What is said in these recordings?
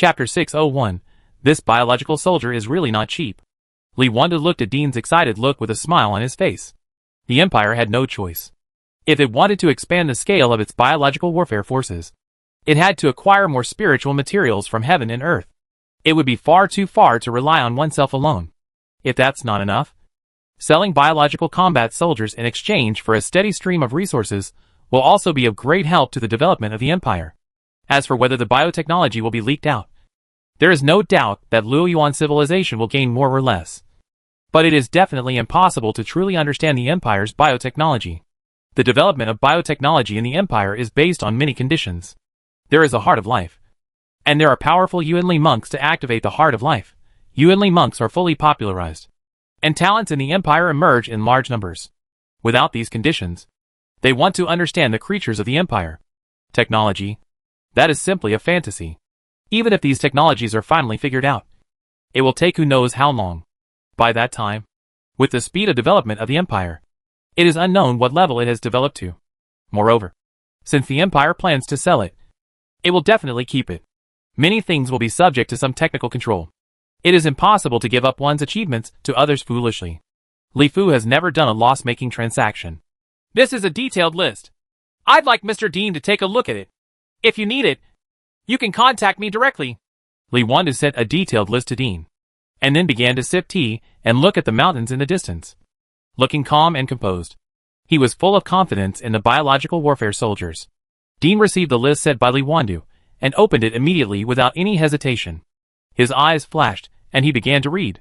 Chapter 601. This biological soldier is really not cheap. Lee Wanda looked at Dean's excited look with a smile on his face. The Empire had no choice. If it wanted to expand the scale of its biological warfare forces, it had to acquire more spiritual materials from heaven and earth. It would be far too far to rely on oneself alone. If that's not enough, selling biological combat soldiers in exchange for a steady stream of resources will also be of great help to the development of the Empire. As for whether the biotechnology will be leaked out, there is no doubt that Luoyuan civilization will gain more or less. But it is definitely impossible to truly understand the Empire's biotechnology. The development of biotechnology in the Empire is based on many conditions. There is a heart of life. And there are powerful Yuanli monks to activate the heart of life. Yuanli monks are fully popularized. And talents in the Empire emerge in large numbers. Without these conditions, they want to understand the creatures of the Empire. Technology. That is simply a fantasy. Even if these technologies are finally figured out, it will take who knows how long. By that time, with the speed of development of the Empire, it is unknown what level it has developed to. Moreover, since the Empire plans to sell it, it will definitely keep it. Many things will be subject to some technical control. It is impossible to give up one's achievements to others foolishly. Li Fu has never done a loss-making transaction. This is a detailed list. I'd like Mr. Dean to take a look at it. If you need it, you can contact me directly. Li Wanda sent a detailed list to Dean, and then began to sip tea and look at the mountains in the distance. Looking calm and composed, he was full of confidence in the biological warfare soldiers. Dean received the list sent by Li Wanda, and opened it immediately without any hesitation. His eyes flashed, and he began to read.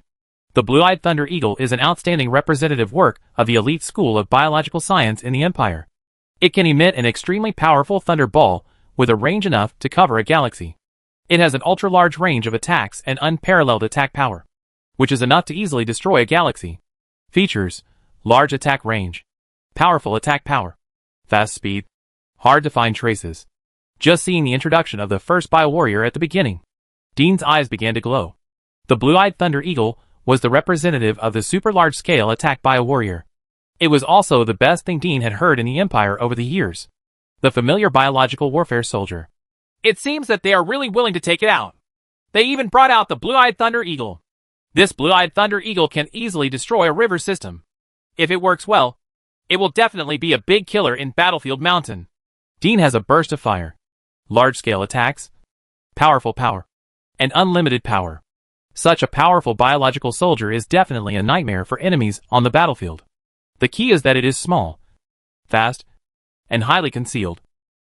The Blue-Eyed Thunder Eagle is an outstanding representative work of the elite school of biological science in the Empire. It can emit an extremely powerful thunder ball with a range enough to cover a galaxy. It has an ultra-large range of attacks and unparalleled attack power, which is enough to easily destroy a galaxy. Features: large attack range, powerful attack power, fast speed, hard to find traces. Just seeing the introduction of the first biowarrior at the beginning, Dean's eyes began to glow. The Blue-Eyed Thunder Eagle was the representative of the super large-scale attack biowarrior. It was also the best thing Dean had heard in the Empire over the years. The familiar biological warfare soldier. It seems that they are really willing to take it out. They even brought out the Blue-Eyed Thunder Eagle. This Blue-Eyed Thunder Eagle can easily destroy a river system. If it works well, it will definitely be a big killer in Battlefield Mountain. Dean has a burst of fire, large-scale attacks, powerful power, and unlimited power. Such a powerful biological soldier is definitely a nightmare for enemies on the battlefield. The key is that it is small, fast, and highly concealed,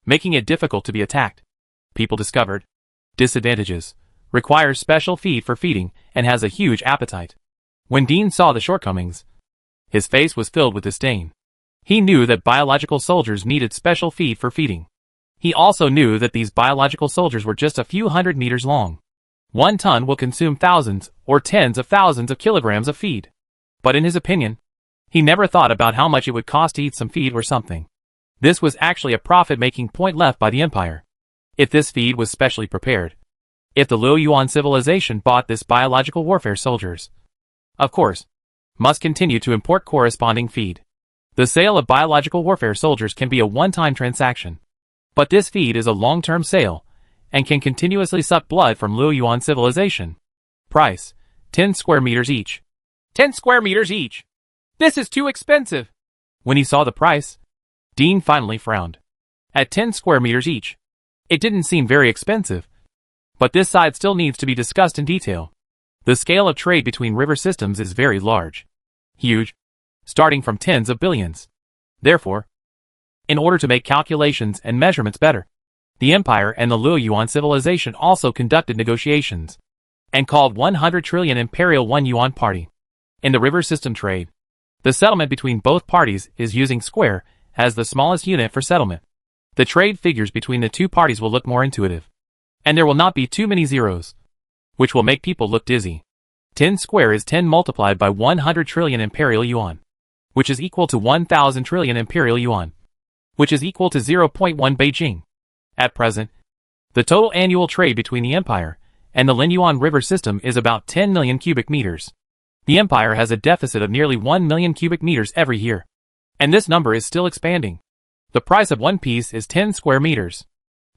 making it difficult to be attacked. People discovered. Disadvantages: requires special feed for feeding and has a huge appetite. When Dean saw the shortcomings, his face was filled with disdain. He knew that biological soldiers needed special feed for feeding. He also knew that these biological soldiers were just a few hundred meters long. 1 ton will consume thousands or tens of thousands of kilograms of feed. But in his opinion, he never thought about how much it would cost to eat some feed or something. This was actually a profit-making point left by the Empire. If this feed was specially prepared, if the Luoyuan civilization bought this biological warfare soldiers, of course, must continue to import corresponding feed. The sale of biological warfare soldiers can be a one-time transaction. But this feed is a long-term sale, and can continuously suck blood from Luoyuan civilization. Price: 10 square meters each. 10 square meters each! This is too expensive! When he saw the price, Dean finally frowned. At 10 square meters each, it didn't seem very expensive. But this side still needs to be discussed in detail. The scale of trade between river systems is very large. Huge. Starting from tens of billions. Therefore, in order to make calculations and measurements better, the Empire and the Luoyuan civilization also conducted negotiations, and called 100 trillion Imperial 1 Yuan Party. In the river system trade, the settlement between both parties is using square as the smallest unit for settlement. The trade figures between the two parties will look more intuitive, and there will not be too many zeros, which will make people look dizzy. 10 square is 10 multiplied by 100 trillion Imperial Yuan, which is equal to 1,000 trillion Imperial Yuan, which is equal to 0.1 Beijing. At present, the total annual trade between the Empire and the Linyuan River system is about 10 million cubic meters. The Empire has a deficit of nearly 1 million cubic meters every year, and this number is still expanding. The price of one piece is 10 square meters.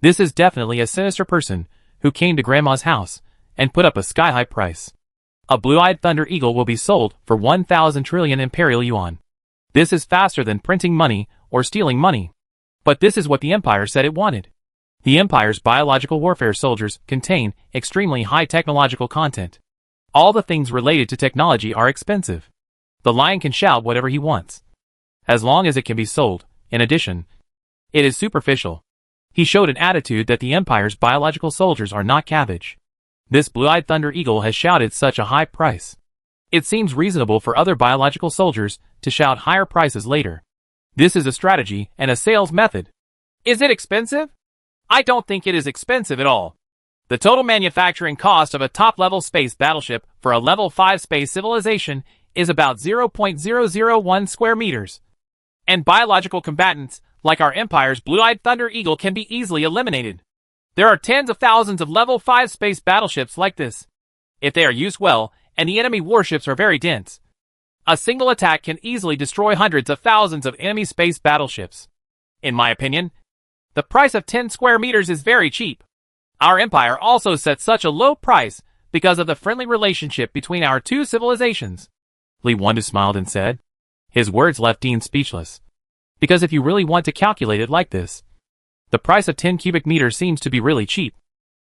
This is definitely a sinister person who came to Grandma's house and put up a sky-high price. A blue-eyed Thunder Eagle will be sold for 1,000 trillion imperial yuan. This is faster than printing money or stealing money. But this is what the Empire said it wanted. The Empire's biological warfare soldiers contain extremely high technological content. All the things related to technology are expensive. The lion can shout whatever he wants, as long as it can be sold. In addition, it is superficial. He showed an attitude that the Empire's biological soldiers are not cabbage. This blue-eyed Thunder Eagle has shouted such a high price. It seems reasonable for other biological soldiers to shout higher prices later. This is a strategy and a sales method. Is it expensive? I don't think it is expensive at all. The total manufacturing cost of a top-level space battleship for a level 5 space civilization is about 0.001 square meters. And biological combatants, like our Empire's blue-eyed Thunder Eagle, can be easily eliminated. There are tens of thousands of level 5 space battleships like this. If they are used well, and the enemy warships are very dense, a single attack can easily destroy hundreds of thousands of enemy space battleships. In my opinion, the price of 10 square meters is very cheap. Our Empire also set such a low price because of the friendly relationship between our two civilizations. Li Wandu smiled and said. His words left Dean speechless. Because if you really want to calculate it like this, the price of 10 cubic meters seems to be really cheap.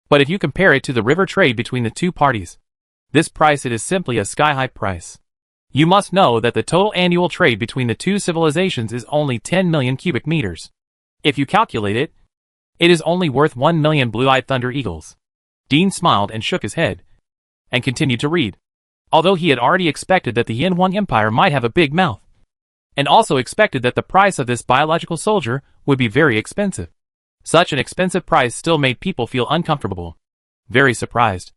But if you compare it to the river trade between the two parties, this price it is simply a sky-high price. You must know that the total annual trade between the two civilizations is only 10 million cubic meters. If you calculate it, it is only worth 1 million blue-eyed Thunder Eagles. Dean smiled and shook his head, and continued to read. Although he had already expected that the Yin-Huang Empire might have a big mouth, and also expected that the price of this biological soldier would be very expensive. Such an expensive price still made people feel uncomfortable. Very surprised.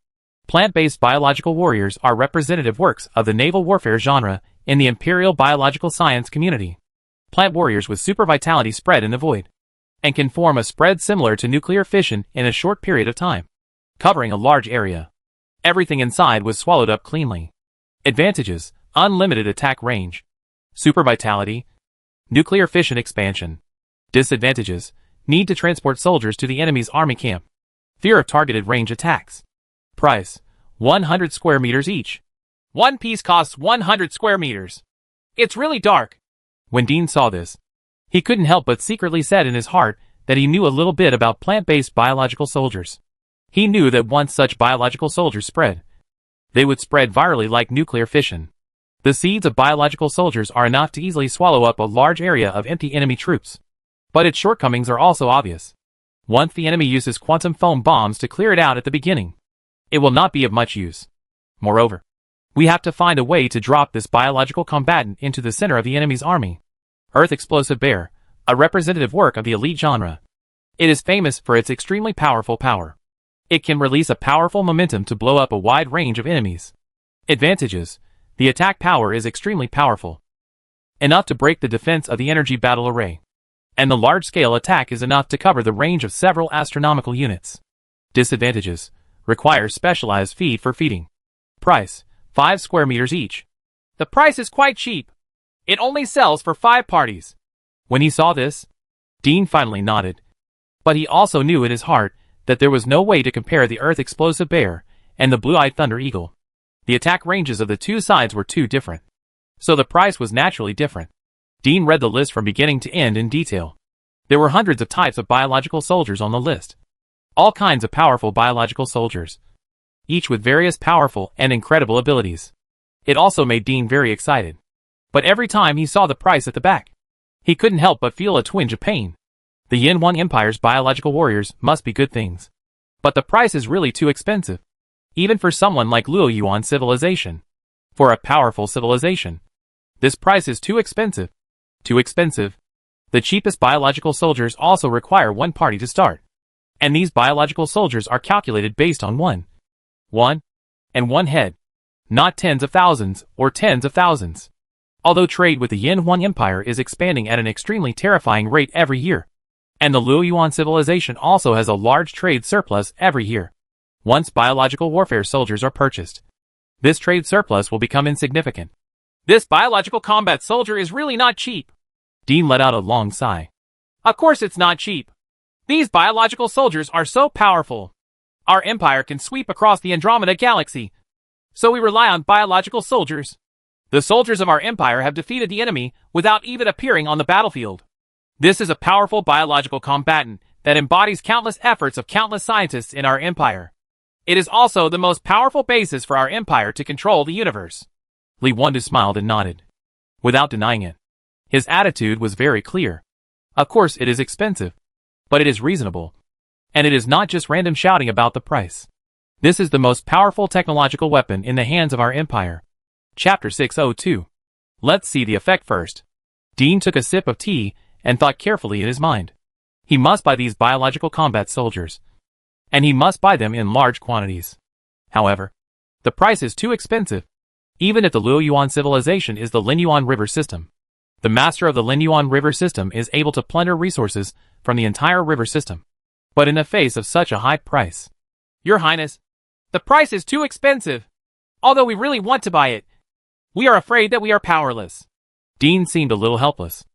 Plant-based biological warriors are representative works of the naval warfare genre in the imperial biological science community. Plant warriors with super vitality spread in the void, and can form a spread similar to nuclear fission in a short period of time, covering a large area. Everything inside was swallowed up cleanly. Advantages: unlimited attack range, super vitality, nuclear fission expansion. Disadvantages: need to transport soldiers to the enemy's army camp, fear of targeted range attacks. Price: 100 square meters each. One piece costs 100 square meters. It's really dark. When Dean saw this, he couldn't help but secretly said in his heart that he knew a little bit about plant-based biological soldiers. He knew that once such biological soldiers spread, they would spread virally like nuclear fission. The seeds of biological soldiers are enough to easily swallow up a large area of empty enemy troops. But its shortcomings are also obvious. Once the enemy uses quantum foam bombs to clear it out at the beginning, it will not be of much use. Moreover, we have to find a way to drop this biological combatant into the center of the enemy's army. Earth Explosive Bear, a representative work of the elite genre. It is famous for its extremely powerful power. It can release a powerful momentum to blow up a wide range of enemies. Advantages: the attack power is extremely powerful, enough to break the defense of the energy battle array, and the large-scale attack is enough to cover the range of several astronomical units. Disadvantages: requires specialized feed for feeding. Price: 5 square meters each. The price is quite cheap. It only sells for 5 parties. When he saw this, Dean finally nodded. But he also knew in his heart that there was no way to compare the Earth Explosive Bear and the Blue-Eyed Thunder Eagle. The attack ranges of the two sides were too different, so the price was naturally different. Dean read the list from beginning to end in detail. There were hundreds of types of biological soldiers on the list. All kinds of powerful biological soldiers, each with various powerful and incredible abilities. It also made Dean very excited. But every time he saw the price at the back, he couldn't help but feel a twinge of pain. The Yin-Huang Empire's biological warriors must be good things. But the price is really too expensive, even for someone like Luoyuan civilization. For a powerful civilization, this price is too expensive. Too expensive. The cheapest biological soldiers also require one party to start. And these biological soldiers are calculated based on one and one head, not tens of thousands or tens of thousands. Although trade with the Yin-Huang Empire is expanding at an extremely terrifying rate every year, and the Luoyuan civilization also has a large trade surplus every year. Once biological warfare soldiers are purchased, this trade surplus will become insignificant. This biological combat soldier is really not cheap. Dean let out a long sigh. Of course it's not cheap. These biological soldiers are so powerful. Our empire can sweep across the Andromeda galaxy, so we rely on biological soldiers. The soldiers of our empire have defeated the enemy without even appearing on the battlefield. This is a powerful biological combatant that embodies countless efforts of countless scientists in our empire. It is also the most powerful basis for our empire to control the universe. Li Wandu smiled and nodded, without denying it. His attitude was very clear. Of course it is expensive, but it is reasonable. And it is not just random shouting about the price. This is the most powerful technological weapon in the hands of our empire. Chapter 602. Let's see the effect first. Dean took a sip of tea and thought carefully in his mind. He must buy these biological combat soldiers. And he must buy them in large quantities. However, the price is too expensive. Even if the Luoyuan civilization is the Linyuan River system. The master of the Linyuan River system is able to plunder resources from the entire river system. But in the face of such a high price. Your Highness, the price is too expensive. Although we really want to buy it, we are afraid that we are powerless. Dean seemed a little helpless.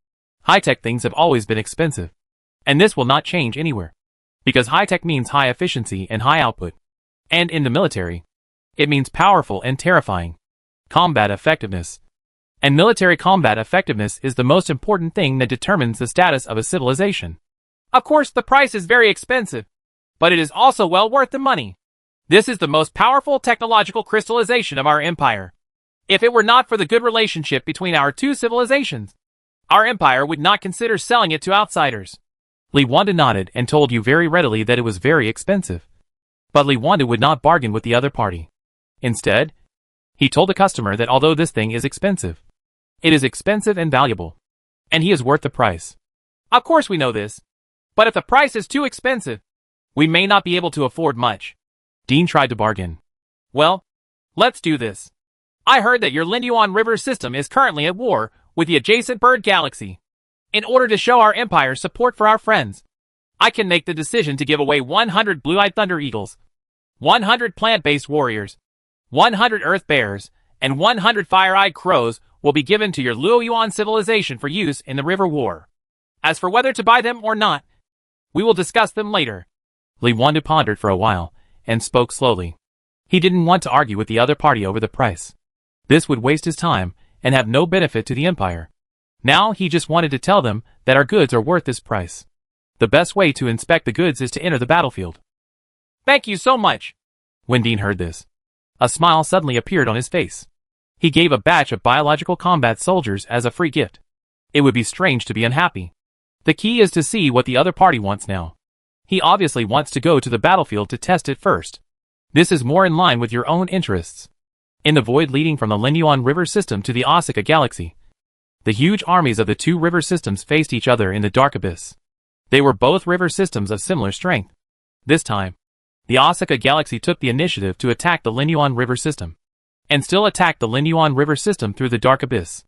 High-tech things have always been expensive. And this will not change anywhere. Because high-tech means high efficiency and high output. And in the military, it means powerful and terrifying. Combat effectiveness. And military combat effectiveness is the most important thing that determines the status of a civilization. Of course, the price is very expensive, but it is also well worth the money. This is the most powerful technological crystallization of our empire. If it were not for the good relationship between our two civilizations, our empire would not consider selling it to outsiders. Li Wandu nodded and told you very readily that it was very expensive. But Li Wandu would not bargain with the other party. Instead, he told the customer that although this thing is expensive, it is expensive and valuable, and he is worth the price. Of course we know this. But if the price is too expensive, we may not be able to afford much. Dean tried to bargain. Well, let's do this. I heard that your Linyuan River system is currently at war with the adjacent bird galaxy. In order to show our empire's support for our friends, I can make the decision to give away 100 blue-eyed thunder eagles, 100 plant-based warriors, 100 earth bears, and 100 fire-eyed crows will be given to your Luoyuan civilization for use in the river war. As for whether to buy them or not, we will discuss them later. Li Wandu pondered for a while, and spoke slowly. He didn't want to argue with the other party over the price. This would waste his time, and have no benefit to the empire. Now he just wanted to tell them that our goods are worth this price. The best way to inspect the goods is to enter the battlefield. Thank you so much. When Dean heard this, a smile suddenly appeared on his face. He gave a batch of biological combat soldiers as a free gift. It would be strange to be unhappy. The key is to see what the other party wants now. He obviously wants to go to the battlefield to test it first. This is more in line with your own interests. In the void leading from the Linyuan River system to the Osaka galaxy, the huge armies of the two river systems faced each other in the dark abyss. They were both river systems of similar strength. This time, the Osaka galaxy took the initiative to attack the Linyuan River system, and still attacked the Linyuan River system through the dark abyss.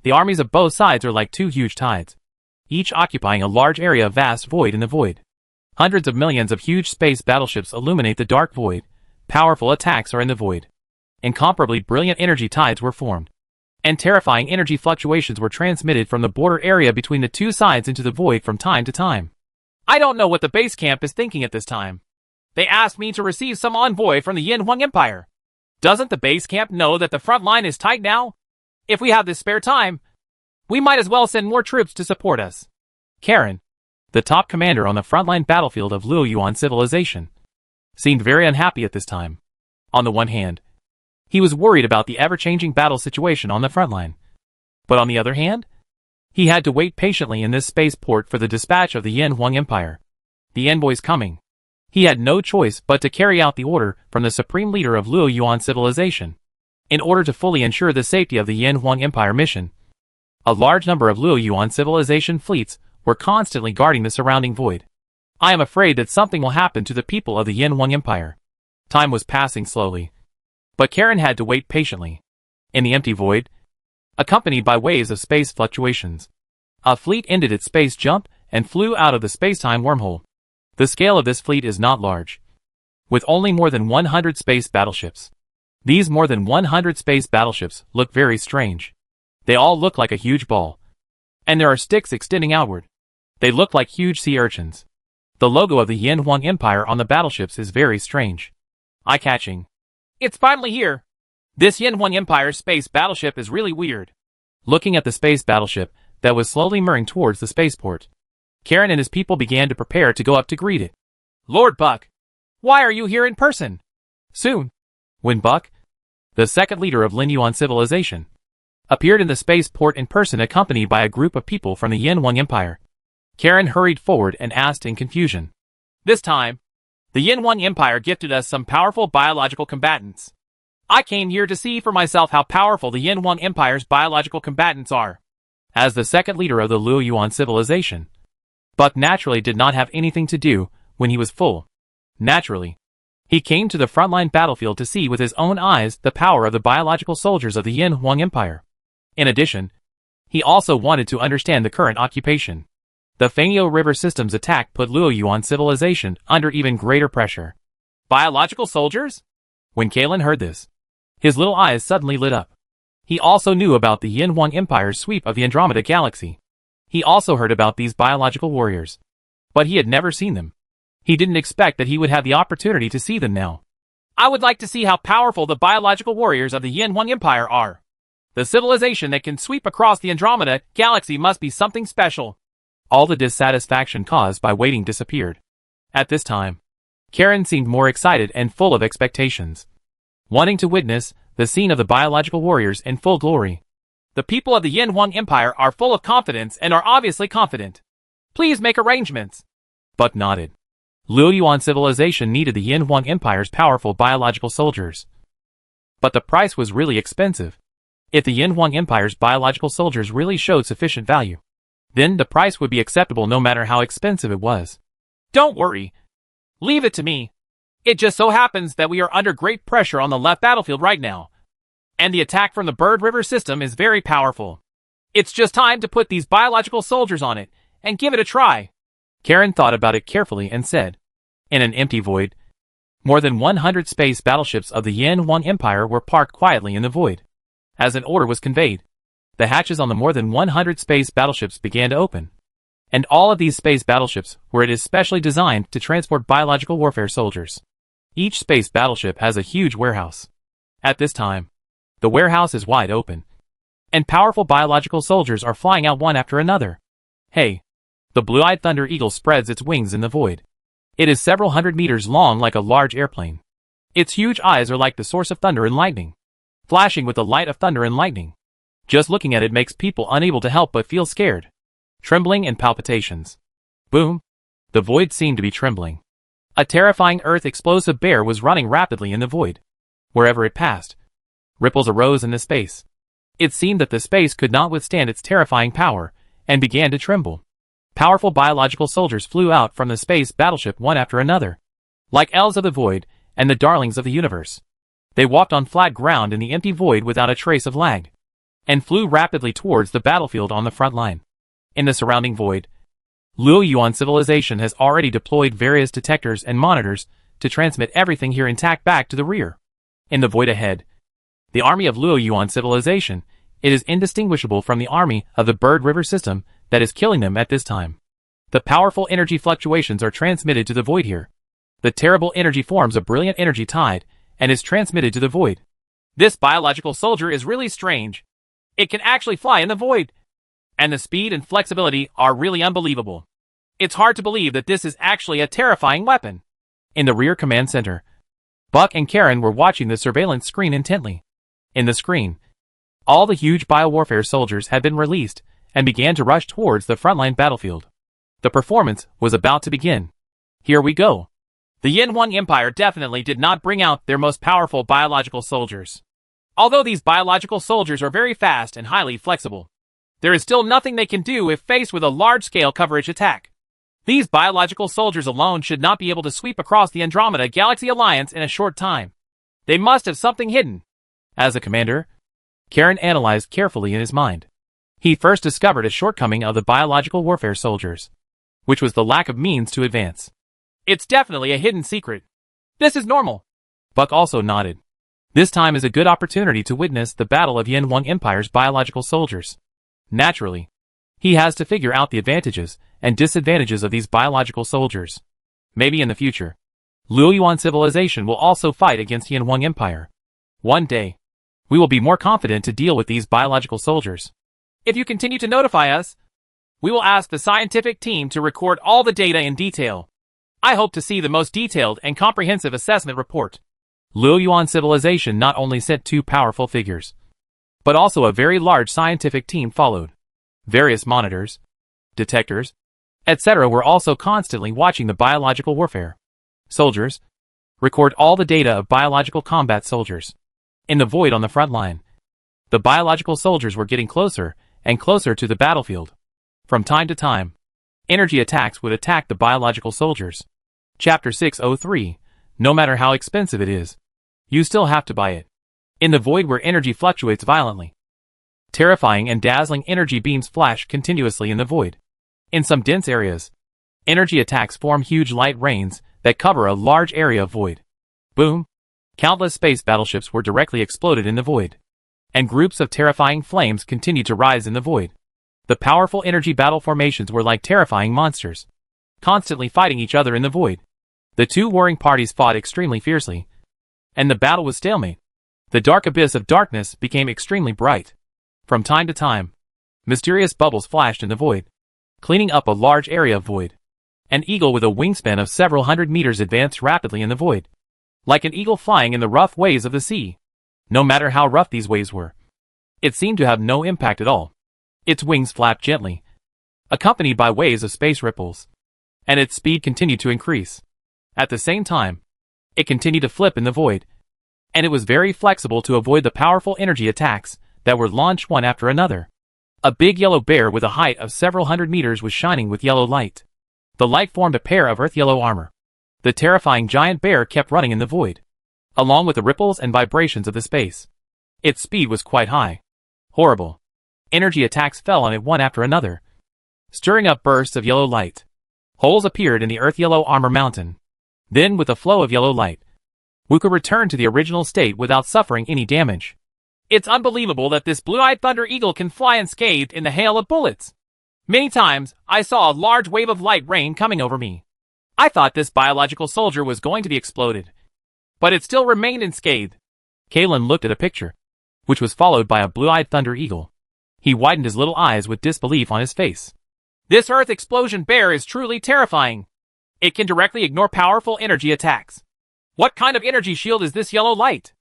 The armies of both sides are like two huge tides, each occupying a large area of vast void in the void. Hundreds of millions of huge space battleships illuminate the dark void. Powerful attacks are in the void. Incomparably brilliant energy tides were formed. And terrifying energy fluctuations were transmitted from the border area between the two sides into the void from time to time. I don't know what the base camp is thinking at this time. They asked me to receive some envoy from the Yin Huang Empire. Doesn't the base camp know that the front line is tight now? If we have this spare time, we might as well send more troops to support us. Karen, the top commander on the frontline battlefield of Luoyuan civilization, seemed very unhappy at this time. On the one hand, he was worried about the ever-changing battle situation on the frontline. But on the other hand, he had to wait patiently in this spaceport for the dispatch of the Yin Huang Empire. The envoy's coming. He had no choice but to carry out the order from the supreme leader of Luoyuan civilization. In order to fully ensure the safety of the Yin Huang Empire mission, a large number of Luoyuan civilization fleets were constantly guarding the surrounding void. I am afraid that something will happen to the people of the Yin Huang Empire. Time was passing slowly. But Karen had to wait patiently. In the empty void, accompanied by waves of space fluctuations, a fleet ended its space jump and flew out of the space-time wormhole. The scale of this fleet is not large, with only more than 100 space battleships. These more than 100 space battleships look very strange. They all look like a huge ball. And there are sticks extending outward. They look like huge sea urchins. The logo of the Yin Huang Empire on the battleships is very strange. Eye-catching. It's finally here. This Yin Huang Empire space battleship is really weird. Looking at the space battleship that was slowly moving towards the spaceport, Karen and his people began to prepare to go up to greet it. Lord Buck, why are you here in person? Soon, when Buck, the second leader of Lin Yuan civilization, appeared in the spaceport in person accompanied by a group of people from the Yin Huang Empire, Karen hurried forward and asked in confusion. This time, the Yin Huang Empire gifted us some powerful biological combatants. I came here to see for myself how powerful the Yin Huang Empire's biological combatants are. As the second leader of the Luo Yuan civilization, Buck naturally did not have anything to do when he was full. Naturally, he came to the frontline battlefield to see with his own eyes the power of the biological soldiers of the Yin Huang Empire. In addition, he also wanted to understand the current occupation. The Fangyo River system's attack put Luo Yuan civilization under even greater pressure. Biological soldiers? When Kalen heard this, his little eyes suddenly lit up. He also knew about the Yin Huang Empire's sweep of the Andromeda Galaxy. He also heard about these biological warriors, but he had never seen them. He didn't expect that he would have the opportunity to see them now. I would like to see how powerful the biological warriors of the Yin Huang Empire are. The civilization that can sweep across the Andromeda Galaxy must be something special. All the dissatisfaction caused by waiting disappeared. At this time, Karen seemed more excited and full of expectations, wanting to witness the scene of the biological warriors in full glory. The people of the Yin Huang Empire are full of confidence and are obviously confident. Please make arrangements. Buck nodded. Luo Yuan civilization needed the Yin Huang Empire's powerful biological soldiers. But the price was really expensive. If the Yin Huang Empire's biological soldiers really showed sufficient value, then the price would be acceptable no matter how expensive it was. Don't worry. Leave it to me. It just so happens that we are under great pressure on the left battlefield right now, and the attack from the Bird River system is very powerful. It's just time to put these biological soldiers on it and give it a try. Karen thought about it carefully and said, in an empty void, more than 100 space battleships of the Yin Huang Empire were parked quietly in the void. As an order was conveyed, the hatches on the more than 100 space battleships began to open. And all of these space battleships were especially designed to transport biological warfare soldiers. Each space battleship has a huge warehouse. At this time, the warehouse is wide open, and powerful biological soldiers are flying out one after another. Hey! The blue-eyed thunder eagle spreads its wings in the void. It is several hundred meters long like a large airplane. Its huge eyes are like the source of thunder and lightning, flashing with the light of thunder and lightning. Just looking at it makes people unable to help but feel scared. Trembling and palpitations. Boom! The void seemed to be trembling. A terrifying earth-explosive bear was running rapidly in the void. Wherever it passed, ripples arose in the space. It seemed that the space could not withstand its terrifying power, and began to tremble. Powerful biological soldiers flew out from the space battleship one after another, like elves of the void and the darlings of the universe. They walked on flat ground in the empty void without a trace of lag, and flew rapidly towards the battlefield on the front line. In the surrounding void, Luo Yuan civilization has already deployed various detectors and monitors to transmit everything here intact back to the rear. In the void ahead, the army of Luo Yuan civilization, it is indistinguishable from the army of the Bird River system that is killing them at this time. The powerful energy fluctuations are transmitted to the void here. The terrible energy forms a brilliant energy tide and is transmitted to the void. This biological soldier is really strange. It can actually fly in the void, and the speed and flexibility are really unbelievable. It's hard to believe that this is actually a terrifying weapon. In the rear command center, Buck and Karen were watching the surveillance screen intently. In the screen, all the huge biowarfare soldiers had been released and began to rush towards the frontline battlefield. The performance was about to begin. Here we go. The Yin Huang Empire definitely did not bring out their most powerful biological soldiers. Although these biological soldiers are very fast and highly flexible, there is still nothing they can do if faced with a large-scale coverage attack. These biological soldiers alone should not be able to sweep across the Andromeda Galaxy Alliance in a short time. They must have something hidden. As a commander, Karen analyzed carefully in his mind. He first discovered a shortcoming of the biological warfare soldiers, which was the lack of means to advance. It's definitely a hidden secret. This is normal. Buck also nodded. This time is a good opportunity to witness the battle of Yin Huang Empire's biological soldiers. Naturally, he has to figure out the advantages and disadvantages of these biological soldiers. Maybe in the future, Luoyuan civilization will also fight against Yanwang Empire. One day, we will be more confident to deal with these biological soldiers. If you continue to notify us, we will ask the scientific team to record all the data in detail. I hope to see the most detailed and comprehensive assessment report. Luoyuan civilization not only sent two powerful figures, but also a very large scientific team followed. Various monitors, detectors, etc. were also constantly watching the biological warfare. Soldiers, record all the data of biological combat soldiers. In the void on the front line, the biological soldiers were getting closer and closer to the battlefield. From time to time, energy attacks would attack the biological soldiers. Chapter 603, no matter how expensive it is, you still have to buy it. In the void where energy fluctuates violently, terrifying and dazzling energy beams flash continuously in the void. In some dense areas, energy attacks form huge light rains that cover a large area of void. Boom! Countless space battleships were directly exploded in the void, and groups of terrifying flames continued to rise in the void. The powerful energy battle formations were like terrifying monsters, constantly fighting each other in the void. The two warring parties fought extremely fiercely, and the battle was stalemate. The dark abyss of darkness became extremely bright. From time to time, mysterious bubbles flashed in the void, cleaning up a large area of void. An eagle with a wingspan of several hundred meters advanced rapidly in the void, like an eagle flying in the rough waves of the sea. No matter how rough these waves were, it seemed to have no impact at all. Its wings flapped gently, accompanied by waves of space ripples, and its speed continued to increase. At the same time, it continued to flip in the void, and it was very flexible to avoid the powerful energy attacks that were launched one after another. A big yellow bear with a height of several hundred meters was shining with yellow light. The light formed a pair of earth-yellow armor. The terrifying giant bear kept running in the void, along with the ripples and vibrations of the space. Its speed was quite high. Horrible. Energy attacks fell on it one after another, stirring up bursts of yellow light. Holes appeared in the earth-yellow armor mountain. Then, with a flow of yellow light, Wuka returned to the original state without suffering any damage. It's unbelievable that this blue-eyed thunder eagle can fly unscathed in the hail of bullets. Many times, I saw a large wave of light rain coming over me. I thought this biological soldier was going to be exploded, but it still remained unscathed. Kalen looked at a picture, which was followed by a blue-eyed thunder eagle. He widened his little eyes with disbelief on his face. This earth explosion bear is truly terrifying. It can directly ignore powerful energy attacks. What kind of energy shield is this yellow light?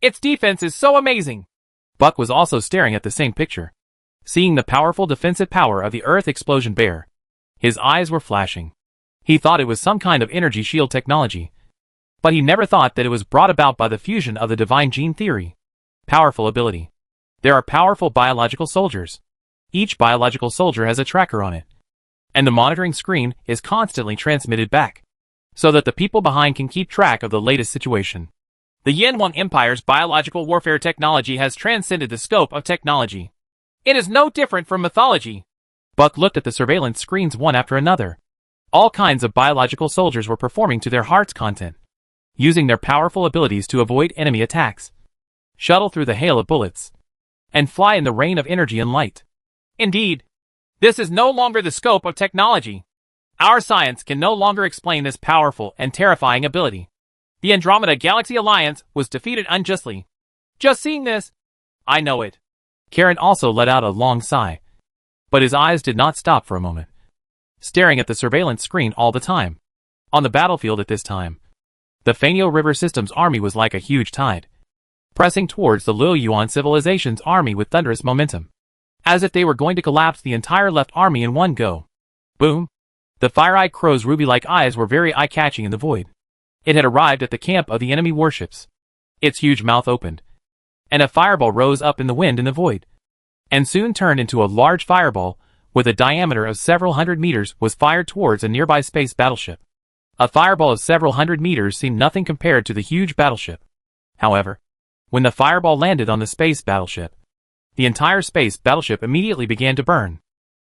Its defense is so amazing. Buck was also staring at the same picture, seeing the powerful defensive power of the earth explosion bear. His eyes were flashing. He thought it was some kind of energy shield technology, but he never thought that it was brought about by the fusion of the divine gene theory. Powerful ability. There are powerful biological soldiers. Each biological soldier has a tracker on it, and the monitoring screen is constantly transmitted back, so that the people behind can keep track of the latest situation. The Yanwang Empire's biological warfare technology has transcended the scope of technology. It is no different from mythology. Buck looked at the surveillance screens one after another. All kinds of biological soldiers were performing to their heart's content, using their powerful abilities to avoid enemy attacks, shuttle through the hail of bullets, and fly in the rain of energy and light. Indeed, this is no longer the scope of technology. Our science can no longer explain this powerful and terrifying ability. The Andromeda Galaxy Alliance was defeated unjustly. Just seeing this, I know it. Karen also let out a long sigh, but his eyes did not stop for a moment, staring at the surveillance screen all the time. On the battlefield at this time, the Fanyo River System's army was like a huge tide, pressing towards the Luoyuan civilization's army with thunderous momentum, as if they were going to collapse the entire left army in one go. Boom! The fire-eyed crow's ruby-like eyes were very eye-catching in the void. It had arrived at the camp of the enemy warships. Its huge mouth opened, and a fireball rose up in the wind in the void, and soon turned into a large fireball with a diameter of several hundred meters was fired towards a nearby space battleship. A fireball of several hundred meters seemed nothing compared to the huge battleship. However, when the fireball landed on the space battleship, the entire space battleship immediately began to burn.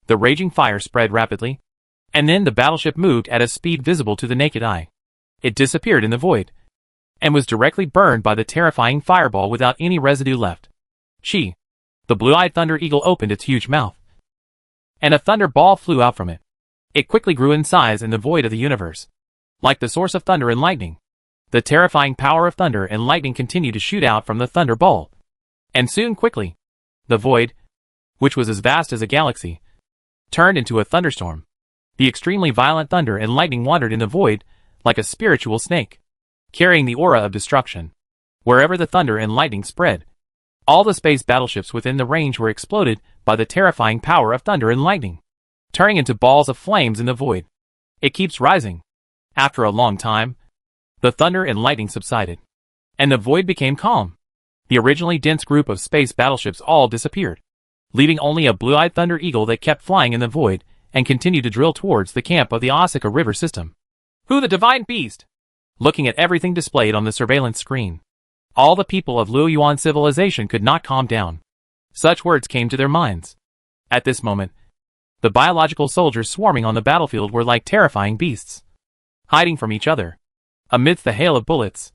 The raging fire spread rapidly, and then the battleship moved at a speed visible to the naked eye. It disappeared in the void, and was directly burned by the terrifying fireball without any residue left. The blue-eyed thunder eagle opened its huge mouth, and a thunder ball flew out from it. It quickly grew in size in the void of the universe, like the source of thunder and lightning. The terrifying power of thunder and lightning continued to shoot out from the thunder ball. And soon quickly, the void, which was as vast as a galaxy, turned into a thunderstorm. The extremely violent thunder and lightning wandered in the void like a spiritual snake, carrying the aura of destruction. Wherever the thunder and lightning spread, all the space battleships within the range were exploded by the terrifying power of thunder and lightning, turning into balls of flames in the void. It keeps rising. After a long time, the thunder and lightning subsided, and the void became calm. The originally dense group of space battleships all disappeared, leaving only a blue-eyed Thunder Eagle that kept flying in the void and continued to drill towards the camp of the Osaka River system. Who the divine beast? Looking at everything displayed on the surveillance screen, all the people of Luoyuan civilization could not calm down. Such words came to their minds. At this moment, the biological soldiers swarming on the battlefield were like terrifying beasts, hiding from each other. Amidst the hail of bullets,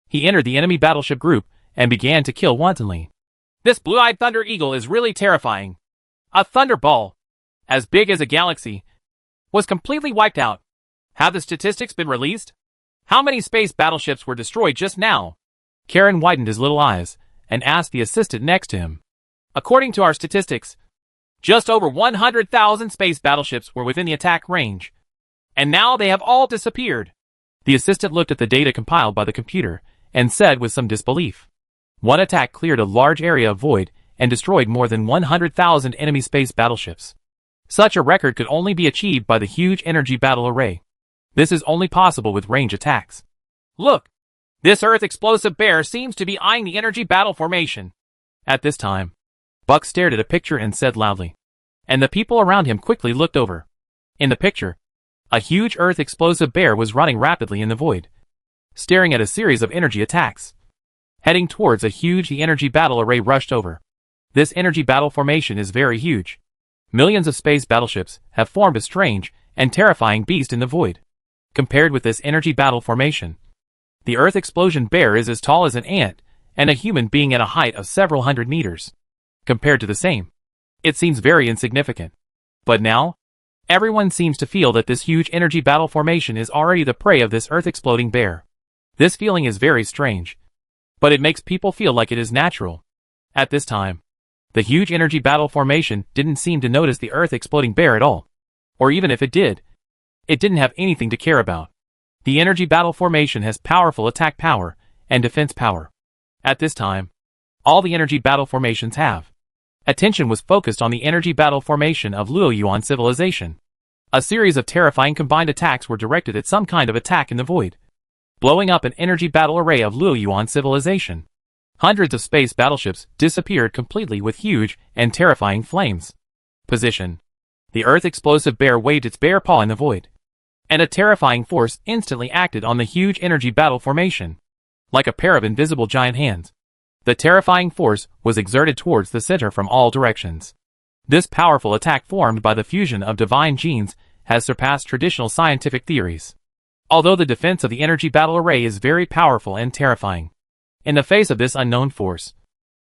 he entered the enemy battleship group and began to kill wantonly. This blue-eyed Thunder Eagle is really terrifying. A thunderball, as big as a galaxy, was completely wiped out. Have the statistics been released? How many space battleships were destroyed just now? Karen widened his little eyes and asked the assistant next to him. According to our statistics, just over 100,000 space battleships were within the attack range, and now they have all disappeared. The assistant looked at the data compiled by the computer and said with some disbelief, one attack cleared a large area of void and destroyed more than 100,000 enemy space battleships. Such a record could only be achieved by the huge energy battle array. This is only possible with range attacks. Look! This Earth explosive bear seems to be eyeing the energy battle formation. At this time, Buck stared at a picture and said loudly, and the people around him quickly looked over. In the picture, a huge Earth explosive bear was running rapidly in the void, staring at a series of energy attacks. Heading towards a huge energy battle array rushed over. This energy battle formation is very huge. Millions of space battleships have formed a strange and terrifying beast in the void. Compared with this energy battle formation, the Earth explosion bear is as tall as an ant and a human being at a height of several hundred meters. Compared to the same, it seems very insignificant. But now, everyone seems to feel that this huge energy battle formation is already the prey of this Earth-exploding bear. This feeling is very strange, but it makes people feel like it is natural. At this time, the huge energy battle formation didn't seem to notice the Earth-exploding bear at all. Or even if it did, it didn't have anything to care about. The energy battle formation has powerful attack power and defense power. At this time, all the energy battle formations have. Attention was focused on the energy battle formation of Luoyuan civilization. A series of terrifying combined attacks were directed at some kind of attack in the void, blowing up an energy battle array of Luoyuan civilization. Hundreds of space battleships disappeared completely with huge and terrifying flames. Position. The Earth explosive bear waved its bare paw in the void, and a terrifying force instantly acted on the huge energy battle formation. Like a pair of invisible giant hands, the terrifying force was exerted towards the center from all directions. This powerful attack formed by the fusion of divine genes has surpassed traditional scientific theories. Although the defense of the energy battle array is very powerful and terrifying, in the face of this unknown force,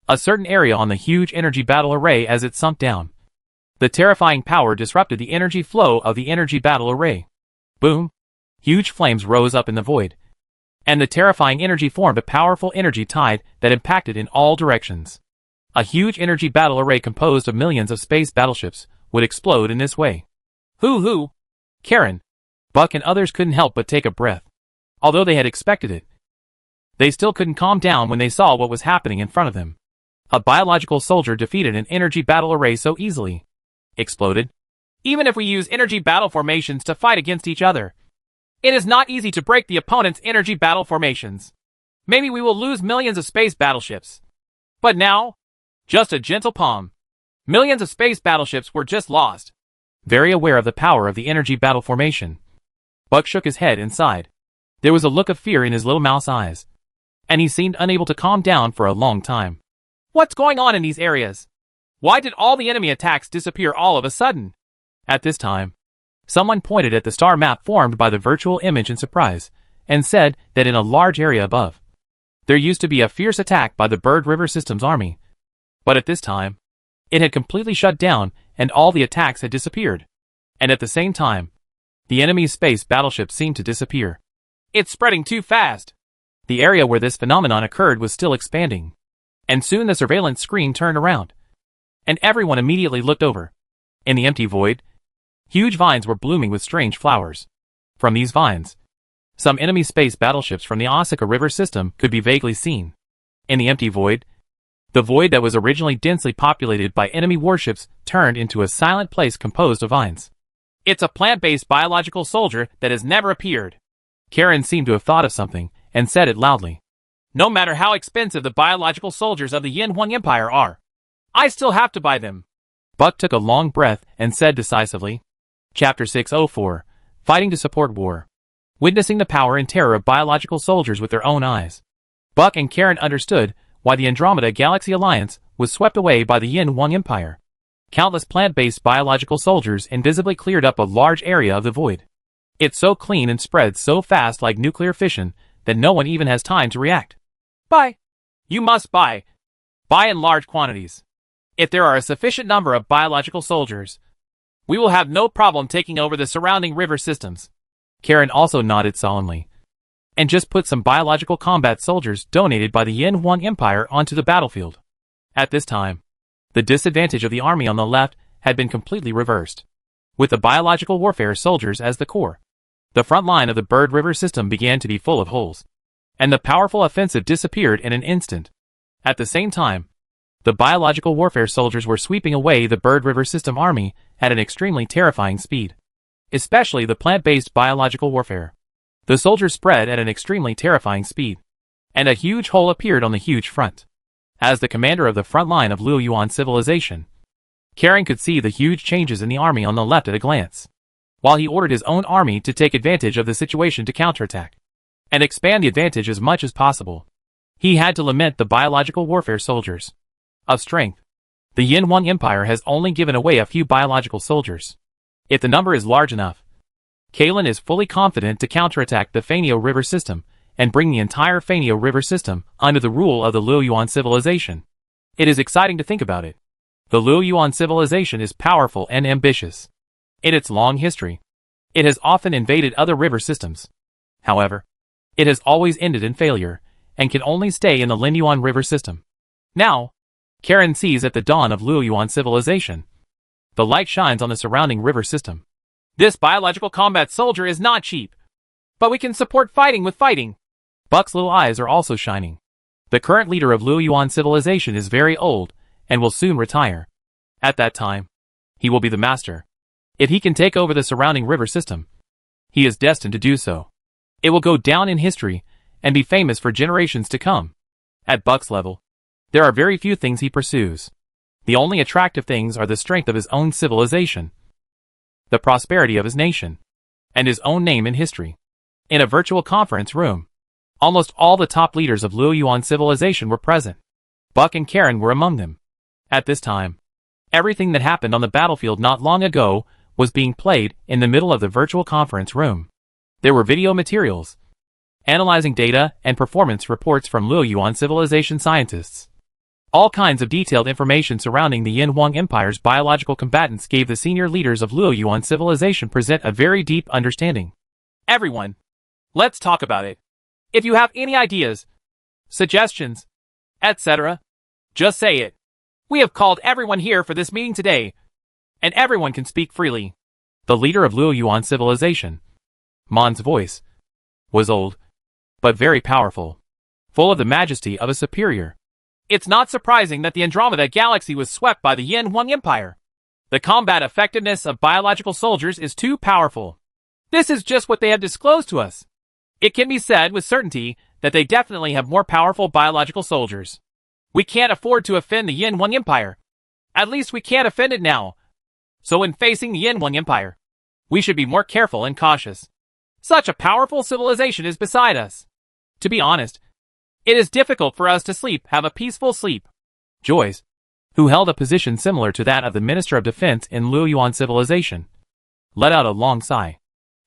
a certain area on the huge energy battle array as it sunk down, the terrifying power disrupted the energy flow of the energy battle array. Boom! Huge flames rose up in the void, and the terrifying energy formed a powerful energy tide that impacted in all directions. A huge energy battle array composed of millions of space battleships would explode in this way. Hoo-hoo! Karen, Buck and others couldn't help but take a breath. Although they had expected it, they still couldn't calm down when they saw what was happening in front of them. A biological soldier defeated an energy battle array so easily. Exploded. Even if we use energy battle formations to fight against each other, it is not easy to break the opponent's energy battle formations. Maybe we will lose millions of space battleships. But now, just a gentle palm. Millions of space battleships were just lost. Very aware of the power of the energy battle formation, Buck shook his head and sighed. There was a look of fear in his little mouse eyes, and he seemed unable to calm down for a long time. What's going on in these areas? Why did all the enemy attacks disappear all of a sudden? At this time, someone pointed at the star map formed by the virtual image in surprise, and said that in a large area above, there used to be a fierce attack by the Bird River Systems army. But at this time, it had completely shut down and all the attacks had disappeared. And at the same time, The enemy's space battleship seemed to disappear. It's spreading too fast. The area where this phenomenon occurred was still expanding. And soon the surveillance screen turned around. And everyone immediately looked over. In the empty void, huge vines were blooming with strange flowers. From these vines, some enemy space battleships from the Osaka River system could be vaguely seen. In the empty void, the void that was originally densely populated by enemy warships turned into a silent place composed of vines. It's a plant-based biological soldier that has never appeared. Karen seemed to have thought of something and said it loudly. No matter how expensive the biological soldiers of the Yin Huang Empire are, I still have to buy them. Buck took a long breath and said decisively. Chapter 604, Fighting to Support War. Witnessing the power and terror of biological soldiers with their own eyes, Buck and Karen understood why the Andromeda Galaxy Alliance was swept away by the Yin Huang Empire. Countless plant-based biological soldiers invisibly cleared up a large area of the void. It's so clean and spreads so fast like nuclear fission that no one even has time to react. Buy. You must buy. Buy in large quantities. If there are a sufficient number of biological soldiers, we will have no problem taking over the surrounding river systems. Karen also nodded solemnly. And just put some biological combat soldiers donated by the Yin Huang Empire onto the battlefield. At this time, the disadvantage of the army on the left had been completely reversed. With the biological warfare soldiers as the core, the front line of the Bird River system began to be full of holes. And the powerful offensive disappeared in an instant. At the same time, the biological warfare soldiers were sweeping away the Bird River system army at an extremely terrifying speed. Especially the plant-based biological warfare. The soldiers spread at an extremely terrifying speed. And a huge hole appeared on the huge front. As the commander of the front line of Luoyuan civilization, Karen could see the huge changes in the army on the left at a glance. While he ordered his own army to take advantage of the situation to counterattack and expand the advantage as much as possible, he had to lament the biological warfare soldiers. Of strength, the Yin Huang Empire has only given away a few biological soldiers. If the number is large enough, Kalen is fully confident to counterattack the Fanio River system and bring the entire Fanio River system under the rule of the Luoyuan civilization. It is exciting to think about it. The Luoyuan civilization is powerful and ambitious. In its long history, it has often invaded other river systems. However, it has always ended in failure and can only stay in the Linyuan River system. Now, Karen sees at the dawn of Luoyuan civilization. The light shines on the surrounding river system. This biological combat soldier is not cheap. But we can support fighting with fighting. Buck's little eyes are also shining. The current leader of Luoyuan civilization is very old and will soon retire. At that time, he will be the master. If he can take over the surrounding river system, he is destined to do so. It will go down in history and be famous for generations to come. At Buck's level, there are very few things he pursues. The only attractive things are the strength of his own civilization, the prosperity of his nation, and his own name in history. In a virtual conference room, almost all the top leaders of Luoyuan civilization were present. Buck and Karen were among them. At this time, everything that happened on the battlefield not long ago was being played in the middle of the virtual conference room. There were video materials, analyzing data and performance reports from Luoyuan civilization scientists. All kinds of detailed information surrounding the Yin Huang Empire's biological combatants gave the senior leaders of Luoyuan civilization present a very deep understanding. Everyone, let's talk about it. If you have any ideas, suggestions, etc., just say it. We have called everyone here for this meeting today, and everyone can speak freely. The leader of Luoyuan civilization, Mon's voice, was old, but very powerful, full of the majesty of a superior. It's not surprising that the Andromeda Galaxy was swept by the Yin Huang Empire. The combat effectiveness of biological soldiers is too powerful. This is just what they have disclosed to us. It can be said with certainty that they definitely have more powerful biological soldiers. We can't afford to offend the Yin Huang Empire. At least we can't offend it now. So when facing the Yin Huang Empire, we should be more careful and cautious. Such a powerful civilization is beside us. To be honest, it is difficult for us to have a peaceful sleep. Joyce, who held a position similar to that of the Minister of Defense in Luoyuan civilization, let out a long sigh.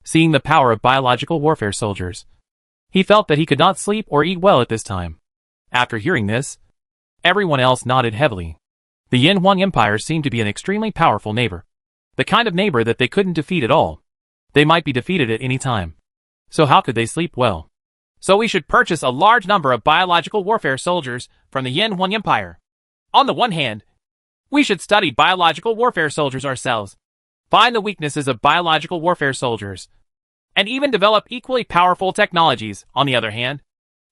Seeing the power of biological warfare soldiers, he felt that he could not sleep or eat well at this time. After hearing this, everyone else nodded heavily. The Yin Huang Empire seemed to be an extremely powerful neighbor. The kind of neighbor that they couldn't defeat at all. They might be defeated at any time. So how could they sleep well? So we should purchase a large number of biological warfare soldiers from the Yin Empire. On the one hand, we should study biological warfare soldiers ourselves, find the weaknesses of biological warfare soldiers, and even develop equally powerful technologies. On the other hand,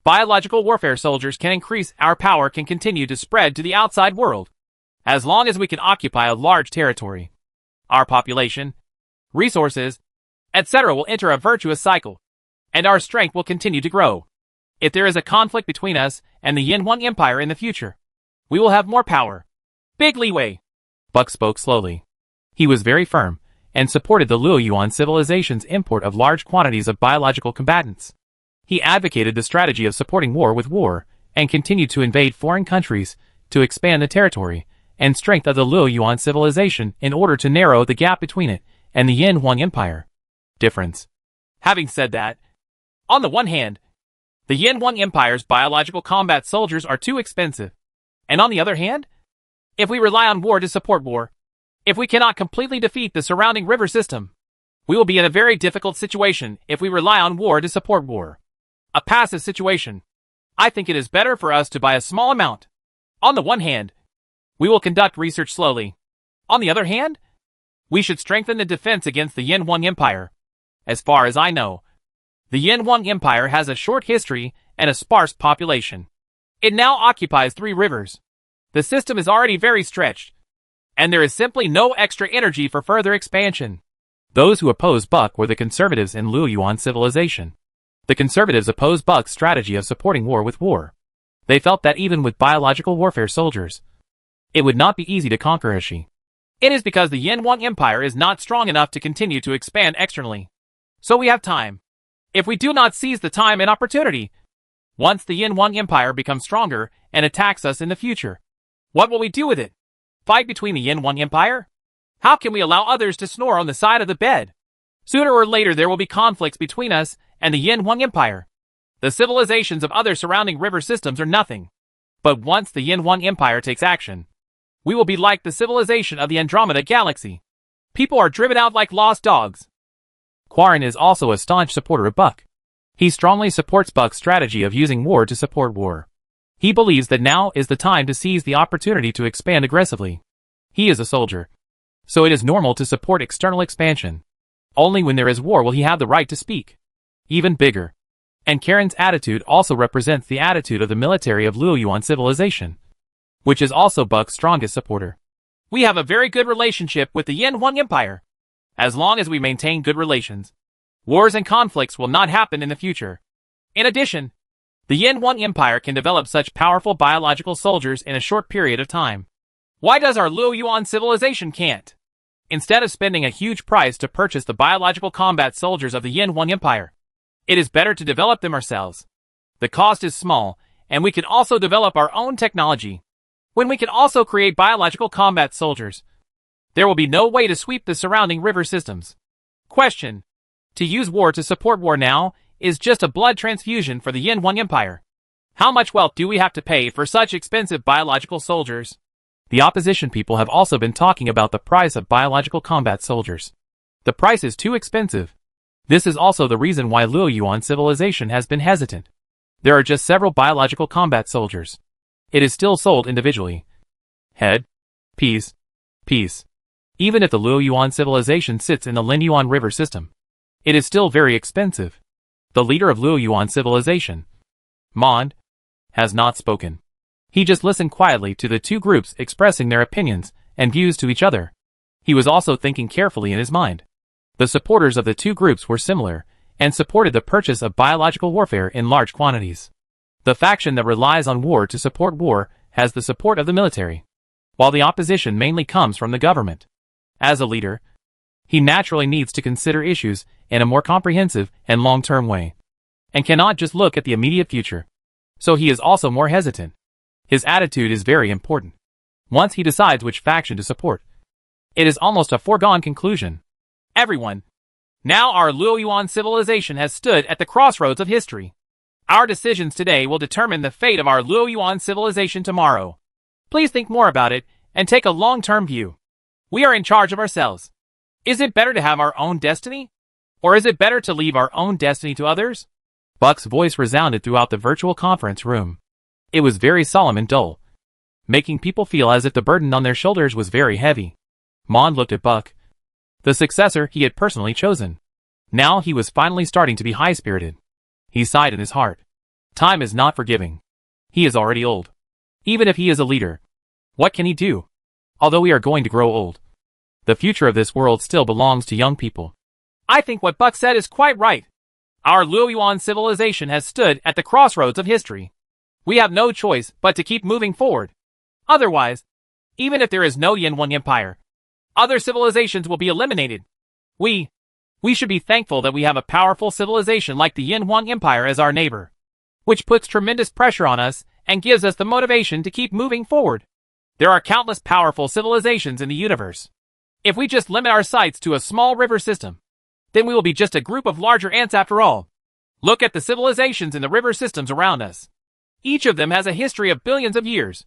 biological warfare soldiers can increase our power, can continue to spread to the outside world. As long as we can occupy a large territory, our population, resources, etc. will enter a virtuous cycle, and our strength will continue to grow. If there is a conflict between us and the Yin Empire in the future, we will have more power. Big leeway. Buck spoke slowly. He was very firm, and supported the Luoyuan civilization's import of large quantities of biological combatants. He advocated the strategy of supporting war with war, and continued to invade foreign countries, to expand the territory and strength of the Luoyuan civilization in order to narrow the gap between it and the Yin Empire. Difference. Having said that, on the one hand, the Yin Empire's biological combat soldiers are too expensive, and on the other hand, if we rely on war to support war, if we cannot completely defeat the surrounding river system, we will be in a very difficult situation if we rely on war to support war. A passive situation. I think it is better for us to buy a small amount. On the one hand, we will conduct research slowly. On the other hand, we should strengthen the defense against the Yin Empire. As far as I know, the Yin Empire has a short history and a sparse population. It now occupies 3 rivers. The system is already very stretched, and there is simply no extra energy for further expansion. Those who opposed Buck were the conservatives in Luoyuan civilization. The conservatives opposed Buck's strategy of supporting war with war. They felt that even with biological warfare soldiers, it would not be easy to conquer Ashi. It is because the Yin Empire is not strong enough to continue to expand externally. So we have time. If we do not seize the time and opportunity, once the Yin Empire becomes stronger and attacks us in the future, what will we do with it? Fight between the Yin Empire? How can we allow others to snore on the side of the bed? Sooner or later there will be conflicts between us and the Yin Empire. The civilizations of other surrounding river systems are nothing. But once the Yin Empire takes action, we will be like the civilization of the Andromeda Galaxy. People are driven out like lost dogs. Quarren is also a staunch supporter of Buck. He strongly supports Buck's strategy of using war to support war. He believes that now is the time to seize the opportunity to expand aggressively. He is a soldier, so it is normal to support external expansion. Only when there is war will he have the right to speak. Even bigger. And Karen's attitude also represents the attitude of the military of Luoyuan civilization, which is also Buck's strongest supporter. We have a very good relationship with the Yin Empire. As long as we maintain good relations, wars and conflicts will not happen in the future. In addition, the Yin Empire can develop such powerful biological soldiers in a short period of time. Why does our Luoyuan civilization can't? Instead of spending a huge price to purchase the biological combat soldiers of the Yin Empire, it is better to develop them ourselves. The cost is small, and we can also develop our own technology. When we can also create biological combat soldiers, there will be no way to sweep the surrounding river systems. Question. To use war to support war now is just a blood transfusion for the Yin Empire. How much wealth do we have to pay for such expensive biological soldiers? The opposition people have also been talking about the price of biological combat soldiers. The price is too expensive. This is also the reason why Luoyuan civilization has been hesitant. There are just several biological combat soldiers. It is still sold individually. Head. Piece. Even if the Luoyuan civilization sits in the Linyuan River system, it is still very expensive. The leader of Luoyuan civilization, Mond, has not spoken. He just listened quietly to the two groups expressing their opinions and views to each other. He was also thinking carefully in his mind. The supporters of the two groups were similar, and supported the purchase of biological warfare in large quantities. The faction that relies on war to support war has the support of the military, while the opposition mainly comes from the government. As a leader, he naturally needs to consider issues in a more comprehensive and long-term way, and cannot just look at the immediate future. So he is also more hesitant. His attitude is very important. Once he decides which faction to support, it is almost a foregone conclusion. Everyone. Now our Luoyuan civilization has stood at the crossroads of history. Our decisions today will determine the fate of our Luoyuan civilization tomorrow. Please think more about it and take a long-term view. We are in charge of ourselves. Is it better to have our own destiny, Or is it better to leave our own destiny to others? Buck's voice resounded throughout the virtual conference room. It was very solemn and dull, making people feel as if the burden on their shoulders was very heavy. Mon looked at Buck, the successor he had personally chosen. Now he was finally starting to be high-spirited. He sighed in his heart. Time is not forgiving. He is already old. Even if he is a leader, what can he do? Although we are going to grow old, the future of this world still belongs to young people. I think what Buck said is quite right. Our Luoyuan civilization has stood at the crossroads of history. We have no choice but to keep moving forward. Otherwise, even if there is no Yin Empire, other civilizations will be eliminated. We should be thankful that we have a powerful civilization like the Yin Empire as our neighbor, which puts tremendous pressure on us and gives us the motivation to keep moving forward. There are countless powerful civilizations in the universe. If we just limit our sights to a small river system, then we will be just a group of larger ants after all. Look at the civilizations in the river systems around us. Each of them has a history of billions of years.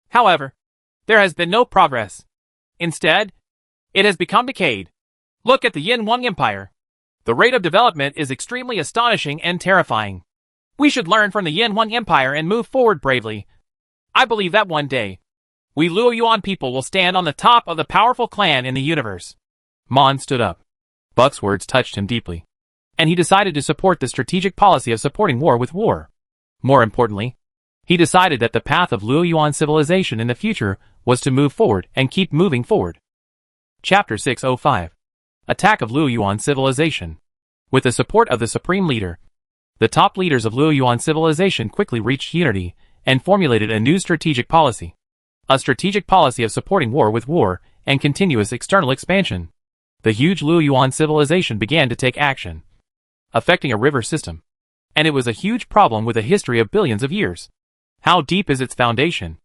However, there has been no progress. Instead, it has become decayed. Look at the Yin Empire. The rate of development is extremely astonishing and terrifying. We should learn from the Yin Empire and move forward bravely. I believe that one day, we Luoyuan people will stand on the top of the powerful clan in the universe. Mon stood up. Buck's words touched him deeply, and he decided to support the strategic policy of supporting war with war. More importantly, he decided that the path of Luoyuan civilization in the future was to move forward and keep moving forward. Chapter 605. Attack of Luoyuan civilization. With the support of the supreme leader, the top leaders of Luoyuan civilization quickly reached unity and formulated a new strategic policy. A strategic policy of supporting war with war and continuous external expansion. The huge Luoyuan civilization began to take action, affecting a river system. And it was a huge problem with a history of billions of years. How deep is its foundation?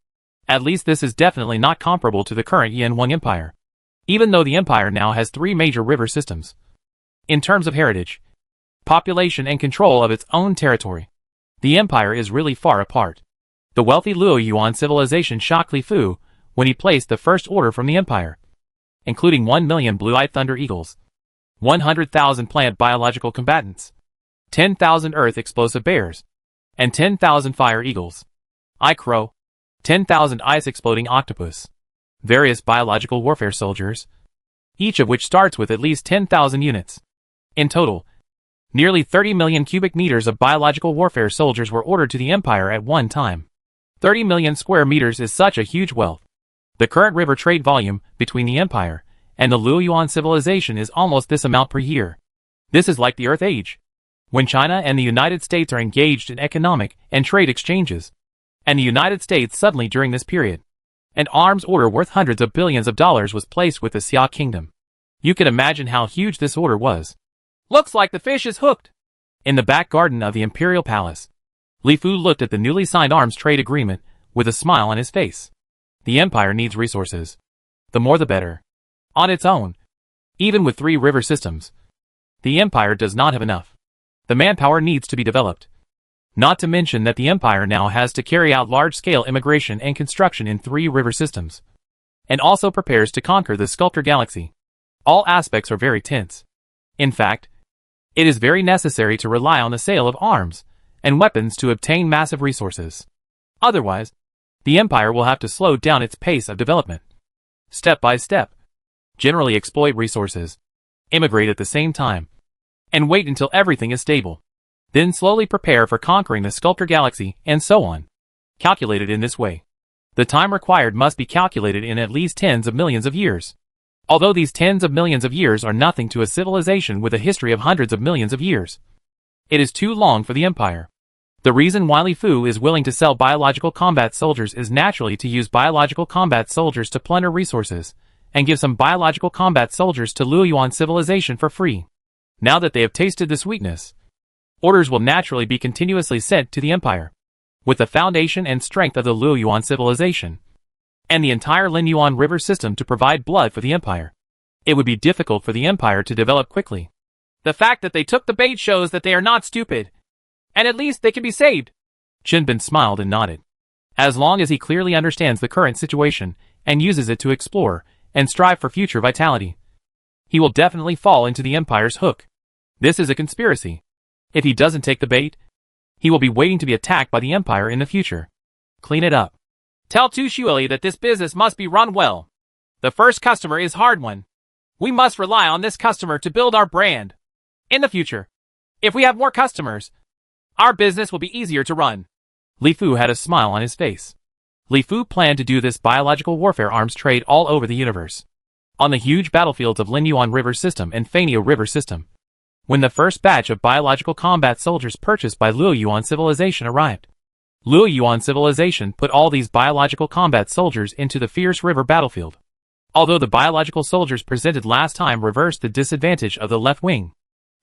At least this is definitely not comparable to the current Yin Empire, even though the empire now has 3 major river systems. In terms of heritage, population and control of its own territory, the empire is really far apart. The wealthy Luoyuan civilization shocked Li Fu when he placed the first order from the empire, including 1 million blue-eyed thunder eagles, 100,000 plant biological combatants, 10,000 earth explosive bears, and 10,000 fire eagles, crow, 10,000 ice exploding octopus, various biological warfare soldiers, each of which starts with at least 10,000 units. In total, nearly 30 million cubic meters of biological warfare soldiers were ordered to the empire at one time. 30 million square meters is such a huge wealth. The current river trade volume between the empire and the Luoyuan civilization is almost this amount per year. This is like the Earth Age, when China and the United States are engaged in economic and trade exchanges, and the United States suddenly during this period, an arms order worth hundreds of billions of dollars was placed with the Xia Kingdom. You can imagine how huge this order was. Looks like the fish is hooked. In the back garden of the Imperial Palace, Li Fu looked at the newly signed arms trade agreement with a smile on his face. The empire needs resources. The more the better. On its own, even with 3 river systems, the empire does not have enough. The manpower needs to be developed. Not to mention that the empire now has to carry out large-scale immigration and construction in 3 river systems, and also prepares to conquer the Sculptor Galaxy. All aspects are very tense. In fact, it is very necessary to rely on the sale of arms and weapons to obtain massive resources. Otherwise, the empire will have to slow down its pace of development. Step by step, generally exploit resources, immigrate at the same time, and wait until everything is stable. Then slowly prepare for conquering the Sculptor Galaxy, and so on. Calculated in this way, the time required must be calculated in at least tens of millions of years. Although these tens of millions of years are nothing to a civilization with a history of hundreds of millions of years, it is too long for the empire. The reason why Li Fu is willing to sell biological combat soldiers is naturally to use biological combat soldiers to plunder resources, and give some biological combat soldiers to Luoyuan civilization for free. Now that they have tasted the sweetness, orders will naturally be continuously sent to the empire, with the foundation and strength of the Luoyuan civilization, and the entire Linyuan river system to provide blood for the empire. It would be difficult for the empire to develop quickly. The fact that they took the bait shows that they are not stupid, and at least they can be saved. Chinbin smiled and nodded. As long as he clearly understands the current situation and uses it to explore and strive for future vitality, he will definitely fall into the empire's hook. This is a conspiracy. If he doesn't take the bait, he will be waiting to be attacked by the Empire in the future. Clean it up. Tell Tu Shuili that this business must be run well. The first customer is hard one. We must rely on this customer to build our brand. In the future, if we have more customers, our business will be easier to run. Li Fu had a smile on his face. Li Fu planned to do this biological warfare arms trade all over the universe. On the huge battlefields of Linyuan River System and Fanio River System. When the first batch of biological combat soldiers purchased by Luoyuan Civilization arrived, Luoyuan Civilization put all these biological combat soldiers into the fierce river battlefield. Although the biological soldiers presented last time reversed the disadvantage of the left wing,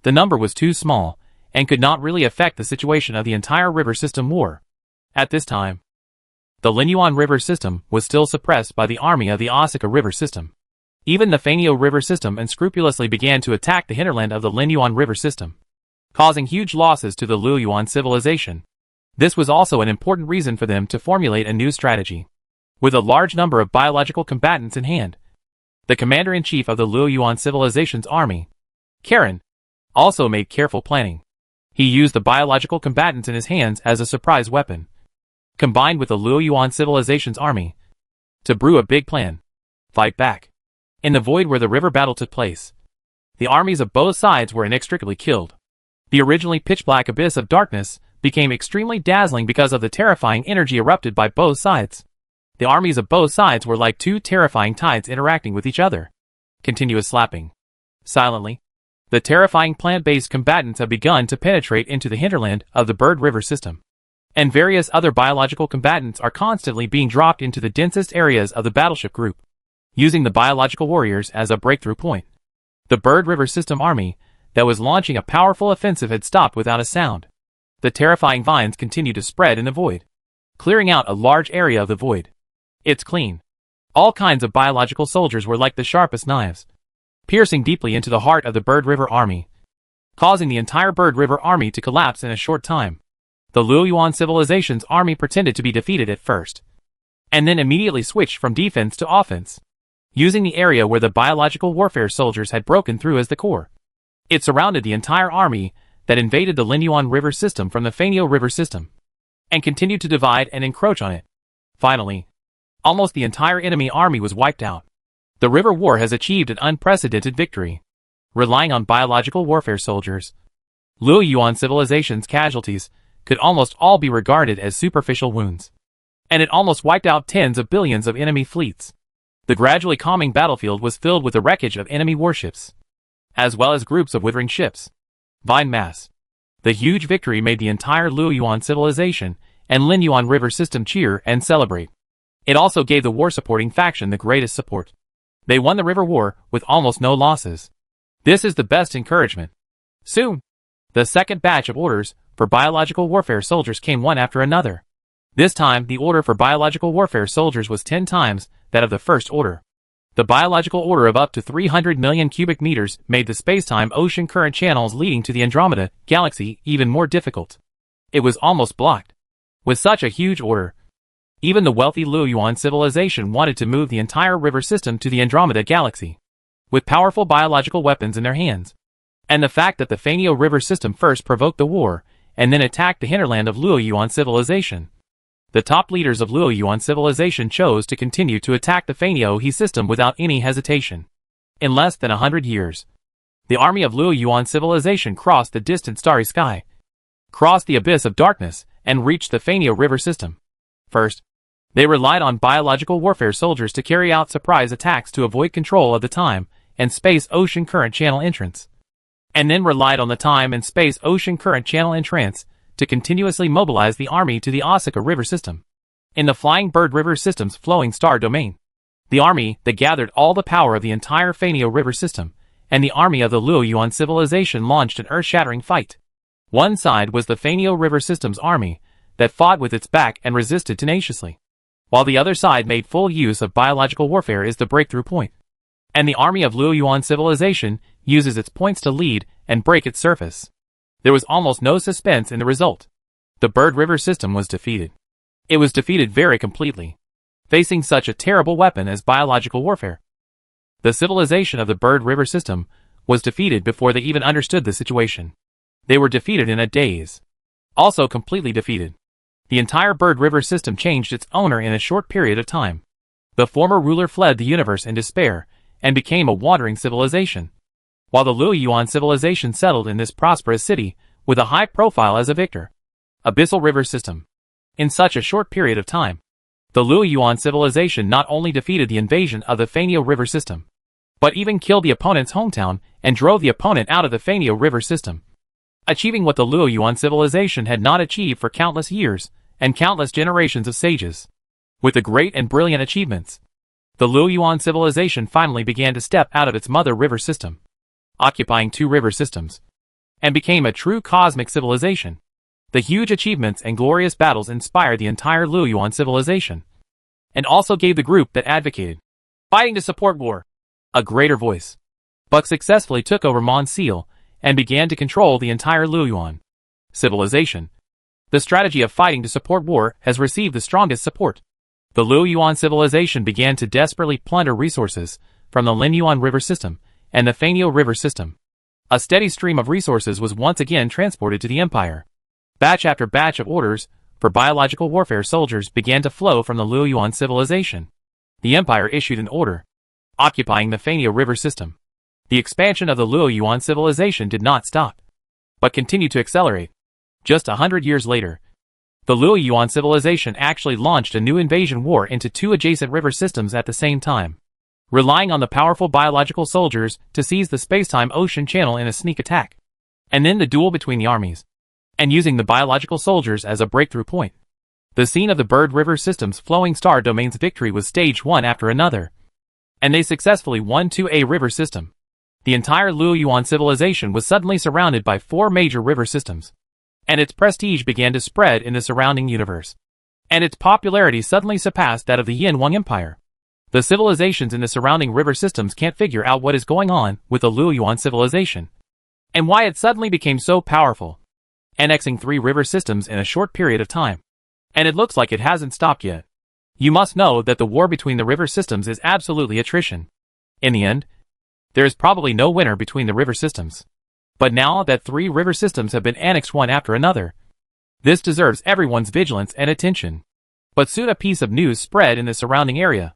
the number was too small and could not really affect the situation of the entire river system war. At this time, the Linyuan River System was still suppressed by the army of the Asuka River System. Even the Fanio River System unscrupulously began to attack the hinterland of the Linyuan River System, causing huge losses to the Luoyuan Civilization. This was also an important reason for them to formulate a new strategy. With a large number of biological combatants in hand, the commander-in-chief of the Luoyuan Civilization's army, Karen, also made careful planning. He used the biological combatants in his hands as a surprise weapon, combined with the Luoyuan Civilization's army, to brew a big plan. Fight back. In the void where the river battle took place, the armies of both sides were inextricably killed. The originally pitch-black abyss of darkness became extremely dazzling because of the terrifying energy erupted by both sides. The armies of both sides were like two terrifying tides interacting with each other. Continuous slapping. Silently, the terrifying plant-based combatants have begun to penetrate into the hinterland of the Bird River System. And various other biological combatants are constantly being dropped into the densest areas of the battleship group, using the biological warriors as a breakthrough point. The Bird River System army that was launching a powerful offensive had stopped without a sound. The terrifying vines continue to spread in the void, clearing out a large area of the void. It's clean. All kinds of biological soldiers were like the sharpest knives, piercing deeply into the heart of the Bird River army, causing the entire Bird River army to collapse in a short time. The Luoyuan Civilization's army pretended to be defeated at first, and then immediately switched from defense to offense, using the area where the biological warfare soldiers had broken through as the core. It surrounded the entire army that invaded the Linyuan River System from the Fanio River System, and continued to divide and encroach on it. Finally, almost the entire enemy army was wiped out. The river war has achieved an unprecedented victory. Relying on biological warfare soldiers, Luoyuan Civilization's casualties could almost all be regarded as superficial wounds, and it almost wiped out tens of billions of enemy fleets. The gradually calming battlefield was filled with the wreckage of enemy warships, as well as groups of withering ships. Vine mass. The huge victory made the entire Luoyuan Civilization and Linyuan River System cheer and celebrate. It also gave the war-supporting faction the greatest support. They won the river war with almost no losses. This is the best encouragement. Soon, the second batch of orders for biological warfare soldiers came one after another. This time, the order for biological warfare soldiers was 10 times that of the first order. The biological order of up to 300 million cubic meters made the space-time ocean current channels leading to the Andromeda galaxy even more difficult. It was almost blocked. With such a huge order, even the wealthy Luoyuan Civilization wanted to move the entire river system to the Andromeda galaxy, with powerful biological weapons in their hands. And the fact that the Fanio River System first provoked the war, and then attacked the hinterland of Luoyuan Civilization. The top leaders of Luoyuan Civilization chose to continue to attack the Fanio He system without any hesitation. In less than 100 years, the army of Luoyuan Civilization crossed the distant starry sky, crossed the abyss of darkness, and reached the Fanio River System. First, they relied on biological warfare soldiers to carry out surprise attacks to avoid control of the time and space ocean current channel entrance, and then relied on the time and space ocean current channel entrance to continuously mobilize the army to the Asuka River System. In the Flying Bird River System's flowing star domain, the army that gathered all the power of the entire Fanio River System and the army of the Luoyuan Civilization launched an earth-shattering fight. One side was the Fanio River System's army that fought with its back and resisted tenaciously, while the other side made full use of biological warfare as the breakthrough point. And the army of Luoyuan Civilization uses its points to lead and break its surface. There was almost no suspense in the result. The Bird River System was defeated. It was defeated very completely, facing such a terrible weapon as biological warfare. The civilization of the Bird River System was defeated before they even understood the situation. They were defeated in a daze. Also completely defeated. The entire Bird River system changed its owner in a short period of time. The former ruler fled the universe in despair, and became a wandering civilization. While the Luoyuan civilization settled in this prosperous city, with a high profile as a victor. Abyssal River System. In such a short period of time, the Luoyuan civilization not only defeated the invasion of the Fanio River System, but even killed the opponent's hometown and drove the opponent out of the Fanio River System, achieving what the Luoyuan civilization had not achieved for countless years and countless generations of sages. With the great and brilliant achievements, the Luoyuan civilization finally began to step out of its mother river system, occupying 2 river systems, and became a true cosmic civilization. The huge achievements and glorious battles inspired the entire Luoyuan civilization, and also gave the group that advocated fighting to support war a greater voice. Buck successfully took over Monsieur and began to control the entire Luoyuan civilization. The strategy of fighting to support war has received the strongest support. The Luoyuan civilization began to desperately plunder resources from the Linyuan River System and the Fanio River System. A steady stream of resources was once again transported to the Empire. Batch after batch of orders for biological warfare soldiers began to flow from the Luoyuan civilization. The Empire issued an order, occupying the Fanio River System. The expansion of the Luoyuan civilization did not stop, but continued to accelerate. Just 100 years later, the Luoyuan civilization actually launched a new invasion war into 2 adjacent river systems at the same time, relying on the powerful biological soldiers to seize the space-time ocean channel in a sneak attack, and then the duel between the armies, and using the biological soldiers as a breakthrough point. The scene of the Bird River System's flowing star domain's victory was staged one after another, and they successfully won 2A river system. The entire Luoyuan civilization was suddenly surrounded by 4 major river systems, and its prestige began to spread in the surrounding universe, and its popularity suddenly surpassed that of the Yin Wang Empire. The civilizations in the surrounding river systems can't figure out what is going on with the Luoyuan civilization, and why it suddenly became so powerful, annexing 3 river systems in a short period of time. And it looks like it hasn't stopped yet. You must know that the war between the river systems is absolutely attrition. In the end, there is probably no winner between the river systems. But now that 3 river systems have been annexed one after another, this deserves everyone's vigilance and attention. But soon a piece of news spread in the surrounding area.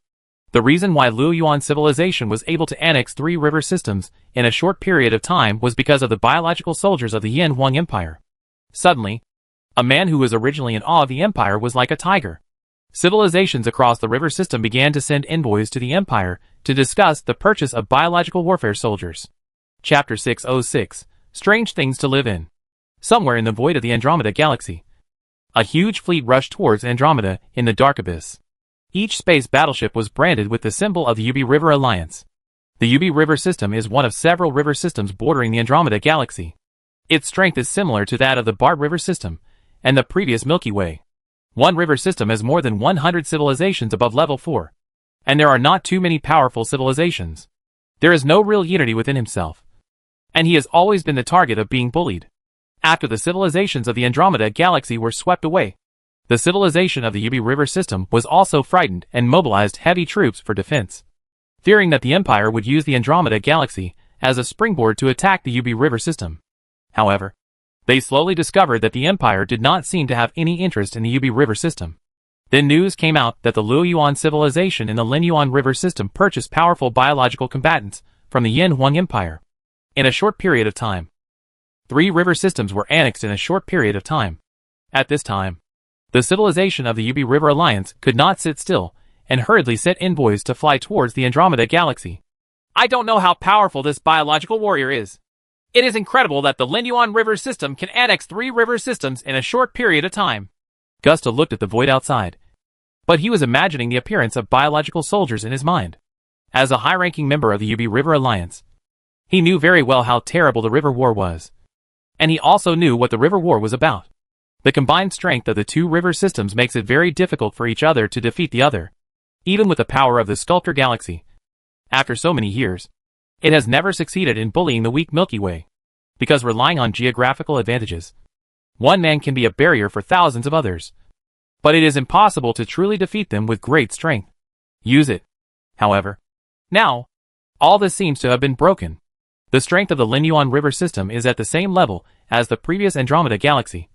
The reason why Luoyuan civilization was able to annex 3 river systems in a short period of time was because of the biological soldiers of the Yin Wang Empire. Suddenly, a man who was originally in awe of the Empire was like a tiger. Civilizations across the river system began to send envoys to the Empire to discuss the purchase of biological warfare soldiers. Chapter 606, Strange Things to Live in. Somewhere in the void of the Andromeda Galaxy, a huge fleet rushed towards Andromeda in the dark abyss. Each space battleship was branded with the symbol of the UB River Alliance. The UB River System is one of several river systems bordering the Andromeda Galaxy. Its strength is similar to that of the Bart River System and the previous Milky Way. One river system has more than 100 civilizations above level 4, and there are not too many powerful civilizations. There is no real unity within himself, and he has always been the target of being bullied. After the civilizations of the Andromeda Galaxy were swept away, the civilization of the UB River System was also frightened and mobilized heavy troops for defense, fearing that the Empire would use the Andromeda Galaxy as a springboard to attack the UB River System. However, they slowly discovered that the Empire did not seem to have any interest in the UB River System. Then news came out that the Luoyuan civilization in the Linyuan River System purchased powerful biological combatants from the Yin Wang Empire. In a short period of time, 3 river systems were annexed in a short period of time. At this time, the civilization of the UB River Alliance could not sit still and hurriedly sent envoys to fly towards the Andromeda Galaxy. I don't know how powerful this biological warrior is. It is incredible that the Linyuan River System can annex 3 river systems in a short period of time. Gusta looked at the void outside, but he was imagining the appearance of biological soldiers in his mind. As a high-ranking member of the UB River Alliance, he knew very well how terrible the River War was. And he also knew what the River War was about. The combined strength of the 2 river systems makes it very difficult for each other to defeat the other, even with the power of the Sculptor Galaxy. After so many years, it has never succeeded in bullying the weak Milky Way, because relying on geographical advantages, one man can be a barrier for thousands of others. But it is impossible to truly defeat them with great strength. Use it. However, now, all this seems to have been broken. The strength of the Linyuan River system is at the same level as the previous Andromeda Galaxy,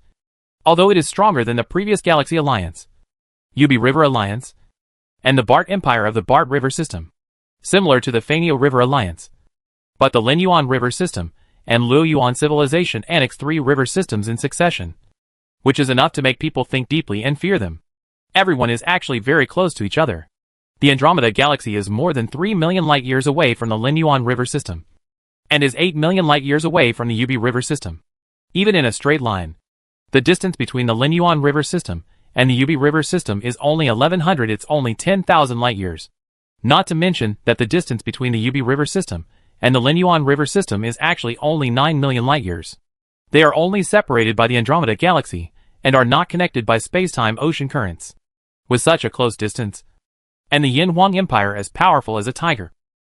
although it is stronger than the previous Galaxy Alliance, Ubi River Alliance, and the Bart Empire of the Bart River system, similar to the Fanio River Alliance. But the Linyuan River system and Luoyuan Civilization annex 3 river systems in succession, which is enough to make people think deeply and fear them. Everyone is actually very close to each other. The Andromeda Galaxy is more than 3 million light-years away from the Linyuan River system, and is 8 million light-years away from the Ubi River system. Even in a straight line, the distance between the Linyuan River system and the Ubi River system is only 1100. It's only 10,000 light-years. Not to mention that the distance between the Ubi River system and the Linyuan River system is actually only 9 million light-years. They are only separated by the Andromeda Galaxy and are not connected by space-time ocean currents. With such a close distance, and the Yin Huang Empire as powerful as a tiger,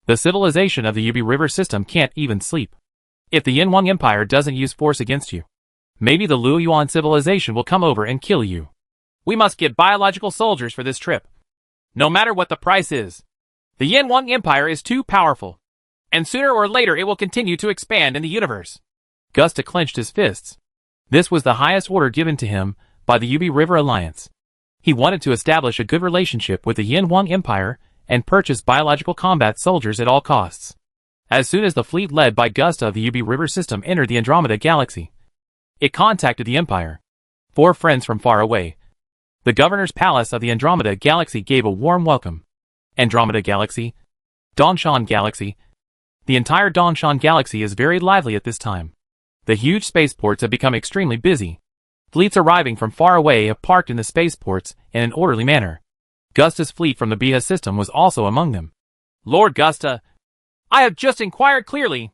the civilization of the Ubi River system can't even sleep. If the Yin Huang Empire doesn't use force against you, maybe the Luoyuan civilization will come over and kill you. We must get biological soldiers for this trip, no matter what the price is. The Yin Huang Empire is too powerful, and sooner or later it will continue to expand in the universe. Gusta clenched his fists. This was the highest order given to him by the Ubi River Alliance. He wanted to establish a good relationship with the Yin Huang Empire and purchase biological combat soldiers at all costs. As soon as the fleet led by Gusta of the Ubi River system entered the Andromeda Galaxy, it contacted the Empire. 4 friends from far away. The governor's palace of the Andromeda Galaxy gave a warm welcome. Andromeda Galaxy, Dongshan Galaxy. The entire Dongshan Galaxy is very lively at this time. The huge spaceports have become extremely busy. Fleets arriving from far away have parked in the spaceports in an orderly manner. Gusta's fleet from the Biha system was also among them. Lord Gusta, I have just inquired clearly.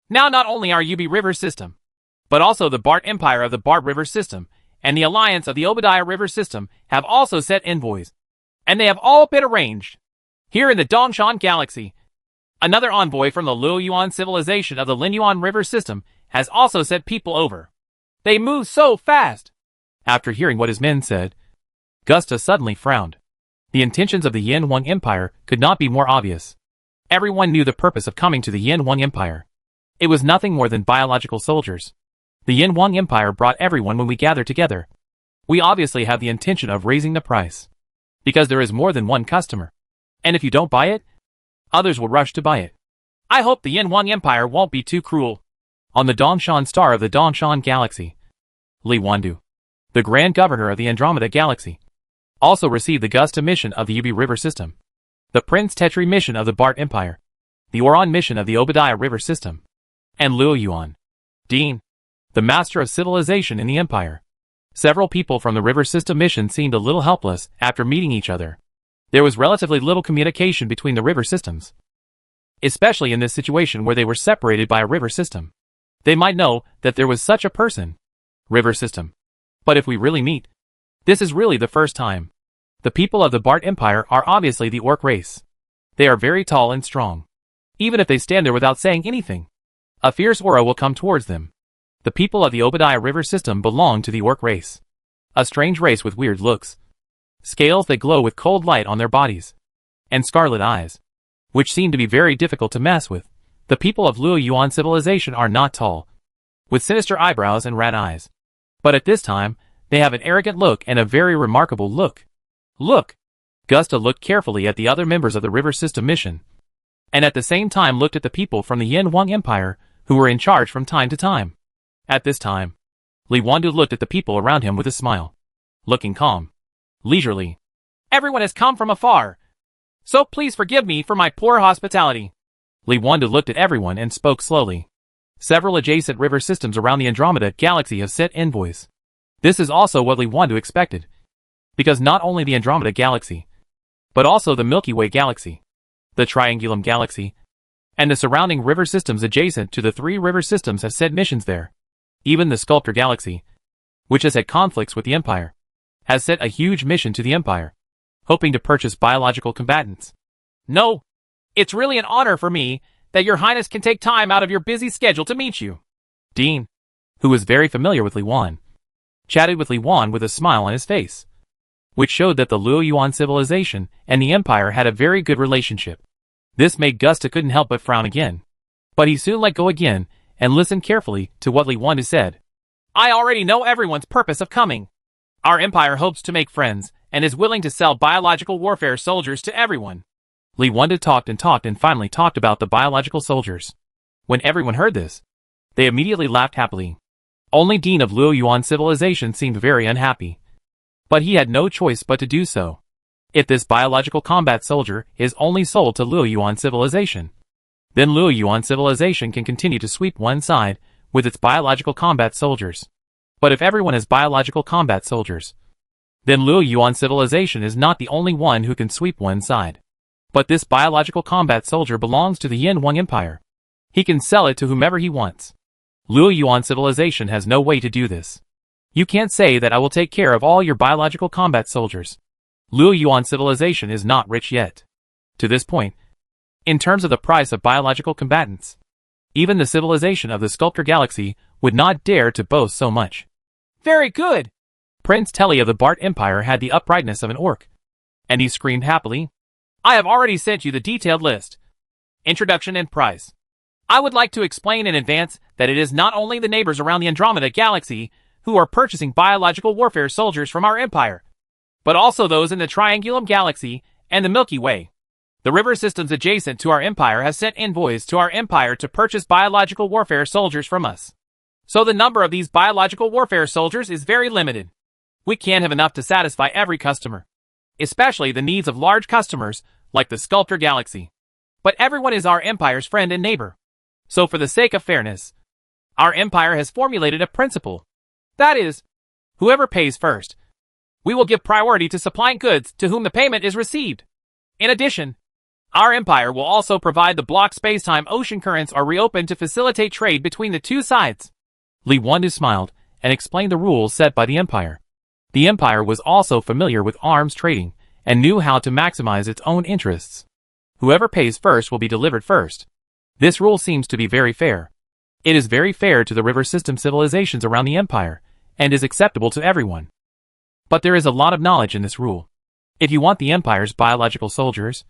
Now not only our Ubi River system, but also the Bart Empire of the Bart River system and the Alliance of the Obadiah River system have also sent envoys, and they have all been arranged. Here in the Dongshan Galaxy, another envoy from the Luoyuan civilization of the Linyuan River system has also sent people over. They move so fast. After hearing what his men said, Gusta suddenly frowned. The intentions of the Yin Huang Empire could not be more obvious. Everyone knew the purpose of coming to the Yin Huang Empire. It was nothing more than biological soldiers. The Yin Huang Empire brought everyone when we gather together. We obviously have the intention of raising the price, because there is more than one customer. And if you don't buy it, others will rush to buy it. I hope the Yin Huang Empire won't be too cruel. On the Dongshan star of the Dongshan Galaxy, Li Wandu, the Grand Governor of the Andromeda Galaxy, also received the Gusta mission of the Ubi River system, the Prince Tetri mission of the Bart Empire, the Oron mission of the Obadiah River system, and Luoyuan Dean, the Master of Civilization in the Empire. Several people from the River System mission seemed a little helpless after meeting each other. There was relatively little communication between the river systems, especially in this situation where they were separated by a river system. They might know that there was such a person, river system. But if we really meet, this is really the first time. The people of the Bart Empire are obviously the orc race. They are very tall and strong. Even if they stand there without saying anything, a fierce aura will come towards them. The people of the Obadiah River system belong to the orc race. A strange race with weird looks. Scales that glow with cold light on their bodies. And scarlet eyes, which seem to be very difficult to mess with. The people of Luoyuan civilization are not tall, with sinister eyebrows and rat eyes. But at this time, they have an arrogant look and a very remarkable look. Look! Gusta looked carefully at the other members of the River System mission, and at the same time looked at the people from the Yin Huang Empire who were in charge from time to time. At this time, Li Wandu looked at the people around him with a smile, looking calm, leisurely. Everyone has come from afar, so please forgive me for my poor hospitality. Li Wandu looked at everyone and spoke slowly. Several adjacent river systems around the Andromeda Galaxy have sent envoys. This is also what Li Wandu expected, because not only the Andromeda Galaxy, but also the Milky Way Galaxy, the Triangulum Galaxy, and the surrounding river systems adjacent to the 3 river systems have sent missions there. Even the Sculptor Galaxy, which has had conflicts with the Empire, has sent a huge mission to the Empire, hoping to purchase biological combatants. No, it's really an honor for me that your Highness can take time out of your busy schedule to meet you. Dean, who was very familiar with Li Wan, chatted with Li Wan with a smile on his face, which showed that the Luoyuan civilization and the Empire had a very good relationship. This made Gusta couldn't help but frown again. But he soon let go again and listened carefully to what Li Wandu said. I already know everyone's purpose of coming. Our empire hopes to make friends and is willing to sell biological warfare soldiers to everyone. Li Wandu talked and finally talked about the biological soldiers. When everyone heard this, they immediately laughed happily. Only Dean of Luo Yuan civilization seemed very unhappy. But he had no choice but to do so. If this biological combat soldier is only sold to Luo Yuan civilization, then Luo Yuan civilization can continue to sweep one side with its biological combat soldiers. But if everyone has biological combat soldiers, then Luo Yuan civilization is not the only one who can sweep one side. But this biological combat soldier belongs to the Yin Wang Empire. He can sell it to whomever he wants. Luo Yuan civilization has no way to do this. You can't say that I will take care of all your biological combat soldiers. Luo Yuan civilization is not rich yet. To this point, in terms of the price of biological combatants, even the civilization of the Sculptor Galaxy would not dare to boast so much. Very good! Prince Telly of the Bart Empire had the uprightness of an orc, and he screamed happily, I have already sent you the detailed list. Introduction and price. I would like to explain in advance that it is not only the neighbors around the Andromeda Galaxy who are purchasing biological warfare soldiers from our empire, but also those in the Triangulum Galaxy and the Milky Way. The river systems adjacent to our empire have sent envoys to our empire to purchase biological warfare soldiers from us. So the number of these biological warfare soldiers is very limited. We can't have enough to satisfy every customer, especially the needs of large customers like the Sculptor Galaxy. But everyone is our empire's friend and neighbor. So for the sake of fairness, our empire has formulated a principle. That is, whoever pays first, we will give priority to supplying goods to whom the payment is received. In addition, our empire will also provide the block space-time ocean currents are reopened to facilitate trade between the two sides. Li Wandu smiled and explained the rules set by the empire. The empire was also familiar with arms trading and knew how to maximize its own interests. Whoever pays first will be delivered first. This rule seems to be very fair. It is very fair to the river system civilizations around the empire and is acceptable to everyone. But there is a lot of knowledge in this rule. If you want the empire's biological soldiers,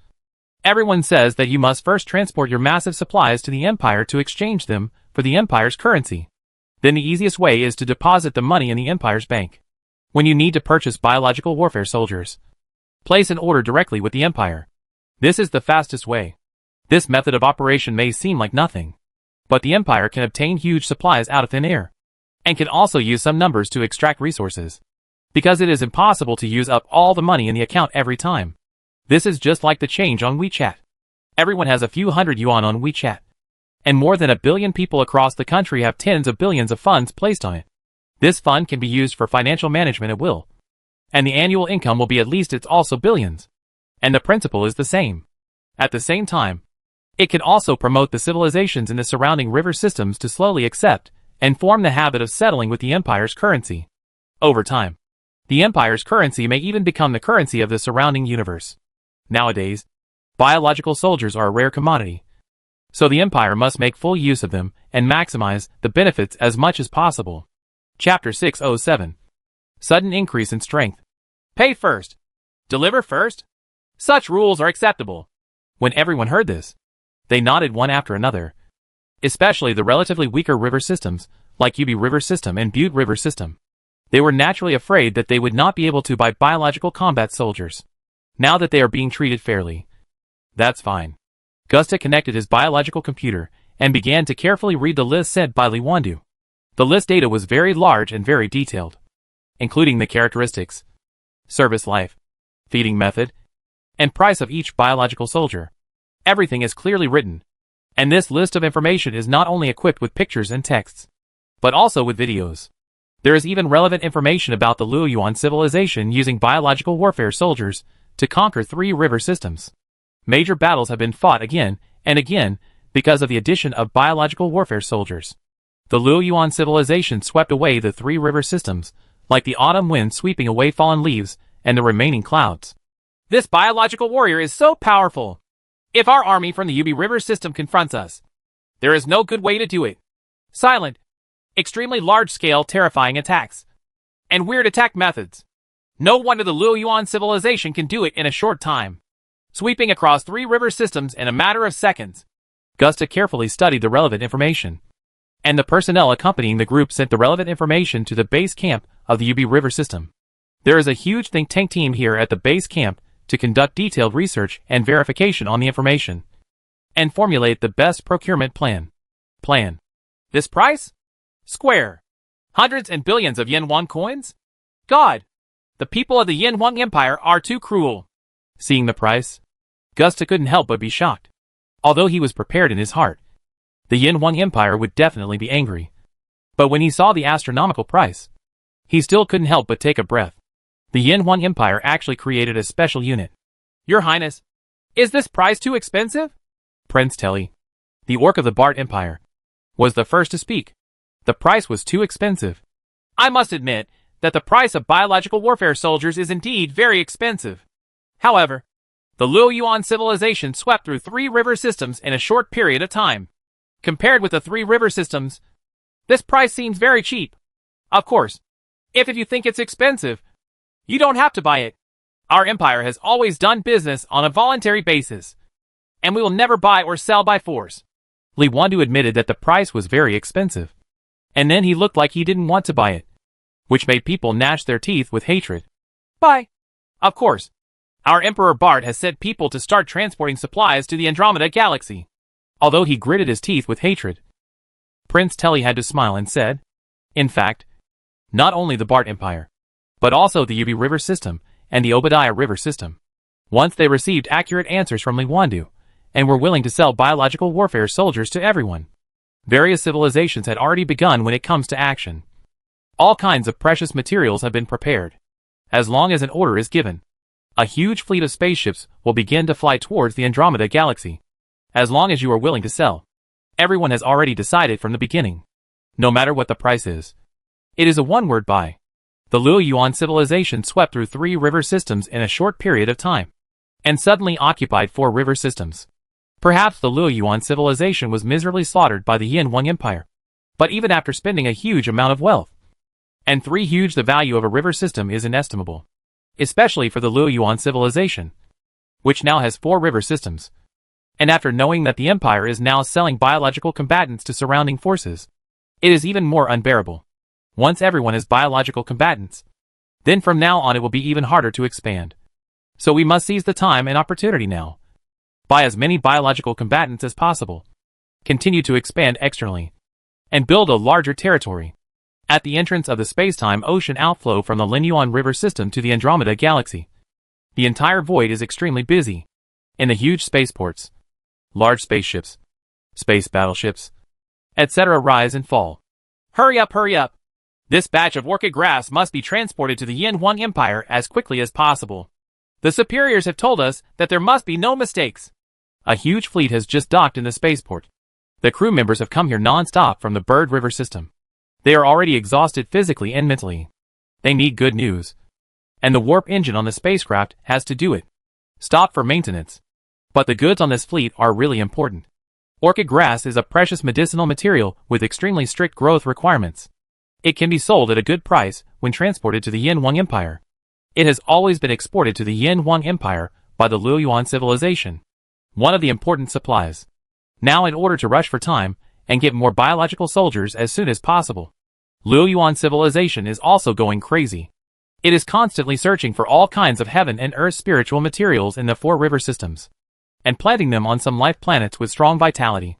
everyone says that you must first transport your massive supplies to the empire to exchange them for the empire's currency. Then the easiest way is to deposit the money in the empire's bank. When you need to purchase biological warfare soldiers, place an order directly with the empire. This is the fastest way. This method of operation may seem like nothing, but the empire can obtain huge supplies out of thin air, and can also use some numbers to extract resources, because it is impossible to use up all the money in the account every time. This is just like the change on WeChat. Everyone has a few hundred yuan on WeChat, and more than 1 billion people across the country have tens of billions of funds placed on it. This fund can be used for financial management at will, and the annual income will be at least it's also billions. And the principle is the same. At the same time, it can also promote the civilizations in the surrounding river systems to slowly accept and form the habit of settling with the empire's currency. Over time, the empire's currency may even become the currency of the surrounding universe. Nowadays, biological soldiers are a rare commodity, so the empire must make full use of them and maximize the benefits as much as possible. Chapter 607. Sudden increase in strength. Pay first. Deliver first. Such rules are acceptable. When everyone heard this, they nodded one after another, especially the relatively weaker river systems, like Yubi River System and Butte River System. They were naturally afraid that they would not be able to buy biological combat soldiers, now that they are being treated fairly. That's fine. Gusta connected his biological computer and began to carefully read the list sent by Li Wandu. The list data was very large and very detailed, including the characteristics, service life, feeding method, and price of each biological soldier. Everything is clearly written, and this list of information is not only equipped with pictures and texts, but also with videos. There is even relevant information about the Luo Yuan civilization using biological warfare soldiers to conquer 3 river systems. Major battles have been fought again and again because of the addition of biological warfare soldiers. The Luo Yuan civilization swept away the 3 river systems, like the autumn wind sweeping away fallen leaves and the remaining clouds. This biological warrior is so powerful. If our army from the Yubi River system confronts us, there is no good way to do it. Silent, extremely large-scale terrifying attacks, and weird attack methods. No wonder the Luo Yuan civilization can do it in a short time, sweeping across 3 river systems in a matter of seconds. Gusta carefully studied the relevant information, and the personnel accompanying the group sent the relevant information to the base camp of the UB River system. There is a huge think tank team here at the base camp to conduct detailed research and verification on the information, and formulate the best procurement plan. This price? Square. Hundreds and billions of Yen-Won coins? God! The people of the Yen-Won Empire are too cruel. Seeing the price, Gusta couldn't help but be shocked. Although he was prepared in his heart, the Yen-Won Empire would definitely be angry. But when he saw the astronomical price, he still couldn't help but take a breath. The Yen-Won Empire actually created a special unit. Your Highness, is this price too expensive? Prince Telly, the orc of the Bart Empire, was the first to speak. The price was too expensive. I must admit that the price of biological warfare soldiers is indeed very expensive. However, the Luoyuan civilization swept through 3 river systems in a short period of time. Compared with the 3 river systems, this price seems very cheap. Of course, if you think it's expensive, you don't have to buy it. Our empire has always done business on a voluntary basis, and we will never buy or sell by force. Li Wandu admitted that the price was very expensive, and then he looked like he didn't want to buy it, which made people gnash their teeth with hatred. Buy? Of course. Our Emperor Bart has sent people to start transporting supplies to the Andromeda Galaxy. Although he gritted his teeth with hatred, Prince Telly had to smile and said, in fact, not only the Bart Empire, but also the Yubi River System and the Obadiah River System, once they received accurate answers from Li Wandu, and were willing to sell biological warfare soldiers to everyone. Various civilizations had already begun when it comes to action. All kinds of precious materials have been prepared. As long as an order is given, a huge fleet of spaceships will begin to fly towards the Andromeda Galaxy. As long as you are willing to sell, everyone has already decided from the beginning. No matter what the price is, it is a one-word buy. The Luoyuan civilization swept through 3 river systems in a short period of time, and suddenly occupied 4 river systems. Perhaps the Luoyuan civilization was miserably slaughtered by the Yen-Won Empire, but even after spending a huge amount of wealth, and 3 huge, the value of a river system is inestimable, especially for the Luoyuan civilization, which now has 4 river systems. And after knowing that the empire is now selling biological combatants to surrounding forces, it is even more unbearable. Once everyone is biological combatants, then from now on it will be even harder to expand. So we must seize the time and opportunity now. Buy as many biological combatants as possible. Continue to expand externally, and build a larger territory. At the entrance of the space-time ocean outflow from the Linyuan River system to the Andromeda Galaxy, the entire void is extremely busy. In the huge spaceports, large spaceships, space battleships, etc. rise and fall. Hurry up, hurry up! This batch of orchid grass must be transported to the Yen-Won Empire as quickly as possible. The superiors have told us that there must be no mistakes. A huge fleet has just docked in the spaceport. The crew members have come here non-stop from the Bird River system. They are already exhausted physically and mentally. They need good news. And the warp engine on the spacecraft has to do it. Stop for maintenance. But the goods on this fleet are really important. Orchid grass is a precious medicinal material with extremely strict growth requirements. It can be sold at a good price when transported to the Yen-Won Empire. It has always been exported to the Yen-Won Empire by the Luoyuan civilization, one of the important supplies. Now, in order to rush for time and get more biological soldiers as soon as possible, Luoyuan civilization is also going crazy. It is constantly searching for all kinds of heaven and earth spiritual materials in the 4 river systems, and planting them on some life planets with strong vitality.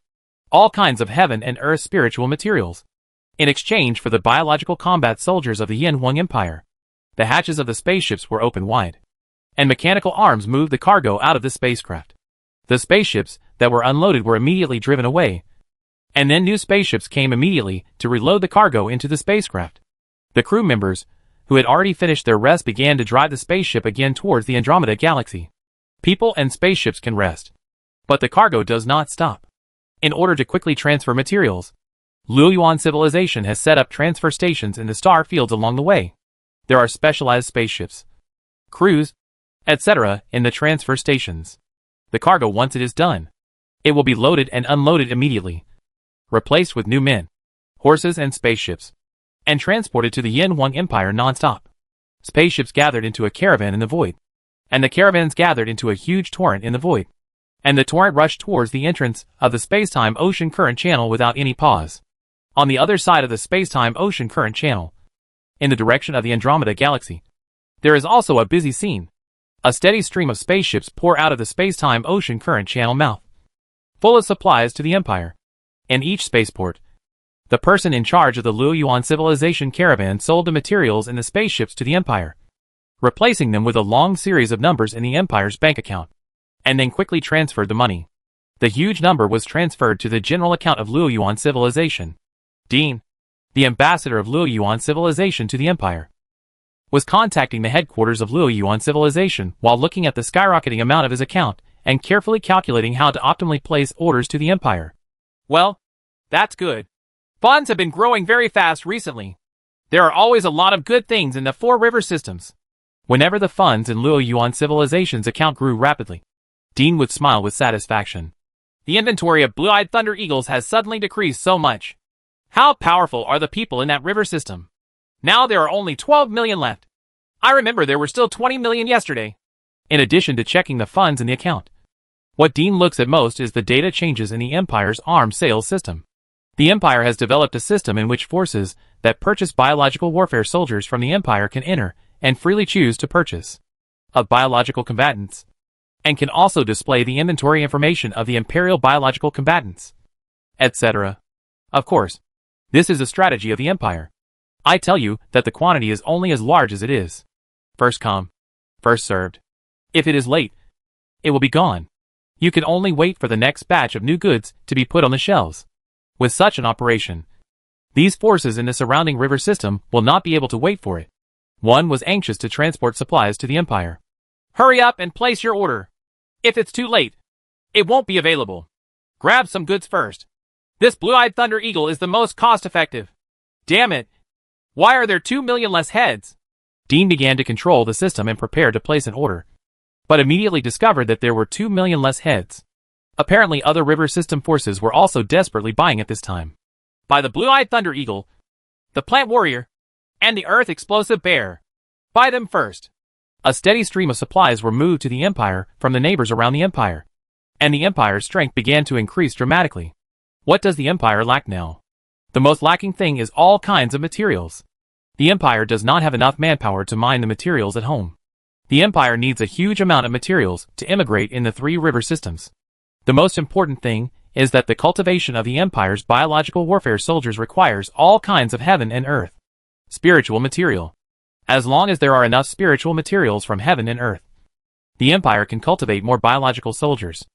All kinds of heaven and earth spiritual materials, in exchange for the biological combat soldiers of the Yen-Won Empire. The hatches of the spaceships were open wide, and mechanical arms moved the cargo out of the spacecraft. The spaceships that were unloaded were immediately driven away, and then new spaceships came immediately to reload the cargo into the spacecraft. The crew members, who had already finished their rest, began to drive the spaceship again towards the Andromeda Galaxy. People and spaceships can rest, but the cargo does not stop. In order to quickly transfer materials, Luoyuan civilization has set up transfer stations in the star fields along the way. There are specialized spaceships, crews, etc. in the transfer stations. The cargo, once it is done, it will be loaded and unloaded immediately, replaced with new men, horses and spaceships, and transported to the Yen-Won Empire non-stop. Spaceships gathered into a caravan in the void, and the caravans gathered into a huge torrent in the void. and the torrent rushed towards the entrance of the space-time ocean current channel without any pause. On the other side of the space-time ocean current channel, in the direction of the Andromeda Galaxy, there is also a busy scene. A steady stream of spaceships pour out of the space-time ocean current channel mouth, full of supplies to the Empire. In each spaceport, the person in charge of the Luoyuan civilization caravan sold the materials in the spaceships to the Empire, replacing them with a long series of numbers in the Empire's bank account, and then quickly transferred the money. The huge number was transferred to the general account of Luoyuan civilization. Dean, the ambassador of Luoyuan civilization to the Empire, was contacting the headquarters of Luoyuan civilization while looking at the skyrocketing amount of his account and carefully calculating how to optimally place orders to the Empire. Well, that's good. Funds have been growing very fast recently. There are always a lot of good things in the four river systems. Whenever the funds in Luoyuan civilization's account grew rapidly, Dean would smile with satisfaction. The inventory of blue-eyed thunder eagles has suddenly decreased so much. How powerful are the people in that river system? Now there are only 12 million left. I remember there were still 20 million yesterday. In addition to checking the funds in the account, what Dean looks at most is the data changes in the Empire's arms sales system. The Empire has developed a system in which forces that purchase biological warfare soldiers from the Empire can enter and freely choose to purchase of biological combatants, and can also display the inventory information of the Imperial biological combatants, etc. Of course, this is a strategy of the Empire. I tell you that the quantity is only as large as it is. First come, first served. If it is late, it will be gone. You can only wait for the next batch of new goods to be put on the shelves. With such an operation, these forces in the surrounding river system will not be able to wait for it. One was anxious to transport supplies to the Empire. Hurry up and place your order. If it's too late, it won't be available. Grab some goods first. This blue-eyed thunder eagle is the most cost-effective. Damn it. Why are there 2 million less heads? Dean began to control the system and prepared to place an order, but immediately discovered that there were 2 million less heads. Apparently other river system forces were also desperately buying at this time. By the blue-eyed thunder eagle, the plant warrior, and the earth explosive bear. Buy them first. A steady stream of supplies were moved to the Empire from the neighbors around the Empire, and the Empire's strength began to increase dramatically. What does the Empire lack now? The most lacking thing is all kinds of materials. The Empire does not have enough manpower to mine the materials at home. The Empire needs a huge amount of materials to immigrate in the three river systems. The most important thing is that the cultivation of the Empire's biological warfare soldiers requires all kinds of heaven and earth. Spiritual material. As long as there are enough spiritual materials from heaven and earth, the Empire can cultivate more biological soldiers.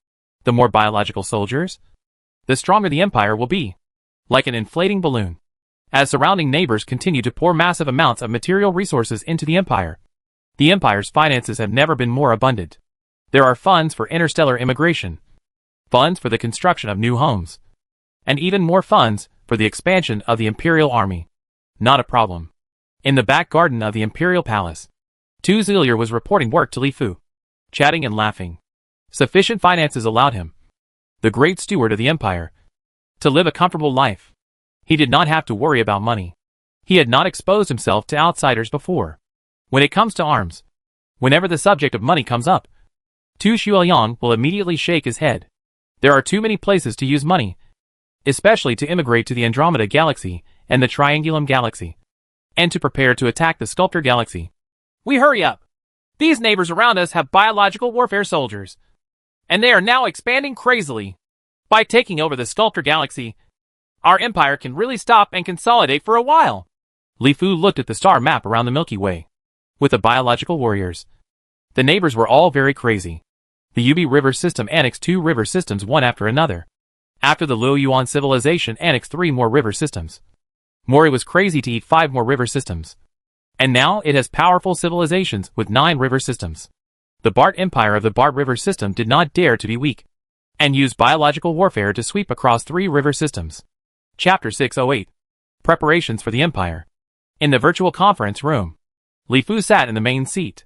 The more biological soldiers, the stronger the Empire will be. Like an inflating balloon. As surrounding neighbors continue to pour massive amounts of material resources into the Empire's finances have never been more abundant. There are funds for interstellar immigration, funds for the construction of new homes, and even more funds for the expansion of the Imperial Army. Not a problem. In the back garden of the Imperial Palace, Tu Zilier was reporting work to Li Fu, chatting and laughing. Sufficient finances allowed him, the great steward of the Empire, to live a comfortable life. He did not have to worry about money. He had not exposed himself to outsiders before. When it comes to arms, whenever the subject of money comes up, Tu Xueliang will immediately shake his head. There are too many places to use money, especially to immigrate to the Andromeda Galaxy and the Triangulum Galaxy, and to prepare to attack the Sculptor Galaxy. We hurry up. These neighbors around us have biological warfare soldiers, and they are now expanding crazily. By taking over the Sculptor Galaxy, our Empire can really stop and consolidate for a while. Li Fu looked at the star map around the Milky Way. With the biological warriors, the neighbors were all very crazy. The Yubi River System annexed 2 river systems one after another. After the Luoyuan civilization annexed 3 more river systems. Mori was crazy to eat 5 more river systems. And now it has powerful civilizations with 9 river systems. The Bart Empire of the Bart River System did not dare to be weak, and used biological warfare to sweep across 3 river systems. Chapter 608. Preparations for the Empire. In the virtual conference room, Li Fu sat in the main seat.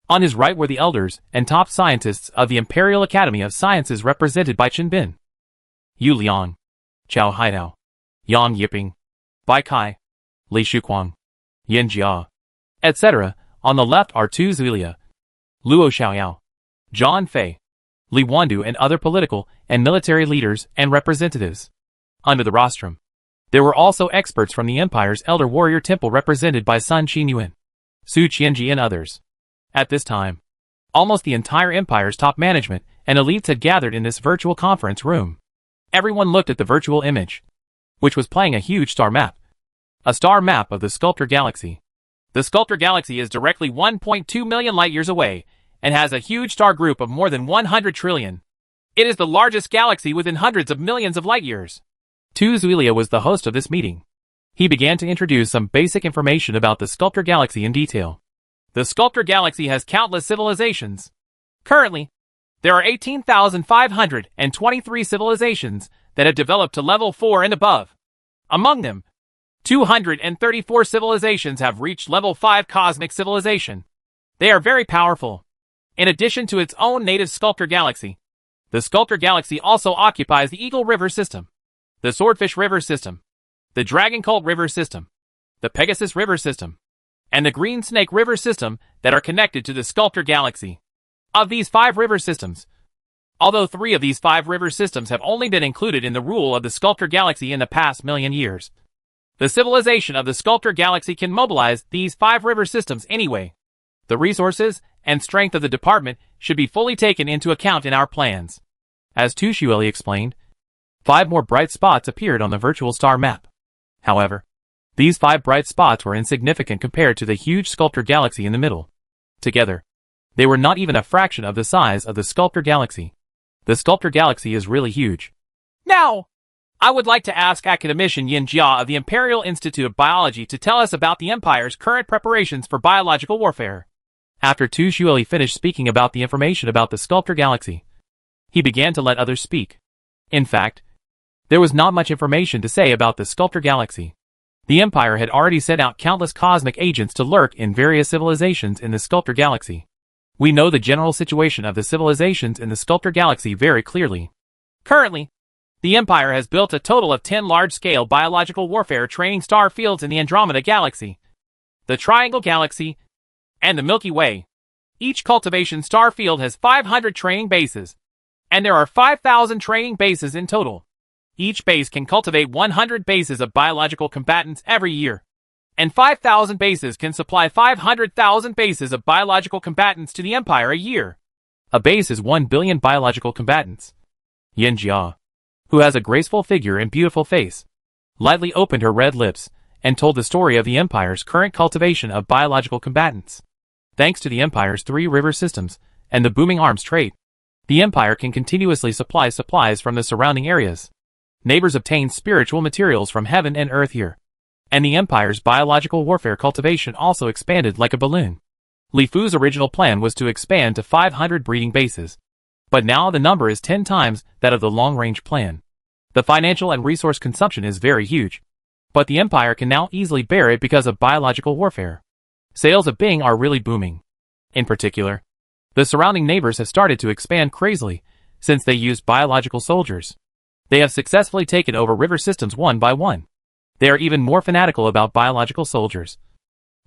On his right were the elders and top scientists of the Imperial Academy of Sciences represented by Chen Bin, Yu Liang, Chao Haidao, Yang Yiping, Bai Kai, Li Shuquang, Yin Jia, etc. On the left are Tu Zulia, Luo Xiaoyao, Zhang Fei, Li Wandu and other political and military leaders and representatives. Under the rostrum, there were also experts from the Empire's Elder Warrior Temple represented by Sun Qinyuan, Su Qianji and others. At this time, almost the entire Empire's top management and elites had gathered in this virtual conference room. Everyone looked at the virtual image, which was playing a huge star map. A star map of the Sculptor Galaxy. The Sculptor Galaxy is directly 1.2 million light-years away and has a huge star group of more than 100 trillion. It is the largest galaxy within hundreds of millions of light-years. Tu Zuilia was the host of this meeting. He began to introduce some basic information about the Sculptor Galaxy in detail. The Sculptor Galaxy has countless civilizations. Currently, there are 18,523 civilizations that have developed to level 4 and above. Among them, 234 civilizations have reached level 5 cosmic civilization. They are very powerful. In addition to its own native Sculptor Galaxy, the Sculptor Galaxy also occupies the Eagle River System, the Swordfish River System, the Dragon Cult River System, the Pegasus River System, and the Green Snake River System that are connected to the Sculptor Galaxy. Of these 5 river systems, although 3 of these 5 river systems have only been included in the rule of the Sculptor Galaxy in the past million years, the civilization of the Sculptor Galaxy can mobilize these 5 river systems anyway. The resources and strength of the department should be fully taken into account in our plans. As Tu Xueli explained, 5 more bright spots appeared on the virtual star map. However, these 5 bright spots were insignificant compared to the huge Sculptor Galaxy in the middle. Together, they were not even a fraction of the size of the Sculptor Galaxy. The Sculptor Galaxy is really huge. Now, I would like to ask Academician Yin Jia of the Imperial Institute of Biology to tell us about the Empire's current preparations for biological warfare. After Tu Xueli finished speaking about the information about the Sculptor Galaxy, he began to let others speak. In fact, there was not much information to say about the Sculptor Galaxy. The Empire had already sent out countless cosmic agents to lurk in various civilizations in the Sculptor Galaxy. We know the general situation of the civilizations in the Sculptor Galaxy very clearly. Currently, the Empire has built a total of 10 large-scale biological warfare training star fields in the Andromeda Galaxy, the Triangle Galaxy, and the Milky Way. Each cultivation star field has 500 training bases, and there are 5,000 training bases in total. Each base can cultivate 100 bases of biological combatants every year, and 5,000 bases can supply 500,000 bases of biological combatants to the Empire a year. A base is 1 billion biological combatants. Yin Jia, who has a graceful figure and beautiful face, lightly opened her red lips and told the story of the Empire's current cultivation of biological combatants. Thanks to the Empire's 3 river systems and the booming arms trade, the Empire can continuously supply supplies from the surrounding areas. Neighbors obtain spiritual materials from heaven and earth here, and the Empire's biological warfare cultivation also expanded like a balloon. Li Fu's original plan was to expand to 500 breeding bases, but now the number is 10 times that of the long-range plan. The financial and resource consumption is very huge, but the Empire can now easily bear it because of biological warfare. Sales of Bing are really booming. In particular, the surrounding neighbors have started to expand crazily since they used biological soldiers. They have successfully taken over river systems one by one. They are even more fanatical about biological soldiers,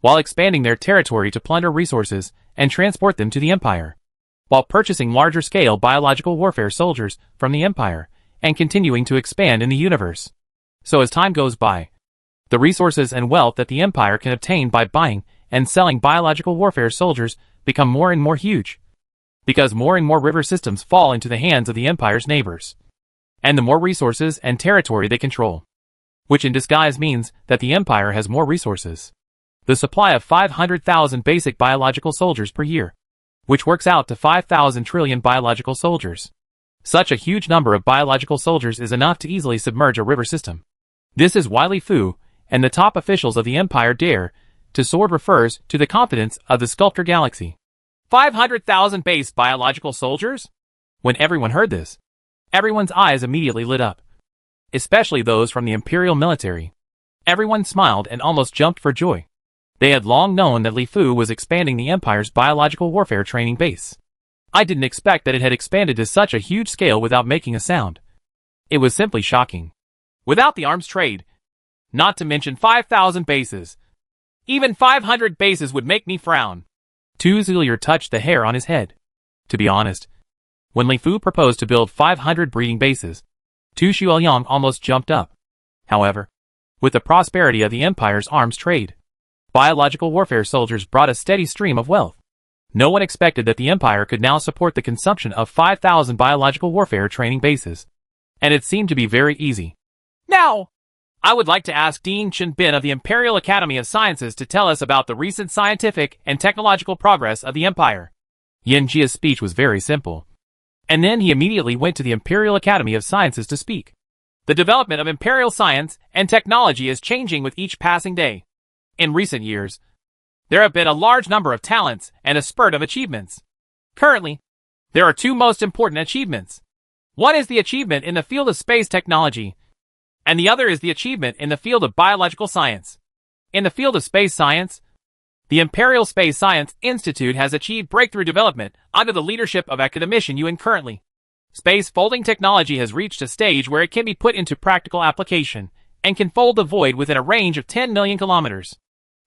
while expanding their territory to plunder resources and transport them to the Empire, while purchasing larger-scale biological warfare soldiers from the Empire and continuing to expand in the universe. So as time goes by, the resources and wealth that the Empire can obtain by buying and selling biological warfare soldiers become more and more huge, because more and more river systems fall into the hands of the Empire's neighbors, and the more resources and territory they control, which in disguise means that the Empire has more resources. The supply of 500,000 basic biological soldiers per year, which works out to 5,000 trillion biological soldiers. Such a huge number of biological soldiers is enough to easily submerge a river system. This is why Li Fu and the top officials of the Empire dare to sword refers to the confidence of the Sculptor Galaxy. 500,000 base biological soldiers? When everyone heard this, everyone's eyes immediately lit up, especially those from the Imperial military. Everyone smiled and almost jumped for joy. They had long known that Li Fu was expanding the Empire's biological warfare training base. I didn't expect that it had expanded to such a huge scale without making a sound. It was simply shocking. Without the arms trade, not to mention 5,000 bases, even 500 bases would make me frown. Tu Zulier touched the hair on his head. To be honest, When Li Fu proposed to build 500 breeding bases, Tu Shuoyang almost jumped up. However, with the prosperity of the Empire's arms trade, biological warfare soldiers brought a steady stream of wealth. No one expected that the Empire could now support the consumption of 5,000 biological warfare training bases. And it seemed to be very easy. Now, I would like to ask Dean Chen Bin of the Imperial Academy of Sciences to tell us about the recent scientific and technological progress of the Empire. Yin Jia's speech was very simple. And then he immediately went to the Imperial Academy of Sciences to speak. The development of imperial science and technology is changing with each passing day. In recent years, there have been a large number of talents and a spurt of achievements. Currently, there are two most important achievements. One is the achievement in the field of space technology, and the other is the achievement in the field of biological science. In the field of space science, the Imperial Space Science Institute has achieved breakthrough development under the leadership of Academician Yuan currently. Space folding technology has reached a stage where it can be put into practical application and can fold the void within a range of 10 million kilometers.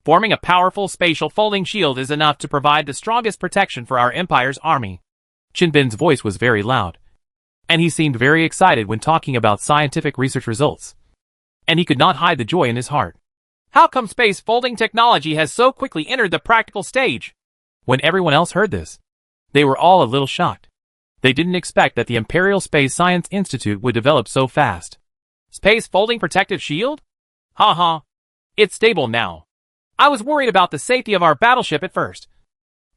Forming a powerful spatial folding shield is enough to provide the strongest protection for our Empire's army. Chen Bin's voice was very loud, and he seemed very excited when talking about scientific research results. And he could not hide the joy in his heart. How come space folding technology has so quickly entered the practical stage? When everyone else heard this, they were all a little shocked. They didn't expect that the Imperial Space Science Institute would develop so fast. Space folding protective shield? Haha. It's stable now. I was worried about the safety of our battleship at first,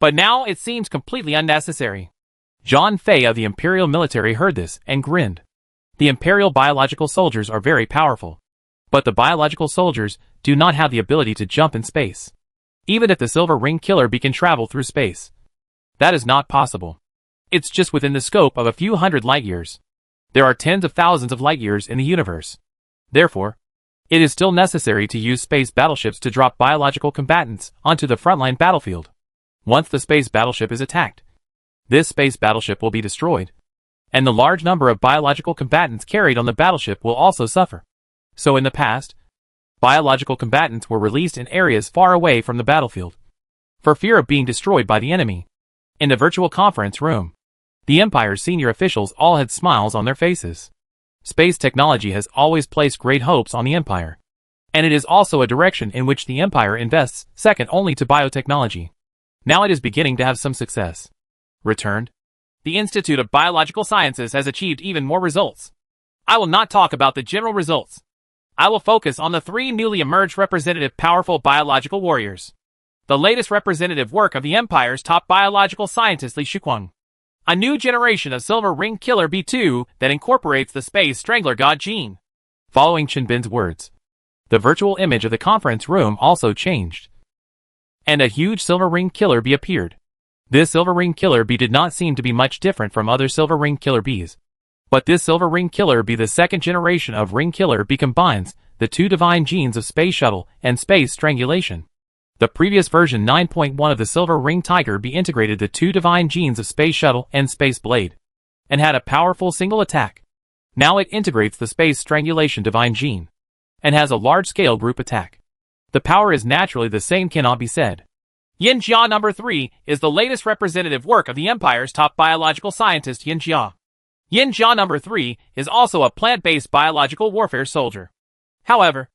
but now it seems completely unnecessary. Zhang Fei of the Imperial military heard this and grinned. The Imperial biological soldiers are very powerful, but the biological soldiers do not have the ability to jump in space. Even if the Silver Ring Killer Bee can travel through space, that is not possible. It's just within the scope of a few hundred light years. There are tens of thousands of light years in the universe. Therefore, it is still necessary to use space battleships to drop biological combatants onto the frontline battlefield. Once the space battleship is attacked, this space battleship will be destroyed, and the large number of biological combatants carried on the battleship will also suffer. So in the past, biological combatants were released in areas far away from the battlefield, for fear of being destroyed by the enemy. In the virtual conference room, the Empire's senior officials all had smiles on their faces. Space technology has always placed great hopes on the Empire, and it is also a direction in which the Empire invests, second only to biotechnology. Now it is beginning to have some success. Returned, the Institute of Biological Sciences has achieved even more results. I will not talk about the general results. I will focus on the three newly emerged representative powerful biological warriors. The latest representative work of the Empire's top biological scientist Li Shuquang. A new generation of Silver Ring Killer B2 that incorporates the Space Strangler God gene. Following Chen Bin's words, the virtual image of the conference room also changed, and a huge Silver Ring Killer Bee appeared. This Silver Ring Killer Bee did not seem to be much different from other Silver Ring Killer Bees. But this Silver Ring Killer Bee, the second generation of Ring Killer Bee, combines the two divine genes of Space Shuttle and Space Strangulation. The previous version 9.1 of the Silver Ring Tiger Bee integrated the two divine genes of Space Shuttle and Space Blade, and had a powerful single attack. Now it integrates the Space Strangulation divine gene, and has a large-scale group attack. The power is naturally the same, cannot be said. Yin Jia No. 3 is the latest representative work of the Empire's top biological scientist Yin Jia. Yin Jia No. 3 is also a plant-based biological warfare soldier. However,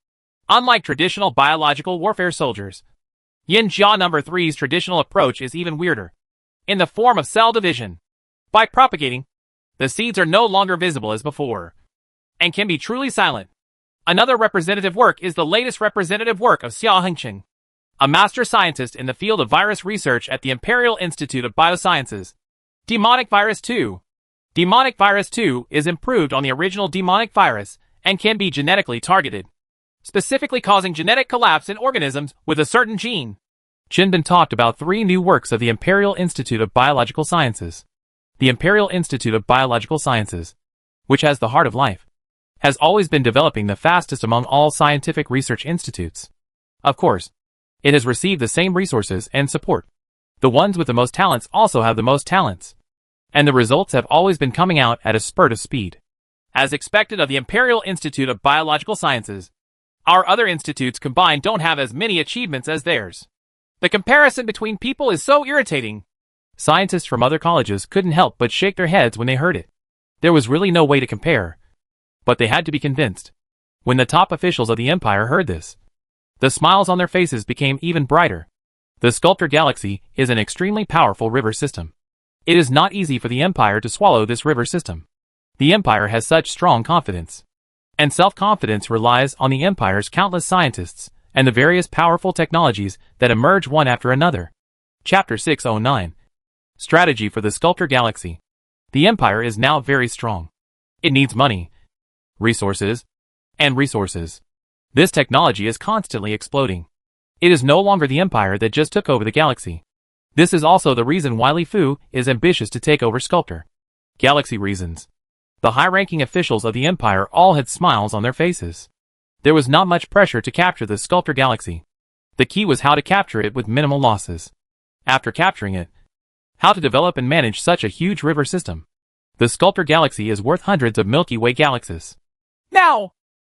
unlike traditional biological warfare soldiers, Yin Jia No. 3's traditional approach is even weirder, in the form of cell division. By propagating, the seeds are no longer visible as before, and can be truly silent. Another representative work is the latest representative work of Xia Hengqin, a master scientist in the field of virus research at the Imperial Institute of Biosciences. Demonic Virus 2. Demonic Virus 2 is improved on the original demonic virus and can be genetically targeted, specifically causing genetic collapse in organisms with a certain gene. Chen Bin talked about three new works of the Imperial Institute of Biological Sciences. The Imperial Institute of Biological Sciences, which has the heart of life, has always been developing the fastest among all scientific research institutes. Of course, it has received the same resources and support. The ones with the most talents also have the most talents, and the results have always been coming out at a spurt of speed. As expected of the Imperial Institute of Biological Sciences, our other institutes combined don't have as many achievements as theirs. The comparison between people is so irritating. Scientists from other colleges couldn't help but shake their heads when they heard it. There was really no way to compare. But they had to be convinced. When the top officials of the Empire heard this, the smiles on their faces became even brighter. The Sculptor Galaxy is an extremely powerful river system. It is not easy for the Empire to swallow this river system. The Empire has such strong confidence. And self-confidence relies on the Empire's countless scientists and the various powerful technologies that emerge one after another. Chapter 609. Strategy for the Sculptor Galaxy. The Empire is now very strong. It needs money, resources, and resources. This technology is constantly exploding. It is no longer the Empire that just took over the galaxy. This is also the reason why Li Fu is ambitious to take over Sculptor Galaxy reasons. The high-ranking officials of the Empire all had smiles on their faces. There was not much pressure to capture the Sculptor Galaxy. The key was how to capture it with minimal losses. After capturing it, how to develop and manage such a huge river system. The Sculptor Galaxy is worth hundreds of Milky Way galaxies. Now,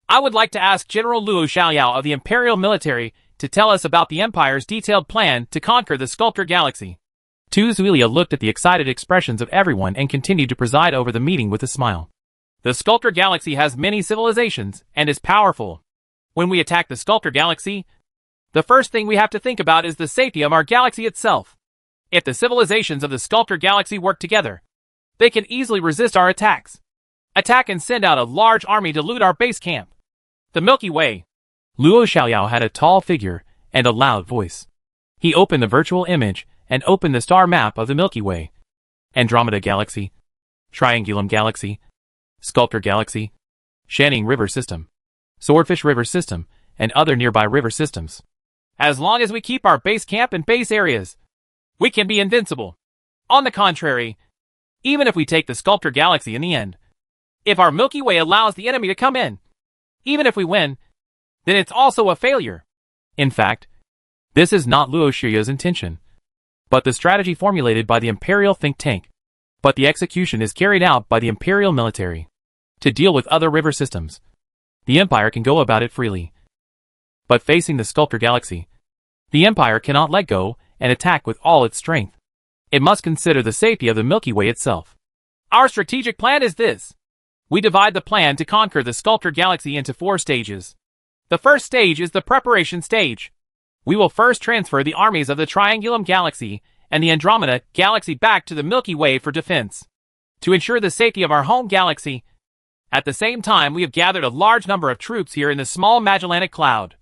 I would like to ask General Luo Xiaoyao of the Imperial Military to tell us about the Empire's detailed plan to conquer the Sculptor Galaxy. Tu Zuilia looked at the excited expressions of everyone and continued to preside over the meeting with a smile. The Sculptor Galaxy has many civilizations and is powerful. When we attack the Sculptor Galaxy, the first thing we have to think about is the safety of our galaxy itself. If the civilizations of the Sculptor Galaxy work together, they can easily resist our attacks. Attack and send out a large army to loot our base camp. The Milky Way. Luo Xiaoyao had a tall figure and a loud voice. He opened the virtual image and opened the star map of the Milky Way. Andromeda Galaxy, Triangulum Galaxy, Sculptor Galaxy, Shanning River System, Swordfish River System, and other nearby river systems. As long as we keep our base camp and base areas, we can be invincible. On the contrary, even if we take the Sculptor Galaxy in the end, if our Milky Way allows the enemy to come in, even if we win, then it's also a failure. In fact, this is not Luo Xiaoyao's intention, but the strategy formulated by the Imperial think tank. But the execution is carried out by the Imperial military. To deal with other river systems, the Empire can go about it freely. But facing the Sculptor Galaxy, the Empire cannot let go and attack with all its strength. It must consider the safety of the Milky Way itself. Our strategic plan is this. We divide the plan to conquer the Sculptor Galaxy into 4 stages. The first stage is the preparation stage. We will first transfer the armies of the Triangulum Galaxy and the Andromeda Galaxy back to the Milky Way for defense, to ensure the safety of our home galaxy. At the same time, we have gathered a large number of troops here in the small Magellanic Cloud,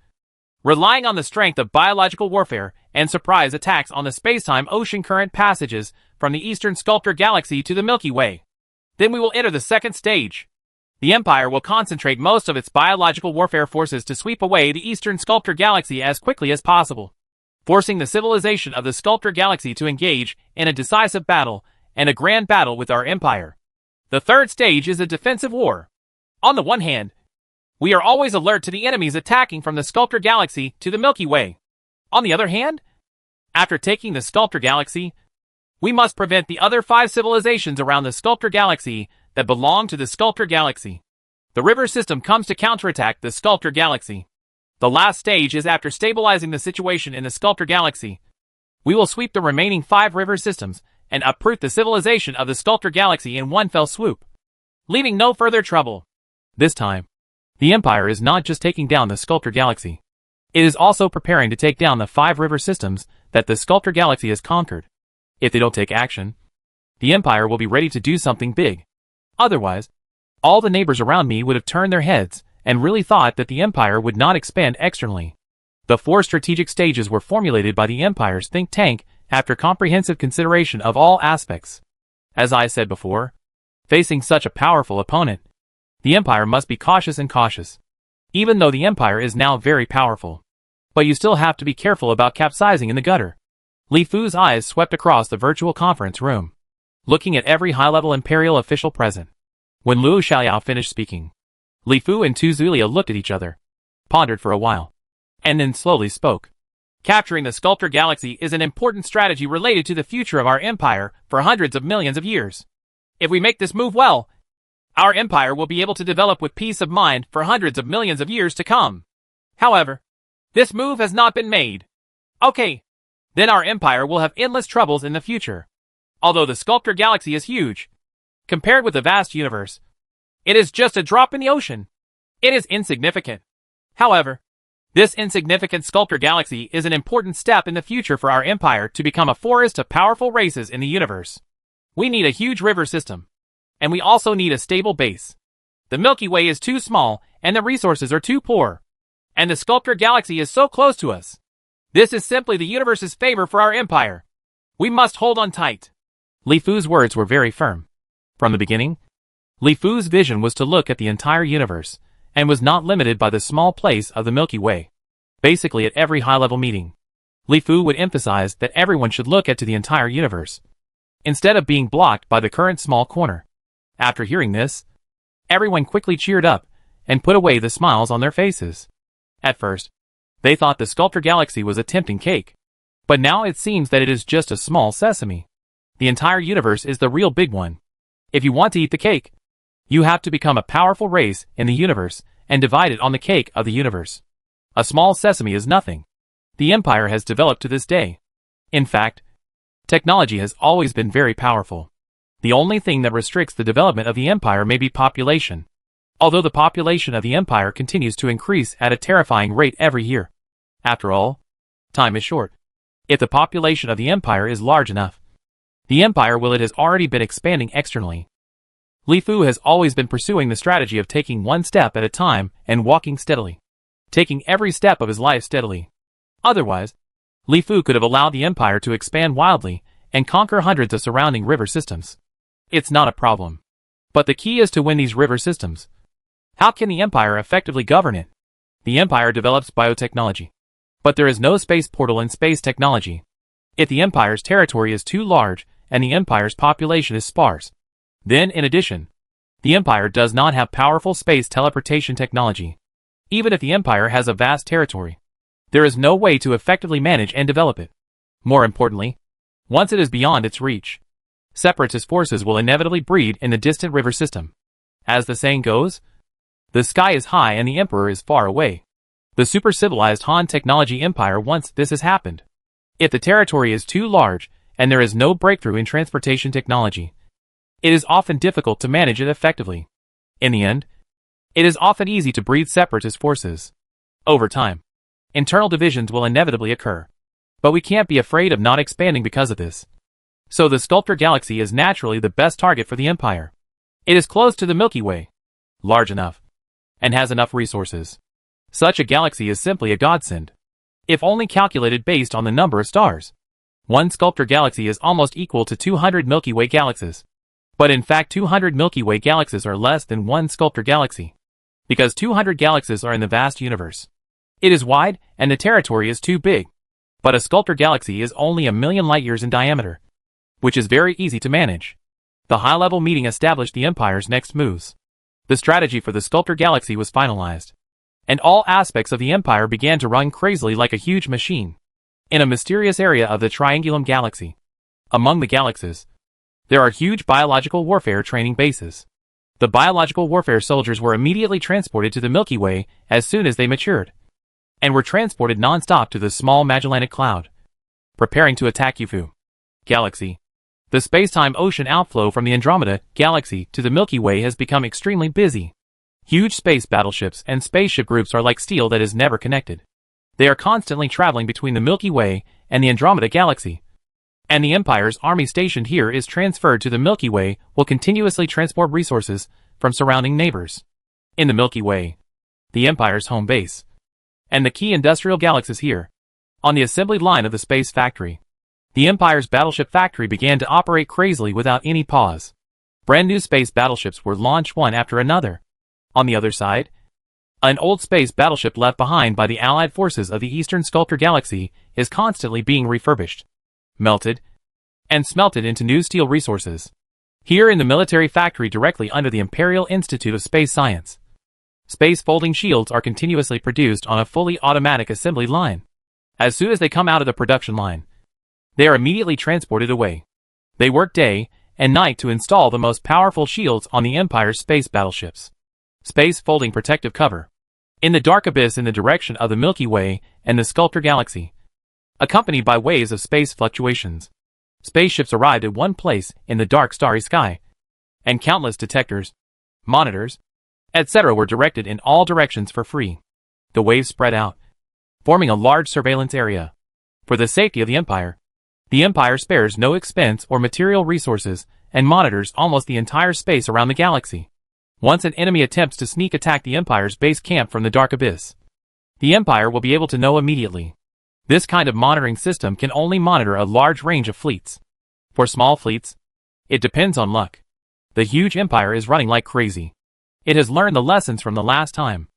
relying on the strength of biological warfare and surprise attacks on the space-time ocean current passages from the eastern Sculptor Galaxy to the Milky Way. Then we will enter the second stage. The Empire will concentrate most of its biological warfare forces to sweep away the eastern Sculptor Galaxy as quickly as possible, forcing the civilization of the Sculptor Galaxy to engage in a decisive battle and a grand battle with our Empire. The third stage is a defensive war. On the one hand, we are always alert to the enemies attacking from the Sculptor Galaxy to the Milky Way. On the other hand, after taking the Sculptor Galaxy, we must prevent the other 5 civilizations around the Sculptor Galaxy that belong to the Sculptor Galaxy. The river system comes to counterattack the Sculptor Galaxy. The last stage is after stabilizing the situation in the Sculptor Galaxy. We will sweep the remaining 5 river systems and uproot the civilization of the Sculptor Galaxy in one fell swoop, leaving no further trouble. This time, the Empire is not just taking down the Sculptor Galaxy. It is also preparing to take down the 5 river systems that the Sculptor Galaxy has conquered. If they don't take action, the Empire will be ready to do something big. Otherwise, all the neighbors around me would have turned their heads and really thought that the Empire would not expand externally. The 4 strategic stages were formulated by the Empire's think tank after comprehensive consideration of all aspects. As I said before, facing such a powerful opponent, the Empire must be cautious and cautious. Even though the Empire is now very powerful, but you still have to be careful about capsizing in the gutter. Li Fu's eyes swept across the virtual conference room, looking at every high-level Imperial official present. When Luo Xiaoyao finished speaking, Li Fu and Tu Zuilia looked at each other, pondered for a while, and then slowly spoke. Capturing the Sculptor Galaxy is an important strategy related to the future of our Empire for hundreds of millions of years. If we make this move well, our Empire will be able to develop with peace of mind for hundreds of millions of years to come. However, this move has not been made. Okay. Then our Empire will have endless troubles in the future. Although the Sculptor Galaxy is huge, compared with the vast universe, it is just a drop in the ocean. It is insignificant. However, this insignificant Sculptor Galaxy is an important step in the future for our empire to become a forest of powerful races in the universe. We need a huge river system, and we also need a stable base. The Milky Way is too small, and the resources are too poor. And the Sculptor Galaxy is so close to us. This is simply the universe's favor for our empire. We must hold on tight. Li Fu's words were very firm. From the beginning, Li Fu's vision was to look at the entire universe, and was not limited by the small place of the Milky Way. Basically, at every high-level meeting, Li Fu would emphasize that everyone should look to the entire universe, instead of being blocked by the current small corner. After hearing this, everyone quickly cheered up, and put away the smiles on their faces. At first, they thought the Sculptor Galaxy was a tempting cake. But now it seems that it is just a small sesame. The entire universe is the real big one. If you want to eat the cake, you have to become a powerful race in the universe and divide it on the cake of the universe. A small sesame is nothing. The empire has developed to this day. In fact, technology has always been very powerful. The only thing that restricts the development of the empire may be population. Although the population of the empire continues to increase at a terrifying rate every year. After all, time is short. If the population of the empire is large enough, the empire has already been expanding externally. Li Fu has always been pursuing the strategy of taking one step at a time and walking steadily. Taking every step of his life steadily. Otherwise, Li Fu could have allowed the empire to expand wildly and conquer hundreds of surrounding river systems. It's not a problem. But the key is to win these river systems. How can the empire effectively govern it? The empire develops biotechnology. But there is no space portal in space technology. If the empire's territory is too large and the empire's population is sparse, then in addition, the empire does not have powerful space teleportation technology. Even if the empire has a vast territory, there is no way to effectively manage and develop it. More importantly, once it is beyond its reach, separatist forces will inevitably breed in the distant river system. As the saying goes, the sky is high and the emperor is far away. The super-civilized Han technology empire wants this has happened. If the territory is too large and there is no breakthrough in transportation technology, it is often difficult to manage it effectively. In the end, it is often easy to breed separatist forces. Over time, internal divisions will inevitably occur. But we can't be afraid of not expanding because of this. So the Sculptor Galaxy is naturally the best target for the empire. It is close to the Milky Way, large enough, and has enough resources. Such a galaxy is simply a godsend. If only calculated based on the number of stars. One Sculptor Galaxy is almost equal to 200 Milky Way galaxies. But in fact 200 Milky Way galaxies are less than one Sculptor Galaxy. Because 200 galaxies are in the vast universe. It is wide, and the territory is too big. But a Sculptor Galaxy is only 1,000,000 light-years in diameter, which is very easy to manage. The high-level meeting established the empire's next moves. The strategy for the Sculptor Galaxy was finalized. And all aspects of the empire began to run crazily like a huge machine. In a mysterious area of the Triangulum Galaxy. Among the galaxies, there are huge biological warfare training bases. The biological warfare soldiers were immediately transported to the Milky Way as soon as they matured, and were transported non-stop to the small Magellanic Cloud, preparing to attack Yufu Galaxy. The space-time ocean outflow from the Andromeda Galaxy to the Milky Way has become extremely busy. Huge space battleships and spaceship groups are like steel that is never connected. They are constantly traveling between the Milky Way and the Andromeda Galaxy. And the Empire's army stationed here is transferred to the Milky Way will continuously transport resources from surrounding neighbors. In the Milky Way, the Empire's home base, and the key industrial galaxies here, on the assembly line of the space factory, the Empire's battleship factory began to operate crazily without any pause. Brand new space battleships were launched one after another. On the other side, an old space battleship left behind by the Allied forces of the Eastern Sculptor Galaxy is constantly being refurbished, melted, and smelted into new steel resources. Here in the military factory directly under the Imperial Institute of Space Science, space folding shields are continuously produced on a fully automatic assembly line. As soon as they come out of the production line, they are immediately transported away. They work day and night to install the most powerful shields on the Empire's space battleships. Space folding protective cover. In the dark abyss in the direction of the Milky Way and the Sculptor Galaxy, accompanied by waves of space fluctuations. Spaceships arrived at one place in the dark starry sky, and countless detectors, monitors, etc. were directed in all directions for free. The waves spread out, forming a large surveillance area. For the safety of the Empire spares no expense or material resources and monitors almost the entire space around the galaxy. Once an enemy attempts to sneak attack the Empire's base camp from the dark abyss, the Empire will be able to know immediately. This kind of monitoring system can only monitor a large range of fleets. For small fleets, it depends on luck. The huge Empire is running like crazy. It has learned the lessons from the last time.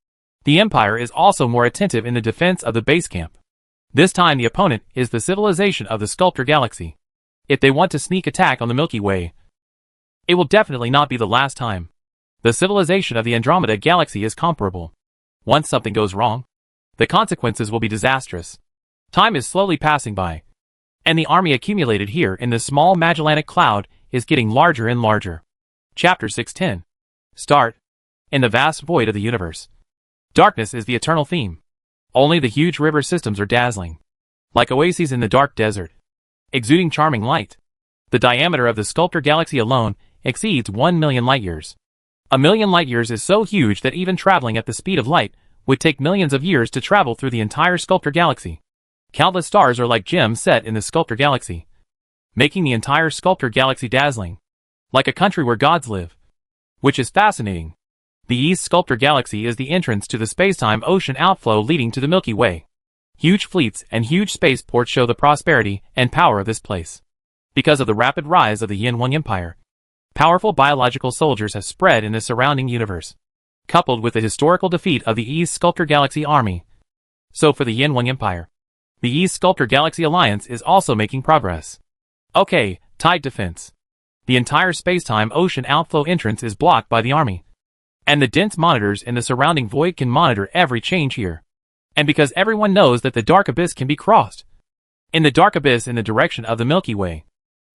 The Empire is also more attentive in the defense of the base camp. This time the opponent is the civilization of the Sculptor Galaxy. If they want to sneak attack on the Milky Way, it will definitely not be the last time. The civilization of the Andromeda Galaxy is comparable. Once something goes wrong, the consequences will be disastrous. Time is slowly passing by, and the army accumulated here in the small Magellanic Cloud is getting larger and larger. Chapter 610. Start. In the vast void of the universe, darkness is the eternal theme. Only the huge river systems are dazzling, like oases in the dark desert, exuding charming light. The diameter of the Sculptor Galaxy alone exceeds 1 million light-years. A million light-years is so huge that even traveling at the speed of light would take millions of years to travel through the entire Sculptor Galaxy. Countless stars are like gems set in the Sculptor Galaxy, making the entire Sculptor Galaxy dazzling, like a country where gods live. Which is fascinating. The East Sculptor Galaxy is the entrance to the spacetime ocean outflow leading to the Milky Way. Huge fleets and huge spaceports show the prosperity and power of this place. Because of the rapid rise of the Yin-Wang Empire, powerful biological soldiers have spread in the surrounding universe, coupled with the historical defeat of the East Sculptor Galaxy army. So for the Yin-Wang Empire, the East Sculptor Galaxy Alliance is also making progress. Okay, tight defense. The entire spacetime ocean outflow entrance is blocked by the army, and the dense monitors in the surrounding void can monitor every change here. And because everyone knows that the dark abyss can be crossed, in the dark abyss in the direction of the Milky Way,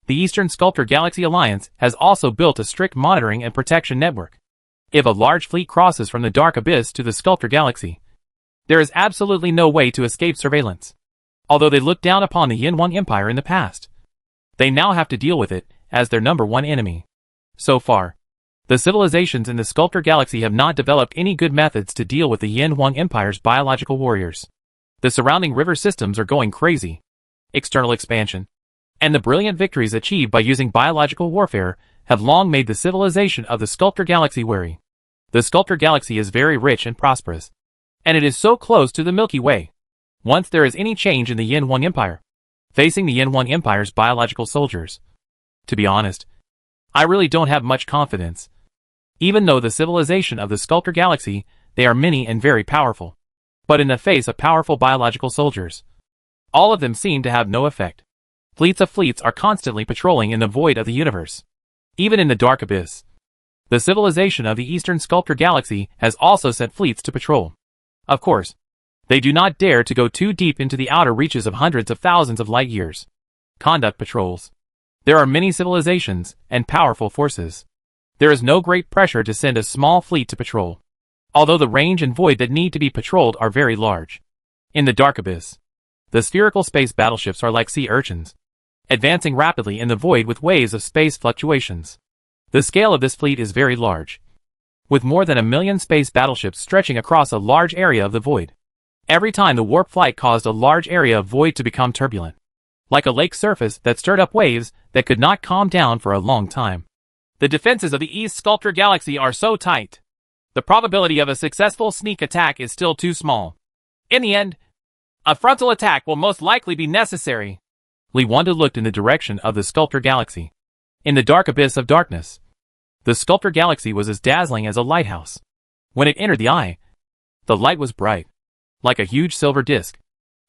the Eastern Sculptor Galaxy Alliance has also built a strict monitoring and protection network. If a large fleet crosses from the dark abyss to the Sculptor Galaxy, there is absolutely no way to escape surveillance. Although they looked down upon the Yin-Wang Empire in the past, they now have to deal with it as their #1 enemy. So far, the civilizations in the Sculptor Galaxy have not developed any good methods to deal with the Yin-Wang Empire's biological warriors. The surrounding river systems are going crazy. External expansion and the brilliant victories achieved by using biological warfare have long made the civilization of the Sculptor Galaxy wary. The Sculptor Galaxy is very rich and prosperous, and it is so close to the Milky Way. Once there is any change in the Yin-Wang Empire, facing the Yin-Wang Empire's biological soldiers, to be honest, I really don't have much confidence. Even though the civilization of the Sculptor Galaxy, they are many and very powerful. But in the face of powerful biological soldiers, all of them seem to have no effect. Fleets of fleets are constantly patrolling in the void of the universe. Even in the dark abyss, the civilization of the Eastern Sculptor Galaxy has also sent fleets to patrol. Of course, they do not dare to go too deep into the outer reaches of hundreds of thousands of light-years. Conduct patrols. There are many civilizations and powerful forces. There is no great pressure to send a small fleet to patrol, although the range and void that need to be patrolled are very large. In the dark abyss, the spherical space battleships are like sea urchins, advancing rapidly in the void with waves of space fluctuations. The scale of this fleet is very large, with more than 1 million space battleships stretching across a large area of the void. Every time the warp flight caused a large area of void to become turbulent, like a lake surface that stirred up waves that could not calm down for a long time. The defenses of the East Sculptor Galaxy are so tight. The probability of a successful sneak attack is still too small. In the end, a frontal attack will most likely be necessary. Li Wanda looked in the direction of the Sculptor Galaxy. In the dark abyss of darkness, the Sculptor Galaxy was as dazzling as a lighthouse. When it entered the eye, the light was bright, like a huge silver disc.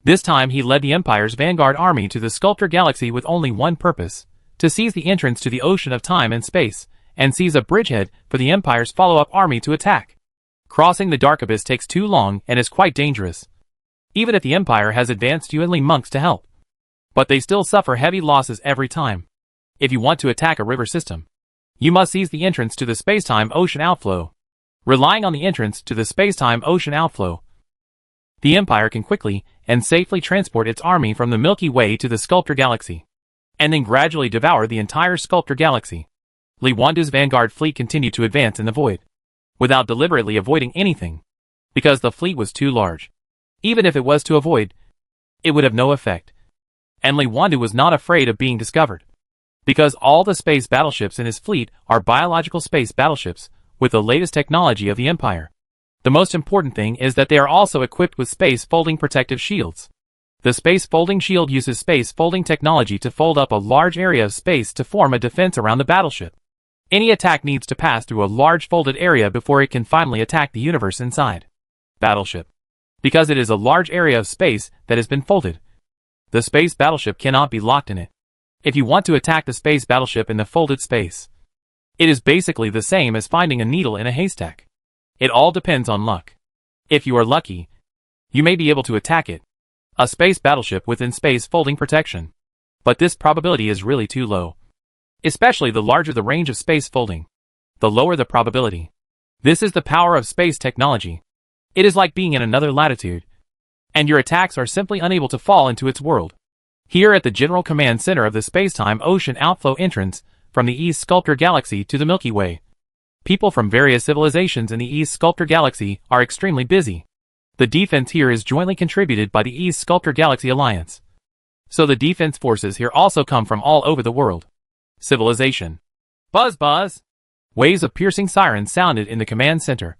This time he led the Empire's vanguard army to the Sculptor Galaxy with only one purpose: to seize the entrance to the ocean of time and space, and seize a bridgehead for the Empire's follow-up army to attack. Crossing the dark abyss takes too long and is quite dangerous, even if the Empire has advanced Yuanli monks to help. But they still suffer heavy losses every time. If you want to attack a river system, you must seize the entrance to the spacetime ocean outflow. Relying on the entrance to the spacetime ocean outflow, the Empire can quickly and safely transport its army from the Milky Way to the Sculptor Galaxy. and then gradually devour the entire Sculptor Galaxy. Li Wandu's vanguard fleet continued to advance in the void, without deliberately avoiding anything, because the fleet was too large. Even if it was to avoid, it would have no effect. And Li Wandu was not afraid of being discovered, because all the space battleships in his fleet are biological space battleships with the latest technology of the Empire. The most important thing is that they are also equipped with space-folding protective shields. The space-folding shield uses space-folding technology to fold up a large area of space to form a defense around the battleship. Any attack needs to pass through a large folded area before it can finally attack the universe inside. Battleship. Because it is a large area of space that has been folded, the space battleship cannot be locked in it. If you want to attack the space battleship in the folded space, it is basically the same as finding a needle in a haystack. It all depends on luck. If you are lucky, you may be able to attack it, a space battleship within space folding protection. But this probability is really too low. Especially the larger the range of space folding, the lower the probability. This is the power of space technology. It is like being in another latitude, and your attacks are simply unable to fall into its world. Here at the General Command Center of the Spacetime Ocean Outflow entrance from the East Sculptor Galaxy to the Milky Way, people from various civilizations in the East Sculptor Galaxy are extremely busy. The defense here is jointly contributed by the East Sculptor Galaxy Alliance. So the defense forces here also come from all over the world. Civilization. Buzz buzz! Waves of piercing sirens sounded in the command center,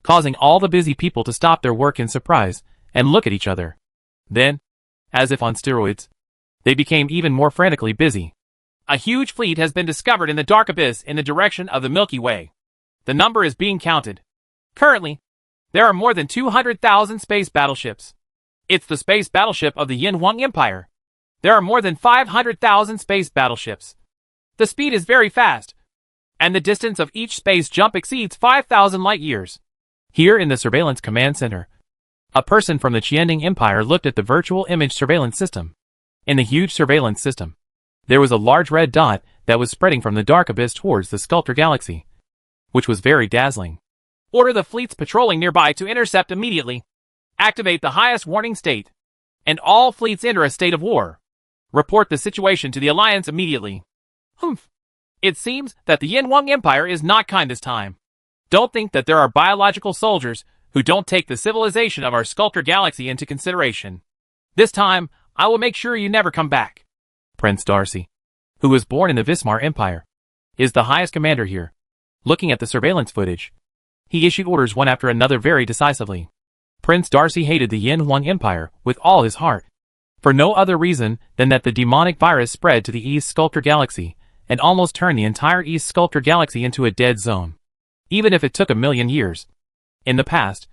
causing all the busy people to stop their work in surprise and look at each other. Then, as if on steroids, they became even more frantically busy. A huge fleet has been discovered in the dark abyss in the direction of the Milky Way. The number is being counted. Currently, there are more than 200,000 space battleships. It's the space battleship of the Yin Huang Empire. There are more than 500,000 space battleships. The speed is very fast, and the distance of each space jump exceeds 5,000 light years. Here in the Surveillance Command Center, a person from the Qianding Empire looked at the virtual image surveillance system. In the huge surveillance system, there was a large red dot that was spreading from the dark abyss towards the Sculptor Galaxy, which was very dazzling. Order the fleets patrolling nearby to intercept immediately. Activate the highest warning state, and all fleets enter a state of war. Report the situation to the Alliance immediately. Humph. It seems that the Yin Huang Empire is not kind this time. Don't think that there are biological soldiers who don't take the civilization of our Sculptor Galaxy into consideration. This time, I will make sure you never come back. Prince Darcy, who was born in the Vismar Empire, is the highest commander here. Looking at the surveillance footage, he issued orders one after another very decisively. Prince Darcy hated the Yin Huang Empire with all his heart, for no other reason than that the demonic virus spread to the East Sculptor Galaxy and almost turned the entire East Sculptor Galaxy into a dead zone. Even if it took 1,000,000 years. In the past,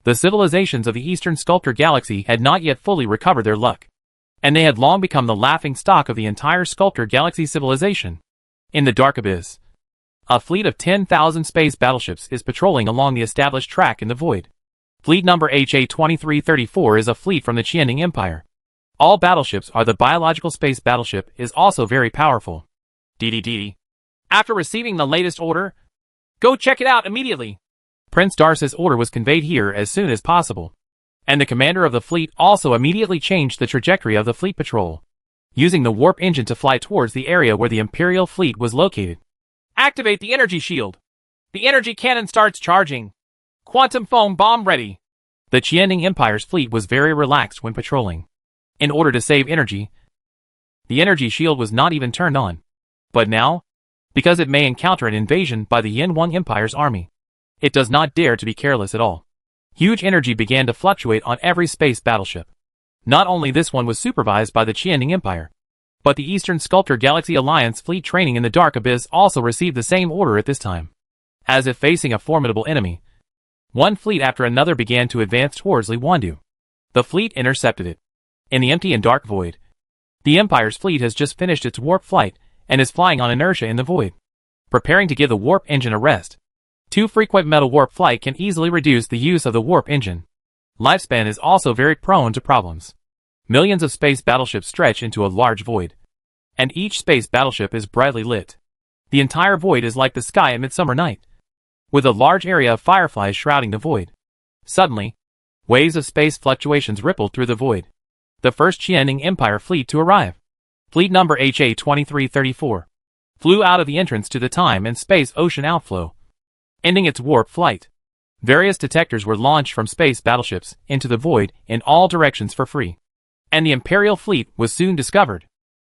the civilizations of the Eastern Sculptor Galaxy had not yet fully recovered their luck, and they had long become the laughing stock of the entire Sculptor Galaxy civilization. In the Dark Abyss, a fleet of 10,000 space battleships is patrolling along the established track in the void. Fleet number HA-2334 is a fleet from the Qianding Empire. All battleships are the biological space battleship is also very powerful. DDD. After receiving the latest order, go check it out immediately. Prince Darcy's order was conveyed here as soon as possible, and the commander of the fleet also immediately changed the trajectory of the fleet patrol, using the warp engine to fly towards the area where the Imperial fleet was located. Activate the energy shield. The energy cannon starts charging. Quantum foam bomb ready. The Qianding Empire's fleet was very relaxed when patrolling. In order to save energy, the energy shield was not even turned on. But now, because it may encounter an invasion by the Yin Huang Empire's army, it does not dare to be careless at all. Huge energy began to fluctuate on every space battleship. Not only this one was supervised by the Qianding Empire, but the Eastern Sculptor Galaxy Alliance fleet training in the Dark Abyss also received the same order at this time. As if facing a formidable enemy, one fleet after another began to advance towards Li Wandu. The fleet intercepted it. In the empty and dark void, the Empire's fleet has just finished its warp flight and is flying on inertia in the void, preparing to give the warp engine a rest. Too frequent metal warp flight can easily reduce the use of the warp engine. Lifespan is also very prone to problems. Millions of space battleships stretch into a large void, and each space battleship is brightly lit. The entire void is like the sky at midsummer night, with a large area of fireflies shrouding the void. Suddenly, waves of space fluctuations rippled through the void. The first Qianding Empire fleet to arrive. Fleet number HA-2334 flew out of the entrance to the time and space ocean outflow, ending its warp flight. Various detectors were launched from space battleships into the void in all directions for free, and the Imperial fleet was soon discovered.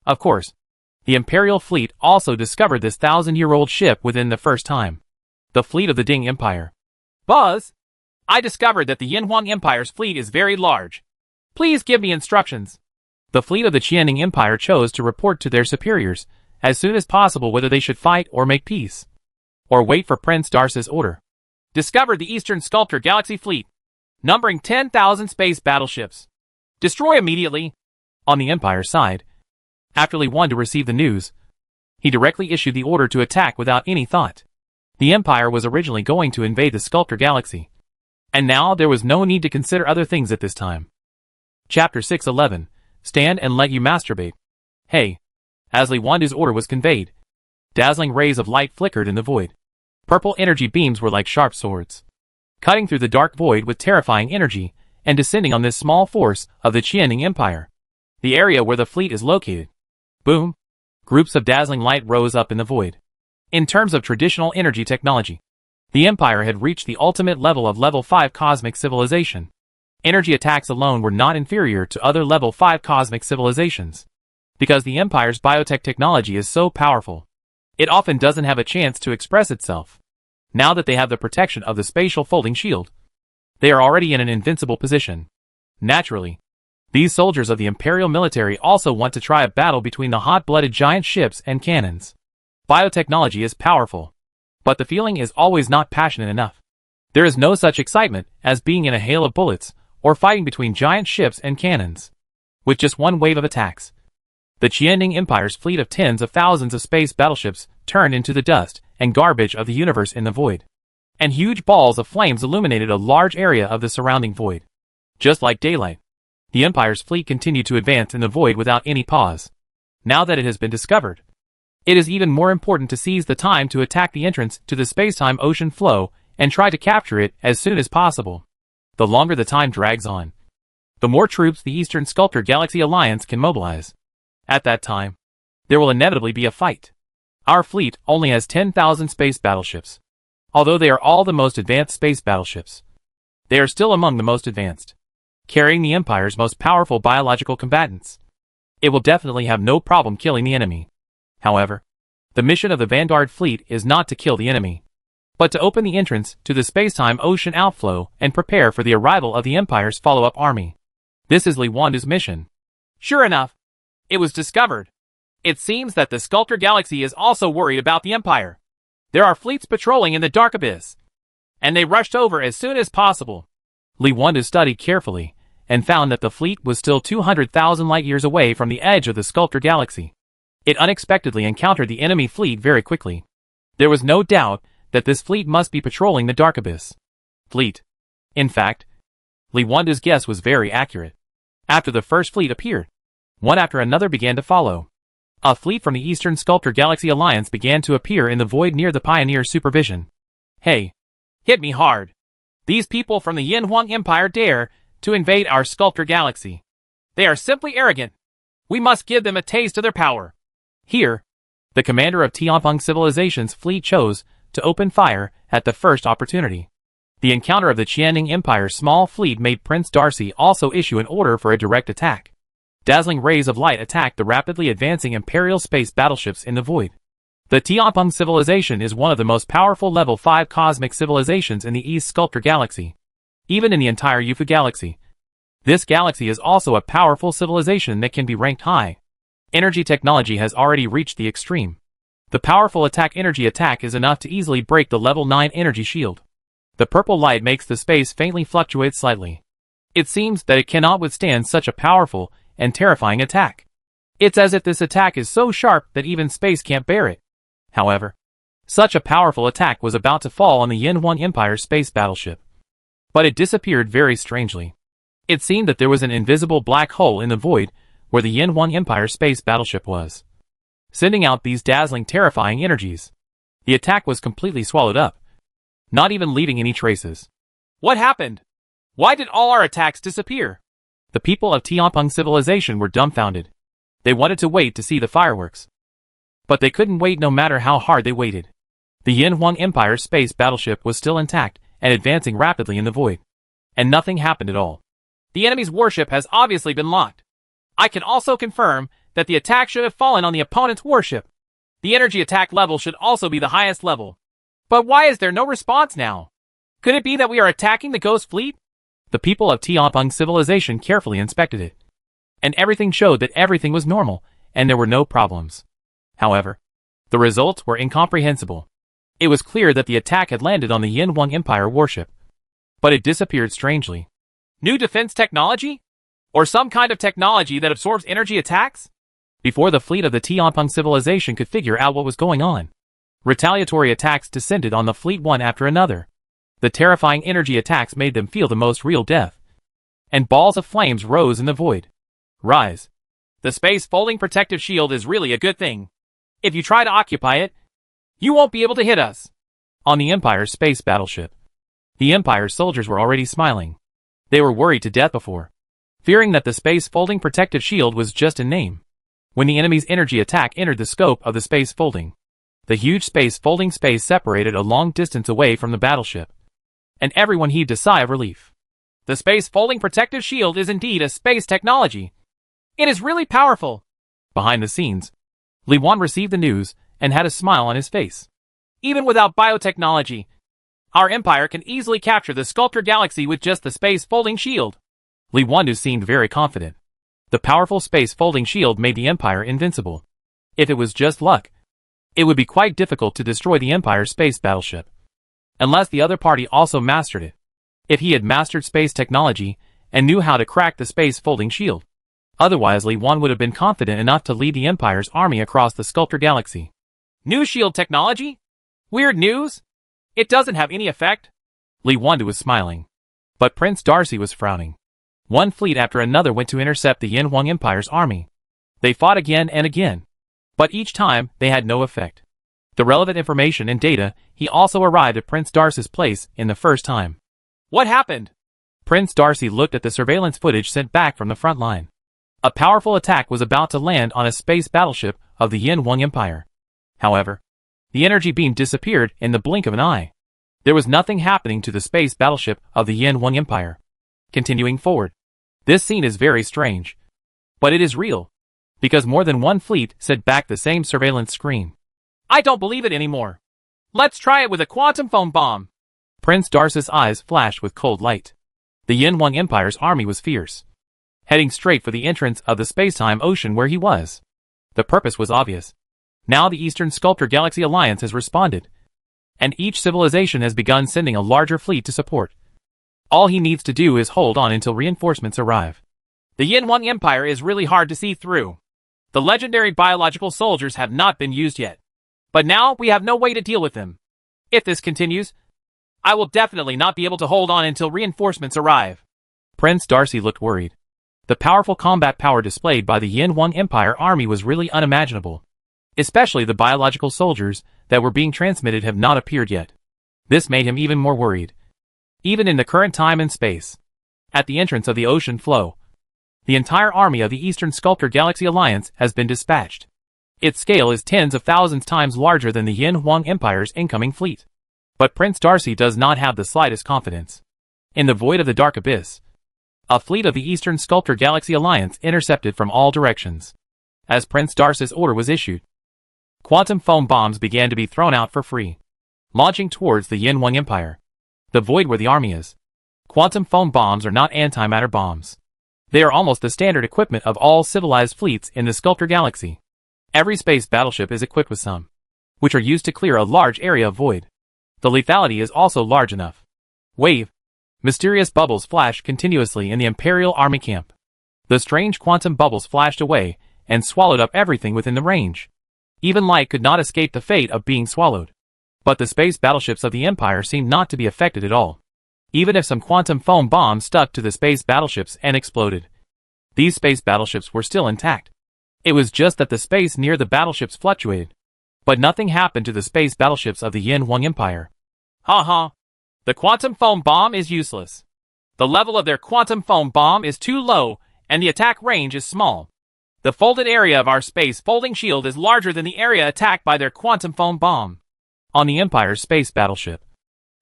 Of course, the Imperial fleet also discovered this 1,000-year-old ship within the first time. The fleet of the Ding Empire. Buzz, I discovered that the Yinhuang Empire's fleet is very large. Please give me instructions. The fleet of the Qianning Empire chose to report to their superiors as soon as possible whether they should fight or make peace, or wait for Prince Darcy's order. Discovered the Eastern Sculptor Galaxy fleet, numbering 10,000 space battleships. Destroy immediately. On the Empire side, after Li Wanda received the news, he directly issued the order to attack without any thought. The Empire was originally going to invade the Sculptor Galaxy, and now there was no need to consider other things at this time. Chapter 611, Stand and Let You Masturbate. Hey. As Li Wanda's order was conveyed, dazzling rays of light flickered in the void. Purple energy beams were like sharp swords, cutting through the dark void with terrifying energy and descending on this small force of the Qianning Empire, the area where the fleet is located. Boom! Groups of dazzling light rose up in the void. In terms of traditional energy technology, the Empire had reached the ultimate level of Level 5 cosmic civilization. Energy attacks alone were not inferior to other Level 5 cosmic civilizations. Because the Empire's biotech technology is so powerful, it often doesn't have a chance to express itself. Now that they have the protection of the spatial folding shield, they are already in an invincible position. Naturally, these soldiers of the Imperial military also want to try a battle between the hot-blooded giant ships and cannons. Biotechnology is powerful, but the feeling is always not passionate enough. There is no such excitement as being in a hail of bullets or fighting between giant ships and cannons. With just one wave of attacks, the Qianning Empire's fleet of tens of thousands of space battleships turned into the dust and garbage of the universe in the void, and huge balls of flames illuminated a large area of the surrounding void. Just like daylight, the Empire's fleet continued to advance in the void without any pause. Now that it has been discovered, it is even more important to seize the time to attack the entrance to the space-time ocean flow and try to capture it as soon as possible. The longer the time drags on, the more troops the Eastern Sculptor Galaxy Alliance can mobilize. At that time, there will inevitably be a fight. Our fleet only has 10,000 space battleships. Although they are all the most advanced space battleships, they are still among the most advanced, carrying the Empire's most powerful biological combatants. It will definitely have no problem killing the enemy. However, the mission of the Vanguard fleet is not to kill the enemy, but to open the entrance to the space-time ocean outflow and prepare for the arrival of the Empire's follow-up army. This is Li Wanda's mission. Sure enough, it was discovered. It seems that the Sculptor Galaxy is also worried about the Empire. There are fleets patrolling in the dark abyss, and they rushed over as soon as possible. Li Wanda studied carefully and found that the fleet was still 200,000 light-years away from the edge of the Sculptor Galaxy. It unexpectedly encountered the enemy fleet very quickly. There was no doubt that this fleet must be patrolling the dark abyss. Fleet. In fact, Li Wanda's guess was very accurate. After the first fleet appeared, one after another began to follow. A fleet from the Eastern Sculptor Galaxy Alliance began to appear in the void near the Pioneer's supervision. Hey, hit me hard. These people from the Yinhuang Empire dare to invade our Sculptor Galaxy. They are simply arrogant. We must give them a taste of their power. Here, the commander of Tianpeng Civilization's fleet chose to open fire at the first opportunity. The encounter of the Qianning Empire's small fleet made Prince Darcy also issue an order for a direct attack. Dazzling rays of light attacked the rapidly advancing Imperial space battleships in the void. The Tianpeng civilization is one of the most powerful Level 5 cosmic civilizations in the East Sculptor Galaxy, even in the entire Yufu Galaxy. This galaxy is also a powerful civilization that can be ranked high. Energy technology has already reached the extreme. The powerful energy attack is enough to easily break the Level 9 energy shield. The purple light makes the space faintly fluctuate slightly. It seems that it cannot withstand such a powerful and terrifying attack. It's as if this attack is so sharp that even space can't bear it. However, such a powerful attack was about to fall on the Yinhuang Empire space battleship. But it disappeared very strangely. It seemed that there was an invisible black hole in the void where the Yinhuang Empire space battleship was, sending out these dazzling, terrifying energies. The attack was completely swallowed up, not even leaving any traces. What happened? Why did all our attacks disappear? The people of Tianpeng Civilization were dumbfounded. They wanted to wait to see the fireworks. But they couldn't wait no matter how hard they waited. The Yin Huang Empire space battleship was still intact and advancing rapidly in the void. And nothing happened at all. The enemy's warship has obviously been locked. I can also confirm that the attack should have fallen on the opponent's warship. The energy attack level should also be the highest level. But why is there no response now? Could it be that we are attacking the Ghost Fleet? The people of Tianpeng civilization carefully inspected it. And everything showed that everything was normal, and there were no problems. However, the results were incomprehensible. It was clear that the attack had landed on the Yin Huang Empire warship. But it disappeared strangely. New defense technology? Or some kind of technology that absorbs energy attacks? Before the fleet of the Tianpeng civilization could figure out what was going on, retaliatory attacks descended on the fleet one after another. The terrifying energy attacks made them feel the most real death. And balls of flames rose in the void. Rise. The space folding protective shield is really a good thing. If you try to occupy it, you won't be able to hit us. On the Empire's space battleship, the Empire's soldiers were already smiling. They were worried to death before, fearing that the space folding protective shield was just a name. When the enemy's energy attack entered the scope of the space folding, the huge space folding space separated a long distance away from the battleship. And everyone heaved a sigh of relief. The space folding protective shield is indeed a space technology. It is really powerful. Behind the scenes, Li Wan received the news and had a smile on his face. Even without biotechnology, our empire can easily capture the sculptor galaxy with just the space folding shield. Li Wandu seemed very confident. The powerful space folding shield made the empire invincible. If it was just luck, it would be quite difficult to destroy the Empire's space battleship. Unless the other party also mastered it. If he had mastered space technology and knew how to crack the space folding shield. Otherwise Li Wan would have been confident enough to lead the Empire's army across the sculptor galaxy. New shield technology? Weird news? It doesn't have any effect? Li Wandu was smiling. But Prince Darcy was frowning. One fleet after another went to intercept the Yin Huang Empire's army. They fought again and again. But each time, they had no effect. The relevant information and data, he also arrived at Prince Darcy's place in the first time. What happened? Prince Darcy looked at the surveillance footage sent back from the front line. A powerful attack was about to land on a space battleship of the Yin Huang Empire. However, the energy beam disappeared in the blink of an eye. There was nothing happening to the space battleship of the Yin Huang Empire. Continuing forward. This scene is very strange. But it is real. Because more than one fleet sent back the same surveillance screen. I don't believe it anymore. Let's try it with a quantum foam bomb. Prince Darcy's eyes flashed with cold light. The Yin Huang Empire's army was fierce. Heading straight for the entrance of the space-time ocean where he was. The purpose was obvious. Now the Eastern Sculptor Galaxy Alliance has responded. And each civilization has begun sending a larger fleet to support. All he needs to do is hold on until reinforcements arrive. The Yin Huang Empire is really hard to see through. The legendary biological soldiers have not been used yet. But now we have no way to deal with them. If this continues, I will definitely not be able to hold on until reinforcements arrive. Prince Darcy looked worried. The powerful combat power displayed by the Yin Huang Empire army was really unimaginable. Especially the biological soldiers that were being transmitted have not appeared yet. This made him even more worried. Even in the current time and space. At the entrance of the ocean flow, the entire army of the Eastern Sculptor Galaxy Alliance has been dispatched. Its scale is tens of thousands times larger than the Yin Huang Empire's incoming fleet. But Prince Darcy does not have the slightest confidence. In the void of the dark abyss, a fleet of the Eastern Sculptor Galaxy Alliance intercepted from all directions. As Prince Darcy's order was issued, quantum foam bombs began to be thrown out for free, launching towards the Yin Huang Empire. The void where the army is. Quantum foam bombs are not antimatter bombs. They are almost the standard equipment of all civilized fleets in the Sculptor Galaxy. Every space battleship is equipped with some, which are used to clear a large area of void. The lethality is also large enough. Wave. Mysterious bubbles flashed continuously in the Imperial Army camp. The strange quantum bubbles flashed away and swallowed up everything within the range. Even light could not escape the fate of being swallowed. But the space battleships of the Empire seemed not to be affected at all. Even if some quantum foam bombs stuck to the space battleships and exploded, these space battleships were still intact. It was just that the space near the battleships fluctuated. But nothing happened to the space battleships of the Yin Huang Empire. The quantum foam bomb is useless. The level of their quantum foam bomb is too low, and the attack range is small. The folded area of our space folding shield is larger than the area attacked by their quantum foam bomb. On the Empire's space battleship,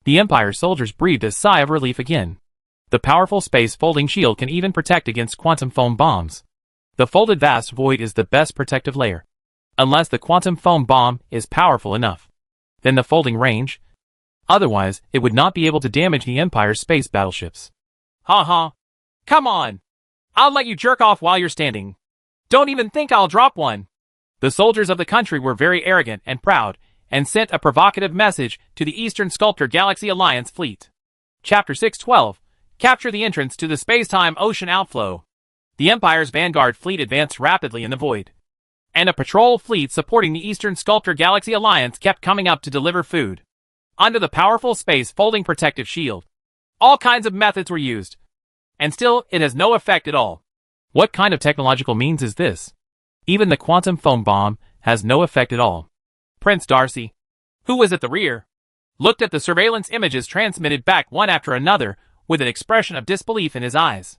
the Empire soldiers breathed a sigh of relief again. The powerful space folding shield can even protect against quantum foam bombs. The folded vast void is the best protective layer. Unless the quantum foam bomb is powerful enough. Then the folding range. Otherwise, it would not be able to damage the Empire's space battleships. Ha ha. Come on. I'll let you jerk off while you're standing. Don't even think I'll drop one. The soldiers of the country were very arrogant and proud, and sent a provocative message to the Eastern Sculptor Galaxy Alliance fleet. Chapter 612. Capture the entrance to the space-time ocean outflow. The Empire's Vanguard fleet advanced rapidly in the void. And a patrol fleet supporting the Eastern Sculptor Galaxy Alliance kept coming up to deliver food. Under the powerful space folding protective shield, all kinds of methods were used. And still, it has no effect at all. What kind of technological means is this? Even the quantum foam bomb has no effect at all. Prince Darcy, who was at the rear, looked at the surveillance images transmitted back one after another with an expression of disbelief in his eyes.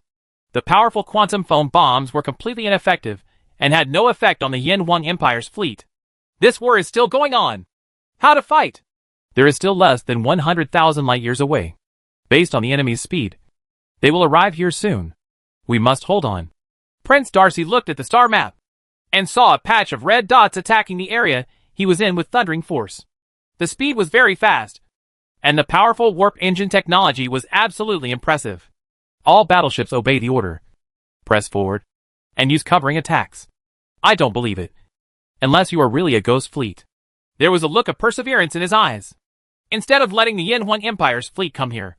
The powerful quantum foam bombs were completely ineffective and had no effect on the Yin Wang Empire's fleet. This war is still going on. How to fight? There is still less than 100,000 light years away. Based on the enemy's speed, they will arrive here soon. We must hold on. Prince Darcy looked at the star map and saw a patch of red dots attacking the area he was in with thundering force. The speed was very fast, and the powerful warp engine technology was absolutely impressive. All battleships obey the order. Press forward and use covering attacks. I don't believe it. Unless you are really a ghost fleet. There was a look of perseverance in his eyes. Instead of letting the Yin Huan Empire's fleet come here,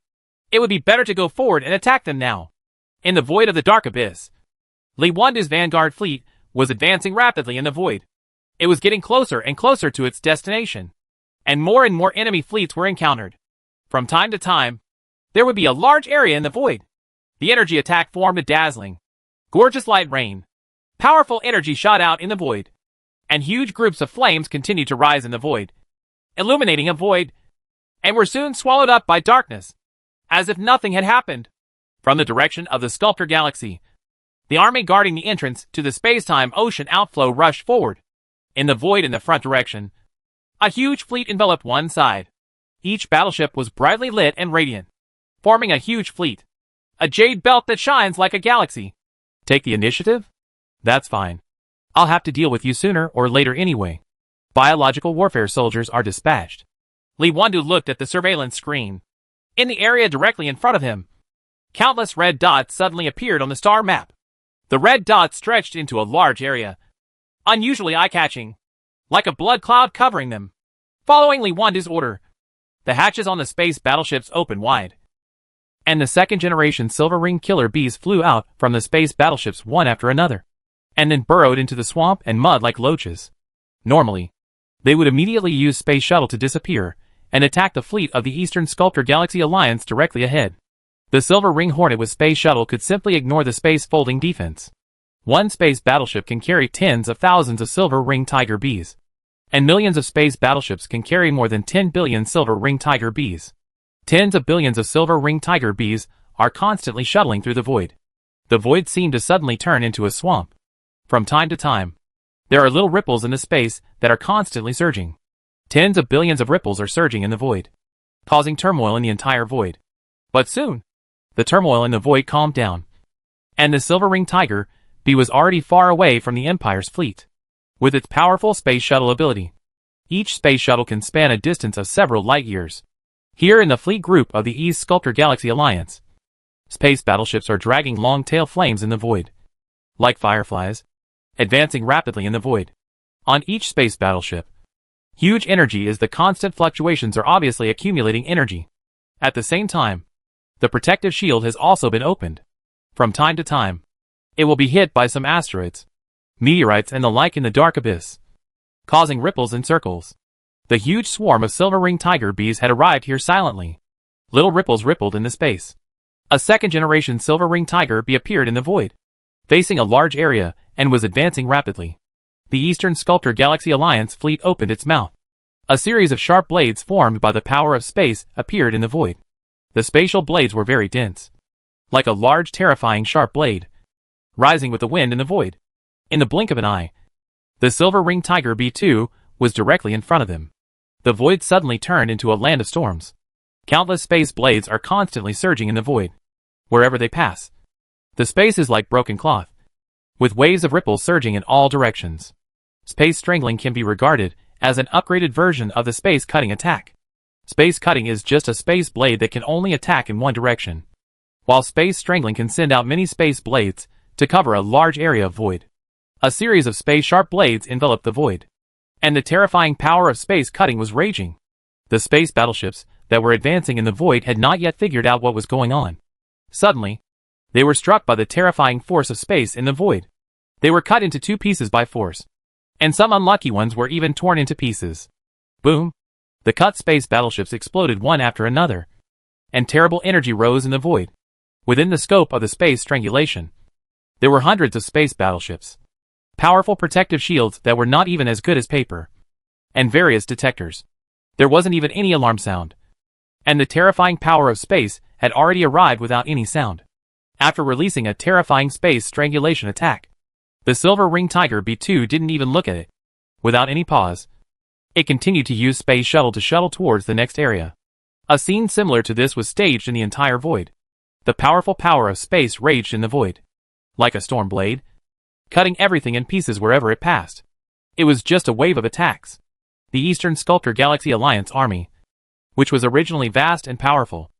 it would be better to go forward and attack them now. In the void of the dark abyss, Li Wanda's Vanguard fleet was advancing rapidly in the void. It was getting closer and closer to its destination, and more enemy fleets were encountered. From time to time, there would be a large area in the void. The energy attack formed a dazzling, gorgeous light rain. Powerful energy shot out in the void, and huge groups of flames continued to rise in the void, illuminating a void, and were soon swallowed up by darkness, as if nothing had happened. From the direction of the Sculptor Galaxy, the army guarding the entrance to the space-time ocean outflow rushed forward. In the void in the front direction, a huge fleet enveloped one side. Each battleship was brightly lit and radiant, forming a huge fleet. A jade belt that shines like a galaxy. Take the initiative? That's fine. I'll have to deal with you sooner or later anyway. Biological warfare soldiers are dispatched. Li Wandu looked at the surveillance screen. In the area directly in front of him, countless red dots suddenly appeared on the star map. The red dots stretched into a large area, unusually eye-catching, like a blood cloud covering them. Following Li Wandu's order, the hatches on the space battleships opened wide, and the second-generation Silver Ring killer bees flew out from the space battleships one after another, and then burrowed into the swamp and mud like loaches. Normally, they would immediately use Space Shuttle to disappear and attack the fleet of the Eastern Sculptor Galaxy Alliance directly ahead. The Silver Ring Hornet with Space Shuttle could simply ignore the space-folding defense. One space battleship can carry tens of thousands of Silver Ring Tiger bees, and millions of space battleships can carry more than 10 billion Silver Ring Tiger bees. Tens of billions of Silver Ring Tiger bees are constantly shuttling through the void. The void seemed to suddenly turn into a swamp. From time to time, there are little ripples in the space that are constantly surging. Tens of billions of ripples are surging in the void, causing turmoil in the entire void. But soon, the turmoil in the void calmed down, and the Silver Ring Tiger bee was already far away from the Empire's fleet. With its powerful space shuttle ability, each space shuttle can span a distance of several light years. Here in the fleet group of the East Sculptor Galaxy Alliance, space battleships are dragging long-tail flames in the void, like fireflies, advancing rapidly in the void. On each space battleship, huge energy is the constant fluctuations are obviously accumulating energy. At the same time, the protective shield has also been opened. From time to time, it will be hit by some asteroids, meteorites and the like in the dark abyss, causing ripples and circles. The huge swarm of Silver Ring Tiger bees had arrived here silently. Little ripples rippled in the space. A second-generation Silver Ring Tiger bee appeared in the void, facing a large area, and was advancing rapidly. The Eastern Sculptor Galaxy Alliance fleet opened its mouth. A series of sharp blades formed by the power of space appeared in the void. The spatial blades were very dense, like a large terrifying sharp blade, rising with the wind in the void. In the blink of an eye, the silver-ringed tiger B2 was directly in front of him. The void suddenly turned into a land of storms. Countless space blades are constantly surging in the void. Wherever they pass, the space is like broken cloth, with waves of ripples surging in all directions. Space strangling can be regarded as an upgraded version of the space cutting attack. Space cutting is just a space blade that can only attack in one direction, while space strangling can send out many space blades to cover a large area of void. A series of space-sharp blades enveloped the void, and the terrifying power of space cutting was raging. The space battleships that were advancing in the void had not yet figured out what was going on. Suddenly, they were struck by the terrifying force of space in the void. They were cut into two pieces by force, and some unlucky ones were even torn into pieces. Boom! The cut space battleships exploded one after another, and terrible energy rose in the void. Within the scope of the space strangulation, there were hundreds of space battleships, powerful protective shields that were not even as good as paper, and various detectors. There wasn't even any alarm sound, and the terrifying power of space had already arrived without any sound. After releasing a terrifying space strangulation attack, the silver-ringed tiger B2 didn't even look at it. Without any pause, it continued to use space shuttle to shuttle towards the next area. A scene similar to this was staged in the entire void. The powerful power of space raged in the void, like a storm blade, cutting everything in pieces wherever it passed. It was just a wave of attacks. The Eastern Sculptor Galaxy Alliance army, which was originally vast and powerful,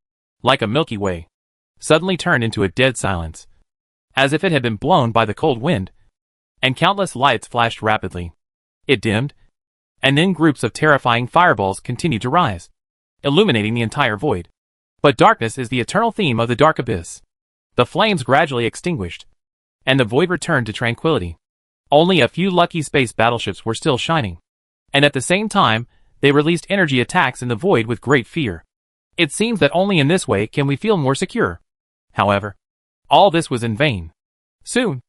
like a Milky Way, suddenly turned into a dead silence, as if it had been blown by the cold wind, and countless lights flashed rapidly. It dimmed, and then groups of terrifying fireballs continued to rise, illuminating the entire void. But darkness is the eternal theme of the dark abyss. The flames gradually extinguished, and the void returned to tranquility. Only a few lucky space battleships were still shining, and at the same time, they released energy attacks in the void with great fear. It seems that only in this way can we feel more secure. However, all this was in vain. Soon,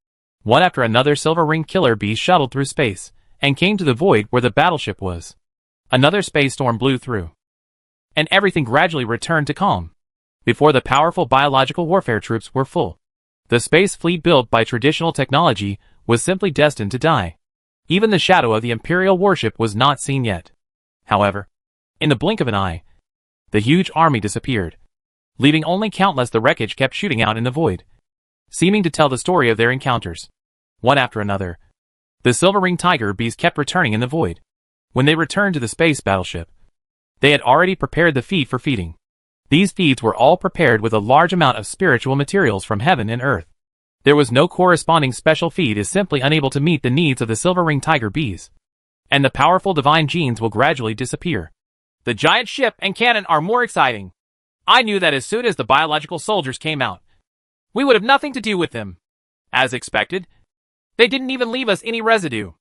one after another silver-ringed killer bees shuttled through space, and came to the void where the battleship was. Another space storm blew through, and everything gradually returned to calm. Before the powerful biological warfare troops were full, the space fleet built by traditional technology was simply destined to die. Even the shadow of the Imperial warship was not seen yet. However, in the blink of an eye, the huge army disappeared, leaving only countless the wreckage kept shooting out in the void, seeming to tell the story of their encounters. One after another, the silver-ringed tiger bees kept returning in the void. When they returned to the space battleship, they had already prepared the feed for feeding. These feeds were all prepared with a large amount of spiritual materials from heaven and earth. There was no corresponding special feed is simply unable to meet the needs of the silver-ringed tiger bees, and the powerful divine genes will gradually disappear. The giant ship and cannon are more exciting. I knew that as soon as the biological soldiers came out, we would have nothing to do with them. As expected, they didn't even leave us any residue.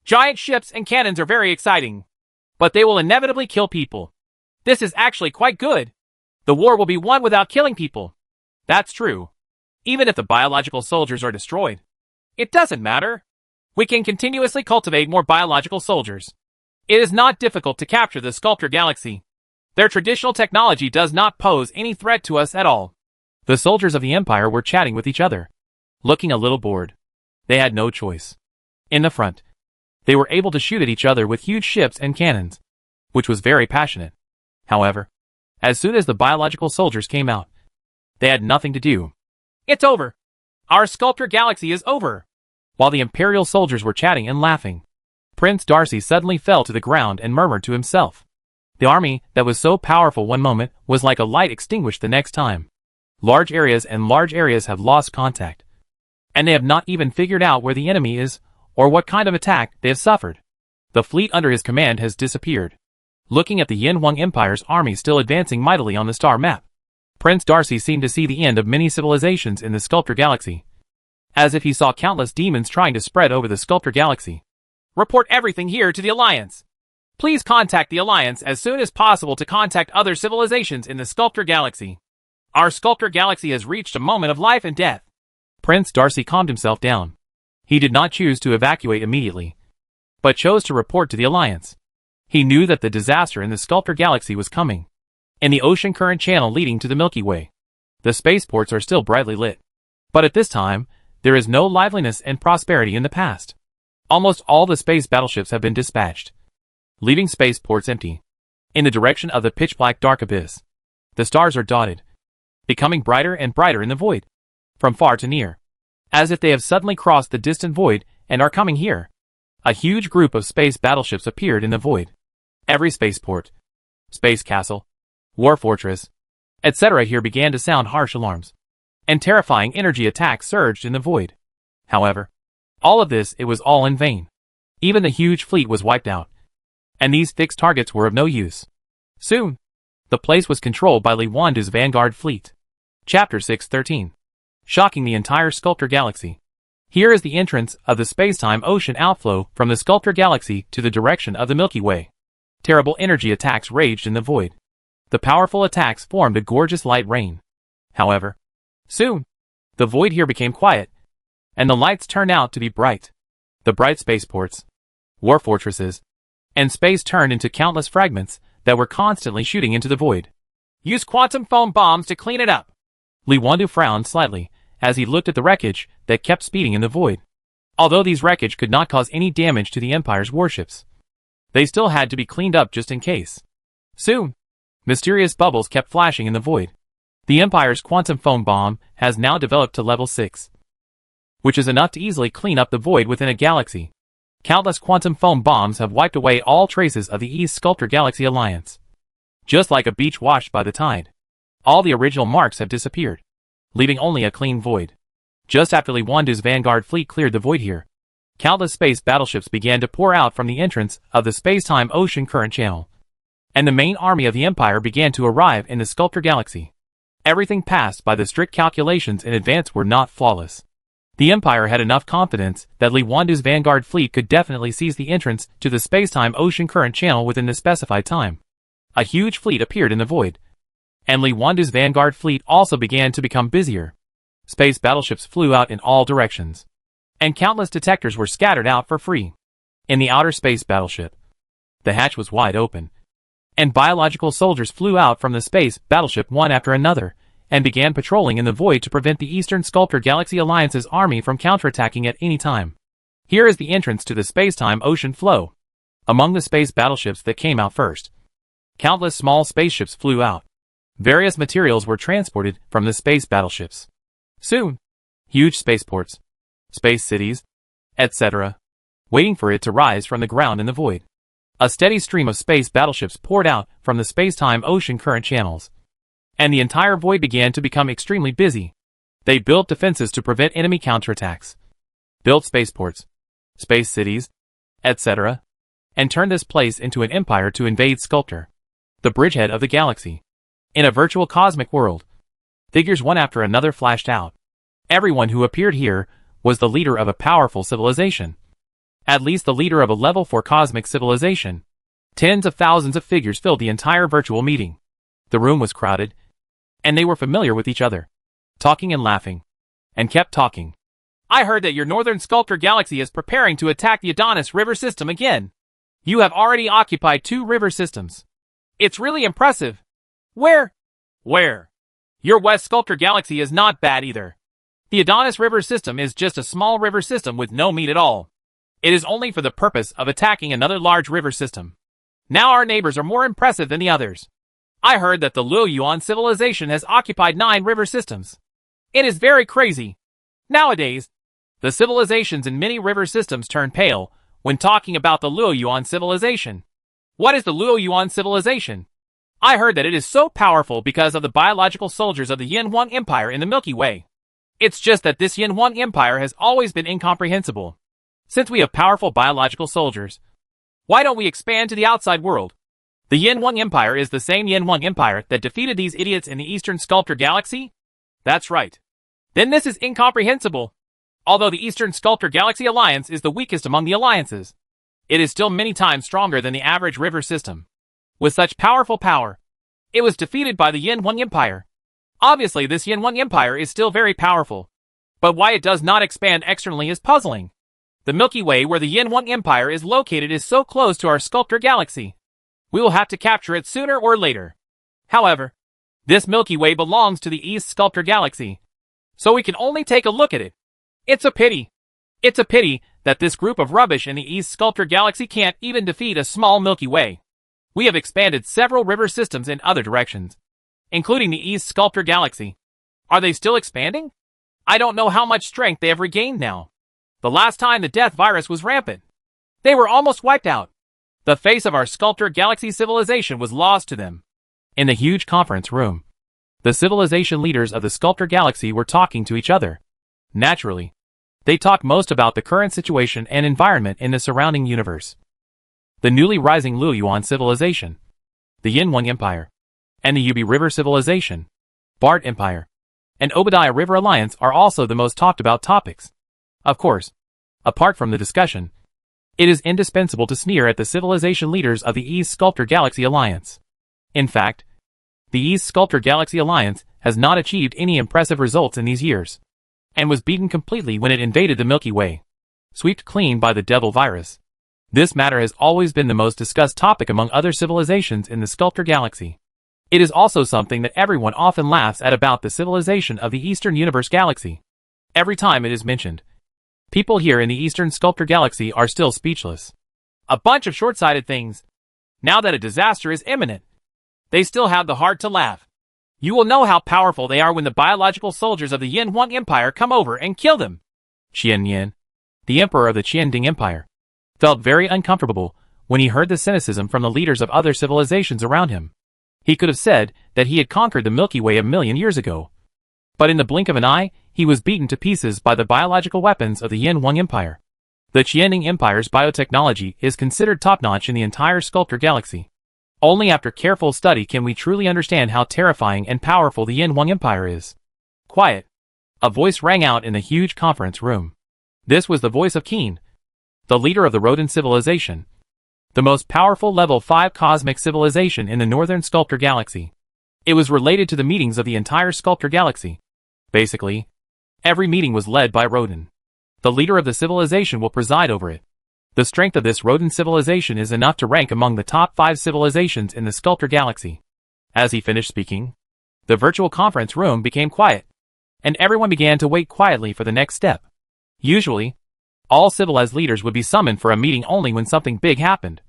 Giant ships and cannons are very exciting, but they will inevitably kill people. This is actually quite good. The war will be won without killing people. That's true. Even if the biological soldiers are destroyed, it doesn't matter. We can continuously cultivate more biological soldiers. It is not difficult to capture the Sculptor Galaxy. Their traditional technology does not pose any threat to us at all. The soldiers of the Empire were chatting with each other, looking a little bored. They had no choice. In the front, they were able to shoot at each other with huge ships and cannons, which was very passionate. However, as soon as the biological soldiers came out, they had nothing to do. It's over. Our Sculptor Galaxy is over. While the Imperial soldiers were chatting and laughing, Prince Darcy suddenly fell to the ground and murmured to himself. The army that was so powerful one moment was like a light extinguished the next time. Large areas have lost contact, and they have not even figured out where the enemy is or what kind of attack they have suffered. The fleet under his command has disappeared. Looking at the Yin Huang Empire's army still advancing mightily on the star map, Prince Darcy seemed to see the end of many civilizations in the Sculptor Galaxy, as if he saw countless demons trying to spread over the Sculptor Galaxy. Report everything here to the Alliance. Please contact the Alliance as soon as possible to contact other civilizations in the Sculptor Galaxy. Our Sculptor Galaxy has reached a moment of life and death. Prince Darcy calmed himself down. He did not choose to evacuate immediately, but chose to report to the Alliance. He knew that the disaster in the Sculptor Galaxy was coming. In the ocean current channel leading to the Milky Way, the spaceports are still brightly lit. But at this time, There is no liveliness and prosperity in the past. Almost all the space battleships have been dispatched, leaving spaceports empty. In the direction of the pitch-black dark abyss, the stars are dotted, becoming brighter and brighter in the void, from far to near, as if they have suddenly crossed the distant void and are coming here. A huge group of space battleships appeared in the void. Every spaceport, space castle, war fortress, etc. here began to sound harsh alarms, and terrifying energy attacks surged in the void. However, all of this, it was all in vain. Even the huge fleet was wiped out, and these fixed targets were of no use. Soon, the place was controlled by Li Wandu's vanguard fleet. Chapter 613. Shocking the entire Sculptor Galaxy. Here is the entrance of the space-time ocean outflow from the Sculptor Galaxy to the direction of the Milky Way. Terrible energy attacks raged in the void. The powerful attacks formed a gorgeous light rain. However, soon, the void here became quiet, and the lights turned out to be bright. The bright spaceports, war fortresses, and space turned into countless fragments that were constantly shooting into the void. Use quantum foam bombs to clean it up. Li Wandu frowned slightly as he looked at the wreckage that kept speeding in the void. Although these wreckage could not cause any damage to the Empire's warships, they still had to be cleaned up just in case. Soon, mysterious bubbles kept flashing in the void. The Empire's quantum foam bomb has now developed to level 6, which is enough to easily clean up the void within a galaxy. Countless quantum foam bombs have wiped away all traces of the East Sculptor Galaxy Alliance. Just like a beach washed by the tide, all the original marks have disappeared, leaving only a clean void. Just after Li Wandu's vanguard fleet cleared the void here, countless space battleships began to pour out from the entrance of the space-time ocean current channel, and the main army of the Empire began to arrive in the Sculptor Galaxy. Everything passed by the strict calculations in advance were not flawless. The Empire had enough confidence that Li Wandu's vanguard fleet could definitely seize the entrance to the space-time ocean current channel within the specified time. A huge fleet appeared in the void, and Li Wandu's vanguard fleet also began to become busier. Space battleships flew out in all directions, and countless detectors were scattered out for free. In the outer space battleship, the hatch was wide open, and biological soldiers flew out from the space battleship one after another, and began patrolling in the void to prevent the Eastern Sculptor Galaxy Alliance's army from counterattacking at any time. Here is the entrance to the space-time ocean flow. Among the space battleships that came out first, countless small spaceships flew out. Various materials were transported from the space battleships. Soon, huge spaceports, space cities, etc., waiting for it to rise from the ground in the void. A steady stream of space battleships poured out from the space-time ocean current channels, and the entire void began to become extremely busy. They built defenses to prevent enemy counterattacks, built spaceports, space cities, etc., and turned this place into an empire to invade Sculptor, the bridgehead of the galaxy. In a virtual cosmic world, figures one after another flashed out. Everyone who appeared here was the leader of a powerful civilization. At least the leader of a level 4 cosmic civilization. Tens of thousands of figures filled the entire virtual meeting. The room was crowded, and they were familiar with each other, talking and laughing, and kept talking. I heard that your northern Sculptor Galaxy is preparing to attack the Adonis River system again. You have already occupied 2 river systems. It's really impressive. Where? Your West Sculptor Galaxy is not bad either. The Adonis River system is just a small river system with no meat at all. It is only for the purpose of attacking another large river system. Now our neighbors are more impressive than the others. I heard that the Luoyuan civilization has occupied 9 river systems. It is very crazy. Nowadays, the civilizations in many river systems turn pale when talking about the Luoyuan civilization. What is the Luoyuan civilization? I heard that it is so powerful because of the biological soldiers of the Yin-Huang Empire in the Milky Way. It's just that this Yin-Huang Empire has always been incomprehensible. Since we have powerful biological soldiers, why don't we expand to the outside world? The Yin-Huang Empire is the same Yin-Huang Empire that defeated these idiots in the Eastern Sculptor Galaxy? That's right. Then this is incomprehensible. Although the Eastern Sculptor Galaxy Alliance is the weakest among the alliances, it is still many times stronger than the average river system. With such powerful power, it was defeated by the Yin-Huang Empire. Obviously, this Yin-Huang Empire is still very powerful, but why it does not expand externally is puzzling. The Milky Way where the Yin-Huang Empire is located is so close to our Sculptor Galaxy. We will have to capture it sooner or later. However, this Milky Way belongs to the East Sculptor Galaxy, so we can only take a look at it. It's a pity. It's a pity that this group of rubbish in the East Sculptor Galaxy can't even defeat a small Milky Way. We have expanded several river systems in other directions, including the East Sculptor Galaxy. Are they still expanding? I don't know how much strength they have regained now. The last time the death virus was rampant, they were almost wiped out. The face of our Sculptor Galaxy civilization was lost to them. In the huge conference room, the civilization leaders of the Sculptor Galaxy were talking to each other. Naturally, they talked most about the current situation and environment in the surrounding universe. The newly rising Luoyuan civilization, the Yinhuang Empire, and the Yubi River civilization, Bart Empire, and Obadiah River Alliance are also the most talked about topics. Of course, apart from the discussion, it is indispensable to sneer at the civilization leaders of the East Sculptor Galaxy Alliance. In fact, the East Sculptor Galaxy Alliance has not achieved any impressive results in these years, and was beaten completely when it invaded the Milky Way, swept clean by the devil virus. This matter has always been the most discussed topic among other civilizations in the Sculptor Galaxy. It is also something that everyone often laughs at about the civilization of the Eastern Universe Galaxy. Every time it is mentioned, people here in the Eastern Sculptor Galaxy are still speechless. A bunch of short-sighted things. Now that a disaster is imminent, they still have the heart to laugh. You will know how powerful they are when the biological soldiers of the Yinhuang Empire come over and kill them. Qian Yin, the emperor of the Qianding Empire, felt very uncomfortable when he heard the cynicism from the leaders of other civilizations around him. He could have said that he had conquered the Milky Way a million years ago. But in the blink of an eye, he was beaten to pieces by the biological weapons of the Yinhuang Empire. The Qianding Empire's biotechnology is considered top-notch in the entire Sculptor Galaxy. Only after careful study can we truly understand how terrifying and powerful the Yinhuang Empire is. Quiet. A voice rang out in the huge conference room. This was the voice of Keen, the leader of the Rodin civilization, the most powerful level 5 cosmic civilization in the Northern Sculptor Galaxy. It was related to the meetings of the entire Sculptor Galaxy. Basically, every meeting was led by Rodin. The leader of the civilization will preside over it. The strength of this Rodin civilization is enough to rank among the top 5 civilizations in the Sculptor Galaxy. As he finished speaking, the virtual conference room became quiet, and everyone began to wait quietly for the next step. Usually, all civilized leaders would be summoned for a meeting only when something big happened.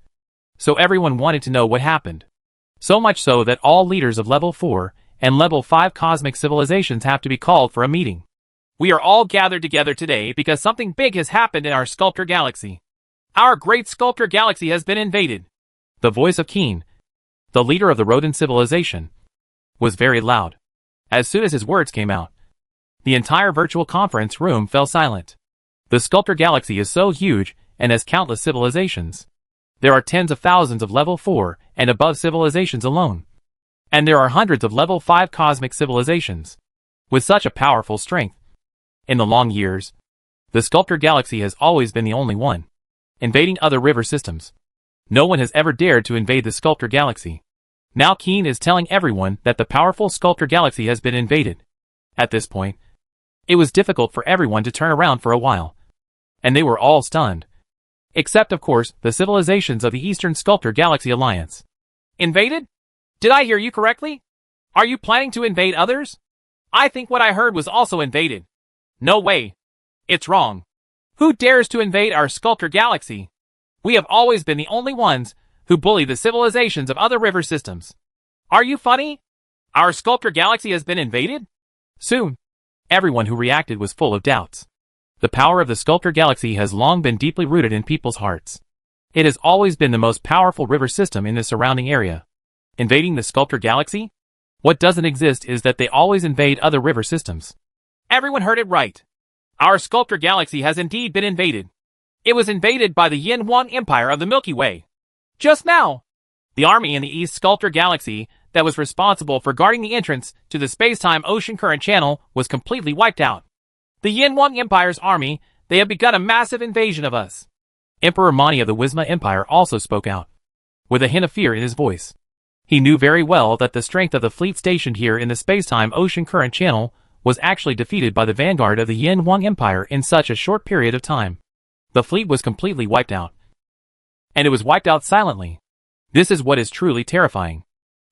So everyone wanted to know what happened. So much so that all leaders of level 4 and level 5 cosmic civilizations have to be called for a meeting. We are all gathered together today because something big has happened in our Sculptor Galaxy. Our great Sculptor Galaxy has been invaded. The voice of Keen, the leader of the Rodin civilization, was very loud. As soon as his words came out, the entire virtual conference room fell silent. The Sculptor Galaxy is so huge and has countless civilizations. There are tens of thousands of level 4 and above civilizations alone. And there are hundreds of level 5 cosmic civilizations. With such a powerful strength. In the long years, the Sculptor Galaxy has always been the only one invading other river systems. No one has ever dared to invade the Sculptor Galaxy. Now Keen is telling everyone that the powerful Sculptor Galaxy has been invaded. At this point, it was difficult for everyone to turn around for a while. And they were all stunned. Except, of course, the civilizations of the Eastern Sculptor Galaxy Alliance. Invaded? Did I hear you correctly? Are you planning to invade others? I think what I heard was also invaded. No way. It's wrong. Who dares to invade our Sculptor Galaxy? We have always been the only ones who bully the civilizations of other river systems. Are you funny? Our Sculptor Galaxy has been invaded? Soon. Everyone who reacted was full of doubts. The power of the Sculptor Galaxy has long been deeply rooted in people's hearts. It has always been the most powerful river system in the surrounding area. Invading the Sculptor Galaxy? What doesn't exist is that they always invade other river systems. Everyone heard it right. Our Sculptor Galaxy has indeed been invaded. It was invaded by the Yinhuang Empire of the Milky Way. Just now, the army in the East Sculptor Galaxy that was responsible for guarding the entrance to the space-time ocean current channel was completely wiped out. The Yinhuang Empire's army, they have begun a massive invasion of us. Emperor Mani of the Wisma Empire also spoke out, with a hint of fear in his voice. He knew very well that the strength of the fleet stationed here in the space-time ocean current channel was actually defeated by the vanguard of the Yinhuang Empire in such a short period of time. The fleet was completely wiped out. And it was wiped out silently. This is what is truly terrifying.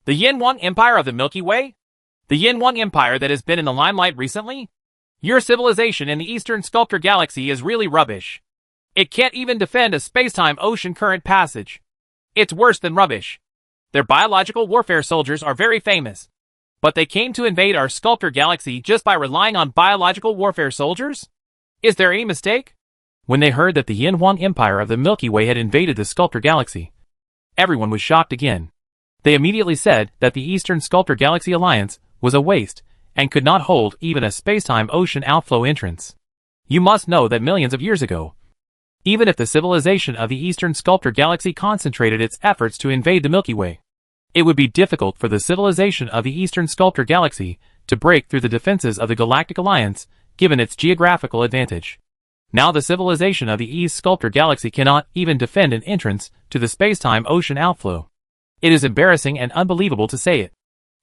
The Yinhuang Empire of the Milky Way? The Yinhuang Empire that has been in the limelight recently? Your civilization in the Eastern Sculptor Galaxy is really rubbish. It can't even defend a space-time ocean current passage. It's worse than rubbish. Their biological warfare soldiers are very famous. But they came to invade our Sculptor Galaxy just by relying on biological warfare soldiers? Is there any mistake? When they heard that the Yin Huang Empire of the Milky Way had invaded the Sculptor Galaxy, everyone was shocked again. They immediately said that the Eastern Sculptor Galaxy Alliance was a waste and could not hold even a space-time ocean outflow entrance. You must know that millions of years ago, even if the civilization of the Eastern Sculptor Galaxy concentrated its efforts to invade the Milky Way, it would be difficult for the civilization of the Eastern Sculptor Galaxy to break through the defenses of the Galactic Alliance, given its geographical advantage. Now the civilization of the East Sculptor Galaxy cannot even defend an entrance to the space-time ocean outflow. It is embarrassing and unbelievable to say it.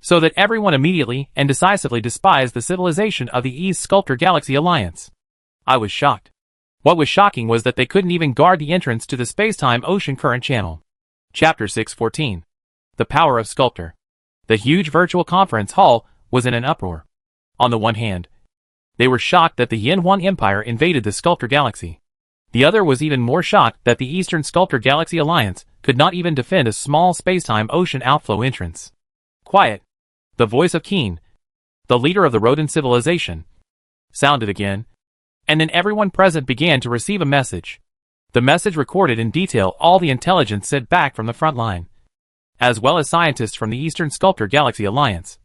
So that everyone immediately and decisively despised the civilization of the East Sculptor Galaxy Alliance. I was shocked. What was shocking was that they couldn't even guard the entrance to the space-time ocean current channel. Chapter 614. The Power of Sculptor. The huge virtual conference hall was in an uproar. On the one hand, they were shocked that the Yin Huang Empire invaded the Sculptor Galaxy. The other was even more shocked that the Eastern Sculptor Galaxy Alliance could not even defend a small space-time ocean outflow entrance. Quiet. The voice of Keen, the leader of the rodent civilization, sounded again, and then everyone present began to receive a message. The message recorded in detail all the intelligence sent back from the front line, as well as scientists from the Eastern Sculptor Galaxy Alliance.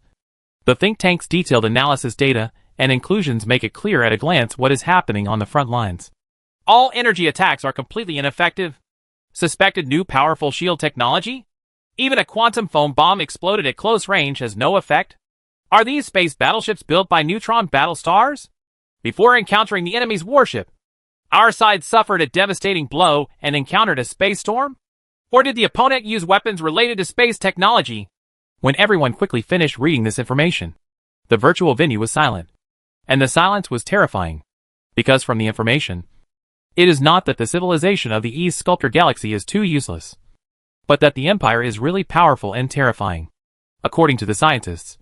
The think tank's detailed analysis data and inclusions make it clear at a glance what is happening on the front lines. All energy attacks are completely ineffective. Suspected new powerful shield technology? Even a quantum foam bomb exploded at close range has no effect? Are these space battleships built by neutron battle stars? Before encountering the enemy's warship, our side suffered a devastating blow and encountered a space storm? Or did the opponent use weapons related to space technology? When everyone quickly finished reading this information, the virtual venue was silent. And the silence was terrifying. Because from the information, it is not that the civilization of the East Sculptor Galaxy is too useless, but that the Empire is really powerful and terrifying. According to the scientists,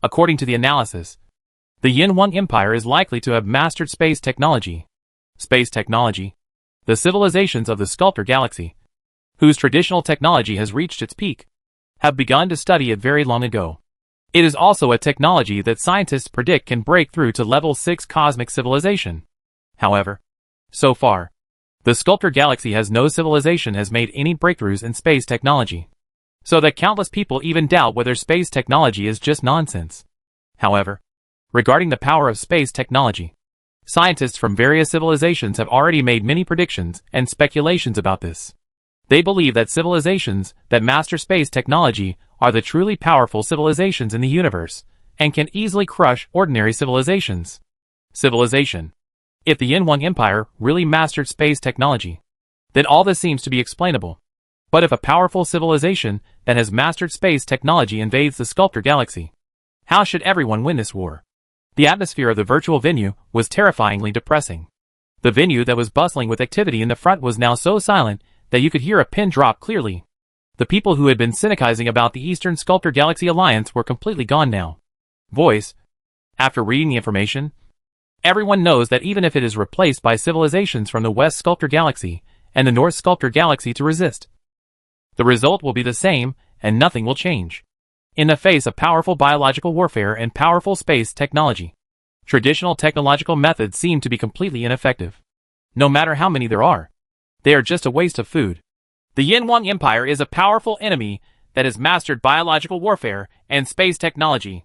according to the analysis, the Yin Huang Empire is likely to have mastered space technology. Space technology. The civilizations of the Sculptor Galaxy, whose traditional technology has reached its peak, have begun to study it very long ago. It is also a technology that scientists predict can break through to level 6 cosmic civilization. However, so far, the Sculptor Galaxy has no civilization has made any breakthroughs in space technology, so that countless people even doubt whether space technology is just nonsense. However, regarding the power of space technology, scientists from various civilizations have already made many predictions and speculations about this. They believe that civilizations that master space technology are the truly powerful civilizations in the universe, and can easily crush ordinary civilizations. Civilization. If the Yin Huang Empire really mastered space technology, then all this seems to be explainable. But if a powerful civilization that has mastered space technology invades the Sculptor Galaxy, how should everyone win this war? The atmosphere of the virtual venue was terrifyingly depressing. The venue that was bustling with activity in the front was now so silent that you could hear a pin drop clearly. The people who had been cynicizing about the Eastern Sculptor Galaxy Alliance were completely gone now. Voice. After reading the information, everyone knows that even if it is replaced by civilizations from the West Sculptor Galaxy and the North Sculptor Galaxy to resist, the result will be the same and nothing will change. In the face of powerful biological warfare and powerful space technology, traditional technological methods seem to be completely ineffective. No matter how many there are, they are just a waste of food. The Yin Huang Empire is a powerful enemy that has mastered biological warfare and space technology.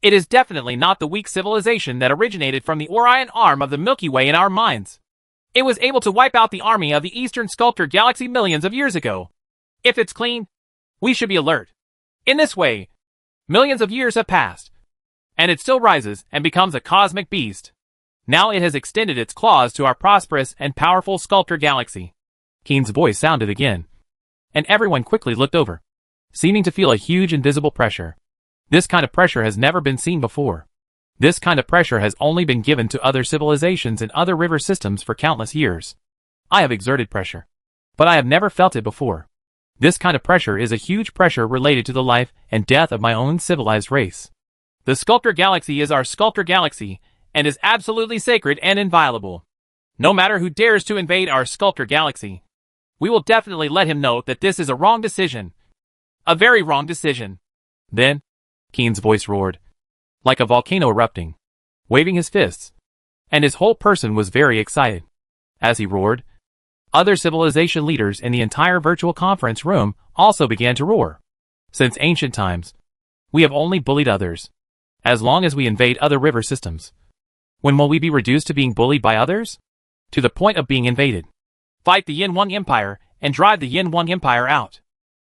It is definitely not the weak civilization that originated from the Orion arm of the Milky Way in our minds. It was able to wipe out the army of the Eastern Sculptor Galaxy millions of years ago. If it's clean, we should be alert. In this way, millions of years have passed, and it still rises and becomes a cosmic beast. Now it has extended its claws to our prosperous and powerful Sculptor Galaxy. Keen's voice sounded again, and everyone quickly looked over, seeming to feel a huge invisible pressure. This kind of pressure has never been seen before. This kind of pressure has only been given to other civilizations and other river systems for countless years. I have exerted pressure, but I have never felt it before. This kind of pressure is a huge pressure related to the life and death of my own civilized race. The Sculptor Galaxy is our Sculptor Galaxy, and is absolutely sacred and inviolable. No matter who dares to invade our Sculptor Galaxy, we will definitely let him know that this is a wrong decision. A very wrong decision. Then, Keen's voice roared, like a volcano erupting, waving his fists, and his whole person was very excited. As he roared, other civilization leaders in the entire virtual conference room also began to roar. Since ancient times, we have only bullied others. As long as we invade other river systems, when will we be reduced to being bullied by others? To the point of being invaded. Fight the Yin Wang Empire and drive the Yin Wang Empire out.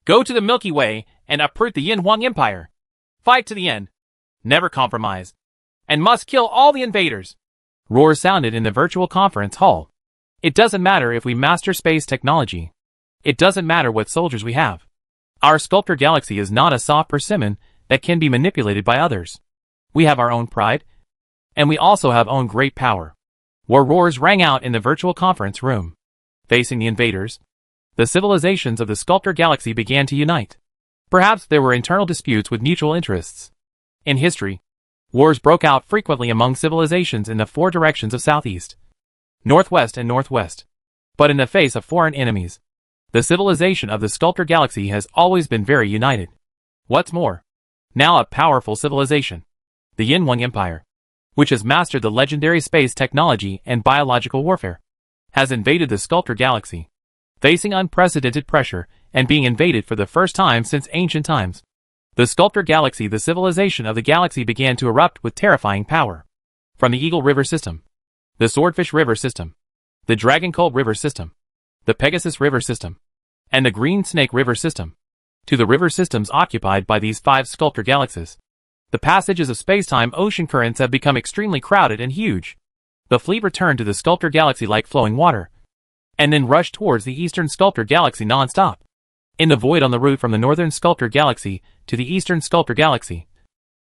Go to the Milky Way and uproot the Yin Wang Empire. Fight to the end. Never compromise. And must kill all the invaders. Roars sounded in the virtual conference hall. It doesn't matter if we master space technology. It doesn't matter what soldiers we have. Our Sculptor Galaxy is not a soft persimmon that can be manipulated by others. We have our own pride, and we also have own great power. War roars rang out in the virtual conference room. Facing the invaders, the civilizations of the Sculptor Galaxy began to unite. Perhaps there were internal disputes with mutual interests. In history, wars broke out frequently among civilizations in the four directions of southeast, northwest and northwest. But in the face of foreign enemies, the civilization of the Sculptor Galaxy has always been very united. What's more, now a powerful civilization, the Yin Wang Empire, which has mastered the legendary space technology and biological warfare, has invaded the Sculptor Galaxy, facing unprecedented pressure and being invaded for the first time since ancient times. The Sculptor Galaxy, the civilization of the galaxy, began to erupt with terrifying power. From the Eagle River system, the Swordfish River system, the Dragon Colt River system, the Pegasus River system, and the Green Snake River system, to the river systems occupied by these 5 Sculptor Galaxies. The passages of space-time ocean currents have become extremely crowded and huge. The fleet returned to the Sculptor Galaxy like flowing water, and then rushed towards the eastern Sculptor Galaxy non-stop. In the void on the route from the northern Sculptor Galaxy to the eastern Sculptor Galaxy,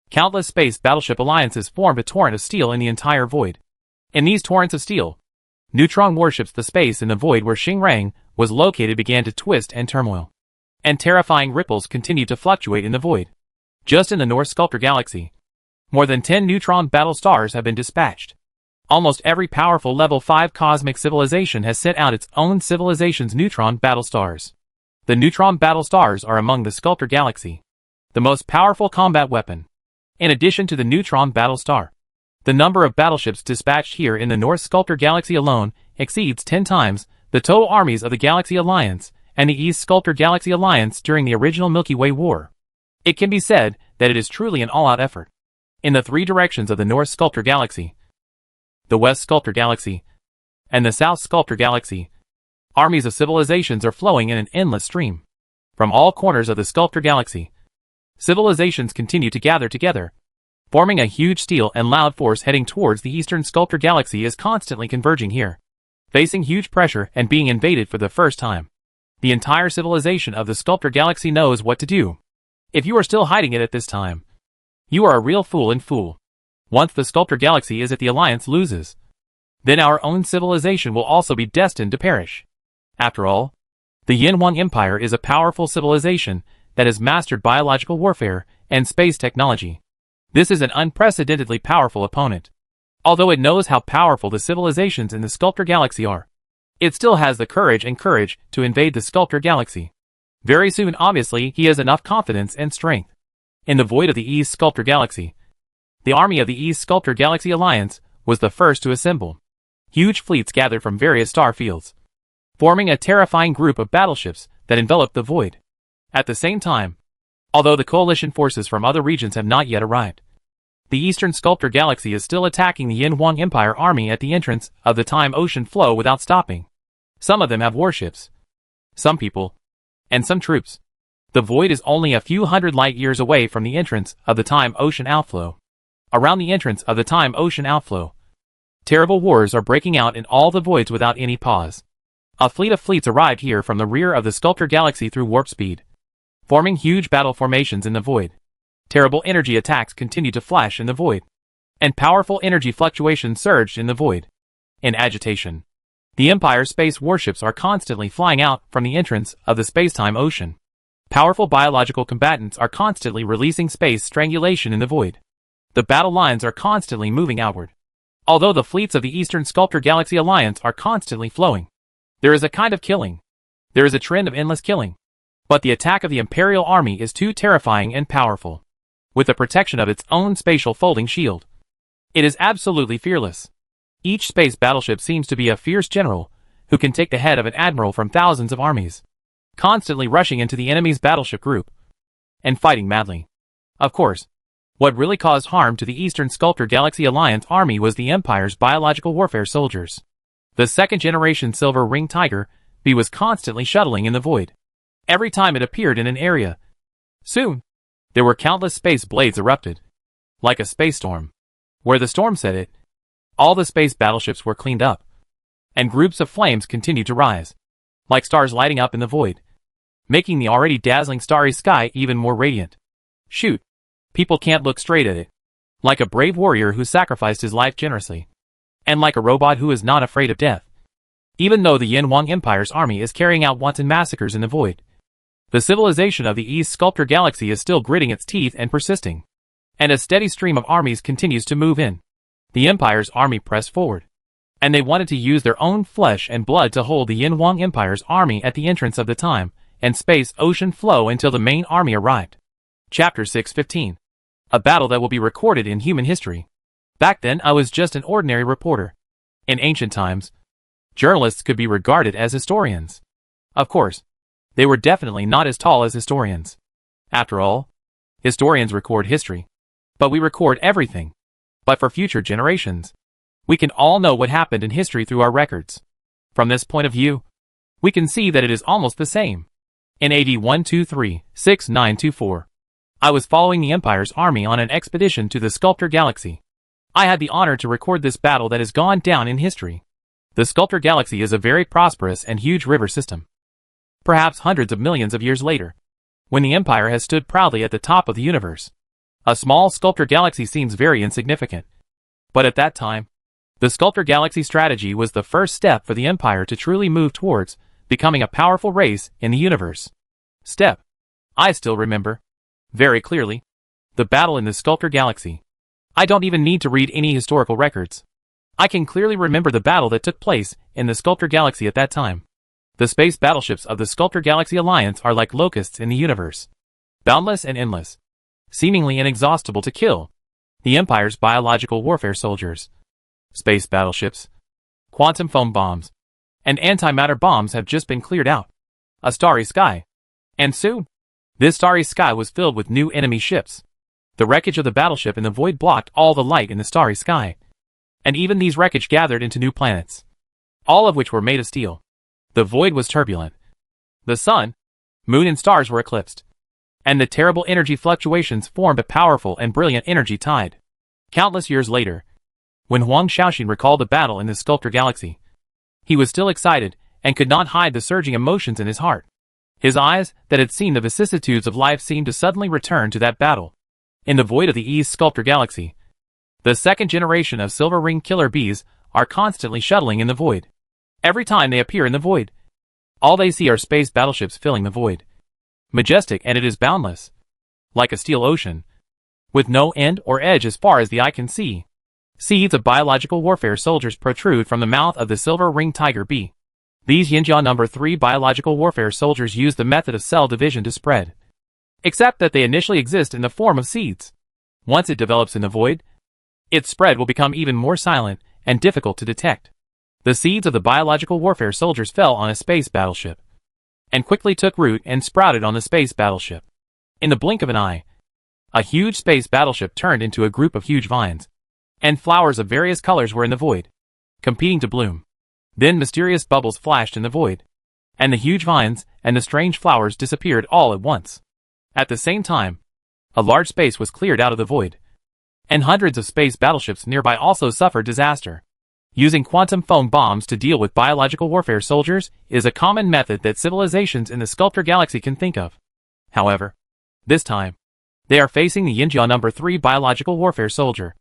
countless space battleship alliances formed a torrent of steel in the entire void. In these torrents of steel, neutron warships, the space in the void where Xingrang was located, began to twist and turmoil, and terrifying ripples continued to fluctuate in the void. Just in the North Sculptor Galaxy, more than 10 neutron battle stars have been dispatched. Almost every powerful level 5 cosmic civilization has sent out its own civilization's neutron battle stars. The neutron battle stars are among the Sculptor Galaxy, the most powerful combat weapon. In addition to the neutron battle star, the number of battleships dispatched here in the North Sculptor Galaxy alone exceeds 10 times the total armies of the Galaxy Alliance and the East Sculptor Galaxy Alliance during the original Milky Way War. It can be said that it is truly an all-out effort. In the 3 directions of the North Sculptor Galaxy, the West Sculptor Galaxy, and the South Sculptor Galaxy, armies of civilizations are flowing in an endless stream. From all corners of the Sculptor Galaxy, civilizations continue to gather together, forming a huge steel and loud force heading towards the Eastern Sculptor Galaxy is constantly converging here, facing huge pressure and being invaded for the first time. The entire civilization of the Sculptor Galaxy knows what to do. If you are still hiding it at this time, you are a real fool and fool. Once the Sculptor Galaxy is at the Alliance loses, then our own civilization will also be destined to perish. After all, the Yin Wang Empire is a powerful civilization that has mastered biological warfare and space technology. This is an unprecedentedly powerful opponent. Although it knows how powerful the civilizations in the Sculptor Galaxy are, it still has the courage to invade the Sculptor Galaxy. Very soon, obviously, he has enough confidence and strength. In the void of the East Sculptor Galaxy, the army of the East Sculptor Galaxy Alliance was the first to assemble. Huge fleets gathered from various star fields, forming a terrifying group of battleships that enveloped the void. At the same time, although the coalition forces from other regions have not yet arrived, the Eastern Sculptor Galaxy is still attacking the Yin Wang Empire army at the entrance of the time ocean flow without stopping. Some of them have warships, some people, and some troops. The void is only a few hundred light years away from the entrance of the time ocean outflow. Around the entrance of the time ocean outflow, terrible wars are breaking out in all the voids without any pause. A fleet of fleets arrived here from the rear of the Sculptor Galaxy through warp speed, forming huge battle formations in the void. Terrible energy attacks continued to flash in the void, and powerful energy fluctuations surged in the void. In agitation, the Empire's space warships are constantly flying out from the entrance of the space-time ocean. Powerful biological combatants are constantly releasing space strangulation in the void. The battle lines are constantly moving outward, Although the fleets of the Eastern Sculptor Galaxy Alliance are constantly flowing, there is a kind of killing. There is a trend of endless killing. But the attack of the Imperial Army is too terrifying and powerful. With the protection of its own spatial folding shield, it is absolutely fearless. Each space battleship seems to be a fierce general who can take the head of an admiral from thousands of armies, constantly rushing into the enemy's battleship group and fighting madly. Of course, what really caused harm to the Eastern Sculptor Galaxy Alliance army was the Empire's biological warfare soldiers. The second-generation Silver Ring Tiger B was constantly shuttling in the void every time it appeared in an area. Soon, there were countless space blades erupted, like a space storm. Where the storm set it, all the space battleships were cleaned up, and groups of flames continued to rise, like stars lighting up in the void, making the already dazzling starry sky even more radiant. Shoot! People can't look straight at it. Like a brave warrior who sacrificed his life generously, and like a robot who is not afraid of death. Even though the Yin Wang Empire's army is carrying out wanton massacres in the void, the civilization of the East Sculptor Galaxy is still gritting its teeth and persisting. And a steady stream of armies continues to move in. The Empire's army pressed forward, and they wanted to use their own flesh and blood to hold the Yin Wang Empire's army at the entrance of the time and space ocean flow until the main army arrived. Chapter 615. A battle that will be recorded in human history. Back then I was just an ordinary reporter. In ancient times, journalists could be regarded as historians. Of course, they were definitely not as tall as historians. After all, historians record history. But we record everything. But for future generations, we can all know what happened in history through our records. From this point of view, we can see that it is almost the same. In AD 123-6924, I was following the Empire's army on an expedition to the Sculptor Galaxy. I had the honor to record this battle that has gone down in history. The Sculptor Galaxy is a very prosperous and huge river system. Perhaps hundreds of millions of years later, when the Empire has stood proudly at the top of the universe, a small Sculptor Galaxy seems very insignificant. But at that time, the Sculptor Galaxy strategy was the first step for the Empire to truly move towards becoming a powerful race in the universe. Step. I still remember, very clearly, the battle in the Sculptor Galaxy. I don't even need to read any historical records. I can clearly remember the battle that took place in the Sculptor Galaxy at that time. The space battleships of the Sculptor Galaxy Alliance are like locusts in the universe, boundless and endless, seemingly inexhaustible to kill. The Empire's biological warfare soldiers, space battleships, quantum foam bombs, and antimatter bombs have just been cleared out. A starry sky. And soon, this starry sky was filled with new enemy ships. The wreckage of the battleship in the void blocked all the light in the starry sky. And even these wreckage gathered into new planets, all of which were made of steel. The void was turbulent. The sun, moon and stars were eclipsed. And the terrible energy fluctuations formed a powerful and brilliant energy tide. Countless years later, when Huang Shaoxin recalled the battle in the Sculptor Galaxy, he was still excited and could not hide the surging emotions in his heart. His eyes, that had seen the vicissitudes of life, seemed to suddenly return to that battle. In the void of the East Sculptor Galaxy, the second generation of Silver Ring Killer Bees are constantly shuttling in the void. Every time they appear in the void, all they see are space battleships filling the void. Majestic, and it is boundless, like a steel ocean, with no end or edge as far as the eye can see. Seeds of biological warfare soldiers protrude from the mouth of the Silver Ring Tiger Bee. These Yinjia No. 3 biological warfare soldiers use the method of cell division to spread, except that they initially exist in the form of seeds. Once it develops in the void, its spread will become even more silent and difficult to detect. The seeds of the biological warfare soldiers fell on a space battleship, and quickly took root and sprouted on the space battleship. In the blink of an eye, a huge space battleship turned into a group of huge vines, and flowers of various colors were in the void, competing to bloom. Then mysterious bubbles flashed in the void, and the huge vines and the strange flowers disappeared all at once. At the same time, a large space was cleared out of the void, and hundreds of space battleships nearby also suffered disaster. Using quantum foam bombs to deal with biological warfare soldiers is a common method that civilizations in the Sculptor Galaxy can think of. However, this time, they are facing the Yinjia No. 3 biological warfare soldier,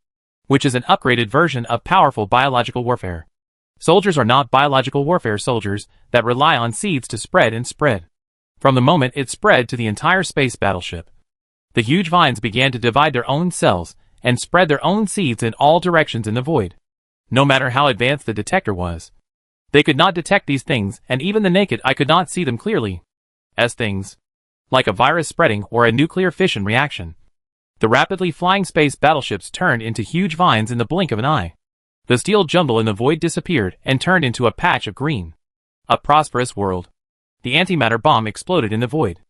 which is an upgraded version of powerful biological warfare. Soldiers are not biological warfare soldiers that rely on seeds to spread and spread. From the moment it spread to the entire space battleship, the huge vines began to divide their own cells and spread their own seeds in all directions in the void. no matter how advanced the detector was. They could not detect these things, and even the naked eye could not see them clearly. As things, like a virus spreading or a nuclear fission reaction. The rapidly flying space battleships turned into huge vines in the blink of an eye. The steel jumble in the void disappeared and turned into a patch of green. A prosperous world. The antimatter bomb exploded in the void.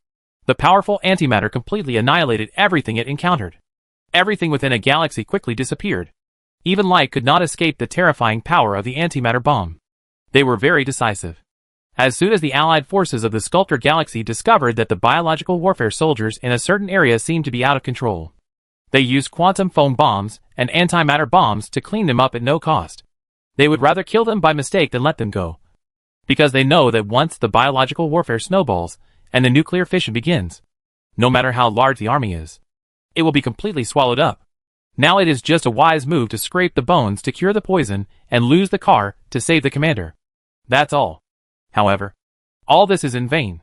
The powerful antimatter completely annihilated everything it encountered. Everything within a galaxy quickly disappeared. Even light could not escape the terrifying power of the antimatter bomb. They were very decisive. As soon as the Allied forces of the Sculptor Galaxy discovered that the biological warfare soldiers in a certain area seemed to be out of control, they used quantum foam bombs and antimatter bombs to clean them up at no cost. They would rather kill them by mistake than let them go. Because they know that once the biological warfare snowballs and the nuclear fission begins, no matter how large the army is, it will be completely swallowed up. Now it is just a wise move to scrape the bones to cure the poison and lose the car to save the commander. That's all. However, all this is in vain.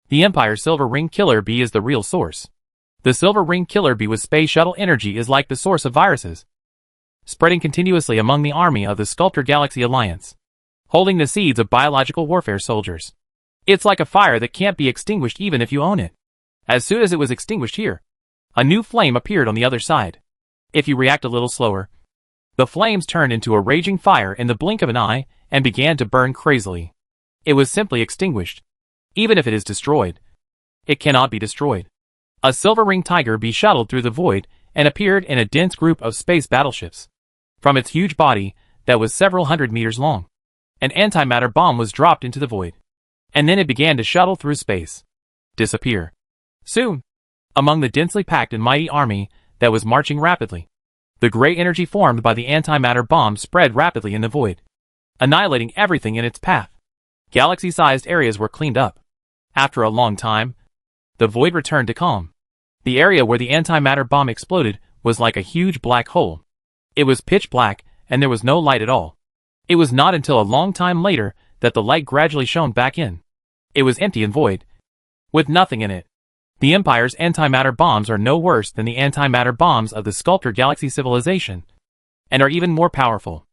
The Empire's Silver Ring Killer Bee is the real source. The Silver Ring Killer Bee with space shuttle energy is like the source of viruses, spreading continuously among the army of the Sculptor Galaxy Alliance, holding the seeds of biological warfare soldiers. It's like a fire that can't be extinguished even if you own it. As soon as it was extinguished here, a new flame appeared on the other side. If you react a little slower, the flames turned into a raging fire in the blink of an eye and began to burn crazily. It was simply extinguished. Even if it is destroyed, it cannot be destroyed. A Silver Ring Tiger Bee shuttled through the void and appeared in a dense group of space battleships. From its huge body, that was several hundred meters long, an antimatter bomb was dropped into the void. And then it began to shuttle through space. Disappear. Soon, among the densely packed and mighty army that was marching rapidly, the gray energy formed by the antimatter bomb spread rapidly in the void, annihilating everything in its path. Galaxy-sized areas were cleaned up. After a long time, the void returned to calm. The area where the antimatter bomb exploded was like a huge black hole. It was pitch black, and there was no light at all. It was not until a long time later that the light gradually shone back in. It was empty and void, with nothing in it. The Empire's antimatter bombs are no worse than the antimatter bombs of the Sculptor Galaxy civilization, and are even more powerful.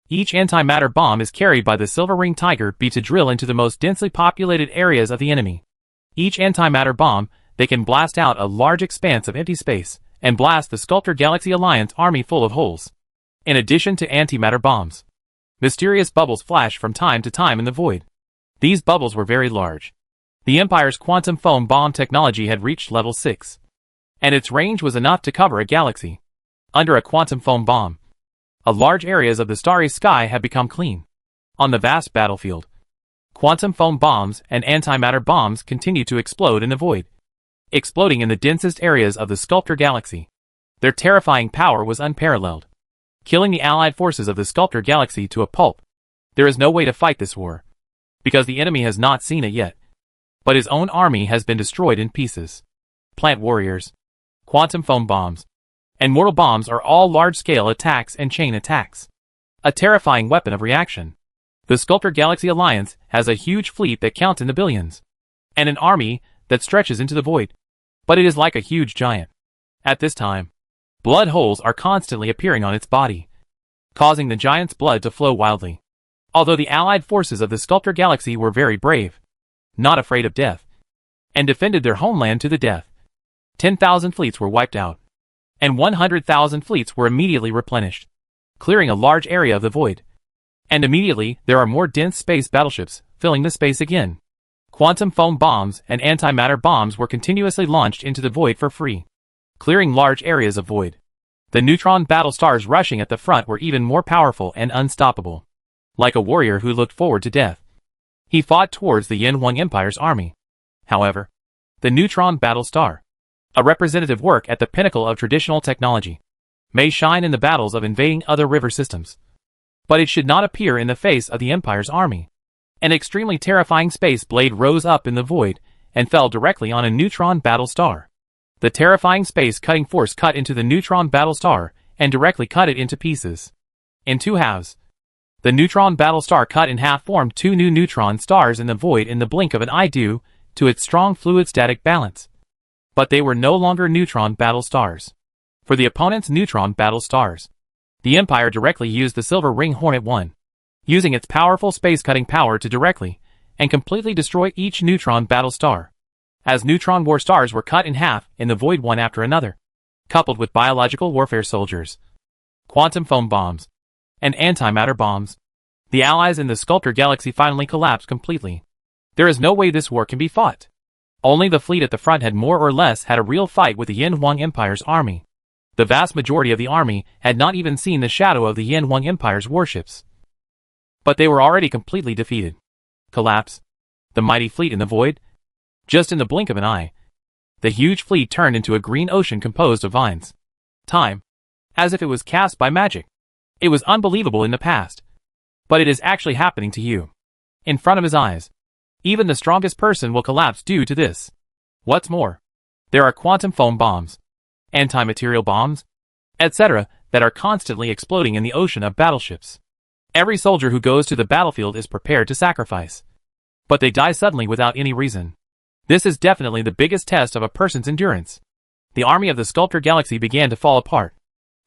Each antimatter bomb is carried by the Silver Ring Tiger Bee to drill into the most densely populated areas of the enemy. Each antimatter bomb, they can blast out a large expanse of empty space, and blast the Sculptor Galaxy Alliance army full of holes. In addition to antimatter bombs, mysterious bubbles flash from time to time in the void. These bubbles were very large. The Empire's quantum foam bomb technology had reached level 6, and its range was enough to cover a galaxy. Under a quantum foam bomb, large areas of the starry sky had become clean. On the vast battlefield, quantum foam bombs and antimatter bombs continued to explode in the void, exploding in the densest areas of the Sculptor Galaxy. Their terrifying power was unparalleled, killing the allied forces of the Sculptor Galaxy to a pulp. There is no way to fight this war, because the enemy has not seen it yet. But his own army has been destroyed in pieces. Plant warriors, quantum foam bombs, and mortal bombs are all large-scale attacks and chain attacks. A terrifying weapon of reaction. The Sculptor Galaxy Alliance has a huge fleet that counts in the billions, and an army that stretches into the void. But it is like a huge giant. At this time, blood holes are constantly appearing on its body, causing the giant's blood to flow wildly. Although the allied forces of the Sculptor Galaxy were very brave, not afraid of death, and defended their homeland to the death, 10,000 fleets were wiped out, and 100,000 fleets were immediately replenished, clearing a large area of the void. And immediately, there are more dense space battleships, filling the space again. Quantum foam bombs and antimatter bombs were continuously launched into the void for free, clearing large areas of void. The neutron battle stars rushing at the front were even more powerful and unstoppable. Like a warrior who looked forward to death, he fought towards the Yin Huang Empire's army. However, the neutron battle star, a representative work at the pinnacle of traditional technology, may shine in the battles of invading other river systems, but it should not appear in the face of the Empire's army. An extremely terrifying space blade rose up in the void and fell directly on a neutron battle star. The terrifying space-cutting force cut into the neutron battle star and directly cut it into pieces. In two halves, the neutron battle star cut in half formed two new neutron stars in the void in the blink of an eye due to its strong fluid-static balance. But they were no longer neutron battle stars. For the opponent's neutron battle stars, The Empire directly used the Silver Ring Hornet 1, using its powerful space-cutting power to directly and completely destroy each neutron battle star, as neutron war stars were cut in half in the void one after another, coupled with biological warfare soldiers, quantum foam bombs, and antimatter bombs. The allies in the Sculptor Galaxy finally collapsed completely. There is no way this war can be fought. Only the fleet at the front had more or less had a real fight with the Yin Huang Empire's army. The vast majority of the army had not even seen the shadow of the Yin Huang Empire's warships. But they were already completely defeated. Collapse. The mighty fleet in the void. Just in the blink of an eye, the huge fleet turned into a green ocean composed of vines. Time. As if it was cast by magic. It was unbelievable in the past. But it is actually happening to you. In front of his eyes. Even the strongest person will collapse due to this. What's more, there are quantum foam bombs, anti-material bombs, etc. that are constantly exploding in the ocean of battleships. Every soldier who goes to the battlefield is prepared to sacrifice. But they die suddenly without any reason. This is definitely the biggest test of a person's endurance. The army of the Sculptor Galaxy began to fall apart.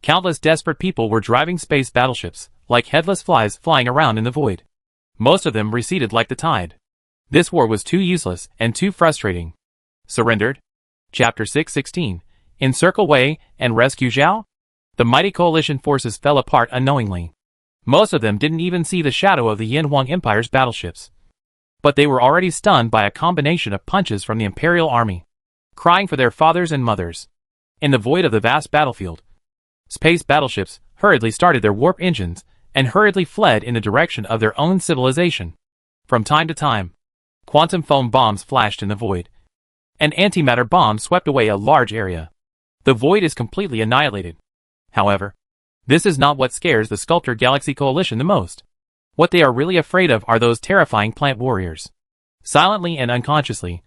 Countless desperate people were driving space battleships, like headless flies flying around in the void. Most of them receded like the tide. This war was too useless and too frustrating. Surrendered? Chapter 616. Encircle Wei and rescue Zhao? The mighty coalition forces fell apart unknowingly. Most of them didn't even see the shadow of the Yin Huang Empire's battleships. But they were already stunned by a combination of punches from the Imperial army, crying for their fathers and mothers. In the void of the vast battlefield, space battleships hurriedly started their warp engines and hurriedly fled in the direction of their own civilization. From time to time, quantum foam bombs flashed in the void. An antimatter bomb swept away a large area. The void is completely annihilated. However, this is not what scares the Sculptor Galaxy Coalition the most. What they are really afraid of are those terrifying plant warriors. Silently and unconsciously,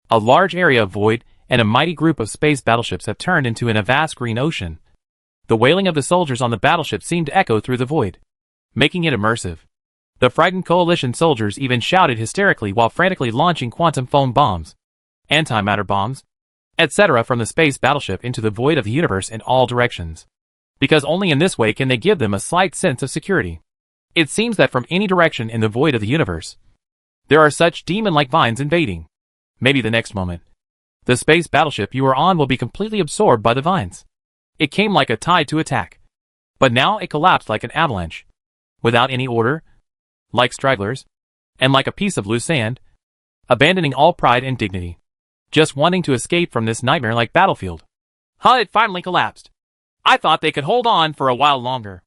a large area of void and a mighty group of space battleships have turned into a vast green ocean. The wailing of the soldiers on the battleship seemed to echo through the void, making it immersive. The frightened coalition soldiers even shouted hysterically while frantically launching quantum foam bombs, antimatter bombs, etc. from the space battleship into the void of the universe in all directions. Because only in this way can they give them a slight sense of security. It seems that from any direction in the void of the universe, there are such demon-like vines invading. Maybe the next moment, the space battleship you are on will be completely absorbed by the vines. It came like a tide to attack. But now it collapsed like an avalanche. Without any order, like stragglers, and like a piece of loose sand, abandoning all pride and dignity, just wanting to escape from this nightmare-like battlefield. It finally collapsed. I thought they could hold on for a while longer.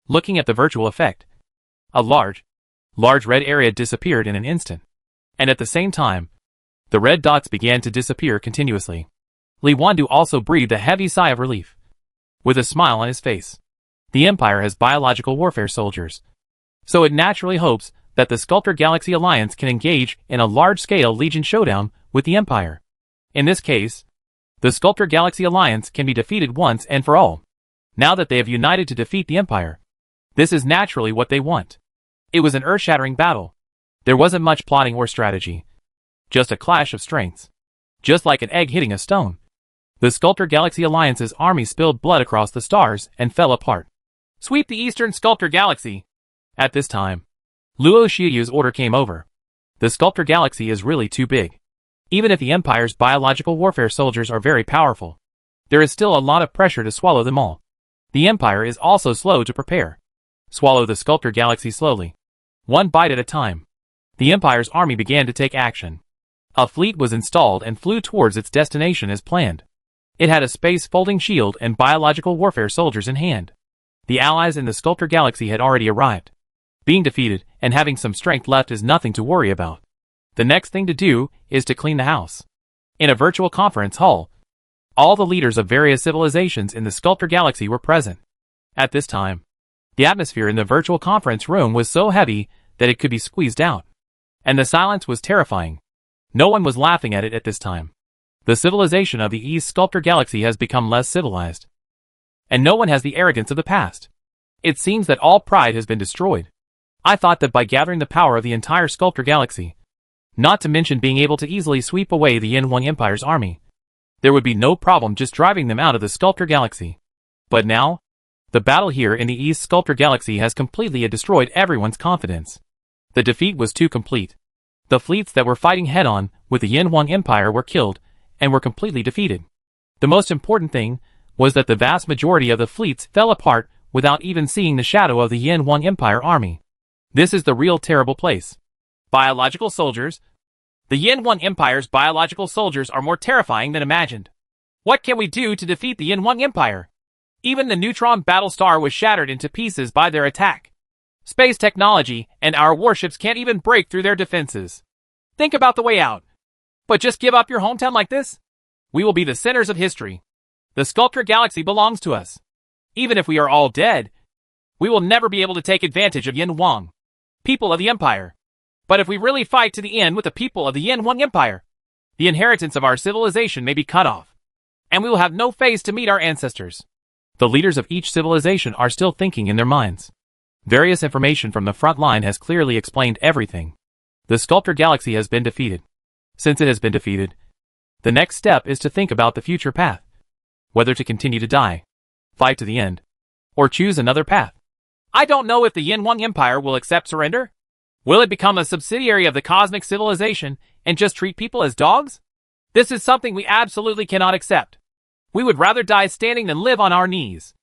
Looking at the virtual effect, a large red area disappeared in an instant. And at the same time, the red dots began to disappear continuously. Li Wandu also breathed a heavy sigh of relief. With a smile on his face. The Empire has biological warfare soldiers. So it naturally hopes that the Sculptor Galaxy Alliance can engage in a large-scale Legion showdown with the Empire. In this case, the Sculptor Galaxy Alliance can be defeated once and for all. Now that they have united to defeat the Empire, this is naturally what they want. It was an earth-shattering battle. There wasn't much plotting or strategy. Just a clash of strengths. Just like an egg hitting a stone. The Sculptor Galaxy Alliance's army spilled blood across the stars and fell apart. Sweep the Eastern Sculptor Galaxy. At this time, Luo Shiyu's order came over. The Sculptor Galaxy is really too big. Even if the Empire's biological warfare soldiers are very powerful, there is still a lot of pressure to swallow them all. The Empire is also slow to prepare. Swallow the Sculptor Galaxy slowly. One bite at a time. The Empire's army began to take action. A fleet was installed and flew towards its destination as planned. It had a space-folding shield and biological warfare soldiers in hand. The allies in the Sculptor Galaxy had already arrived. Being defeated and having some strength left is nothing to worry about. The next thing to do is to clean the house. In a virtual conference hall, all the leaders of various civilizations in the Sculptor Galaxy were present. At this time, the atmosphere in the virtual conference room was so heavy that it could be squeezed out. And the silence was terrifying. No one was laughing at it at this time. The civilization of the East Sculptor Galaxy has become less civilized. And no one has the arrogance of the past. It seems that all pride has been destroyed. I thought that by gathering the power of the entire Sculptor Galaxy, not to mention being able to easily sweep away the Yin Huang Empire's army, there would be no problem just driving them out of the Sculptor Galaxy. But now, The battle here in the East Sculptor Galaxy has completely destroyed everyone's confidence. The defeat was too complete. The fleets that were fighting head-on with the Yin Huang Empire were killed and were completely defeated. The most important thing was that the vast majority of the fleets fell apart without even seeing the shadow of the Yin Huang Empire army. This is the real terrible place. Biological soldiers. The Yin Huang Empire's biological soldiers are more terrifying than imagined. What can we do to defeat the Yin Huang Empire? Even the neutron battle star was shattered into pieces by their attack. Space technology and our warships can't even break through their defenses. Think about the way out. But just give up your hometown like this? We will be the sinners of history. The Sculptor Galaxy belongs to us. Even if we are all dead, we will never be able to take advantage of Yin Huang, people of the Empire. But if we really fight to the end with the people of the Yin Huang Empire, the inheritance of our civilization may be cut off, and we will have no face to meet our ancestors. The leaders of each civilization are still thinking in their minds. Various information from the front line has clearly explained everything. The Sculptor Galaxy has been defeated. Since it has been defeated, the next step is to think about the future path. Whether to continue to die, fight to the end, or choose another path. I don't know if the Yin Huang Empire will accept surrender. Will it become a subsidiary of the cosmic civilization and just treat people as dogs? This is something we absolutely cannot accept. We would rather die standing than live on our knees.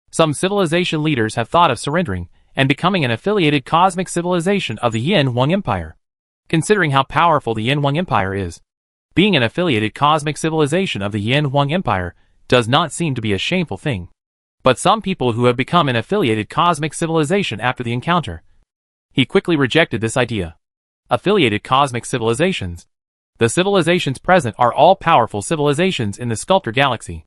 Some civilization leaders have thought of surrendering and becoming an affiliated cosmic civilization of the Yin Huang Empire. Considering how powerful the Yin Huang Empire is, being an affiliated cosmic civilization of the Yin Huang Empire does not seem to be a shameful thing. But some people who have become an affiliated cosmic civilization after the encounter, he quickly rejected this idea. Affiliated cosmic civilizations. The civilizations present are all powerful civilizations in the Sculptor Galaxy.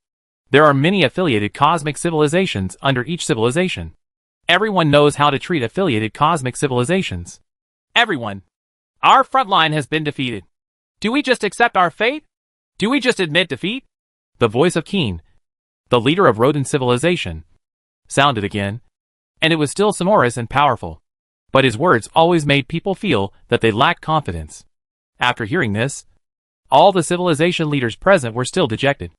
There are many affiliated cosmic civilizations under each civilization. Everyone knows how to treat affiliated cosmic civilizations. Everyone. Our front line has been defeated. Do we just accept our fate? Do we just admit defeat? The voice of Keen, the leader of Rodin civilization, sounded again, and it was still sonorous and powerful. But his words always made people feel that they lacked confidence. After hearing this, all the civilization leaders present were still dejected.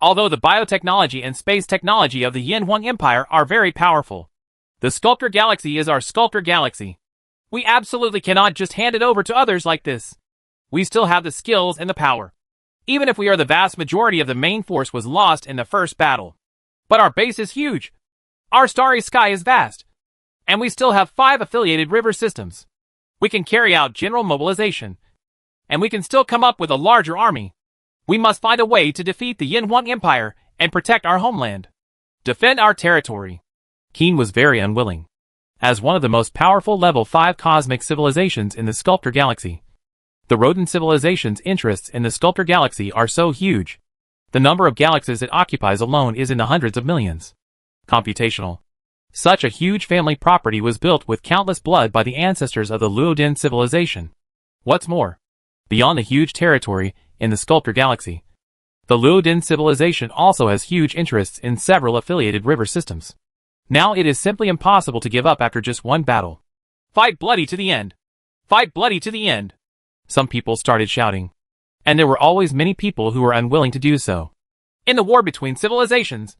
Although the biotechnology and space technology of the Yin Huang Empire are very powerful, the Sculptor Galaxy is our Sculptor Galaxy. We absolutely cannot just hand it over to others like this. We still have the skills and the power. Even if we are the vast majority of the main force was lost in the first battle. But our base is huge. Our starry sky is vast. And we still have 5 affiliated river systems. We can carry out general mobilization. And we can still come up with a larger army. We must find a way to defeat the Yin Huang Empire and protect our homeland. Defend our territory. Keen was very unwilling. As one of the most powerful level 5 cosmic civilizations in the Sculptor Galaxy, the Rodin civilization's interests in the Sculptor Galaxy are so huge. The number of galaxies it occupies alone is in the hundreds of millions. Computational. Such a huge family property was built with countless blood by the ancestors of the Luodin civilization. What's more, beyond the huge territory in the Sculptor Galaxy, the Luodin civilization also has huge interests in several affiliated river systems. Now it is simply impossible to give up after just one battle. Fight bloody to the end. Fight bloody to the end. Some people started shouting. And there were always many people who were unwilling to do so. In the war between civilizations,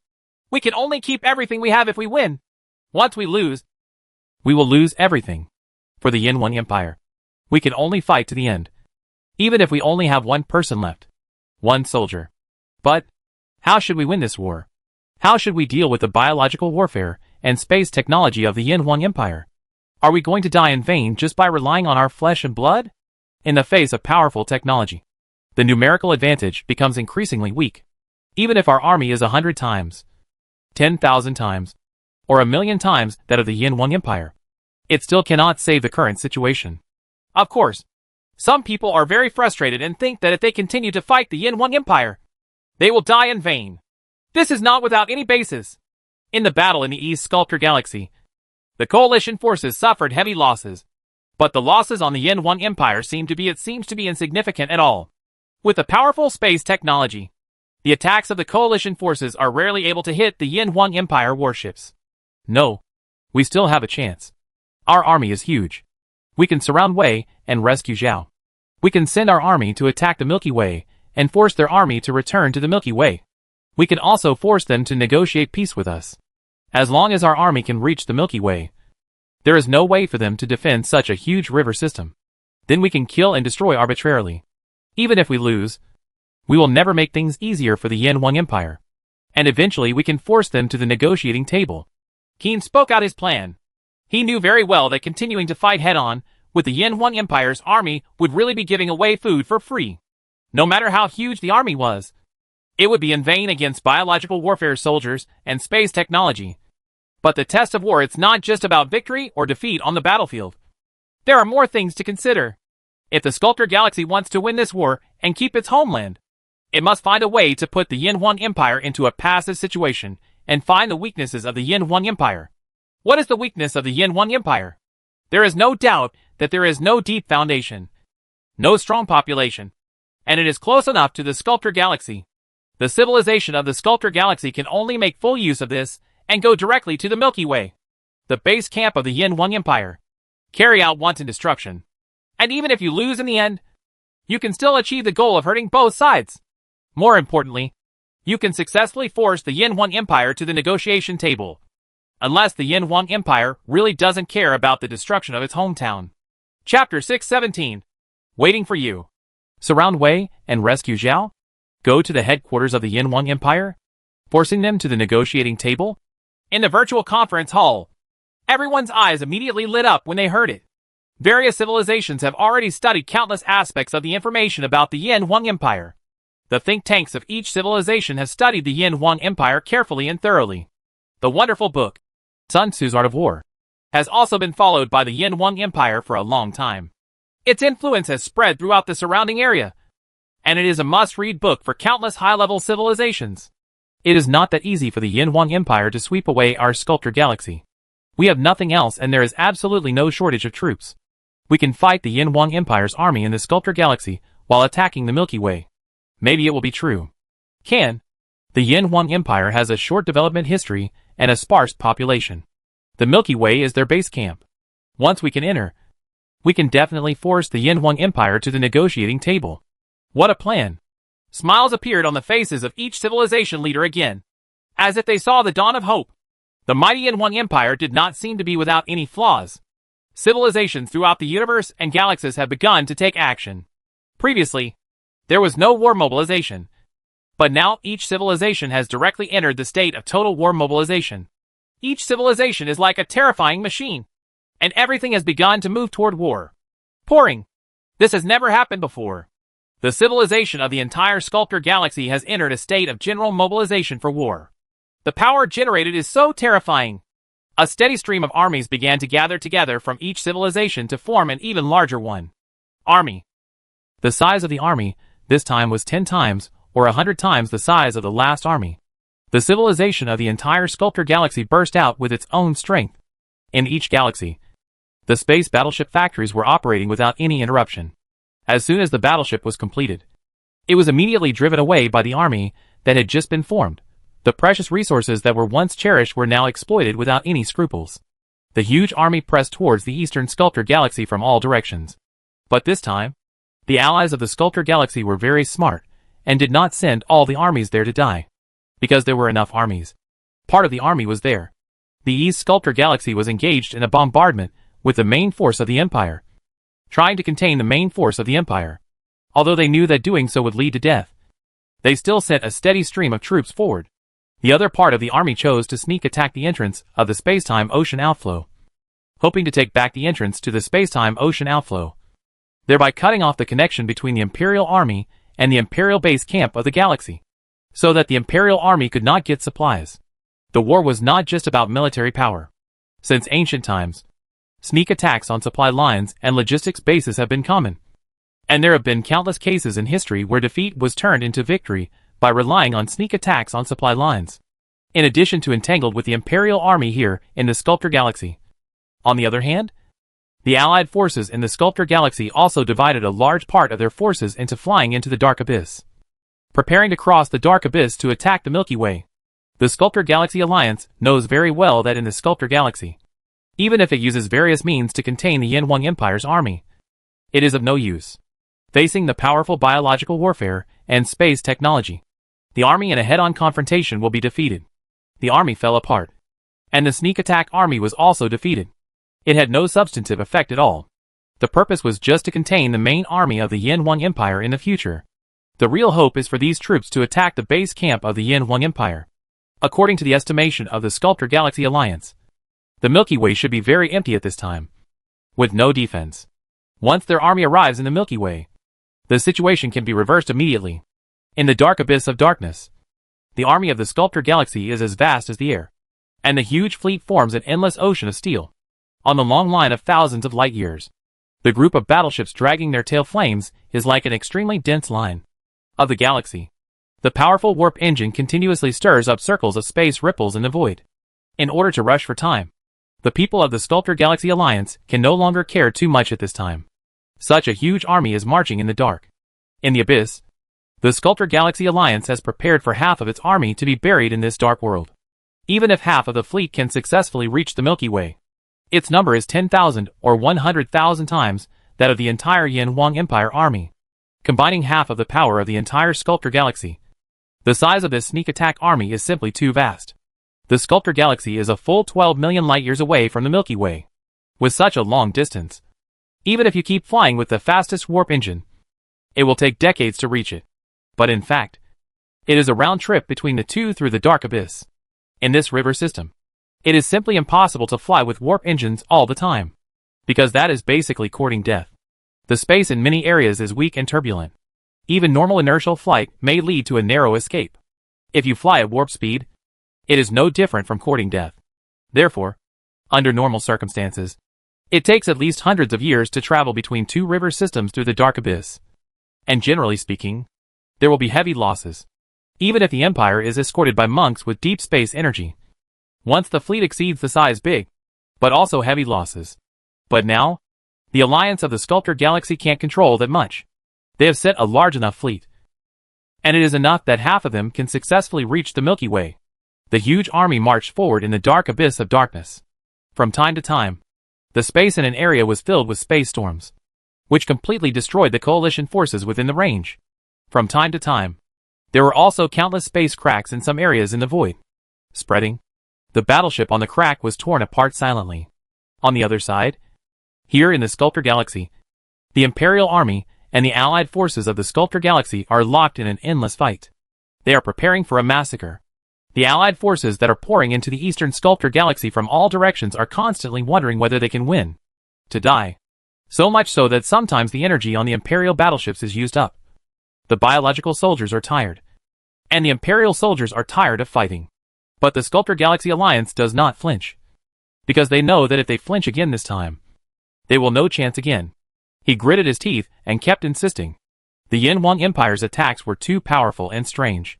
we can only keep everything we have if we win. Once we lose, we will lose everything. For the Yin Huang Empire, we can only fight to the end. Even if we only have one person left. One soldier. But, how should we win this war? How should we deal with the biological warfare and space technology of the Yin Huang Empire? Are we going to die in vain just by relying on our flesh and blood? In the face of powerful technology, the numerical advantage becomes increasingly weak. Even if our army is 100 times, 10,000 times, or 1,000,000 times that of the Yin Huang Empire, it still cannot save the current situation. Of course, some people are very frustrated and think that if they continue to fight the Yin Huang Empire, they will die in vain. This is not without any basis. In the battle in the East Sculptor Galaxy, the coalition forces suffered heavy losses. But the losses on the Yin Huang Empire seems to be insignificant at all. With the powerful space technology, the attacks of the coalition forces are rarely able to hit the Yin Huang Empire warships. No, we still have a chance. Our army is huge. We can surround Wei and rescue Zhao. We can send our army to attack the Milky Way and force their army to return to the Milky Way. We can also force them to negotiate peace with us. As long as our army can reach the Milky Way, there is no way for them to defend such a huge river system. Then we can kill and destroy arbitrarily. Even if we lose, we will never make things easier for the Yin-Wang Empire. And eventually we can force them to the negotiating table. Qin spoke out his plan. He knew very well that continuing to fight head-on with the Yin-Wang Empire's army would really be giving away food for free. No matter how huge the army was, it would be in vain against biological warfare soldiers and space technology. But the test of war, it's not just about victory or defeat on the battlefield. There are more things to consider. If the Sculptor Galaxy wants to win this war and keep its homeland, it must find a way to put the Yin-Wang Empire into a passive situation and find the weaknesses of the Yin-Wang Empire. What is the weakness of the Yin-Wang Empire? There is no doubt that there is no deep foundation, no strong population, and it is close enough to the Sculptor Galaxy. The civilization of the Sculptor Galaxy can only make full use of this and go directly to the Milky Way, the base camp of the Yin-Wang Empire. Carry out wanton destruction. And even if you lose in the end, you can still achieve the goal of hurting both sides. More importantly, you can successfully force the Yin-Wang Empire to the negotiation table, unless the Yin-Wang Empire really doesn't care about the destruction of its hometown. Chapter 617. Waiting for you. Surround Wei and rescue Zhao? Go to the headquarters of the Yin-Wang Empire, forcing them to the negotiating table? In the virtual conference hall, everyone's eyes immediately lit up when they heard it. Various civilizations have already studied countless aspects of the information about the Yin-Wang Empire. The think tanks of each civilization have studied the Yin-Wang Empire carefully and thoroughly. The wonderful book, Sun Tzu's Art of War, has also been followed by the Yin-Wang Empire for a long time. Its influence has spread throughout the surrounding area, and it is a must-read book for countless high-level civilizations. It is not that easy for the Yin-Wang Empire to sweep away our Sculptor Galaxy. We have nothing else and there is absolutely no shortage of troops. We can fight the Yin-Wang Empire's army in the Sculptor Galaxy while attacking the Milky Way. Maybe it will be true. The Yin-Wang Empire has a short development history and a sparse population. The Milky Way is their base camp. Once we can enter, we can definitely force the Yin-Wang Empire to the negotiating table. What a plan! Smiles appeared on the faces of each civilization leader again, as if they saw the dawn of hope. The mighty Yin-Wang Empire did not seem to be without any flaws. Civilizations throughout the universe and galaxies have begun to take action. Previously, there was no war mobilization, but now each civilization has directly entered the state of total war mobilization. Each civilization is like a terrifying machine, and everything has begun to move toward war. Pouring. This has never happened before. The civilization of the entire Sculptor Galaxy has entered a state of general mobilization for war. The power generated is so terrifying. A steady stream of armies began to gather together from each civilization to form an even larger one. Army. The size of the army this time was 10 times or 100 times the size of the last army. The civilization of the entire Sculptor Galaxy burst out with its own strength. In each galaxy, the space battleship factories were operating without any interruption. As soon as the battleship was completed, it was immediately driven away by the army that had just been formed. The precious resources that were once cherished were now exploited without any scruples. The huge army pressed towards the eastern Sculptor Galaxy from all directions. But this time, the allies of the Sculptor Galaxy were very smart and did not send all the armies there to die. Because there were enough armies. Part of the army was there. The East Sculptor Galaxy was engaged in a bombardment with the main force of the Empire, trying to contain the main force of the Empire. Although they knew that doing so would lead to death, they still sent a steady stream of troops forward. The other part of the army chose to sneak attack the entrance of the space-time ocean outflow, hoping to take back the entrance to the space-time ocean outflow, thereby cutting off the connection between the Imperial Army and the Imperial base camp of the galaxy, so that the Imperial Army could not get supplies. The war was not just about military power. Since ancient times, sneak attacks on supply lines and logistics bases have been common. And there have been countless cases in history where defeat was turned into victory by relying on sneak attacks on supply lines, in addition to entangled with the Imperial Army here in the Sculptor Galaxy. On the other hand, the Allied forces in the Sculptor Galaxy also divided a large part of their forces into flying into the Dark Abyss, preparing to cross the Dark Abyss to attack the Milky Way. The Sculptor Galaxy Alliance knows very well that in the Sculptor Galaxy, even if it uses various means to contain the Yin-Wang Empire's army, it is of no use. Facing the powerful biological warfare and space technology, the army in a head-on confrontation will be defeated. The army fell apart, And the sneak attack army was also defeated. It had no substantive effect at all. The purpose was just to contain the main army of the Yin Huang Empire in the future. The real hope is for these troops to attack the base camp of the Yin Huang Empire. According to the estimation of the Sculptor Galaxy Alliance, the Milky Way should be very empty at this time, with no defense. Once their army arrives in the Milky Way, the situation can be reversed immediately. In the dark abyss of darkness, the army of the Sculptor Galaxy is as vast as the air, and the huge fleet forms an endless ocean of steel. On the long line of thousands of light years, the group of battleships dragging their tail flames is like an extremely dense line of the galaxy. The powerful warp engine continuously stirs up circles of space ripples in the void. In order to rush for time, the people of the Sculptor Galaxy Alliance can no longer care too much at this time. Such a huge army is marching in the dark. In the abyss, the Sculptor Galaxy Alliance has prepared for half of its army to be buried in this dark world. Even if half of the fleet can successfully reach the Milky Way, its number is 10,000 or 100,000 times that of the entire Yin Huang Empire army, combining half of the power of the entire Sculptor Galaxy. The size of this sneak attack army is simply too vast. The Sculptor Galaxy is a full 12 million light-years away from the Milky Way. With such a long distance, even if you keep flying with the fastest warp engine, it will take decades to reach it. But in fact, it is a round trip between the two through the dark abyss. In this river system, it is simply impossible to fly with warp engines all the time, because that is basically courting death. The space in many areas is weak and turbulent. Even normal inertial flight may lead to a narrow escape. If you fly at warp speed, it is no different from courting death. Therefore, under normal circumstances, it takes at least hundreds of years to travel between two river systems through the dark abyss. And generally speaking, there will be heavy losses, even if the Empire is escorted by monks with deep space energy. Once the fleet exceeds the size big, but also heavy losses. But now, the Alliance of the Sculptor Galaxy can't control that much. They have set a large enough fleet, and it is enough that half of them can successfully reach the Milky Way. The huge army marched forward in the dark abyss of darkness. From time to time, the space in an area was filled with space storms, which completely destroyed the coalition forces within the range. From time to time, there were also countless space cracks in some areas in the void. Spreading, the battleship on the crack was torn apart silently. On the other side, here in the Sculptor Galaxy, the Imperial Army and the allied forces of the Sculptor Galaxy are locked in an endless fight. They are preparing for a massacre. The allied forces that are pouring into the Eastern Sculptor Galaxy from all directions are constantly wondering whether they can win. To die. So much so that sometimes the energy on the Imperial battleships is used up. The biological soldiers are tired. And the Imperial soldiers are tired of fighting. But the Sculptor Galaxy Alliance does not flinch. Because they know that if they flinch again this time, they will no chance again. He gritted his teeth and kept insisting. The Yin Huang Empire's attacks were too powerful and strange.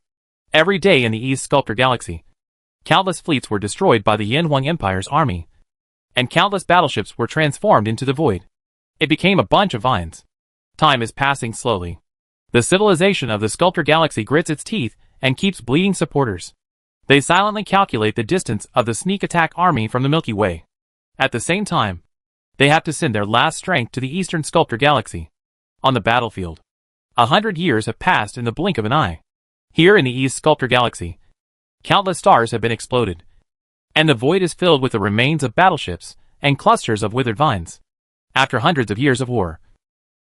Every day in the East Sculptor Galaxy, countless fleets were destroyed by the Yin Huang Empire's army, and countless battleships were transformed into the void. It became a bunch of vines. Time is passing slowly. The civilization of the Sculptor Galaxy grits its teeth and keeps bleeding supporters. They silently calculate the distance of the sneak attack army from the Milky Way. At the same time, they have to send their last strength to the Eastern Sculptor Galaxy. On the battlefield, 100 years have passed in the blink of an eye. Here in the East Sculptor Galaxy, countless stars have been exploded, and the void is filled with the remains of battleships and clusters of withered vines. After hundreds of years of war,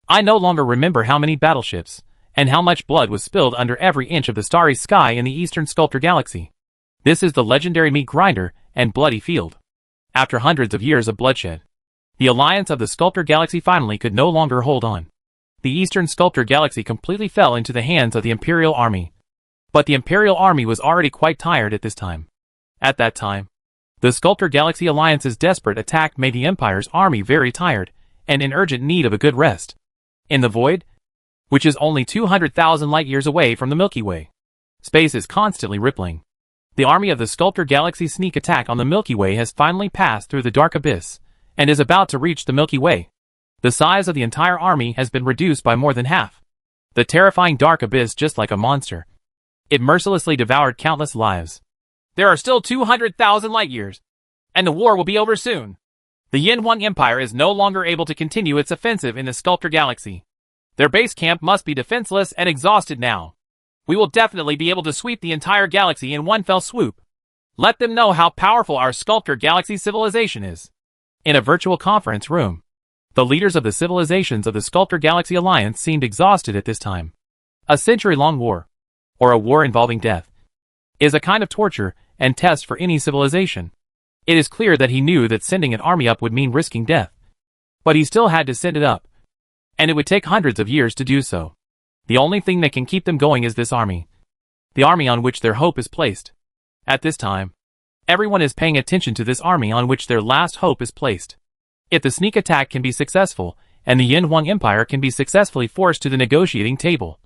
I no longer remember how many battleships and how much blood was spilled under every inch of the starry sky in the Eastern Sculptor Galaxy. This is the legendary meat grinder and bloody field. After hundreds of years of bloodshed, the alliance of the Sculptor Galaxy finally could no longer hold on. The Eastern Sculptor Galaxy completely fell into the hands of the Imperial Army. But the Imperial Army was already quite tired at this time. At that time, the Sculptor Galaxy Alliance's desperate attack made the Empire's army very tired and in urgent need of a good rest. In the void, which is only 200,000 light-years away from the Milky Way, space is constantly rippling. The army of the Sculptor Galaxy's sneak attack on the Milky Way has finally passed through the dark abyss and is about to reach the Milky Way. The size of the entire army has been reduced by more than half. The terrifying dark abyss, just like a monster, it mercilessly devoured countless lives. There are still 200,000 light-years, and the war will be over soon. The Yin Huang Empire is no longer able to continue its offensive in the Sculptor Galaxy. Their base camp must be defenseless and exhausted now. We will definitely be able to sweep the entire galaxy in one fell swoop. Let them know how powerful our Sculptor Galaxy civilization is. In a virtual conference room, the leaders of the civilizations of the Sculptor Galaxy Alliance seemed exhausted at this time. A century-long war, or a war involving death, is a kind of torture and test for any civilization. It is clear that he knew that sending an army up would mean risking death. But he still had to send it up. And it would take hundreds of years to do so. The only thing that can keep them going is this army. The army on which their hope is placed. At this time, everyone is paying attention to this army on which their last hope is placed. If the sneak attack can be successful, and the Yin Huang Empire can be successfully forced to the negotiating table,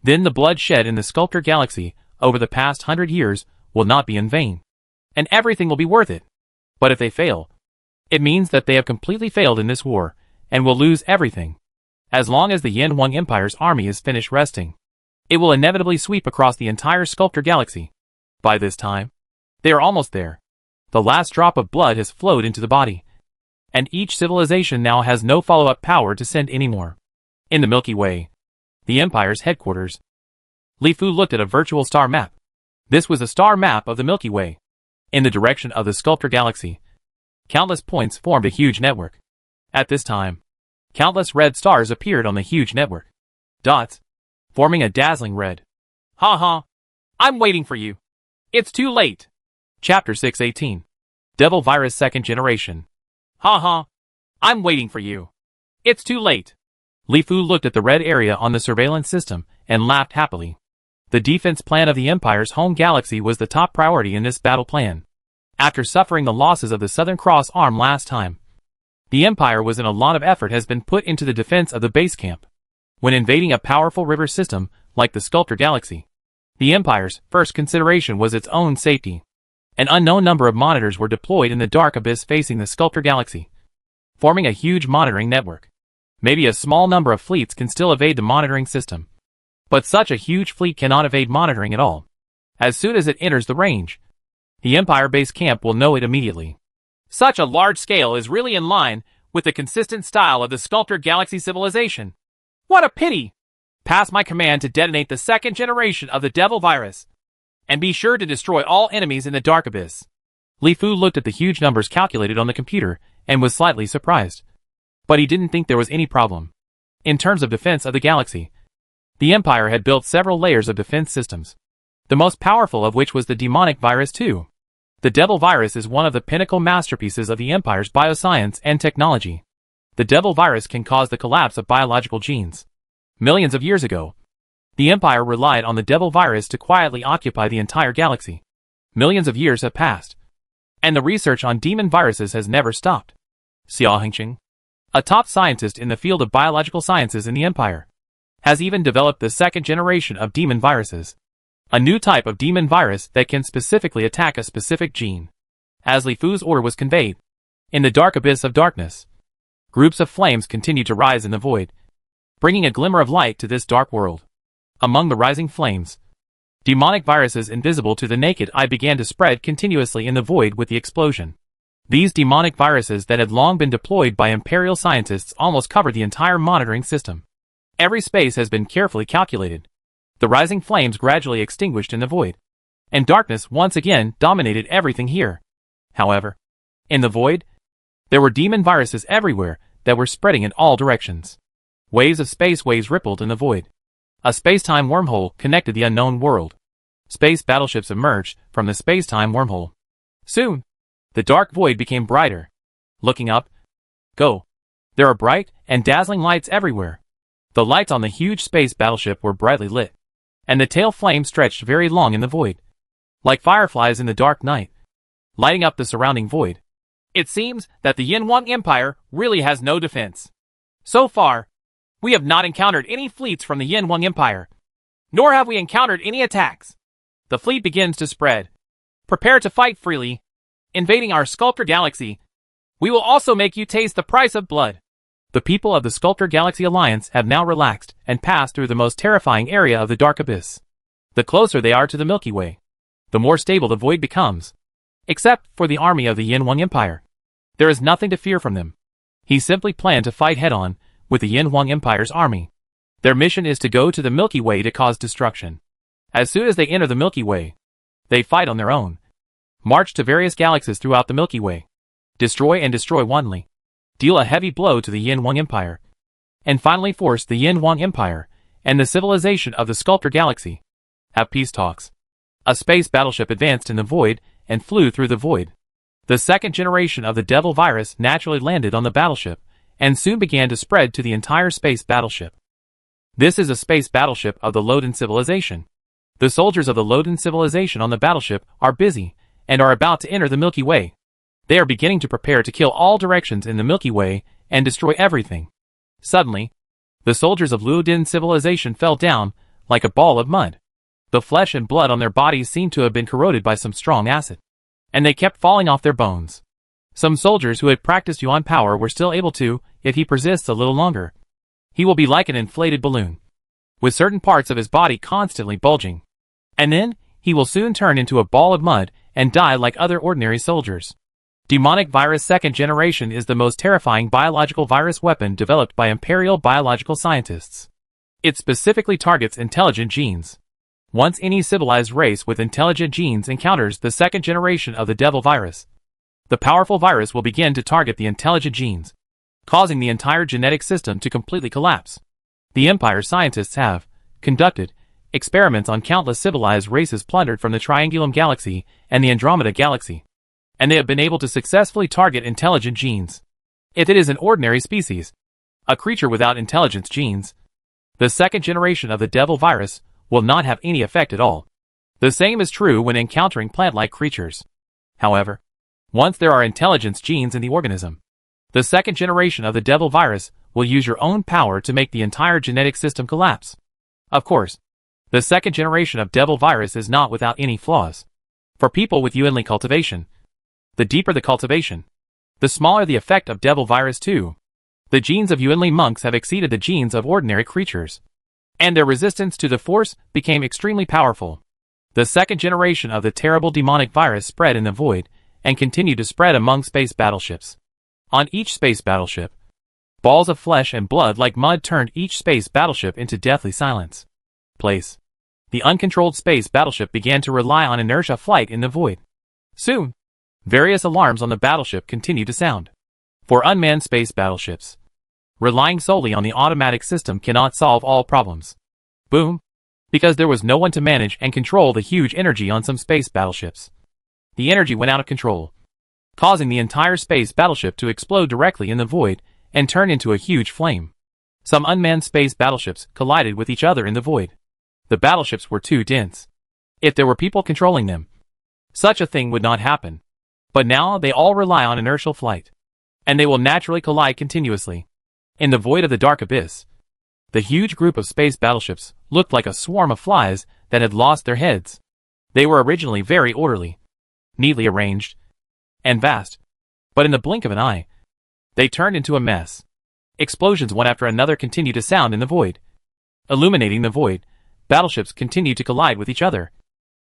then the blood shed in the Sculptor Galaxy over the past 100 years will not be in vain. And everything will be worth it. But if they fail, it means that they have completely failed in this war, and will lose everything. As long as the Yin Huang Empire's army is finished resting, it will inevitably sweep across the entire Sculptor Galaxy. By this time, they are almost there. The last drop of blood has flowed into the body, and each civilization now has no follow-up power to send anymore. In the Milky Way, the Empire's headquarters, Li Fu looked at a virtual star map. This was a star map of the Milky Way. In the direction of the Sculptor Galaxy, countless points formed a huge network. At this time, countless red stars appeared on the huge network. Dots, forming a dazzling red. Ha ha! I'm waiting for you. It's too late. Chapter 618. Devil Virus 2nd Generation. Ha ha! I'm waiting for you. It's too late. Li Fu looked at the red area on the surveillance system and laughed happily. The defense plan of the Empire's home galaxy was the top priority in this battle plan. After suffering the losses of the Southern Cross Arm last time, the Empire was in a lot of effort has been put into the defense of the base camp. When invading a powerful river system like the Sculptor Galaxy, the Empire's first consideration was its own safety. An unknown number of monitors were deployed in the dark abyss facing the Sculptor Galaxy, forming a huge monitoring network. Maybe a small number of fleets can still evade the monitoring system, but such a huge fleet cannot evade monitoring at all. As soon as it enters the range, the Empire base camp will know it immediately. Such a large scale is really in line with the consistent style of the Sculptor Galaxy civilization. What a pity! Pass my command to detonate the 2nd generation of the Devil Virus, and be sure to destroy all enemies in the Dark Abyss. Li Fu looked at the huge numbers calculated on the computer and was slightly surprised. But he didn't think there was any problem. In terms of defense of the galaxy, the Empire had built several layers of defense systems, the most powerful of which was the demonic virus 2. The Devil Virus is one of the pinnacle masterpieces of the Empire's bioscience and technology. The Devil Virus can cause the collapse of biological genes. Millions of years ago, the Empire relied on the Devil Virus to quietly occupy the entire galaxy. Millions of years have passed, and the research on demon viruses has never stopped. Xia Hengqing, a top scientist in the field of biological sciences in the Empire, has even developed the 2nd generation of demon viruses. A new type of demon virus that can specifically attack a specific gene. As Li Fu's order was conveyed, in the dark abyss of darkness, groups of flames continued to rise in the void, bringing a glimmer of light to this dark world. Among the rising flames, demonic viruses invisible to the naked eye began to spread continuously in the void with the explosion. These demonic viruses that had long been deployed by Imperial scientists almost covered the entire monitoring system. Every space has been carefully calculated. The rising flames gradually extinguished in the void, and darkness once again dominated everything here. However, in the void, there were demon viruses everywhere that were spreading in all directions. Waves of space waves rippled in the void. A space-time wormhole connected the unknown world. Space battleships emerged from the space-time wormhole. Soon, the dark void became brighter. Looking up, go. There are bright and dazzling lights everywhere. The lights on the huge space battleship were brightly lit, and the tail flame stretched very long in the void, like fireflies in the dark night, lighting up the surrounding void. It seems that the Yin Huang Empire really has no defense. So far, we have not encountered any fleets from the Yin Huang Empire, nor have we encountered any attacks. The fleet begins to spread. Prepare to fight freely, invading our Sculptor Galaxy. We will also make you taste the price of blood. The people of the Sculptor Galaxy Alliance have now relaxed and passed through the most terrifying area of the Dark Abyss. The closer they are to the Milky Way, the more stable the void becomes. Except for the army of the Yin Huang Empire, there is nothing to fear from them. He simply planned to fight head-on with the Yin Huang Empire's army. Their mission is to go to the Milky Way to cause destruction. As soon as they enter the Milky Way, they fight on their own. March to various galaxies throughout the Milky Way. Destroy and destroy wantonly. Deal a heavy blow to the Yin Wang Empire. And finally force the Yin Wang Empire and the civilization of the Sculptor Galaxy. Have peace talks. A space battleship advanced in the void and flew through the void. The second generation of the Devil virus naturally landed on the battleship and soon began to spread to the entire space battleship. This is a space battleship of the Loden civilization. The soldiers of the Loden civilization on the battleship are busy and are about to enter the Milky Way. They are beginning to prepare to kill all directions in the Milky Way and destroy everything. Suddenly, the soldiers of Loden civilization fell down like a ball of mud. The flesh and blood on their bodies seemed to have been corroded by some strong acid, and they kept falling off their bones. Some soldiers who had practiced Yuan power were still able to, if he persists a little longer. He will be like an inflated balloon, with certain parts of his body constantly bulging. And then, he will soon turn into a ball of mud and die like other ordinary soldiers. Demonic virus second generation is the most terrifying biological virus weapon developed by Imperial biological scientists. It specifically targets intelligent genes. Once any civilized race with intelligent genes encounters the second generation of the Devil virus, the powerful virus will begin to target the intelligent genes, causing the entire genetic system to completely collapse. The Empire scientists have conducted experiments on countless civilized races plundered from the Triangulum Galaxy and the Andromeda Galaxy, and they have been able to successfully target intelligent genes. If it is an ordinary species, a creature without intelligence genes, the second generation of the Devil virus will not have any effect at all. The same is true when encountering plant-like creatures. However, once there are intelligence genes in the organism, the second generation of the Devil virus will use your own power to make the entire genetic system collapse. Of course, the second generation of Devil virus is not without any flaws. For people with Yuanli cultivation, the deeper the cultivation, the smaller the effect of Devil virus 2. The genes of Yuanli monks have exceeded the genes of ordinary creatures, and their resistance to the force became extremely powerful. The second generation of the terrible demonic virus spread in the void and continued to spread among space battleships. On each space battleship, balls of flesh and blood like mud turned each space battleship into deathly silence. The uncontrolled space battleship began to rely on inertia flight in the void. Soon, various alarms on the battleship continued to sound. For unmanned space battleships, relying solely on the automatic system cannot solve all problems. Boom! Because there was no one to manage and control the huge energy on some space battleships. The energy went out of control, causing the entire space battleship to explode directly in the void and turn into a huge flame. Some unmanned space battleships collided with each other in the void. The battleships were too dense. If there were people controlling them, such a thing would not happen. But now they all rely on inertial flight, and they will naturally collide continuously. In the void of the dark abyss, the huge group of space battleships looked like a swarm of flies that had lost their heads. They were originally very orderly, neatly arranged, and vast, but in the blink of an eye, they turned into a mess. Explosions one after another continued to sound in the void. Illuminating the void, battleships continued to collide with each other,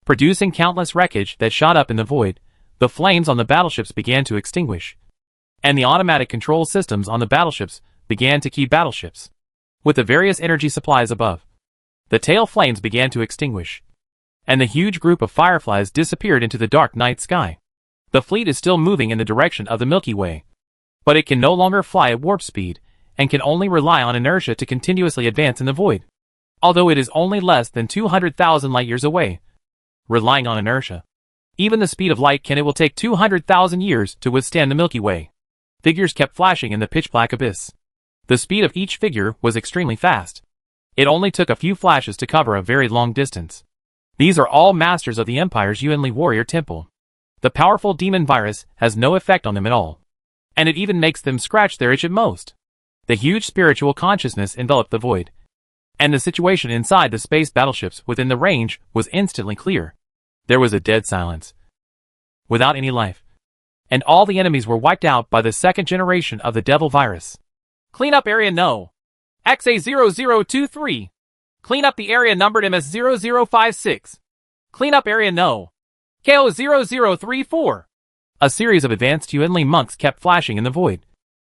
producing countless wreckage that shot up in the void. The flames on the battleships began to extinguish, and the automatic control systems on the battleships began to key battleships with the various energy supplies above. The tail flames began to extinguish, and the huge group of fireflies disappeared into the dark night sky. The fleet is still moving in the direction of the Milky Way, but it can no longer fly at warp speed and can only rely on inertia to continuously advance in the void. Although it is only less than 200,000 light-years away, relying on inertia, even the speed of light it will take 200,000 years to withstand the Milky Way. Figures kept flashing in the pitch-black abyss. The speed of each figure was extremely fast. It only took a few flashes to cover a very long distance. These are all masters of the Empire's Yuanli warrior temple. The powerful demon virus has no effect on them at all, and it even makes them scratch their itch at most. The huge spiritual consciousness enveloped the void, and the situation inside the space battleships within the range was instantly clear. There was a dead silence, without any life, and all the enemies were wiped out by the second generation of the Devil virus. Clean up area No. XA0023. Clean up the area numbered MS0056. Clean up area No. KO0034. A series of advanced Yuanli monks kept flashing in the void,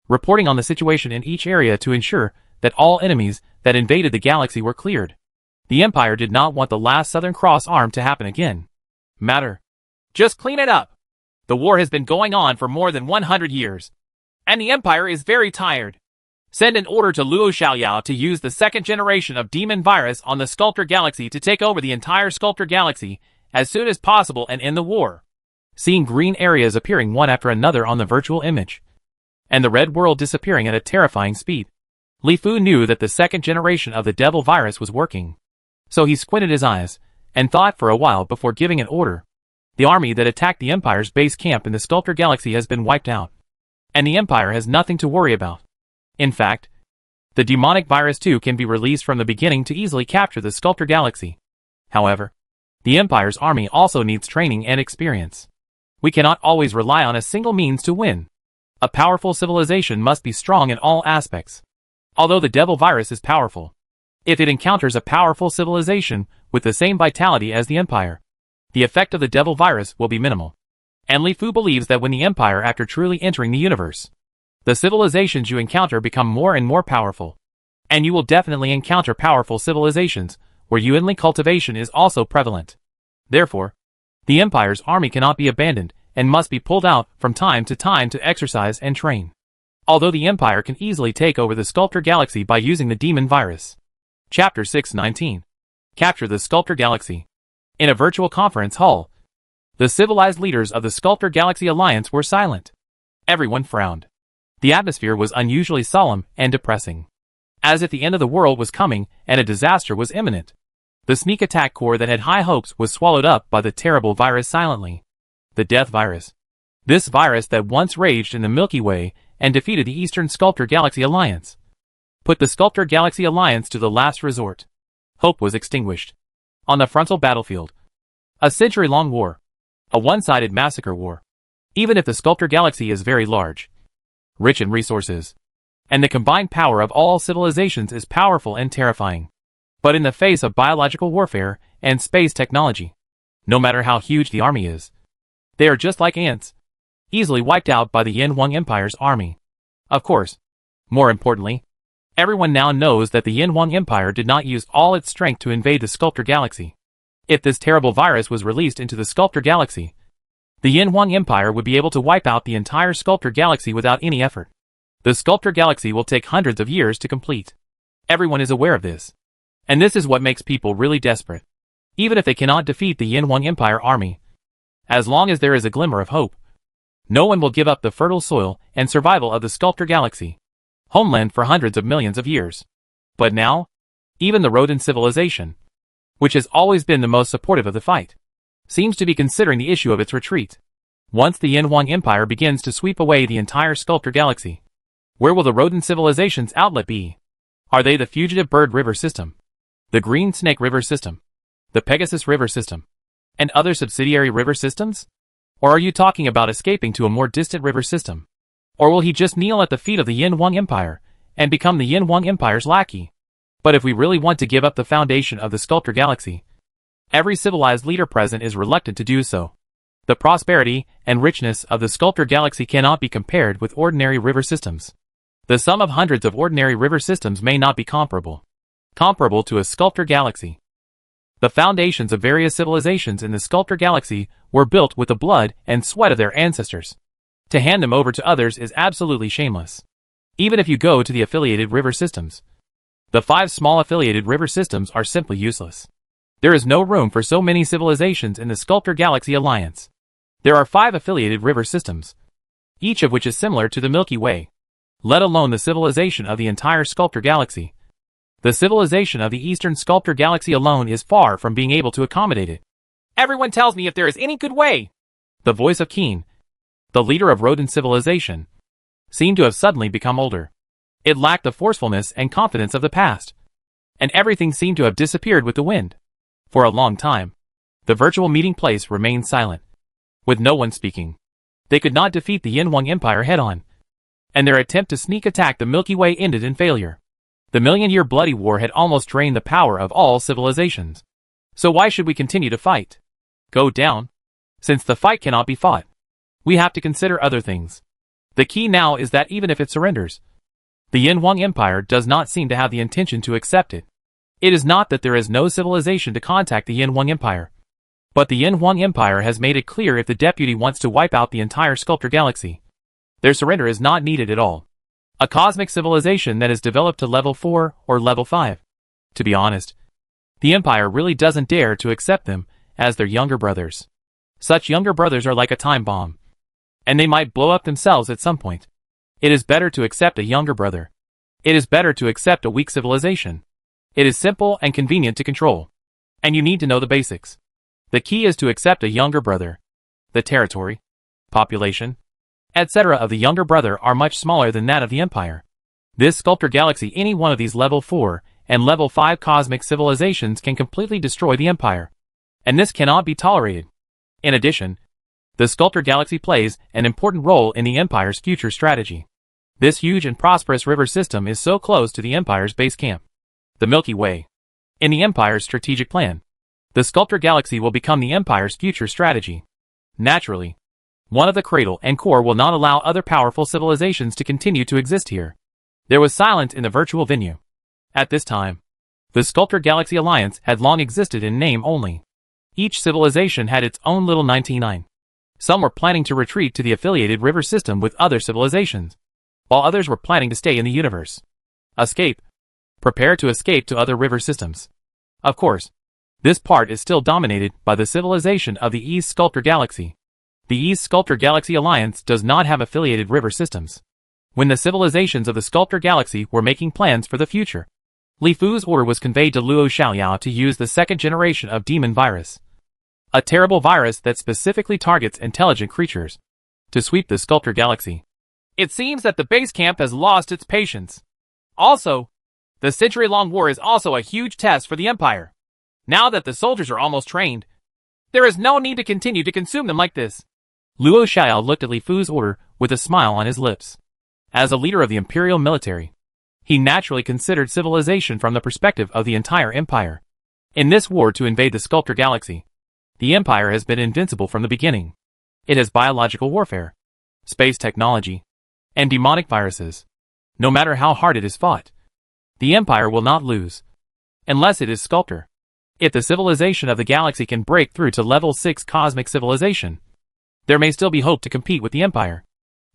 reporting on the situation in each area to ensure that all enemies that invaded the galaxy were cleared. The Empire did not want the last Southern Cross arm to happen again. Matter Just clean it up. The war has been going on for more than 100 years. And the Empire is very tired. Send an order to Luo Xiaoyao to use the second generation of Demon Virus on the Sculptor Galaxy to take over the entire Sculptor Galaxy as soon as possible and end the war. Seeing green areas appearing one after another on the virtual image, and the red world disappearing at a terrifying speed, Li Fu knew that the second generation of the Devil Virus was working. So he squinted his eyes, and thought for a while before giving an order. The army that attacked the Empire's base camp in the Sculptor Galaxy has been wiped out. And the Empire has nothing to worry about. In fact, the demonic virus too can be released from the beginning to easily capture the Sculptor Galaxy. However, the Empire's army also needs training and experience. We cannot always rely on a single means to win. A powerful civilization must be strong in all aspects. Although the Devil Virus is powerful, if it encounters a powerful civilization with the same vitality as the Empire, the effect of the Devil Virus will be minimal. And Li Fu believes that when the Empire, after truly entering the universe, the civilizations you encounter become more and more powerful. And you will definitely encounter powerful civilizations where Yuanli cultivation is also prevalent. Therefore, the Empire's army cannot be abandoned and must be pulled out from time to exercise and train. Although the Empire can easily take over the Sculptor Galaxy by using the Demon Virus. Chapter 619. Capture the Sculptor Galaxy. In a virtual conference hall, the civilized leaders of the Sculptor Galaxy Alliance were silent. Everyone frowned. The atmosphere was unusually solemn and depressing. As if the end of the world was coming and a disaster was imminent. The sneak attack corps that had high hopes was swallowed up by the terrible virus silently. The Death Virus. This virus that once raged in the Milky Way and defeated the Eastern Sculptor Galaxy Alliance. Put the Sculptor Galaxy Alliance to the last resort. Hope was extinguished. On the frontal battlefield. A century-long war. A one-sided massacre war. Even if the Sculptor Galaxy is very large, rich in resources, and the combined power of all civilizations is powerful and terrifying. But in the face of biological warfare and space technology, no matter how huge the army is, they are just like ants, easily wiped out by the Yin Wang Empire's army. Of course, more importantly, everyone now knows that the Yin Wang Empire did not use all its strength to invade the Sculptor Galaxy. If this terrible virus was released into the Sculptor Galaxy, the Yin Wang Empire would be able to wipe out the entire Sculptor Galaxy without any effort. The Sculptor Galaxy will take hundreds of years to complete. Everyone is aware of this. And this is what makes people really desperate. Even if they cannot defeat the Yin Wang Empire army, as long as there is a glimmer of hope, no one will give up the fertile soil and survival of the Sculptor Galaxy, homeland for hundreds of millions of years. But now, even the rodent civilization, which has always been the most supportive of the fight, seems to be considering the issue of its retreat. Once the Yin Wang Empire begins to sweep away the entire Sculptor Galaxy, where will the rodent civilization's outlet be? Are they the Fugitive Bird River System, the Green Snake River System, the Pegasus River System, and other subsidiary river systems? Or are you talking about escaping to a more distant river system? Or will he just kneel at the feet of the Yin Wang Empire and become the Yin Wang Empire's lackey? But if we really want to give up the foundation of the Sculptor Galaxy, every civilized leader present is reluctant to do so. The prosperity and richness of the Sculptor Galaxy cannot be compared with ordinary river systems. The sum of hundreds of ordinary river systems may not be comparable to a Sculptor Galaxy. The foundations of various civilizations in the Sculptor Galaxy were built with the blood and sweat of their ancestors. To hand them over to others is absolutely shameless. Even if you go to the affiliated river systems, the 5 small affiliated river systems are simply useless. There is no room for so many civilizations in the Sculptor Galaxy Alliance. There are 5 affiliated river systems, each of which is similar to the Milky Way, let alone the civilization of the entire Sculptor Galaxy. The civilization of the Eastern Sculptor Galaxy alone is far from being able to accommodate it. Everyone tells me if there is any good way. The voice of Keen, the leader of rodent civilization, seemed to have suddenly become older. It lacked the forcefulness and confidence of the past, and everything seemed to have disappeared with the wind. For a long time, the virtual meeting place remained silent, with no one speaking. They could not defeat the Yin Wang Empire head-on, and their attempt to sneak attack the Milky Way ended in failure. The million-year bloody war had almost drained the power of all civilizations. So why should we continue to fight? Go down? Since the fight cannot be fought, we have to consider other things. The key now is that even if it surrenders, the Yin Wang Empire does not seem to have the intention to accept it. It is not that there is no civilization to contact the Yin Wang Empire. But the Yin Huang Empire has made it clear if the deputy wants to wipe out the entire Sculptor Galaxy, their surrender is not needed at all. A cosmic civilization that is developed to level 4 or level 5. To be honest, the Empire really doesn't dare to accept them as their younger brothers. Such younger brothers are like a time bomb, and they might blow up themselves at some point. It is better to accept a younger brother. It is better to accept a weak civilization. It is simple and convenient to control. And you need to know the basics. The key is to accept a younger brother. The territory, population, etc. of the younger brother are much smaller than that of the Empire. This Sculptor Galaxy, any one of these level 4 and level 5 cosmic civilizations can completely destroy the Empire. And this cannot be tolerated. In addition, the Sculptor Galaxy plays an important role in the Empire's future strategy. This huge and prosperous river system is so close to the Empire's base camp, the Milky Way. In the Empire's strategic plan, the Sculptor Galaxy will become the Empire's future strategy. Naturally, one of the cradle and core will not allow other powerful civilizations to continue to exist here. There was silence in the virtual venue. At this time, the Sculptor Galaxy Alliance had long existed in name only. Each civilization had its own little 99. Some were planning to retreat to the affiliated river system with other civilizations, while others were planning to stay in the universe. Escape. Prepare to escape to other river systems. Of course, this part is still dominated by the civilization of the East Sculptor Galaxy. The East Sculptor Galaxy Alliance does not have affiliated river systems. When the civilizations of the Sculptor Galaxy were making plans for the future, Li Fu's order was conveyed to Luo Xiaoyao to use the second generation of demon virus, a terrible virus that specifically targets intelligent creatures, to sweep the Sculptor Galaxy. It seems that the base camp has lost its patience. Also, the century-long war is also a huge test for the Empire. Now that the soldiers are almost trained, there is no need to continue to consume them like this. Luo Xiao looked at Li Fu's order with a smile on his lips. As a leader of the imperial military, he naturally considered civilization from the perspective of the entire empire. In this war to invade the Sculptor Galaxy, the Empire has been invincible from the beginning. It has biological warfare, space technology, and demonic viruses. No matter how hard it is fought, the Empire will not lose, unless it is Sculptor. If the civilization of the galaxy can break through to level 6 cosmic civilization, there may still be hope to compete with the Empire.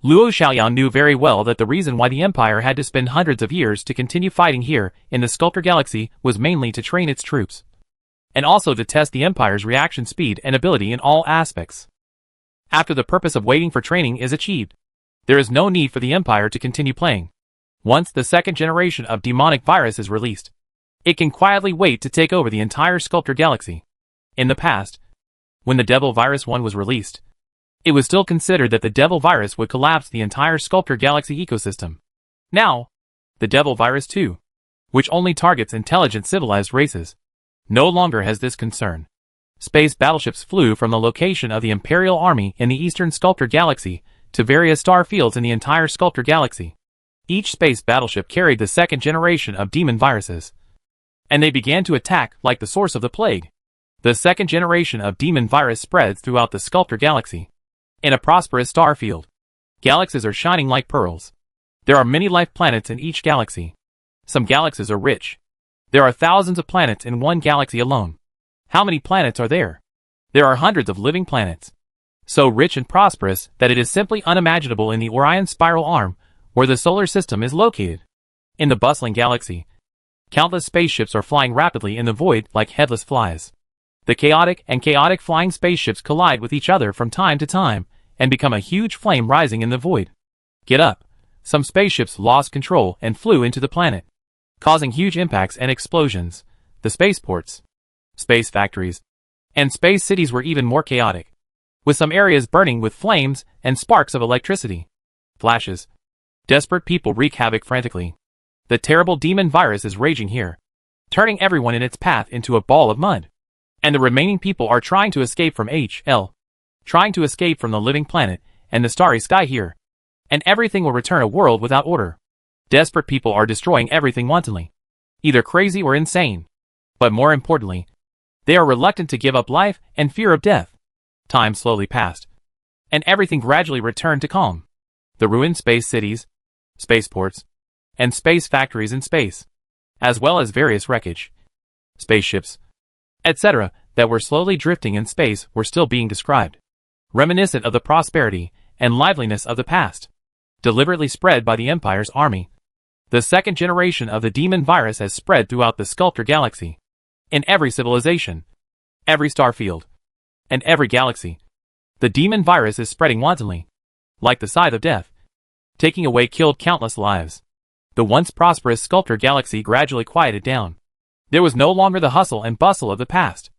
Luo Xiaoyan knew very well that the reason why the Empire had to spend hundreds of years to continue fighting here in the Sculptor Galaxy was mainly to train its troops, and also to test the Empire's reaction speed and ability in all aspects. After the purpose of waiting for training is achieved, there is no need for the Empire to continue playing. Once the second generation of demonic virus is released, it can quietly wait to take over the entire Sculptor Galaxy. In the past, when the Devil Virus 1 was released, it was still considered that the Devil Virus would collapse the entire Sculptor Galaxy ecosystem. Now, the Devil Virus 2, which only targets intelligent civilized races, no longer has this concern. Space battleships flew from the location of the Imperial Army in the Eastern Sculptor Galaxy to various star fields in the entire Sculptor Galaxy. Each space battleship carried the second generation of demon viruses, and they began to attack like the source of the plague. The second generation of demon virus spreads throughout the Sculptor Galaxy. In a prosperous star field, galaxies are shining like pearls. There are many life planets in each galaxy. Some galaxies are rich. There are thousands of planets in one galaxy alone. How many planets are there? There are hundreds of living planets, so rich and prosperous that it is simply unimaginable in the Orion spiral arm where the solar system is located. In the bustling galaxy, countless spaceships are flying rapidly in the void like headless flies. The chaotic flying spaceships collide with each other from time to time and become a huge flame rising in the void. Get up! Some spaceships lost control and flew into the planet, causing huge impacts and explosions. The spaceports, space factories, and space cities were even more chaotic, with some areas burning with flames and sparks of electricity. Flashes. Desperate people wreak havoc frantically. The terrible demon virus is raging here, turning everyone in its path into a ball of mud. And the remaining people are trying to escape from HL, trying to escape from the living planet and the starry sky here. And everything will return a world without order. Desperate people are destroying everything wantonly, either crazy or insane. But more importantly, they are reluctant to give up life and fear of death. Time slowly passed, and everything gradually returned to calm. The ruined space cities, spaceports, and space factories in space, as well as various wreckage, spaceships, etc., that were slowly drifting in space were still being described, reminiscent of the prosperity and liveliness of the past, deliberately spread by the Empire's army. The second generation of the demon virus has spread throughout the Sculptor Galaxy. In every civilization, every star field, and every galaxy, the demon virus is spreading wantonly, like the scythe of death, taking away killed countless lives. The once prosperous Sculptor Galaxy gradually quieted down. There was no longer the hustle and bustle of the past.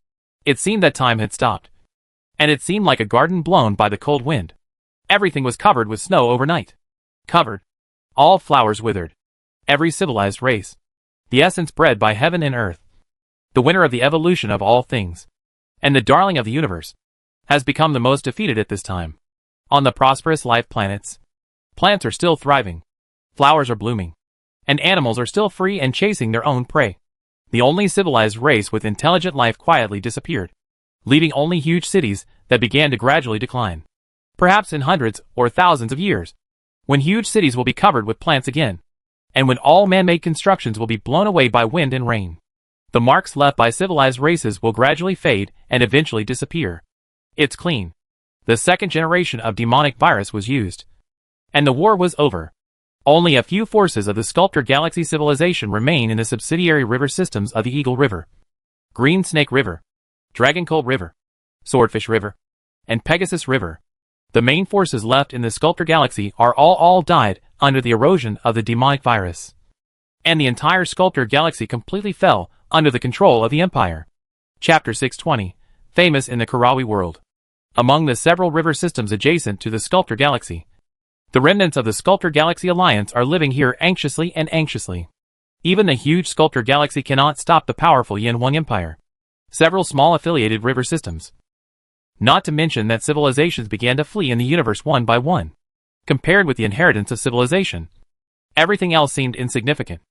It seemed that time had stopped. And it seemed like a garden blown by the cold wind. Everything was covered with snow overnight. Covered. All flowers withered. Every civilized race. The essence bred by heaven and earth. The winner of the evolution of all things. And the darling of the universe. Has become the most defeated at this time. On the prosperous life planets. Plants are still thriving. Flowers are blooming. And animals are still free and chasing their own prey. The only civilized race with intelligent life quietly disappeared, leaving only huge cities that began to gradually decline. Perhaps in hundreds or thousands of years, when huge cities will be covered with plants again, and when all man-made constructions will be blown away by wind and rain, the marks left by civilized races will gradually fade and eventually disappear. It's clean. The second generation of demonic virus was used, and the war was over. Only a few forces of the Sculptor Galaxy civilization remain in the subsidiary river systems of the Eagle River, Green Snake River, Dragoncold River, Swordfish River, and Pegasus River. The main forces left in the Sculptor Galaxy are all died under the erosion of the demonic virus. And the entire Sculptor Galaxy completely fell under the control of the Empire. Chapter 620, famous in the Karawi world. Among the several river systems adjacent to the Sculptor Galaxy, the remnants of the Sculptor Galaxy Alliance are living here anxiously. Even the huge Sculptor Galaxy cannot stop the powerful Yin Wang Empire. Several small affiliated river systems. Not to mention that civilizations began to flee in the universe one by one. Compared with the inheritance of civilization, everything else seemed insignificant.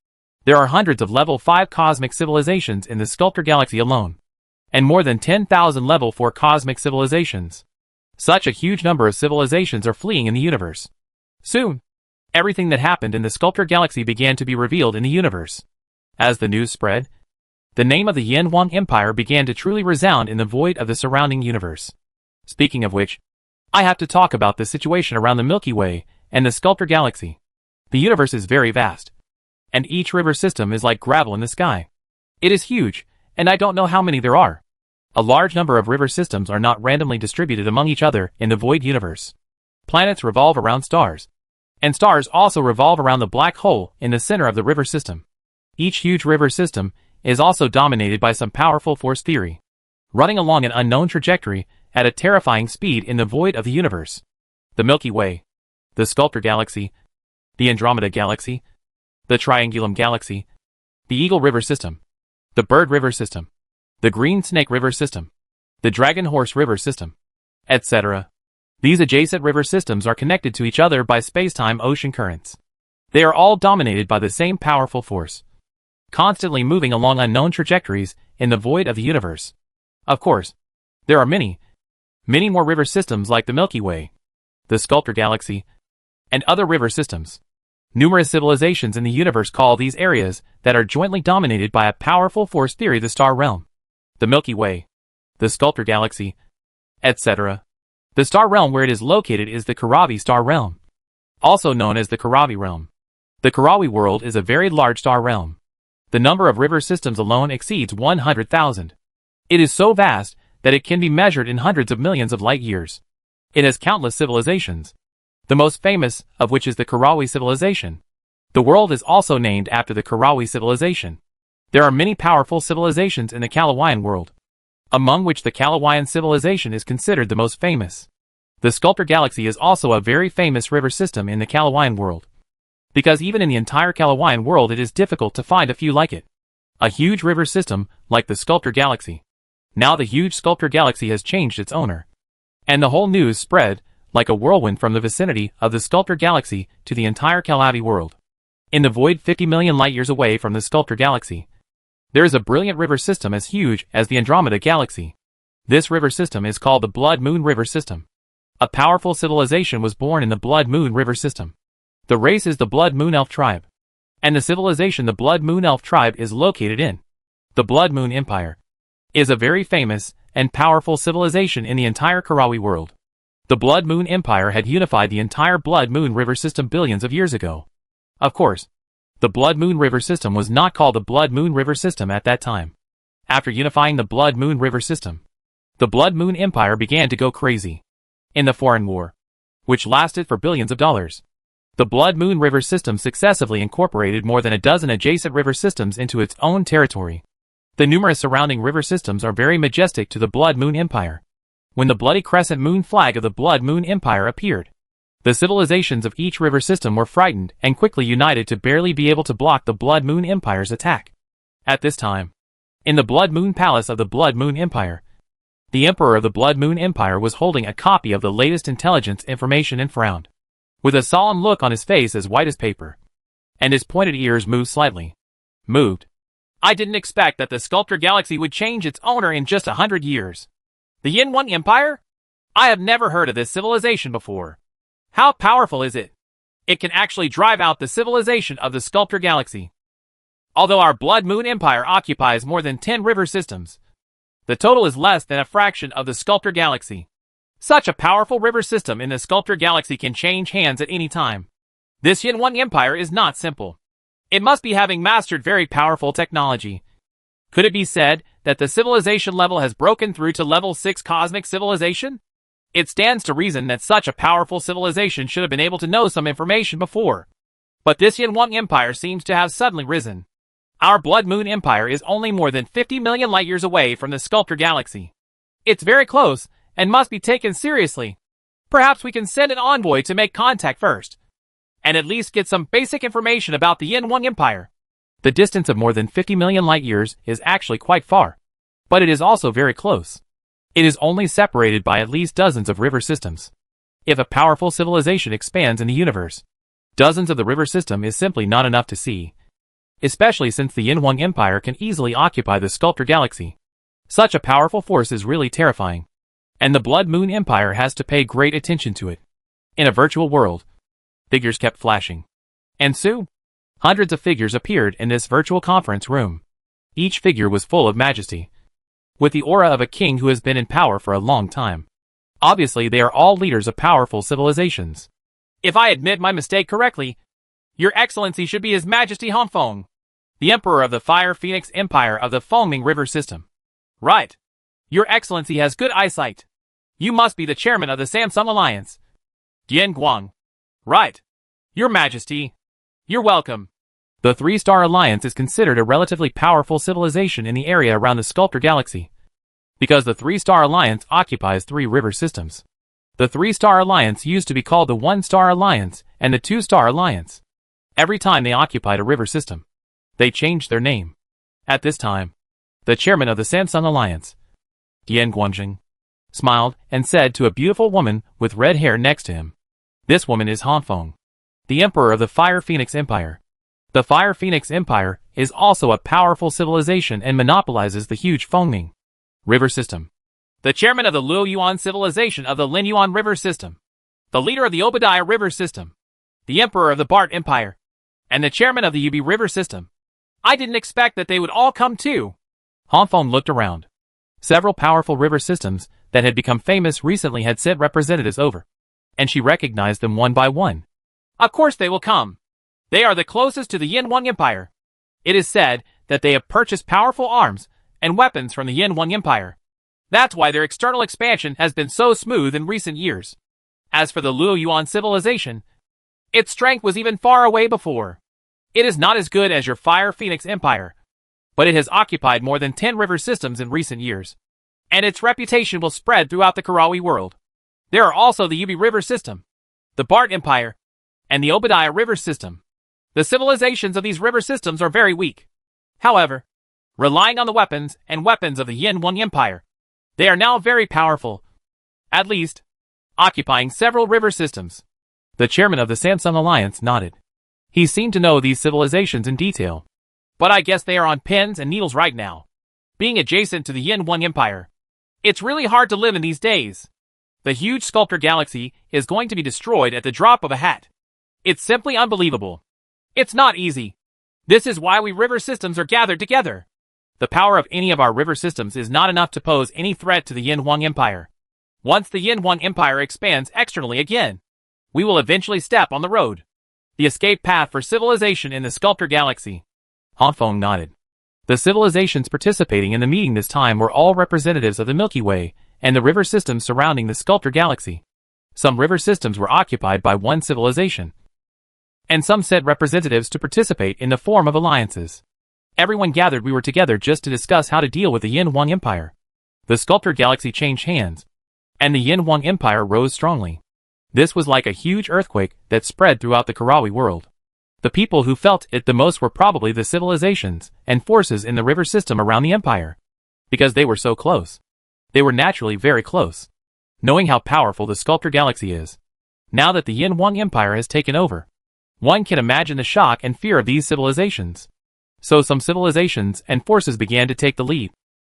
There are hundreds of level 5 cosmic civilizations in the Sculptor Galaxy alone, and more than 10,000 level 4 cosmic civilizations. Such a huge number of civilizations are fleeing in the universe. Soon, everything that happened in the Sculptor Galaxy began to be revealed in the universe. As the news spread, the name of the Yin Wang Empire began to truly resound in the void of the surrounding universe. Speaking of which, I have to talk about the situation around the Milky Way and the Sculptor Galaxy. The universe is very vast, and each river system is like gravel in the sky. It is huge, and I don't know how many there are. A large number of river systems are not randomly distributed among each other in the void universe. Planets revolve around stars, and stars also revolve around the black hole in the center of the river system. Each huge river system is also dominated by some powerful force theory, running along an unknown trajectory at a terrifying speed in the void of the universe. The Milky Way, the Sculptor Galaxy, the Andromeda Galaxy, the Triangulum Galaxy, the Eagle River System, the Bird River System, the Green Snake River System, the Dragon Horse River System, etc. These adjacent river systems are connected to each other by space-time ocean currents. They are all dominated by the same powerful force, constantly moving along unknown trajectories in the void of the universe. Of course, there are many more river systems like the Milky Way, the Sculptor Galaxy, and other river systems. Numerous civilizations in the universe call these areas that are jointly dominated by a powerful force theory the Star Realm, the Milky Way, the Sculptor Galaxy, etc. The star realm where it is located is the Karawi star realm, also known as the Karawi realm. The Karawi world is a very large star realm. The number of river systems alone exceeds 100,000. It is so vast that it can be measured in hundreds of millions of light years. It has countless civilizations, the most famous of which is the Karawi civilization. The world is also named after the Karawi civilization. There are many powerful civilizations in the Kalawayan world, among which the Kalawayan civilization is considered the most famous. The Sculptor Galaxy is also a very famous river system in the Kalawayan world, because even in the entire Kalawayan world it is difficult to find a few like it. A huge river system like the Sculptor Galaxy. Now the huge Sculptor Galaxy has changed its owner, and the whole news spread like a whirlwind from the vicinity of the Sculptor Galaxy to the entire Kalawi world. In the void 50 million light years away from the Sculptor Galaxy, there is a brilliant river system as huge as the Andromeda Galaxy. This river system is called the Blood Moon River System. A powerful civilization was born in the Blood Moon River System. The race is the Blood Moon Elf tribe, and the civilization the Blood Moon Elf tribe is located in the Blood Moon Empire. is a very famous and powerful civilization in the entire Karawi world. The Blood Moon Empire had unified the entire Blood Moon River system billions of years ago. Of course, the Blood Moon River system was not called the Blood Moon River system at that time. After unifying the Blood Moon River system, the Blood Moon Empire began to go crazy. In the Foreign War, which lasted for billions of dollars, the Blood Moon River system successively incorporated more than a dozen adjacent river systems into its own territory. The numerous surrounding river systems are very majestic to the Blood Moon Empire. When the bloody crescent moon flag of the Blood Moon Empire appeared, the civilizations of each river system were frightened and quickly united to barely be able to block the Blood Moon Empire's attack. At this time, in the Blood Moon Palace of the Blood Moon Empire, the Emperor of the Blood Moon Empire was holding a copy of the latest intelligence information and frowned, with a solemn look on his face as white as paper, and his pointed ears moved slightly. Moved. I didn't expect that the Sculptor Galaxy would change its owner in just 100 years. The Yin One Empire? I have never heard of this civilization before. How powerful is it? It can actually drive out the civilization of the Sculptor Galaxy. Although our Blood Moon Empire occupies more than 10 river systems, the total is less than a fraction of the Sculptor Galaxy. Such a powerful river system in the Sculptor Galaxy can change hands at any time. This Yin One Empire is not simple. It must be having mastered very powerful technology. Could it be said that the civilization level has broken through to level 6 cosmic civilization? It stands to reason that such a powerful civilization should have been able to know some information before. But this Yin One Empire seems to have suddenly risen. Our Blood Moon Empire is only more than 50 million light years away from the Sculptor Galaxy. It's very close and must be taken seriously. Perhaps we can send an envoy to make contact first, and at least get some basic information about the Yin One Empire. The distance of more than 50 million light years is actually quite far, but it is also very close. It is only separated by at least dozens of river systems. If a powerful civilization expands in the universe, dozens of the river system is simply not enough to see, especially since the Yin One Empire can easily occupy the Sculptor Galaxy. Such a powerful force is really terrifying, and the Blood Moon Empire has to pay great attention to it. In a virtual world, figures kept flashing, and soon, hundreds of figures appeared in this virtual conference room. Each figure was full of majesty, with the aura of a king who has been in power for a long time. Obviously, they are all leaders of powerful civilizations. If I admit my mistake correctly, Your Excellency should be His Majesty Hanfeng, the Emperor of the Fire Phoenix Empire of the Fengming River System. Right. Your Excellency has good eyesight. You must be the chairman of the Samsung Alliance. Dian Guang. Right. Your Majesty. You're welcome. The Three-Star Alliance is considered a relatively powerful civilization in the area around the Sculptor Galaxy, because the Three-Star Alliance occupies 3 river systems. The Three-Star Alliance used to be called the One-Star Alliance and the Two-Star Alliance. Every time they occupied a river system, they changed their name. At this time, the chairman of the Samsung Alliance, Dian Guangjing, smiled and said to a beautiful woman with red hair next to him, "This woman is Hanfeng, the Emperor of the Fire Phoenix Empire. The Fire Phoenix Empire is also a powerful civilization and monopolizes the huge Fengming River System. The chairman of the Luo Yuan civilization of the Lin Yuan River System, the leader of the Obadiah River System, the Emperor of the Bart Empire, and the chairman of the Yubi River System. I didn't expect that they would all come too." Hanfeng looked around. Several powerful river systems that had become famous recently had sent representatives over, and she recognized them one by one. Of course they will come. They are the closest to the Yin One Empire. It is said that they have purchased powerful arms and weapons from the Yin One Empire. That's why their external expansion has been so smooth in recent years. As for the Luo Yuan civilization, its strength was even far away before. It is not as good as your Fire Phoenix Empire, but it has occupied more than 10 river systems in recent years, and its reputation will spread throughout the Karawi world. There are also the Yubi River System, the Bart Empire, and the Obadiah River System. The civilizations of these river systems are very weak. However, relying on the weapons of the Yin One Empire, they are now very powerful, at least, occupying several river systems. The chairman of the Samsung Alliance nodded. He seemed to know these civilizations in detail. But I guess they are on pins and needles right now, being adjacent to the Yin One Empire. It's really hard to live in these days. The huge Sculptor Galaxy is going to be destroyed at the drop of a hat. It's simply unbelievable. It's not easy. This is why we river systems are gathered together. The power of any of our river systems is not enough to pose any threat to the Yin Huang Empire. Once the Yin Huang Empire expands externally again, we will eventually step on the road. The escape path for civilization in the Sculptor Galaxy. Han Feng nodded. The civilizations participating in the meeting this time were all representatives of the Milky Way and the river systems surrounding the Sculptor Galaxy. Some river systems were occupied by one civilization, and some sent representatives to participate in the form of alliances. Everyone gathered we were together just to discuss how to deal with the Yin Huang Empire. The Sculptor Galaxy changed hands, and the Yin Huang Empire rose strongly. This was like a huge earthquake that spread throughout the Karawi world. The people who felt it the most were probably the civilizations and forces in the river system around the empire. Because they were so close. They were naturally very close. Knowing how powerful the Sculptor Galaxy is. Now that the Yin Huang Empire has taken over, one can imagine the shock and fear of these civilizations. So some civilizations and forces began to take the lead,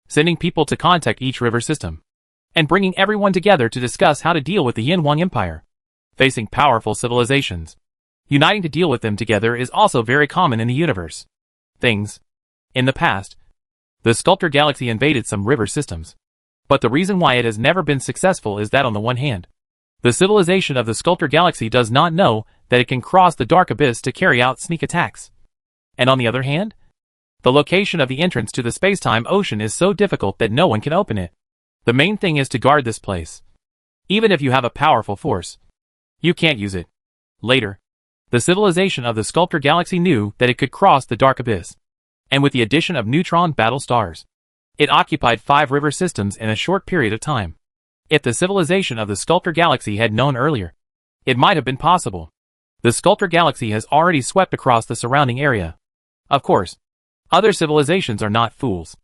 sending people to contact each river system, and bringing everyone together to discuss how to deal with the Yin Huang Empire. Facing powerful civilizations, uniting to deal with them together is also very common in the universe. In the past, the Sculptor Galaxy invaded some river systems. But the reason why it has never been successful is that on the one hand, the civilization of the Sculptor Galaxy does not know that it can cross the dark abyss to carry out sneak attacks. And on the other hand, the location of the entrance to the space-time ocean is so difficult that no one can open it. The main thing is to guard this place. Even if you have a powerful force, you can't use it. Later, the civilization of the Sculptor Galaxy knew that it could cross the dark abyss. And with the addition of neutron battle stars, it occupied 5 river systems in a short period of time. If the civilization of the Sculptor Galaxy had known earlier, it might have been possible. The Sculptor Galaxy has already swept across the surrounding area. Of course, other civilizations are not fools.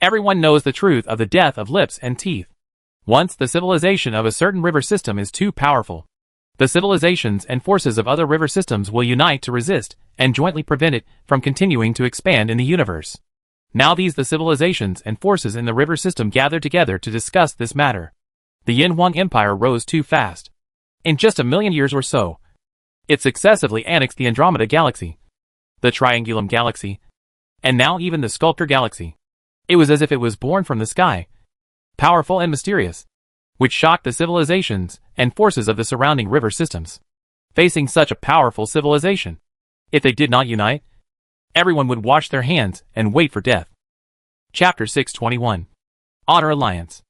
Everyone knows the truth of the death of lips and teeth. Once the civilization of a certain river system is too powerful, the civilizations and forces of other river systems will unite to resist and jointly prevent it from continuing to expand in the universe. Now the civilizations and forces in the river system gathered together to discuss this matter. The Yin Huang Empire rose too fast. In just 1,000,000 years or so, it successively annexed the Andromeda Galaxy, the Triangulum Galaxy, and now even the Sculptor Galaxy. It was as if it was born from the sky, powerful and mysterious, which shocked the civilizations and forces of the surrounding river systems. Facing such a powerful civilization, if they did not unite, everyone would wash their hands and wait for death. Chapter 621. Honor Alliance.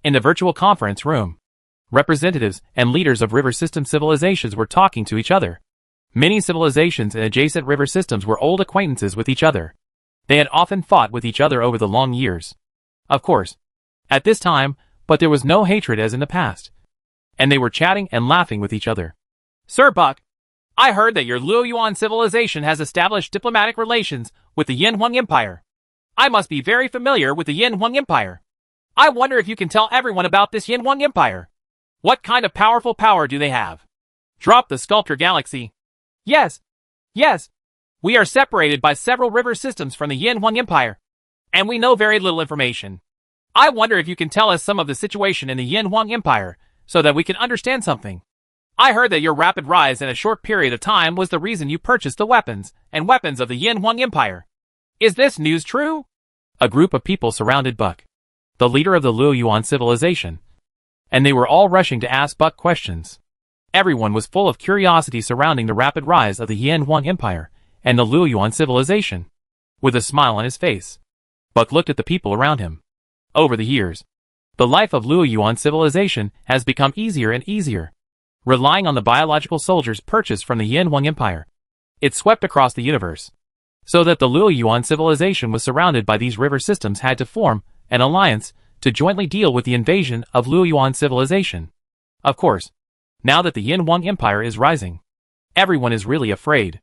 In the virtual conference room, representatives and leaders of river system civilizations were talking to each other. Many civilizations and adjacent river systems were old acquaintances with each other. They had often fought with each other over the long years. Of course, at this time, but there was no hatred as in the past. And they were chatting and laughing with each other. Sir Buck, I heard that your Luoyuan civilization has established diplomatic relations with the Yin Huang Empire. I must be very familiar with the Yin Huang Empire. I wonder if you can tell everyone about this Yin Huang Empire. What kind of powerful power do they have? Drop the Sculptor Galaxy. Yes. We are separated by several river systems from the Yin Huang Empire, and we know very little information. I wonder if you can tell us some of the situation in the Yin Huang Empire, so that we can understand something. I heard that your rapid rise in a short period of time was the reason you purchased the weapons of the Yin Huang Empire. Is this news true? A group of people surrounded Buck, the leader of the Luoyuan civilization, and they were all rushing to ask Buck questions. Everyone was full of curiosity surrounding the rapid rise of the Yin Huang Empire and the Luoyuan civilization. With a smile on his face, Buck looked at the people around him. Over the years, the life of Luoyuan civilization has become easier and easier. Relying on the biological soldiers purchased from the Yin Huang Empire, it swept across the universe, so that the Luoyuan civilization was surrounded by these river systems had to form an alliance to jointly deal with the invasion of Luoyuan civilization. Of course, now that the Yin Huang Empire is rising, everyone is really afraid.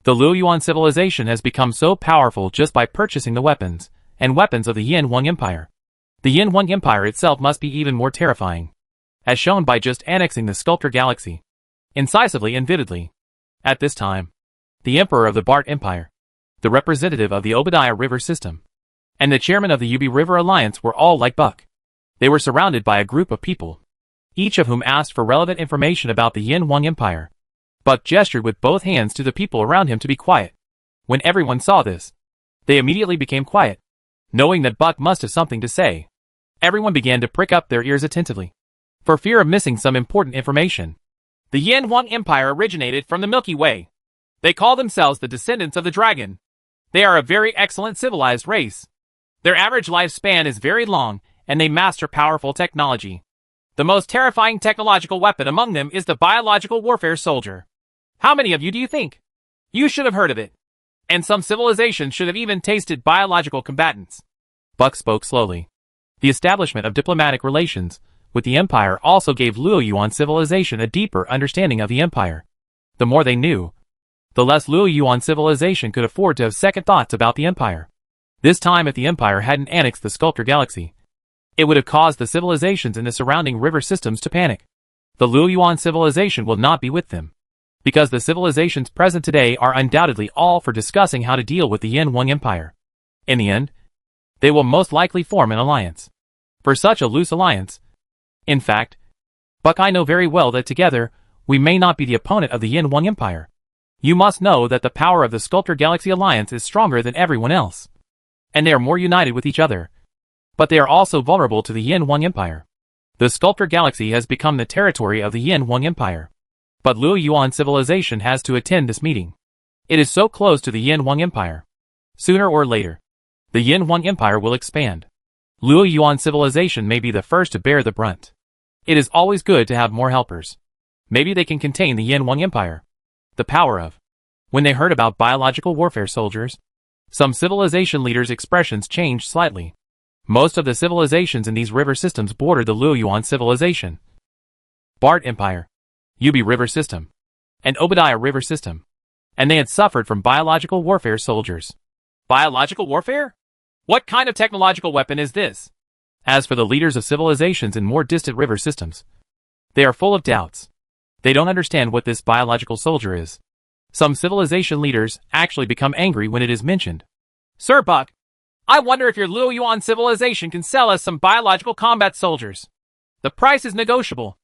The Luoyuan civilization has become so powerful just by purchasing the weapons of the Yin Huang Empire. The Yin Huang Empire itself must be even more terrifying, as shown by just annexing the Sculptor Galaxy, incisively and vividly. At this time, the Emperor of the Bart Empire, the representative of the Obadiah River system, and the chairman of the Ubi River Alliance were all like Buck. They were surrounded by a group of people, each of whom asked for relevant information about the Yin Huang Empire. Buck gestured with both hands to the people around him to be quiet. When everyone saw this, they immediately became quiet. Knowing that Buck must have something to say, everyone began to prick up their ears attentively, for fear of missing some important information. The Yin Huang Empire originated from the Milky Way. They call themselves the descendants of the dragon. They are a very excellent civilized race. Their average lifespan is very long, and they master powerful technology. The most terrifying technological weapon among them is the biological warfare soldier. How many of you do you think? You should have heard of it. And some civilizations should have even tasted biological combatants. Buck spoke slowly. The establishment of diplomatic relations with the Empire also gave Luoyuan civilization a deeper understanding of the Empire. The more they knew, the less Luoyuan civilization could afford to have second thoughts about the Empire. This time, if the Empire hadn't annexed the Sculptor Galaxy, it would have caused the civilizations in the surrounding river systems to panic. The Luoyuan civilization will not be with them, because the civilizations present today are undoubtedly all for discussing how to deal with the Yin Huang Empire. In the end, they will most likely form an alliance. For such a loose alliance, in fact, Buck, I know very well that together, we may not be the opponent of the Yin Huang Empire. You must know that the power of the Sculptor Galaxy Alliance is stronger than everyone else, and they are more united with each other. But they are also vulnerable to the Yin Huang Empire. The Sculptor Galaxy has become the territory of the Yin Huang Empire. But Luoyuan civilization has to attend this meeting. It is so close to the Yin Huang Empire. Sooner or later, the Yin Huang Empire will expand. Luoyuan civilization may be the first to bear the brunt. It is always good to have more helpers. Maybe they can contain the Yin Huang Empire. The power of. When they heard about biological warfare soldiers, some civilization leaders' expressions changed slightly. Most of the civilizations in these river systems border the Luoyuan civilization. Bart Empire, Yubi River System, and Obadiah River System. And they had suffered from biological warfare soldiers. Biological warfare? What kind of technological weapon is this? As for the leaders of civilizations in more distant river systems, they are full of doubts. They don't understand what this biological soldier is. Some civilization leaders actually become angry when it is mentioned. Sir Buck, I wonder if your Luoyuan civilization can sell us some biological combat soldiers. The price is negotiable.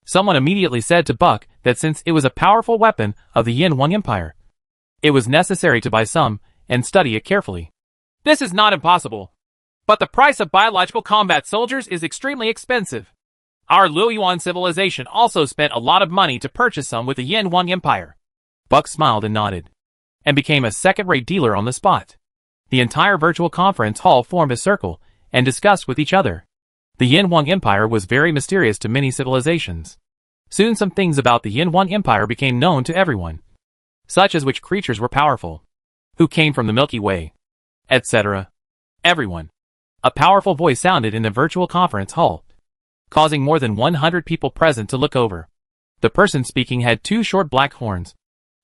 Someone immediately said to Buck that since it was a powerful weapon of the Yin Huang Empire, it was necessary to buy some and study it carefully. This is not impossible. But the price of biological combat soldiers is extremely expensive. Our Luoyuan civilization also spent a lot of money to purchase some with the Yin Huang Empire. Buck smiled and nodded, and became a second-rate dealer on the spot. The entire virtual conference hall formed a circle and discussed with each other. The Yin Huang Empire was very mysterious to many civilizations. Soon some things about the Yin Huang Empire became known to everyone, such as which creatures were powerful, who came from the Milky Way, etc. Everyone. A powerful voice sounded in the virtual conference hall, causing more than 100 people present to look over. The person speaking had 2 short black horns,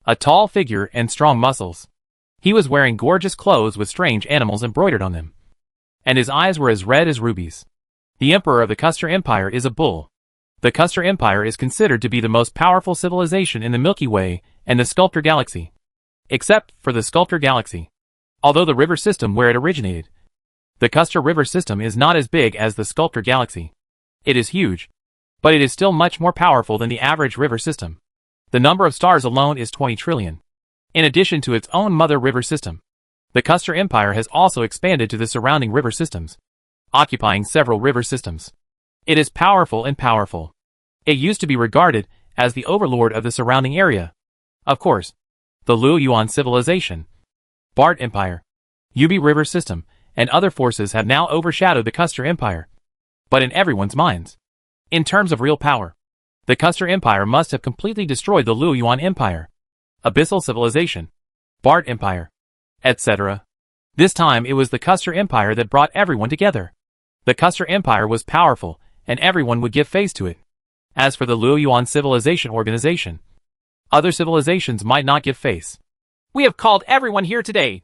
a tall figure, and strong muscles. He was wearing gorgeous clothes with strange animals embroidered on them, and his eyes were as red as rubies. The emperor of the Custer Empire is a bull. The Custer Empire is considered to be the most powerful civilization in the Milky Way and the Sculptor Galaxy, except for the Sculptor Galaxy. Although the river system where it originated, the Custer River System, is not as big as the Sculptor Galaxy. It is huge, but it is still much more powerful than the average river system. The number of stars alone is 20 trillion. In addition to its own mother river system, the Custer Empire has also expanded to the surrounding river systems, occupying several river systems. It is powerful and powerful. It used to be regarded as the overlord of the surrounding area. Of course, the Luoyuan civilization, Bart Empire, Yubi River System, and other forces have now overshadowed the Custer Empire. But in everyone's minds, in terms of real power, the Custer Empire must have completely destroyed the Luoyuan Empire, Abyssal Civilization, Bart Empire, etc. This time it was the Custer Empire that brought everyone together. The Custer Empire was powerful, and everyone would give face to it. As for the Luoyuan Civilization organization, other civilizations might not give face. We have called everyone here today,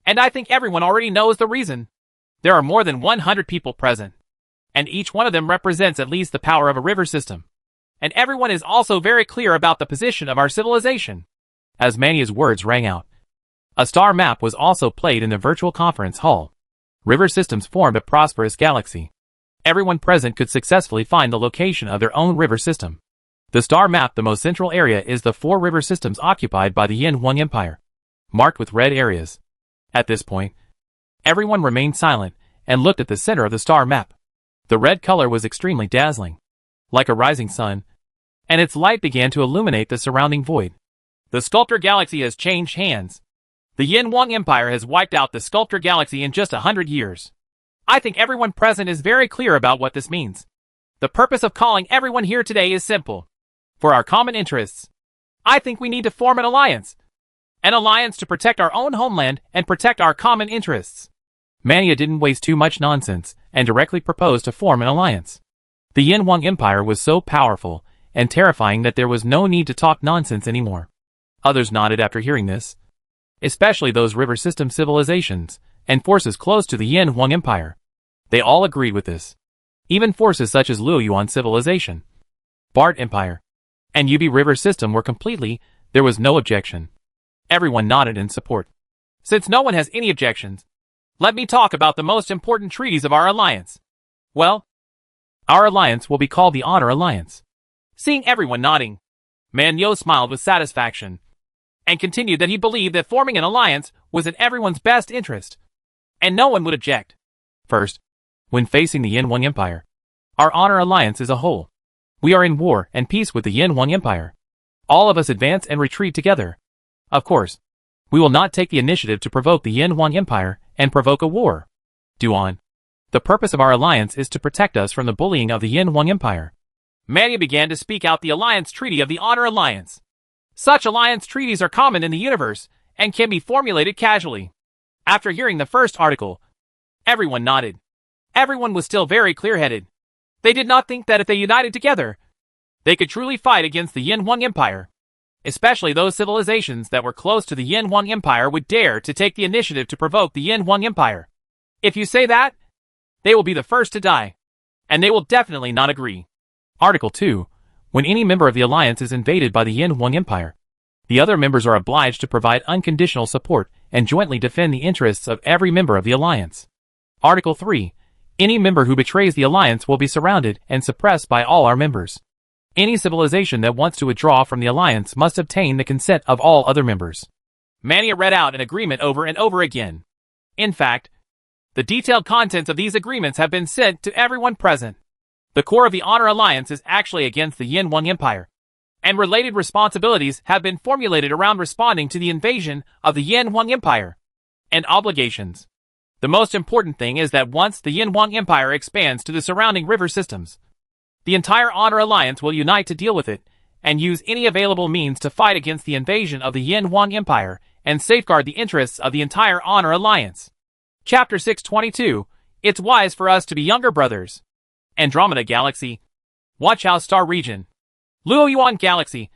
and I think everyone already knows the reason. There are more than 100 people present, and each one of them represents at least the power of a river system. And everyone is also very clear about the position of our civilization. As Mania's words rang out, a star map was also played in the virtual conference hall. River systems formed a prosperous galaxy. Everyone present could successfully find the location of their own river system. The star map, the most central area, is the 4 river systems occupied by the Yin Huang Empire, marked with red areas. At this point, everyone remained silent and looked at the center of the star map. The red color was extremely dazzling, like a rising sun, and its light began to illuminate the surrounding void. The Sculptor Galaxy has changed hands. The Yin Wang Empire has wiped out the Sculptor Galaxy in just 100 years. I think everyone present is very clear about what this means. The purpose of calling everyone here today is simple. For our common interests, I think we need to form an alliance. An alliance to protect our own homeland and protect our common interests. Mania didn't waste too much nonsense and directly proposed to form an alliance. The Yin Wang Empire was so powerful and terrifying that there was no need to talk nonsense anymore. Others nodded after hearing this, especially those river system civilizations and forces close to the Yin Wang Empire. They all agreed with this. Even forces such as Luoyuan civilization, Bart Empire, and Yubi River system were there was no objection. Everyone nodded in support. Since no one has any objections, let me talk about the most important treaties of our alliance. Well, our alliance will be called the Honor Alliance. Seeing everyone nodding, Man Yo smiled with satisfaction, and continued that he believed that forming an alliance was in everyone's best interest, and no one would object. First, when facing the Yin Wang Empire, our Honor Alliance is a whole. We are in war and peace with the Yin Wang Empire. All of us advance and retreat together. Of course, we will not take the initiative to provoke the Yin Wang Empire and provoke a war. Duan. The purpose of our alliance is to protect us from the bullying of the Yin Wang Empire. Mania began to speak out the alliance treaty of the Honor Alliance. Such alliance treaties are common in the universe and can be formulated casually. After hearing the first article, everyone nodded. Everyone was still very clear-headed. They did not think that if they united together, they could truly fight against the Yin Wang Empire. Especially those civilizations that were close to the Yin Wang Empire would dare to take the initiative to provoke the Yin Wang Empire. If you say that, they will be the first to die. And they will definitely not agree. Article 2. When any member of the alliance is invaded by the Yin Wang Empire, the other members are obliged to provide unconditional support and jointly defend the interests of every member of the alliance. Article 3. Any member who betrays the alliance will be surrounded and suppressed by all our members. Any civilization that wants to withdraw from the alliance must obtain the consent of all other members. Mania read out an agreement over and over again. In fact, the detailed contents of these agreements have been sent to everyone present. The core of the Honor Alliance is actually against the Yin Wang Empire, and related responsibilities have been formulated around responding to the invasion of the Yin Wang Empire, and obligations. The most important thing is that once the Yin Wang Empire expands to the surrounding river systems, the entire Honor Alliance will unite to deal with it, and use any available means to fight against the invasion of the Yin Wang Empire, and safeguard the interests of the entire Honor Alliance. Chapter 622, It's Wise for Us to Be Younger Brothers. Andromeda Galaxy. Huachao Star Region. Luoyuan Galaxy.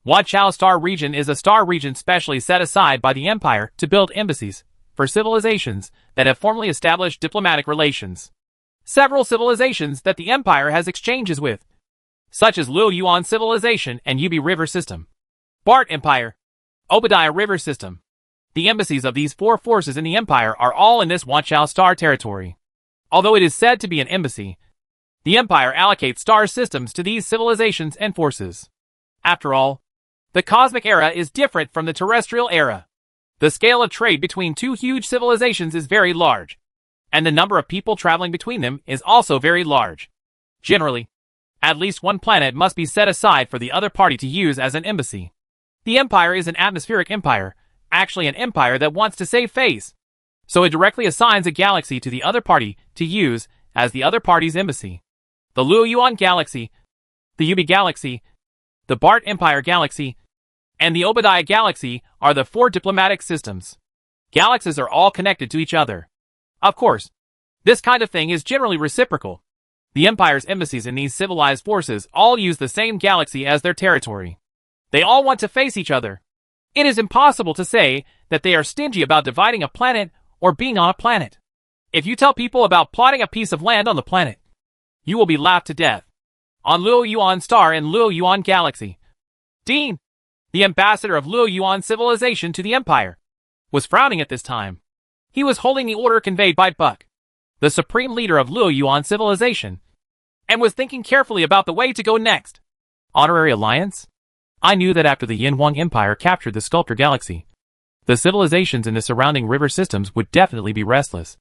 Huachao Star Region is a star region specially set aside by the Empire to build embassies for civilizations that have formally established diplomatic relations. Several civilizations that the Empire has exchanges with, such as Luoyuan Civilization and Yubi River System, Bart Empire, Obadiah River System. The embassies of these four forces in the Empire are all in this Huachao Star territory. Although it is said to be an embassy, the Empire allocates star systems to these civilizations and forces. After all, the cosmic era is different from the terrestrial era. The scale of trade between two huge civilizations is very large, and the number of people traveling between them is also very large. Generally, at least one planet must be set aside for the other party to use as an embassy. The Empire is an atmospheric empire, actually an empire that wants to save face, so it directly assigns a galaxy to the other party to use as the other party's embassy. The Luoyuan Galaxy, the Yubi Galaxy, the Bart Empire Galaxy, and the Obadiah Galaxy are the four diplomatic systems. Galaxies are all connected to each other. Of course, this kind of thing is generally reciprocal. The Empire's embassies in these civilized forces all use the same galaxy as their territory. They all want to face each other. It is impossible to say that they are stingy about dividing a planet or being on a planet. If you tell people about plotting a piece of land on the planet, you will be laughed to death. On Luoyuan Star and Luoyuan Galaxy, Dean, the ambassador of Luoyuan Civilization to the Empire, was frowning at this time. He was holding the order conveyed by Buck, the supreme leader of Luoyuan Civilization, and was thinking carefully about the way to go next. Honorary Alliance? I knew that after the Yin Wang Empire captured the Sculptor Galaxy, the civilizations in the surrounding river systems would definitely be restless.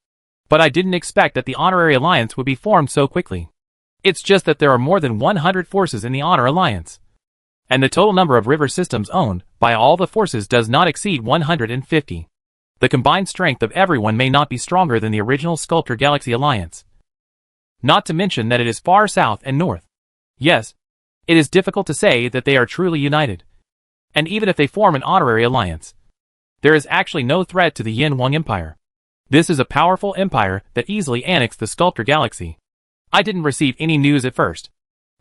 But I didn't expect that the Honorary Alliance would be formed so quickly. It's just that there are more than 100 forces in the Honor Alliance. And the total number of river systems owned by all the forces does not exceed 150. The combined strength of everyone may not be stronger than the original Sculptor Galaxy Alliance. Not to mention that it is far south and north. Yes, it is difficult to say that they are truly united. And even if they form an honorary alliance, there is actually no threat to the Yin Wang Empire. This is a powerful empire that easily annexed the Sculptor Galaxy. I didn't receive any news at first.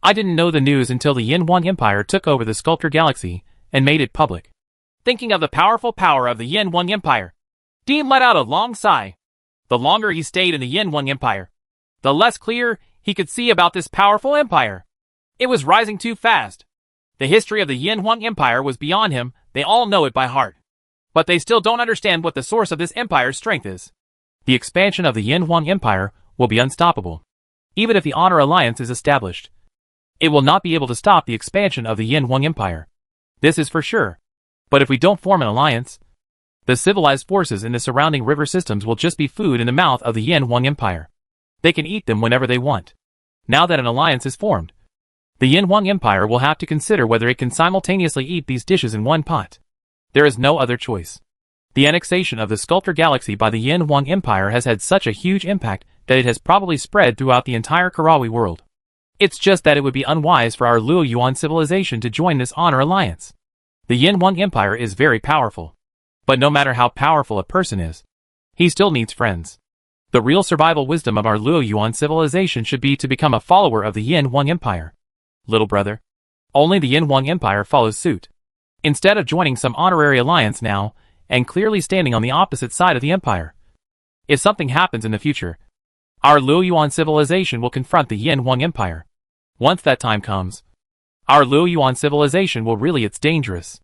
I didn't know the news until the Yin Wang Empire took over the Sculptor Galaxy and made it public. Thinking of the powerful power of the Yin Wang Empire, Dean let out a long sigh. The longer he stayed in the Yin Wang Empire, the less clear he could see about this powerful empire. It was rising too fast. The history of the Yin Wang Empire was beyond him, they all know it by heart. But they still don't understand what the source of this empire's strength is. The expansion of the Yin Wang Empire will be unstoppable. Even if the Honor Alliance is established, it will not be able to stop the expansion of the Yin Wang Empire. This is for sure. But if we don't form an alliance, the civilized forces in the surrounding river systems will just be food in the mouth of the Yin Wang Empire. They can eat them whenever they want. Now that an alliance is formed, the Yin Wang Empire will have to consider whether it can simultaneously eat these dishes in one pot. There is no other choice. The annexation of the Sculptor Galaxy by the Yin Wang Empire has had such a huge impact that it has probably spread throughout the entire Karawi world. It's just that it would be unwise for our Luo Yuan civilization to join this honor alliance. The Yin Wang Empire is very powerful. But no matter how powerful a person is, he still needs friends. The real survival wisdom of our Luo Yuan civilization should be to become a follower of the Yin Wang Empire. Little brother. Only the Yin Wang Empire follows suit. Instead of joining some honorary alliance now, and clearly standing on the opposite side of the empire. If something happens in the future, our Luo Yuan civilization will confront the Yin Wang Empire. Once that time comes, our Luo Yuan civilization will really it's dangerous.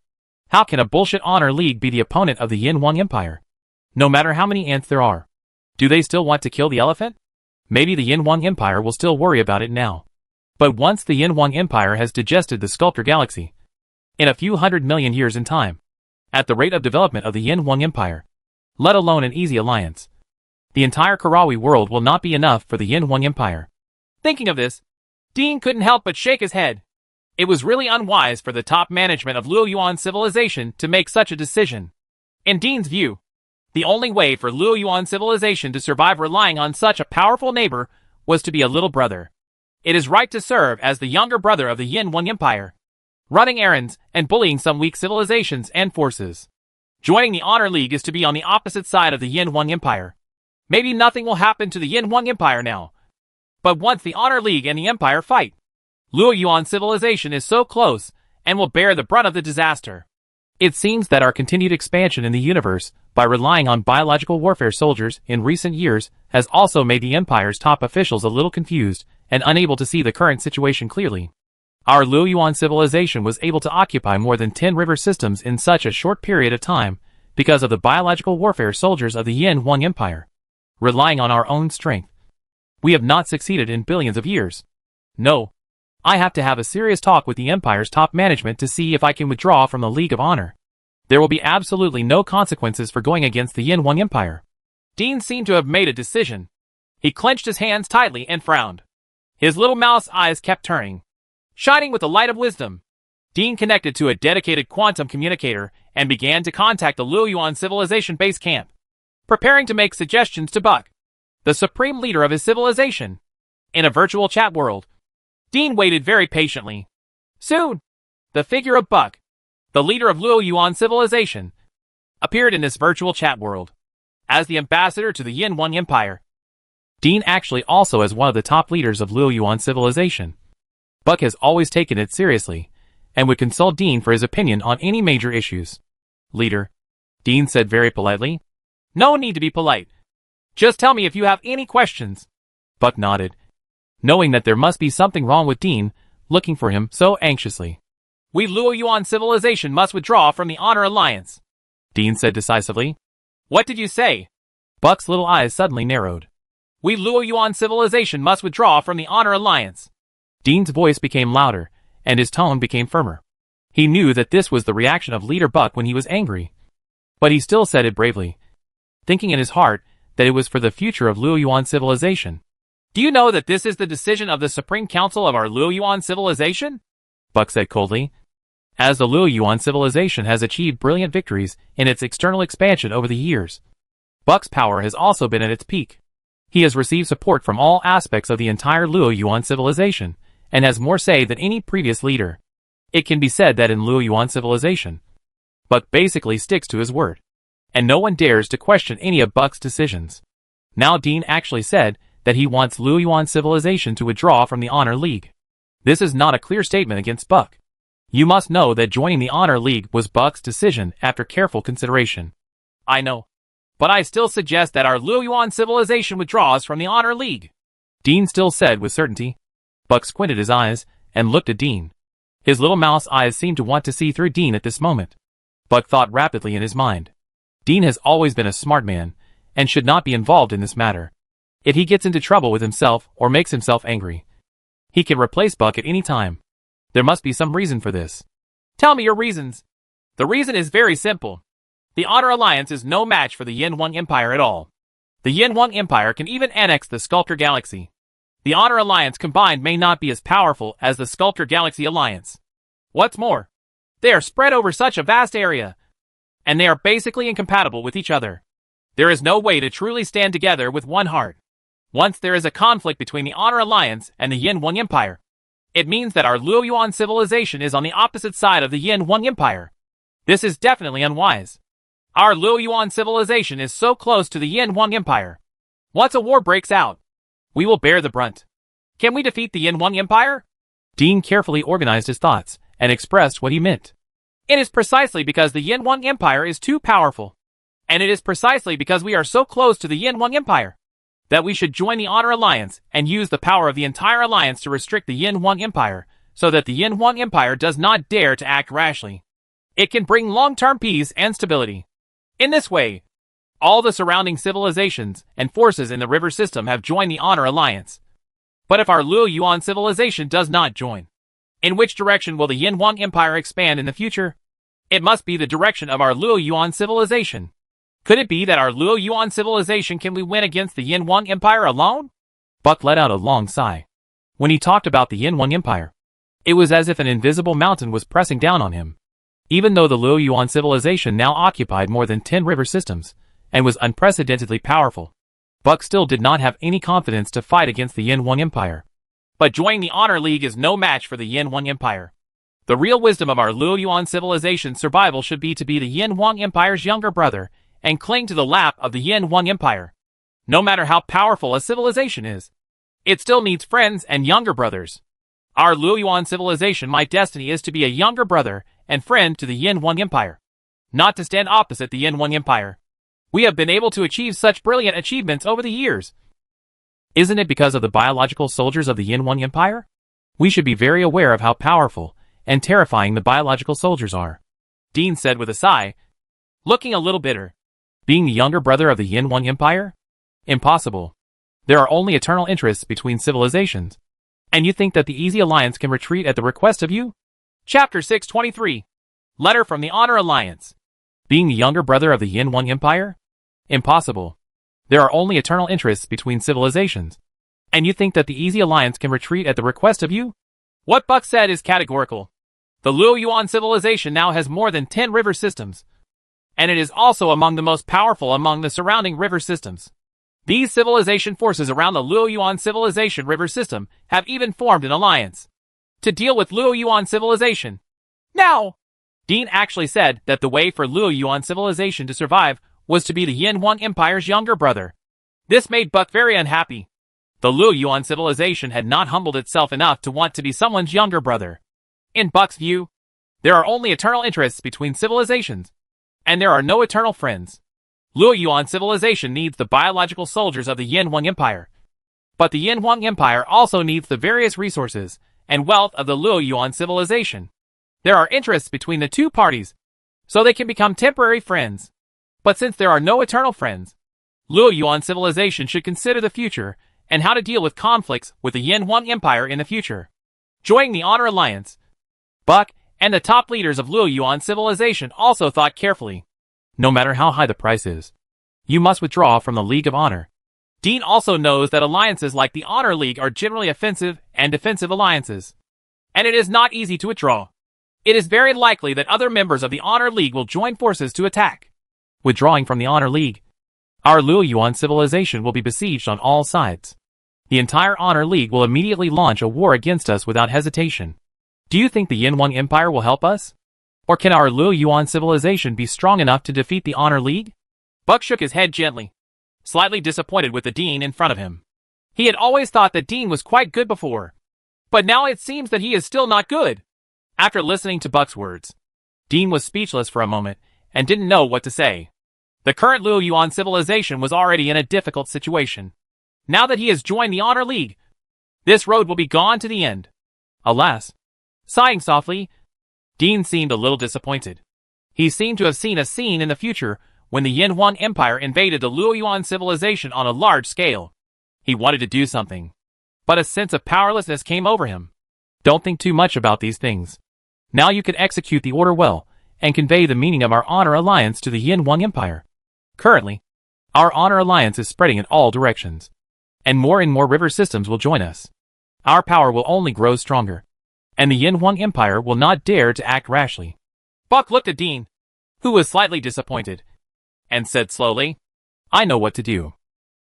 How can a bullshit honor league be the opponent of the Yin Wang Empire? No matter how many ants there are. Do they still want to kill the elephant? Maybe the Yin Wang Empire will still worry about it now. But once the Yin Wang Empire has digested the Sculptor Galaxy, in a few 100 million years in time, at the rate of development of the Yin Wang Empire, let alone an easy alliance, the entire Karawi world will not be enough for the Yin Wang Empire. Thinking of this, Dean couldn't help but shake his head. It was really unwise for the top management of Luo Yuan civilization to make such a decision. In Dean's view, the only way for Luo Yuan civilization to survive relying on such a powerful neighbor was to be a little brother. It is right to serve as the younger brother of the Yin Wang Empire, running errands and bullying some weak civilizations and forces. Joining the Honor League is to be on the opposite side of the Yin Wang Empire. Maybe nothing will happen to the Yin Wang Empire now. But once the Honor League and the Empire fight, Luo Yuan civilization is so close and will bear the brunt of the disaster. It seems that our continued expansion in the universe by relying on biological warfare soldiers in recent years has also made the Empire's top officials a little confused and unable to see the current situation clearly. Our Luo Yuan civilization was able to occupy more than 10 river systems in such a short period of time because of the biological warfare soldiers of the Yin Wang Empire. Relying on our own strength, we have not succeeded in billions of years. No. I have to have a serious talk with the Empire's top management to see if I can withdraw from the League of Honor. There will be absolutely no consequences for going against the Yin Wang Empire. Dean seemed to have made a decision. He clenched his hands tightly and frowned. His little mouse eyes kept turning, shining with the light of wisdom. Dean connected to a dedicated quantum communicator and began to contact the Luo Yuan civilization base camp, preparing to make suggestions to Buck, the supreme leader of his civilization. In a virtual chat world, Dean waited very patiently. Soon, the figure of Buck, the leader of Luo Yuan civilization, appeared in this virtual chat world as the ambassador to the Yin Wang Empire. Dean actually also is one of the top leaders of Luo Yuan civilization. Buck has always taken it seriously and would consult Dean for his opinion on any major issues. Leader, Dean said very politely. No need to be polite. Just tell me if you have any questions. Buck nodded, knowing that there must be something wrong with Dean, looking for him so anxiously. We Luo Yuan civilization must withdraw from the Honor Alliance, Dean said decisively. What did you say? Buck's little eyes suddenly narrowed. We Luo Yuan civilization must withdraw from the Honor Alliance. Dean's voice became louder, and his tone became firmer. He knew that this was the reaction of Leader Buck when he was angry. But he still said it bravely, thinking in his heart that it was for the future of Luoyuan civilization. Do you know that this is the decision of the Supreme Council of our Luoyuan civilization? Buck said coldly. As the Luoyuan civilization has achieved brilliant victories in its external expansion over the years, Buck's power has also been at its peak. He has received support from all aspects of the entire Luoyuan civilization, and has more say than any previous leader. It can be said that in Luoyuan civilization, Buck basically sticks to his word, and no one dares to question any of Buck's decisions. Now Dean actually said that he wants Luoyuan civilization to withdraw from the Honor League. This is not a clear statement against Buck. You must know that joining the Honor League was Buck's decision after careful consideration. I know, but I still suggest that our Luoyuan civilization withdraws from the Honor League, Dean still said with certainty. Buck squinted his eyes and looked at Dean. His little mouse eyes seemed to want to see through Dean at this moment. Buck thought rapidly in his mind. Dean has always been a smart man, and should not be involved in this matter. If he gets into trouble with himself or makes himself angry, he can replace Buck at any time. There must be some reason for this. Tell me your reasons. The reason is very simple. The Honor Alliance is no match for the Yin Wang Empire at all. The Yin Wang Empire can even annex the Sculptor Galaxy. The Honor Alliance combined may not be as powerful as the Sculptor Galaxy Alliance. What's more, they are spread over such a vast area, and they are basically incompatible with each other. There is no way to truly stand together with one heart. Once there is a conflict between the Honor Alliance and the Yin Wang Empire, it means that our Luoyuan civilization is on the opposite side of the Yin Wang Empire. This is definitely unwise. Our Luoyuan civilization is so close to the Yin Wang Empire. Once a war breaks out, we will bear the brunt. Can we defeat the Yin Wang Empire? Dean carefully organized his thoughts and expressed what he meant. It is precisely because the Yin Wang Empire is too powerful, and it is precisely because we are so close to the Yin Wang Empire, that we should join the Honor Alliance and use the power of the entire alliance to restrict the Yin Wang Empire, so that the Yin Wang Empire does not dare to act rashly. It can bring long-term peace and stability. In this way, all the surrounding civilizations and forces in the river system have joined the Honor Alliance. But if our Luoyuan civilization does not join, in which direction will the Yin Wang Empire expand in the future? It must be the direction of our Luoyuan civilization. Could it be that our Luoyuan civilization can we win against the Yin Wang Empire alone? Buck let out a long sigh. When he talked about the Yin Wang Empire, it was as if an invisible mountain was pressing down on him. Even though the Luoyuan civilization now occupied more than 10 river systems, and was unprecedentedly powerful, Buck still did not have any confidence to fight against the Yin Wang Empire. But joining the Honor League is no match for the Yin Wang Empire. The real wisdom of our Luoyuan civilization's survival should be to be the Yin Wang Empire's younger brother, and cling to the lap of the Yin Wang Empire. No matter how powerful a civilization is, it still needs friends and younger brothers. Our Luoyuan civilization, my destiny is to be a younger brother and friend to the Yin Wang Empire, not to stand opposite the Yin Wang Empire. We have been able to achieve such brilliant achievements over the years. Isn't it because of the biological soldiers of the Yin Wang Empire? We should be very aware of how powerful and terrifying the biological soldiers are, Dean said with a sigh, looking a little bitter. Being the younger brother of the Yin Wang Empire? Impossible. There are only eternal interests between civilizations. And you think that the Easy Alliance can retreat at the request of you? Chapter 623. Letter from the Honor Alliance. Being the younger brother of the Yin Wang Empire? Impossible. There are only eternal interests between civilizations. And you think that the Easy Alliance can retreat at the request of you? What Buck said is categorical. The Luoyuan civilization now has more than 10 river systems, and it is also among the most powerful among the surrounding river systems. These civilization forces around the Luoyuan civilization river system have even formed an alliance to deal with Luoyuan civilization. Now, Dean actually said that the way for Luoyuan civilization to survive was to be the Yin Wang Empire's younger brother. This made Buck very unhappy. The Luoyuan civilization had not humbled itself enough to want to be someone's younger brother. In Buck's view, there are only eternal interests between civilizations, and there are no eternal friends. Luoyuan civilization needs the biological soldiers of the Yin Wang Empire. But the Yin Wang Empire also needs the various resources and wealth of the Luoyuan civilization. There are interests between the two parties, so they can become temporary friends. But since there are no eternal friends, Luoyuan civilization should consider the future and how to deal with conflicts with the Yin Wang Empire in the future. Joining the Honor Alliance, Buck and the top leaders of Luoyuan civilization also thought carefully. No matter how high the price is, You must withdraw from the League of Honor. Dean also knows that alliances like the Honor League are generally offensive and defensive alliances, and it is not easy to withdraw. It is very likely that other members of the Honor League will join forces to attack. Withdrawing from the Honor League, our Luoyuan civilization will be besieged on all sides. The entire Honor League will immediately launch a war against us without hesitation. Do you think the Yinhuang Empire will help us? Or can our Luoyuan civilization be strong enough to defeat the Honor League? Buck shook his head gently, slightly disappointed with the Dean in front of him. He had always thought that Dean was quite good before, but now it seems that he is still not good. After listening to Buck's words, Dean was speechless for a moment and didn't know what to say. The current Luoyuan civilization was already in a difficult situation. Now that he has joined the Honor League, this road will be gone to the end. Alas. Sighing softly, Dean seemed a little disappointed. He seemed to have seen a scene in the future when the Yinhuang Empire invaded the Luoyuan civilization on a large scale. He wanted to do something, but a sense of powerlessness came over him. Don't think too much about these things. Now you can execute the order well, and convey the meaning of our Honor Alliance to the Yinhuang Empire. Currently, our Honor Alliance is spreading in all directions, and more river systems will join us. Our power will only grow stronger, and the Yinhuang Empire will not dare to act rashly. Buck looked at Dean, who was slightly disappointed, and said slowly, I know what to do.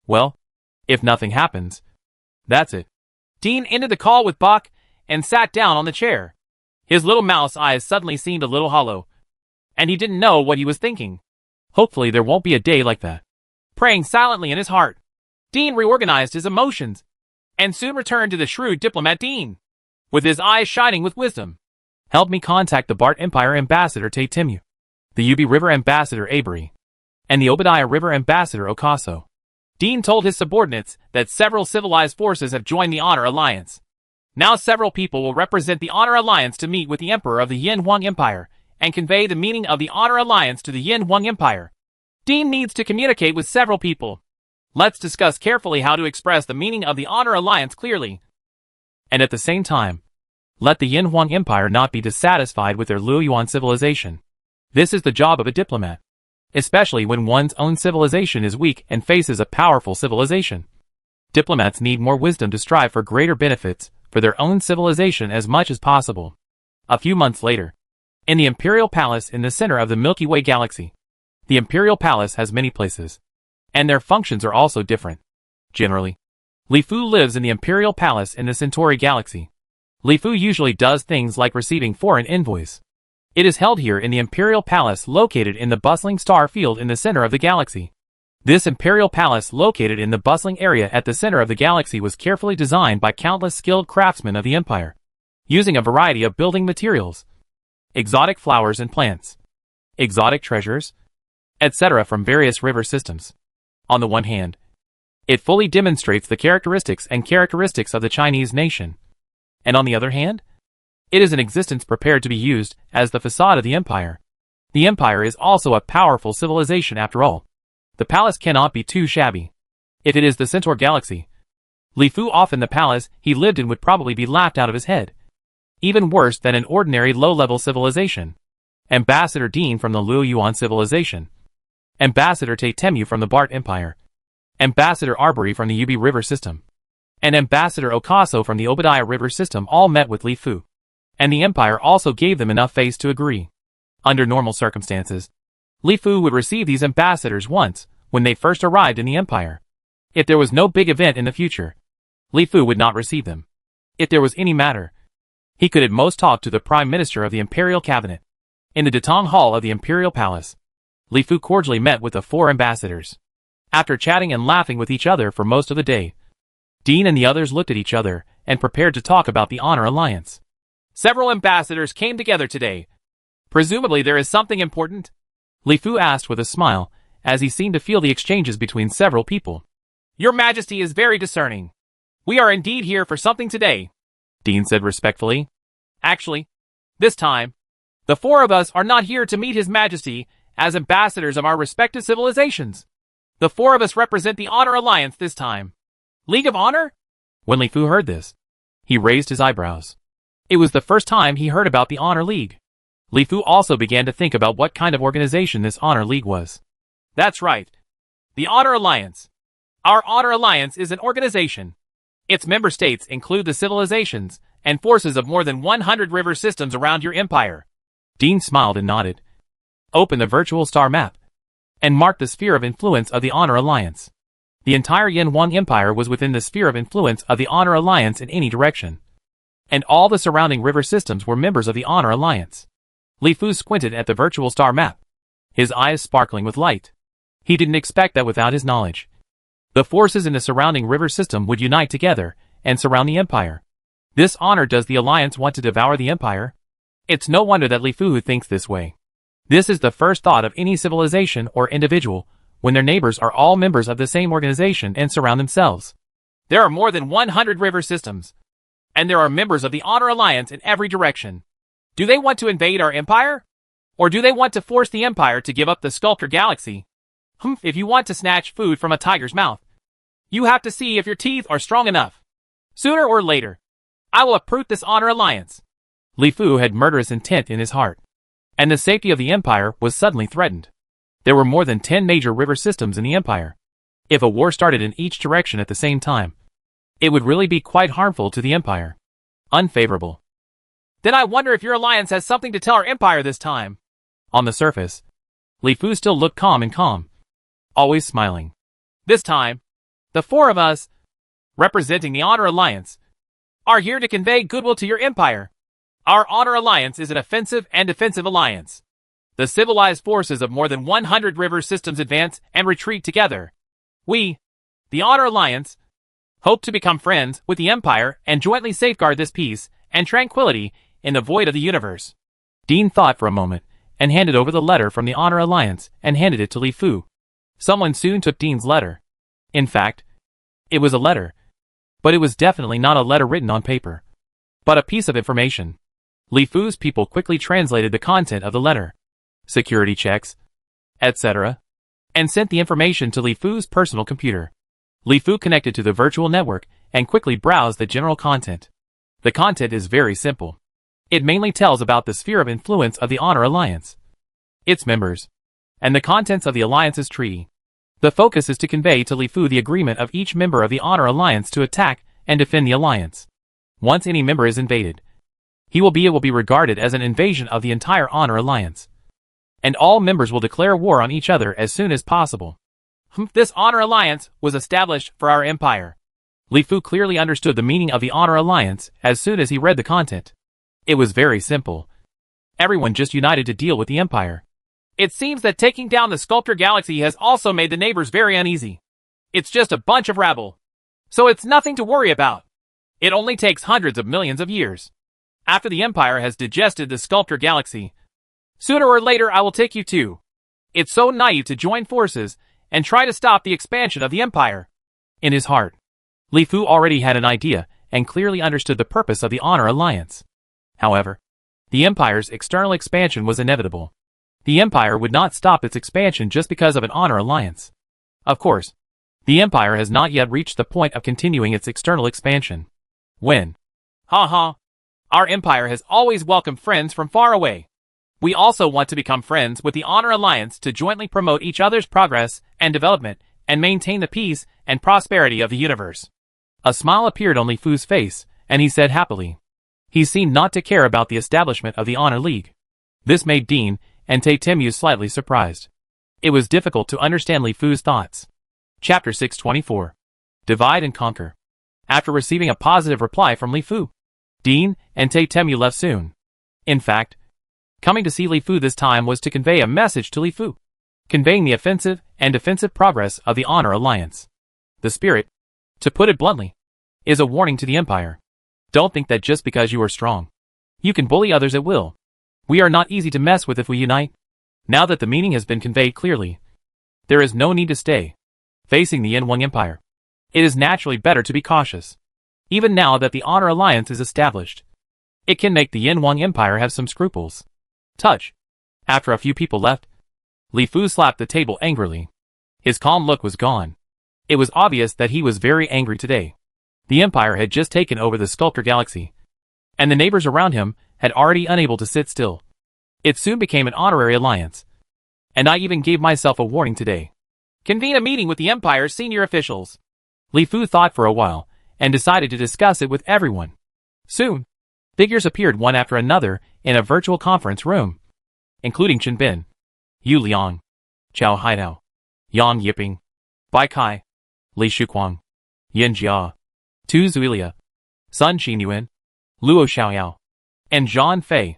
Well, if nothing happens, that's it. Dean ended the call with Buck and sat down on the chair. His little mouse eyes suddenly seemed a little hollow, and he didn't know what he was thinking. Hopefully there won't be a day like that. Praying silently in his heart, Dean reorganized his emotions, and soon returned to the shrewd diplomat Dean, with his eyes shining with wisdom. Help me contact the Bart Empire Ambassador Taitemu, the Ubi River Ambassador Avery, and the Obadiah River Ambassador Okaso. Dean told his subordinates that several civilized forces have joined the Honor Alliance. Now several people will represent the Honor Alliance to meet with the Emperor of the Yinhuang Empire and convey the meaning of the Honor Alliance to the Yinhuang Empire. Dean needs to communicate with several people. Let's discuss carefully how to express the meaning of the Honor Alliance clearly. And at the same time, let the Yinhuang Empire not be dissatisfied with their Luoyuan civilization. This is the job of a diplomat, especially when one's own civilization is weak and faces a powerful civilization. Diplomats need more wisdom to strive for greater benefits for their own civilization as much as possible. A few months later, in the Imperial Palace in the center of the Milky Way galaxy. The Imperial Palace has many places, and their functions are also different. Generally, Li Fu lives in the Imperial Palace in the Centauri galaxy. Li Fu usually does things like receiving foreign envoys. It is held here in the Imperial Palace located in the bustling star field in the center of the galaxy. This Imperial Palace located in the bustling area at the center of the galaxy was carefully designed by countless skilled craftsmen of the Empire, using a variety of building materials, exotic flowers and plants, exotic treasures, etc. from various river systems. On the one hand, it fully demonstrates the characteristics of the Chinese nation, and on the other hand, it is an existence prepared to be used as the facade of the Empire. The Empire is also a powerful civilization after all. The palace cannot be too shabby. If it is the Centaur galaxy, Li Fu often the palace he lived in would probably be laughed out of his head. Even worse than an ordinary low-level civilization. Ambassador Dean from the Luoyuan civilization, Ambassador Taitemu from the Bart Empire, Ambassador Arbery from the Ubi River system, and Ambassador Okaso from the Obadiah River system all met with Li Fu, and the Empire also gave them enough face to agree. Under normal circumstances, Li Fu would receive these ambassadors once, when they first arrived in the Empire. If there was no big event in the future, Li Fu would not receive them. If there was any matter, he could at most talk to the Prime Minister of the Imperial Cabinet. In the Datong Hall of the Imperial Palace, Li Fu cordially met with the 4 ambassadors. After chatting and laughing with each other for most of the day, Dean and the others looked at each other and prepared to talk about the Honor Alliance. Several ambassadors came together today. Presumably there is something important? Li Fu asked with a smile, as he seemed to feel the exchanges between several people. Your Majesty is very discerning. We are indeed here for something today, Dean said respectfully. Actually, this time, the 4 of us are not here to meet His Majesty as ambassadors of our respective civilizations. The 4 of us represent the Honor Alliance this time. League of Honor? When Li Fu heard this, he raised his eyebrows. It was the first time he heard about the Honor League. Li Fu also began to think about what kind of organization this Honor League was. That's right. The Honor Alliance. Our Honor Alliance is an organization. Its member states include the civilizations and forces of more than 100 river systems around your empire. Dean smiled and nodded. Open the virtual star map and mark the sphere of influence of the Honor Alliance. The entire Yin Wang Empire was within the sphere of influence of the Honor Alliance in any direction. And all the surrounding river systems were members of the Honor Alliance. Li Fu squinted at the virtual star map, his eyes sparkling with light. He didn't expect that without his knowledge, the forces in the surrounding river system would unite together and surround the empire. This honor. Does the alliance want to devour the empire? It's no wonder that Li Fu thinks this way. This is the first thought of any civilization or individual when their neighbors are all members of the same organization and surround themselves. There are more than 100 river systems, and there are members of the Honor Alliance in every direction. Do they want to invade our empire? Or do they want to force the empire to give up the Sculptor Galaxy? If you want to snatch food from a tiger's mouth, you have to see if your teeth are strong enough. Sooner or later, I will uproot this Honor Alliance. Li Fu had murderous intent in his heart, and the safety of the empire was suddenly threatened. There were more than 10 major river systems in the empire. If a war started in each direction at the same time, it would really be quite harmful to the empire. Unfavorable. Then I wonder if your alliance has something to tell our empire this time. On the surface, Li Fu still looked calm, always smiling. This time, the four of us, representing the Honor Alliance, are here to convey goodwill to your empire. Our Honor Alliance is an offensive and defensive alliance. The civilized forces of more than 100 river systems advance and retreat together. We, the Honor Alliance, hope to become friends with the empire and jointly safeguard this peace and tranquility in the void of the universe. Dean thought for a moment and handed over the letter from the Honor Alliance and handed it to Li Fu. Someone soon took Dean's letter. In fact, it was a letter, but it was definitely not a letter written on paper, but a piece of information. Li Fu's people quickly translated the content of the letter, security checks, etc., and sent the information to Li Fu's personal computer. Li Fu connected to the virtual network and quickly browsed the general content. The content is very simple. It mainly tells about the sphere of influence of the Honor Alliance, its members, and the contents of the Alliance's tree. The focus is to convey to Li Fu the agreement of each member of the Honor Alliance to attack and defend the Alliance. Once any member is invaded, it will be regarded as an invasion of the entire Honor Alliance, and all members will declare war on each other as soon as possible. This Honor Alliance was established for our empire. Li Fu clearly understood the meaning of the Honor Alliance as soon as he read the content. It was very simple. Everyone just united to deal with the empire. It seems that taking down the Sculptor Galaxy has also made the neighbors very uneasy. It's just a bunch of rabble, so it's nothing to worry about. It only takes hundreds of millions of years. After the empire has digested the Sculptor Galaxy, sooner or later I will take you too. It's so naive to join forces and try to stop the expansion of the empire. In his heart, Li Fu already had an idea and clearly understood the purpose of the Honor Alliance. However, the empire's external expansion was inevitable. The empire would not stop its expansion just because of an Honor Alliance. Of course, the empire has not yet reached the point of continuing its external expansion. When? Our empire has always welcomed friends from far away. We also want to become friends with the Honor Alliance to jointly promote each other's progress and development and maintain the peace and prosperity of the universe. A smile appeared on Li Fu's face, and he said happily. He seemed not to care about the establishment of the Honor League. This made Dean and Temu slightly surprised. It was difficult to understand Li Fu's thoughts. Chapter 624. Divide and Conquer. After receiving a positive reply from Li Fu, Dean and Temu left soon. In fact, coming to see Li Fu this time was to convey a message to Li Fu, conveying the offensive and defensive progress of the Honor Alliance. The spirit, to put it bluntly, is a warning to the empire. Don't think that just because you are strong, you can bully others at will. We are not easy to mess with if we unite. Now that the meaning has been conveyed clearly, there is no need to stay facing the Yin Wang Empire. It is naturally better to be cautious. Even now that the Honor Alliance is established, it can make the Yin Wang Empire have some scruples. Touch. After a few people left, Li Fu slapped the table angrily. His calm look was gone. It was obvious that he was very angry today. The Empire had just taken over the Sculptor Galaxy, and the neighbors around him had already unable to sit still. It soon became an honorary alliance, and I even gave myself a warning today. Convene a meeting with the Empire's senior officials. Li Fu thought for a while, and decided to discuss it with everyone. Soon, figures appeared one after another in a virtual conference room, including Chen Bin, Yu Liang, Chao Haidao, Yang Yiping, Bai Kai, Li Shuquang, Yin Jia, Tu Zuilia, Sun Qinyuan, Luo Xiaoyao, and Zhang Fei,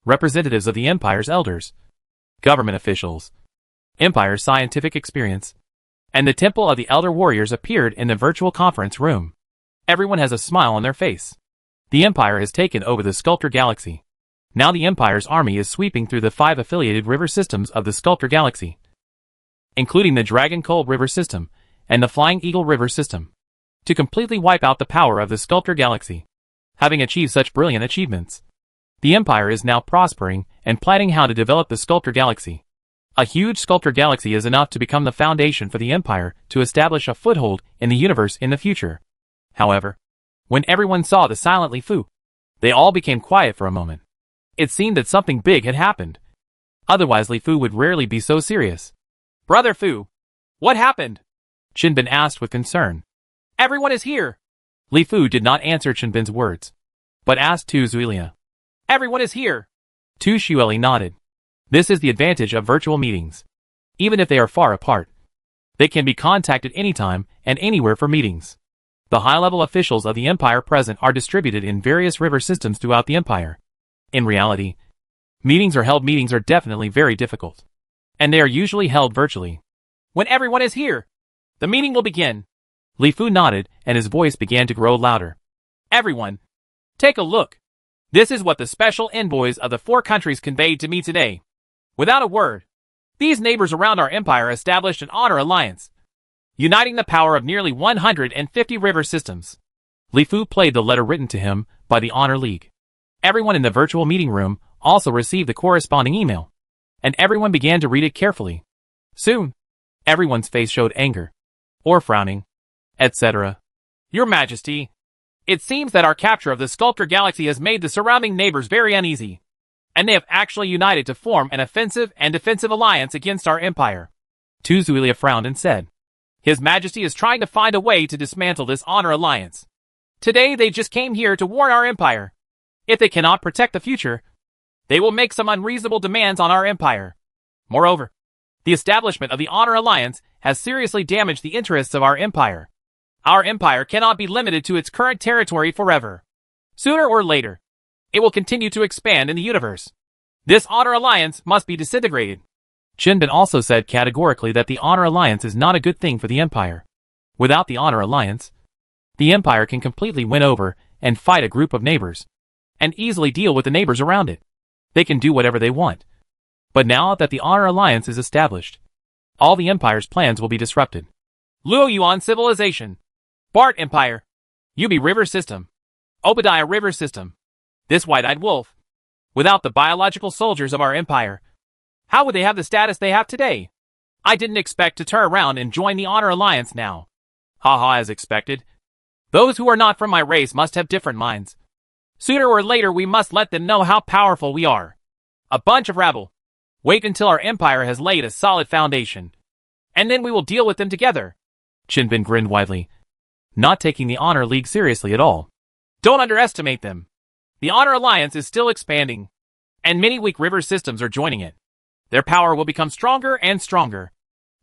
representatives of the Empire's elders, government officials, Empire's scientific experience, and the Temple of the Elder Warriors appeared in the virtual conference room. Everyone has a smile on their face. The Empire has taken over the Sculptor Galaxy. Now the Empire's army is sweeping through the 5 affiliated river systems of the Sculptor Galaxy, including the Dragon Cold River System and the Flying Eagle River System, to completely wipe out the power of the Sculptor Galaxy. Having achieved such brilliant achievements, the Empire is now prospering and planning how to develop the Sculptor Galaxy. A huge Sculptor Galaxy is enough to become the foundation for the Empire to establish a foothold in the universe in the future. However, when everyone saw the silent Li Fu, they all became quiet for a moment. It seemed that something big had happened. Otherwise Li Fu would rarely be so serious. Brother Fu, what happened? Chen Bin asked with concern. Everyone is here. Li Fu did not answer Chen Bin's words, but asked Tu Zuilia. Everyone is here. Tu Xueli nodded. This is the advantage of virtual meetings. Even if they are far apart, they can be contacted anytime and anywhere for meetings. The high-level officials of the Empire present are distributed in various river systems throughout the Empire. In reality, meetings are definitely very difficult, and they are usually held virtually. When everyone is here, the meeting will begin. Li Fu nodded, and his voice began to grow louder. Everyone, take a look. This is what the special envoys of the 4 countries conveyed to me today. Without a word, these neighbors around our empire established an honor alliance, uniting the power of nearly 150 river systems. Li Fu played the letter written to him by the Honor League. Everyone in the virtual meeting room also received the corresponding email, and everyone began to read it carefully. Soon, everyone's face showed anger, or frowning, etc. Your Majesty, it seems that our capture of the Sculptor Galaxy has made the surrounding neighbors very uneasy, and they have actually united to form an offensive and defensive alliance against our empire. Tu Zuilia frowned and said, His Majesty is trying to find a way to dismantle this honor alliance. Today they just came here to warn our empire. If they cannot protect the future, they will make some unreasonable demands on our empire. Moreover, the establishment of the honor alliance has seriously damaged the interests of our empire. Our empire cannot be limited to its current territory forever. Sooner or later, it will continue to expand in the universe. This honor alliance must be disintegrated. Chen Bin also said categorically that the honor alliance is not a good thing for the empire. Without the honor alliance, the empire can completely win over and fight a group of neighbors, and easily deal with the neighbors around it. They can do whatever they want. But now that the honor alliance is established, all the empire's plans will be disrupted. Luo Yuan Civilization, Bart Empire, Yubi River System, Obadiah River System, this White-Eyed Wolf. Without the biological soldiers of our empire, how would they have the status they have today? I didn't expect to turn around and join the honor alliance now. Haha, as expected. Those who are not from my race must have different minds. Sooner or later we must let them know how powerful we are. A bunch of rabble. Wait until our empire has laid a solid foundation, and then we will deal with them together. Chen Bin grinned widely, not taking the Honor League seriously at all. Don't underestimate them. The Honor Alliance is still expanding, and many weak river systems are joining it. Their power will become stronger and stronger.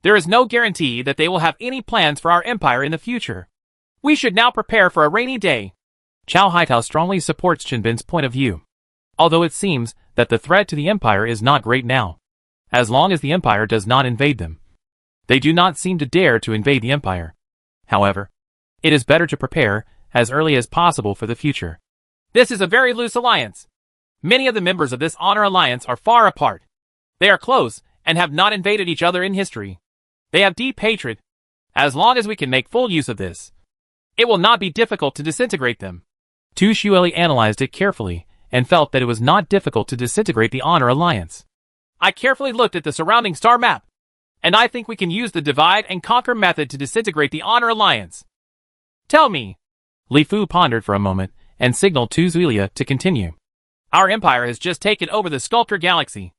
There is no guarantee that they will have any plans for our empire in the future. We should now prepare for a rainy day. Chao Haitao strongly supports Chen Bin's point of view, although it seems that the threat to the empire is not great now. As long as the empire does not invade them, they do not seem to dare to invade the empire. However, it is better to prepare as early as possible for the future. This is a very loose alliance. Many of the members of this honor alliance are far apart. They are close and have not invaded each other in history. They have deep hatred. As long as we can make full use of this, it will not be difficult to disintegrate them. Tu Xueli analyzed it carefully and felt that it was not difficult to disintegrate the honor alliance. I carefully looked at the surrounding star map, and I think we can use the divide and conquer method to disintegrate the honor alliance. Tell me. Li Fu pondered for a moment and signaled Tu Zuilia to continue. Our empire has just taken over the Sculptor Galaxy.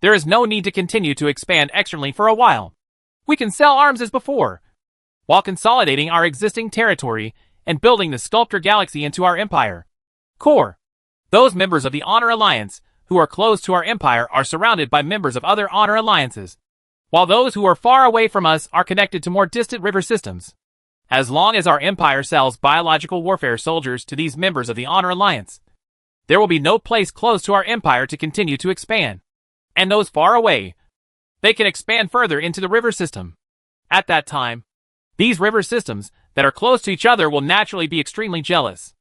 There is no need to continue to expand externally for a while. We can sell arms as before, while consolidating our existing territory and building the Sculptor Galaxy into our empire. Core. Those members of the Honor Alliance who are close to our empire are surrounded by members of other Honor Alliances, while those who are far away from us are connected to more distant river systems. As long as our empire sells biological warfare soldiers to these members of the Honor Alliance, there will be no place close to our empire to continue to expand. And those far away, they can expand further into the river system. At that time, these river systems that are close to each other will naturally be extremely jealous.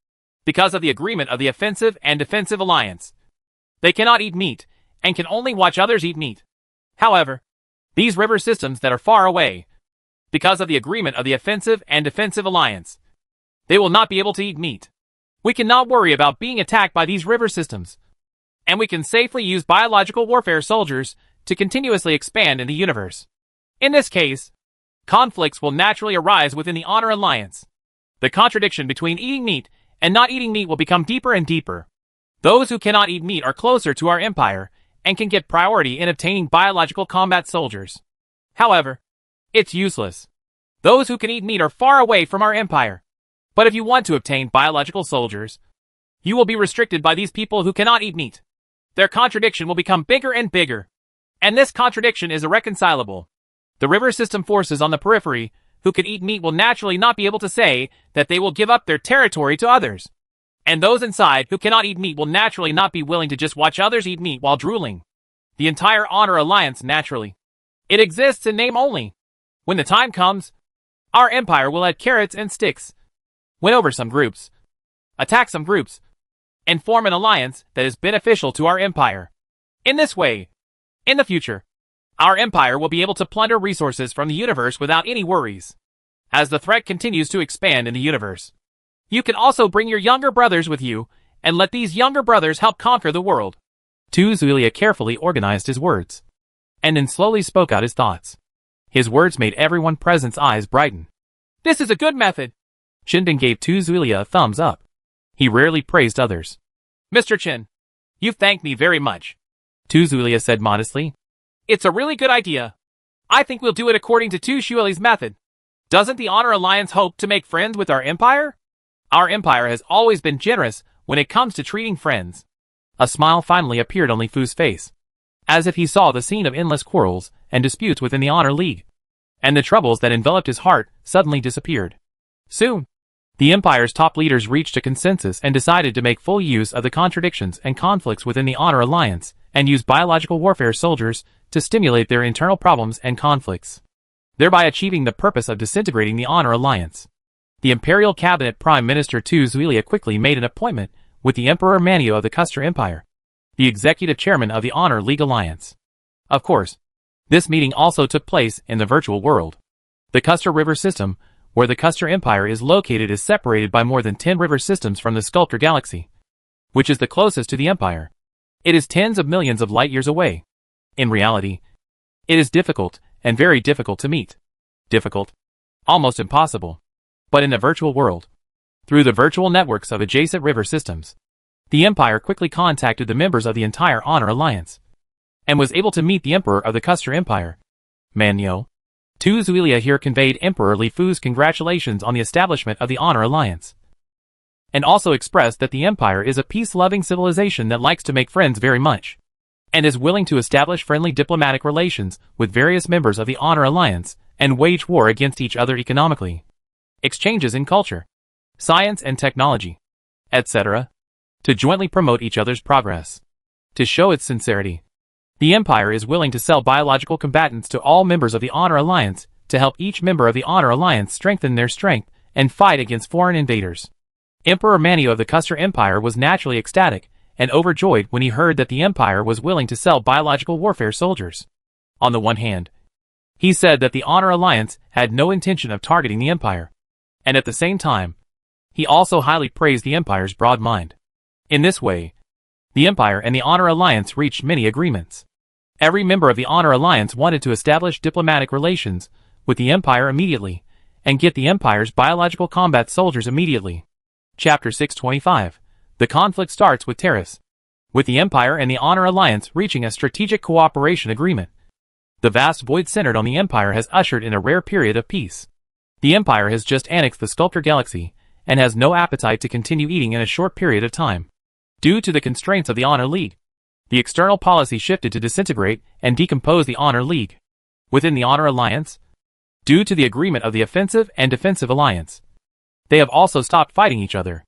Because of the agreement of the Offensive and Defensive Alliance, they cannot eat meat and can only watch others eat meat. However, these river systems that are far away, because of the agreement of the Offensive and Defensive Alliance, they will not be able to eat meat. We cannot worry about being attacked by these river systems, and we can safely use biological warfare soldiers to continuously expand in the universe. In this case, conflicts will naturally arise within the Honor Alliance. The contradiction between eating meat and not eating meat will become deeper and deeper. Those who cannot eat meat are closer to our empire and can get priority in obtaining biological combat soldiers. However, it's useless. Those who can eat meat are far away from our empire. But if you want to obtain biological soldiers, you will be restricted by these people who cannot eat meat. Their contradiction will become bigger and bigger. And this contradiction is irreconcilable. The river system forces on the periphery who can eat meat will naturally not be able to say that they will give up their territory to others. And those inside who cannot eat meat will naturally not be willing to just watch others eat meat while drooling. The entire Honor Alliance naturally. It exists in name only. When the time comes, our empire will add carrots and sticks, win over some groups, attack some groups, and form an alliance that is beneficial to our empire. In this way, in the future, our empire will be able to plunder resources from the universe without any worries. As the threat continues to expand in the universe, you can also bring your younger brothers with you and let these younger brothers help conquer the world. Zuilia carefully organized his words, and then slowly spoke out his thoughts. His words made everyone present's eyes brighten. This is a good method. Chinben gave Zuilia a thumbs up. He rarely praised others. Mr. Chin, you've thanked me very much. Zuilia said modestly. It's a really good idea. I think we'll do it according to Zuilia's method. Doesn't the Honor Alliance hope to make friends with our empire? Our empire has always been generous when it comes to treating friends. A smile finally appeared on Li Fu's face, as if he saw the scene of endless quarrels and disputes within the Honor League, and the troubles that enveloped his heart suddenly disappeared. Soon, the Empire's top leaders reached a consensus and decided to make full use of the contradictions and conflicts within the Honor Alliance and use biological warfare soldiers to stimulate their internal problems and conflicts, thereby achieving the purpose of disintegrating the Honor Alliance. The Imperial Cabinet Prime Minister Zuilia quickly made an appointment with the Emperor Manio of the Custer Empire, the executive chairman of the Honor League Alliance. Of course, this meeting also took place in the virtual world. The Custer River System, where the Custer Empire is located, is separated by more than 10 river systems from the Sculptor Galaxy, which is the closest to the Empire. It is tens of millions of light years away. In reality, it is difficult and very difficult to meet. Difficult, almost impossible. But in the virtual world, through the virtual networks of adjacent river systems, the Empire quickly contacted the members of the entire Honor Alliance, and was able to meet the Emperor of the Custer Empire, Manyo. Zuilia here conveyed Emperor Li Fu's congratulations on the establishment of the Honor Alliance, and also expressed that the Empire is a peace-loving civilization that likes to make friends very much, and is willing to establish friendly diplomatic relations with various members of the Honor Alliance and wage war against each other economically, exchanges in culture, science and technology, etc., to jointly promote each other's progress. To show its sincerity, the Empire is willing to sell biological combatants to all members of the Honor Alliance to help each member of the Honor Alliance strengthen their strength and fight against foreign invaders. Emperor Manio of the Custer Empire was naturally ecstatic and overjoyed when he heard that the Empire was willing to sell biological warfare soldiers. On the one hand, he said that the Honor Alliance had no intention of targeting the Empire, and at the same time, he also highly praised the Empire's broad mind. In this way, the Empire and the Honor Alliance reached many agreements. Every member of the Honor Alliance wanted to establish diplomatic relations with the Empire immediately, and get the Empire's biological combat soldiers immediately. Chapter 625. The conflict starts with Terrace, with the Empire and the Honor Alliance reaching a strategic cooperation agreement. The vast void centered on the Empire has ushered in a rare period of peace. The Empire has just annexed the Sculptor Galaxy, and has no appetite to continue eating in a short period of time. Due to the constraints of the Honor League, the external policy shifted to disintegrate and decompose the Honor League. Within the Honor Alliance, due to the agreement of the Offensive and Defensive Alliance, they have also stopped fighting each other.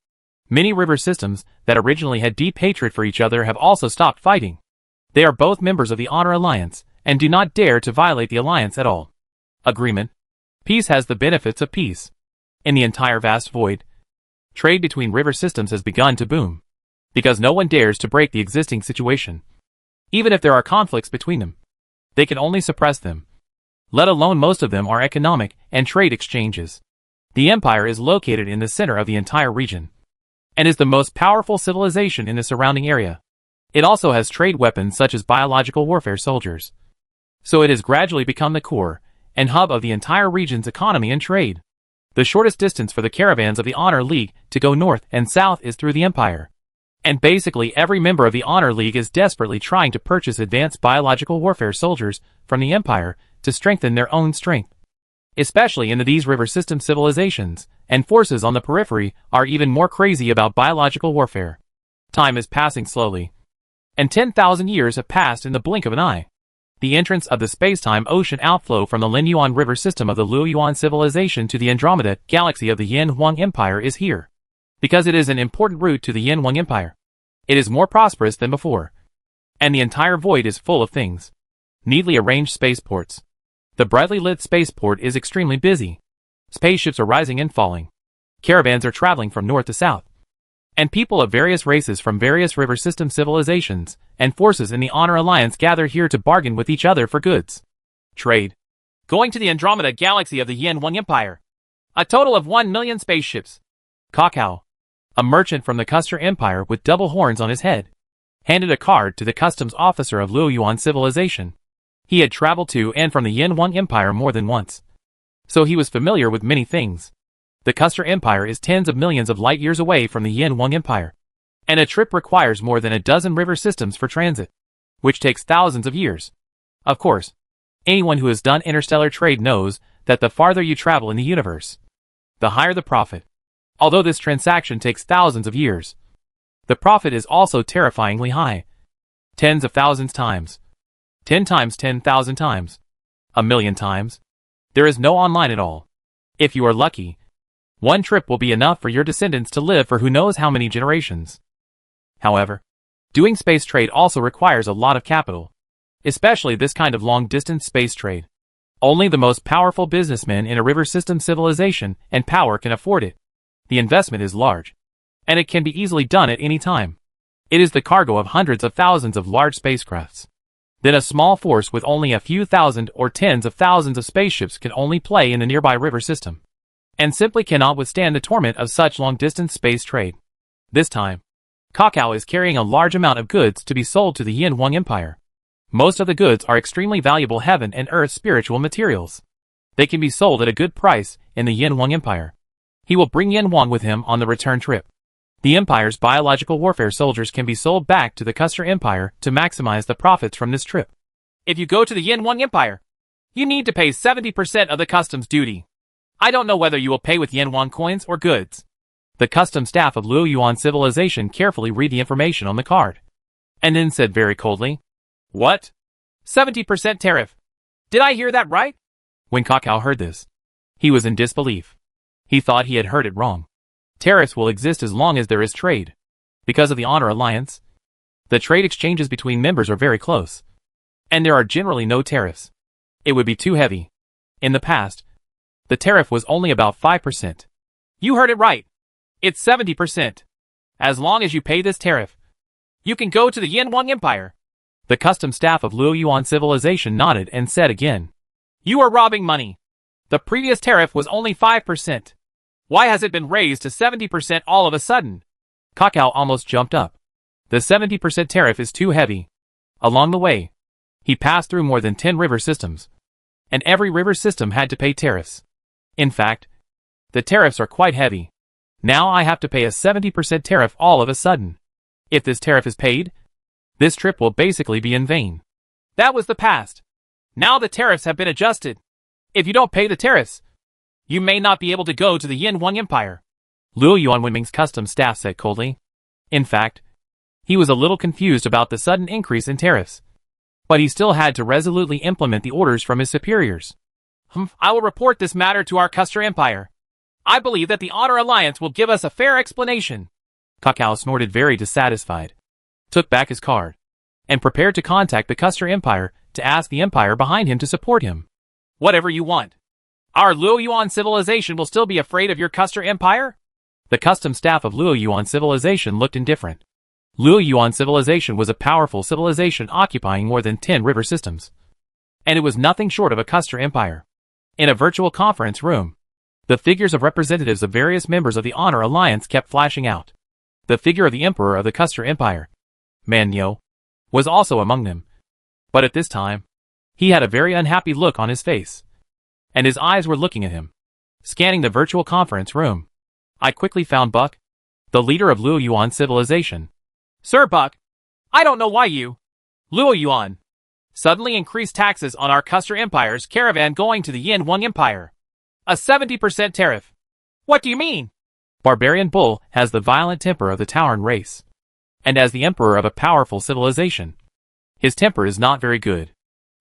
Many river systems that originally had deep hatred for each other have also stopped fighting. They are both members of the Honor Alliance, and do not dare to violate the Alliance at all. Agreement. Peace has the benefits of peace. In the entire vast void, trade between river systems has begun to boom, because no one dares to break the existing situation. Even if there are conflicts between them, they can only suppress them. Let alone most of them are economic and trade exchanges. The Empire is located in the center of the entire region, and is the most powerful civilization in the surrounding area. It also has trade weapons such as biological warfare soldiers. So it has gradually become the core and hub of the entire region's economy and trade. The shortest distance for the caravans of the Honor League to go north and south is through the Empire. And basically every member of the Honor League is desperately trying to purchase advanced biological warfare soldiers from the Empire to strengthen their own strength. Especially in these river system civilizations, and forces on the periphery are even more crazy about biological warfare. Time is passing slowly, and 10,000 years have passed in the blink of an eye. The entrance of the space-time ocean outflow from the Linyuan river system of the Luoyuan civilization to the Andromeda galaxy of the Yin Huang Empire is here. Because it is an important route to the Yin Huang Empire. It is more prosperous than before. And the entire void is full of things. Neatly arranged spaceports. The brightly lit spaceport is extremely busy. Spaceships are rising and falling. Caravans are traveling from north to south. And people of various races from various river system civilizations and forces in the Honor Alliance gather here to bargain with each other for goods. Trade. Going to the Andromeda galaxy of the Yin Huang Empire. A total of 1 million spaceships. Kakao, a merchant from the Custer Empire with double horns on his head, handed a card to the customs officer of Luoyuan civilization. He had traveled to and from the Yin Huang Empire more than once, so he was familiar with many things. The Custer Empire is tens of millions of light years away from the Yin Huang Empire, and a trip requires more than a dozen river systems for transit, which takes thousands of years. Of course, anyone who has done interstellar trade knows that the farther you travel in the universe, the higher the profit. Although this transaction takes thousands of years, the profit is also terrifyingly high. Tens of thousands times. 10 times 10,000 times. 1,000,000 times. There is no online at all. If you are lucky, one trip will be enough for your descendants to live for who knows how many generations. However, doing space trade also requires a lot of capital, especially this kind of long-distance space trade. Only the most powerful businessmen in a river system civilization and power can afford it. The investment is large, and it can be easily done at any time. It is the cargo of hundreds of thousands of large spacecrafts. Then a small force with only a few thousand or tens of thousands of spaceships can only play in the nearby river system, and simply cannot withstand the torment of such long-distance space trade. This time, Kakao is carrying a large amount of goods to be sold to the Yin Huang Empire. Most of the goods are extremely valuable heaven and earth spiritual materials. They can be sold at a good price in the Yin Huang Empire. He will bring Yin Huang with him on the return trip. The Empire's biological warfare soldiers can be sold back to the Custer Empire to maximize the profits from this trip. If you go to the Yin Huang Empire, you need to pay 70% of the customs duty. I don't know whether you will pay with Yin Huang coins or goods. The custom staff of Luoyuan civilization carefully read the information on the card, and then said very coldly, "What? 70% tariff? Did I hear that right?" When Kakao heard this, he was in disbelief. He thought he had heard it wrong. Tariffs will exist as long as there is trade. Because of the Honor Alliance, the trade exchanges between members are very close, and there are generally no tariffs. It would be too heavy. In the past, the tariff was only about 5%. You heard it right. It's 70%. As long as you pay this tariff, you can go to the Yin Huang Empire. The custom staff of Luoyuan civilization nodded and said again, "You are robbing money. The previous tariff was only 5%. Why has it been raised to 70% all of a sudden?" Kakao almost jumped up. The 70% tariff is too heavy. Along the way, he passed through more than 10 river systems, and every river system had to pay tariffs. In fact, the tariffs are quite heavy. Now I have to pay a 70% tariff all of a sudden. If this tariff is paid, this trip will basically be in vain. That was the past. Now the tariffs have been adjusted. If you don't pay the tariffs, you may not be able to go to the Yin Wang Empire. Luo Yuanwenming's custom staff said coldly. In fact, he was a little confused about the sudden increase in tariffs. But he still had to resolutely implement the orders from his superiors. I will report this matter to our Custer Empire. I believe that the Honor Alliance will give us a fair explanation. Kakao snorted very dissatisfied, took back his card, and prepared to contact the Custer Empire to ask the empire behind him to support him. Whatever you want. Our Luo Yuan civilization will still be afraid of your Custer Empire? The custom staff of Luo Yuan civilization looked indifferent. Luo Yuan civilization was a powerful civilization occupying more than 10 river systems. And it was nothing short of a Custer Empire. In a virtual conference room, the figures of representatives of various members of the Honor Alliance kept flashing out. The figure of the Emperor of the Custer Empire, Man Yo, was also among them. But at this time, he had a very unhappy look on his face. And his eyes were looking at him. Scanning the virtual conference room, I quickly found Buck, the leader of Luo Yuan civilization. Sir Buck, I don't know why you, Luo Yuan, suddenly increased taxes on our Custer Empire's caravan going to the Yin Wang Empire. A 70% tariff. What do you mean? Barbarian Bull has the violent temper of the Tauren race. And as the emperor of a powerful civilization, his temper is not very good.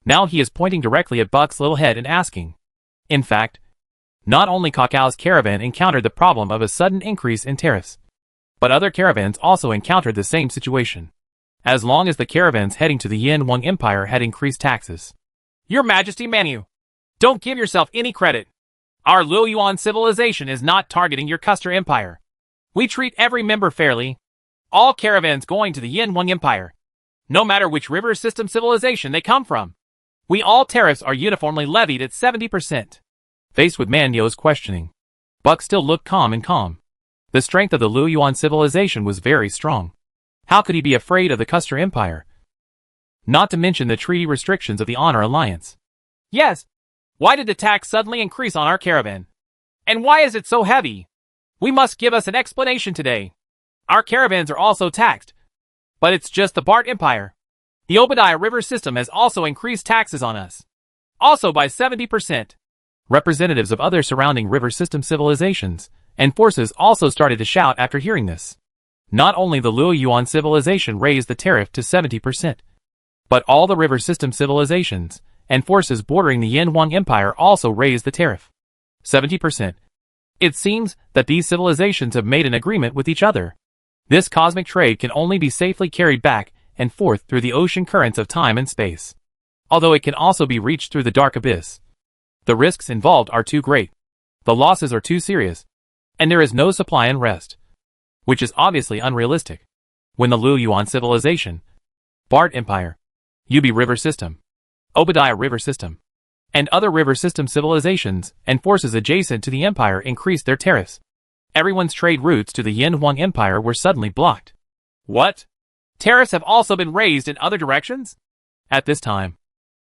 Now he is pointing directly at Buck's little head and asking. In fact, not only Kakao's caravan encountered the problem of a sudden increase in tariffs, but other caravans also encountered the same situation. As long as the caravans heading to the Yin Wang Empire had increased taxes. Your Majesty Manu, don't give yourself any credit. Our Luo Yuan civilization is not targeting your Custer Empire. We treat every member fairly. All caravans going to the Yin Wang Empire, no matter which river system civilization they come from. All tariffs are uniformly levied at 70%. Faced with Man Yo's questioning, Buck still looked calm and calm. The strength of the Luo Yuan civilization was very strong. How could he be afraid of the Custer Empire? Not to mention the treaty restrictions of the Honor Alliance. Yes. Why did the tax suddenly increase on our caravan? And why is it so heavy? We must give us an explanation today. Our caravans are also taxed. But it's just the Bart Empire. The Obadiah River system has also increased taxes on us. Also by 70%. Representatives of other surrounding river system civilizations and forces also started to shout after hearing this. Not only the Luo Yuan civilization raised the tariff to 70%, but all the river system civilizations and forces bordering the Yin Wang Empire also raised the tariff. 70%. It seems that these civilizations have made an agreement with each other. This cosmic trade can only be safely carried back and forth through the ocean currents of time and space. Although it can also be reached through the dark abyss. The risks involved are too great. The losses are too serious. And there is no supply and rest. Which is obviously unrealistic. When the Luo Yuan civilization, Bart Empire, Ubi River System, Obadiah River System, and other river system civilizations and forces adjacent to the empire increased their tariffs, everyone's trade routes to the Yin Wang Empire were suddenly blocked. What? Tariffs have also been raised in other directions? At this time,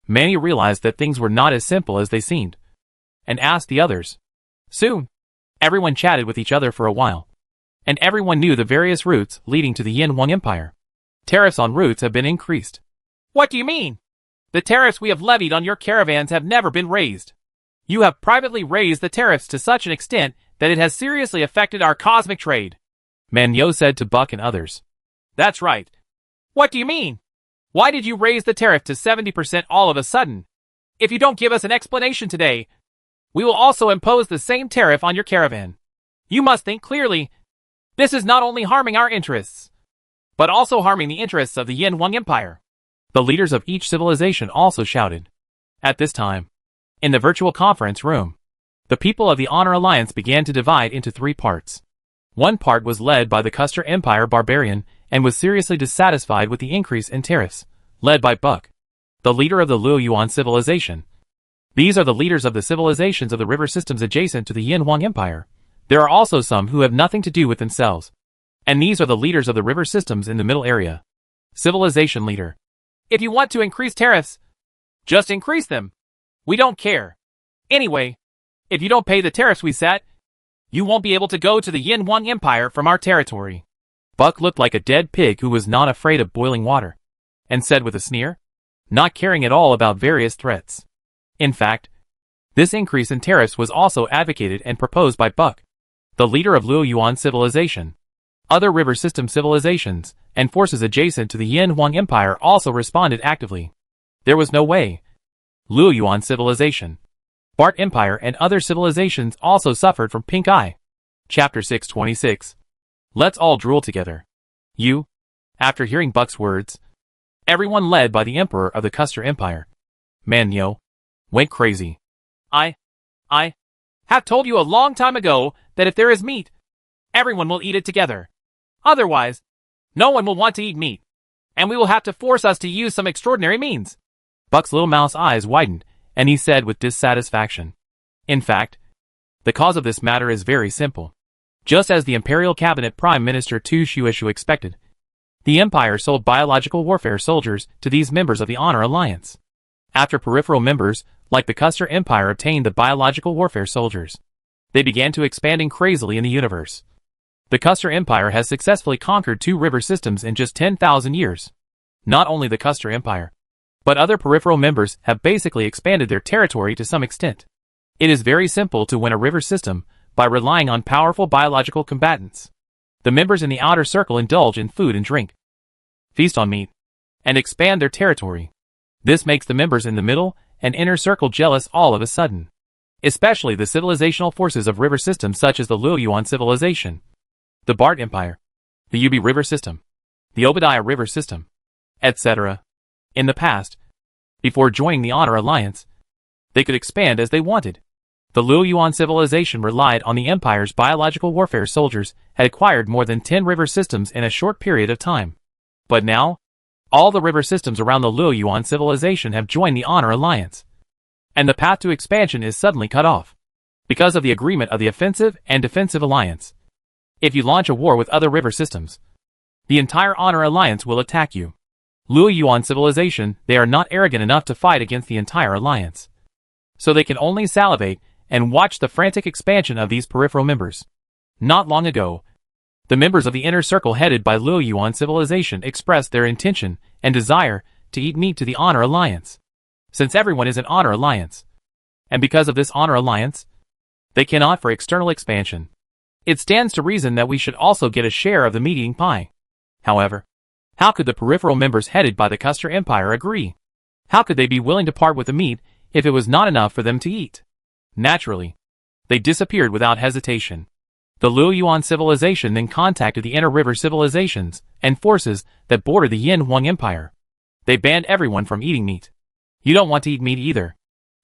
many realized that things were not as simple as they seemed, and asked the others. Soon, everyone chatted with each other for a while, and everyone knew the various routes leading to the Yin Wang Empire. Tariffs on routes have been increased. What do you mean? The tariffs we have levied on your caravans have never been raised. You have privately raised the tariffs to such an extent that it has seriously affected our cosmic trade. Man Yo said to Buck and others. That's right. What do you mean? Why did you raise the tariff to 70% all of a sudden? If you don't give us an explanation today, we will also impose the same tariff on your caravan. You must think clearly. This is not only harming our interests, but also harming the interests of the Yin Wang Empire. The leaders of each civilization also shouted. At this time, in the virtual conference room, the people of the Honor Alliance began to divide into 3 parts. One part was led by the Custer Empire Barbarian and was seriously dissatisfied with the increase in tariffs, led by Buck, the leader of the Luo Yuan civilization. These are the leaders of the civilizations of the river systems adjacent to the Yin Wang Empire. There are also some who have nothing to do with themselves. And these are the leaders of the river systems in the middle area. Civilization leader. If you want to increase tariffs, just increase them. We don't care. Anyway, if you don't pay the tariffs we set, you won't be able to go to the Yin Wang Empire from our territory. Buck looked like a dead pig who was not afraid of boiling water, and said with a sneer, not caring at all about various threats. In fact, this increase in tariffs was also advocated and proposed by Buck, the leader of Luo Yuan civilization. Other river system civilizations and forces adjacent to the Yin Huang Empire also responded actively. There was no way. Luo Yuan civilization, Bart Empire and other civilizations also suffered from pink eye. Chapter 626. Let's all drool together. After hearing Buck's words, everyone led by the emperor of the Custer Empire, Manyo, went crazy. I have told you a long time ago that if there is meat, everyone will eat it together. Otherwise, no one will want to eat meat, and we will have to force us to use some extraordinary means. Buck's little mouse eyes widened, and he said with dissatisfaction, in fact, the cause of this matter is very simple. Just as the Imperial Cabinet Prime Minister Tu Shuishu expected, the Empire sold biological warfare soldiers to these members of the Honor Alliance. After peripheral members, like the Custer Empire, obtained the biological warfare soldiers, they began to expanding crazily in the universe. The Custer Empire has successfully conquered 2 river systems in just 10,000 years. Not only the Custer Empire, but other peripheral members have basically expanded their territory to some extent. It is very simple to win a river system by relying on powerful biological combatants. The members in the outer circle indulge in food and drink, feast on meat, and expand their territory. This makes the members in the middle and inner circle jealous all of a sudden. Especially the civilizational forces of river systems such as the Luo Yuan civilization, the Bart Empire, the Yubi River System, the Obadiah River System, etc. In the past, before joining the Honor Alliance, they could expand as they wanted. The Luo Yuan civilization relied on the Empire's biological warfare soldiers, had acquired more than 10 river systems in a short period of time. But now, all the river systems around the Luo Yuan civilization have joined the Honor Alliance, and the path to expansion is suddenly cut off because of the agreement of the Offensive and Defensive Alliance. If you launch a war with other river systems, the entire Honor Alliance will attack you. Luo Yuan civilization, they are not arrogant enough to fight against the entire alliance, so they can only salivate and watch the frantic expansion of these peripheral members. Not long ago, the members of the inner circle headed by Luo Yuan civilization expressed their intention and desire to eat meat to the Honor Alliance. Since everyone is an Honor Alliance, and because of this Honor Alliance, they cannot for external expansion. It stands to reason that we should also get a share of the meat-eating pie. However, how could the peripheral members headed by the Custer Empire agree? How could they be willing to part with the meat if it was not enough for them to eat? Naturally, they disappeared without hesitation. The Luo Yuan civilization then contacted the inner river civilizations and forces that border the Yin Huang Empire. They banned everyone from eating meat. You don't want to eat meat either.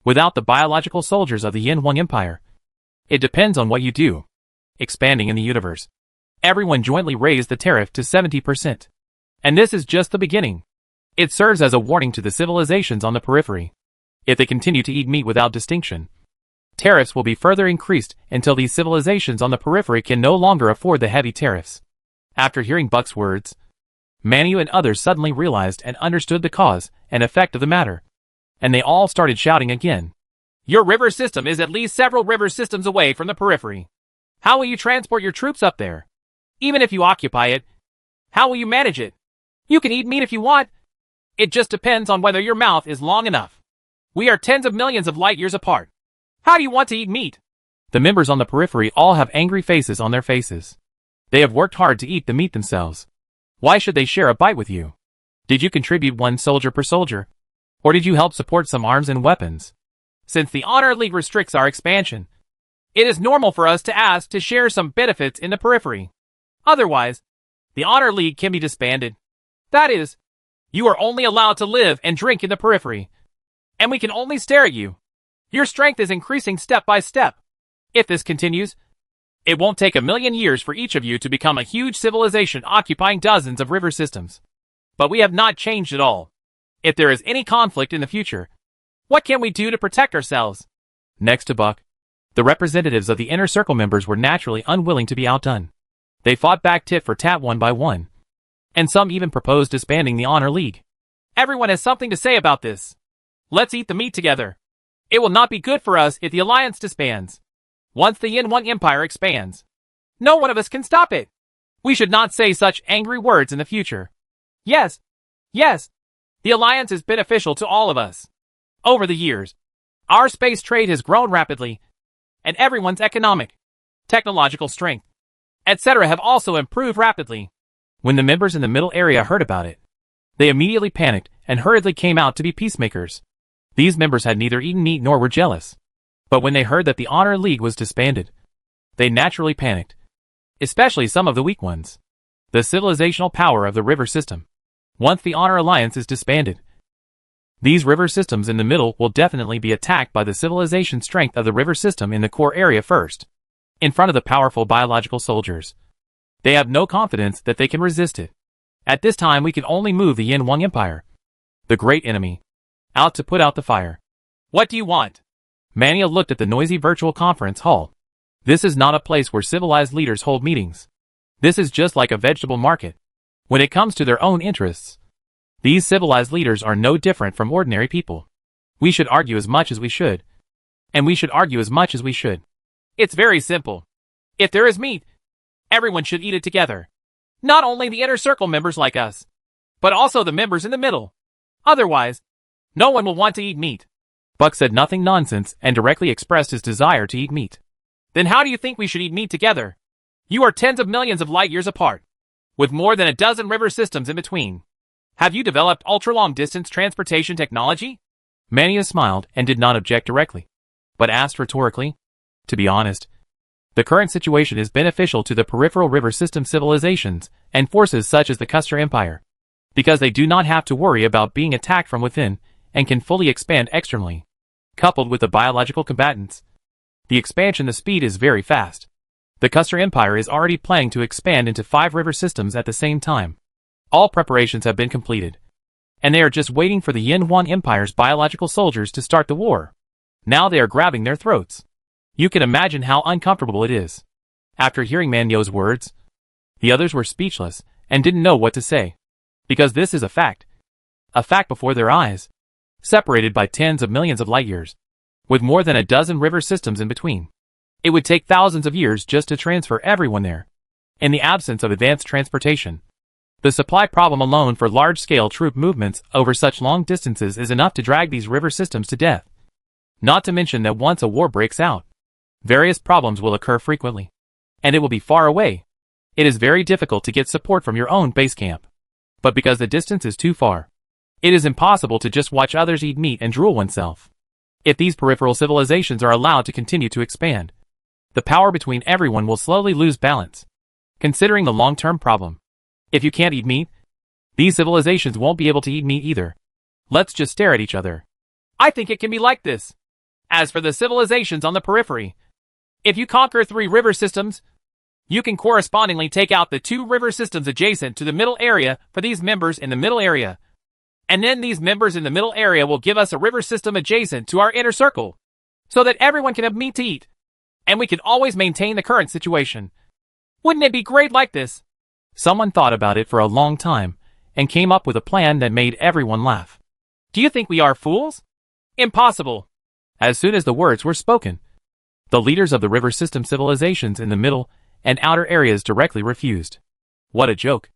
Without the biological soldiers of the Yin Huang Empire, it depends on what you do. Expanding in the universe, everyone jointly raised the tariff to 70%. And this is just the beginning. It serves as a warning to the civilizations on the periphery. If they continue to eat meat without distinction, tariffs will be further increased until these civilizations on the periphery can no longer afford the heavy tariffs. After hearing Buck's words, Manu and others suddenly realized and understood the cause and effect of the matter, and they all started shouting again. Your river system is at least several river systems away from the periphery. How will you transport your troops up there? Even if you occupy it, how will you manage it? You can eat meat if you want. It just depends on whether your mouth is long enough. We are tens of millions of light years apart. How do you want to eat meat? The members on the periphery all have angry faces on their faces. They have worked hard to eat the meat themselves. Why should they share a bite with you? Did you contribute 1 soldier per soldier? Or did you help support some arms and weapons? Since the Honor League restricts our expansion, it is normal for us to ask to share some benefits in the periphery. Otherwise, the Honor League can be disbanded. That is, you are only allowed to live and drink in the periphery, and we can only stare at you. Your strength is increasing step by step. If this continues, it won't take 1,000,000 years for each of you to become a huge civilization occupying dozens of river systems. But we have not changed at all. If there is any conflict in the future, what can we do to protect ourselves? Next to Buck, the representatives of the inner circle members were naturally unwilling to be outdone. They fought back tit for tat one by one, and some even proposed disbanding the Honor League. Everyone has something to say about this. Let's eat the meat together. It will not be good for us if the alliance disbands. Once the Yin Huang Empire expands, no one of us can stop it. We should not say such angry words in the future. Yes, The alliance is beneficial to all of us. Over the years, our space trade has grown rapidly, and everyone's economic, technological strength, etc. have also improved rapidly. When the members in the middle area heard about it, they immediately panicked and hurriedly came out to be peacemakers. These members had neither eaten meat nor were jealous. But when they heard that the Honor League was disbanded, they naturally panicked. Especially some of the weak ones. The civilizational power of the river system. Once the Honor Alliance is disbanded, these river systems in the middle will definitely be attacked by the civilization strength of the river system in the core area first, in front of the powerful biological soldiers. They have no confidence that they can resist it. At this time we can only move the Yin Wang Empire, the great enemy, out to put out the fire. What do you want? Mania looked at the noisy virtual conference hall. This is not a place where civilized leaders hold meetings. This is just like a vegetable market. When it comes to their own interests, these civilized leaders are no different from ordinary people. We should argue as much as we should. And we should argue as much as we should. It's very simple. If there is meat, everyone should eat it together. Not only the inner circle members like us, but also the members in the middle. Otherwise, no one will want to eat meat. Buck said nothing nonsense and directly expressed his desire to eat meat. Then how do you think we should eat meat together? You are tens of millions of light years apart, with more than a dozen river systems in between. Have you developed ultra-long distance transportation technology? Mania smiled and did not object directly, but asked rhetorically. To be honest, the current situation is beneficial to the peripheral river system civilizations and forces such as the Custer Empire, because they do not have to worry about being attacked from within and can fully expand externally. Coupled with the biological combatants, the expansion speed is very fast. The Custer Empire is already planning to expand into 5 river systems at the same time. All preparations have been completed, and they are just waiting for the Yin Huan Empire's biological soldiers to start the war. Now they are grabbing their throats. You can imagine how uncomfortable it is. After hearing Manio's words, the others were speechless and didn't know what to say. Because this is a fact. A fact before their eyes. Separated by tens of millions of light years, with more than a dozen river systems in between. It would take thousands of years just to transfer everyone there. In the absence of advanced transportation, the supply problem alone for large-scale troop movements over such long distances is enough to drag these river systems to death. Not to mention that once a war breaks out, various problems will occur frequently, and it will be far away. It is very difficult to get support from your own base camp. But because the distance is too far, it is impossible to just watch others eat meat and drool oneself. If these peripheral civilizations are allowed to continue to expand, the power between everyone will slowly lose balance. Considering the long-term problem, if you can't eat meat, these civilizations won't be able to eat meat either. Let's just stare at each other. I think it can be like this. As for the civilizations on the periphery, if you conquer 3 river systems, you can correspondingly take out the 2 river systems adjacent to the middle area for these members in the middle area. And then these members in the middle area will give us a river system adjacent to our inner circle, so that everyone can have meat to eat. And we can always maintain the current situation. Wouldn't it be great like this? Someone thought about it for a long time, and came up with a plan that made everyone laugh. Do you think we are fools? Impossible. As soon as the words were spoken, the leaders of the river system civilizations in the middle and outer areas directly refused. What a joke.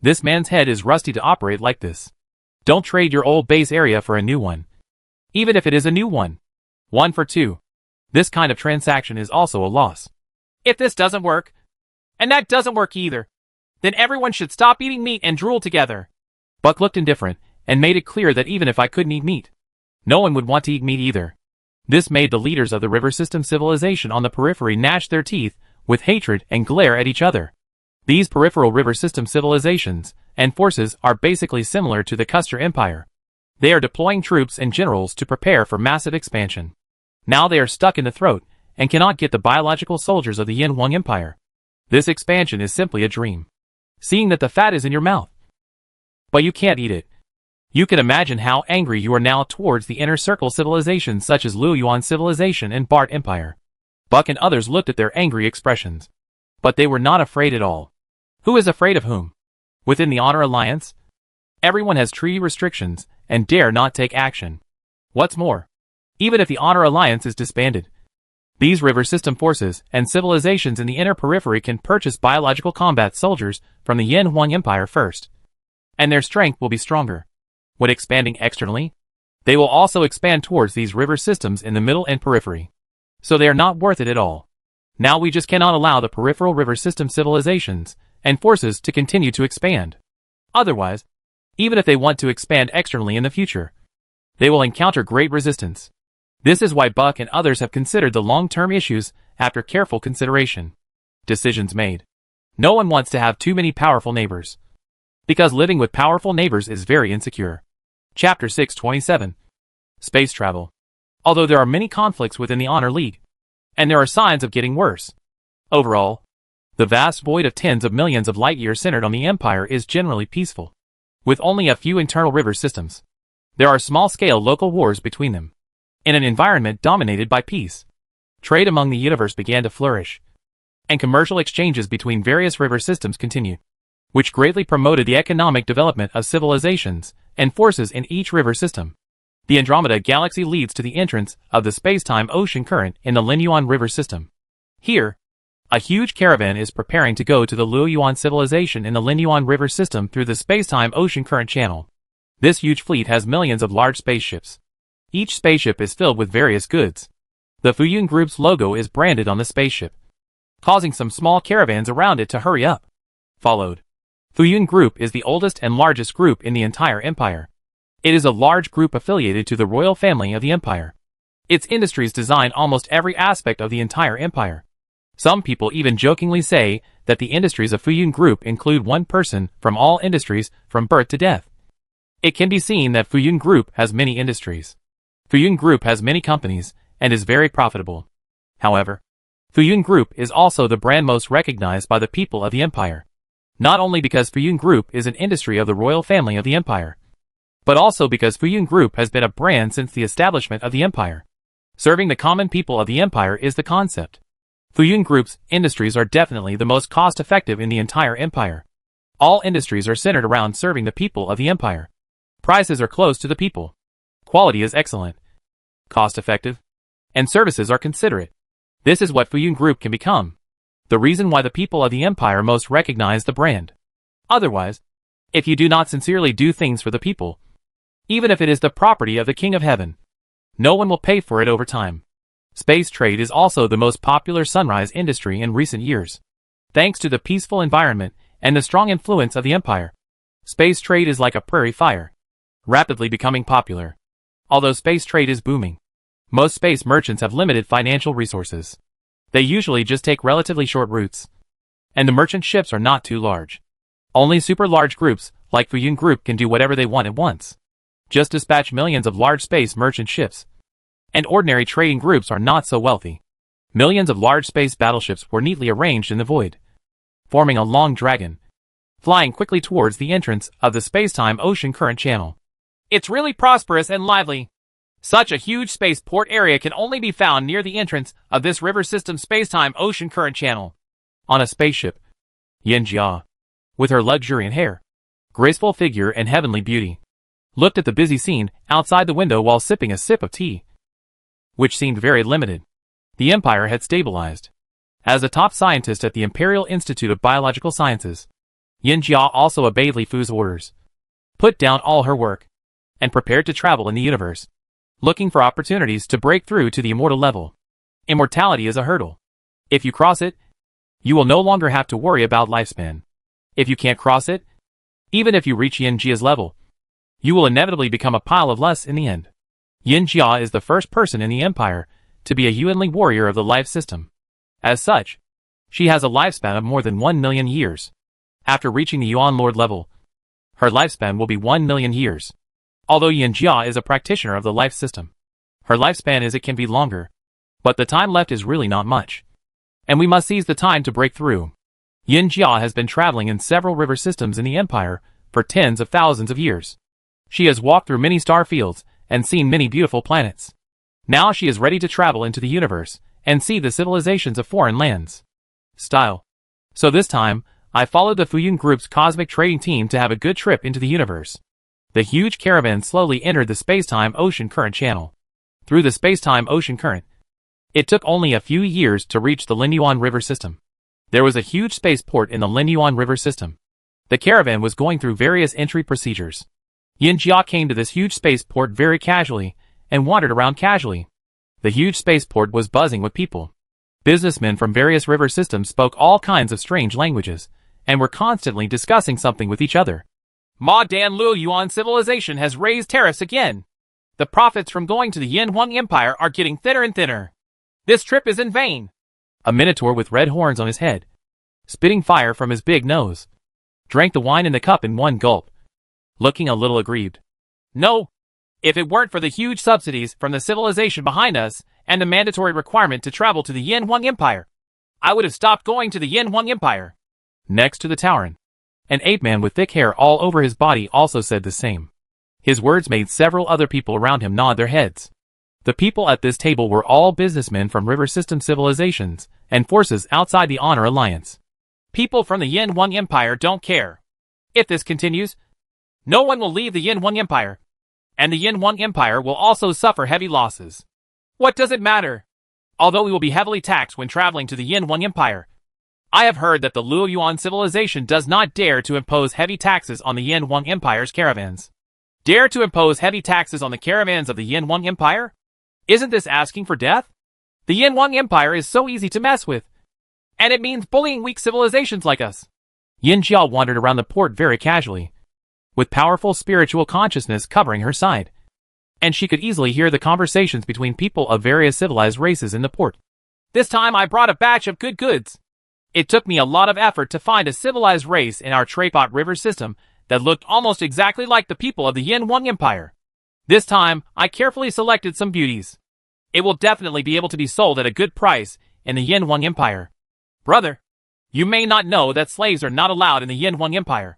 This man's head is rusty to operate like this. Don't trade your old base area for a new one. Even if it is a new one. 1 for 2. This kind of transaction is also a loss. If this doesn't work, and that doesn't work either, then everyone should stop eating meat and drool together. Buck looked indifferent, and made it clear that even if I couldn't eat meat, no one would want to eat meat either. This made the leaders of the river system civilization on the periphery gnash their teeth with hatred and glare at each other. These peripheral river system civilizations and forces are basically similar to the Custer Empire. They are deploying troops and generals to prepare for massive expansion. Now they are stuck in the throat and cannot get the biological soldiers of the Yin Wang Empire. This expansion is simply a dream. Seeing that the fat is in your mouth, but you can't eat it. You can imagine how angry you are now towards the inner circle civilizations such as Liu Yuan civilization and Bart Empire. Buck and others looked at their angry expressions, but they were not afraid at all. Who is afraid of whom? Within the Honor Alliance, everyone has treaty restrictions and dare not take action. What's more, even if the Honor Alliance is disbanded, these river system forces and civilizations in the inner periphery can purchase biological combat soldiers from the Yin Huang Empire first, and their strength will be stronger. When expanding externally, they will also expand towards these river systems in the middle and periphery. So they are not worth it at all. Now we just cannot allow the peripheral river system civilizations and forces to continue to expand. Otherwise, even if they want to expand externally in the future, they will encounter great resistance. This is why Buck and others have considered the long-term issues after careful consideration. Decisions made. No one wants to have too many powerful neighbors, because living with powerful neighbors is very insecure. Chapter 627. Space Travel. Although there are many conflicts within the Honor League, and there are signs of getting worse, overall, the vast void of tens of millions of light-years centered on the Empire is generally peaceful. With only a few internal river systems, there are small-scale local wars between them. In an environment dominated by peace, trade among the universe began to flourish, and commercial exchanges between various river systems continued, which greatly promoted the economic development of civilizations and forces in each river system. The Andromeda Galaxy leads to the entrance of the space-time ocean current in the Linyuan River system. Here, a huge caravan is preparing to go to the Luoyuan civilization in the Linyuan River system through the space-time ocean current channel. This huge fleet has millions of large spaceships. Each spaceship is filled with various goods. The Fuyun Group's logo is branded on the spaceship, causing some small caravans around it to hurry up. Followed. Fuyun Group is the oldest and largest group in the entire empire. It is a large group affiliated to the royal family of the empire. Its industries design almost every aspect of the entire empire. Some people even jokingly say that the industries of Fuyun Group include one person from all industries from birth to death. It can be seen that Fuyun Group has many industries. Fuyun Group has many companies and is very profitable. However, Fuyun Group is also the brand most recognized by the people of the empire. Not only because Fuyun Group is an industry of the royal family of the empire, but also because Fuyun Group has been a brand since the establishment of the empire. Serving the common people of the empire is the concept. Fuyun Group's industries are definitely the most cost-effective in the entire empire. All industries are centered around serving the people of the empire. Prices are close to the people. Quality is excellent, cost-effective, and services are considerate. This is what Fuyun Group can become. The reason why the people of the empire most recognize the brand. Otherwise, if you do not sincerely do things for the people, even if it is the property of the King of Heaven, no one will pay for it over time. Space trade is also the most popular sunrise industry in recent years. Thanks to the peaceful environment and the strong influence of the empire, space trade is like a prairie fire, rapidly becoming popular. Although space trade is booming, most space merchants have limited financial resources. They usually just take relatively short routes, and the merchant ships are not too large. Only super large groups, like Fuyun Group, can do whatever they want at once. Just dispatch millions of large space merchant ships. And ordinary trading groups are not so wealthy. Millions of large space battleships were neatly arranged in the void, forming a long dragon, flying quickly towards the entrance of the space-time ocean current channel. It's really prosperous and lively. Such a huge spaceport area can only be found near the entrance of this river system space-time ocean current channel. On a spaceship, Yin Jia, with her luxuriant hair, graceful figure and heavenly beauty, looked at the busy scene outside the window while sipping a sip of tea, which seemed very limited. The Empire had stabilized. As a top scientist at the Imperial Institute of Biological Sciences, Yin Jia also obeyed Li Fu's orders, put down all her work, and prepared to travel in the universe, looking for opportunities to break through to the immortal level. Immortality is a hurdle. If you cross it, you will no longer have to worry about lifespan. If you can't cross it, even if you reach Yin Jia's level, you will inevitably become a pile of less in the end. Yin Jia is the first person in the Empire to be a Yuanli warrior of the life system. As such, she has a lifespan of more than 1 million years. After reaching the Yuan Lord level, her lifespan will be 1 million years. Although Yin Jia is a practitioner of the life system, her lifespan is it can be longer, but the time left is really not much. And we must seize the time to break through. Yin Jia has been traveling in several river systems in the Empire for tens of thousands of years. She has walked through many star fields and seen many beautiful planets. Now she is ready to travel into the universe and see the civilizations of foreign lands. Style. So this time, I followed the Fuyun Group's cosmic trading team to have a good trip into the universe. The huge caravan slowly entered the space-time ocean current channel. Through the space-time ocean current, it took only a few years to reach the Linyuan River system. There was a huge spaceport in the Linyuan River system. The caravan was going through various entry procedures. Yin Jia came to this huge spaceport very casually, and wandered around casually. The huge spaceport was buzzing with people. Businessmen from various river systems spoke all kinds of strange languages, and were constantly discussing something with each other. Ma Dan Luo Yuan civilization has raised tariffs again. The profits from going to the Yin Huang Empire are getting thinner and thinner. This trip is in vain. A minotaur with red horns on his head, spitting fire from his big nose, drank the wine in the cup in one gulp, looking a little aggrieved. No. If it weren't for the huge subsidies from the civilization behind us, and the mandatory requirement to travel to the Yin Huang Empire, I would have stopped going to the Yin Huang Empire. Next to the Tauren, an ape-man with thick hair all over his body also said the same. His words made several other people around him nod their heads. The people at this table were all businessmen from river system civilizations, and forces outside the Honor Alliance. People from the Yin Huang Empire don't care. If this continues, no one will leave the Yin Huang Empire, and the Yin Huang Empire will also suffer heavy losses. What does it matter? Although we will be heavily taxed when traveling to the Yin Huang Empire, I have heard that the Luo Yuan civilization does not dare to impose heavy taxes on the Yin Huang Empire's caravans. Dare to impose heavy taxes on the caravans of the Yin Huang Empire? Isn't this asking for death? The Yin Huang Empire is so easy to mess with, and it means bullying weak civilizations like us. Yin Jia wandered around the port very casually, with powerful spiritual consciousness covering her side, and she could easily hear the conversations between people of various civilized races in the port. This time I brought a batch of good goods. It took me a lot of effort to find a civilized race in our Trapot River system that looked almost exactly like the people of the Yin Huang Empire. This time, I carefully selected some beauties. It will definitely be able to be sold at a good price in the Yin Huang Empire. Brother, you may not know that slaves are not allowed in the Yin Huang Empire.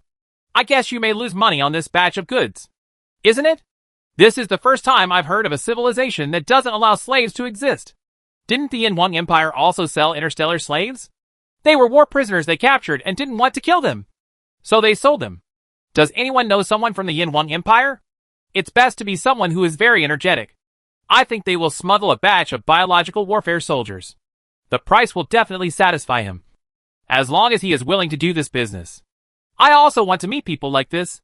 I guess you may lose money on this batch of goods. Isn't it? This is the first time I've heard of a civilization that doesn't allow slaves to exist. Didn't the Yin Huang Empire also sell interstellar slaves? They were war prisoners they captured and didn't want to kill them, so they sold them. Does anyone know someone from the Yin Huang Empire? It's best to be someone who is very energetic. I think they will smuggle a batch of biological warfare soldiers. The price will definitely satisfy him, as long as he is willing to do this business. I also want to meet people like this.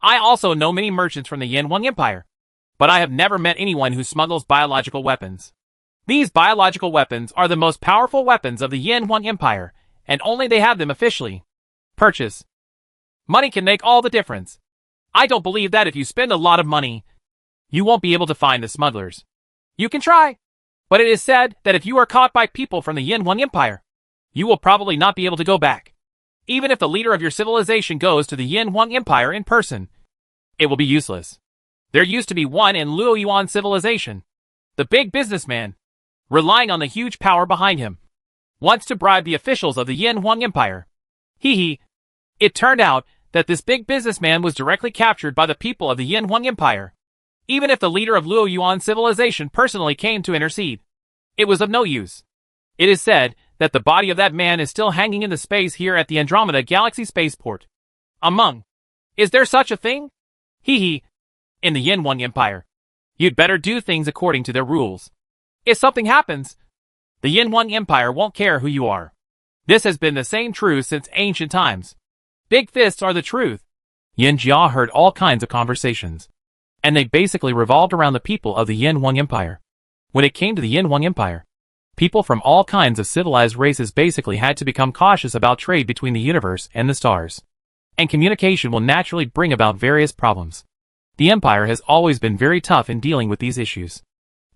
I also know many merchants from the Yin Huang Empire, but I have never met anyone who smuggles biological weapons. These biological weapons are the most powerful weapons of the Yin Huang Empire, and only they have them officially. Purchase. Money can make all the difference. I don't believe that if you spend a lot of money, you won't be able to find the smugglers. You can try, but it is said that if you are caught by people from the Yin Huang Empire, you will probably not be able to go back. Even if the leader of your civilization goes to the Yin Huang Empire in person, it will be useless. There used to be one in Luo Yuan civilization. The big businessman, relying on the huge power behind him, wants to bribe the officials of the Yin Huang Empire. It turned out that this big businessman was directly captured by the people of the Yin Huang Empire. Even if the leader of Luo Yuan civilization personally came to intercede, it was of no use. It is said that the body of that man is still hanging in the space here at the Andromeda Galaxy Spaceport. Is there such a thing? In the Yin Huang Empire, you'd better do things according to their rules. If something happens, the Yin Huang Empire won't care who you are. This has been the same truth since ancient times. Big fists are the truth. Yin Jia heard all kinds of conversations, and they basically revolved around the people of the Yin Huang Empire. When it came to the Yin Huang Empire, people from all kinds of civilized races basically had to become cautious about trade between the universe and the stars. And communication will naturally bring about various problems. The Empire has always been very tough in dealing with these issues.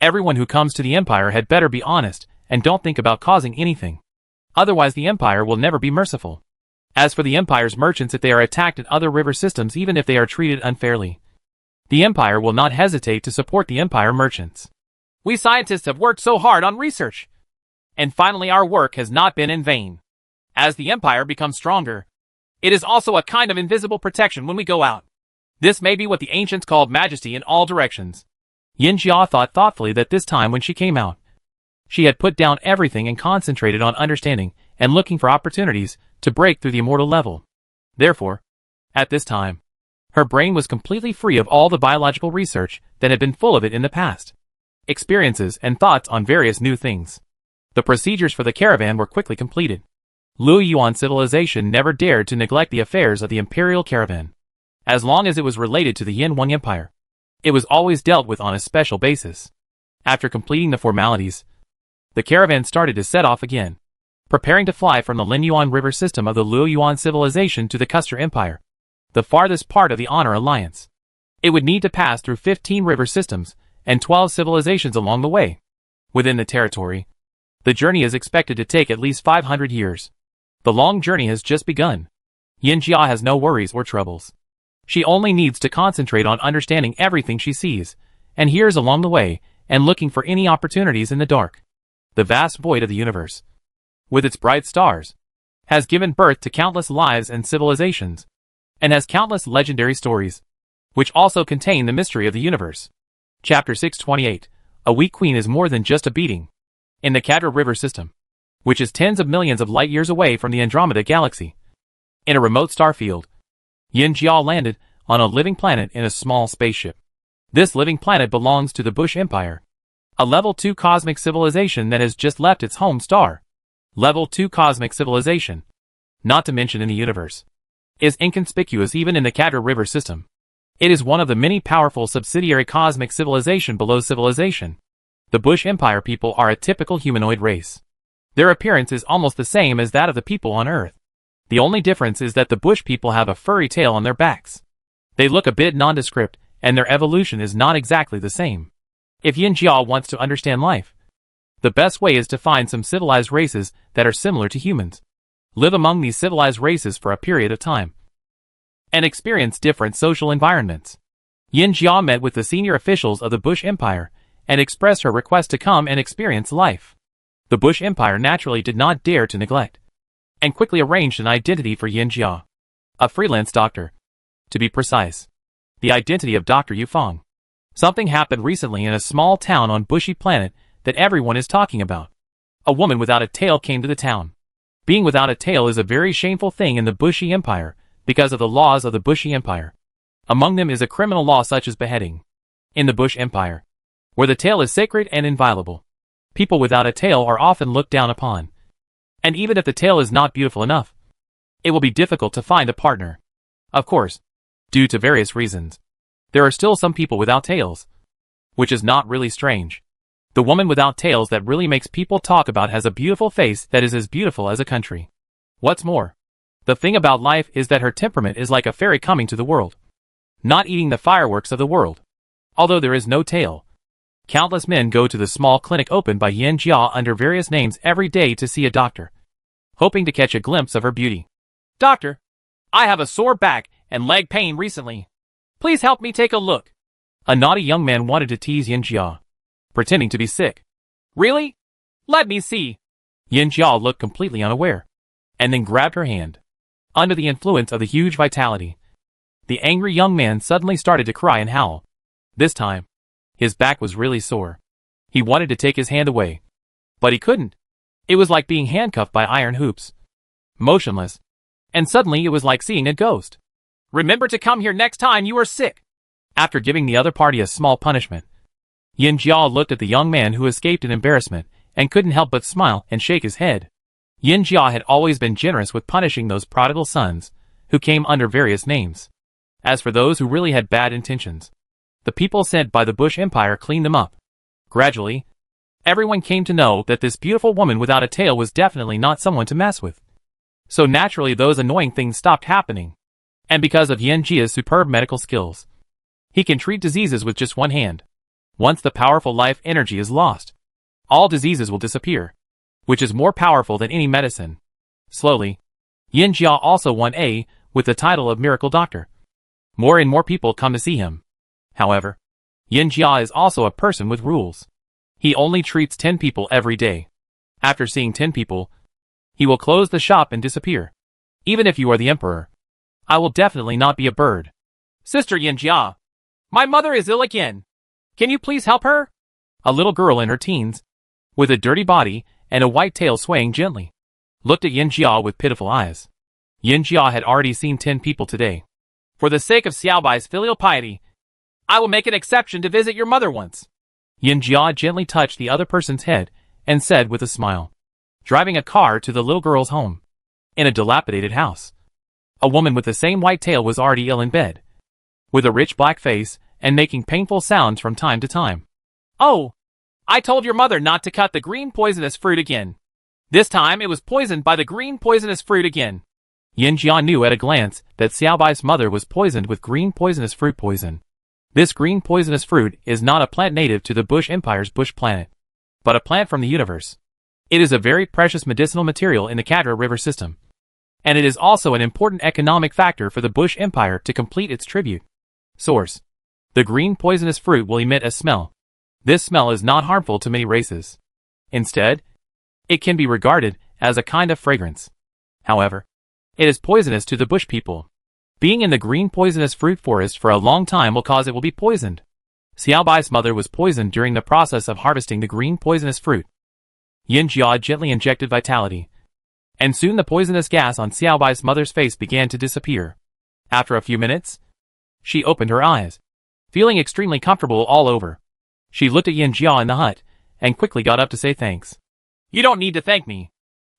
Everyone who comes to the Empire had better be honest and don't think about causing anything. Otherwise the Empire will never be merciful. As for the Empire's merchants, if they are attacked in other river systems, even if they are treated unfairly, the Empire will not hesitate to support the Empire merchants. We scientists have worked so hard on research, and finally our work has not been in vain. As the Empire becomes stronger, it is also a kind of invisible protection when we go out. This may be what the ancients called majesty in all directions. Yin Jia thought thoughtfully that this time when she came out, she had put down everything and concentrated on understanding and looking for opportunities to break through the immortal level. Therefore, at this time, her brain was completely free of all the biological research that had been full of it in the past, experiences and thoughts on various new things. The procedures for the caravan were quickly completed. Luo Yuan civilization never dared to neglect the affairs of the imperial caravan. As long as it was related to the Yin Wang Empire, it was always dealt with on a special basis. After completing the formalities, the caravan started to set off again, preparing to fly from the Linyuan River system of the Luoyuan civilization to the Custer Empire, the farthest part of the Honor Alliance. It would need to pass through 15 river systems and 12 civilizations along the way. Within the territory, the journey is expected to take at least 500 years. The long journey has just begun. Yin Jia has no worries or troubles. She only needs to concentrate on understanding everything she sees and hears along the way and looking for any opportunities in the dark. The vast void of the universe, with its bright stars, has given birth to countless lives and civilizations, and has countless legendary stories, which also contain the mystery of the universe. Chapter 628. A weak queen is more than just a beating. In the Kadra River system, which is tens of millions of light years away from the Andromeda Galaxy, in a remote star field, Yin Jia landed on a living planet in a small spaceship. This living planet belongs to the Bush Empire, a Level 2 cosmic civilization that has just left its home star. Level 2 cosmic civilization, not to mention in the universe, is inconspicuous even in the Kadra River system. It is one of the many powerful subsidiary cosmic civilization below civilization. The Bush Empire people are a typical humanoid race. Their appearance is almost the same as that of the people on Earth. The only difference is that the Bush people have a furry tail on their backs. They look a bit nondescript, and their evolution is not exactly the same. If Yin Jia wants to understand life, the best way is to find some civilized races that are similar to humans. Live among these civilized races for a period of time, and experience different social environments. Yin Jia met with the senior officials of the Bush Empire and expressed her request to come and experience life. The Bush Empire naturally did not dare to neglect, and quickly arranged an identity for Yin Jia. A freelance doctor, to be precise. The identity of Dr. Yufeng. Something happened recently in a small town on Bushy Planet that everyone is talking about. A woman without a tail came to the town. Being without a tail is a very shameful thing in the Bushy Empire because of the laws of the Bushy Empire. Among them is a criminal law such as beheading. In the Bush Empire, where the tail is sacred and inviolable, people without a tail are often looked down upon. And even if the tail is not beautiful enough, it will be difficult to find a partner. Of course, due to various reasons, there are still some people without tails, which is not really strange. The woman without tails that really makes people talk about has a beautiful face that is as beautiful as a country. What's more, the thing about life is that her temperament is like a fairy coming to the world, not eating the fireworks of the world. Although there is no tail, countless men go to the small clinic opened by Yin Jia under various names every day to see a doctor, hoping to catch a glimpse of her beauty. Doctor, I have a sore back and leg pain recently. Please help me take a look. A naughty young man wanted to tease Yin Jia, pretending to be sick. Really? Let me see. Yin Jia looked completely unaware, and then grabbed her hand. Under the influence of the huge vitality, the angry young man suddenly started to cry and howl. This time, his back was really sore. He wanted to take his hand away, but he couldn't. It was like being handcuffed by iron hoops, motionless, and suddenly it was like seeing a ghost. Remember to come here next time you are sick. After giving the other party a small punishment, Yin Jia looked at the young man who escaped in embarrassment and couldn't help but smile and shake his head. Yin Jia had always been generous with punishing those prodigal sons who came under various names. As for those who really had bad intentions, the people sent by the Bush Empire cleaned them up. Gradually, everyone came to know that this beautiful woman without a tail was definitely not someone to mess with. So naturally those annoying things stopped happening. And because of Yin Jia's superb medical skills, he can treat diseases with just one hand. Once the powerful life energy is lost, all diseases will disappear, which is more powerful than any medicine. Slowly, Yin Jia also won with the title of Miracle Doctor. More and more people come to see him. However, Yin Jia is also a person with rules. He only treats 10 people every day. After seeing 10 people, he will close the shop and disappear. Even if you are the emperor, I will definitely not be a bird. Sister Yin Jia, my mother is ill again. Can you please help her? A little girl in her teens, with a dirty body and a white tail swaying gently, looked at Yin Jia with pitiful eyes. Yin Jia had already seen 10 people today. For the sake of Xiaobai's filial piety, I will make an exception to visit your mother once. Yin Jia gently touched the other person's head and said with a smile, driving a car to the little girl's home. In a dilapidated house, a woman with the same white tail was already ill in bed. with a rich black face and making painful sounds from time to time. Oh! I told your mother not to cut the green poisonous fruit again. This time it was poisoned by the green poisonous fruit again. Yin Jia knew at a glance that Xiaobai's mother was poisoned with green poisonous fruit poison. This green poisonous fruit is not a plant native to the Bush Empire's bush planet, but a plant from the universe. It is a very precious medicinal material in the Katra River system, and it is also an important economic factor for the Bush Empire to complete its tribute. Source: the green poisonous fruit will emit a smell. This smell is not harmful to many races. Instead, it can be regarded as a kind of fragrance. However, it is poisonous to the bush people. Being in the green poisonous fruit forest for a long time will cause it will be poisoned. Xiaobai's mother was poisoned during the process of harvesting the green poisonous fruit. Yin Jia gently injected vitality, and soon the poisonous gas on Xiaobai's mother's face began to disappear. After a few minutes, she opened her eyes, feeling extremely comfortable all over. She looked at Yin Jia in the hut, and quickly got up to say thanks. You don't need to thank me.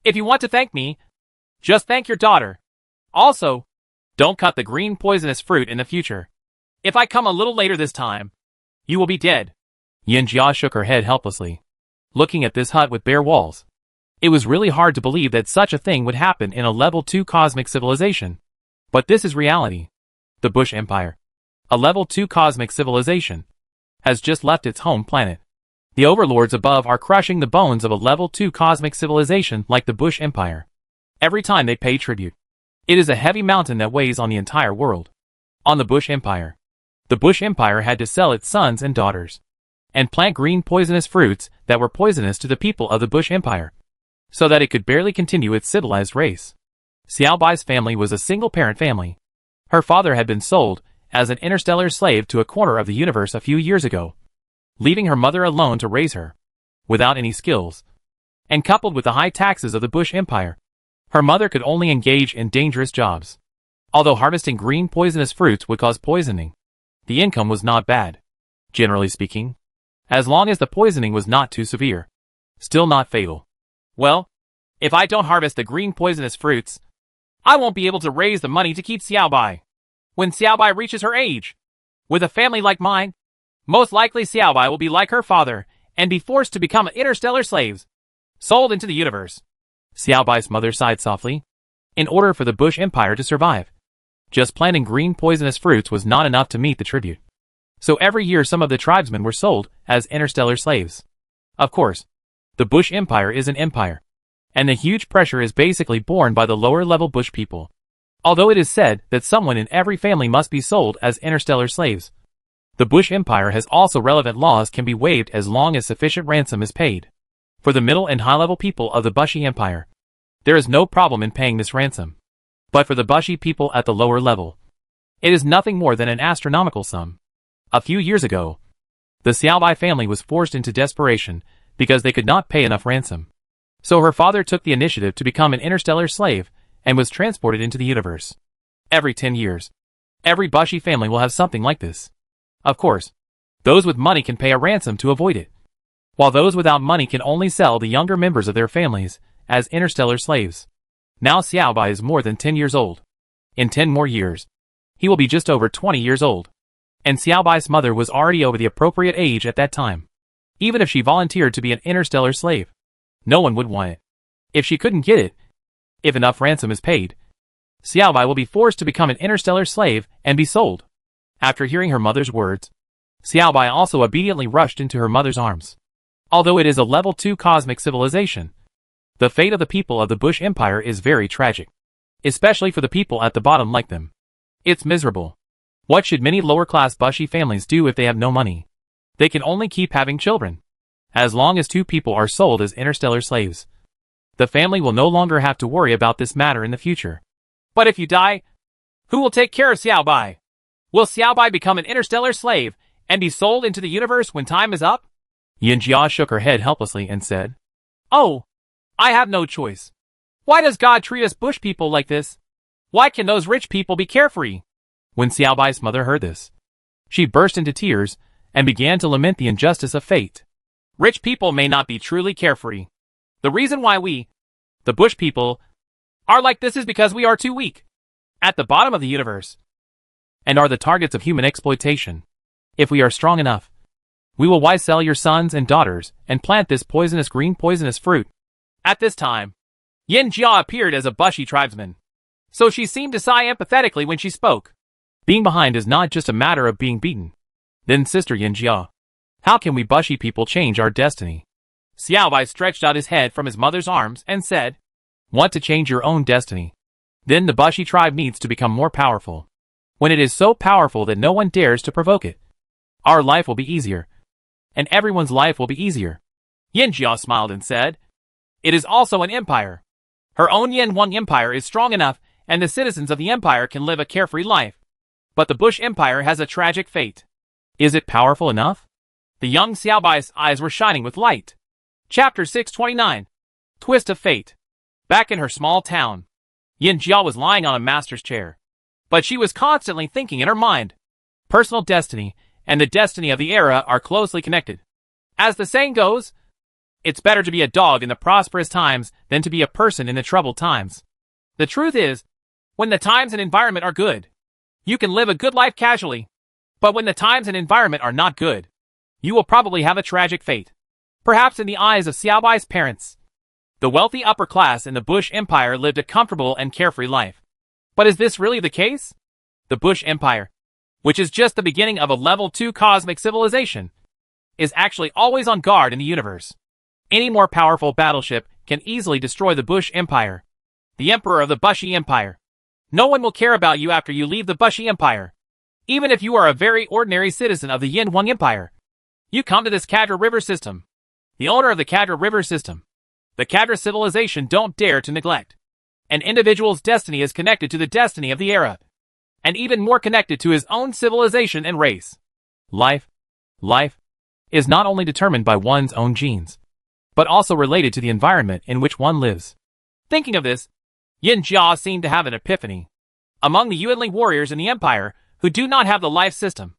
If you want to thank me, just thank your daughter. Also, don't cut the green poisonous fruit in the future. If I come a little later this time, you will be dead. Yin Jia shook her head helplessly, looking at this hut with bare walls. It was really hard to believe that such a thing would happen in a level 2 cosmic civilization. But this is reality. The Bush Empire, a level 2 cosmic civilization, has just left its home planet. The overlords above are crushing the bones of a level 2 cosmic civilization like the Bush Empire. Every time they pay tribute, it is a heavy mountain that weighs on the entire world. On the Bush Empire, the Bush Empire had to sell its sons and daughters, and plant green poisonous fruits that were poisonous to the people of the Bush Empire, so that it could barely continue its civilized race. Xiaobai's family was a single-parent family. Her father had been sold as an interstellar slave to a corner of the universe a few years ago, leaving her mother alone to raise her, without any skills. And coupled with the high taxes of the Bush Empire, her mother could only engage in dangerous jobs. Although harvesting green poisonous fruits would cause poisoning, the income was not bad, generally speaking, as long as the poisoning was not too severe. Still not fatal. Well, if I don't harvest the green poisonous fruits, I won't be able to raise the money to keep Xiaobai. When Xiaobai reaches her age, with a family like mine, most likely Xiaobai will be like her father and be forced to become interstellar slaves, sold into the universe. Xiaobai's mother sighed softly. In order for the Bush Empire to survive, just planting green poisonous fruits was not enough to meet the tribute. So every year some of the tribesmen were sold as interstellar slaves. Of course, the Bush Empire is an empire, and the huge pressure is basically borne by the lower-level Bush people. Although it is said that someone in every family must be sold as interstellar slaves, the Bush Empire has also relevant laws can be waived as long as sufficient ransom is paid. For the middle and high-level people of the Bushi Empire, there is no problem in paying this ransom. But for the Bushi people at the lower level, it is nothing more than an astronomical sum. A few years ago, the Xiaobai family was forced into desperation because they could not pay enough ransom. So her father took the initiative to become an interstellar slave and was transported into the universe. Every 10 years, every Bushi family will have something like this. Of course, those with money can pay a ransom to avoid it, while those without money can only sell the younger members of their families as interstellar slaves. Now Xiaobai is more than 10 years old. In 10 more years, he will be just over 20 years old. And Xiaobai's mother was already over the appropriate age at that time. Even if she volunteered to be an interstellar slave, no one would want it. If she couldn't get it, if enough ransom is paid, Xiaobai will be forced to become an interstellar slave and be sold. After hearing her mother's words, Xiaobai also obediently rushed into her mother's arms. Although it is a level 2 cosmic civilization, the fate of the people of the Bush Empire is very tragic, especially for the people at the bottom like them. It's miserable. What should many lower-class Bushi families do if they have no money? They can only keep having children. As long as 2 people are sold as interstellar slaves, the family will no longer have to worry about this matter in the future. But if you die, who will take care of Xiaobai? Will Xiaobai become an interstellar slave and be sold into the universe when time is up? Yin Jia shook her head helplessly and said, Oh, I have no choice. Why does God treat us bush people like this? Why can those rich people be carefree? When Xiaobai's mother heard this, she burst into tears and began to lament the injustice of fate. Rich people may not be truly carefree. The reason why we, the bush people, are like this is because we are too weak. At the bottom of the universe, and are the targets of human exploitation. If we are strong enough, we will sell your sons and daughters and plant this poisonous green poisonous fruit. At this time, Yin Jia appeared as a bushy tribesman, so she seemed to sigh empathetically when she spoke. Being behind is not just a matter of being beaten. Then Sister Yin Jia, how can we bushy people change our destiny? Xiao Bai stretched out his head from his mother's arms and said, Want to change your own destiny? Then the bushy tribe needs to become more powerful. When it is so powerful that no one dares to provoke it, our life will be easier. And everyone's life will be easier. Yin Jia smiled and said, It is also an empire. Her own Yin Wang Empire is strong enough, and the citizens of the empire can live a carefree life. But the Bush Empire has a tragic fate. Is it powerful enough? The young Xiao Bai's eyes were shining with light. Chapter 629. Twist of Fate. Back in her small town, Yin Jia was lying on a master's chair. But she was constantly thinking in her mind. Personal destiny and the destiny of the era are closely connected. As the saying goes, it's better to be a dog in the prosperous times than to be a person in the troubled times. The truth is, when the times and environment are good, you can live a good life casually. But when the times and environment are not good, you will probably have a tragic fate. Perhaps in the eyes of Xiao Bai's parents, the wealthy upper class in the Bush Empire lived a comfortable and carefree life. But is this really the case? The Bush Empire, which is just the beginning of a level 2 cosmic civilization, is actually always on guard in the universe. Any more powerful battleship can easily destroy the Bush Empire, the emperor of the Bushy Empire. No one will care about you after you leave the Bushy Empire. Even if you are a very ordinary citizen of the Yin Wang Empire, you come to this Cadra River system. The owner of the Cadra River system, the Cadra civilization, don't dare to neglect. An individual's destiny is connected to the destiny of the era, and even more connected to his own civilization and race. Life is not only determined by one's own genes, but also related to the environment in which one lives. Thinking of this, Yin Jia seemed to have an epiphany. Among the Yuanli warriors in the empire who do not have the life system,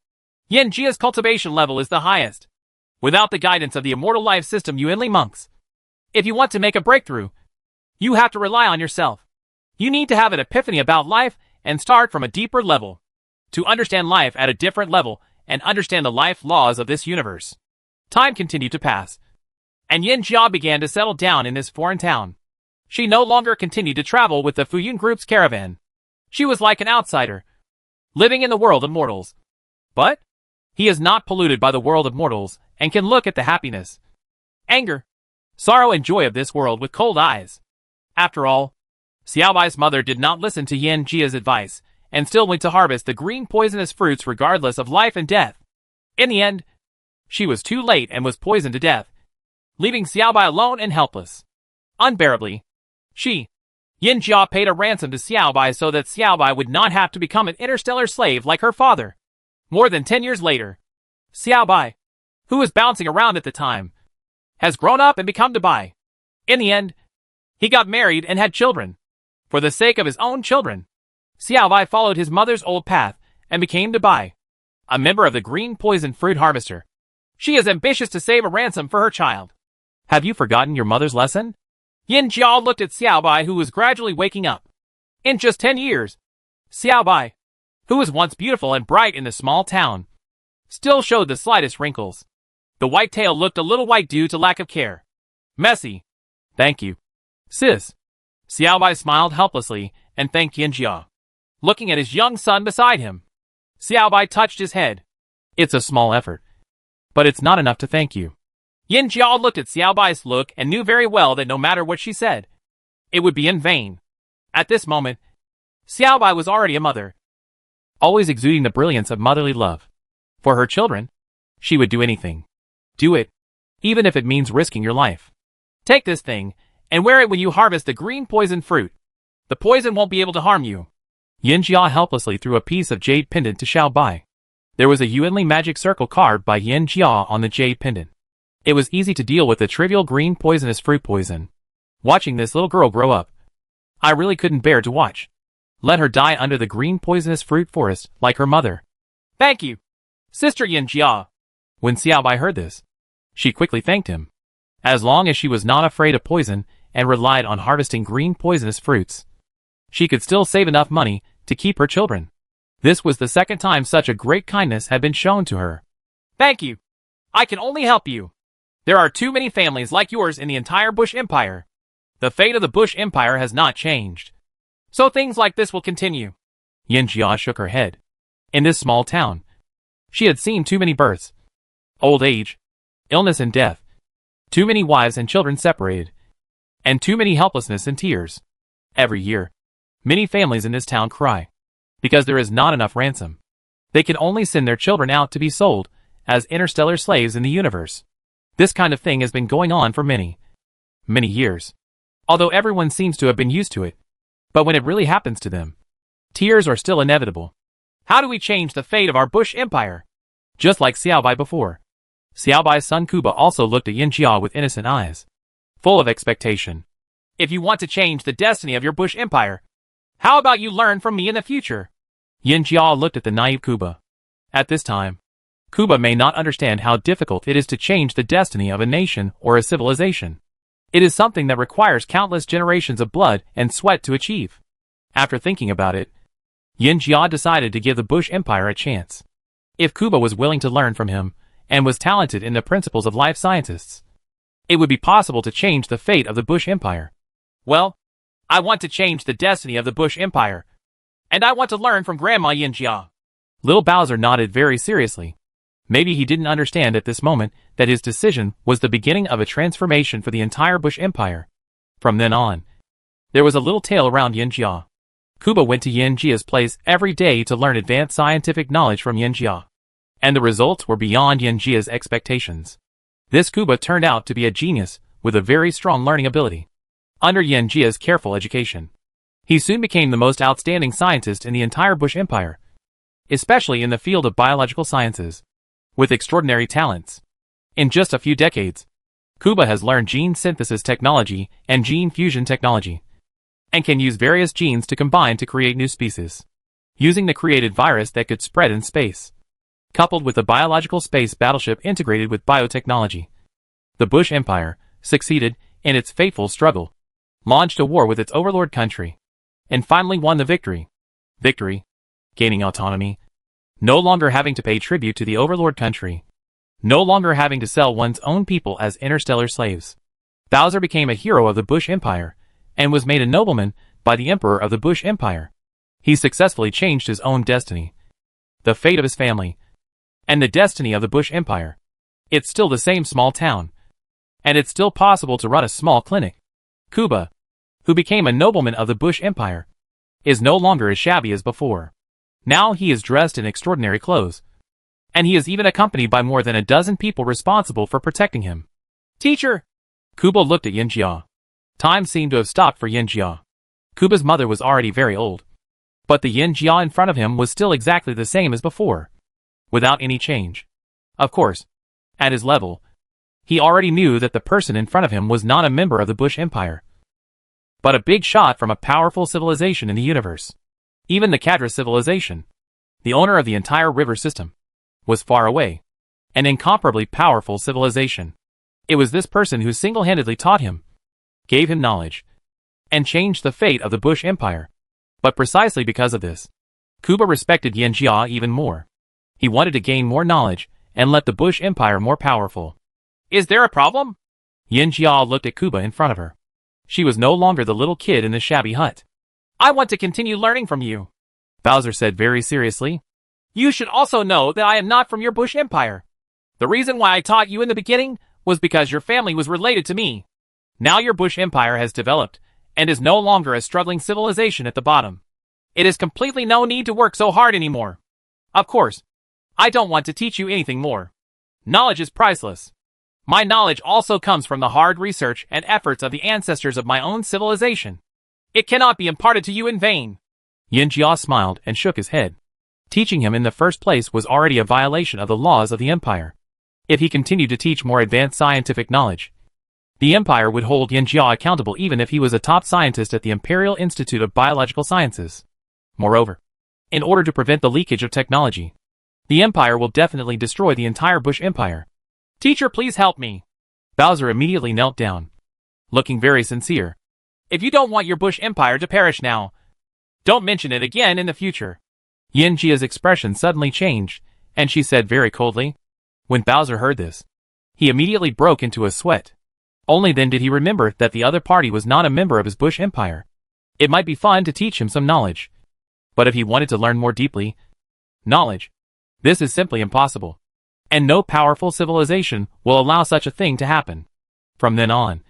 Yin Jia's cultivation level is the highest. Without the guidance of the immortal life system Yuanli monks, if you want to make a breakthrough, you have to rely on yourself. You need to have an epiphany about life and start from a deeper level, to understand life at a different level and understand the life laws of this universe. Time continued to pass, and Yin Jia began to settle down in this foreign town. She no longer continued to travel with the Fuyun Group's caravan. She was like an outsider, living in the world of mortals. But he is not polluted by the world of mortals and can look at the happiness, anger, sorrow and joy of this world with cold eyes. After all, Xiao Bai's mother did not listen to Yin Jia's advice and still went to harvest the green poisonous fruits regardless of life and death. In the end, she was too late and was poisoned to death, leaving Xiao Bai alone and helpless. Unbearably, Yin Jia paid a ransom to Xiao Bai so that Xiao Bai would not have to become an interstellar slave like her father. More than 10 years later, Xiao Bai, who was bouncing around at the time, has grown up and become Dubai. In the end, he got married and had children. For the sake of his own children, Xiao Bai followed his mother's old path and became Dubai, a member of the Green Poison Fruit Harvester. She is ambitious to save a ransom for her child. Have you forgotten your mother's lesson? Yin Jia looked at Xiao Bai, who was gradually waking up. In just 10 years, Xiao Bai, who was once beautiful and bright in the small town, still showed the slightest wrinkles. The white tail looked a little white due to lack of care. Messy. Thank you, sis. Xiao Bai smiled helplessly and thanked Yin Jia, looking at his young son beside him. Xiao Bai touched his head. It's a small effort, but it's not enough to thank you. Yin Jia looked at Xiao Bai's look and knew very well that no matter what she said, it would be in vain. At this moment, Xiao Bai was already a mother, always exuding the brilliance of motherly love. For her children, she would do anything. Do it, even if it means risking your life. Take this thing, and wear it when you harvest the green poison fruit. The poison won't be able to harm you. Yin Jia helplessly threw a piece of jade pendant to Xiao Bai. There was a Yuanli magic circle carved by Yin Jia on the jade pendant. It was easy to deal with the trivial green poisonous fruit poison. Watching this little girl grow up, I really couldn't bear to watch. Let her die under the green poisonous fruit forest like her mother. Thank you, Sister Yin Jia. When Xiao Bai heard this, she quickly thanked him. As long as she was not afraid of poison and relied on harvesting green poisonous fruits, she could still save enough money to keep her children. This was the second time such a great kindness had been shown to her. Thank you. I can only help you. There are too many families like yours in the entire Bush Empire. The fate of the Bush Empire has not changed. So things like this will continue. Yin Jia shook her head. In this small town, she had seen too many births, old age, illness and death, too many wives and children separated, and too many helplessness and tears. Every year, many families in this town cry, because there is not enough ransom. They can only send their children out to be sold as interstellar slaves in the universe. This kind of thing has been going on for many, many years. Although everyone seems to have been used to it. But when it really happens to them, tears are still inevitable. How do we change the fate of our Bush Empire? Just like Xiaobai before. Xiaobai's son Kuba also looked at Yin Jia with innocent eyes, full of expectation. If you want to change the destiny of your Bush Empire, how about you learn from me in the future? Yin Jia looked at the naive Kuba. At this time, Kuba may not understand how difficult it is to change the destiny of a nation or a civilization. It is something that requires countless generations of blood and sweat to achieve. After thinking about it, Yin Jia decided to give the Bush Empire a chance. If Kuba was willing to learn from him, and was talented in the principles of life scientists, it would be possible to change the fate of the Bush Empire. Well, I want to change the destiny of the Bush Empire. And I want to learn from Grandma Yin Jia. Little Bowser nodded very seriously. Maybe he didn't understand at this moment that his decision was the beginning of a transformation for the entire Bush Empire. From then on, there was a little tale around Yin Jia. Kuba went to Yin Jia's place every day to learn advanced scientific knowledge from Yin Jia. And the results were beyond Yin Jia's expectations. This Kuba turned out to be a genius with a very strong learning ability. Under Yin Jia's careful education, he soon became the most outstanding scientist in the entire Bush Empire, especially in the field of biological sciences, with extraordinary talents. In just a few decades, Kuba has learned gene synthesis technology and gene fusion technology, and can use various genes to combine to create new species, using the created virus that could spread in space. Coupled with the biological space battleship integrated with biotechnology, the Bush Empire succeeded in its fateful struggle, launched a war with its overlord country, and finally won the victory. Victory, gaining autonomy, no longer having to pay tribute to the overlord country, no longer having to sell one's own people as interstellar slaves. Bowser became a hero of the Bush Empire, and was made a nobleman by the Emperor of the Bush Empire. He successfully changed his own destiny, the fate of his family, and the destiny of the Bush Empire. It's still the same small town, and it's still possible to run a small clinic. Kuba, who became a nobleman of the Bush Empire, is no longer as shabby as before. Now he is dressed in extraordinary clothes, and he is even accompanied by more than a dozen people responsible for protecting him. Teacher! Kuba looked at Yin Jia. Time seemed to have stopped for Yin Jia. Kuba's mother was already very old, but the Yin Jia in front of him was still exactly the same as before, without any change. Of course, at his level, he already knew that the person in front of him was not a member of the Bush Empire, but a big shot from a powerful civilization in the universe. Even the Kadra civilization, the owner of the entire river system, was far away. An incomparably powerful civilization. It was this person who single-handedly taught him, gave him knowledge, and changed the fate of the Bush Empire. But precisely because of this, Kuba respected Yin Jia even more. He wanted to gain more knowledge and let the Bush Empire more powerful. Is there a problem? Yin Jia looked at Kuba in front of her. She was no longer the little kid in the shabby hut. I want to continue learning from you, Bowser said very seriously. You should also know that I am not from your Bush Empire. The reason why I taught you in the beginning was because your family was related to me. Now your Bush Empire has developed, and is no longer a struggling civilization at the bottom. It is completely no need to work so hard anymore. Of course, I don't want to teach you anything more. Knowledge is priceless. My knowledge also comes from the hard research and efforts of the ancestors of my own civilization. It cannot be imparted to you in vain. Yin Jia smiled and shook his head. Teaching him in the first place was already a violation of the laws of the Empire. If he continued to teach more advanced scientific knowledge, the Empire would hold Yin Jia accountable even if he was a top scientist at the Imperial Institute of Biological Sciences. Moreover, in order to prevent the leakage of technology, the Empire will definitely destroy the entire Bush Empire. Teacher, please help me. Bowser immediately knelt down, looking very sincere. If you don't want your Bush Empire to perish now, don't mention it again in the future. Yin-jia's expression suddenly changed, and she said very coldly. When Bowser heard this, he immediately broke into a sweat. Only then did he remember that the other party was not a member of his Bush Empire. It might be fun to teach him some knowledge, but if he wanted to learn more deeply, knowledge, this is simply impossible. And no powerful civilization will allow such a thing to happen. From then on,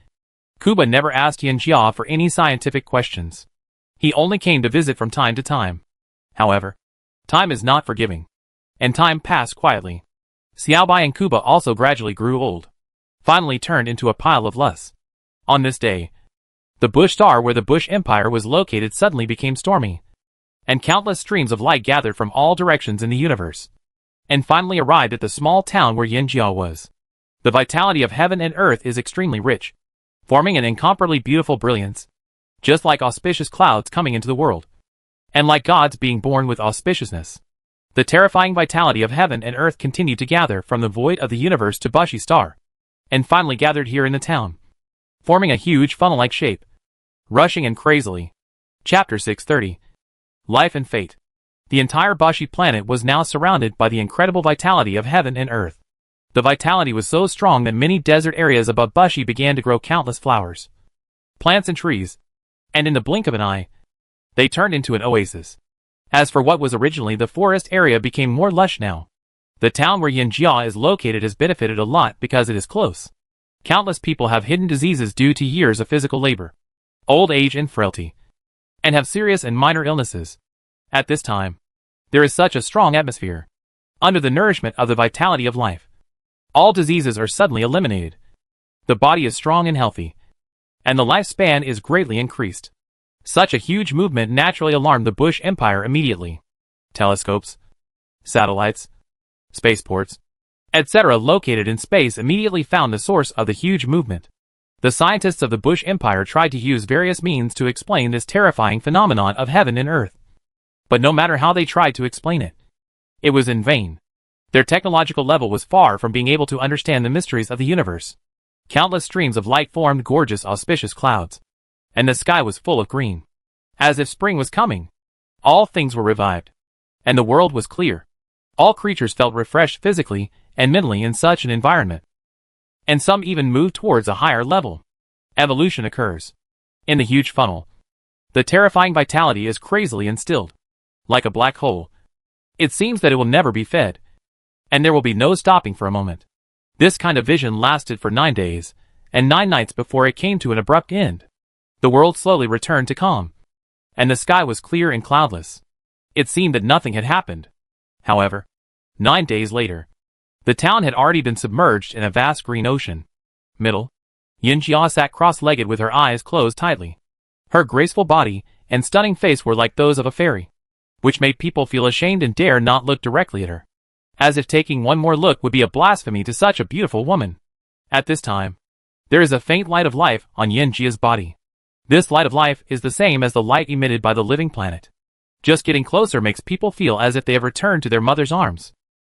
Kuba never asked Yin-jia for any scientific questions. He only came to visit from time to time. However, time is not forgiving, and time passed quietly. Xiaobai and Kuba also gradually grew old, finally turned into a pile of loess. On this day, the Bush Star where the Bush Empire was located suddenly became stormy, and countless streams of light gathered from all directions in the universe, and finally arrived at the small town where Yin-jia was. The vitality of heaven and earth is extremely rich, forming an incomparably beautiful brilliance, just like auspicious clouds coming into the world, and like gods being born with auspiciousness. The terrifying vitality of heaven and earth continued to gather from the void of the universe to Bushi Star, and finally gathered here in the town, forming a huge funnel-like shape, rushing in crazily. Chapter 630. Life and Fate. The entire Bushi planet was now surrounded by the incredible vitality of heaven and earth. The vitality was so strong that many desert areas above Bushi began to grow countless flowers, plants and trees, and in the blink of an eye, they turned into an oasis. As for what was originally the forest area became more lush now. The town where Yin-jia is located has benefited a lot because it is close. Countless people have hidden diseases due to years of physical labor, old age and frailty, and have serious and minor illnesses. At this time, there is such a strong atmosphere. Under the nourishment of the vitality of life, all diseases are suddenly eliminated. The body is strong and healthy, and the lifespan is greatly increased. Such a huge movement naturally alarmed the Bush Empire immediately. Telescopes, satellites, spaceports, etc. located in space immediately found the source of the huge movement. The scientists of the Bush Empire tried to use various means to explain this terrifying phenomenon of heaven and earth. But no matter how they tried to explain it, it was in vain. Their technological level was far from being able to understand the mysteries of the universe. Countless streams of light formed gorgeous auspicious clouds, and the sky was full of green, as if spring was coming. All things were revived, and the world was clear. All creatures felt refreshed physically and mentally in such an environment, and some even moved towards a higher level. Evolution occurs. In the huge funnel, the terrifying vitality is crazily instilled. Like a black hole, it seems that it will never be fed, and there will be no stopping for a moment. This kind of vision lasted for 9 days, and 9 nights before it came to an abrupt end. The world slowly returned to calm, and the sky was clear and cloudless. It seemed that nothing had happened. However, 9 days later, the town had already been submerged in a vast green ocean. Middle, Yin-jia sat cross-legged with her eyes closed tightly. Her graceful body and stunning face were like those of a fairy, which made people feel ashamed and dare not look directly at her, as if taking one more look would be a blasphemy to such a beautiful woman. At this time, there is a faint light of life on Yin-jia's body. This light of life is the same as the light emitted by the living planet. Just getting closer makes people feel as if they have returned to their mother's arms.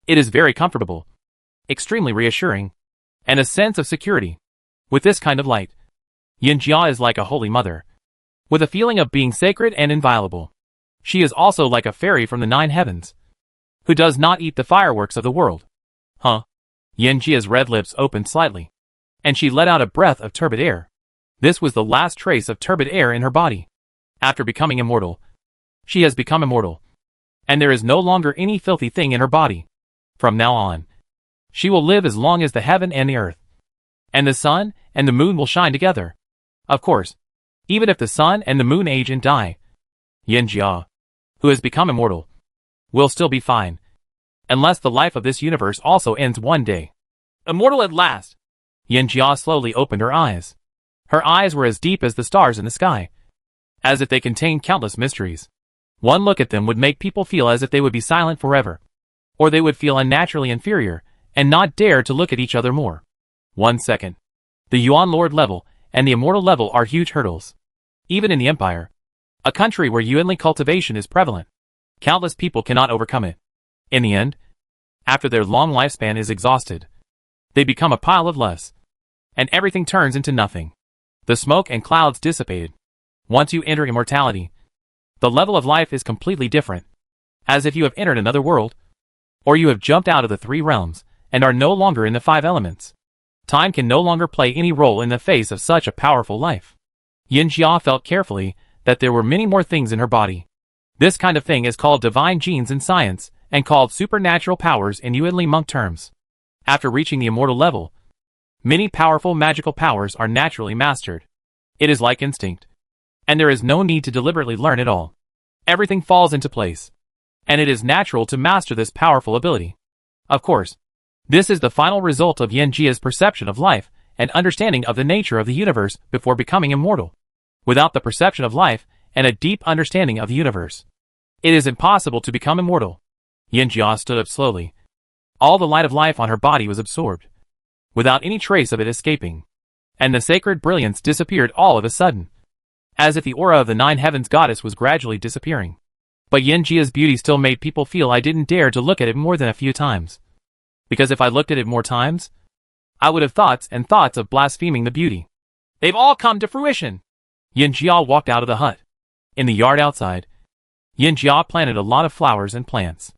It is very comfortable, extremely reassuring, and a sense of security. With this kind of light, Yin-jia is like a holy mother, with a feeling of being sacred and inviolable. She is also like a fairy from the 9 heavens, who does not eat the fireworks of the world. Yin-jia's red lips opened slightly, and she let out a breath of turbid air. This was the last trace of turbid air in her body. After becoming immortal, she has become immortal, and there is no longer any filthy thing in her body. From now on, she will live as long as the heaven and the earth, and the sun and the moon will shine together. Of course, even if the sun and the moon age and die, Yin-jia, who has become immortal, will still be fine, unless the life of this universe also ends one day. Immortal at last! Yin-jia slowly opened her eyes. Her eyes were as deep as the stars in the sky, as if they contained countless mysteries. One look at them would make people feel as if they would be silent forever, or they would feel unnaturally inferior, and not dare to look at each other more. 1 second. The Yuan Lord level and the Immortal level are huge hurdles. Even in the Empire, a country where Yuanli cultivation is prevalent, countless people cannot overcome it. In the end, after their long lifespan is exhausted, they become a pile of loess, and everything turns into nothing. The smoke and clouds dissipated. Once you enter immortality, the level of life is completely different. as if you have entered another world, or you have jumped out of the three realms, and are no longer in the five elements. Time can no longer play any role in the face of such a powerful life. Yin Jia felt carefully that there were many more things in her body. This kind of thing is called divine genes in science, and called supernatural powers in Yuanli monk terms. After reaching the immortal level, many powerful magical powers are naturally mastered. It is like instinct, and there is no need to deliberately learn it all. Everything falls into place, and it is natural to master this powerful ability. Of course, this is the final result of Yin Jia's perception of life and understanding of the nature of the universe before becoming immortal. Without the perception of life and a deep understanding of the universe, it is impossible to become immortal. Yin Jia stood up slowly. All the light of life on her body was absorbed, without any trace of it escaping, and the sacred brilliance disappeared all of a sudden, as if the aura of the nine heavens goddess was gradually disappearing. But Yin Jia's beauty still made people feel I didn't dare to look at it more than a few times, because if I looked at it more times, I would have thoughts and thoughts of blaspheming the beauty. They've all come to fruition. Yin Jia walked out of the hut. In the yard outside, Yin Jia planted a lot of flowers and plants.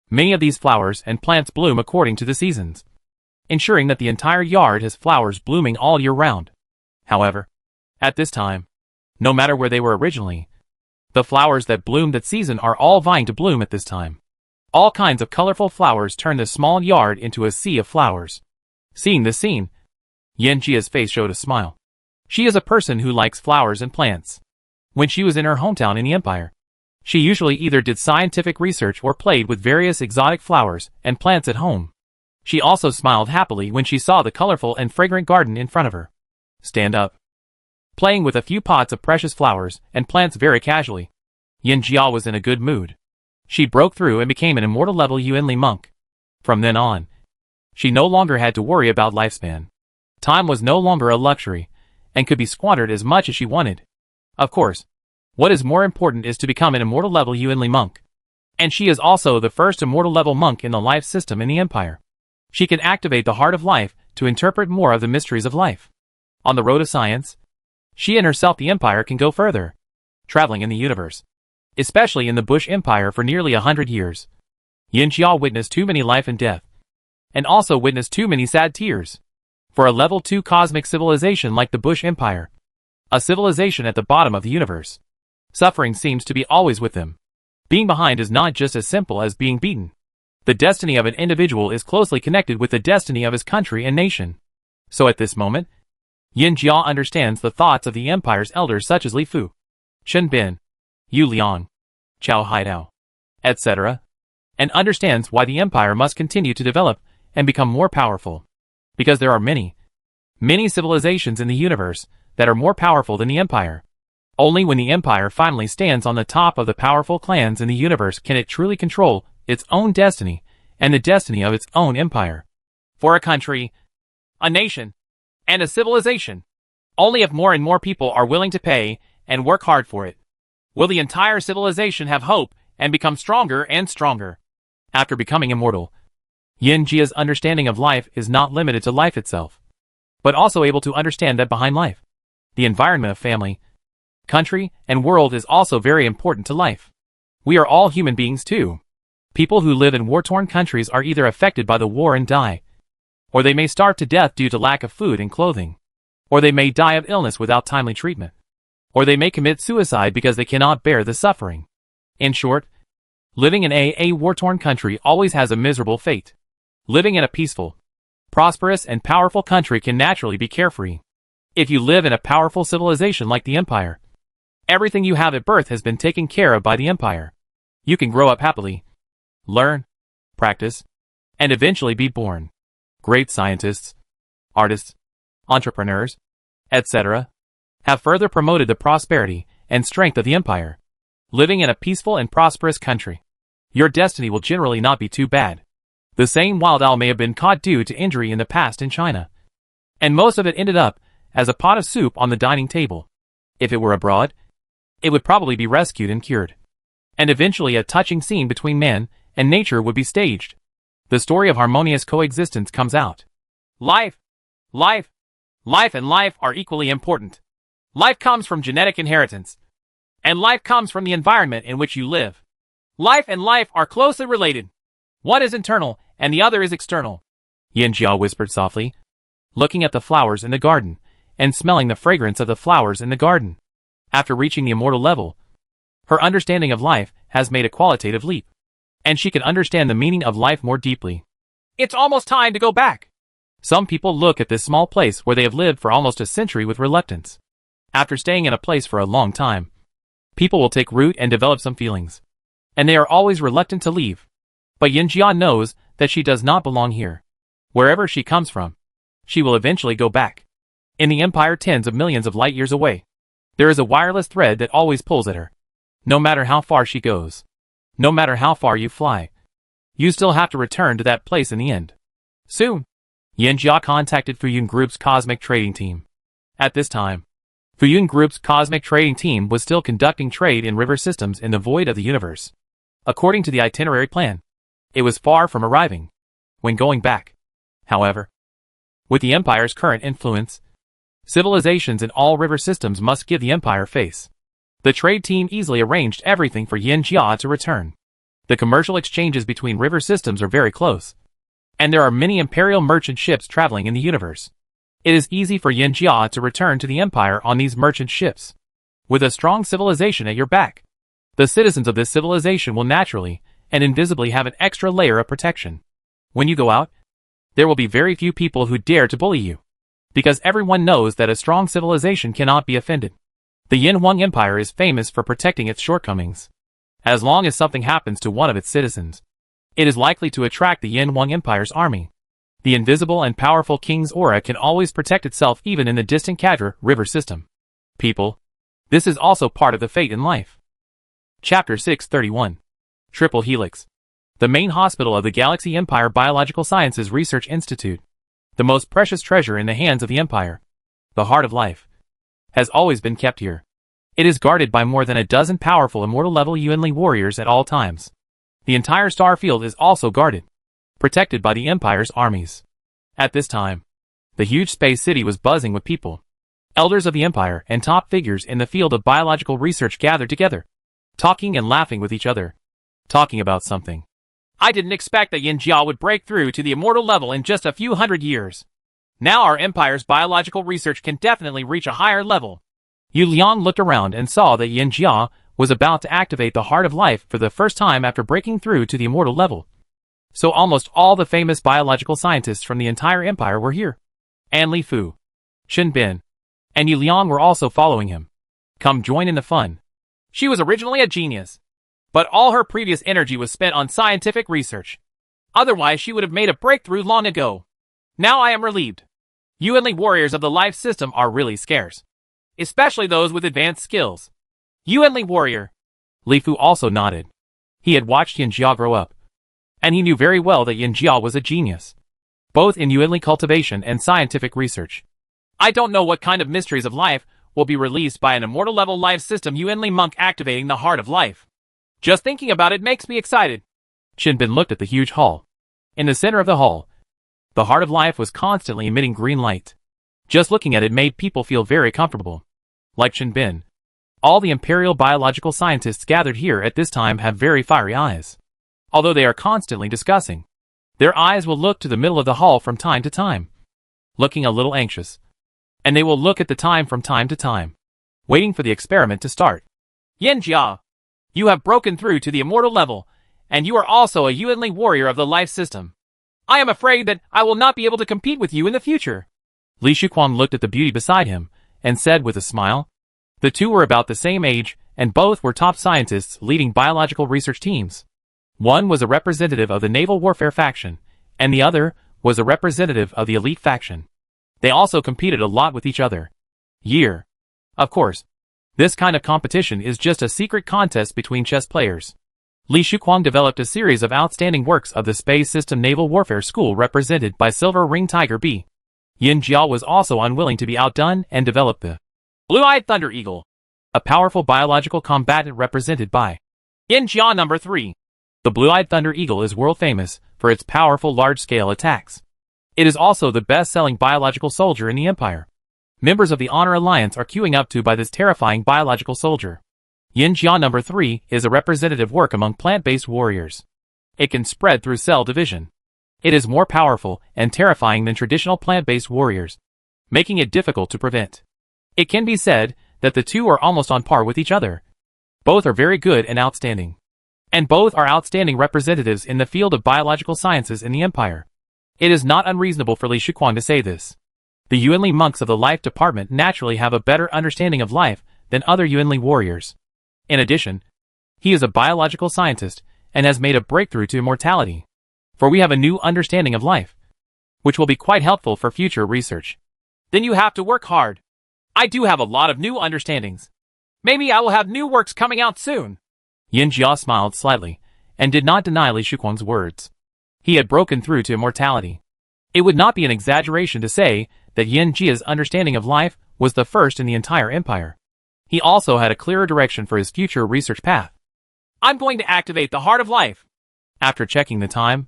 Many of these flowers and plants bloom according to the seasons, ensuring that the entire yard has flowers blooming all year round. However, at this time, no matter where they were originally, the flowers that bloomed that season are all vying to bloom at this time. All kinds of colorful flowers turn the small yard into a sea of flowers. Seeing this scene, Yin Jia's face showed a smile. She is a person who likes flowers and plants. When she was in her hometown in the empire, she usually either did scientific research or played with various exotic flowers and plants at home. She also smiled happily when she saw the colorful and fragrant garden in front of her. Stand up. Playing with a few pots of precious flowers and plants very casually, Yin Jia was in a good mood. She broke through and became an immortal level Yuanli monk. From then on, she no longer had to worry about lifespan. Time was no longer a luxury, and could be squandered as much as she wanted. Of course, what is more important is to become an immortal level Yuanli monk. And she is also the first immortal level monk in the life system in the empire. She can activate the heart of life to interpret more of the mysteries of life. On the road of science, she and herself the empire can go further, traveling in the universe, especially in the Bush Empire for nearly 100 years. Yin Jia witnessed too many life and death, and also witnessed too many sad tears. For a level 2 cosmic civilization like the Bush Empire, a civilization at the bottom of the universe, suffering seems to be always with them. Being behind is not just as simple as being beaten. The destiny of an individual is closely connected with the destiny of his country and nation. So at this moment, Yin Jia understands the thoughts of the empire's elders such as Li Fu, Shen Bin, Yu Liang, Chao Haidao, etc., and understands why the empire must continue to develop and become more powerful. Because there are many civilizations in the universe that are more powerful than the empire. Only when the empire finally stands on the top of the powerful clans in the universe can it truly control its own destiny and the destiny of its own empire. For a country, a nation, and a civilization, only if more and more people are willing to pay and work hard for it, will the entire civilization have hope and become stronger and stronger. After becoming immortal, Yin Jia's understanding of life is not limited to life itself, but also able to understand that behind life, the environment of family, country, and world is also very important to life. We are all human beings too. People who live in war-torn countries are either affected by the war and die, or they may starve to death due to lack of food and clothing, or they may die of illness without timely treatment, or they may commit suicide because they cannot bear the suffering. In short, living in a war-torn country always has a miserable fate. Living in a peaceful, prosperous, and powerful country can naturally be carefree. If you live in a powerful civilization like the empire, everything you have at birth has been taken care of by the empire. You can grow up happily, learn, practice, and eventually be born great scientists, artists, entrepreneurs, etc., have further promoted the prosperity and strength of the empire. Living in a peaceful and prosperous country, your destiny will generally not be too bad. The same wild owl may have been caught due to injury in the past in China, and most of it ended up as a pot of soup on the dining table. If it were abroad, it would probably be rescued and cured, and eventually a touching scene between man and nature would be staged. The story of harmonious coexistence comes out. Life and life are equally important. Life comes from genetic inheritance, and life comes from the environment in which you live. Life and life are closely related. One is internal, and the other is external. Yin Jia whispered softly, looking at the flowers in the garden, and smelling the fragrance of the flowers in the garden. After reaching the immortal level, her understanding of life has made a qualitative leap, and she can understand the meaning of life more deeply. It's almost time to go back. Some people look at this small place where they have lived for almost a century with reluctance. After staying in a place for a long time, people will take root and develop some feelings, and they are always reluctant to leave. But Yin Jia knows that she does not belong here. Wherever she comes from, she will eventually go back. In the Empire tens of millions of light years away, there is a wireless thread that always pulls at her. No matter how far she goes, no matter how far you fly, you still have to return to that place in the end. Soon, Yin Jia contacted Fuyun Group's cosmic trading team. At this time, Fuyun Group's cosmic trading team was still conducting trade in river systems in the void of the universe. According to the itinerary plan, it was far from arriving when going back. However, with the Empire's current influence, civilizations in all river systems must give the Empire face. The trade team easily arranged everything for Yin Jia to return. The commercial exchanges between river systems are very close, and there are many Imperial merchant ships traveling in the universe. It is easy for Yin Jia to return to the Empire on these merchant ships. With a strong civilization at your back, the citizens of this civilization will naturally and invisibly have an extra layer of protection. When you go out, there will be very few people who dare to bully you, because everyone knows that a strong civilization cannot be offended. The Yin Huang Empire is famous for protecting its shortcomings. As long as something happens to one of its citizens, it is likely to attract the Yin Huang Empire's army. The invisible and powerful king's aura can always protect itself even in the distant Kadra river system. People, this is also part of the fate in life. Chapter 631. Triple Helix. The main hospital of the Galaxy Empire Biological Sciences Research Institute. The most precious treasure in the hands of the Empire, the heart of life, has always been kept here. It is guarded by more than a dozen powerful immortal-level Yuanli warriors at all times. The entire star field is also guarded, protected by the Empire's armies. At this time, the huge space city was buzzing with people. Elders of the Empire and top figures in the field of biological research gathered together, talking and laughing with each other, talking about something. I didn't expect that Yin Jia would break through to the immortal level in just a few hundred years. Now our Empire's biological research can definitely reach a higher level. Yu Liang looked around and saw that Yin Jia was about to activate the Heart of Life for the first time after breaking through to the immortal level. So almost all the famous biological scientists from the entire Empire were here. And Li Fu, Shen Bin, and Yu Liang were also following him. Come join in the fun. She was originally a genius, but all her previous energy was spent on scientific research. Otherwise she would have made a breakthrough long ago. Now I am relieved. Yuanli warriors of the life system are really scarce, especially those with advanced skills. Yuanli warrior. Li Fu also nodded. He had watched Yin Jia grow up, and he knew very well that Yin Jia was a genius, both in Yuanli cultivation and scientific research. I don't know what kind of mysteries of life will be released by an immortal level life system Yuanli monk activating the heart of life. Just thinking about it makes me excited. Shen Bin looked at the huge hall. In the center of the hall, the heart of life was constantly emitting green light. Just looking at it made people feel very comfortable. Like Shen Bin, all the Imperial biological scientists gathered here at this time have very fiery eyes. Although they are constantly discussing, their eyes will look to the middle of the hall from time to time, looking a little anxious. And they will look at the time from time to time, waiting for the experiment to start. Yin Jia, you have broken through to the immortal level, and you are also a Yuanli warrior of the life system. I am afraid that I will not be able to compete with you in the future. Li Shuquan looked at the beauty beside him, and said with a smile. The two were about the same age, and both were top scientists leading biological research teams. One was a representative of the naval warfare faction, and the other was a representative of the elite faction. They also competed a lot with each other. Of course, this kind of competition is just a secret contest between chess players. Li Shuquan developed a series of outstanding works of the Space System Naval Warfare School represented by Silver Ring Tiger B. Yin Jia was also unwilling to be outdone and developed the Blue-Eyed Thunder Eagle, a powerful biological combatant represented by Yin Jia number 3. The Blue-Eyed Thunder Eagle is world famous for its powerful large-scale attacks. It is also the best-selling biological soldier in the Empire. Members of the Honor Alliance are queuing up to buy this terrifying biological soldier. Yin Jia number 3 is a representative work among plant-based warriors. It can spread through cell division. It is more powerful and terrifying than traditional plant-based warriors, making it difficult to prevent. It can be said that the two are almost on par with each other. Both are very good and outstanding. And both are outstanding representatives in the field of biological sciences in the Empire. It is not unreasonable for Li Shuquang to say this. The Yuanli monks of the Life Department naturally have a better understanding of life than other Yuanli warriors. In addition, he is a biological scientist and has made a breakthrough to immortality. For we have a new understanding of life, which will be quite helpful for future research. Then you have to work hard. I do have a lot of new understandings. Maybe I will have new works coming out soon. Yin Jia smiled slightly and did not deny Li Shuquang's words. He had broken through to immortality. It would not be an exaggeration to say that Yin Jia's understanding of life was the first in the entire empire. He also had a clearer direction for his future research path. I'm going to activate the Heart of Life. After checking the time,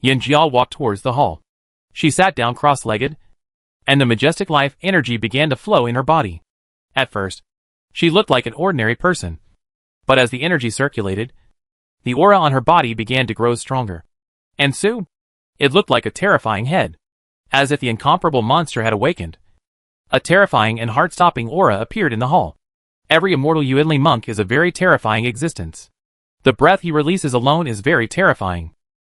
Yin Jia walked towards the hall. She sat down cross-legged, and the majestic life energy began to flow in her body. At first, she looked like an ordinary person. But as the energy circulated, the aura on her body began to grow stronger. And soon, it looked like a terrifying head, as if the incomparable monster had awakened. A terrifying and heart-stopping aura appeared in the hall. Every immortal Yuanli monk is a very terrifying existence. The breath he releases alone is very terrifying.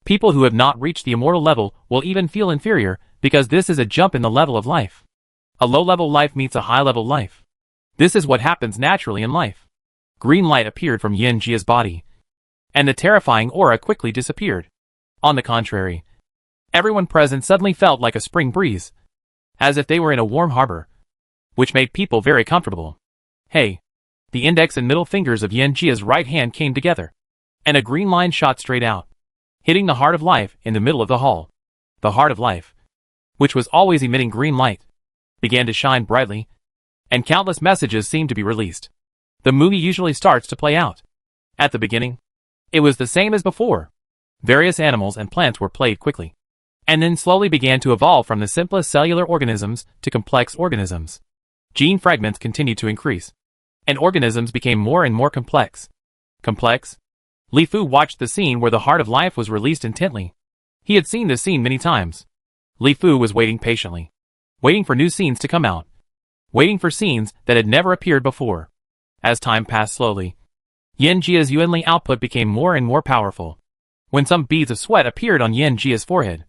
People who have not reached the immortal level will even feel inferior because this is a jump in the level of life. A low-level life meets a high-level life. This is what happens naturally in life. Green light appeared from Yin Jia's body, and the terrifying aura quickly disappeared. On the contrary, everyone present suddenly felt like a spring breeze, as if they were in a warm harbor, which made people very comfortable. Hey! The index and middle fingers of Yin Jia's right hand came together, and a green line shot straight out, hitting the Heart of Life in the middle of the hall. The Heart of Life, which was always emitting green light, began to shine brightly, and countless messages seemed to be released. The movie usually starts to play out. At the beginning, it was the same as before. Various animals and plants were played quickly, and then slowly began to evolve from the simplest cellular organisms to complex organisms. Gene fragments continued to increase, and organisms became more and more complex. Complex? Li Fu watched the scene where the Heart of Life was released intently. He had seen this scene many times. Li Fu was waiting patiently, waiting for new scenes to come out, waiting for scenes that had never appeared before. As time passed slowly, Yin Jia's Yuanli output became more and more powerful. When some beads of sweat appeared on Yin Jia's forehead,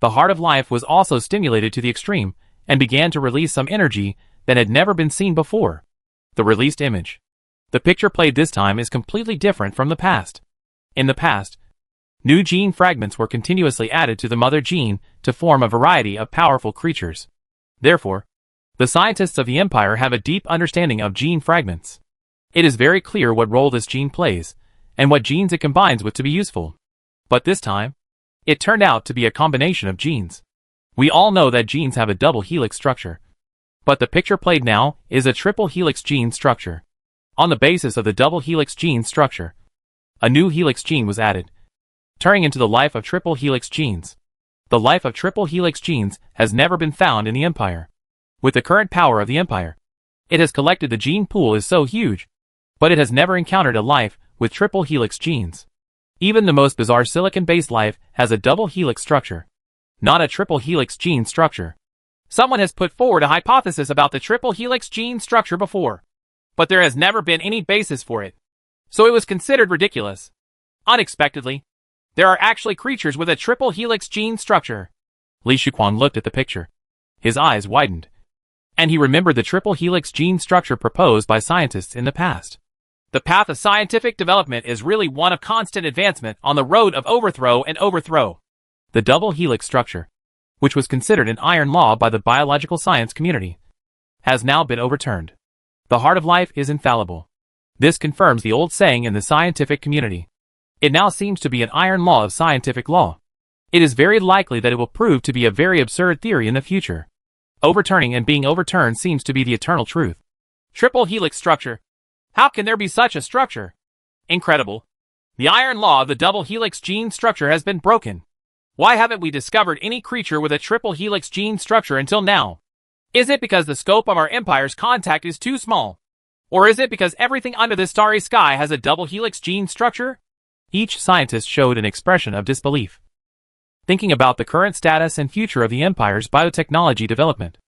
the Heart of Life was also stimulated to the extreme and began to release some energy that had never been seen before. The released image. The picture played this time is completely different from the past. In the past, new gene fragments were continuously added to the mother gene to form a variety of powerful creatures. Therefore, the scientists of the Empire have a deep understanding of gene fragments. It is very clear what role this gene plays, and what genes it combines with to be useful. But this time, it turned out to be a combination of genes. We all know that genes have a double helix structure. But the picture played now is a triple helix gene structure. On the basis of the double helix gene structure, a new helix gene was added, turning into the life of triple helix genes. The life of triple helix genes has never been found in the Empire. With the current power of the Empire, it has collected the gene pool is so huge, but it has never encountered a life with triple helix genes. Even the most bizarre silicon-based life has a double helix structure, not a triple helix gene structure. Someone has put forward a hypothesis about the triple helix gene structure before, but there has never been any basis for it, so it was considered ridiculous. Unexpectedly, there are actually creatures with a triple helix gene structure. Li Shuquang looked at the picture. His eyes widened, and he remembered the triple helix gene structure proposed by scientists in the past. The path of scientific development is really one of constant advancement on the road of overthrow and overthrow. The double helix structure, which was considered an iron law by the biological science community, has now been overturned. The Heart of Life is infallible. This confirms the old saying in the scientific community. It now seems to be an iron law of scientific law. It is very likely that it will prove to be a very absurd theory in the future. Overturning and being overturned seems to be the eternal truth. Triple helix structure. How can there be such a structure? Incredible. The iron law of the double helix gene structure has been broken. Why haven't we discovered any creature with a triple helix gene structure until now? Is it because the scope of our empire's contact is too small? Or is it because everything under this starry sky has a double helix gene structure? Each scientist showed an expression of disbelief, thinking about the current status and future of the Empire's biotechnology development.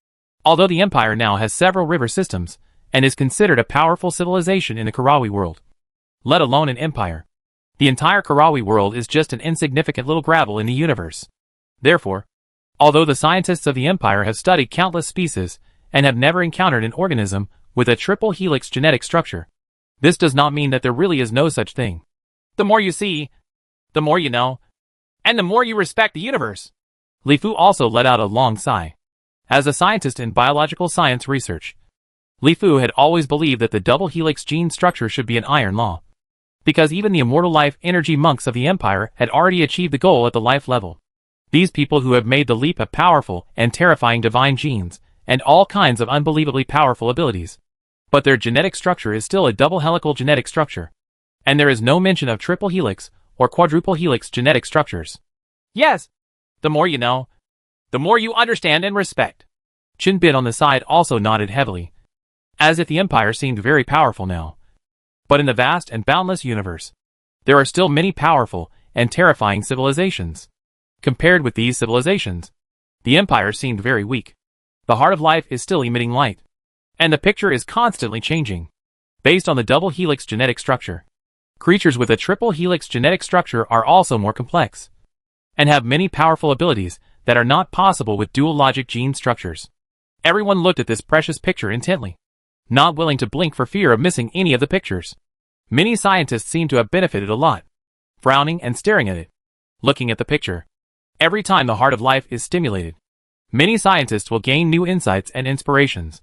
Although the Empire now has several river systems, and is considered a powerful civilization in the Karawi world, let alone an empire, the entire Karawi world is just an insignificant little gravel in the universe. Therefore, although the scientists of the Empire have studied countless species, and have never encountered an organism with a triple helix genetic structure, this does not mean that there really is no such thing. The more you see, the more you know, and the more you respect the universe. Li Fu also let out a long sigh. As a scientist in biological science research, Li Fu had always believed that the double helix gene structure should be an iron law, because even the immortal life energy monks of the Empire had already achieved the goal at the life level. These people who have made the leap have powerful and terrifying divine genes, and all kinds of unbelievably powerful abilities. But their genetic structure is still a double helical genetic structure, and there is no mention of triple helix or quadruple helix genetic structures. Yes, the more you know, the more you understand and respect. Chin Bin on the side also nodded heavily, as if the Empire seemed very powerful now. But in the vast and boundless universe, there are still many powerful and terrifying civilizations. Compared with these civilizations, the Empire seemed very weak. The heart of life is still emitting light, and the picture is constantly changing. Based on the double helix genetic structure, creatures with a triple helix genetic structure are also more complex, and have many powerful abilities that are not possible with dual logic gene structures. Everyone looked at this precious picture intently, not willing to blink for fear of missing any of the pictures. Many scientists seem to have benefited a lot, frowning and staring at it, looking at the picture. Every time the heart of life is stimulated, many scientists will gain new insights and inspirations,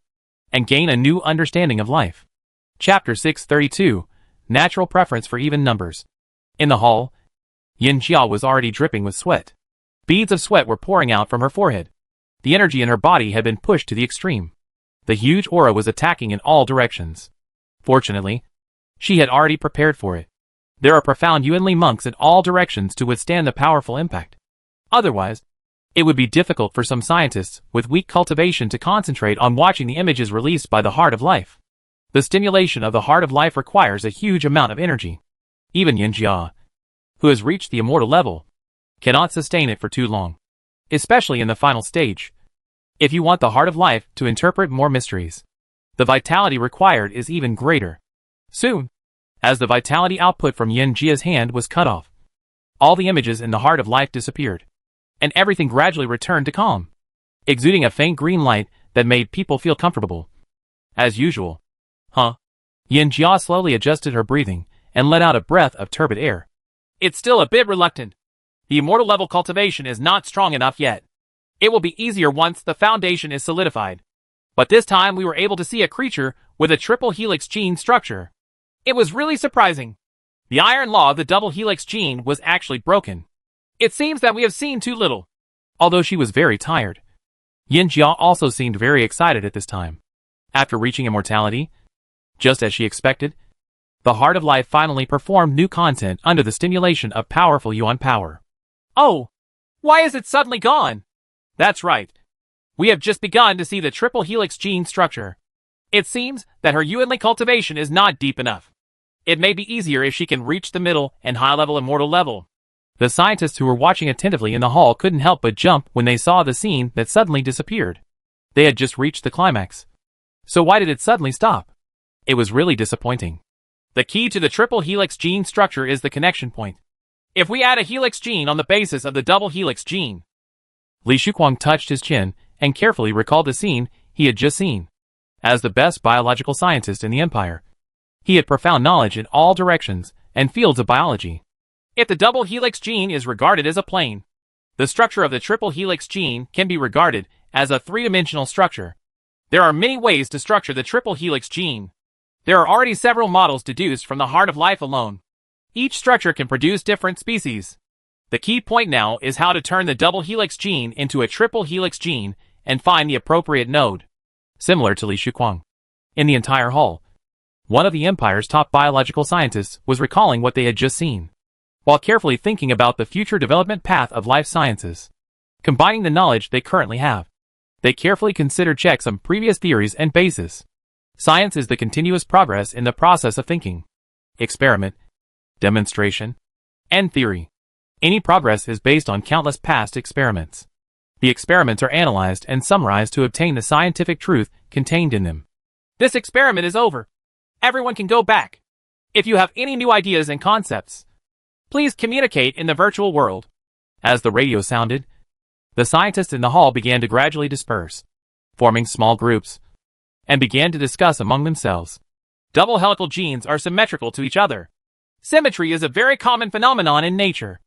and gain a new understanding of life. Chapter 632, Natural Preference for Even Numbers. In the hall, Yin Jia was already dripping with sweat. Beads of sweat were pouring out from her forehead. The energy in her body had been pushed to the extreme. The huge aura was attacking in all directions. Fortunately, she had already prepared for it. There are profound Yuanli monks in all directions to withstand the powerful impact. Otherwise, it would be difficult for some scientists with weak cultivation to concentrate on watching the images released by the heart of life. The stimulation of the heart of life requires a huge amount of energy. Even Yin Jia, who has reached the immortal level, cannot sustain it for too long, especially in the final stage. If you want the heart of life to interpret more mysteries, the vitality required is even greater. Soon, as the vitality output from Yin Jia's hand was cut off, all the images in the heart of life disappeared, and everything gradually returned to calm, exuding a faint green light that made people feel comfortable. As usual. Yin Jia slowly adjusted her breathing and let out a breath of turbid air. It's still a bit reluctant. The immortal level cultivation is not strong enough yet. It will be easier once the foundation is solidified. But this time we were able to see a creature with a triple helix gene structure. It was really surprising. The iron law of the double helix gene was actually broken. It seems that we have seen too little. Although she was very tired, Yin Jia also seemed very excited at this time. After reaching immortality, just as she expected, the heart of life finally performed new content under the stimulation of powerful Yuan power. Oh, why is it suddenly gone? That's right. We have just begun to see the triple helix gene structure. It seems that her Yuanli cultivation is not deep enough. It may be easier if she can reach the middle and high-level immortal level. The scientists who were watching attentively in the hall couldn't help but jump when they saw the scene that suddenly disappeared. They had just reached the climax. So why did it suddenly stop? It was really disappointing. The key to the triple helix gene structure is the connection point. If we add a helix gene on the basis of the double helix gene. Li Shuquang touched his chin and carefully recalled the scene he had just seen. As the best biological scientist in the Empire, he had profound knowledge in all directions and fields of biology. If the double helix gene is regarded as a plane, the structure of the triple helix gene can be regarded as a three-dimensional structure. There are many ways to structure the triple helix gene. There are already several models deduced from the heart of life alone. Each structure can produce different species. The key point now is how to turn the double helix gene into a triple helix gene and find the appropriate node. Similar to Li Shuquang. In the entire hall, one of the Empire's top biological scientists was recalling what they had just seen, while carefully thinking about the future development path of life sciences. Combining the knowledge they currently have, they carefully considered check some previous theories and bases. Science is the continuous progress in the process of thinking, experiment, demonstration, and theory. Any progress is based on countless past experiments. The experiments are analyzed and summarized to obtain the scientific truth contained in them. This experiment is over. Everyone can go back. If you have any new ideas and concepts, please communicate in the virtual world. As the radio sounded, the scientists in the hall began to gradually disperse, forming small groups, and began to discuss among themselves. Double helical genes are symmetrical to each other. Symmetry is a very common phenomenon in nature.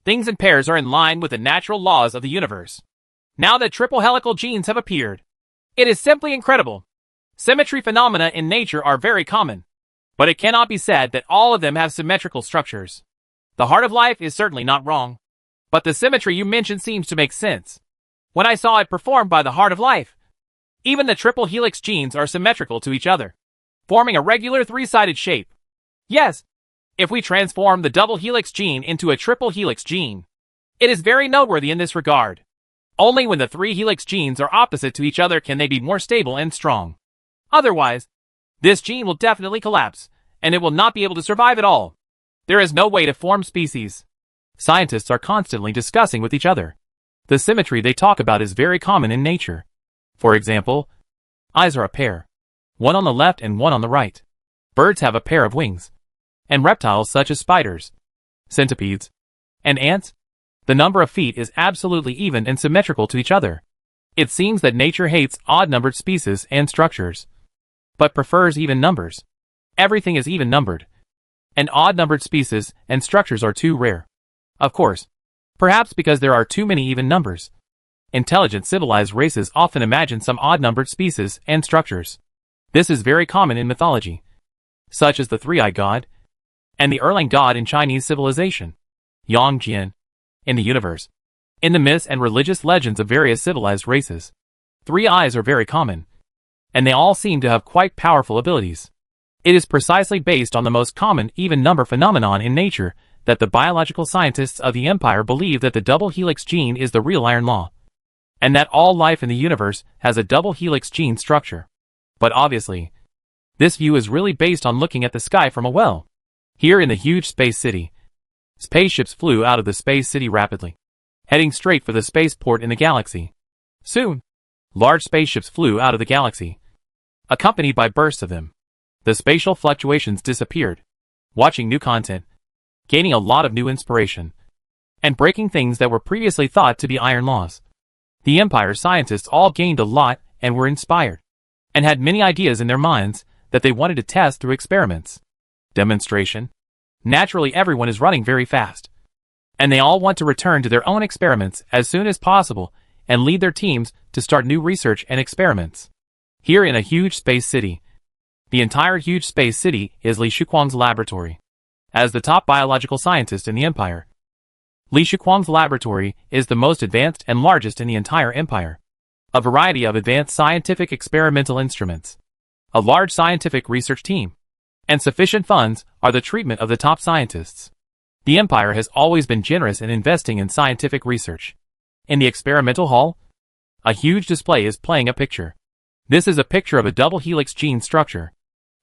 Things in pairs are in line with the natural laws of the universe. Now that triple helical genes have appeared, it is simply incredible. Symmetry phenomena in nature are very common, but it cannot be said that all of them have symmetrical structures. The heart of life is certainly not wrong, but the symmetry you mentioned seems to make sense. When I saw it performed by the heart of life, even the triple helix genes are symmetrical to each other, forming a regular three-sided shape. Yes, if we transform the double helix gene into a triple helix gene, it is very noteworthy in this regard. Only when the three helix genes are opposite to each other can they be more stable and strong. Otherwise, this gene will definitely collapse, and it will not be able to survive at all. There is no way to form species. Scientists are constantly discussing with each other. The symmetry they talk about is very common in nature. For example, eyes are a pair, one on the left and one on the right. Birds have a pair of wings. And reptiles such as spiders, centipedes, and ants, the number of feet is absolutely even and symmetrical to each other. It seems that nature hates odd-numbered species and structures, but prefers even numbers. Everything is even-numbered, and odd-numbered species and structures are too rare. Of course, perhaps because there are too many even numbers. Intelligent civilized races often imagine some odd-numbered species and structures. This is very common in mythology, such as the three-eyed god, and the Erlang god in Chinese civilization, Yang Jian, in the universe. In the myths and religious legends of various civilized races, three eyes are very common, and they all seem to have quite powerful abilities. It is precisely based on the most common even number phenomenon in nature that the biological scientists of the Empire believe that the double helix gene is the real iron law, and that all life in the universe has a double helix gene structure. But obviously, this view is really based on looking at the sky from a well. Here in the huge space city, spaceships flew out of the space city rapidly, heading straight for the spaceport in the galaxy. Soon, large spaceships flew out of the galaxy, accompanied by bursts of them. The spatial fluctuations disappeared, watching new content, gaining a lot of new inspiration, and breaking things that were previously thought to be iron laws. The Empire scientists all gained a lot and were inspired, and had many ideas in their minds that they wanted to test through experiments. Demonstration. Naturally, everyone is running very fast, and they all want to return to their own experiments as soon as possible and lead their teams to start new research and experiments. Here in a huge space city, the entire huge space city is Li Shuquang's laboratory. As the top biological scientist in the Empire, Li Shuquang's laboratory is the most advanced and largest in the entire Empire. A variety of advanced scientific experimental instruments, a large scientific research team, and sufficient funds are the treatment of the top scientists. The Empire has always been generous in investing in scientific research. In the experimental hall, a huge display is playing a picture. This is a picture of a double helix gene structure.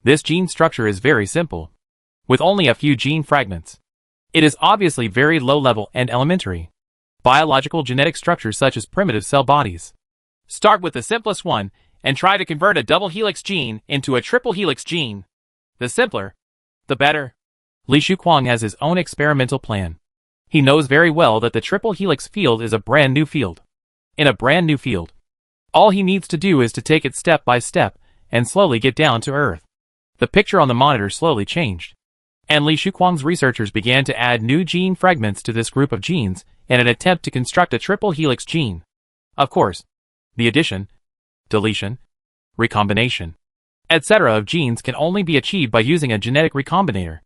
This gene structure is very simple, with only a few gene fragments. It is obviously very low-level and elementary. Biological genetic structures such as primitive cell bodies. Start with the simplest one and try to convert a double helix gene into a triple helix gene. The simpler, the better. Li Shuquang has his own experimental plan. He knows very well that the triple helix field is a brand new field. In a brand new field, all he needs to do is to take it step by step and slowly get down to earth. The picture on the monitor slowly changed, and Li Shuquang's researchers began to add new gene fragments to this group of genes in an attempt to construct a triple helix gene. Of course, the addition, deletion, recombination, etc. of genes can only be achieved by using a genetic recombinator.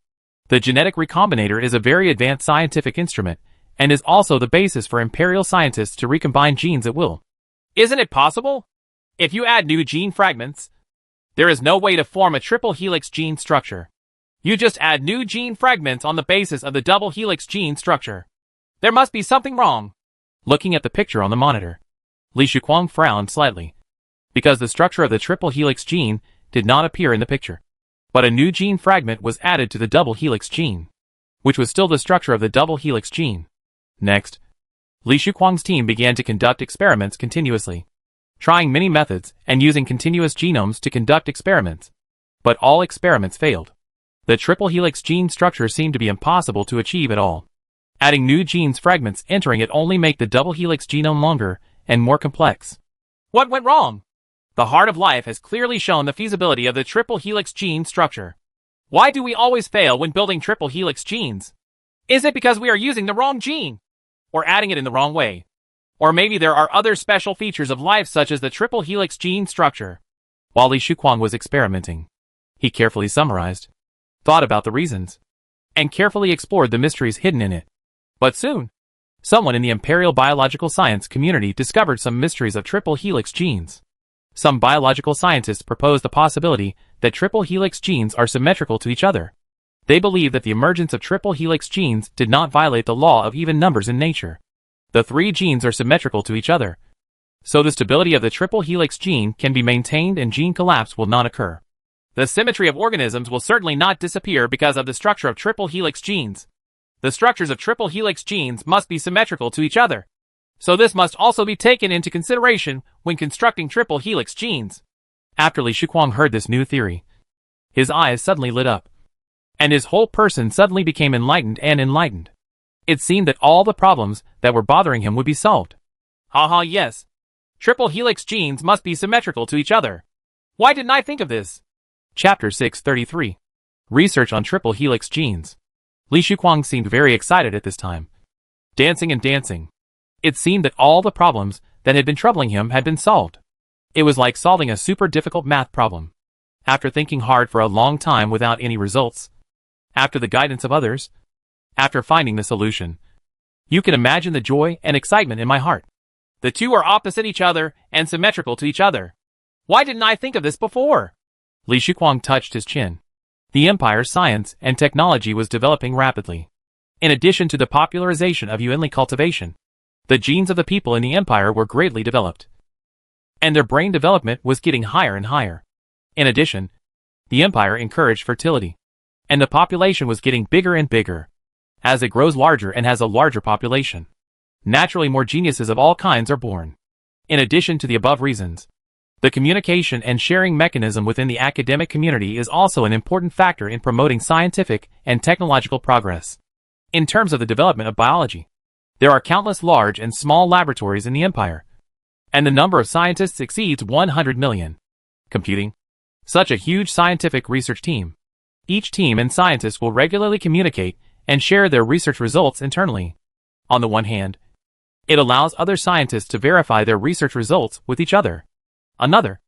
The genetic recombinator is a very advanced scientific instrument and is also the basis for imperial scientists to recombine genes at will. Isn't it possible? If you add new gene fragments, there is no way to form a triple helix gene structure. You just add new gene fragments on the basis of the double helix gene structure. There must be something wrong. Looking at the picture on the monitor, Li Shuquang frowned slightly, because the structure of the triple helix gene did not appear in the picture. But a new gene fragment was added to the double helix gene, which was still the structure of the double helix gene. Next, Li Shuquang's team began to conduct experiments continuously, trying many methods and using continuous genomes to conduct experiments. But all experiments failed. The triple helix gene structure seemed to be impossible to achieve at all. Adding new genes fragments entering it only make the double helix genome longer and more complex. What went wrong? The Heart of Life has clearly shown the feasibility of the triple helix gene structure. Why do we always fail when building triple helix genes? Is it because we are using the wrong gene? Or adding it in the wrong way? Or maybe there are other special features of life such as the triple helix gene structure? While Li Shuquang was experimenting, he carefully summarized, thought about the reasons, and carefully explored the mysteries hidden in it. But soon, someone in the Imperial Biological Science community discovered some mysteries of triple helix genes. Some biological scientists proposed the possibility that triple helix genes are symmetrical to each other. They believe that the emergence of triple helix genes did not violate the law of even numbers in nature. The three genes are symmetrical to each other, so the stability of the triple helix gene can be maintained and gene collapse will not occur. The symmetry of organisms will certainly not disappear because of the structure of triple helix genes. The structures of triple helix genes must be symmetrical to each other. So this must also be taken into consideration when constructing triple helix genes. After Li Shuquang heard this new theory, his eyes suddenly lit up, and his whole person suddenly became enlightened. It seemed that all the problems that were bothering him would be solved. Haha, yes. Triple helix genes must be symmetrical to each other. Why didn't I think of this? Chapter 633. Research on triple helix genes. Li Shuquang seemed very excited at this time. Dancing and dancing. It seemed that all the problems that had been troubling him had been solved. It was like solving a super difficult math problem. After thinking hard for a long time without any results, after the guidance of others, after finding the solution, you can imagine the joy and excitement in my heart. The two are opposite each other and symmetrical to each other. Why didn't I think of this before? Li Shuquang touched his chin. The Empire's science and technology was developing rapidly. In addition to the popularization of Yuanli cultivation, the genes of the people in the Empire were greatly developed, and their brain development was getting higher and higher. In addition, the Empire encouraged fertility, and the population was getting bigger and bigger. As it grows larger and has a larger population, naturally more geniuses of all kinds are born. In addition to the above reasons, the communication and sharing mechanism within the academic community is also an important factor in promoting scientific and technological progress. In terms of the development of biology, there are countless large and small laboratories in the Empire, and the number of scientists exceeds 100 million. Computing such a huge scientific research team. Each team and scientists will regularly communicate and share their research results internally. On the one hand, it allows other scientists to verify their research results with each other. Another,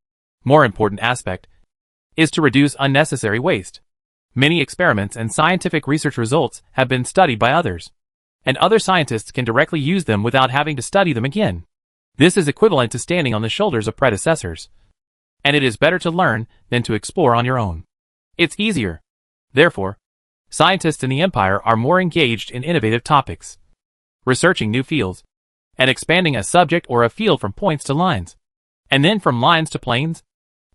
more important aspect, is to reduce unnecessary waste. Many experiments and scientific research results have been studied by others, and other scientists can directly use them without having to study them again. This is equivalent to standing on the shoulders of predecessors, and it is better to learn than to explore on your own. It's easier. Therefore, scientists in the Empire are more engaged in innovative topics, researching new fields, and expanding a subject or a field from points to lines, and then from lines to planes,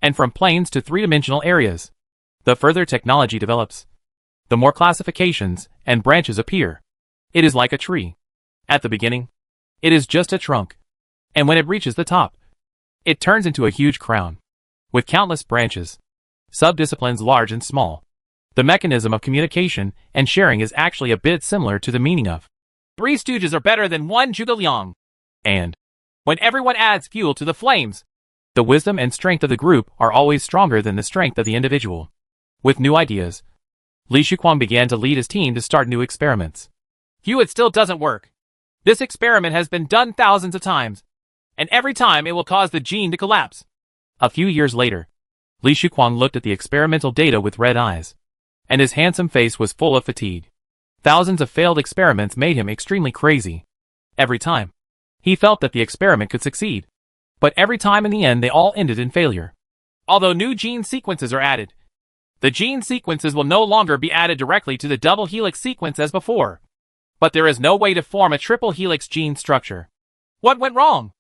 and from planes to three-dimensional areas. The further technology develops, the more classifications and branches appear. It is like a tree. At the beginning, it is just a trunk, and when it reaches the top, it turns into a huge crown, with countless branches, subdisciplines large and small. The mechanism of communication and sharing is actually a bit similar to the meaning of 3 stooges are better than 1 zhuge liang. And when everyone adds fuel to the flames, the wisdom and strength of the group are always stronger than the strength of the individual. With new ideas, Li Shuquang began to lead his team to start new experiments. It still doesn't work. This experiment has been done thousands of times, and every time it will cause the gene to collapse. A few years later, Li Shuquang looked at the experimental data with red eyes, and his handsome face was full of fatigue. Thousands of failed experiments made him extremely crazy. Every time, he felt that the experiment could succeed, but every time in the end they all ended in failure. Although new gene sequences are added, the gene sequences will no longer be added directly to the double helix sequence as before. But there is no way to form a triple helix gene structure. What went wrong?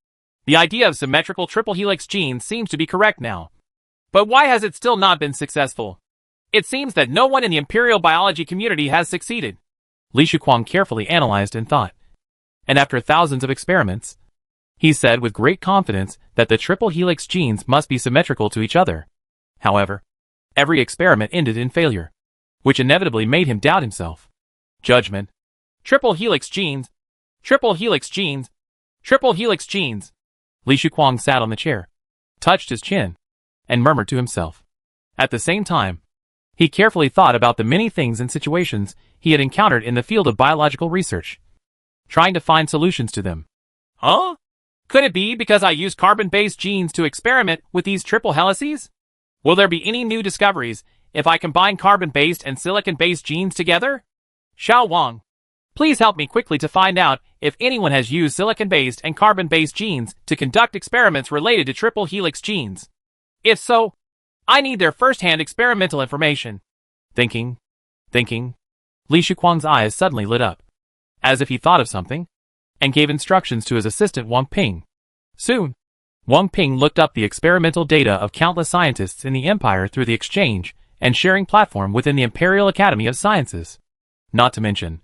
The idea of symmetrical triple helix genes seems to be correct now. But why has it still not been successful? It seems that no one in the Imperial biology community has succeeded. Li Shuquang carefully analyzed and thought. And after thousands of experiments, he said with great confidence that the triple helix genes must be symmetrical to each other. However, every experiment ended in failure, which inevitably made him doubt himself. Judgment. Triple helix genes. Triple helix genes. Triple helix genes. Li Shuquang sat on the chair, touched his chin, and murmured to himself. At the same time, he carefully thought about the many things and situations he had encountered in the field of biological research, trying to find solutions to them. Huh? Could it be because I use carbon-based genes to experiment with these triple helices? Will there be any new discoveries if I combine carbon-based and silicon-based genes together? Xiao Wang, please help me quickly to find out if anyone has used silicon-based and carbon-based genes to conduct experiments related to triple helix genes. If so, I need their first-hand experimental information. Thinking. Li Shuquang's eyes suddenly lit up, as if he thought of something, and gave instructions to his assistant Wang Ping. Soon, Wang Ping looked up the experimental data of countless scientists in the Empire through the exchange and sharing platform within the Imperial Academy of Sciences. Not to mention,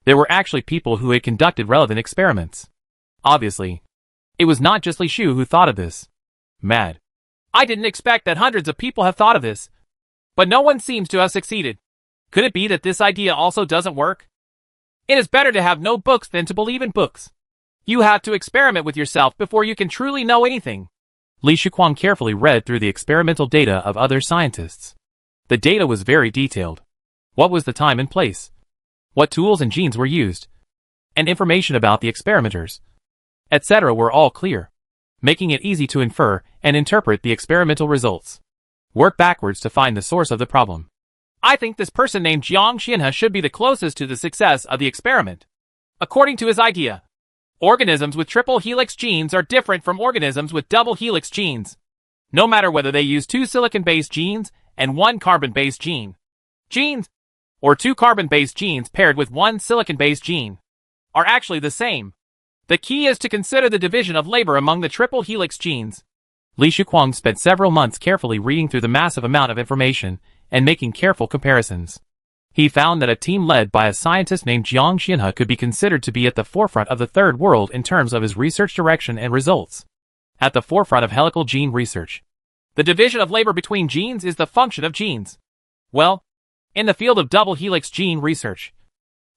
there were actually people who had conducted relevant experiments. Obviously, it was not just Li Shu who thought of this. Mad. I didn't expect that hundreds of people have thought of this, but no one seems to have succeeded. Could it be that this idea also doesn't work? It is better to have no books than to believe in books. You have to experiment with yourself before you can truly know anything. Li Shuquang carefully read through the experimental data of other scientists. The data was very detailed. What was the time and place? What tools and genes were used? And information about the experimenters, etc. were all clear, making it easy to infer and interpret the experimental results. Work backwards to find the source of the problem. I think this person named Jiang Xinhe should be the closest to the success of the experiment. According to his idea, organisms with triple helix genes are different from organisms with double helix genes. No matter whether they use 2 silicon-based genes and 1 carbon-based gene. Genes, or 2 carbon-based genes paired with 1 silicon-based gene, are actually the same. The key is to consider the division of labor among the triple helix genes. Li Shuquang spent several months carefully reading through the massive amount of information and making careful comparisons. He found that a team led by a scientist named Jiang Xinhe could be considered to be at the forefront of the third world in terms of his research direction and results. At the forefront of helical gene research. The division of labor between genes is the function of genes. Well, in the field of double helix gene research,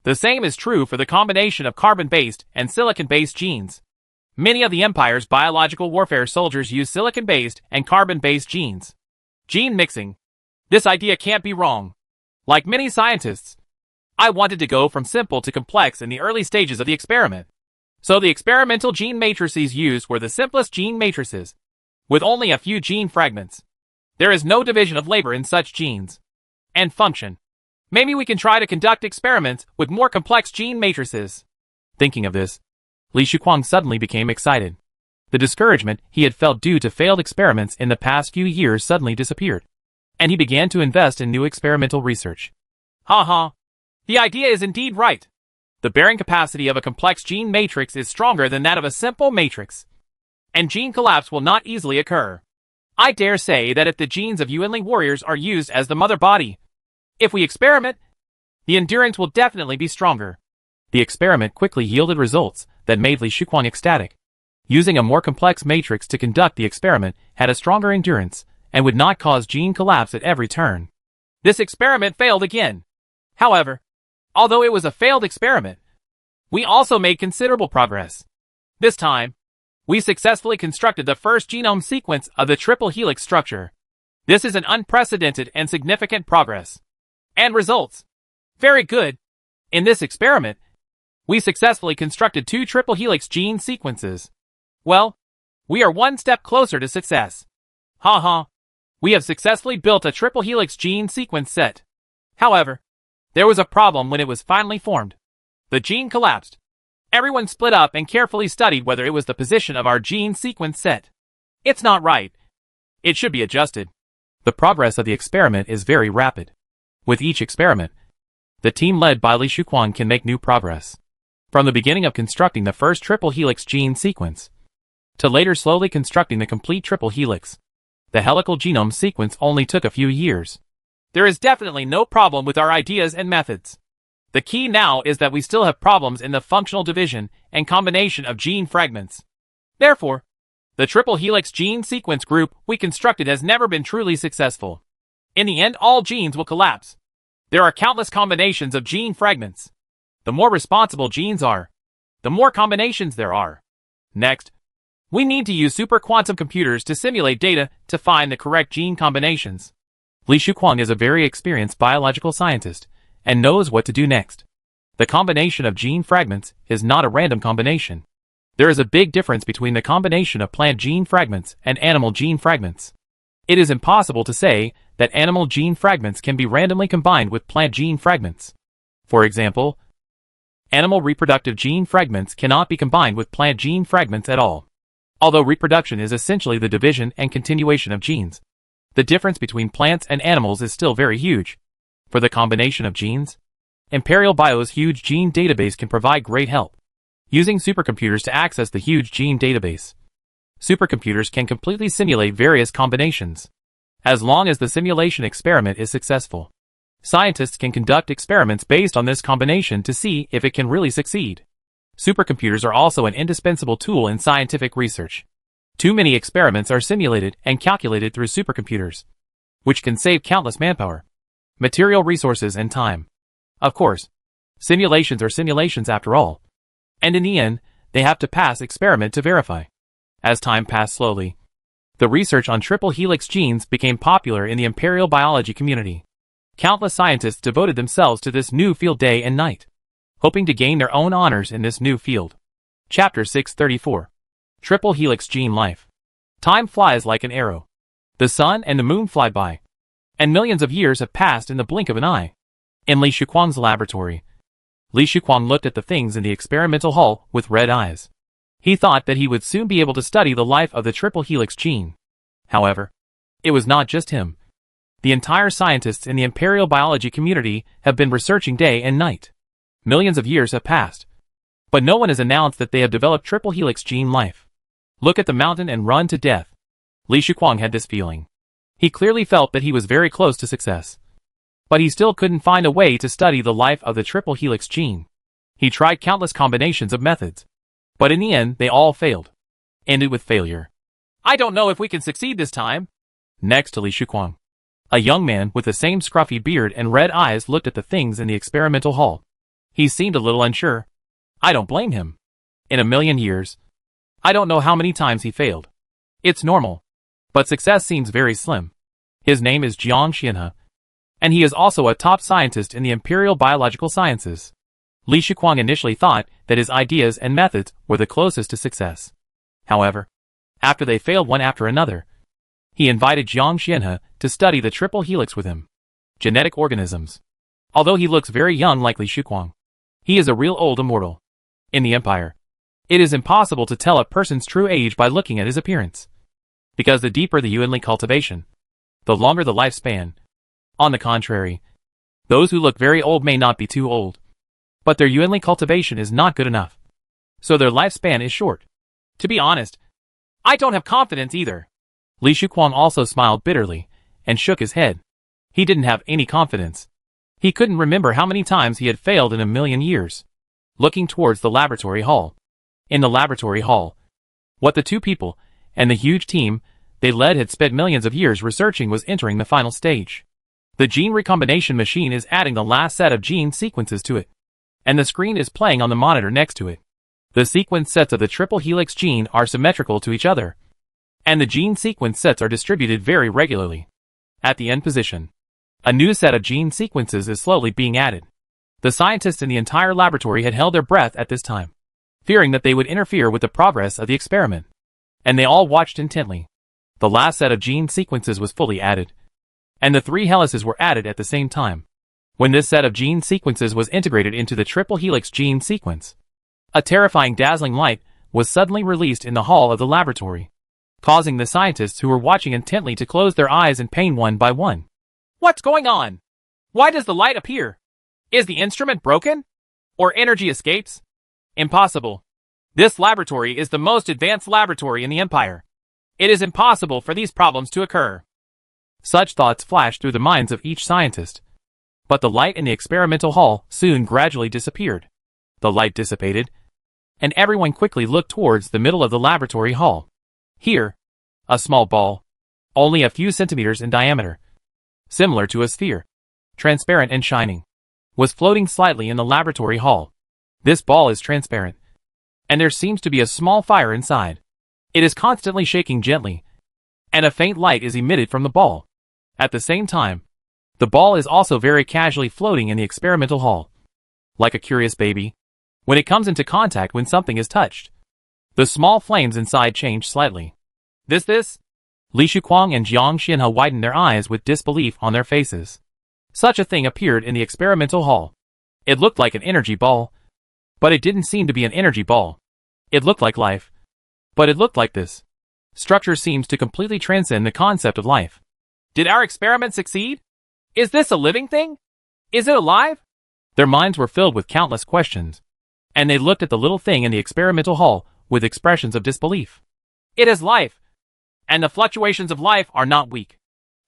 the same is true for the combination of carbon-based and silicon-based genes. Many of the Empire's biological warfare soldiers use silicon-based and carbon-based genes. Gene mixing. This idea can't be wrong. Like many scientists, I wanted to go from simple to complex in the early stages of the experiment. So the experimental gene matrices used were the simplest gene matrices, with only a few gene fragments. There is no division of labor in such genes. And function. Maybe we can try to conduct experiments with more complex gene matrices. Thinking of this, Li Shuquang suddenly became excited. The discouragement he had felt due to failed experiments in the past few years suddenly disappeared, and he began to invest in new experimental research. The idea is indeed right. The bearing capacity of a complex gene matrix is stronger than that of a simple matrix, and gene collapse will not easily occur. I dare say that if the genes of Yuanli warriors are used as the mother body, if we experiment, the endurance will definitely be stronger. The experiment quickly yielded results that made Li Shuquang ecstatic. Using a more complex matrix to conduct the experiment had a stronger endurance and would not cause gene collapse at every turn. This experiment failed again. However, although it was a failed experiment, we also made considerable progress. This time, we successfully constructed the first genome sequence of the triple helix structure. This is an unprecedented and significant progress. And results. Very good. In this experiment, we successfully constructed 2 triple helix gene sequences. Well, we are one step closer to success. We have successfully built a triple helix gene sequence set. However, there was a problem when it was finally formed. The gene collapsed. Everyone split up and carefully studied whether it was the position of our gene sequence set. It's not right. It should be adjusted. The progress of the experiment is very rapid. With each experiment, the team led by Li Shuquang can make new progress. From the beginning of constructing the first triple helix gene sequence, to later slowly constructing the complete triple helix. The helical genome sequence only took a few years. There is definitely no problem with our ideas and methods. The key now is that we still have problems in the functional division and combination of gene fragments. Therefore, the triple helix gene sequence group we constructed has never been truly successful. In the end, all genes will collapse. There are countless combinations of gene fragments. The more responsible genes are, the more combinations there are. Next, we need to use super quantum computers to simulate data to find the correct gene combinations. Li Shuquang is a very experienced biological scientist and knows what to do next. The combination of gene fragments is not a random combination. There is a big difference between the combination of plant gene fragments and animal gene fragments. It is impossible to say that animal gene fragments can be randomly combined with plant gene fragments. For example, animal reproductive gene fragments cannot be combined with plant gene fragments at all. Although reproduction is essentially the division and continuation of genes, the difference between plants and animals is still very huge. For the combination of genes, Imperial Bio's huge gene database can provide great help. Using supercomputers to access the huge gene database, supercomputers can completely simulate various combinations. As long as the simulation experiment is successful, scientists can conduct experiments based on this combination to see if it can really succeed. Supercomputers are also an indispensable tool in scientific research. Too many experiments are simulated and calculated through supercomputers, which can save countless manpower, material resources, and time. Of course, simulations are simulations after all, and in the end, they have to pass experiment to verify. As time passed slowly, the research on triple helix genes became popular in the imperial biology community. Countless scientists devoted themselves to this new field day and night, hoping to gain their own honors in this new field. Chapter 634. Triple Helix Gene Life. Time flies like an arrow. The sun and the moon fly by, and millions of years have passed in the blink of an eye. In Li Shuquang's laboratory, Li Shuquang looked at the things in the experimental hall with red eyes. He thought that he would soon be able to study the life of the triple helix gene. However, it was not just him. The entire scientists in the imperial biology community have been researching day and night. Millions of years have passed, but no one has announced that they have developed triple helix gene life. Look at the mountain and run to death. Li Shuquang had this feeling. He clearly felt that he was very close to success, but he still couldn't find a way to study the life of the triple helix gene. He tried countless combinations of methods, but in the end they all failed. Ended with failure. I don't know if we can succeed this time. Next to Li Shuquang, a young man with the same scruffy beard and red eyes looked at the things in the experimental hall. He seemed a little unsure. I don't blame him. In a million years, I don't know how many times he failed. It's normal, but success seems very slim. His name is Jiang Xianhe, and he is also a top scientist in the Imperial Biological Sciences. Li Shuquang initially thought that his ideas and methods were the closest to success. However, after they failed one after another, he invited Jiang Xianhe to study the triple helix with him. Genetic organisms. Although he looks very young like Li Shuquang, he is a real old immortal. In the Empire, it is impossible to tell a person's true age by looking at his appearance, because the deeper the Yuanli cultivation, the longer the lifespan. On the contrary, those who look very old may not be too old, but their Yuanli cultivation is not good enough, so their lifespan is short. To be honest, I don't have confidence either. Li Shuquang also smiled bitterly and shook his head. He didn't have any confidence. He couldn't remember how many times he had failed in a million years. Looking towards the laboratory hall. In the laboratory hall, what the two people and the huge team they led had spent millions of years researching was entering the final stage. The gene recombination machine is adding the last set of gene sequences to it, and the screen is playing on the monitor next to it. The sequence sets of the triple helix gene are symmetrical to each other, and the gene sequence sets are distributed very regularly. At the end position, a new set of gene sequences is slowly being added. The scientists in the entire laboratory had held their breath at this time, fearing that they would interfere with the progress of the experiment, and they all watched intently. The last set of gene sequences was fully added, and the 3 helices were added at the same time. When this set of gene sequences was integrated into the triple helix gene sequence, a terrifying dazzling light was suddenly released in the hall of the laboratory, causing the scientists who were watching intently to close their eyes in pain one by one. What's going on? Why does the light appear? Is the instrument broken? Or energy escapes? Impossible. This laboratory is the most advanced laboratory in the Empire. It is impossible for these problems to occur. Such thoughts flashed through the minds of each scientist. But the light in the experimental hall soon gradually disappeared. The light dissipated, and everyone quickly looked towards the middle of the laboratory hall. Here, a small ball, only a few centimeters in diameter, similar to a sphere, transparent and shining, was floating slightly in the laboratory hall. This ball is transparent, and there seems to be a small fire inside. It is constantly shaking gently, and a faint light is emitted from the ball. At the same time, the ball is also very casually floating in the experimental hall, like a curious baby, when it comes into contact when something is touched. The small flames inside change slightly. This? Li Shuquang and Jiang Xinhe widened their eyes with disbelief on their faces. Such a thing appeared in the experimental hall. It looked like an energy ball, but it didn't seem to be an energy ball. It looked like life, but it looked like this. Structure seems to completely transcend the concept of life. Did our experiment succeed? Is this a living thing? Is it alive? Their minds were filled with countless questions, and they looked at the little thing in the experimental hall with expressions of disbelief. It is life, and the fluctuations of life are not weak.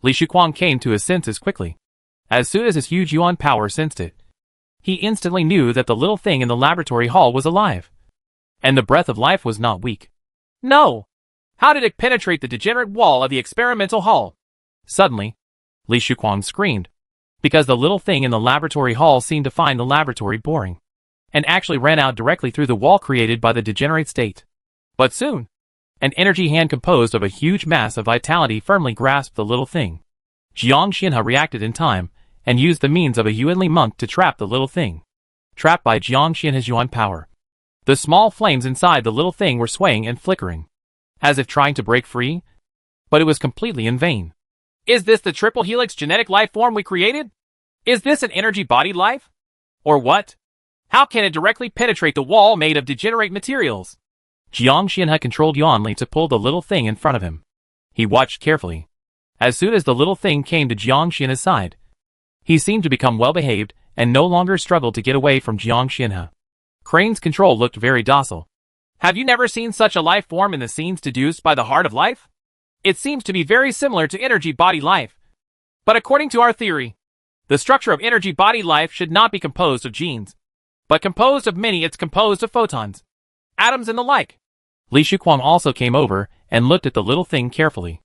Li Shuquang came to his senses quickly. As soon as his huge yuan power sensed it, he instantly knew that the little thing in the laboratory hall was alive, and the breath of life was not weak. No! How did it penetrate the degenerate wall of the experimental hall? Suddenly, Li Shuquang screamed, because the little thing in the laboratory hall seemed to find the laboratory boring, and actually ran out directly through the wall created by the degenerate state. But soon, an energy hand composed of a huge mass of vitality firmly grasped the little thing. Jiang Xinhe reacted in time, and used the means of a Yuanli monk to trap the little thing. Trapped by Jiang Xinhe's yuan power, the small flames inside the little thing were swaying and flickering, as if trying to break free, but it was completely in vain. Is this the triple helix genetic life form we created? Is this an energy body life? Or what? How can it directly penetrate the wall made of degenerate materials? Jiang Xinhe controlled Yuanli to pull the little thing in front of him. He watched carefully. As soon as the little thing came to Jiang Xinhe's side, he seemed to become well-behaved and no longer struggled to get away from Jiang Xinhe. Crane's control looked very docile. Have you never seen such a life form in the scenes deduced by the heart of life? It seems to be very similar to energy body life. But according to our theory, the structure of energy body life should not be composed of genes, but composed of many. It's composed of photons, atoms and the like. Li Shuquang also came over and looked at the little thing carefully.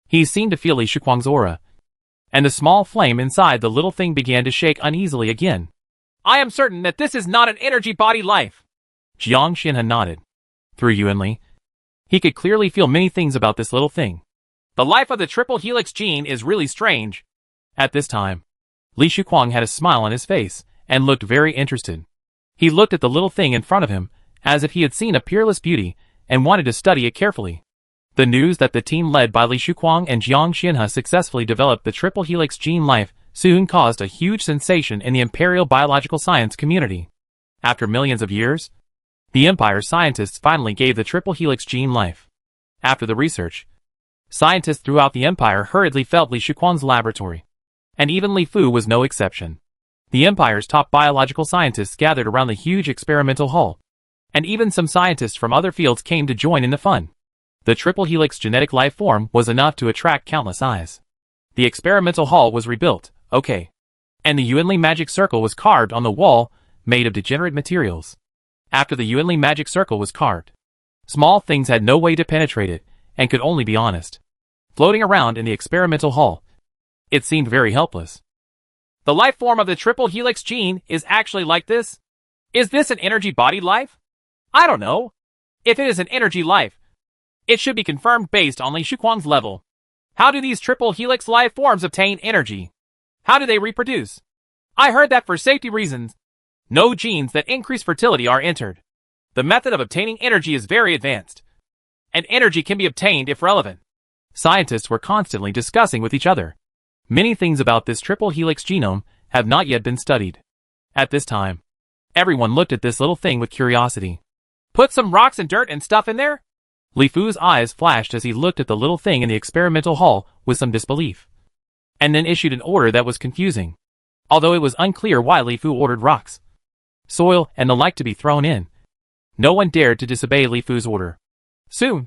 He seemed to feel Li Shuquang's aura, and the small flame inside the little thing began to shake uneasily again. I am certain that this is not an energy body life. Jiang Xinhe nodded. Through Yuanli, he could clearly feel many things about this little thing. The life of the triple helix gene is really strange. At this time, Li Shuquang had a smile on his face and looked very interested. He looked at the little thing in front of him as if he had seen a peerless beauty and wanted to study it carefully. The news that the team led by Li Shuquang and Jiang Xinhe successfully developed the triple helix gene life soon caused a huge sensation in the Imperial biological science community. After millions of years, the Empire scientists finally gave the triple helix gene life. After the research, scientists throughout the Empire hurriedly felt Li Shuquang's laboratory, and even Li Fu was no exception. The Empire's top biological scientists gathered around the huge experimental hall, and even some scientists from other fields came to join in the fun. The triple helix genetic life form was enough to attract countless eyes. The experimental hall was rebuilt, okay, and the Yuanli magic circle was carved on the wall, made of degenerate materials. After the Yuanli magic circle was carved, small things had no way to penetrate it, and could only be honest. Floating around in the experimental hall, it seemed very helpless. The life form of the triple helix gene is actually like this? Is this an energy body life? I don't know. If it is an energy life, it should be confirmed based on Li Shuquang's level. How do these triple helix life forms obtain energy? How do they reproduce? I heard that for safety reasons, no genes that increase fertility are entered. The method of obtaining energy is very advanced, and energy can be obtained if relevant. Scientists were constantly discussing with each other. Many things about this triple helix genome have not yet been studied. At this time, everyone looked at this little thing with curiosity. Put some rocks and dirt and stuff in there? Li Fu's eyes flashed as he looked at the little thing in the experimental hall with some disbelief, and then issued an order that was confusing. Although it was unclear why Li Fu ordered rocks, soil, and the like to be thrown in, no one dared to disobey Li Fu's order. Soon,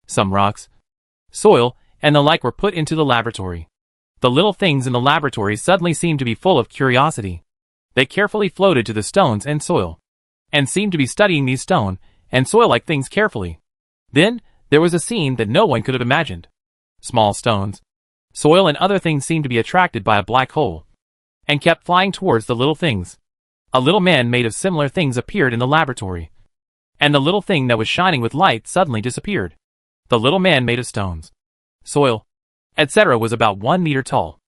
some rocks, soil, and the like were put into the laboratory. The little things in the laboratory suddenly seemed to be full of curiosity. They carefully floated to the stones and soil, and seemed to be studying these stone and soil-like things carefully. Then, there was a scene that no one could have imagined. Small stones, soil and other things seemed to be attracted by a black hole, and kept flying towards the little things. A little man made of similar things appeared in the laboratory, and the little thing that was shining with light suddenly disappeared. The little man made of stones, soil, etc. was about 1 meter tall.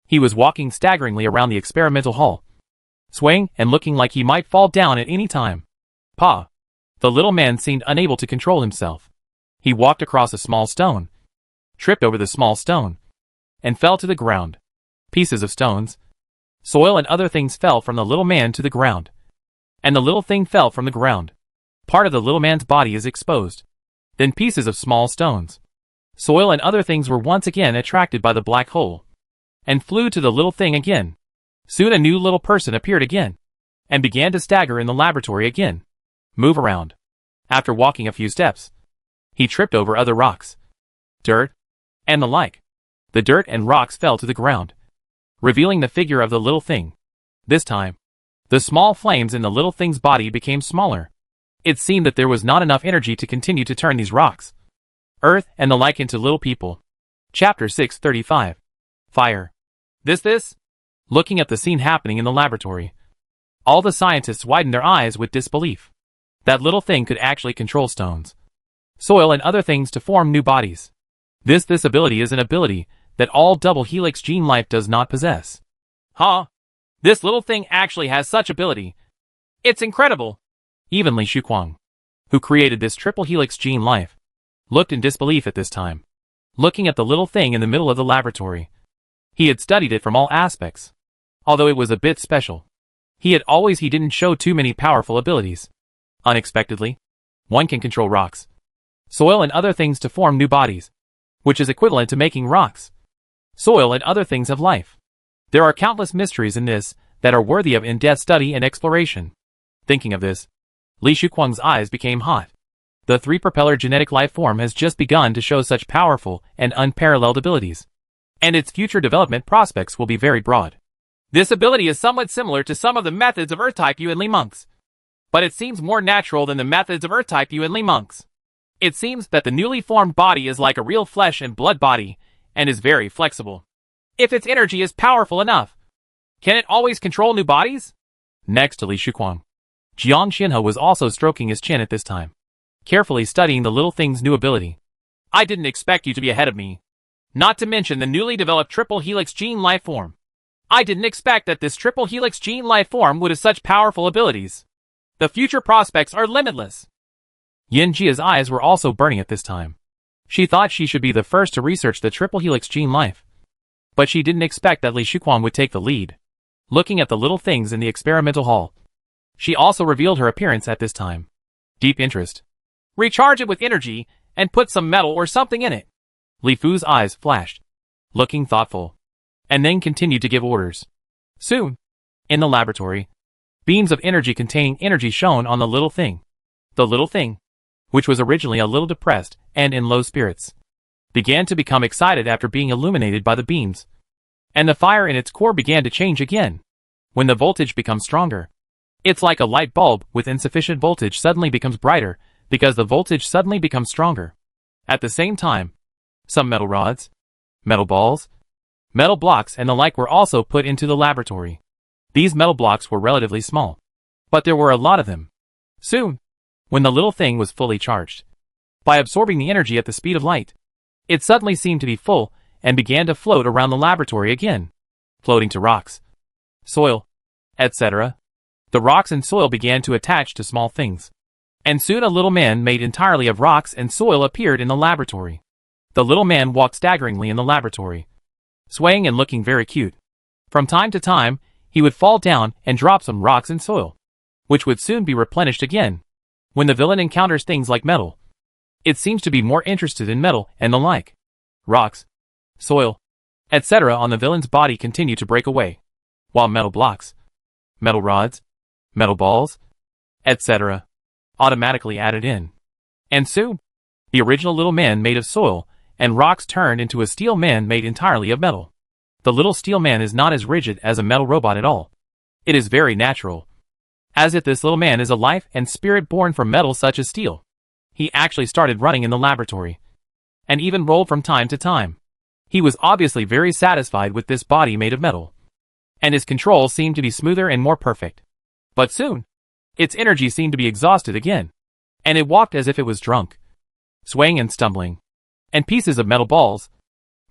He was walking staggeringly around the experimental hall, swaying and looking like he might fall down at any time. Pa! The little man seemed unable to control himself. He walked across a small stone, tripped over the small stone, and fell to the ground. Pieces of stones, soil and other things fell from the little man to the ground, and the little thing fell from the ground. Part of the little man's body is exposed. Then pieces of small stones, soil and other things were once again attracted by the black hole, and flew to the little thing again. Soon a new little person appeared again, and began to stagger in the laboratory again, move around. After walking a few steps, he tripped over other rocks, dirt, and the like. The dirt and rocks fell to the ground, revealing the figure of the little thing. This time, the small flames in the little thing's body became smaller. It seemed that there was not enough energy to continue to turn these rocks, earth, and the like into little people. Chapter 635. Fire. This? Looking at the scene happening in the laboratory, all the scientists widened their eyes with disbelief. That little thing could actually control stones, soil, and other things to form new bodies. This ability is an ability that all double helix gene life does not possess. Huh? This little thing actually has such ability. It's incredible. Even Li Shuquang, who created this triple helix gene life, looked in disbelief at this time, looking at the little thing in the middle of the laboratory. He had studied it from all aspects. Although it was a bit special, he didn't show too many powerful abilities. Unexpectedly, one can control rocks, soil, and other things to form new bodies, which is equivalent to making rocks, soil, and other things have life. There are countless mysteries in this that are worthy of in-depth study and exploration. Thinking of this, Li Shuquang's eyes became hot. The three-propeller genetic life form has just begun to show such powerful and unparalleled abilities, and its future development prospects will be very broad. This ability is somewhat similar to some of the methods of Earth-type Yuan Li monks, but it seems more natural than the methods of Earth-type Yuan Li monks. It seems that the newly formed body is like a real flesh and blood body, and is very flexible. If its energy is powerful enough, can it always control new bodies? Next to Li Shuquang, Jiang Xinhe was also stroking his chin at this time, carefully studying the little thing's new ability. I didn't expect you to be ahead of me. Not to mention the newly developed triple helix gene life form. I didn't expect that this triple helix gene life form would have such powerful abilities. The future prospects are limitless. Yin Jia's eyes were also burning at this time. She thought she should be the first to research the triple helix gene life, but she didn't expect that Li Shuquang would take the lead. Looking at the little things in the experimental hall, she also revealed her appearance at this time. Deep interest. Recharge it with energy, and put some metal or something in it. Li Fu's eyes flashed, looking thoughtful, and then continued to give orders. Soon, in the laboratory, beams of energy containing energy shone on the little thing. The little thing, which was originally a little depressed and in low spirits, began to become excited after being illuminated by the beams, and the fire in its core began to change again. When the voltage becomes stronger, it's like a light bulb with insufficient voltage suddenly becomes brighter because the voltage suddenly becomes stronger. At the same time, some metal rods, metal balls, metal blocks, and the like were also put into the laboratory. These metal blocks were relatively small, but there were a lot of them. Soon, when the little thing was fully charged, by absorbing the energy at the speed of light, it suddenly seemed to be full and began to float around the laboratory again, floating to rocks, soil, etc. The rocks and soil began to attach to small things, and soon a little man made entirely of rocks and soil appeared in the laboratory. The little man walked staggeringly in the laboratory, swaying and looking very cute. From time to time, he would fall down and drop some rocks and soil, which would soon be replenished again. When the villain encounters things like metal, it seems to be more interested in metal and the like. Rocks, soil, etc. on the villain's body continue to break away, while metal blocks, metal rods, metal balls, etc. automatically added in. And soon, the original little man made of soil and rocks turned into a steel man made entirely of metal. The little steel man is not as rigid as a metal robot at all. It is very natural. As if this little man is a life and spirit born from metal such as steel. He actually started running in the laboratory. And even rolled from time to time. He was obviously very satisfied with this body made of metal. And his controls seemed to be smoother and more perfect. But soon, its energy seemed to be exhausted again. And it walked as if it was drunk. Swaying and stumbling. And pieces of metal balls,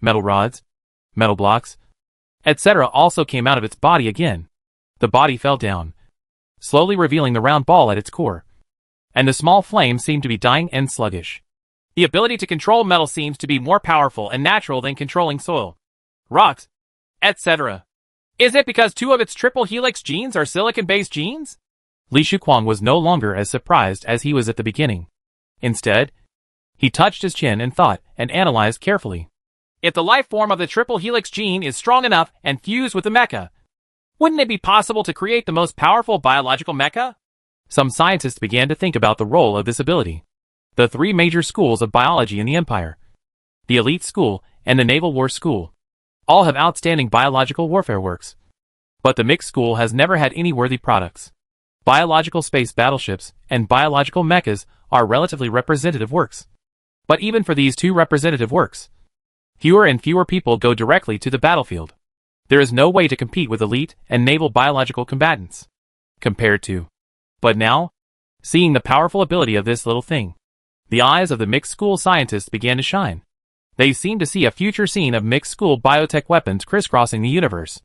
metal rods, metal blocks, etc. also came out of its body again. The body fell down, slowly revealing the round ball at its core. And the small flame seemed to be dying and sluggish. The ability to control metal seems to be more powerful and natural than controlling soil, rocks, etc. Is it because 2 of its triple helix genes are silicon-based genes? Li Shuquan was no longer as surprised as he was at the beginning. Instead, he touched his chin and thought and analyzed carefully. If the life form of the triple helix gene is strong enough and fused with the mecha, wouldn't it be possible to create the most powerful biological mecha? Some scientists began to think about the role of this ability. The 3 major schools of biology in the Empire, the Elite School and the Naval War School, all have outstanding biological warfare works. But the Mixed School has never had any worthy products. Biological space battleships and biological mechas are relatively representative works. But even for these 2 representative works, fewer and fewer people go directly to the battlefield. There is no way to compete with elite and naval biological combatants. Compared to. But now, seeing the powerful ability of this little thing, the eyes of the Mixed School scientists began to shine. They seemed to see a future scene of Mixed School biotech weapons crisscrossing the universe.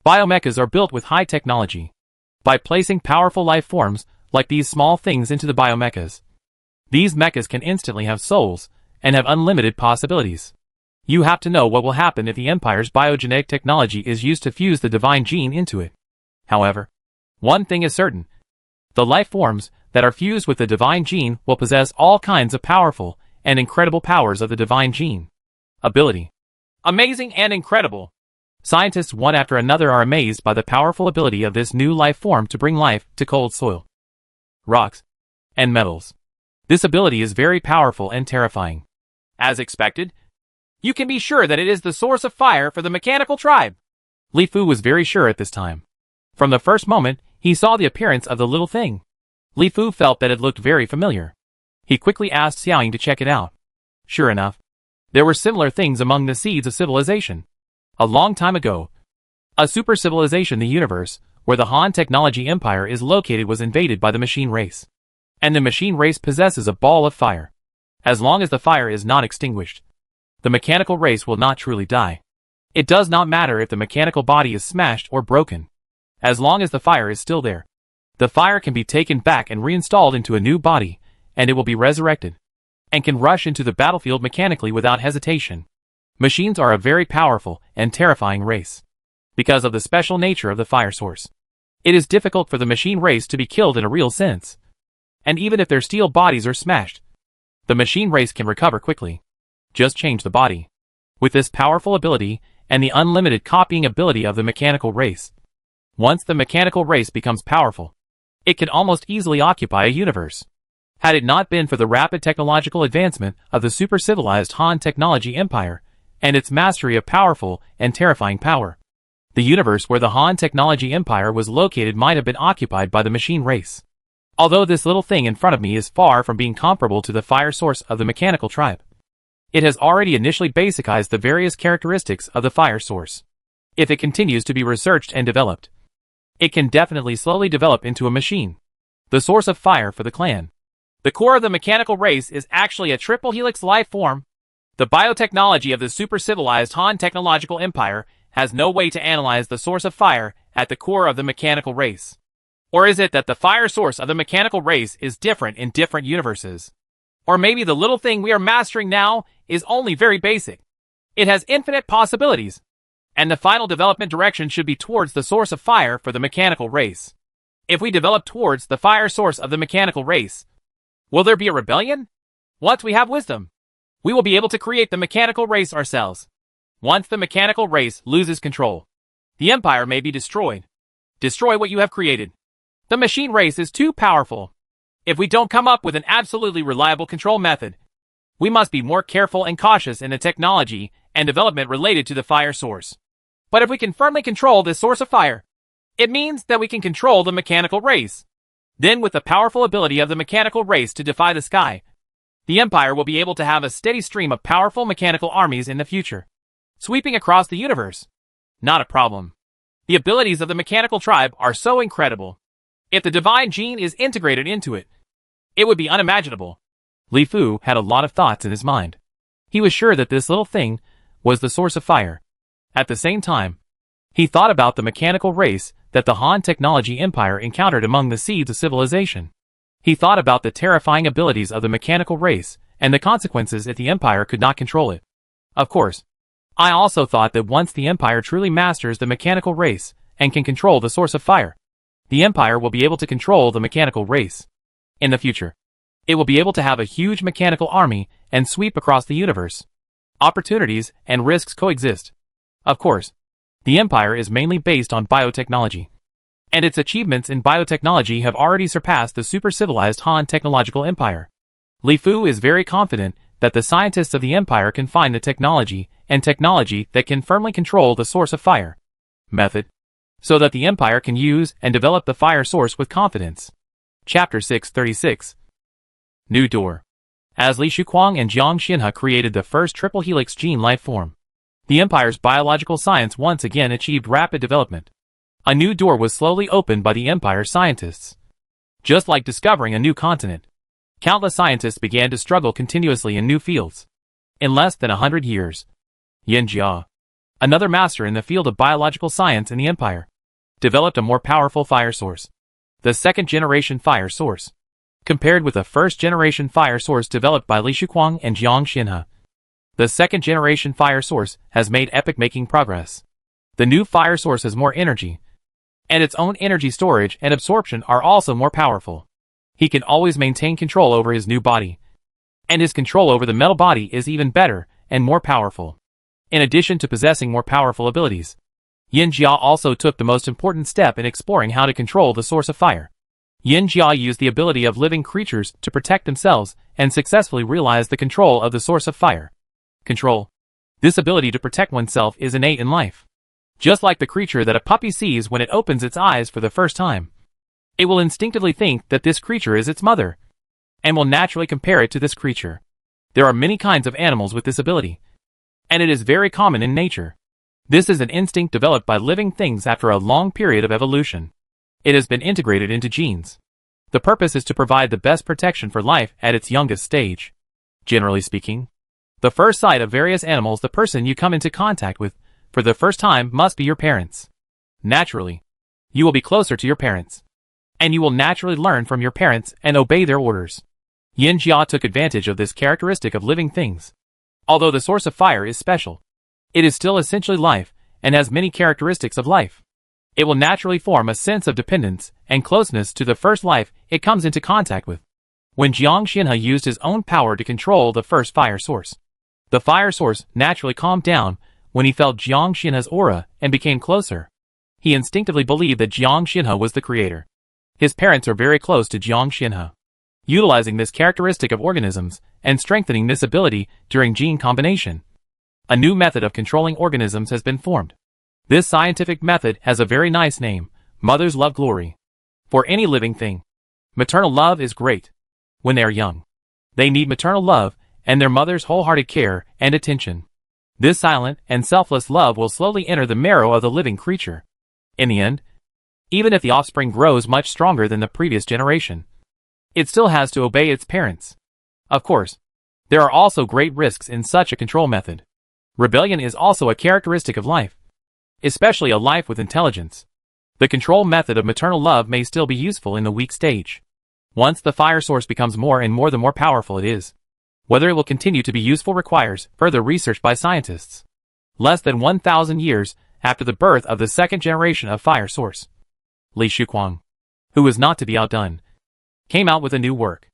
Biomechas are built with high technology. By placing powerful life forms, like these small things into the biomechas, these mechas can instantly have souls, and have unlimited possibilities. You have to know what will happen if the Empire's biogenetic technology is used to fuse the divine gene into it. However, one thing is certain. The life forms that are fused with the divine gene will possess all kinds of powerful and incredible powers of the divine gene. Ability. Amazing and incredible. Scientists one after another are amazed by the powerful ability of this new life form to bring life to cold soil, rocks, and metals. This ability is very powerful and terrifying. As expected, you can be sure that it is the source of fire for the mechanical tribe. Li Fu was very sure at this time. From the first moment he saw the appearance of the little thing, Li Fu felt that it looked very familiar. He quickly asked Xiaoying to check it out. Sure enough, there were similar things among the seeds of civilization. A long time ago, a super civilization, the universe, where the Han technology empire is located, was invaded by the machine race. And the machine race possesses a ball of fire. As long as the fire is not extinguished, the mechanical race will not truly die. It does not matter if the mechanical body is smashed or broken. As long as the fire is still there, the fire can be taken back and reinstalled into a new body, and it will be resurrected, and can rush into the battlefield mechanically without hesitation. Machines are a very powerful and terrifying race. Because of the special nature of the fire source, it is difficult for the machine race to be killed in a real sense. And even if their steel bodies are smashed, the machine race can recover quickly. Just change the body. With this powerful ability, and the unlimited copying ability of the mechanical race, once the mechanical race becomes powerful, it can almost easily occupy a universe. Had it not been for the rapid technological advancement of the super-civilized Han technology empire, and its mastery of powerful and terrifying power, the universe where the Han technology empire was located might have been occupied by the machine race. Although this little thing in front of me is far from being comparable to the fire source of the mechanical tribe, it has already initially basicized the various characteristics of the fire source. If it continues to be researched and developed, it can definitely slowly develop into a machine, the source of fire for the clan. The core of the mechanical race is actually a triple helix life form. The biotechnology of the super-civilized Han technological empire has no way to analyze the source of fire at the core of the mechanical race. Or is it that the fire source of the mechanical race is different in different universes? Or maybe the little thing we are mastering now is only very basic. It has infinite possibilities, and the final development direction should be towards the source of fire for the mechanical race. If we develop towards the fire source of the mechanical race, will there be a rebellion? Once we have wisdom, we will be able to create the mechanical race ourselves. Once the mechanical race loses control, the empire may be destroyed. Destroy what you have created. The machine race is too powerful. If we don't come up with an absolutely reliable control method, We must be more careful and cautious in the technology and development related to the fire source. But if we can firmly control this source of fire, it means that we can control the mechanical race. Then with the powerful ability of the mechanical race to defy the sky, the Empire will be able to have a steady stream of powerful mechanical armies in the future, sweeping across the universe. Not a problem. The abilities of the mechanical tribe are so incredible. If the divine gene is integrated into it, it would be unimaginable. Li Fu had a lot of thoughts in his mind. He was sure that this little thing was the source of fire. At the same time, he thought about the mechanical race that the Han technology empire encountered among the seeds of civilization. He thought about the terrifying abilities of the mechanical race and the consequences if the empire could not control it. Of course, I also thought that once the empire truly masters the mechanical race and can control the source of fire, the empire will be able to control the mechanical race. In the future, it will be able to have a huge mechanical army and sweep across the universe. Opportunities and risks coexist. Of course, the empire is mainly based on biotechnology, and its achievements in biotechnology have already surpassed the super-civilized Han technological empire. Li Fu is very confident that the scientists of the empire can find the technology that can firmly control the source of fire method, so that the empire can use and develop the fire source with confidence. Chapter 636. New Door. As Li Shuquang and Jiang Xinhe created the first triple helix gene life form, the Empire's biological science once again achieved rapid development. A new door was slowly opened by the Empire scientists. Just like discovering a new continent, countless scientists began to struggle continuously in new fields. In less than 100 years, Yin Jia, another master in the field of biological science in the Empire, developed a more powerful fire source, the second-generation fire source. Compared with the first-generation fire source developed by Li Shuquang and Jiang Xinhe, the second-generation fire source has made epic-making progress. The new fire source has more energy, and its own energy storage and absorption are also more powerful. He can always maintain control over his new body, and his control over the metal body is even better and more powerful. In addition to possessing more powerful abilities, Yin Jia also took the most important step in exploring how to control the source of fire. Yin Jia used the ability of living creatures to protect themselves and successfully realized the control of the source of fire. Control. This ability to protect oneself is innate in life. Just like the creature that a puppy sees when it opens its eyes for the first time, it will instinctively think that this creature is its mother, and will naturally compare it to this creature. There are many kinds of animals with this ability, and it is very common in nature. This is an instinct developed by living things after a long period of evolution. It has been integrated into genes. The purpose is to provide the best protection for life at its youngest stage. Generally speaking, the first sight of various animals the person you come into contact with for the first time must be your parents. Naturally, you will be closer to your parents, and you will naturally learn from your parents and obey their orders. Yin Jia took advantage of this characteristic of living things. Although the source of fire is special, it is still essentially life and has many characteristics of life. It will naturally form a sense of dependence and closeness to the first life it comes into contact with. When Jiang Xinhe used his own power to control the first fire source, the fire source naturally calmed down when he felt Jiang Xinhe's aura and became closer. He instinctively believed that Jiang Xinhe was the creator. His parents are very close to Jiang Xinhe. Utilizing this characteristic of organisms and strengthening this ability during gene combination, a new method of controlling organisms has been formed. This scientific method has a very nice name, Mother's Love Glory. For any living thing, maternal love is great. When they are young, they need maternal love and their mother's wholehearted care and attention. This silent and selfless love will slowly enter the marrow of the living creature. In the end, even if the offspring grows much stronger than the previous generation, it still has to obey its parents. Of course, there are also great risks in such a control method. Rebellion is also a characteristic of life, especially a life with intelligence. The control method of maternal love may still be useful in the weak stage. Once the fire source becomes more and more, the more powerful it is. Whether it will continue to be useful requires further research by scientists. Less than 1,000 years after the birth of the second generation of fire source, Li Shuquang, who was not to be outdone, came out with a new work.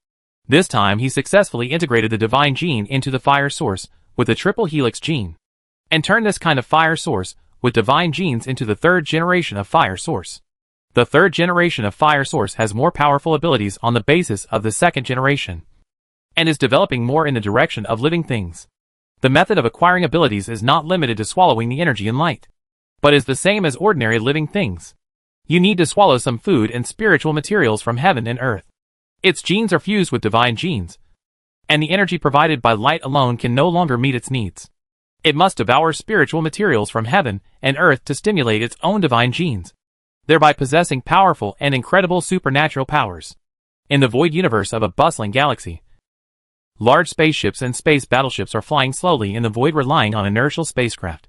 This time he successfully integrated the divine gene into the fire source with the triple helix gene, and turned this kind of fire source with divine genes into the third generation of fire source. The third generation of fire source has more powerful abilities on the basis of the second generation. and is developing more in the direction of living things. The method of acquiring abilities is not limited to swallowing the energy and light, but is the same as ordinary living things. You need to swallow some food and spiritual materials from heaven and earth. Its genes are fused with divine genes, and the energy provided by light alone can no longer meet its needs. It must devour spiritual materials from heaven and earth to stimulate its own divine genes, thereby possessing powerful and incredible supernatural powers. In the void universe of a bustling galaxy, large spaceships and space battleships are flying slowly in the void, relying on inertial spacecraft,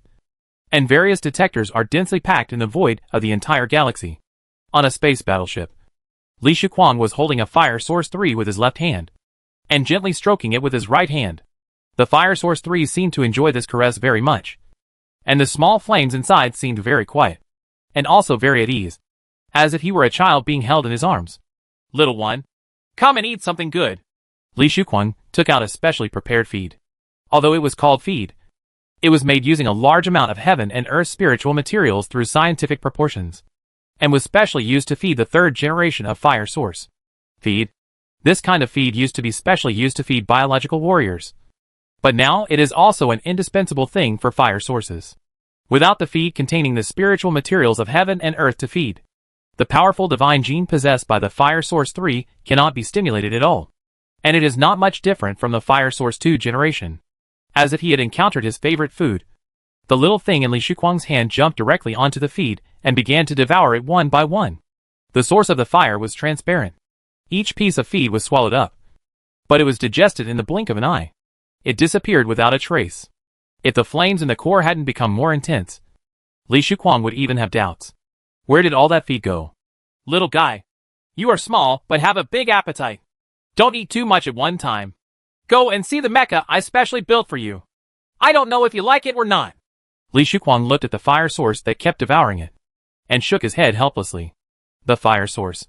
and various detectors are densely packed in the void of the entire galaxy. On a space battleship, Li Shuquang was holding a Fire Source 3 with his left hand, and gently stroking it with his right hand. The Fire Source 3 seemed to enjoy this caress very much, and the small flames inside seemed very quiet, and also very at ease, as if he were a child being held in his arms. Little one, come and eat something good. Li Shuquang took out a specially prepared feed. Although it was called feed, it was made using a large amount of heaven and earth spiritual materials through scientific proportions, and was specially used to feed the third generation of Fire Source. Feed. This kind of feed used to be specially used to feed biological warriors, but now it is also an indispensable thing for fire sources. Without the feed containing the spiritual materials of heaven and earth to feed, the powerful divine gene possessed by the Fire Source 3 cannot be stimulated at all. And it is not much different from the Fire Source 2 generation. As if he had encountered his favorite food, the little thing in Li Shuquang's hand jumped directly onto the feed and began to devour it one by one. The source of the fire was transparent. Each piece of feed was swallowed up, but it was digested in the blink of an eye. It disappeared without a trace. If the flames in the core hadn't become more intense, Li Shuquang would even have doubts. Where did all that feed go? Little guy, you are small but have a big appetite. Don't eat too much at one time. Go and see the mecha I specially built for you. I don't know if you like it or not. Li Shuquang looked at the fire source that kept devouring it, and shook his head helplessly. The fire source,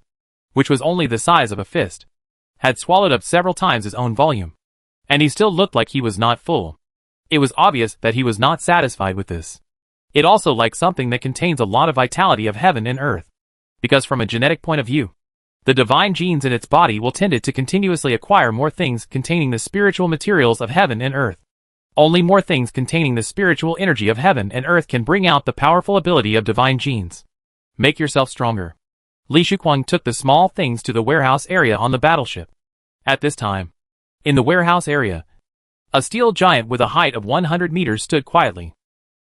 which was only the size of a fist, had swallowed up several times his own volume, and he still looked like he was not full. It was obvious that he was not satisfied with this. It also liked something that contains a lot of vitality of heaven and earth, because from a genetic point of view, the divine genes in its body will tend to continuously acquire more things containing the spiritual materials of heaven and earth. Only more things containing the spiritual energy of heaven and earth can bring out the powerful ability of divine genes. Make yourself stronger. Li Shuquang took the small things to the warehouse area on the battleship. At this time, in the warehouse area, a steel giant with a height of 100 meters stood quietly.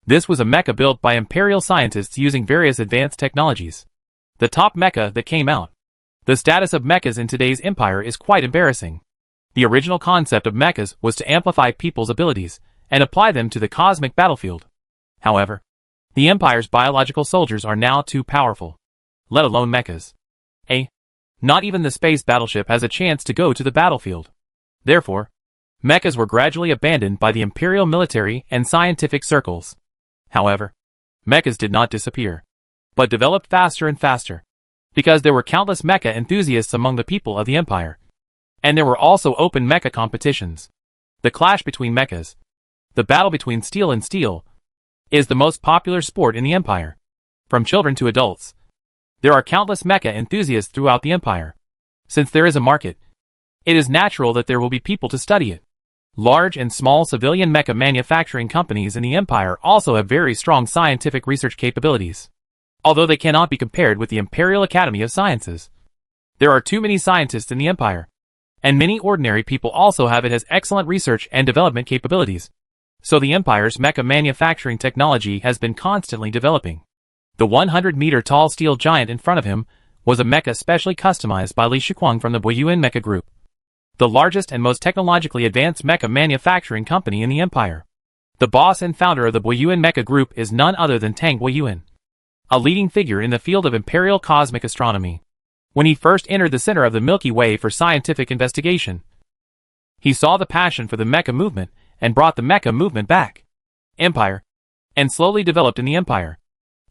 This was a mecha built by Imperial scientists using various advanced technologies. The top mecha that came out. The status of mechas in today's empire is quite embarrassing. The original concept of mechas was to amplify people's abilities and apply them to the cosmic battlefield. However, the empire's biological soldiers are now too powerful, let alone mechas. Not even the space battleship has a chance to go to the battlefield. Therefore, mechas were gradually abandoned by the Imperial military and scientific circles. However, mechas did not disappear, but developed faster and faster, because there were countless mecha enthusiasts among the people of the Empire. And there were also open mecha competitions. The clash between mechas, the battle between steel and steel, is the most popular sport in the Empire. From children to adults, there are countless mecha enthusiasts throughout the Empire. Since there is a market, it is natural that there will be people to study it. Large and small civilian mecha manufacturing companies in the Empire also have very strong scientific research capabilities, although they cannot be compared with the Imperial Academy of Sciences. There are too many scientists in the Empire, and many ordinary people also have it as excellent research and development capabilities. So the Empire's mecha manufacturing technology has been constantly developing. The 100-meter-tall steel giant in front of him was a mecha specially customized by Li Shuquang from the Boyuan Mecha Group, the largest and most technologically advanced mecha manufacturing company in the Empire. The boss and founder of the Boyuan Mecha Group is none other than Tang Boyuan, a leading figure in the field of imperial cosmic astronomy. When he first entered the center of the Milky Way for scientific investigation, he saw the passion for the mecha movement and brought the mecha movement back. Empire, and slowly developed in the Empire.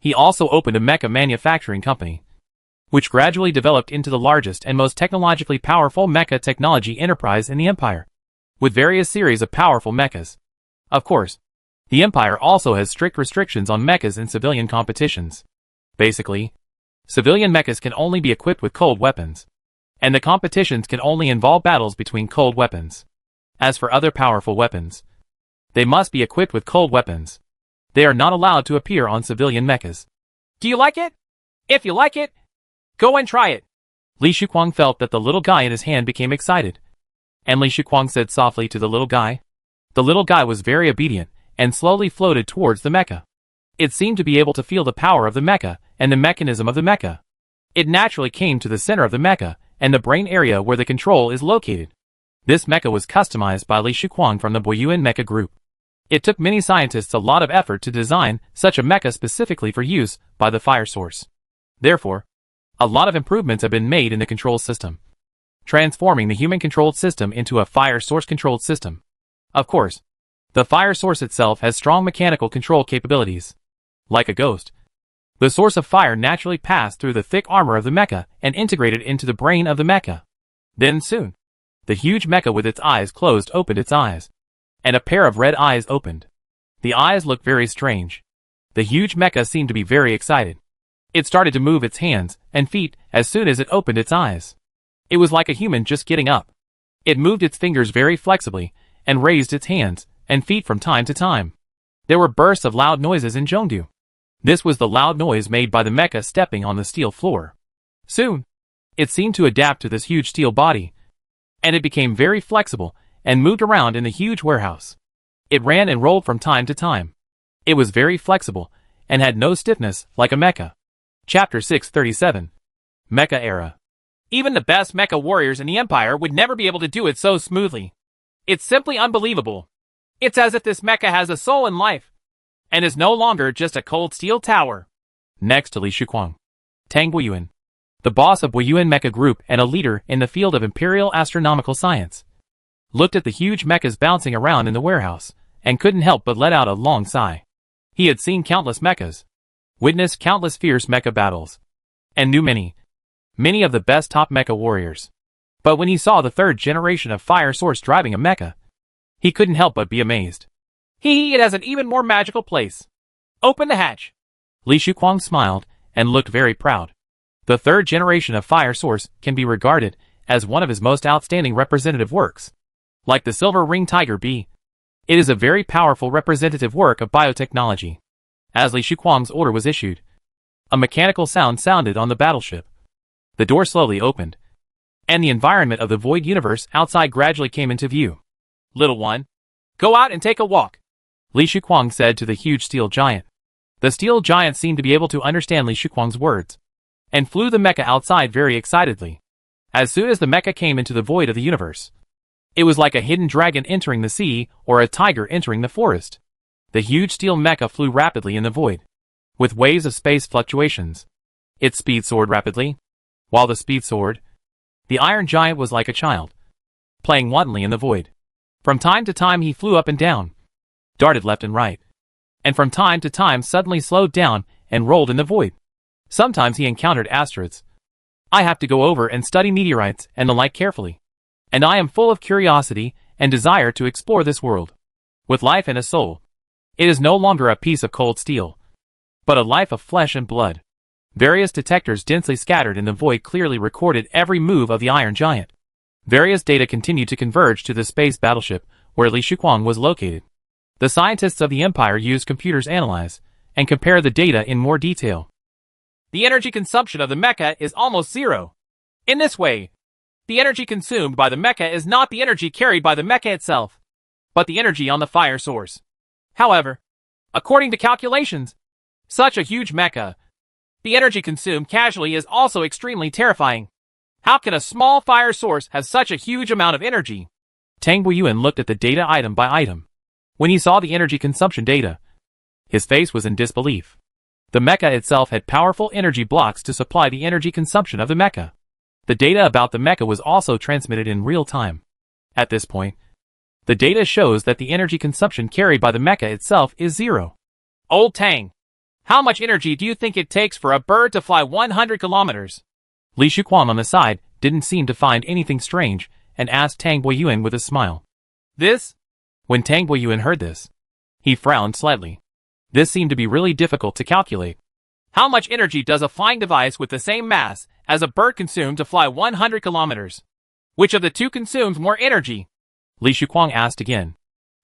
He also opened a mecha manufacturing company, which gradually developed into the largest and most technologically powerful mecha technology enterprise in the Empire, with various series of powerful mechas. Of course, the Empire also has strict restrictions on mechas in civilian competitions. Basically, civilian mechas can only be equipped with cold weapons, and the competitions can only involve battles between cold weapons. As for other powerful weapons, they must be equipped with cold weapons. They are not allowed to appear on civilian mechas. Do you like it? If you like it, go and try it. Li Shuquang felt that the little guy in his hand became excited. And Li Shuquang said softly to the little guy. The little guy was very obedient, and slowly floated towards the mecha. It seemed to be able to feel the power of the mecha, and the mechanism of the mecha. It naturally came to the center of the mecha, and the brain area where the control is located. This mecha was customized by Li Shuquang from the Boyuan Mecha Group. It took many scientists a lot of effort to design such a mecha specifically for use by the fire source. Therefore, a lot of improvements have been made in the control system, transforming the human-controlled system into a fire source-controlled system. Of course, the fire source itself has strong mechanical control capabilities. Like a ghost, the source of fire naturally passed through the thick armor of the mecha and integrated into the brain of the mecha. Then soon, the huge mecha with its eyes closed opened its eyes, and a pair of red eyes opened. The eyes looked very strange. The huge mecha seemed to be very excited. It started to move its hands and feet as soon as it opened its eyes. It was like a human just getting up. It moved its fingers very flexibly and raised its hands and feet from time to time. There were bursts of loud noises in Zhongdu. This was the loud noise made by the mecha stepping on the steel floor. Soon, it seemed to adapt to this huge steel body, and it became very flexible and moved around in the huge warehouse. It ran and rolled from time to time. It was very flexible and had no stiffness like a mecha. Chapter 637. Mecha Era. Even the best mecha warriors in the Empire would never be able to do it so smoothly. It's simply unbelievable. It's as if this mecha has a soul and life, and is no longer just a cold steel tower. Next to Li Shuquang, Tang Boyuan, the boss of Boyuan Mecha Group and a leader in the field of Imperial Astronomical Science, looked at the huge mechas bouncing around in the warehouse, and couldn't help but let out a long sigh. He had seen countless mechas, witnessed countless fierce mecha battles, and knew many of the best top mecha warriors. But when he saw the third generation of Fire Source driving a mecha, he couldn't help but be amazed. It has an even more magical place. Open the hatch. Li Shuquang smiled and looked very proud. The third generation of Fire Source can be regarded as one of his most outstanding representative works. Like the Silver Ring Tiger Bee, it is a very powerful representative work of biotechnology. As Li Shuquang's order was issued, a mechanical sound sounded on the battleship. The door slowly opened, and the environment of the void universe outside gradually came into view. Little one, go out and take a walk, Li Shuquang said to the huge steel giant. The steel giant seemed to be able to understand Li Shuquang's words, and flew the mecha outside very excitedly. As soon as the mecha came into the void of the universe, it was like a hidden dragon entering the sea or a tiger entering the forest. The huge steel mecha flew rapidly in the void, with waves of space fluctuations. Its speed soared rapidly. While the speed soared, the iron giant was like a child, playing wantonly in the void. From time to time he flew up and down, darted left and right, and from time to time suddenly slowed down and rolled in the void. Sometimes he encountered asteroids. I have to go over and study meteorites and the like carefully, and I am full of curiosity and desire to explore this world. With life and a soul, it is no longer a piece of cold steel, but a life of flesh and blood. Various detectors densely scattered in the void clearly recorded every move of the iron giant. Various data continued to converge to the space battleship where Li Shuquang was located. The scientists of the Empire used computers analyze and compare the data in more detail. The energy consumption of the mecha is almost zero. In this way, the energy consumed by the mecha is not the energy carried by the mecha itself, but the energy on the fire source. However, according to calculations, such a huge mecha, the energy consumed casually is also extremely terrifying. How can a small fire source have such a huge amount of energy? Tang Boyuan looked at the data item by item. When he saw the energy consumption data, his face was in disbelief. The mecha itself had powerful energy blocks to supply the energy consumption of the mecha. The data about the mecha was also transmitted in real time. At this point, the data shows that the energy consumption carried by the mecha itself is zero. Old Tang, how much energy do you think it takes for a bird to fly 100 kilometers? Li Shuquang on the side didn't seem to find anything strange and asked Tang Boyuan with a smile. This? When Tang Boyuan heard this, he frowned slightly. This seemed to be really difficult to calculate. How much energy does a flying device with the same mass as a bird consume to fly 100 kilometers? Which of the two consumes more energy? Li Shuquang asked again.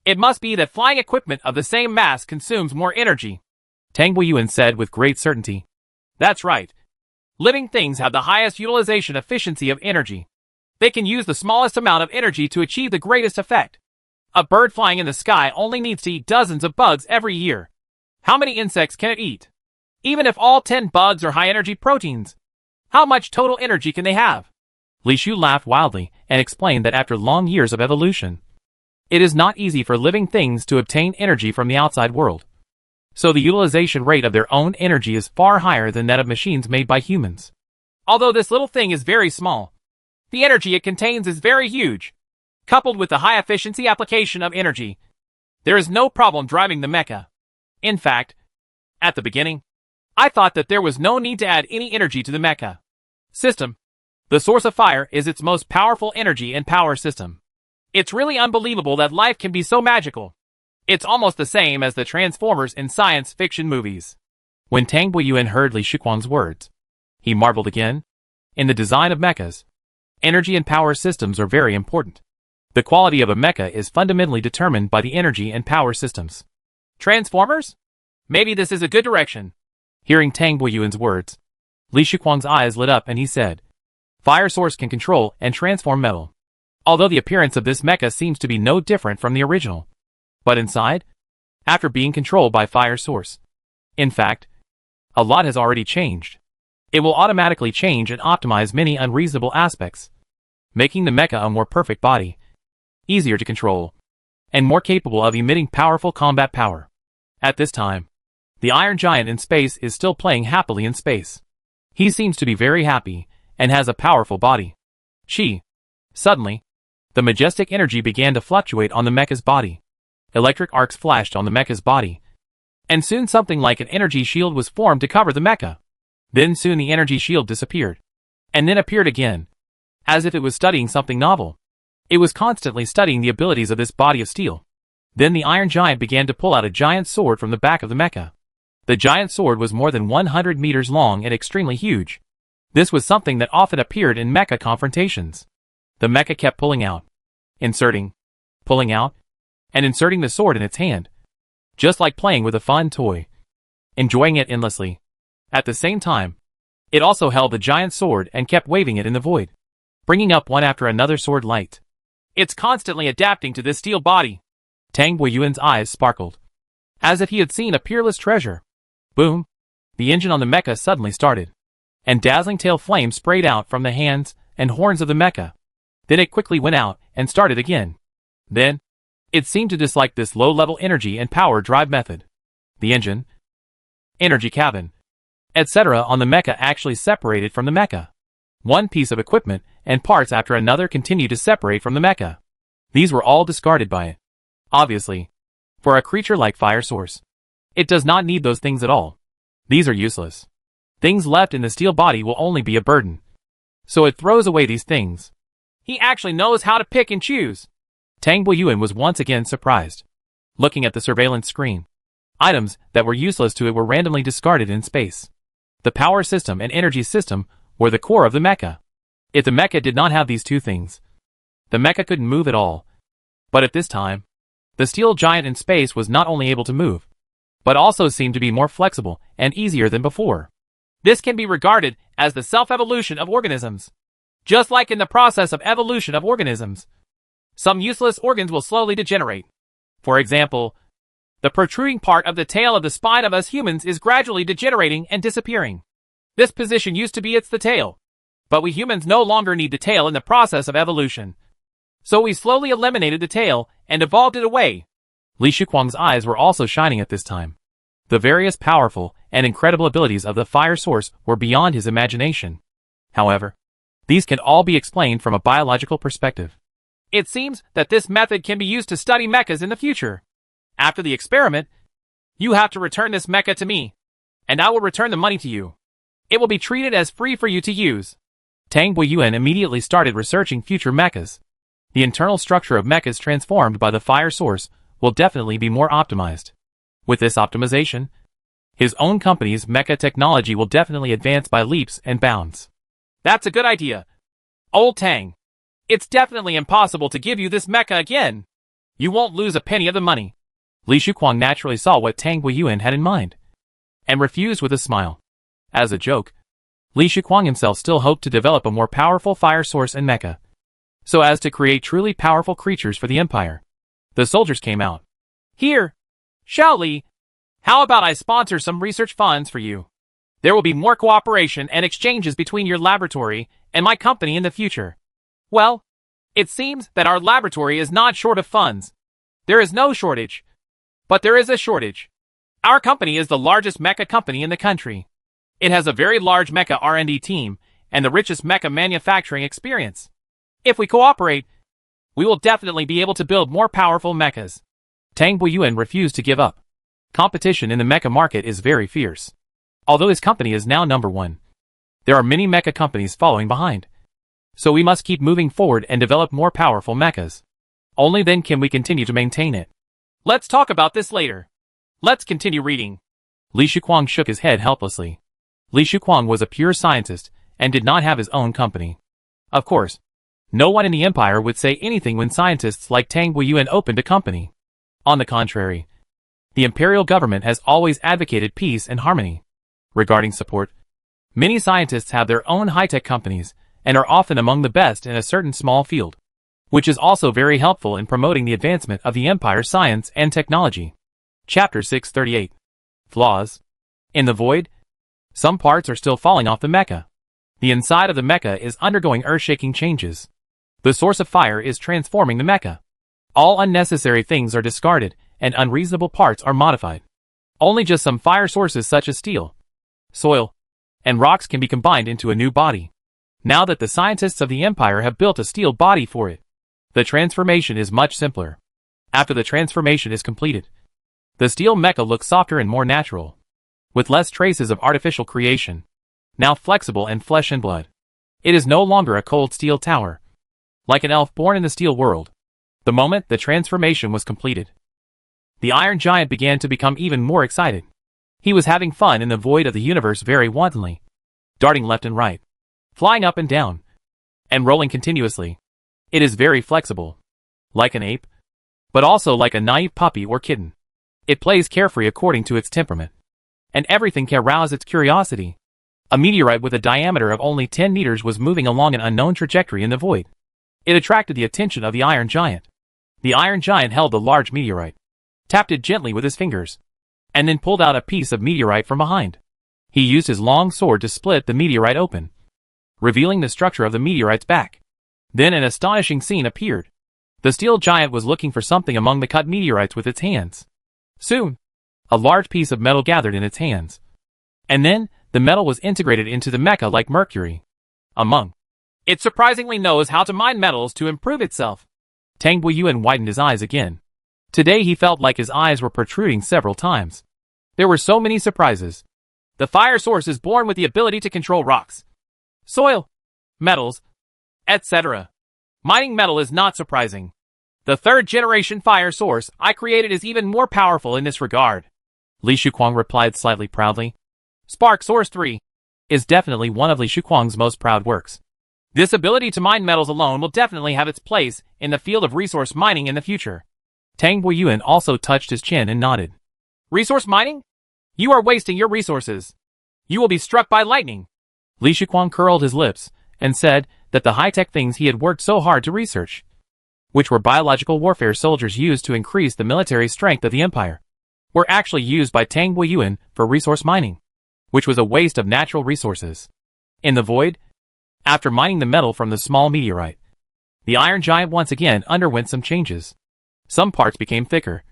It must be that flying equipment of the same mass consumes more energy, Tang Weiyuan said with great certainty. That's right. Living things have the highest utilization efficiency of energy. They can use the smallest amount of energy to achieve the greatest effect. A bird flying in the sky only needs to eat dozens of bugs every year. How many insects can it eat? Even if all 10 bugs are high-energy proteins, how much total energy can they have? Li Shu laughed wildly and explained that after long years of evolution, it is not easy for living things to obtain energy from the outside world. So the utilization rate of their own energy is far higher than that of machines made by humans. Although this little thing is very small, the energy it contains is very huge. Coupled with the high-efficiency application of energy, there is no problem driving the mecha. In fact, at the beginning, I thought that there was no need to add any energy to the mecha system. The source of fire is its most powerful energy and power system. It's really unbelievable that life can be so magical. It's almost the same as the Transformers in science fiction movies. When Tang Weiyuan heard Li Shuquang's words, he marveled again. In the design of mechas, energy and power systems are very important. The quality of a mecha is fundamentally determined by the energy and power systems. Transformers? Maybe this is a good direction. Hearing Tang Weiyuan's words, Li Shuquang's eyes lit up and he said, Fire Source can control and transform metal. Although the appearance of this mecha seems to be no different from the original. But inside, after being controlled by Fire Source, in fact, a lot has already changed. It will automatically change and optimize many unreasonable aspects, making the mecha a more perfect body, easier to control, and more capable of emitting powerful combat power. At this time, the Iron Giant in space is still playing happily in space. He seems to be very happy, and has a powerful body. Suddenly, the majestic energy began to fluctuate on the mecha's body. Electric arcs flashed on the mecha's body, and soon something like an energy shield was formed to cover the mecha. Then soon the energy shield disappeared, and then appeared again, as if it was studying something novel. It was constantly studying the abilities of this body of steel. Then the Iron Giant began to pull out a giant sword from the back of the mecha. The giant sword was more than 100 meters long and extremely huge. This was something that often appeared in mecha confrontations. The mecha kept pulling out, inserting, pulling out, and inserting the sword in its hand, just like playing with a fun toy, enjoying it endlessly. At the same time, it also held the giant sword and kept waving it in the void, bringing up one after another sword light. It's constantly adapting to this steel body. Tang Weiyuan's eyes sparkled, as if he had seen a peerless treasure. Boom! The engine on the mecha suddenly started, and dazzling tail flames sprayed out from the hands and horns of the mecha. Then it quickly went out and started again. Then, it seemed to dislike this low-level energy and power drive method. The engine, energy cabin, etc. on the mecha actually separated from the mecha. One piece of equipment and parts after another continued to separate from the mecha. These were all discarded by it. Obviously, for a creature like Fire Source, it does not need those things at all. These are useless. Things left in the steel body will only be a burden. So it throws away these things. He actually knows how to pick and choose. Tang Weiyuan was once again surprised. Looking at the surveillance screen, items that were useless to it were randomly discarded in space. The power system and energy system were the core of the mecha. If the mecha did not have these two things, the mecha couldn't move at all. But at this time, the steel giant in space was not only able to move, but also seemed to be more flexible and easier than before. This can be regarded as the self-evolution of organisms. Just like in the process of evolution of organisms, some useless organs will slowly degenerate. For example, the protruding part of the tail of the spine of us humans is gradually degenerating and disappearing. This position used to be the tail. But we humans no longer need the tail in the process of evolution. So we slowly eliminated the tail and evolved it away. Li Shuquang's eyes were also shining at this time. The various powerful and incredible abilities of the Fire Source were beyond his imagination. However, these can all be explained from a biological perspective. It seems that this method can be used to study mechas in the future. After the experiment, you have to return this mecha to me, and I will return the money to you. It will be treated as free for you to use. Tang Weiyuan immediately started researching future mechas. The internal structure of mechas transformed by the Fire Source will definitely be more optimized. With this optimization, his own company's mecha technology will definitely advance by leaps and bounds. That's a good idea. Old Tang. It's definitely impossible to give you this mecha again. You won't lose a penny of the money. Li Shuquang naturally saw what Tang Guiyuan had in mind, and refused with a smile. As a joke, Li Shuquang himself still hoped to develop a more powerful fire source and mecha, so as to create truly powerful creatures for the Empire. The soldiers came out. Here, Xiao Li, how about I sponsor some research funds for you? There will be more cooperation and exchanges between your laboratory and my company in the future. Well, it seems that our laboratory is not short of funds. There is no shortage, but there is a shortage. Our company is the largest mecha company in the country. It has a very large mecha R&D team and the richest mecha manufacturing experience. If we cooperate, we will definitely be able to build more powerful mechas. Tang Guiyuan refused to give up. Competition in the mecha market is very fierce. Although his company is now number 1, there are many mecha companies following behind. So we must keep moving forward and develop more powerful mechas. Only then can we continue to maintain it. Let's talk about this later. Let's continue reading. Li Shuquang shook his head helplessly. Li Shuquang was a pure scientist and did not have his own company. Of course, no one in the Empire would say anything when scientists like Tang Guiyuan opened a company. On the contrary, the imperial government has always advocated peace and harmony. Regarding support, many scientists have their own high-tech companies and are often among the best in a certain small field, which is also very helpful in promoting the advancement of the Empire's science and technology. Chapter 638. Flaws. In the void, some parts are still falling off the mecha. The inside of the mecha is undergoing earth-shaking changes. The source of fire is transforming the mecha. All unnecessary things are discarded and unreasonable parts are modified. Only just some fire sources such as steel, soil, and rocks can be combined into a new body. Now that the scientists of the Empire have built a steel body for it, the transformation is much simpler. After the transformation is completed, the steel mecha looks softer and more natural, with less traces of artificial creation. Now flexible and flesh and blood. It is no longer a cold steel tower, like an elf born in the steel world. The moment the transformation was completed, the Iron Giant began to become even more excited. He was having fun in the void of the universe very wantonly, darting left and right, flying up and down, and rolling continuously. It is very flexible, like an ape, but also like a naive puppy or kitten. It plays carefree according to its temperament, and everything can arouse its curiosity. A meteorite with a diameter of only 10 meters was moving along an unknown trajectory in the void. It attracted the attention of the Iron Giant. The Iron Giant held the large meteorite, tapped it gently with his fingers, and then pulled out a piece of meteorite from behind. He used his long sword to split the meteorite open, revealing the structure of the meteorite's back. Then an astonishing scene appeared. The steel giant was looking for something among the cut meteorites with its hands. Soon, a large piece of metal gathered in its hands. And then, the metal was integrated into the mecha like mercury. It surprisingly knows how to mine metals to improve itself. Tang Guiyuan widened his eyes again. Today he felt like his eyes were protruding several times. There were so many surprises. The fire source is born with the ability to control rocks, soil, metals, etc. Mining metal is not surprising. The third generation fire source I created is even more powerful in this regard. Li Shuquang replied slightly proudly. Spark Source 3 is definitely one of Li Shuquang's most proud works. This ability to mine metals alone will definitely have its place in the field of resource mining in the future. Tang Guiyuan also touched his chin and nodded. Resource mining? You are wasting your resources. You will be struck by lightning. Li Shuquang curled his lips and said that the high-tech things he had worked so hard to research, which were biological warfare soldiers used to increase the military strength of the Empire, were actually used by Tang Guiyuan for resource mining, which was a waste of natural resources. In the void, after mining the metal from the small meteorite, the Iron Giant once again underwent some changes. Some parts became thicker,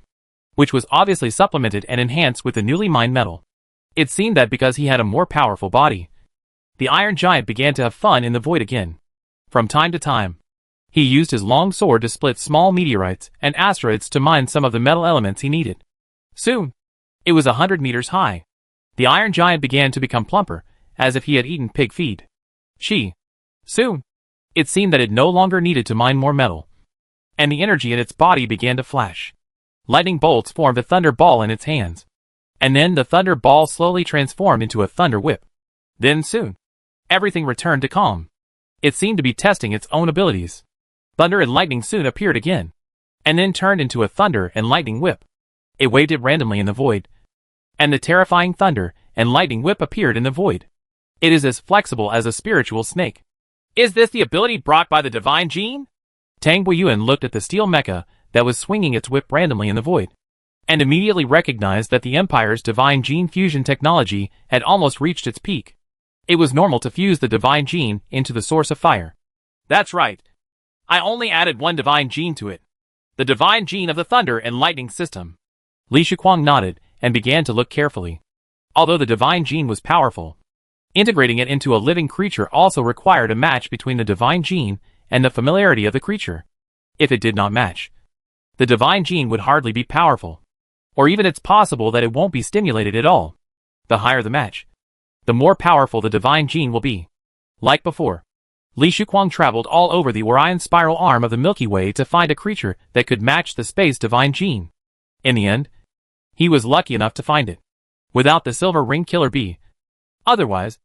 which was obviously supplemented and enhanced with the newly mined metal. It seemed that because he had a more powerful body, the Iron Giant began to have fun in the void again. From time to time, he used his long sword to split small meteorites and asteroids to mine some of the metal elements he needed. Soon, it was 100 meters high. The Iron Giant began to become plumper, as if he had eaten pig feed. Soon, it seemed that it no longer needed to mine more metal, and the energy in its body began to flash. Lightning bolts formed a thunder ball in its hands, and then the thunder ball slowly transformed into a thunder whip. Then soon, everything returned to calm. It seemed to be testing its own abilities. Thunder and lightning soon appeared again, and then turned into a thunder and lightning whip. It waved it randomly in the void, and the terrifying thunder and lightning whip appeared in the void. It is as flexible as a spiritual snake. Is this the ability brought by the divine gene? Tang Weiyuan looked at the steel mecha that was swinging its whip randomly in the void, and immediately recognized that the Empire's divine gene fusion technology had almost reached its peak. It was normal to fuse the divine gene into the source of fire. That's right. I only added one divine gene to it. The divine gene of the thunder and lightning system. Li Shuquang nodded and began to look carefully. Although the divine gene was powerful, integrating it into a living creature also required a match between the divine gene and the familiarity of the creature. If it did not match, the divine gene would hardly be powerful. Or even it's possible that it won't be stimulated at all. The higher the match, the more powerful the divine gene will be. Like before, Li Shuquang traveled all over the Orion spiral arm of the Milky Way to find a creature that could match the space divine gene. In the end, he was lucky enough to find it. Without the silver ring killer bee. Otherwise,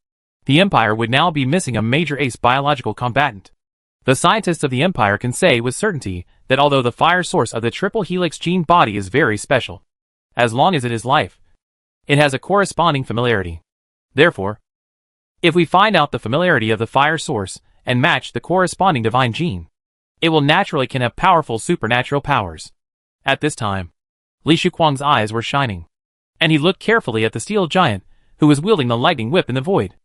the Empire would now be missing a major ace biological combatant. The scientists of the Empire can say with certainty that although the fire source of the triple helix gene body is very special, as long as it is life, it has a corresponding familiarity. Therefore, if we find out the familiarity of the fire source and match the corresponding divine gene, it will naturally can have powerful supernatural powers. At this time, Li Shuquang's eyes were shining, and he looked carefully at the steel giant who was wielding the lightning whip in the void.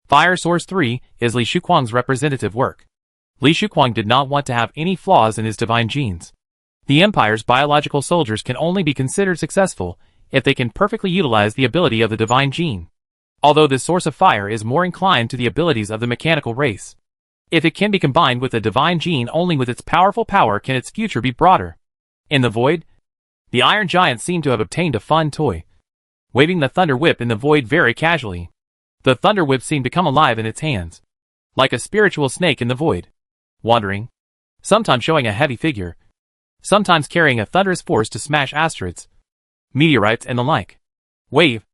Fire Source 3 is Li Shuquang's representative work. Li Shuquang did not want to have any flaws in his divine genes. The Empire's biological soldiers can only be considered successful if they can perfectly utilize the ability of the divine gene. Although this source of fire is more inclined to the abilities of the mechanical race. If it can be combined with the divine gene, only with its powerful power can its future be broader. In the void, the Iron Giant seemed to have obtained a fun toy, waving the Thunder Whip in the void very casually. The Thunder Whip seemed to come alive in its hands, like a spiritual snake in the void, wandering, sometimes showing a heavy figure, sometimes carrying a thunderous force to smash asteroids, meteorites and the like. Wave.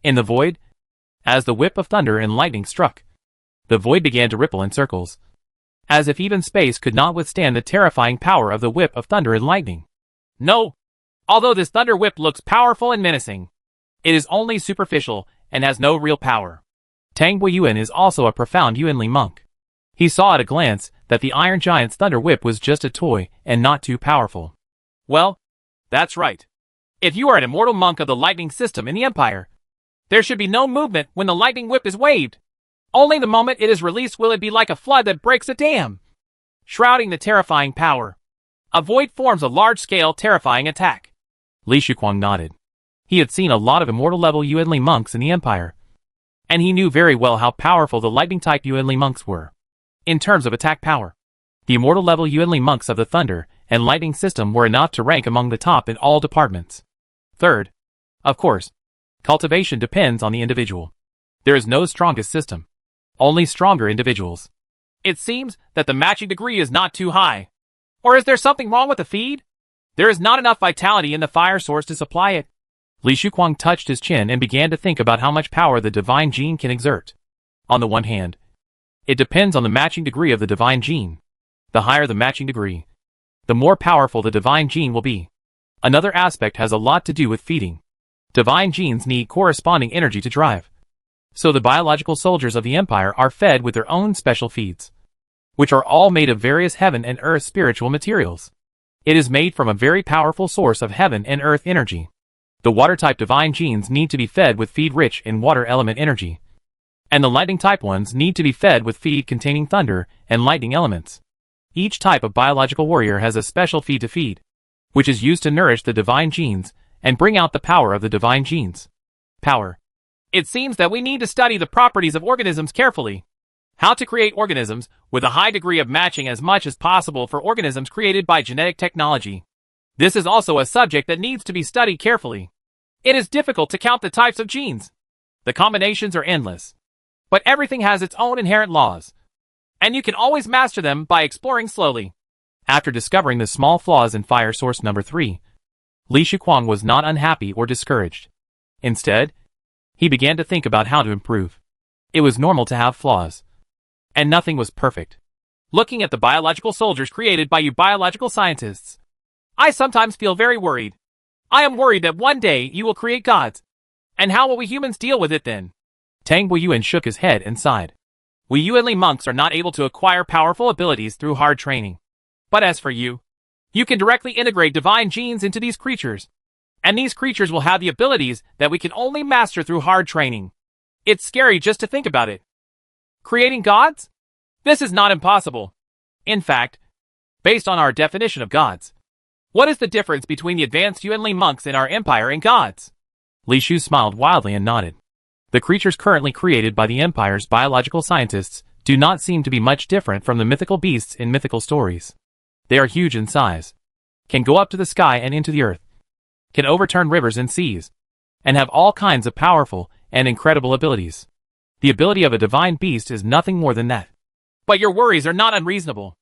In the void, as the whip of thunder and lightning struck, the void began to ripple in circles, as if even space could not withstand the terrifying power of the whip of thunder and lightning. No! Although this thunder whip looks powerful and menacing, it is only superficial and has no real power. Tang Weiyuan is also a profound Yuanli monk. He saw at a glance that the Iron Giant's thunder whip was just a toy and not too powerful. Well, that's right. If you are an immortal monk of the lightning system in the Empire, there should be no movement when the lightning whip is waved. Only the moment it is released will it be like a flood that breaks a dam, shrouding the terrifying power. A void forms a large-scale terrifying attack. Li Shuquang nodded. He had seen a lot of immortal-level Yuanli monks in the Empire, and he knew very well how powerful the lightning-type Yuanli monks were. In terms of attack power, the immortal-level Yuanli monks of the Thunder and Lightning system were enough to rank among the top in all departments. Third, of course, cultivation depends on the individual. There is no strongest system, only stronger individuals. It seems that the matching degree is not too high. Or is there something wrong with the feed? There is not enough vitality in the fire source to supply it. Li Shuquang touched his chin and began to think about how much power the divine gene can exert. On the one hand, it depends on the matching degree of the divine gene. The higher the matching degree, the more powerful the divine gene will be. Another aspect has a lot to do with feeding. Divine genes need corresponding energy to drive. So the biological soldiers of the Empire are fed with their own special feeds, which are all made of various heaven and earth spiritual materials. It is made from a very powerful source of heaven and earth energy. The water-type divine genes need to be fed with feed rich in water element energy, and the lightning-type ones need to be fed with feed containing thunder and lightning elements. Each type of biological warrior has a special feed to feed, which is used to nourish the divine genes and bring out the power of the divine genes. Power. It seems that we need to study the properties of organisms carefully. How to create organisms with a high degree of matching as much as possible for organisms created by genetic technology. This is also a subject that needs to be studied carefully. It is difficult to count the types of genes. The combinations are endless. But everything has its own inherent laws, and you can always master them by exploring slowly. After discovering the small flaws in fire source number 3, Li Shuquang was not unhappy or discouraged. Instead, he began to think about how to improve. It was normal to have flaws, and nothing was perfect. Looking at the biological soldiers created by you biological scientists, I sometimes feel very worried. I am worried that one day you will create gods. And how will we humans deal with it then? Tang Weiyuan shook his head and sighed. We Yuanli monks are not able to acquire powerful abilities through hard training. But as for you, you can directly integrate divine genes into these creatures. And these creatures will have the abilities that we can only master through hard training. It's scary just to think about it. Creating gods? This is not impossible. In fact, based on our definition of gods, what is the difference between the advanced Yuanli monks in our empire and gods? Li Shu smiled wildly and nodded. The creatures currently created by the empire's biological scientists do not seem to be much different from the mythical beasts in mythical stories. They are huge in size, can go up to the sky and into the earth, can overturn rivers and seas, and have all kinds of powerful and incredible abilities. The ability of a divine beast is nothing more than that. But your worries are not unreasonable.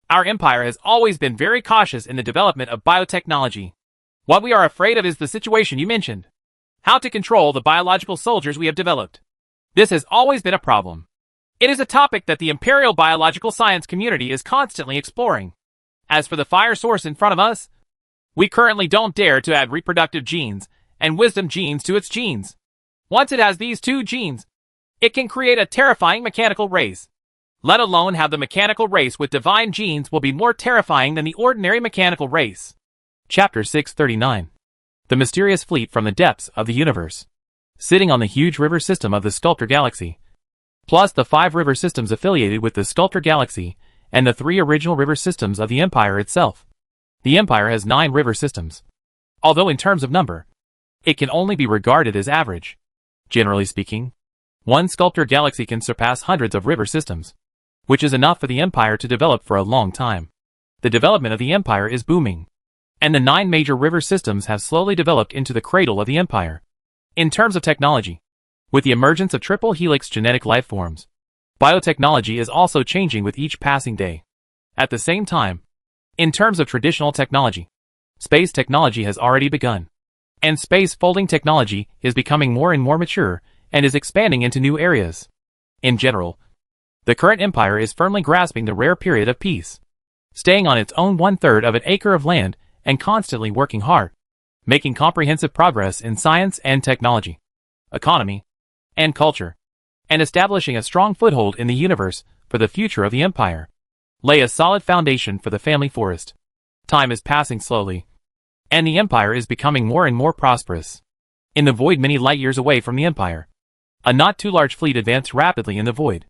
Our empire has always been very cautious in the development of biotechnology. What we are afraid of is the situation you mentioned. How to control the biological soldiers we have developed. This has always been a problem. It is a topic that the imperial biological science community is constantly exploring. As for the fire source in front of us, we currently don't dare to add reproductive genes and wisdom genes to its genes. Once it has these two genes, it can create a terrifying mechanical race. Let alone have the mechanical race with divine genes will be more terrifying than the ordinary mechanical race. Chapter 639. The mysterious fleet from the depths of the universe. Sitting on the huge river system of the Sculptor Galaxy, plus the 5 river systems affiliated with the Sculptor Galaxy, and the 3 original river systems of the Empire itself. The Empire has 9 river systems. Although in terms of number, it can only be regarded as average. Generally speaking, one Sculptor Galaxy can surpass hundreds of river systems, which is enough for the Empire to develop for a long time. The development of the Empire is booming, and the 9 major river systems have slowly developed into the cradle of the Empire. In terms of technology, with the emergence of triple helix genetic life forms, biotechnology is also changing with each passing day. At the same time, in terms of traditional technology, space technology has already begun, and space folding technology is becoming more and more mature and is expanding into new areas. In general, the current empire is firmly grasping the rare period of peace, staying on its own 1/3 of an acre of land and constantly working hard, making comprehensive progress in science and technology, economy, and culture, and establishing a strong foothold in the universe for the future of the empire. Lay a solid foundation for the family forest. Time is passing slowly, and the empire is becoming more and more prosperous. In the void many light years away from the empire, a not too large fleet advanced rapidly in the void,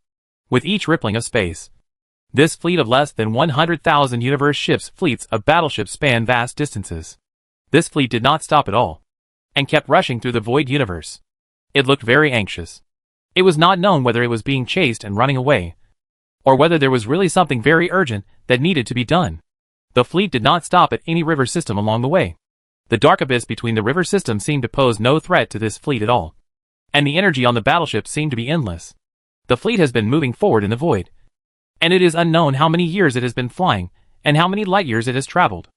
with each rippling of space. This fleet of less than 100,000 universe ships fleets of battleships span vast distances. This fleet did not stop at all, and kept rushing through the void universe. It looked very anxious. It was not known whether it was being chased and running away, or whether there was really something very urgent that needed to be done. The fleet did not stop at any river system along the way. The dark abyss between the river systems seemed to pose no threat to this fleet at all, and the energy on the battleship seemed to be endless. The fleet has been moving forward in the void, and it is unknown how many years it has been flying, and how many light years it has traveled.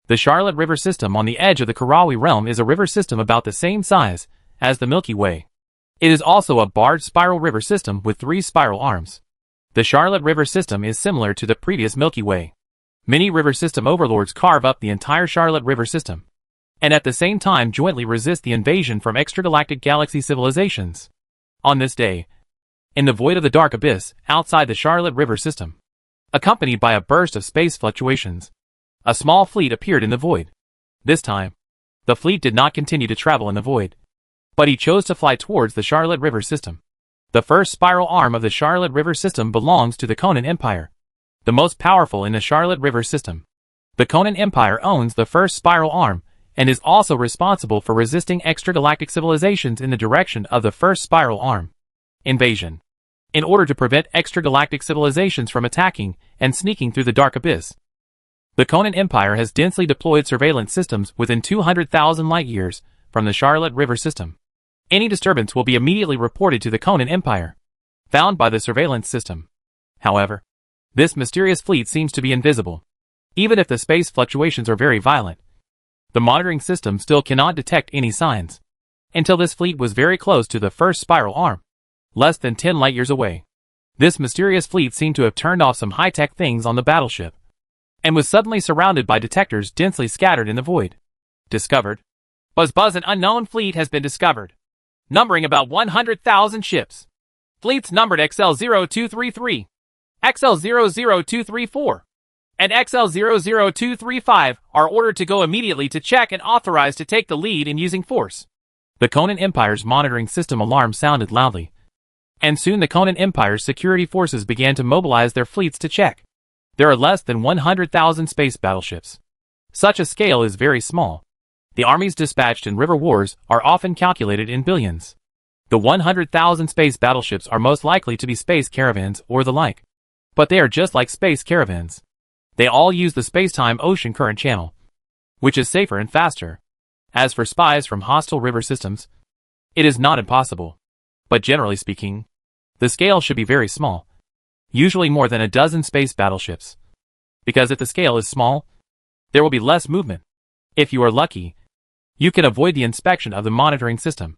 The Charlotte River system on the edge of the Karawi realm is a river system about the same size as the Milky Way. It is also a barred spiral river system with 3 spiral arms. The Charlotte River system is similar to the previous Milky Way. Many river system overlords carve up the entire Charlotte River system, and at the same time jointly resist the invasion from extragalactic galaxy civilizations. On this day, in the void of the dark abyss outside the Charlotte River system, accompanied by a burst of space fluctuations, a small fleet appeared in the void. This time, the fleet did not continue to travel in the void, but he chose to fly towards the Charlotte River system. The first spiral arm of the Charlotte River system belongs to the Conan Empire, the most powerful in the Charlotte River system. The Conan Empire owns the first spiral arm and is also responsible for resisting extragalactic civilizations in the direction of the first spiral arm. Invasion. In order to prevent extragalactic civilizations from attacking and sneaking through the dark abyss, the Conan Empire has densely deployed surveillance systems within 200,000 light years from the Charlotte River system. Any disturbance will be immediately reported to the Conan Empire, found by the surveillance system. However, this mysterious fleet seems to be invisible. Even if the space fluctuations are very violent, the monitoring system still cannot detect any signs, until this fleet was very close to the first spiral arm, less than 10 light years away. This mysterious fleet seemed to have turned off some high-tech things on the battleship, and was suddenly surrounded by detectors densely scattered in the void. Discovered. Buzz, an unknown fleet has been discovered, numbering about 100,000 ships. Fleets numbered XL0233, XL00234, and XL00235 are ordered to go immediately to check and authorized to take the lead in using force. The Conan Empire's monitoring system alarm sounded loudly, and soon the Conan Empire's security forces began to mobilize their fleets to check. There are less than 100,000 space battleships. Such a scale is very small. The armies dispatched in river wars are often calculated in billions. The 100,000 space battleships are most likely to be space caravans or the like. But they are just like space caravans. They all use the space-time ocean current channel, which is safer and faster. As for spies from hostile river systems, it is not impossible. But generally speaking, the scale should be very small. Usually more than a dozen space battleships. Because if the scale is small, there will be less movement. If you are lucky, you can avoid the inspection of the monitoring system.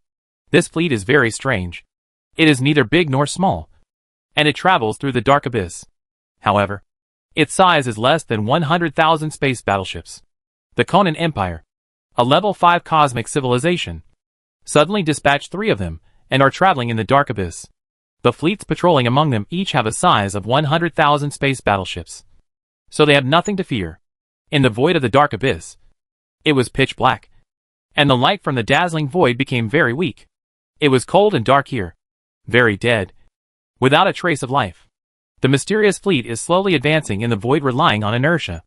This fleet is very strange. It is neither big nor small, and it travels through the dark abyss. However, its size is less than 100,000 space battleships. The Conan Empire, a level 5 cosmic civilization, suddenly dispatched 3 of them, and are traveling in the dark abyss. The fleets patrolling among them each have a size of 100,000 space battleships. So they have nothing to fear. In the void of the dark abyss, it was pitch black, and the light from the dazzling void became very weak. It was cold and dark here, very dead, without a trace of life. The mysterious fleet is slowly advancing in the void, relying on inertia.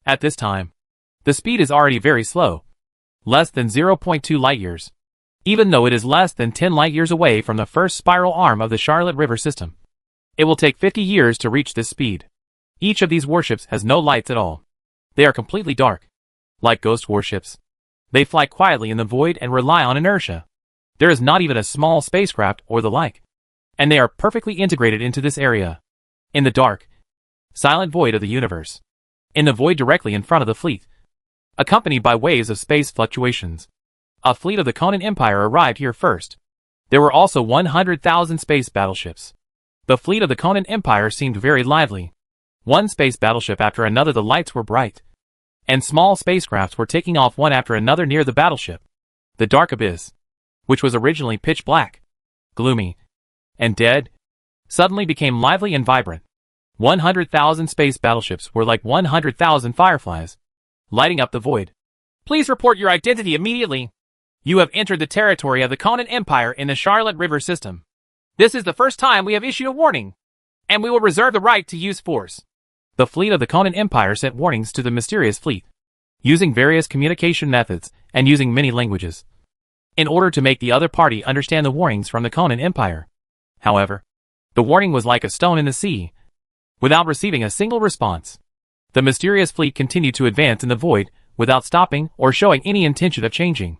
At this time, the speed is already very slow, less than 0.2 light-years, even though it is less than 10 light-years away from the first spiral arm of the Charlotte River system. It will take 50 years to reach this speed. Each of these warships has no lights at all. They are completely dark, like ghost warships. They fly quietly in the void and rely on inertia. There is not even a small spacecraft or the like, and they are perfectly integrated into this area. In the dark, silent void of the universe. In the void directly in front of the fleet, accompanied by waves of space fluctuations, a fleet of the Conan Empire arrived here first. There were also 100,000 space battleships. The fleet of the Conan Empire seemed very lively. One space battleship after another, the lights were bright, and small spacecrafts were taking off one after another near the battleship. The dark abyss, which was originally pitch black, gloomy, and dead, suddenly became lively and vibrant. 100,000 space battleships were like 100,000 fireflies, lighting up the void. Please report your identity immediately. You have entered the territory of the Conan Empire in the Charlotte River system. This is the first time we have issued a warning, and we will reserve the right to use force. The fleet of the Conan Empire sent warnings to the mysterious fleet, using various communication methods and using many languages, in order to make the other party understand the warnings from the Conan Empire. However, the warning was like a stone in the sea, without receiving a single response. The mysterious fleet continued to advance in the void, without stopping or showing any intention of changing.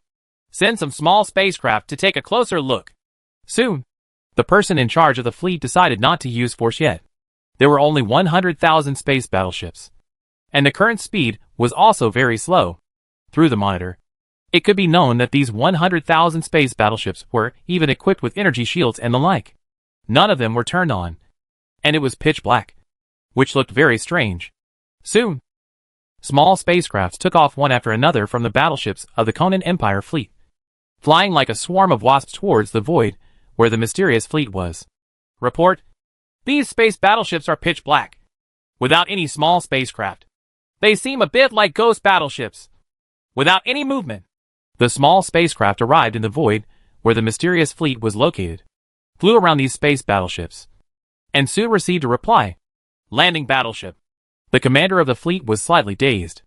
Send some small spacecraft to take a closer look. Soon, the person in charge of the fleet decided not to use force yet. There were only 100,000 space battleships, and the current speed was also very slow. Through the monitor, it could be known that these 100,000 space battleships were even equipped with energy shields and the like. None of them were turned on, and it was pitch black, which looked very strange. Soon, small spacecrafts took off one after another from the battleships of the Conan Empire fleet, flying like a swarm of wasps towards the void where the mysterious fleet was. Report: these space battleships are pitch black, without any small spacecraft. They seem a bit like ghost battleships, without any movement. The small spacecraft arrived in the void where the mysterious fleet was located, flew around these space battleships, and soon received a reply. Landing battleship. The commander of the fleet was slightly dazed.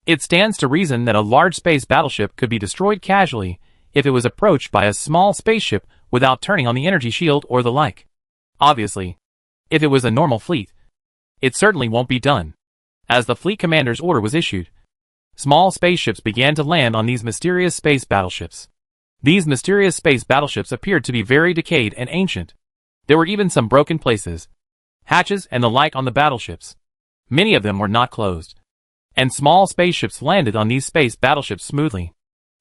It stands to reason that a large space battleship could be destroyed casually if it was approached by a small spaceship without turning on the energy shield or the like. Obviously, if it was a normal fleet, it certainly won't be done. As the fleet commander's order was issued, small spaceships began to land on these mysterious space battleships. These mysterious space battleships appeared to be very decayed and ancient. There were even some broken places, hatches and the like on the battleships. Many of them were not closed, and small spaceships landed on these space battleships smoothly.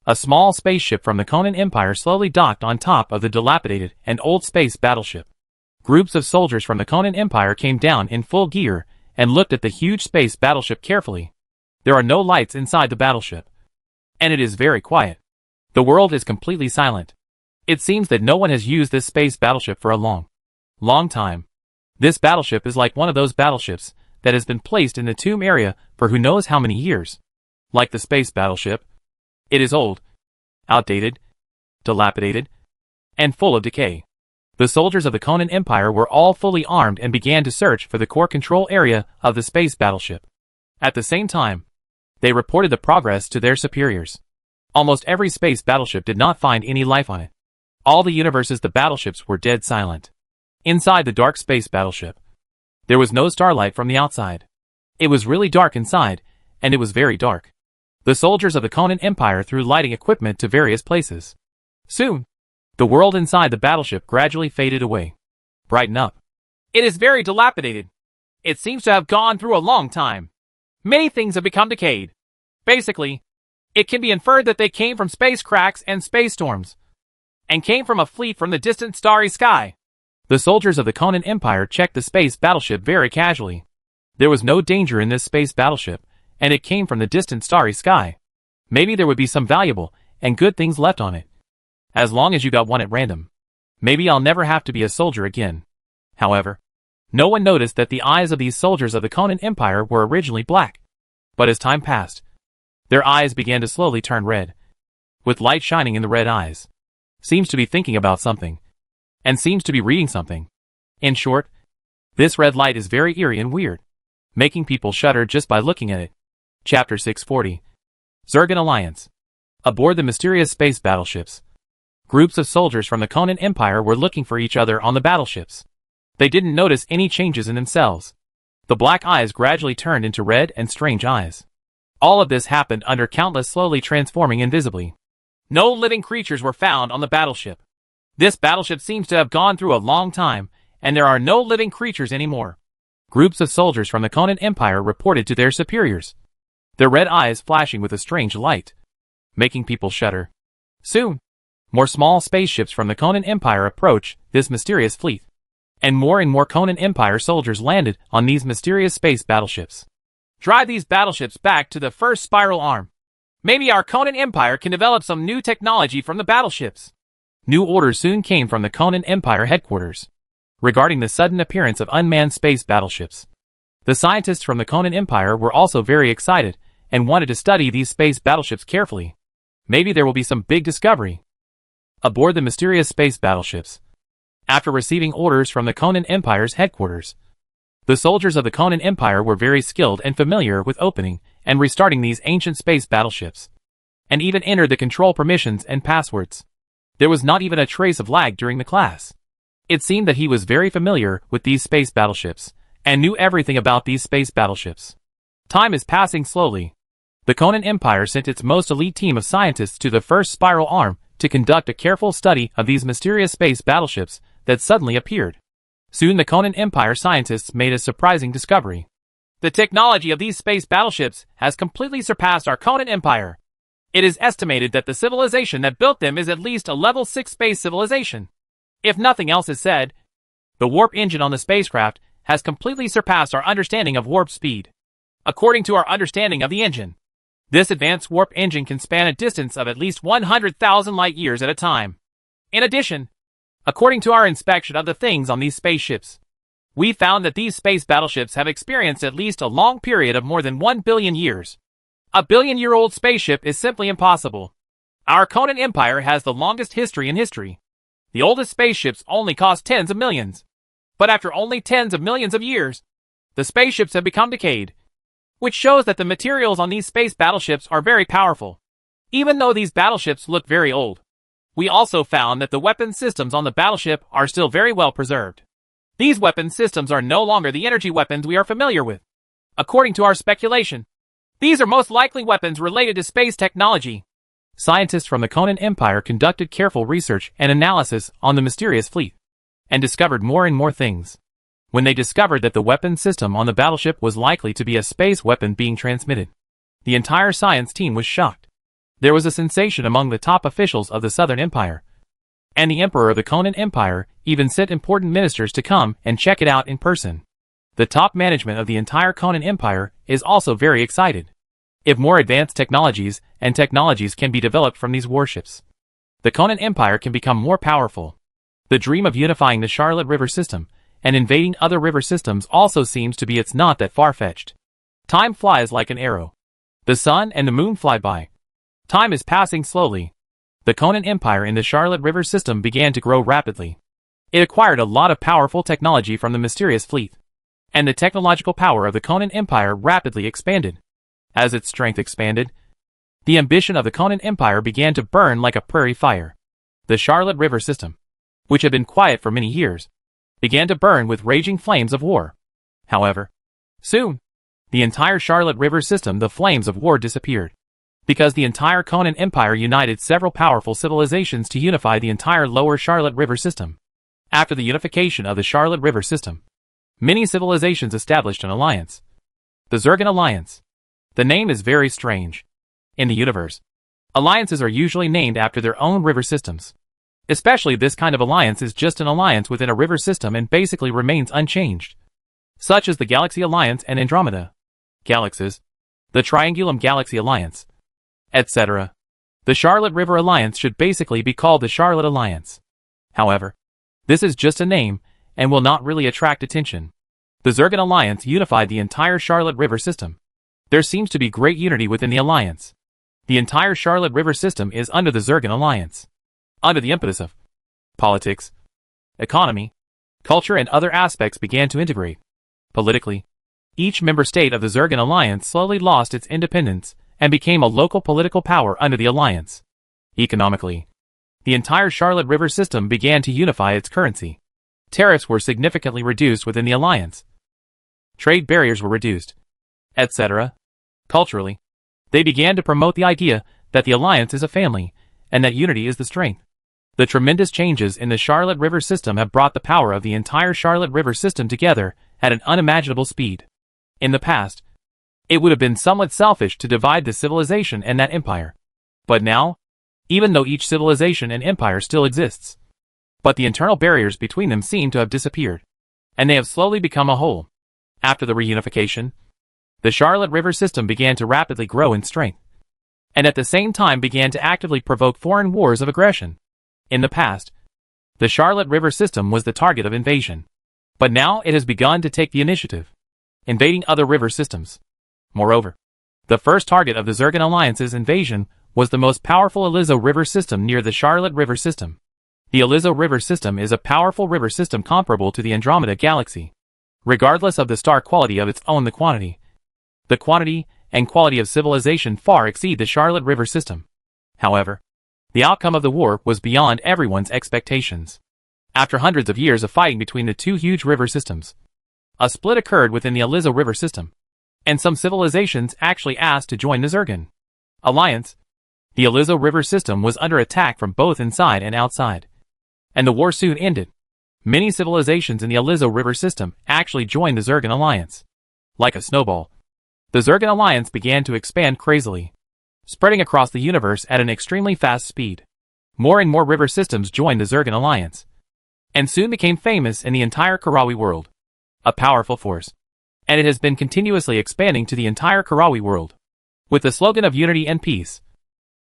A small spaceship from the Conan Empire slowly docked on top of the dilapidated and old space battleship. Groups of soldiers from the Conan Empire came down in full gear and looked at the huge space battleship carefully. There are no lights inside the battleship, and it is very quiet. The world is completely silent. It seems that no one has used this space battleship for a long time. This battleship is like one of those battleships that has been placed in the tomb area for who knows how many years. Like the space battleship, it is old, outdated, dilapidated, and full of decay. The soldiers of the Conan Empire were all fully armed and began to search for the core control area of the space battleship. At the same time, they reported the progress to their superiors. Almost every space battleship did not find any life on it. All the universes the battleships were dead silent. Inside the dark space battleship, there was no starlight from the outside. It was really dark inside, and it was very dark. The soldiers of the Conan Empire threw lighting equipment to various places. Soon, the world inside the battleship gradually faded away. Brighten up. It is very dilapidated. It seems to have gone through a long time. Many things have become decayed. Basically, it can be inferred that they came from space cracks and space storms, and came from a fleet from the distant starry sky. The soldiers of the Conan Empire checked the space battleship very casually. There was no danger in this space battleship, and it came from the distant starry sky. Maybe there would be some valuable and good things left on it. As long as you got one at random. Maybe I'll never have to be a soldier again. However, no one noticed that the eyes of these soldiers of the Conan Empire were originally black. But as time passed, their eyes began to slowly turn red, with light shining in the red eyes. Seems to be thinking about something, and seems to be reading something. In short, this red light is very eerie and weird, making people shudder just by looking at it. Chapter 640. Zergan Alliance. Aboard the mysterious space battleships, groups of soldiers from the Conan Empire were looking for each other on the battleships. They didn't notice any changes in themselves. The black eyes gradually turned into red and strange eyes. All of this happened under countless slowly transforming invisibly. No living creatures were found on the battleship. This battleship seems to have gone through a long time, and there are no living creatures anymore. Groups of soldiers from the Conan Empire reported to their superiors, their red eyes flashing with a strange light, making people shudder. Soon, more small spaceships from the Conan Empire approached this mysterious fleet, and more Conan Empire soldiers landed on these mysterious space battleships. Drive these battleships back to the first spiral arm. Maybe our Conan Empire can develop some new technology from the battleships. New orders soon came from the Conan Empire headquarters regarding the sudden appearance of unmanned space battleships. The scientists from the Conan Empire were also very excited and wanted to study these space battleships carefully. Maybe there will be some big discovery aboard the mysterious space battleships. After receiving orders from the Conan Empire's headquarters, the soldiers of the Conan Empire were very skilled and familiar with opening and restarting these ancient space battleships, and even entered the control permissions and passwords. There was not even a trace of lag during the class. It seemed that he was very familiar with these space battleships, and knew everything about these space battleships. Time is passing slowly. The Conan Empire sent its most elite team of scientists to the first spiral arm to conduct a careful study of these mysterious space battleships that suddenly appeared. Soon the Conan Empire scientists made a surprising discovery. The technology of these space battleships has completely surpassed our Conan Empire. It is estimated that the civilization that built them is at least a level 6 space civilization. If nothing else is said, the warp engine on the spacecraft has completely surpassed our understanding of warp speed. According to our understanding of the engine, this advanced warp engine can span a distance of at least 100,000 light years at a time. In addition, according to our inspection of the things on these spaceships, we found that these space battleships have experienced at least a long period of more than 1 billion years. A billion-year-old spaceship is simply impossible. Our Conan Empire has the longest history in history. The oldest spaceships only cost tens of millions. But after only tens of millions of years, the spaceships have become decayed, which shows that the materials on these space battleships are very powerful. Even though these battleships look very old, we also found that the weapon systems on the battleship are still very well preserved. These weapon systems are no longer the energy weapons we are familiar with. According to our speculation, these are most likely weapons related to space technology. Scientists from the Conan Empire conducted careful research and analysis on the mysterious fleet, and discovered more and more things. When they discovered that the weapon system on the battleship was likely to be a space weapon being transmitted, the entire science team was shocked. There was a sensation among the top officials of the Southern Empire. And the emperor of the Conan Empire even sent important ministers to come and check it out in person. The top management of the entire Conan Empire is also very excited. If more advanced technologies can be developed from these warships, the Conan Empire can become more powerful. The dream of unifying the Charlotte River system and invading other river systems also seems to be it's not that far-fetched. Time flies like an arrow. The sun and the moon fly by. Time is passing slowly. The Conan Empire in the Charlotte River system began to grow rapidly. It acquired a lot of powerful technology from the mysterious fleet, and the technological power of the Conan Empire rapidly expanded. As its strength expanded, the ambition of the Conan Empire began to burn like a prairie fire. The Charlotte River system, which had been quiet for many years, began to burn with raging flames of war. However, soon, the entire Charlotte River system, the flames of war disappeared, because the entire Conan Empire united several powerful civilizations to unify the entire lower Charlotte River system. After the unification of the Charlotte River system, many civilizations established an alliance. The Zergan Alliance. The name is very strange. In the universe, alliances are usually named after their own river systems. Especially this kind of alliance is just an alliance within a river system and basically remains unchanged. Such as the Galaxy Alliance and Andromeda Galaxies, the Triangulum Galaxy Alliance, etc. The Charlotte River Alliance should basically be called the Charlotte Alliance. However, this is just a name and will not really attract attention. The Zergan Alliance unified the entire Charlotte River system. There seems to be great unity within the alliance. The entire Charlotte River system is under the Zergan Alliance. Under the impetus of politics, economy, culture and other aspects began to integrate. Politically, each member state of the Zergan Alliance slowly lost its independence and became a local political power under the alliance. Economically, the entire Charlotte River system began to unify its currency. Tariffs were significantly reduced within the alliance. Trade barriers were reduced, etc. Culturally, they began to promote the idea that the alliance is a family and that unity is the strength. The tremendous changes in the Charlotte River system have brought the power of the entire Charlotte River system together at an unimaginable speed. In the past, it would have been somewhat selfish to divide the civilization and that empire. But now, even though each civilization and empire still exists, but the internal barriers between them seem to have disappeared, and they have slowly become a whole. After the reunification, the Charlotte River system began to rapidly grow in strength, and at the same time began to actively provoke foreign wars of aggression. In the past, the Charlotte River system was the target of invasion, but now it has begun to take the initiative, invading other river systems. Moreover, the first target of the Zergan Alliance's invasion was the most powerful Aliso River system near the Charlotte River system. The Aliso River system is a powerful river system comparable to the Andromeda Galaxy. Regardless of the star quality of its own, the quantity and quality of civilization far exceed the Charlotte River system. However, the outcome of the war was beyond everyone's expectations. After hundreds of years of fighting between the two huge river systems, a split occurred within the Aliso River system, and some civilizations actually asked to join the Zergan Alliance. The Aliso River system was under attack from both inside and outside, and the war soon ended. Many civilizations in the Aliso River system actually joined the Zergan Alliance. Like a snowball, the Zergan Alliance began to expand crazily, spreading across the universe at an extremely fast speed. More and more river systems joined the Zergan Alliance, and soon became famous in the entire Karawi world. A powerful force, and it has been continuously expanding to the entire Karawi world. With the slogan of unity and peace,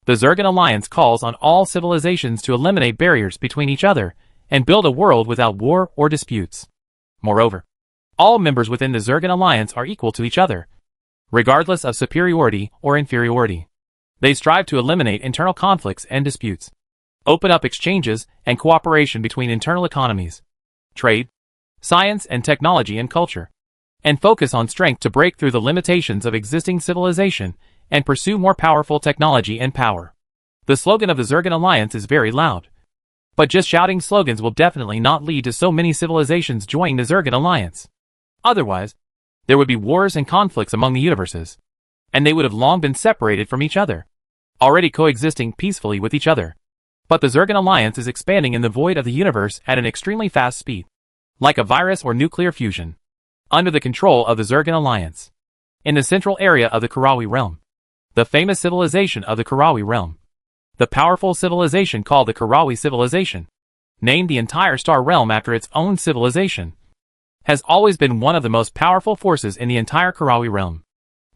the Zergan Alliance calls on all civilizations to eliminate barriers between each other and build a world without war or disputes. Moreover, all members within the Zergan Alliance are equal to each other, regardless of superiority or inferiority. They strive to eliminate internal conflicts and disputes, open up exchanges and cooperation between internal economies, trade, science and technology and culture, and focus on strength to break through the limitations of existing civilization and pursue more powerful technology and power. The slogan of the Zergan Alliance is very loud, but just shouting slogans will definitely not lead to so many civilizations joining the Zergan Alliance. Otherwise, there would be wars and conflicts among the universes, and they would have long been separated from each other, already coexisting peacefully with each other. But the Zergan Alliance is expanding in the void of the universe at an extremely fast speed, like a virus or nuclear fusion, under the control of the Zergan Alliance. In the central area of the Karawi realm, the famous civilization of the Karawi realm, the powerful civilization called the Karawi civilization, named the entire star realm after its own civilization, has always been one of the most powerful forces in the entire Karawi realm.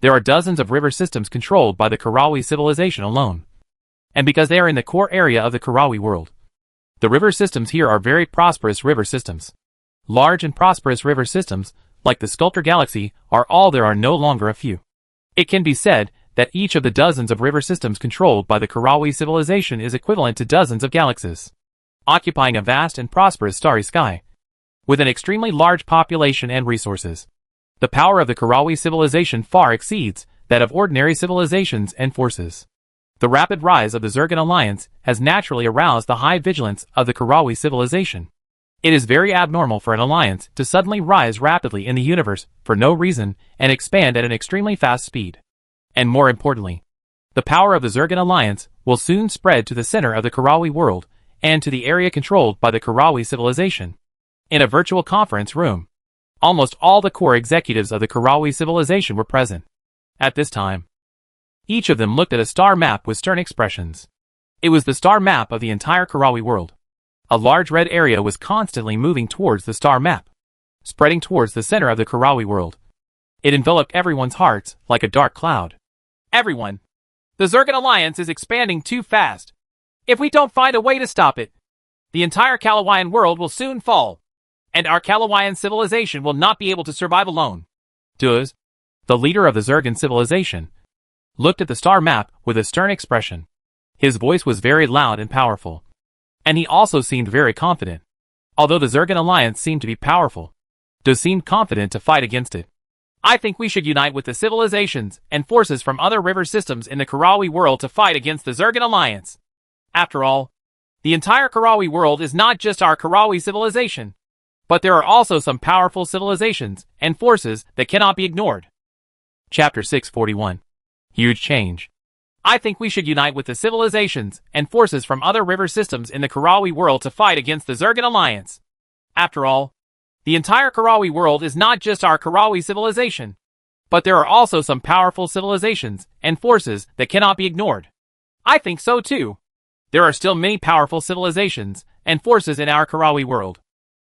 There are dozens of river systems controlled by the Karawi civilization alone. And because they are in the core area of the Karawi world, the river systems here are very prosperous river systems. Large and prosperous river systems, like the Sculptor Galaxy, are all there are no longer a few. It can be said that each of the dozens of river systems controlled by the Karawi civilization is equivalent to dozens of galaxies, occupying a vast and prosperous starry sky, with an extremely large population and resources. The power of the Karawi civilization far exceeds that of ordinary civilizations and forces. The rapid rise of the Zergan Alliance has naturally aroused the high vigilance of the Karawi civilization. It is very abnormal for an alliance to suddenly rise rapidly in the universe for no reason and expand at an extremely fast speed. And more importantly, the power of the Zergan Alliance will soon spread to the center of the Karawi world and to the area controlled by the Karawi civilization. In a virtual conference room, almost all the core executives of the Karawi civilization were present. At this time, each of them looked at a star map with stern expressions. It was the star map of the entire Karawi world. A large red area was constantly moving towards the star map, spreading towards the center of the Karawi world. It enveloped everyone's hearts like a dark cloud. Everyone, the Zergan Alliance is expanding too fast. If we don't find a way to stop it, the entire Kalawayan world will soon fall, and our Kalawayan civilization will not be able to survive alone. Duz, the leader of the Zergan civilization, looked at the star map with a stern expression. His voice was very loud and powerful, and he also seemed very confident. Although the Zergan Alliance seemed to be powerful, Duz seemed confident to fight against it. I think we should unite with the civilizations and forces from other river systems in the Karawi world to fight against the Zergan Alliance. After all, the entire Karawi world is not just our Karawi civilization, but there are also some powerful civilizations and forces that cannot be ignored. Chapter 641. Huge Change. I think we should unite with the civilizations and forces from other river systems in the Karawi world to fight against the Zergan Alliance. After all, the entire Karawi world is not just our Karawi civilization, but there are also some powerful civilizations and forces that cannot be ignored. I think so too. There are still many powerful civilizations and forces in our Karawi world.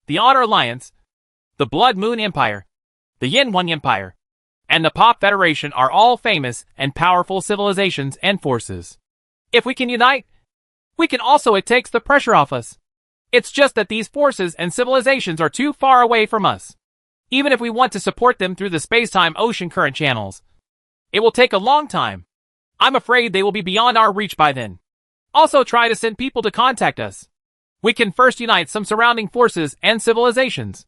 The Honor Alliance, the Blood Moon Empire, the Yin One Empire, and the Pop Federation are all famous and powerful civilizations and forces. If we can unite, we can also take the pressure off us. It's just that these forces and civilizations are too far away from us. Even if we want to support them through the space-time ocean current channels, it will take a long time. I'm afraid they will be beyond our reach by then. Also try to send people to contact us. We can first unite some surrounding forces and civilizations.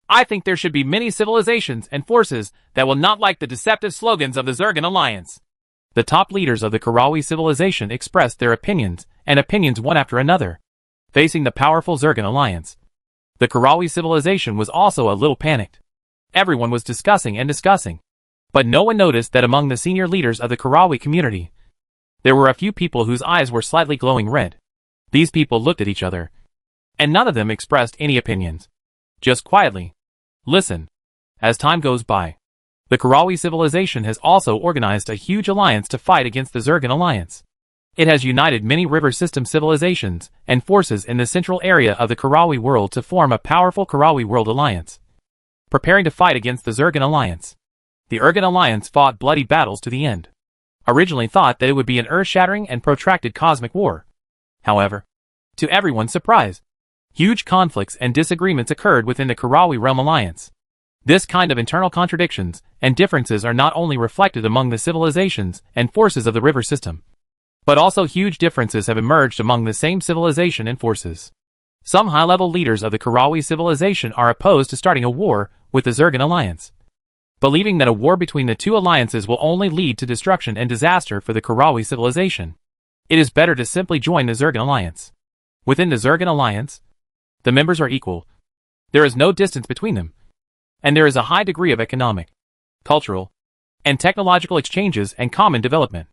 I think there should be many civilizations and forces that will not like the deceptive slogans of the Zergan Alliance. The top leaders of the Karawi civilization expressed their opinions one after another, facing the powerful Zergan Alliance. The Karawi civilization was also a little panicked. Everyone was discussing, but no one noticed that among the senior leaders of the Karawi community, there were a few people whose eyes were slightly glowing red. These people looked at each other, and none of them expressed any opinions. Just quietly listen. As time goes by, the Karawi civilization has also organized a huge alliance to fight against the Zergan Alliance. It has united many river system civilizations and forces in the central area of the Karawi world to form a powerful Karawi world alliance, preparing to fight against the Zergan Alliance. The Zergan Alliance fought bloody battles to the end. Originally thought that it would be an earth-shattering and protracted cosmic war. However, to everyone's surprise, huge conflicts and disagreements occurred within the Karawi Realm Alliance. This kind of internal contradictions and differences are not only reflected among the civilizations and forces of the river system, but also huge differences have emerged among the same civilization and forces. Some high-level leaders of the Karawi civilization are opposed to starting a war with the Zergan Alliance, believing that a war between the two alliances will only lead to destruction and disaster for the Karawi civilization. It is better to simply join the Zergan Alliance. Within the Zergan Alliance, the members are equal. There is no distance between them, and there is a high degree of economic, cultural, and technological exchanges and common development.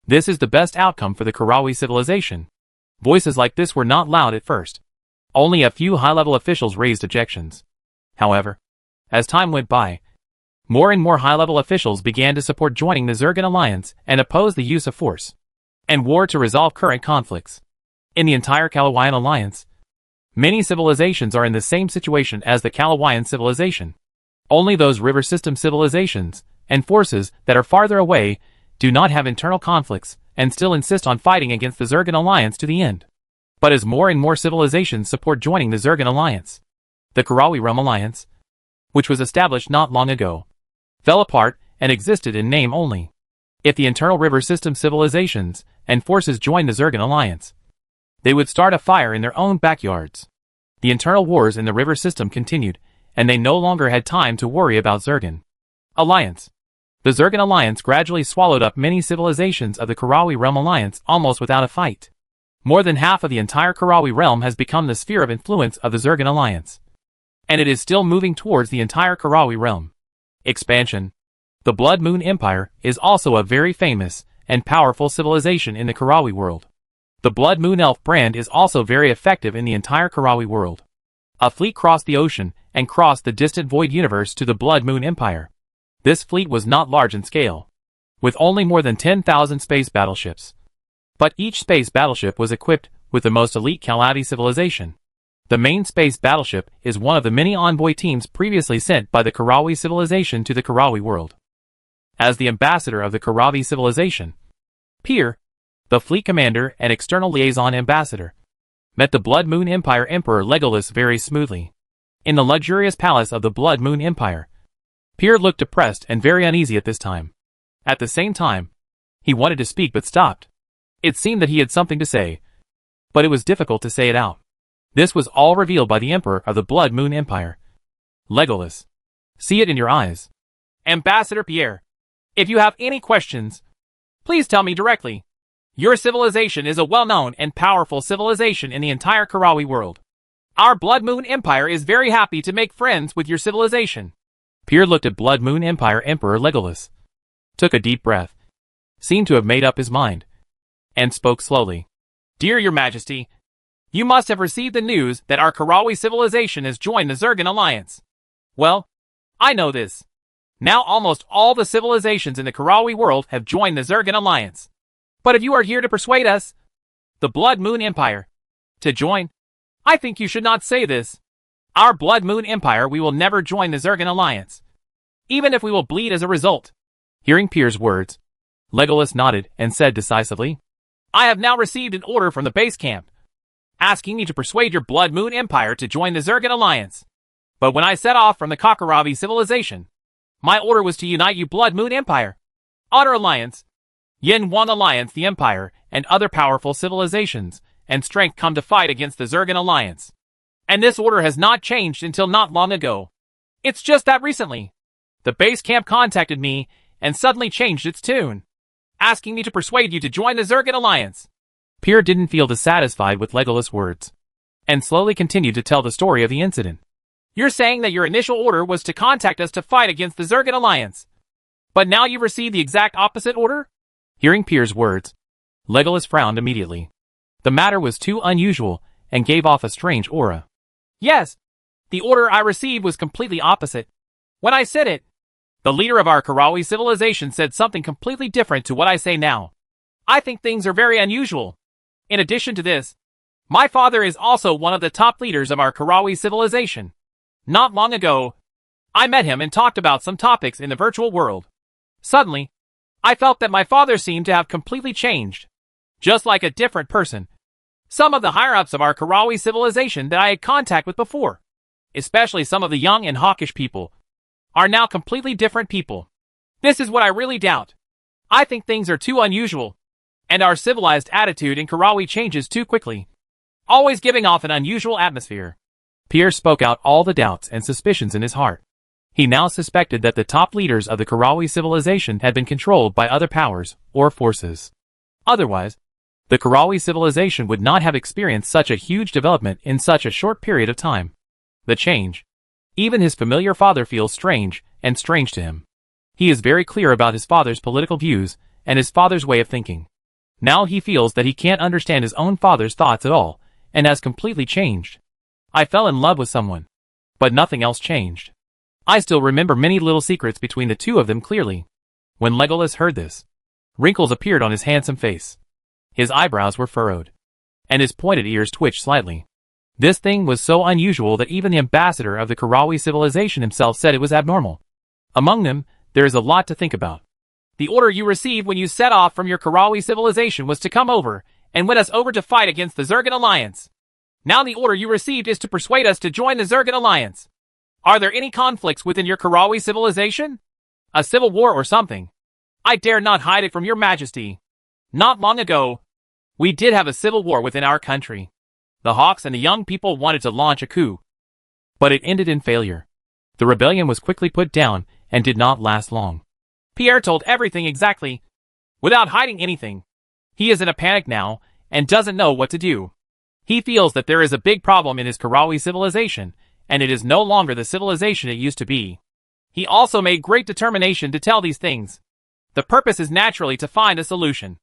This is the best outcome for the Karawi civilization. Voices like this were not loud at first. Only a few high-level officials raised objections. However, as time went by, more and more high-level officials began to support joining the Zergan Alliance and oppose the use of force and war to resolve current conflicts. In the entire Kalawayan Alliance, Many civilizations are in the same situation as the Kalawayan civilization. Only those river system civilizations and forces that are farther away do not have internal conflicts and still insist on fighting against the Zergan Alliance to the end. But as more and more civilizations support joining the Zergan Alliance, the Karawi Realm Alliance, which was established not long ago, fell apart and existed in name only. If the internal river system civilizations and forces joined the Zergan Alliance, they would start a fire in their own backyards. The internal wars in the river system continued, and they no longer had time to worry about Zergan Alliance. The Zergan Alliance gradually swallowed up many civilizations of the Karawi Realm Alliance almost without a fight. More than half of the entire Karawi realm has become the sphere of influence of the Zergan Alliance. And it is still moving towards the entire Karawi realm. Expansion. The Blood Moon Empire is also a very famous and powerful civilization in the Karawi world. The Blood Moon Elf brand is also very effective in the entire Karawi world. A fleet crossed the ocean and crossed the distant void universe to the Blood Moon Empire. This fleet was not large in scale, with only more than 10,000 space battleships. But each space battleship was equipped with the most elite Kaladi civilization. The main space battleship is one of the many envoy teams previously sent by the Karawi civilization to the Karawi world. As the ambassador of the Karawi civilization, Pyr, the fleet commander and external liaison ambassador, met the Blood Moon Empire Emperor Legolas very smoothly. In the luxurious palace of the Blood Moon Empire, Pyr looked depressed and very uneasy at this time. At the same time, he wanted to speak but stopped. It seemed that he had something to say, but it was difficult to say it out. This was all revealed by the Emperor of the Blood Moon Empire. Legolas. See it in your eyes. Ambassador Pierre, if you have any questions, please tell me directly. Your civilization is a well-known and powerful civilization in the entire Karawi world. Our Blood Moon Empire is very happy to make friends with your civilization. Pyr looked at Blood Moon Empire Emperor Legolas, took a deep breath, seemed to have made up his mind, and spoke slowly. Dear Your Majesty, you must have received the news that our Karawi civilization has joined the Zergan Alliance. Well, I know this. Now almost all the civilizations in the Karawi world have joined the Zergan Alliance. But if you are here to persuade us, the Blood Moon Empire, to join, I think you should not say this. Our Blood Moon Empire, we will never join the Zergan Alliance, even if we will bleed as a result. Hearing Pyr's words, Legolas nodded and said decisively, I have now received an order from the base camp, asking me to persuade your Blood Moon Empire to join the Zergan Alliance. But when I set off from the Kakaravi civilization, my order was to unite you Blood Moon Empire, Honor Alliance, Yin Wan Alliance, the Empire, and other powerful civilizations, and strength come to fight against the Zergan Alliance. And this order has not changed until not long ago. It's just that recently, the base camp contacted me and suddenly changed its tune, asking me to persuade you to join the Zergan Alliance. Pyr didn't feel dissatisfied with Legolas' words, and slowly continued to tell the story of the incident. You're saying that your initial order was to contact us to fight against the Zergan Alliance, but now you've received the exact opposite order? Hearing Pyr's words, Legolas frowned immediately. The matter was too unusual and gave off a strange aura. Yes, the order I received was completely opposite. When I said it, the leader of our Karawi civilization said something completely different to what I say now. I think things are very unusual. In addition to this, my father is also one of the top leaders of our Karawi civilization. Not long ago, I met him and talked about some topics in the virtual world. Suddenly, I felt that my father seemed to have completely changed, just like a different person. Some of the higher-ups of our Karawi civilization that I had contact with before, especially some of the young and hawkish people, are now completely different people. This is what I really doubt. I think things are too unusual, and our civilized attitude in Karawi changes too quickly, always giving off an unusual atmosphere. Pyr spoke out all the doubts and suspicions in his heart. He now suspected that the top leaders of the Karawi civilization had been controlled by other powers or forces. Otherwise, the Karawi civilization would not have experienced such a huge development in such a short period of time. The change. Even his familiar father feels strange and strange to him. He is very clear about his father's political views and his father's way of thinking. Now he feels that he can't understand his own father's thoughts at all and has completely changed. I fell in love with someone, but nothing else changed. I still remember many little secrets between the two of them clearly. When Legolas heard this, wrinkles appeared on his handsome face. His eyebrows were furrowed, and his pointed ears twitched slightly. This thing was so unusual that even the ambassador of the Karawi civilization himself said it was abnormal. Among them, there is a lot to think about. The order you received when you set off from your Karawi civilization was to come over and win us over to fight against the Zergan Alliance. Now the order you received is to persuade us to join the Zergan Alliance. Are there any conflicts within your Karawi civilization? A civil war or something? I dare not hide it from your majesty. Not long ago, we did have a civil war within our country. The Hawks and the young people wanted to launch a coup. But it ended in failure. The rebellion was quickly put down and did not last long. Pierre told everything exactly, without hiding anything. He is in a panic now and doesn't know what to do. He feels that there is a big problem in his Karawi civilization, and it is no longer the civilization it used to be. He also made great determination to tell these things. The purpose is naturally to find a solution.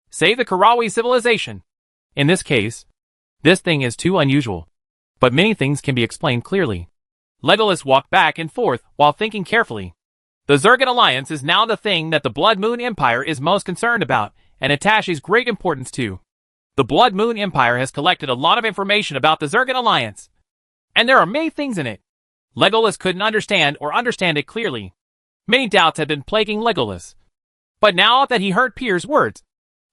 Save the Karawi civilization. In this case, this thing is too unusual. But many things can be explained clearly. Legolas walked back and forth while thinking carefully. The Zergan Alliance is now the thing that the Blood Moon Empire is most concerned about and attaches great importance to. The Blood Moon Empire has collected a lot of information about the Zergan Alliance, and there are many things in it. Legolas couldn't understand it clearly. Many doubts had been plaguing Legolas. But now that he heard Pierre's words,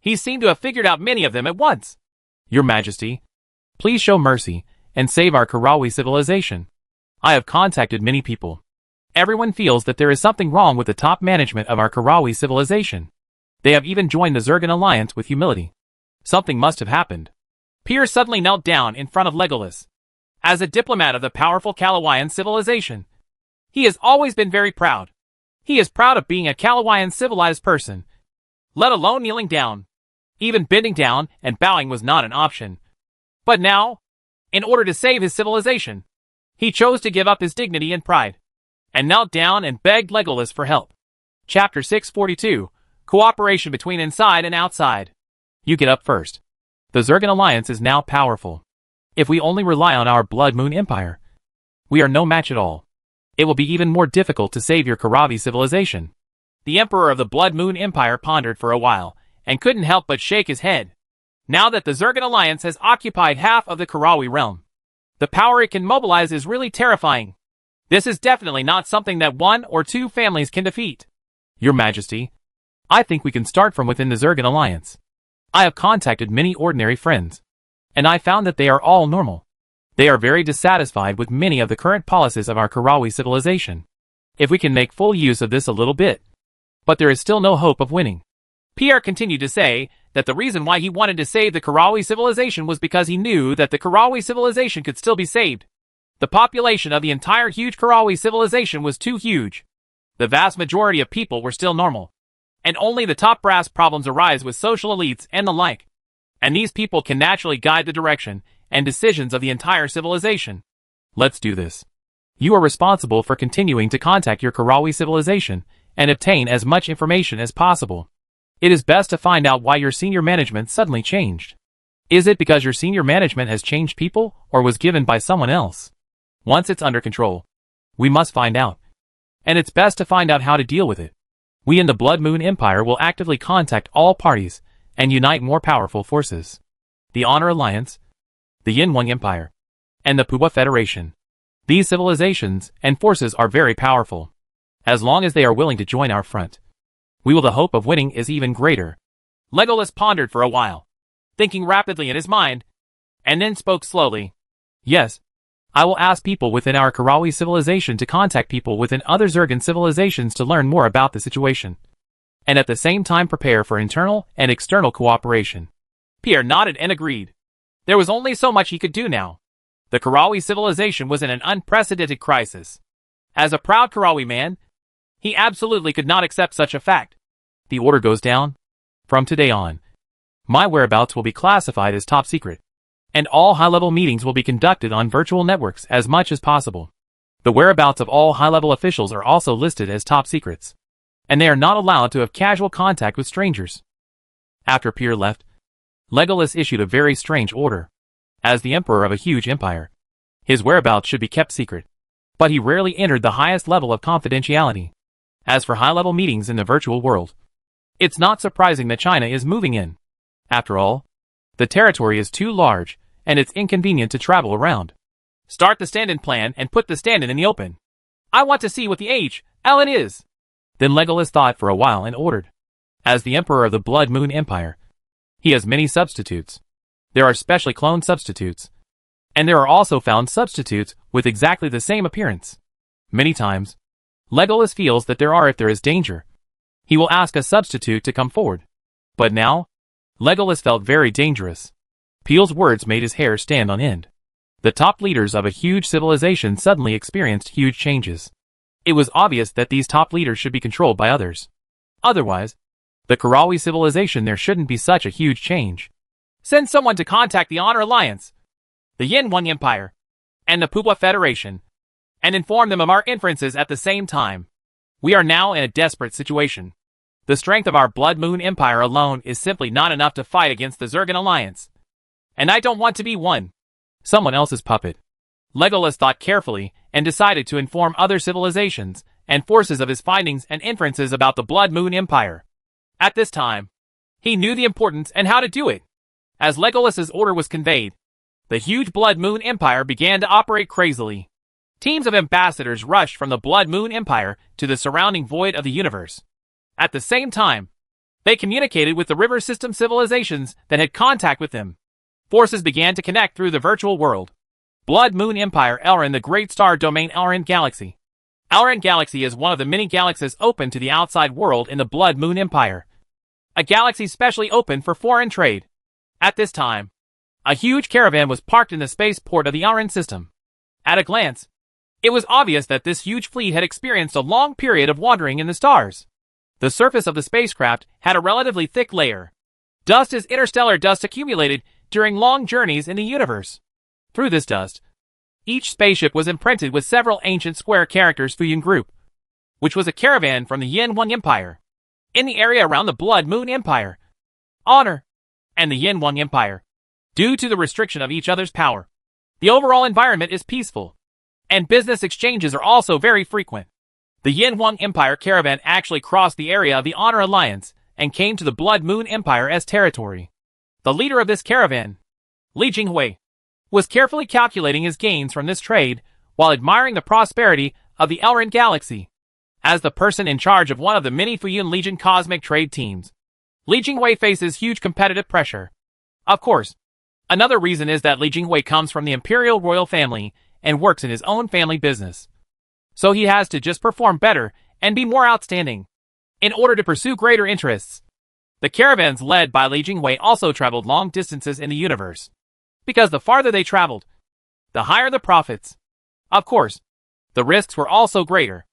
he seemed to have figured out many of them at once. Your Majesty, please show mercy and save our Karawi civilization. I have contacted many people. Everyone feels that there is something wrong with the top management of our Karawi civilization. They have even joined the Zergan Alliance with humility. Something must have happened. Pierre suddenly knelt down in front of Legolas. As a diplomat of the powerful Calawian civilization, he has always been very proud. He is proud of being a Calawian civilized person, let alone kneeling down. Even bending down and bowing was not an option. But now, in order to save his civilization, he chose to give up his dignity and pride, and knelt down and begged Legolas for help. Chapter 642, Cooperation between Inside and Outside. You get up first. The Zergan Alliance is now powerful. If we only rely on our Blood Moon Empire, we are no match at all. It will be even more difficult to save your Karawi civilization. The Emperor of the Blood Moon Empire pondered for a while, and couldn't help but shake his head. Now that the Zergan Alliance has occupied half of the Karawi realm, the power it can mobilize is really terrifying. This is definitely not something that one or two families can defeat. Your Majesty, I think we can start from within the Zergan Alliance. I have contacted many ordinary friends, and I found that they are all normal. They are very dissatisfied with many of the current policies of our Karawi civilization. If we can make full use of this a little bit. But there is still no hope of winning. Pierre continued to say that the reason why he wanted to save the Karawi civilization was because he knew that the Karawi civilization could still be saved. The population of the entire huge Karawi civilization was too huge. The vast majority of people were still normal. And only the top brass problems arise with social elites and the like. And these people can naturally guide the direction and decisions of the entire civilization. Let's do this. You are responsible for continuing to contact your Karawi civilization and obtain as much information as possible. It is best to find out why your senior management suddenly changed. Is it because your senior management has changed people or was given by someone else? Once it's under control, we must find out. And it's best to find out how to deal with it. We in the Blood Moon Empire will actively contact all parties and unite more powerful forces. The Honor Alliance, the Yinwang Empire, and the Puwa Federation. These civilizations and forces are very powerful. As long as they are willing to join our front, the hope of winning is even greater. Legolas pondered for a while, thinking rapidly in his mind, and then spoke slowly. Yes, I will ask people within our Karawi civilization to contact people within other Zergan civilizations to learn more about the situation, and at the same time prepare for internal and external cooperation. Pierre nodded and agreed. There was only so much he could do now. The Karawi civilization was in an unprecedented crisis. As a proud Karawi man, he absolutely could not accept such a fact. The order goes down. From today on, my whereabouts will be classified as top secret, and all high-level meetings will be conducted on virtual networks as much as possible. The whereabouts of all high-level officials are also listed as top secrets, and they are not allowed to have casual contact with strangers. After Pierre left, Legolas issued a very strange order. As the emperor of a huge empire, his whereabouts should be kept secret, but he rarely entered the highest level of confidentiality. As for high-level meetings in the virtual world, it's not surprising that China is moving in. After all, the territory is too large, and it's inconvenient to travel around. Start the stand-in plan and put the stand-in in the open. I want to see what the Ellen is. Then Legolas thought for a while and ordered. As the Emperor of the Blood Moon Empire, he has many substitutes. There are specially cloned substitutes. And there are also found substitutes with exactly the same appearance. Many times, Legolas feels that if there is danger, he will ask a substitute to come forward. But now, Legolas felt very dangerous. Peel's words made his hair stand on end. The top leaders of a huge civilization suddenly experienced huge changes. It was obvious that these top leaders should be controlled by others. Otherwise, the Karawi civilization there shouldn't be such a huge change. Send someone to contact the Honor Alliance, the Yin Wang Empire, and the Pupwa Federation, and inform them of our inferences at the same time. We are now in a desperate situation. The strength of our Blood Moon Empire alone is simply not enough to fight against the Zergan Alliance. And I don't want to be someone else's puppet. Legolas thought carefully and decided to inform other civilizations and forces of his findings and inferences about the Blood Moon Empire. At this time, he knew the importance and how to do it. As Legolas's order was conveyed, the huge Blood Moon Empire began to operate crazily. Teams of ambassadors rushed from the Blood Moon Empire to the surrounding void of the universe. At the same time, they communicated with the river system civilizations that had contact with them. Forces began to connect through the virtual world. Blood Moon Empire Elrond, the Great Star Domain Elrond Galaxy. Elrond Galaxy is one of the many galaxies open to the outside world in the Blood Moon Empire. A galaxy specially open for foreign trade. At this time, a huge caravan was parked in the spaceport of the Elrond system. At a glance, it was obvious that this huge fleet had experienced a long period of wandering in the stars. The surface of the spacecraft had a relatively thick layer. Dust is interstellar dust accumulated during long journeys in the universe. Through this dust, each spaceship was imprinted with several ancient square characters Fuyan Group, which was a caravan from the Yin Wang Empire. In the area around the Blood Moon Empire, Honor, and the Yin Wang Empire, due to the restriction of each other's power, the overall environment is peaceful, and business exchanges are also very frequent. The Yin Wang Empire caravan actually crossed the area of the Honor Alliance and came to the Blood Moon Empire as territory. The leader of this caravan, Li Jinghui, was carefully calculating his gains from this trade while admiring the prosperity of the Elrond Galaxy. As the person in charge of one of the many Fuyun Legion cosmic trade teams, Li Jinghui faces huge competitive pressure. Of course, another reason is that Li Jinghui comes from the imperial royal family and works in his own family business. So he has to just perform better and be more outstanding in order to pursue greater interests. The caravans led by Li Jinghui also traveled long distances in the universe, because the farther they traveled, the higher the profits. Of course, the risks were also greater.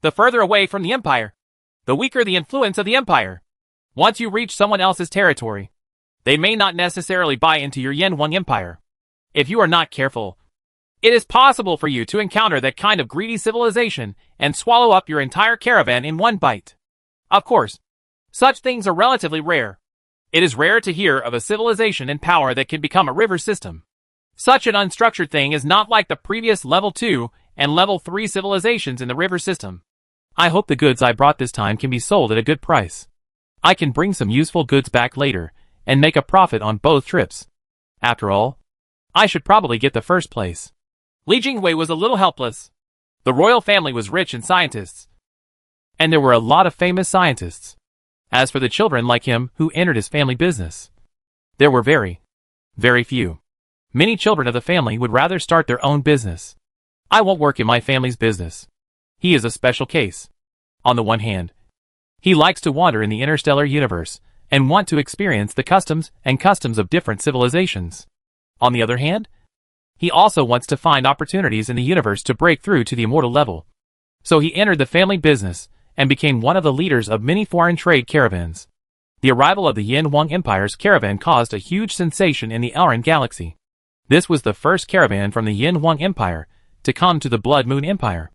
The further away from the empire, the weaker the influence of the empire. Once you reach someone else's territory, they may not necessarily buy into your Yin Wang Empire. If you are not careful, it is possible for you to encounter that kind of greedy civilization and swallow up your entire caravan in one bite. Of course, such things are relatively rare. It is rare to hear of a civilization in power that can become a river system. Such an unstructured thing is not like the previous level 2 and level 3 civilizations in the river system. I hope the goods I brought this time can be sold at a good price. I can bring some useful goods back later and make a profit on both trips. After all, I should probably get the first place. Li Jinghui was a little helpless. The royal family was rich in scientists, and there were a lot of famous scientists. As for the children like him who entered his family business, there were very, very few. Many children of the family would rather start their own business. I won't work in my family's business. He is a special case. On the one hand, he likes to wander in the interstellar universe and want to experience the customs of different civilizations. On the other hand, he also wants to find opportunities in the universe to break through to the immortal level. So he entered the family business and became one of the leaders of many foreign trade caravans. The arrival of the Yin Wang Empire's caravan caused a huge sensation in the Elrond Galaxy. This was the first caravan from the Yin Wang Empire to come to the Blood Moon Empire.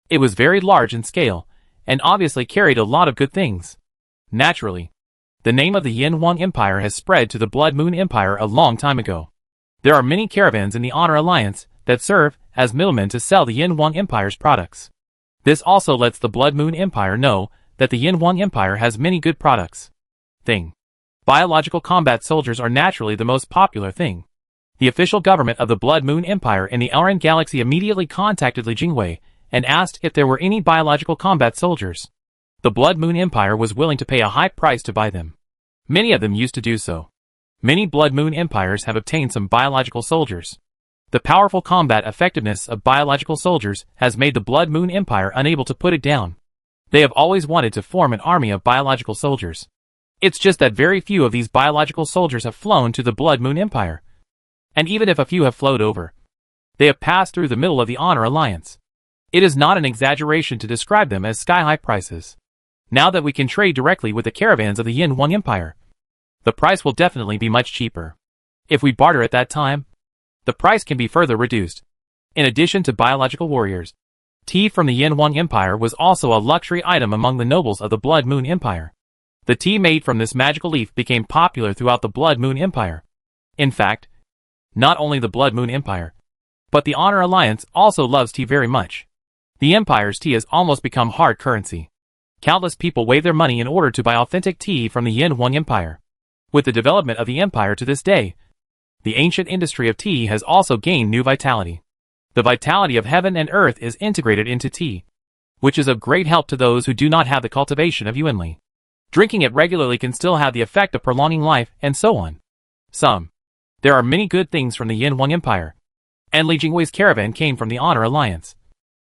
It was very large in scale, and obviously carried a lot of good things. Naturally, the name of the Yin Wang Empire has spread to the Blood Moon Empire a long time ago. There are many caravans in the Honor Alliance that serve as middlemen to sell the Yin Wang Empire's products. This also lets the Blood Moon Empire know that the Yin Wang Empire has many good products. Biological combat soldiers are naturally the most popular thing. The official government of the Blood Moon Empire in the Auran Galaxy immediately contacted Li Jingwei and asked if there were any biological combat soldiers. The Blood Moon Empire was willing to pay a high price to buy them. Many of them used to do so. Many Blood Moon empires have obtained some biological soldiers. The powerful combat effectiveness of biological soldiers has made the Blood Moon Empire unable to put it down. They have always wanted to form an army of biological soldiers. It's just that very few of these biological soldiers have flown to the Blood Moon Empire. And even if a few have flowed over, they have passed through the middle of the Honor Alliance. It is not an exaggeration to describe them as sky-high prices. Now that we can trade directly with the caravans of the Yin Wang Empire, the price will definitely be much cheaper. If we barter at that time, the price can be further reduced. In addition to biological warriors, tea from the Yin Wang Empire was also a luxury item among the nobles of the Blood Moon Empire. The tea made from this magical leaf became popular throughout the Blood Moon Empire. In fact, not only the Blood Moon Empire, but the Honor Alliance also loves tea very much. The Empire's tea has almost become hard currency. Countless people wave their money in order to buy authentic tea from the Yin Wang Empire. With the development of the Empire to this day, the ancient industry of tea has also gained new vitality. The vitality of heaven and earth is integrated into tea, which is of great help to those who do not have the cultivation of Yuanli. Drinking it regularly can still have the effect of prolonging life, and so on. There are many good things from the Yin Wang Empire, and Li Jingwei's caravan came from the Honor Alliance.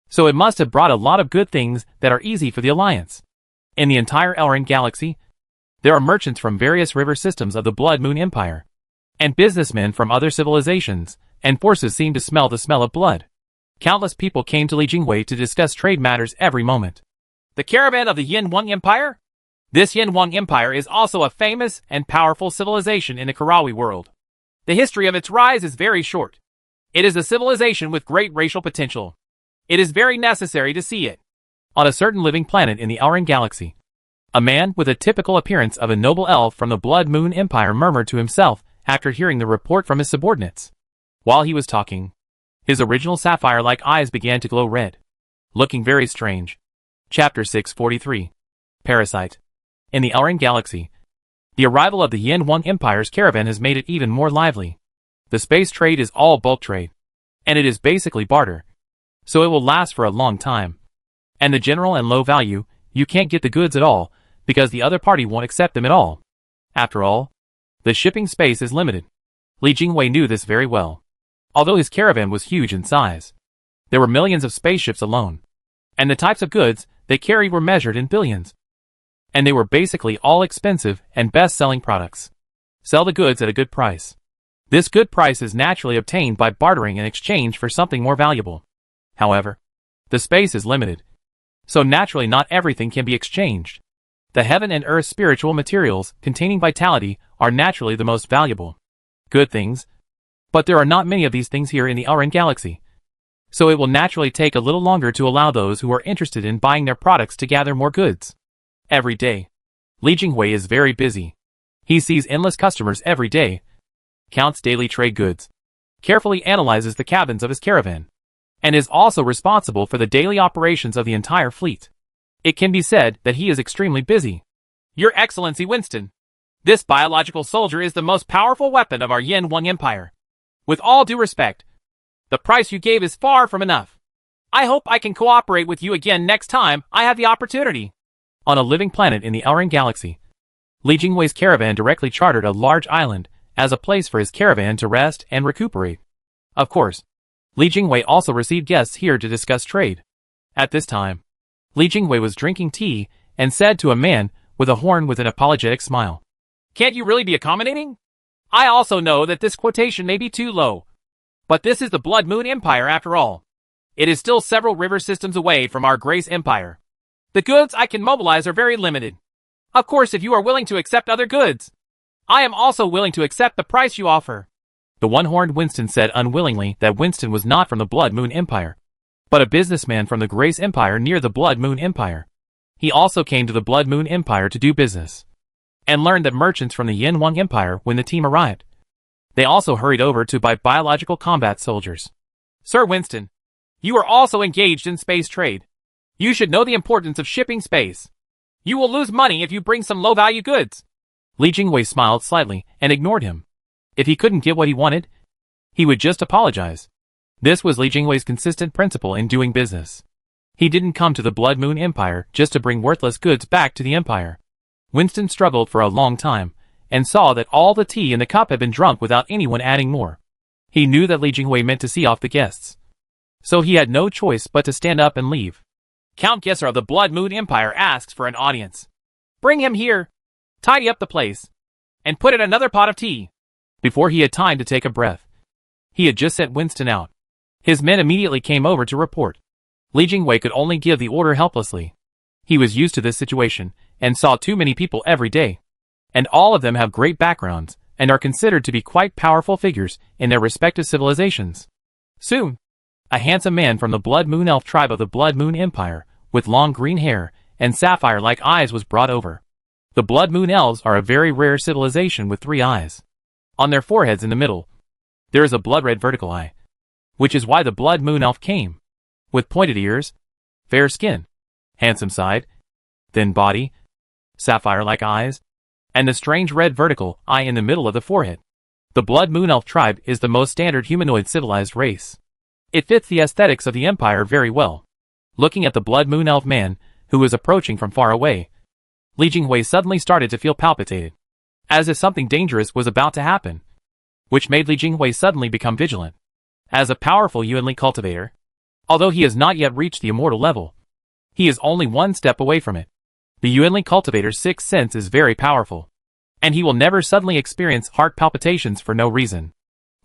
So it must have brought a lot of good things that are easy for the Alliance. In the entire Auran Galaxy, there are merchants from various river systems of the Blood Moon Empire, and businessmen from other civilizations, and forces seem to smell the smell of blood. Countless people came to Li Jingwei to discuss trade matters every moment. The caravan of the Yin Wang Empire? This Yin Wang Empire is also a famous and powerful civilization in the Karawi world. The history of its rise is very short. It is a civilization with great racial potential. It is very necessary to see it. On a certain living planet in the Auran Galaxy, a man with a typical appearance of a noble elf from the Blood Moon Empire murmured to himself after hearing the report from his subordinates. While he was talking, his original sapphire-like eyes began to glow red, looking very strange. Chapter 643. Parasite. In the Auran Galaxy, the arrival of the Yin Wang Empire's caravan has made it even more lively. The space trade is all bulk trade, and it is basically barter, so it will last for a long time. And the general and low value, you can't get the goods at all, because the other party won't accept them at all. After all, the shipping space is limited. Li Jingwei knew this very well. Although his caravan was huge in size, there were millions of spaceships alone, and the types of goods they carried were measured in billions. And they were basically all expensive and best-selling products. Sell the goods at a good price. This good price is naturally obtained by bartering in exchange for something more valuable. However, the space is limited, so naturally not everything can be exchanged. The heaven and earth spiritual materials containing vitality are naturally the most valuable. Good things. But there are not many of these things here in the Auran Galaxy, so it will naturally take a little longer to allow those who are interested in buying their products to gather more goods. Every day, Li Jingwei is very busy. He sees endless customers every day, counts daily trade goods, carefully analyzes the cabins of his caravan, and is also responsible for the daily operations of the entire fleet. It can be said that he is extremely busy. Your Excellency Winston, this biological soldier is the most powerful weapon of our Yin Wang Empire. With all due respect, the price you gave is far from enough. I hope I can cooperate with you again next time I have the opportunity. On a living planet in the Auran Galaxy, Li Jingwei's caravan directly chartered a large island as a place for his caravan to rest and recuperate. Of course, Li Jingwei also received guests here to discuss trade. At this time, Li Jingwei was drinking tea and said to a man with a horn with an apologetic smile, "Can't you really be accommodating? I also know that this quotation may be too low, but this is the Blood Moon Empire after all. It is still several river systems away from our Grace Empire. The goods I can mobilize are very limited. Of course, if you are willing to accept other goods, I am also willing to accept the price you offer." The one-horned Winston said unwillingly that Winston was not from the Blood Moon Empire, but a businessman from the Grace Empire near the Blood Moon Empire. He also came to the Blood Moon Empire to do business, and learned that merchants from the Yin Wang Empire when the team arrived. They also hurried over to buy biological combat soldiers. Sir Winston, you are also engaged in space trade. You should know the importance of shipping space. You will lose money if you bring some low-value goods. Li Jingwei smiled slightly and ignored him. If he couldn't get what he wanted, He would just apologize. This was Li Jingwei's consistent principle in doing business. He didn't come to the Blood Moon Empire just to bring worthless goods back to the Empire. Winston struggled for a long time, and saw that all the tea in the cup had been drunk without anyone adding more. He knew that Li Jingwei meant to see off the guests. So he had no choice but to stand up and leave. Count Gesser of the Blood Moon Empire asks for an audience. Bring him here. Tidy up the place. And put in another pot of tea. Before he had time to take a breath, he had just sent Winston out. His men immediately came over to report. Li Jingwei could only give the order helplessly. He was used to this situation, and saw too many people every day. And all of them have great backgrounds, and are considered to be quite powerful figures in their respective civilizations. Soon, a handsome man from the Blood Moon Elf tribe of the Blood Moon Empire, with long green hair and sapphire-like eyes was brought over. The Blood Moon Elves are a very rare civilization with 3 eyes. On their foreheads in the middle, there is a blood-red vertical eye, which is why the Blood Moon Elf came. With pointed ears, fair skin, handsome side, thin body, sapphire-like eyes, and the strange red vertical eye in the middle of the forehead. The Blood Moon Elf tribe is the most standard humanoid civilized race. It fits the aesthetics of the Empire very well. Looking at the Blood Moon Elf man, who was approaching from far away, Li Jingwei suddenly started to feel palpitated, as if something dangerous was about to happen, which made Li Jingwei suddenly become vigilant. As a powerful Yuanli cultivator, although he has not yet reached the immortal level, he is only one step away from it. The Yuanli cultivator's 6th sense is very powerful, and he will never suddenly experience heart palpitations for no reason.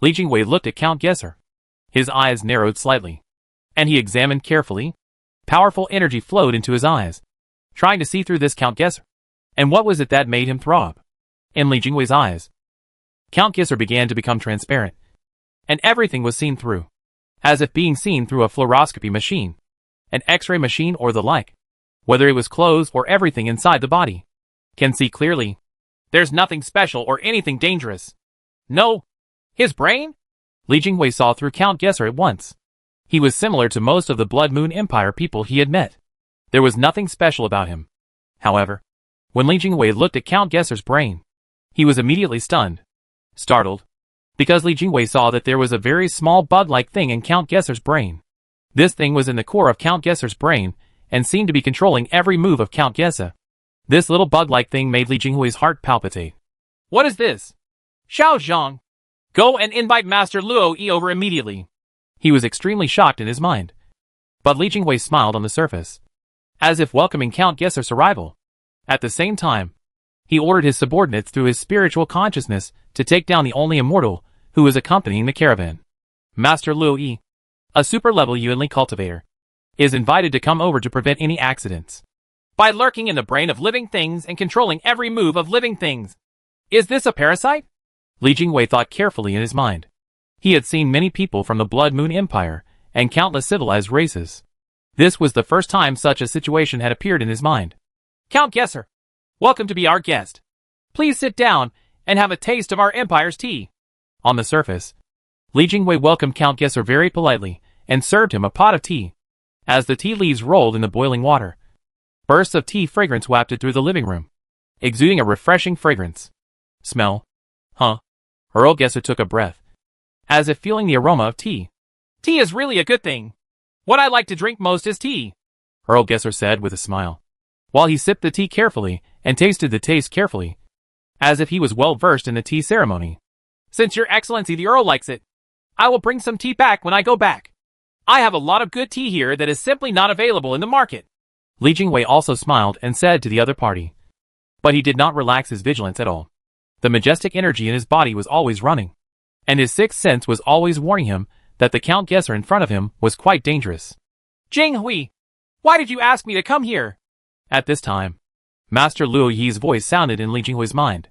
Li Jingwei looked at Count Gesser. His eyes narrowed slightly, and he examined carefully. Powerful energy flowed into his eyes, trying to see through this Count Gesser. And what was it that made him throb? In Li Jingwei's eyes, Count Gesser began to become transparent, and everything was seen through, as if being seen through a fluoroscopy machine, an X-ray machine or the like. Whether it was clothes or everything inside the body, can see clearly. There's nothing special or anything dangerous. No. His brain? Li Jingwei saw through Count Gesser at once. He was similar to most of the Blood Moon Empire people he had met. There was nothing special about him. However, when Li Jingwei looked at Count Gesser's brain, he was immediately stunned, startled, because Li Jingwei saw that there was a very small bug-like thing in Count Gesser's brain. This thing was in the core of Count Gesser's brain, and seemed to be controlling every move of Count Gesser. This little bug-like thing made Li Jingwei's heart palpitate. What is this? Xiao Zhang, go and invite Master Luo Yi over immediately. He was extremely shocked in his mind. But Li Jingwei smiled on the surface, as if welcoming Count Gesser's arrival. At the same time, he ordered his subordinates through his spiritual consciousness to take down the only immortal who was accompanying the caravan. Master Luo Yi, a super-level Yuanli cultivator, is invited to come over to prevent any accidents. By lurking in the brain of living things and controlling every move of living things. Is this a parasite? Li Jingwei thought carefully in his mind. He had seen many people from the Blood Moon Empire, and countless civilized races. This was the first time such a situation had appeared in his mind. Count Gesser, welcome to be our guest. Please sit down and have a taste of our empire's tea. On the surface, Li Jingwei welcomed Count Gesser very politely, and served him a pot of tea. As the tea leaves rolled in the boiling water, bursts of tea fragrance wafted through the living room, exuding a refreshing fragrance. Smell? Huh? Earl Gesser took a breath, as if feeling the aroma of tea. Tea is really a good thing. What I like to drink most is tea, Earl Gesser said with a smile, while he sipped the tea carefully and tasted the taste carefully, as if he was well versed in the tea ceremony. Since Your Excellency the Earl likes it, I will bring some tea back when I go back. I have a lot of good tea here that is simply not available in the market. Li Jingwei also smiled and said to the other party. But he did not relax his vigilance at all. The majestic energy in his body was always running, and his 6th sense was always warning him that the Count Gesser in front of him was quite dangerous. Jing Hui, why did you ask me to come here? At this time, Master Luo Yi's voice sounded in Li Jinghui's mind.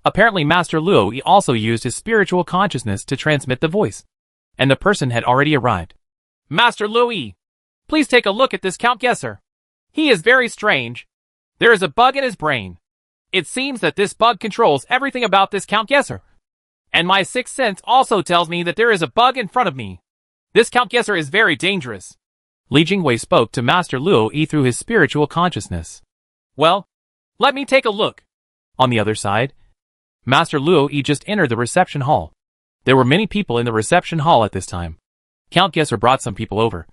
Apparently Master Luo Yi also used his spiritual consciousness to transmit the voice, and the person had already arrived. Master Luo Yi, please take a look at this Count Gesser. He is very strange. There is a bug in his brain. It seems that this bug controls everything about this Count Gesser. And my 6th sense also tells me that there is a bug in front of me. This Count Gesser is very dangerous. Li Jingwei spoke to Master Luo Yi through his spiritual consciousness. Well, let me take a look. On the other side, Master Luo Yi just entered the reception hall. There were many people in the reception hall at this time. Count Gesser brought some people over.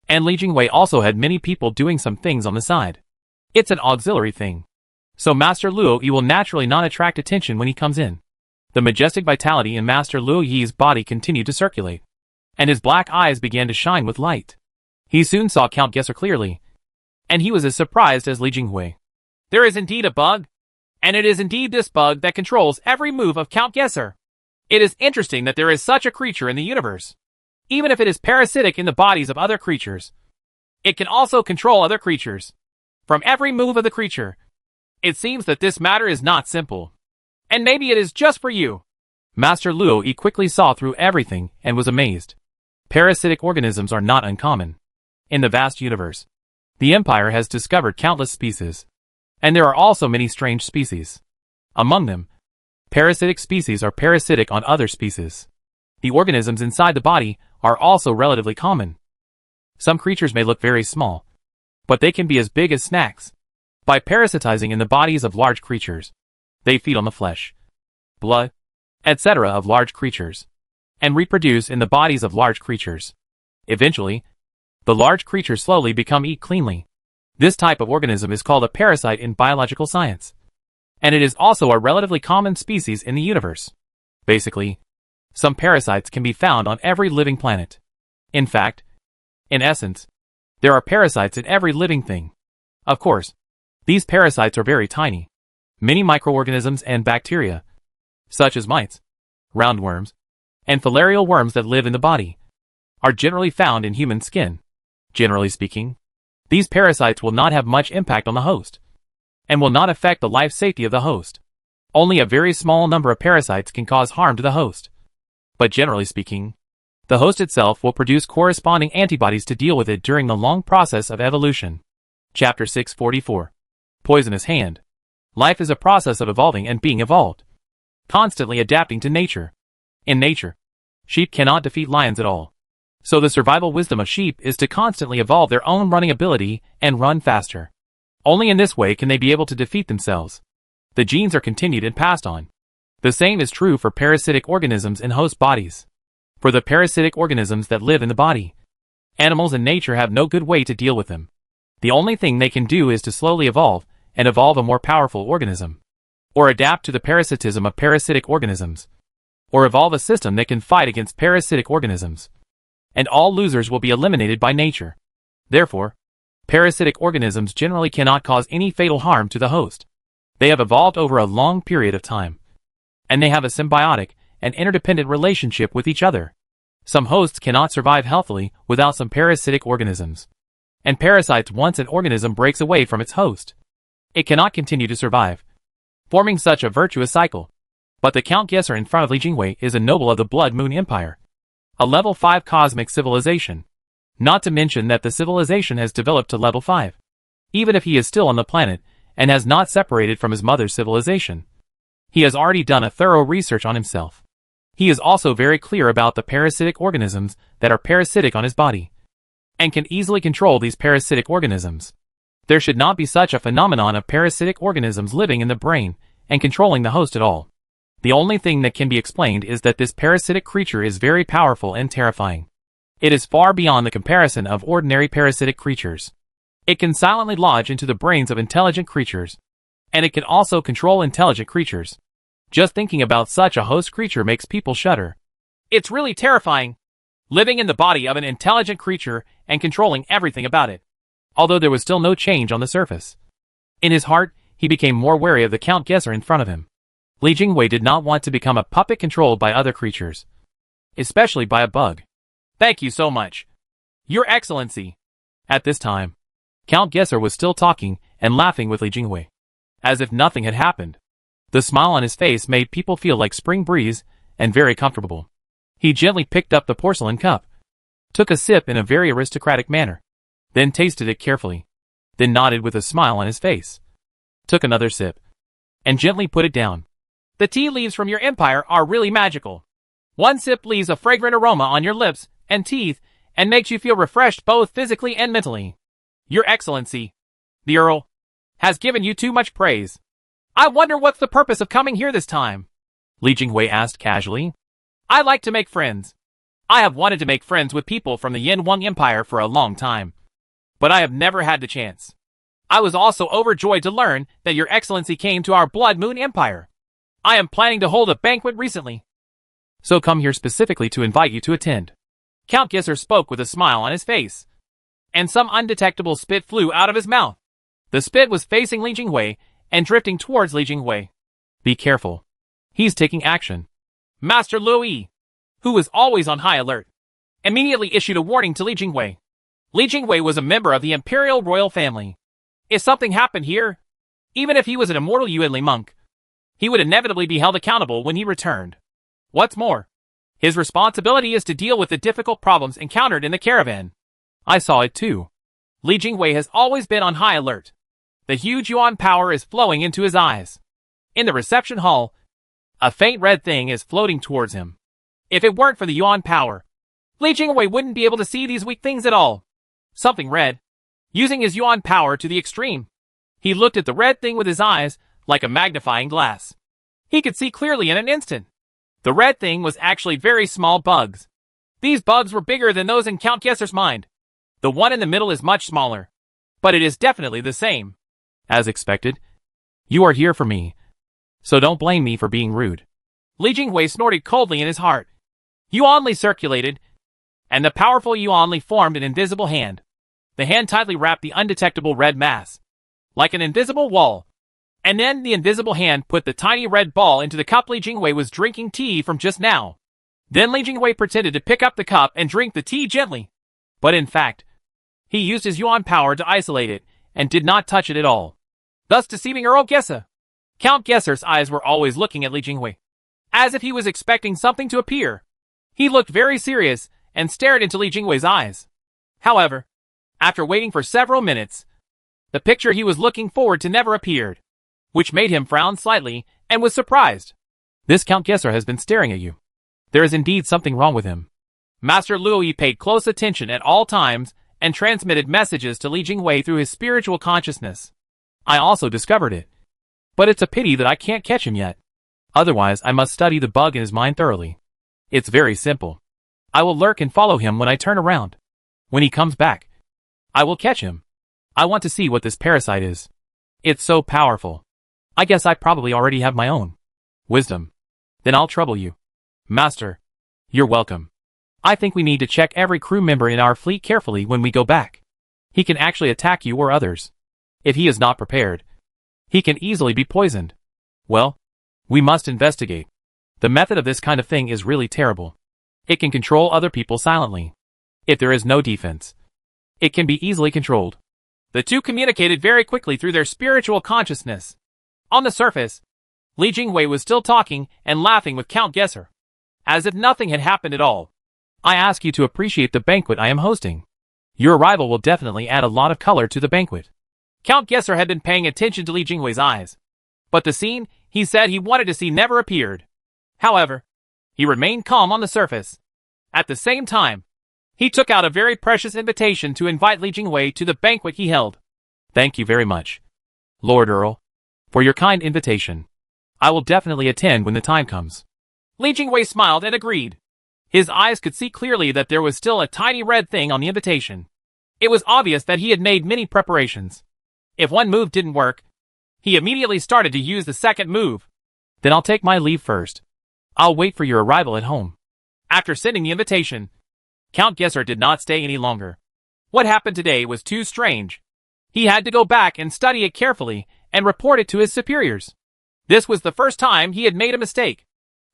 And Li Jingwei also had many people doing some things on the side. It's an auxiliary thing. So Master Luo Yi will naturally not attract attention when he comes in. The majestic vitality in Master Luo Yi's body continued to circulate. And his black eyes began to shine with light. He soon saw Count Gesser clearly. And he was as surprised as Li Jingwei. There is indeed a bug. And it is indeed this bug that controls every move of Count Gesser. It is interesting that there is such a creature in the universe. Even if it is parasitic in the bodies of other creatures, it can also control other creatures. From every move of the creature, it seems that this matter is not simple. And maybe it is just for you. Master Luo Yi quickly saw through everything and was amazed. Parasitic organisms are not uncommon. In the vast universe, the Empire has discovered countless species. And there are also many strange species. Among them, parasitic species are parasitic on other species. The organisms inside the body are also relatively common. Some creatures may look very small, but they can be as big as snacks. By parasitizing in the bodies of large creatures, they feed on the flesh, blood, etc. of large creatures, and reproduce in the bodies of large creatures. Eventually, the large creatures slowly become eat cleanly. This type of organism is called a parasite in biological science. And it is also a relatively common species in the universe. Basically, some parasites can be found on every living planet. In fact, in essence, there are parasites in every living thing. Of course, these parasites are very tiny. Many microorganisms and bacteria, such as mites, roundworms, and filarial worms that live in the body, are generally found in human skin. Generally speaking, these parasites will not have much impact on the host, and will not affect the life safety of the host. Only a very small number of parasites can cause harm to the host. But generally speaking, the host itself will produce corresponding antibodies to deal with it during the long process of evolution. Chapter 644. Poisonous Hand. Life is a process of evolving and being evolved, constantly adapting to nature. In nature, sheep cannot defeat lions at all. So the survival wisdom of sheep is to constantly evolve their own running ability and run faster. Only in this way can they be able to defeat themselves. The genes are continued and passed on. The same is true for parasitic organisms in host bodies. For the parasitic organisms that live in the body, animals in nature have no good way to deal with them. The only thing they can do is to slowly evolve and evolve a more powerful organism, or adapt to the parasitism of parasitic organisms, or evolve a system that can fight against parasitic organisms. And all losers will be eliminated by nature. Therefore, parasitic organisms generally cannot cause any fatal harm to the host. They have evolved over a long period of time, and they have a symbiotic and interdependent relationship with each other. Some hosts cannot survive healthily without some parasitic organisms. And parasites, once an organism breaks away from its host, it cannot continue to survive, forming such a virtuous cycle. But the Count Gesser in front of Li Jingwei is a noble of the Blood Moon Empire, a level 5 cosmic civilization. Not to mention that the civilization has developed to level 5, even if he is still on the planet and has not separated from his mother's civilization. He has already done a thorough research on himself. He is also very clear about the parasitic organisms that are parasitic on his body, and can easily control these parasitic organisms. There should not be such a phenomenon of parasitic organisms living in the brain and controlling the host at all. The only thing that can be explained is that this parasitic creature is very powerful and terrifying. It is far beyond the comparison of ordinary parasitic creatures. It can silently lodge into the brains of intelligent creatures, and it can also control intelligent creatures. Just thinking about such a host creature makes people shudder. It's really terrifying, living in the body of an intelligent creature and controlling everything about it. Although there was still no change on the surface, in his heart, he became more wary of the Count Gesser in front of him. Li Jingwei did not want to become a puppet controlled by other creatures, especially by a bug. Thank you so much, Your Excellency. At this time, Count Gesser was still talking and laughing with Li Jingwei, as if nothing had happened. The smile on his face made people feel like spring breeze and very comfortable. He gently picked up the porcelain cup, took a sip in a very aristocratic manner, then tasted it carefully, then nodded with a smile on his face, took another sip, and gently put it down. The tea leaves from your empire are really magical. One sip leaves a fragrant aroma on your lips and teeth and makes you feel refreshed both physically and mentally. Your Excellency, the Earl, has given you too much praise. I wonder what's the purpose of coming here this time? Li Jingwei asked casually. I like to make friends. I have wanted to make friends with people from the Yin Wang Empire for a long time, but I have never had the chance. I was also overjoyed to learn that Your Excellency came to our Blood Moon Empire. I am planning to hold a banquet recently, so come here specifically to invite you to attend. Count Gisser spoke with a smile on his face, and some undetectable spit flew out of his mouth. The spit was facing Li Jinghui and drifting towards Li Jinghui. Be careful. He's taking action. Master Luo Yi, who was always on high alert, immediately issued a warning to Li Jinghui. Li Jinghui was a member of the imperial royal family. If something happened here, even if he was an immortal Yuanli monk, he would inevitably be held accountable when he returned. What's more, his responsibility is to deal with the difficult problems encountered in the caravan. I saw it too. Li Jinghui has always been on high alert. The huge yuan power is flowing into his eyes. In the reception hall, a faint red thing is floating towards him. If it weren't for the yuan power, Li Jinghui wouldn't be able to see these weak things at all. Something red, using his yuan power to the extreme. He looked at the red thing with his eyes, like a magnifying glass. He could see clearly in an instant. The red thing was actually very small bugs. These bugs were bigger than those in Count Gesser's mind. The one in the middle is much smaller, but it is definitely the same. As expected, you are here for me, so don't blame me for being rude. Li Jinghui snorted coldly in his heart. Yuanli circulated, and the powerful Yuanli formed an invisible hand. The hand tightly wrapped the undetectable red mass, like an invisible wall. And then the invisible hand put the tiny red ball into the cup Li Jinghui was drinking tea from just now. Then Li Jinghui pretended to pick up the cup and drink the tea gently. But in fact, he used his yuan power to isolate it, and did not touch it at all, thus deceiving Earl Gesser. Count Gesser's eyes were always looking at Li Jinghui, as if he was expecting something to appear. He looked very serious, and stared into Li Jinghui's eyes. However, after waiting for several minutes, the picture he was looking forward to never appeared, which made him frown slightly, and was surprised. This Count Gesser has been staring at you. There is indeed something wrong with him. Master Luo Yi paid close attention at all times, and transmitted messages to Li Jinghui through his spiritual consciousness. I also discovered it. But it's a pity that I can't catch him yet. Otherwise, I must study the bug in his mind thoroughly. It's very simple. I will lurk and follow him when I turn around. When he comes back, I will catch him. I want to see what this parasite is. It's so powerful. I guess I probably already have my own wisdom. Then I'll trouble you. Master, you're welcome. I think we need to check every crew member in our fleet carefully when we go back. He can actually attack you or others. If he is not prepared, he can easily be poisoned. Well, we must investigate. The method of this kind of thing is really terrible. It can control other people silently. If there is no defense, it can be easily controlled. The two communicated very quickly through their spiritual consciousness. On the surface, Li Jinghui was still talking and laughing with Count Gesser, as if nothing had happened at all. I ask you to appreciate the banquet I am hosting. Your arrival will definitely add a lot of color to the banquet. Count Gesser had been paying attention to Li Jinghui's eyes, but the scene he said he wanted to see never appeared. However, he remained calm on the surface. At the same time, he took out a very precious invitation to invite Li Jinghui to the banquet he held. Thank you very much, Lord Earl, for your kind invitation. I will definitely attend when the time comes. Li Jinghui smiled and agreed. His eyes could see clearly that there was still a tiny red thing on the invitation. It was obvious that he had made many preparations. If one move didn't work, he immediately started to use the second move. Then I'll take my leave first. I'll wait for your arrival at home. After sending the invitation, Count Gesser did not stay any longer. What happened today was too strange. He had to go back and study it carefully and report it to his superiors. This was the first time he had made a mistake.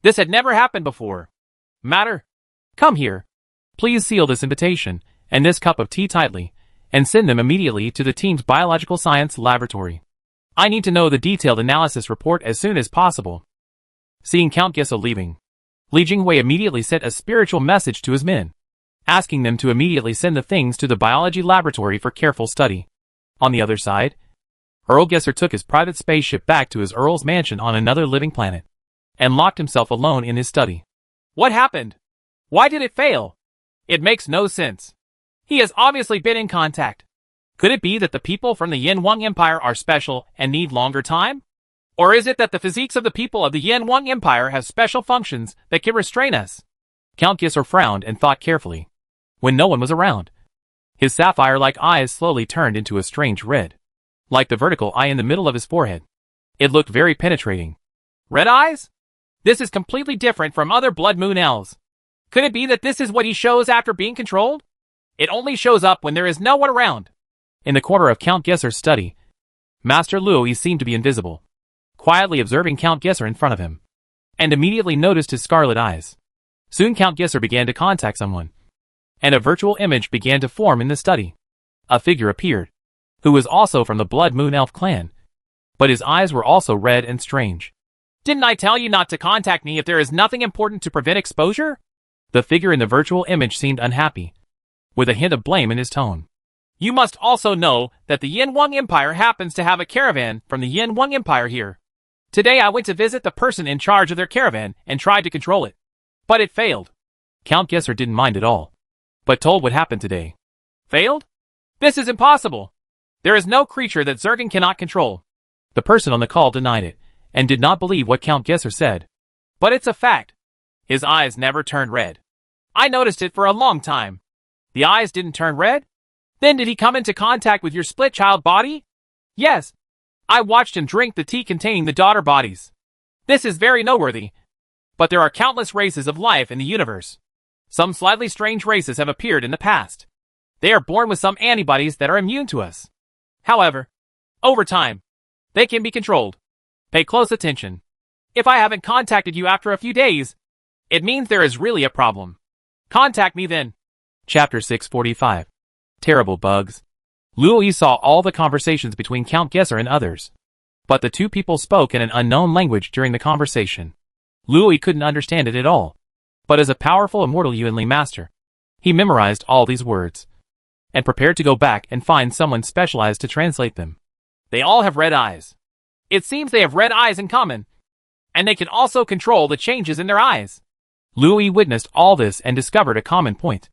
This had never happened before. Matter, come here. Please seal this invitation and this cup of tea tightly, and send them immediately to the team's biological science laboratory. I need to know the detailed analysis report as soon as possible. Seeing Count Gesser leaving, Li Jinghui immediately sent a spiritual message to his men, asking them to immediately send the things to the biology laboratory for careful study. On the other side, Earl Gesser took his private spaceship back to his Earl's mansion on another living planet, and locked himself alone in his study. What happened? Why did it fail? It makes no sense. He has obviously been in contact. Could it be that the people from the Yin Wang Empire are special and need longer time? Or is it that the physiques of the people of the Yin Wang Empire have special functions that can restrain us? Count Gisser frowned and thought carefully. When no one was around, his sapphire-like eyes slowly turned into a strange red, like the vertical eye in the middle of his forehead. It looked very penetrating. Red eyes? This is completely different from other Blood Moon elves. Could it be that this is what he shows after being controlled? It only shows up when there is no one around. In the corner of Count Gisser's study, Master Luoyi seemed to be invisible, quietly observing Count Gisser in front of him, and immediately noticed his scarlet eyes. Soon Count Gisser began to contact someone, and a virtual image began to form in the study. A figure appeared, who was also from the Blood Moon Elf clan, but his eyes were also red and strange. Didn't I tell you not to contact me if there is nothing important to prevent exposure? The figure in the virtual image seemed unhappy, with a hint of blame in his tone. You must also know that the Yin-Wang Empire happens to have a caravan from the Yin-Wang Empire here. Today I went to visit the person in charge of their caravan and tried to control it, but it failed. Count Gisser didn't mind at all, but told what happened today. Failed? This is impossible. There is no creature that Zergan cannot control. The person on the call denied it, and did not believe what Count Gisser said. But it's a fact. His eyes never turned red. I noticed it for a long time. The eyes didn't turn red? Then did he come into contact with your split child body? Yes. I watched him drink the tea containing the daughter bodies. This is very noteworthy. But there are countless races of life in the universe. Some slightly strange races have appeared in the past. They are born with some antibodies that are immune to us. However, over time, they can be controlled. Pay close attention. If I haven't contacted you after a few days, it means there is really a problem. Contact me then. Chapter 645. Terrible Bugs. Luoyi saw all the conversations between Count Gisser and others, but the two people spoke in an unknown language during the conversation. Luoyi couldn't understand it at all, but as a powerful immortal Yuanli master, he memorized all these words, and prepared to go back and find someone specialized to translate them. They all have red eyes. It seems they have red eyes in common, and they can also control the changes in their eyes. Luoyi witnessed all this and discovered a common point.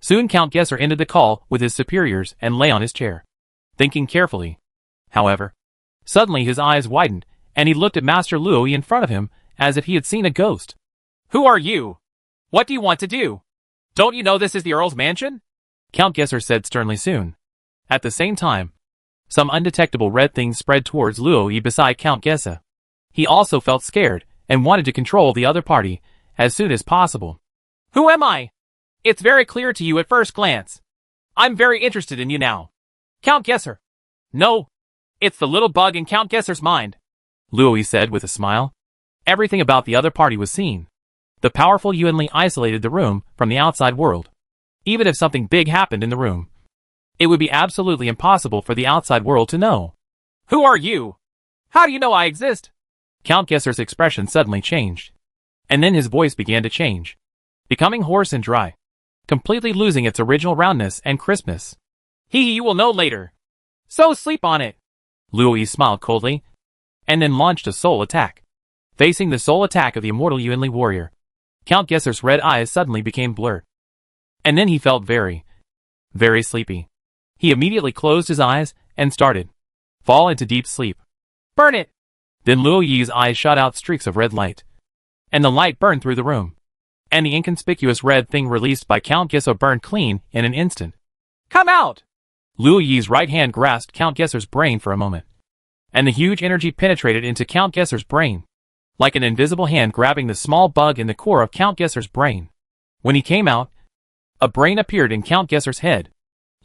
Soon Count Gisser ended the call with his superiors and lay on his chair, thinking carefully. However, suddenly his eyes widened, and he looked at Master Luoyi in front of him as if he had seen a ghost. Who are you? What do you want to do? Don't you know this is the Earl's mansion? Count Gisser said sternly soon. At the same time, some undetectable red things spread towards Luoyi beside Count Gisser. He also felt scared and wanted to control the other party as soon as possible. Who am I? It's very clear to you at first glance. I'm very interested in you now. Count Gisser. No. It's the little bug in Count Gisser's mind, Luoyi said with a smile. Everything about the other party was seen. The powerful Yuanli isolated the room from the outside world. Even if something big happened in the room, it would be absolutely impossible for the outside world to know. Who are you? How do you know I exist? Count Gisser's expression suddenly changed. And then his voice began to change, becoming hoarse and dry, completely losing its original roundness and crispness. You will know later. So sleep on it. Luoyi smiled coldly, and then launched a soul attack. Facing the soul attack of the immortal Yuanli warrior, Count Gisser's red eyes suddenly became blurred. And then he felt very, very sleepy. He immediately closed his eyes and started fall into deep sleep. Burn it! Then Luoyi's eyes shot out streaks of red light, and the light burned through the room, and the inconspicuous red thing released by Count Gisser burned clean in an instant. Come out! Luoyi's right hand grasped Count Gisser's brain for a moment, and the huge energy penetrated into Count Gisser's brain, like an invisible hand grabbing the small bug in the core of Count Gisser's brain. When he came out, a brain appeared in Count Gisser's head.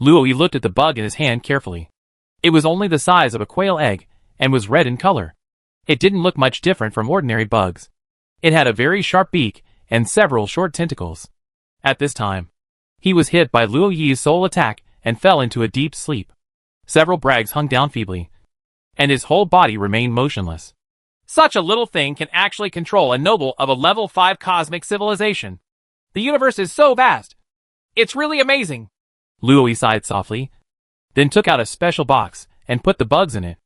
Luoyi looked at the bug in his hand carefully. It was only the size of a quail egg, and was red in color. It didn't look much different from ordinary bugs. It had a very sharp beak, and several short tentacles. At this time, he was hit by Luoyi's soul attack, and fell into a deep sleep. Several brags hung down feebly, and his whole body remained motionless. Such a little thing can actually control a noble of a level 5 cosmic civilization. The universe is so vast. It's really amazing. Luoyi sighed softly, then took out a special box and put the bugs in it.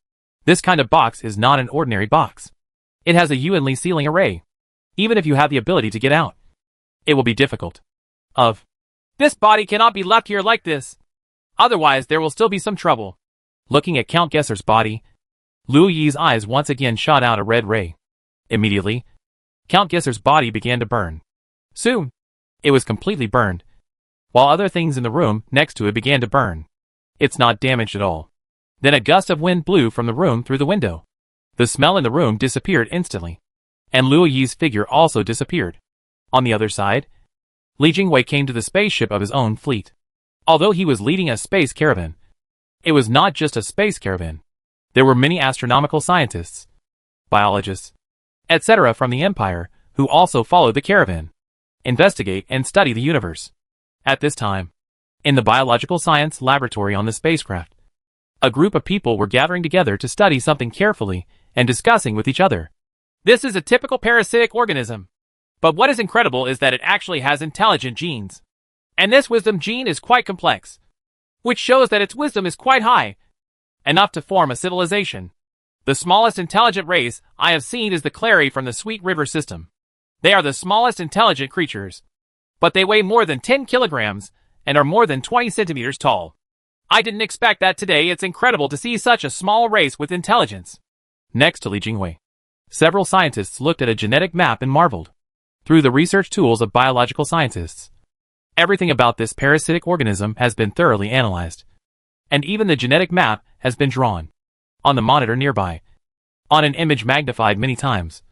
This kind of box is not an ordinary box. It has a Yuanli sealing array. Even if you have the ability to get out, it will be difficult. This body cannot be left here like this. Otherwise there will still be some trouble. Looking at Count Gesser's body, Luoyi's eyes once again shot out a red ray. Immediately, Count Gesser's body began to burn. Soon, It was completely burned, while other things in the room next to it began to burn. It's not damaged at all. Then a gust of wind blew from the room through the window. The smell in the room disappeared instantly, and Luo Yi's figure also disappeared. On the other side, Li Jingwei came to the spaceship of his own fleet. Although he was leading a space caravan, it was not just a space caravan. There were many astronomical scientists, biologists, etc. from the Empire, who also followed the caravan, investigate and study the universe. At this time, in the biological science laboratory on the spacecraft, a group of people were gathering together to study something carefully and discussing with each other. This is a typical parasitic organism. But what is incredible is that it actually has intelligent genes. And this wisdom gene is quite complex, which shows that its wisdom is quite high, enough to form a civilization. The smallest intelligent race I have seen is the Clary from the Sweet River system. They are the smallest intelligent creatures, but they weigh more than 10 kilograms and are more than 20 centimeters tall. I didn't expect that today. It's incredible to see such a small race with intelligence. Next to Li Jingwei, several scientists looked at a genetic map and marveled. Through the research tools of biological scientists, everything about this parasitic organism has been thoroughly analyzed, and even the genetic map has been drawn. On the monitor nearby, on an image magnified many times,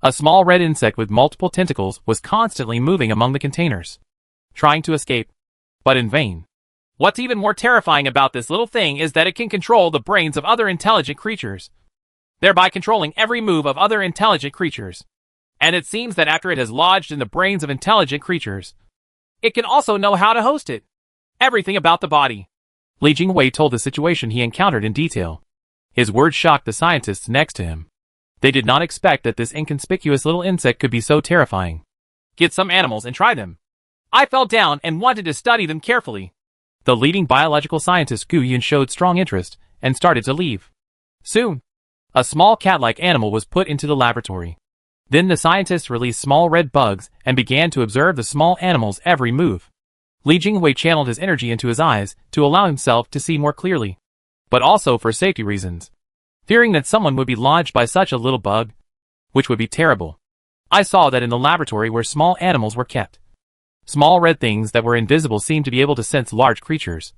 a small red insect with multiple tentacles was constantly moving among the containers, trying to escape, but in vain. What's even more terrifying about this little thing is that it can control the brains of other intelligent creatures, thereby controlling every move of other intelligent creatures. And it seems that after it has lodged in the brains of intelligent creatures, it can also know how to host it. Everything about the body. Li Jingwei told the situation he encountered in detail. His words shocked the scientists next to him. They did not expect that this inconspicuous little insect could be so terrifying. Get some animals and try them. I fell down and wanted to study them carefully. The leading biological scientist Gu Yun showed strong interest and started to leave. Soon, a small cat-like animal was put into the laboratory. Then the scientists released small red bugs and began to observe the small animal's every move. Li Jingwei channeled his energy into his eyes to allow himself to see more clearly, but also for safety reasons, fearing that someone would be lodged by such a little bug, which would be terrible. I saw that in the laboratory where small animals were kept. Small red things that were invisible seemed to be able to sense large creatures,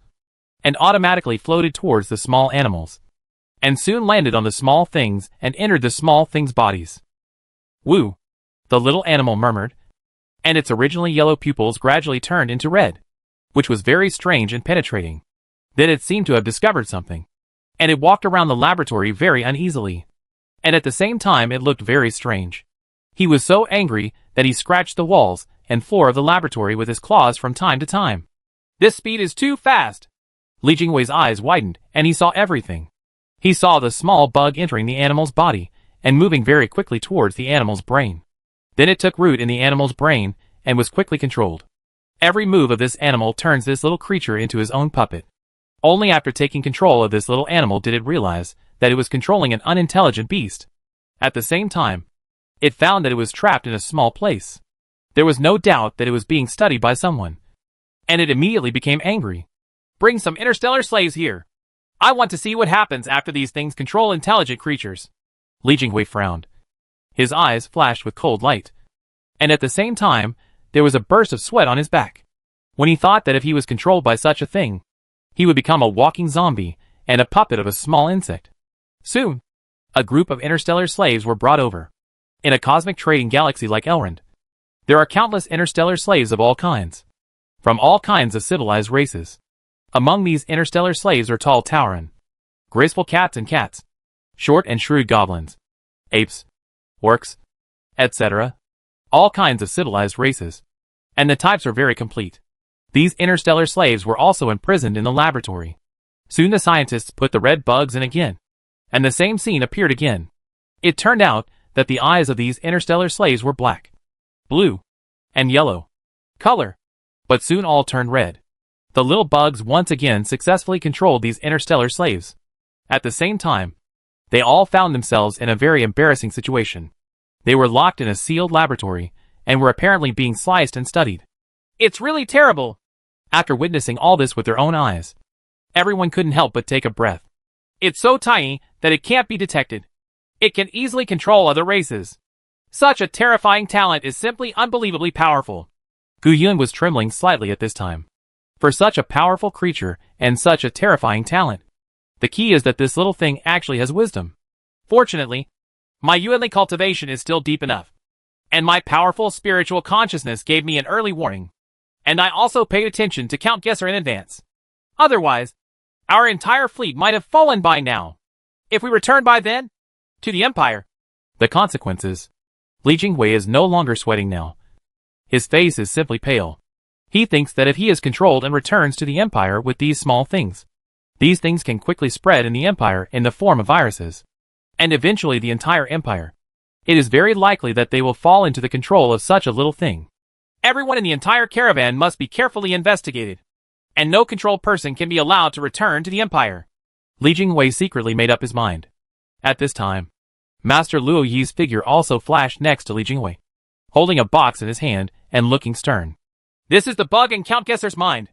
and automatically floated towards the small animals, and soon landed on the small things and entered the small things' bodies. Woo! The little animal murmured, and its originally yellow pupils gradually turned into red, which was very strange and penetrating. Then it seemed to have discovered something, and it walked around the laboratory very uneasily, and at the same time it looked very strange. He was so angry that he scratched the walls and floor of the laboratory with his claws from time to time. This speed is too fast. Li Jingwei's eyes widened, and he saw everything. He saw the small bug entering the animal's body and moving very quickly towards the animal's brain. Then it took root in the animal's brain and was quickly controlled. Every move of this animal turns this little creature into his own puppet. Only after taking control of this little animal did it realize that it was controlling an unintelligent beast. At the same time, it found that it was trapped in a small place. There was no doubt that it was being studied by someone, and it immediately became angry. Bring some interstellar slaves here. I want to see what happens after these things control intelligent creatures. Li Jingwei frowned. His eyes flashed with cold light, and at the same time, there was a burst of sweat on his back. When he thought that if he was controlled by such a thing, he would become a walking zombie and a puppet of a small insect. Soon, a group of interstellar slaves were brought over. In a cosmic trading galaxy like Elrond, there are countless interstellar slaves of all kinds, from all kinds of civilized races. Among these interstellar slaves are tall Tauren, graceful cats and cats, short and shrewd goblins, apes, orcs, etc. All kinds of civilized races. And the types are very complete. These interstellar slaves were also imprisoned in the laboratory. Soon the scientists put the red bugs in again, and the same scene appeared again. It turned out that the eyes of these interstellar slaves were black, blue, and yellow color, but soon all turned red. The little bugs once again successfully controlled these interstellar slaves. At the same time, they all found themselves in a very embarrassing situation. They were locked in a sealed laboratory and were apparently being sliced and studied. It's really terrible. After witnessing all this with their own eyes, everyone couldn't help but take a breath. It's so tiny that it can't be detected. It can easily control other races. Such a terrifying talent is simply unbelievably powerful. Gu Yun was trembling slightly at this time. For such a powerful creature and such a terrifying talent, the key is that this little thing actually has wisdom. Fortunately, my Yuanli cultivation is still deep enough, and my powerful spiritual consciousness gave me an early warning, and I also paid attention to Count Gesser in advance. Otherwise, our entire fleet might have fallen by now. If we return by then, to the Empire. The consequences. Li Jinghui is no longer sweating now. His face is simply pale. He thinks that if he is controlled and returns to the Empire with these small things, these things can quickly spread in the Empire in the form of viruses, and eventually the entire Empire. It is very likely that they will fall into the control of such a little thing. Everyone in the entire caravan must be carefully investigated, and no controlled person can be allowed to return to the Empire. Li Jinghui secretly made up his mind. At this time, Master Luo Yi's figure also flashed next to Li Jinghui, holding a box in his hand and looking stern. This is the bug in Count Gesser's mind.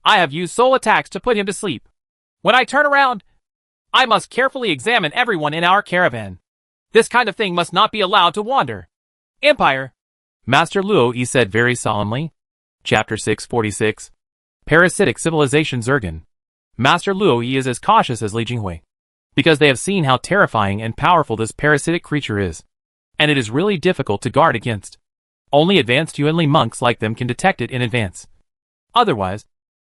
I have used soul attacks to put him to sleep. When I turn around, I must carefully examine everyone in our caravan. This kind of thing must not be allowed to wander. Empire. Master Luo Yi said very solemnly. Chapter 646. Parasitic Civilization Zergan. Master Luo Yi is as cautious as Li Jinghui, because they have seen how terrifying and powerful this parasitic creature is, and it is really difficult to guard against. Only advanced Yuanli monks like them can detect it in advance. Otherwise,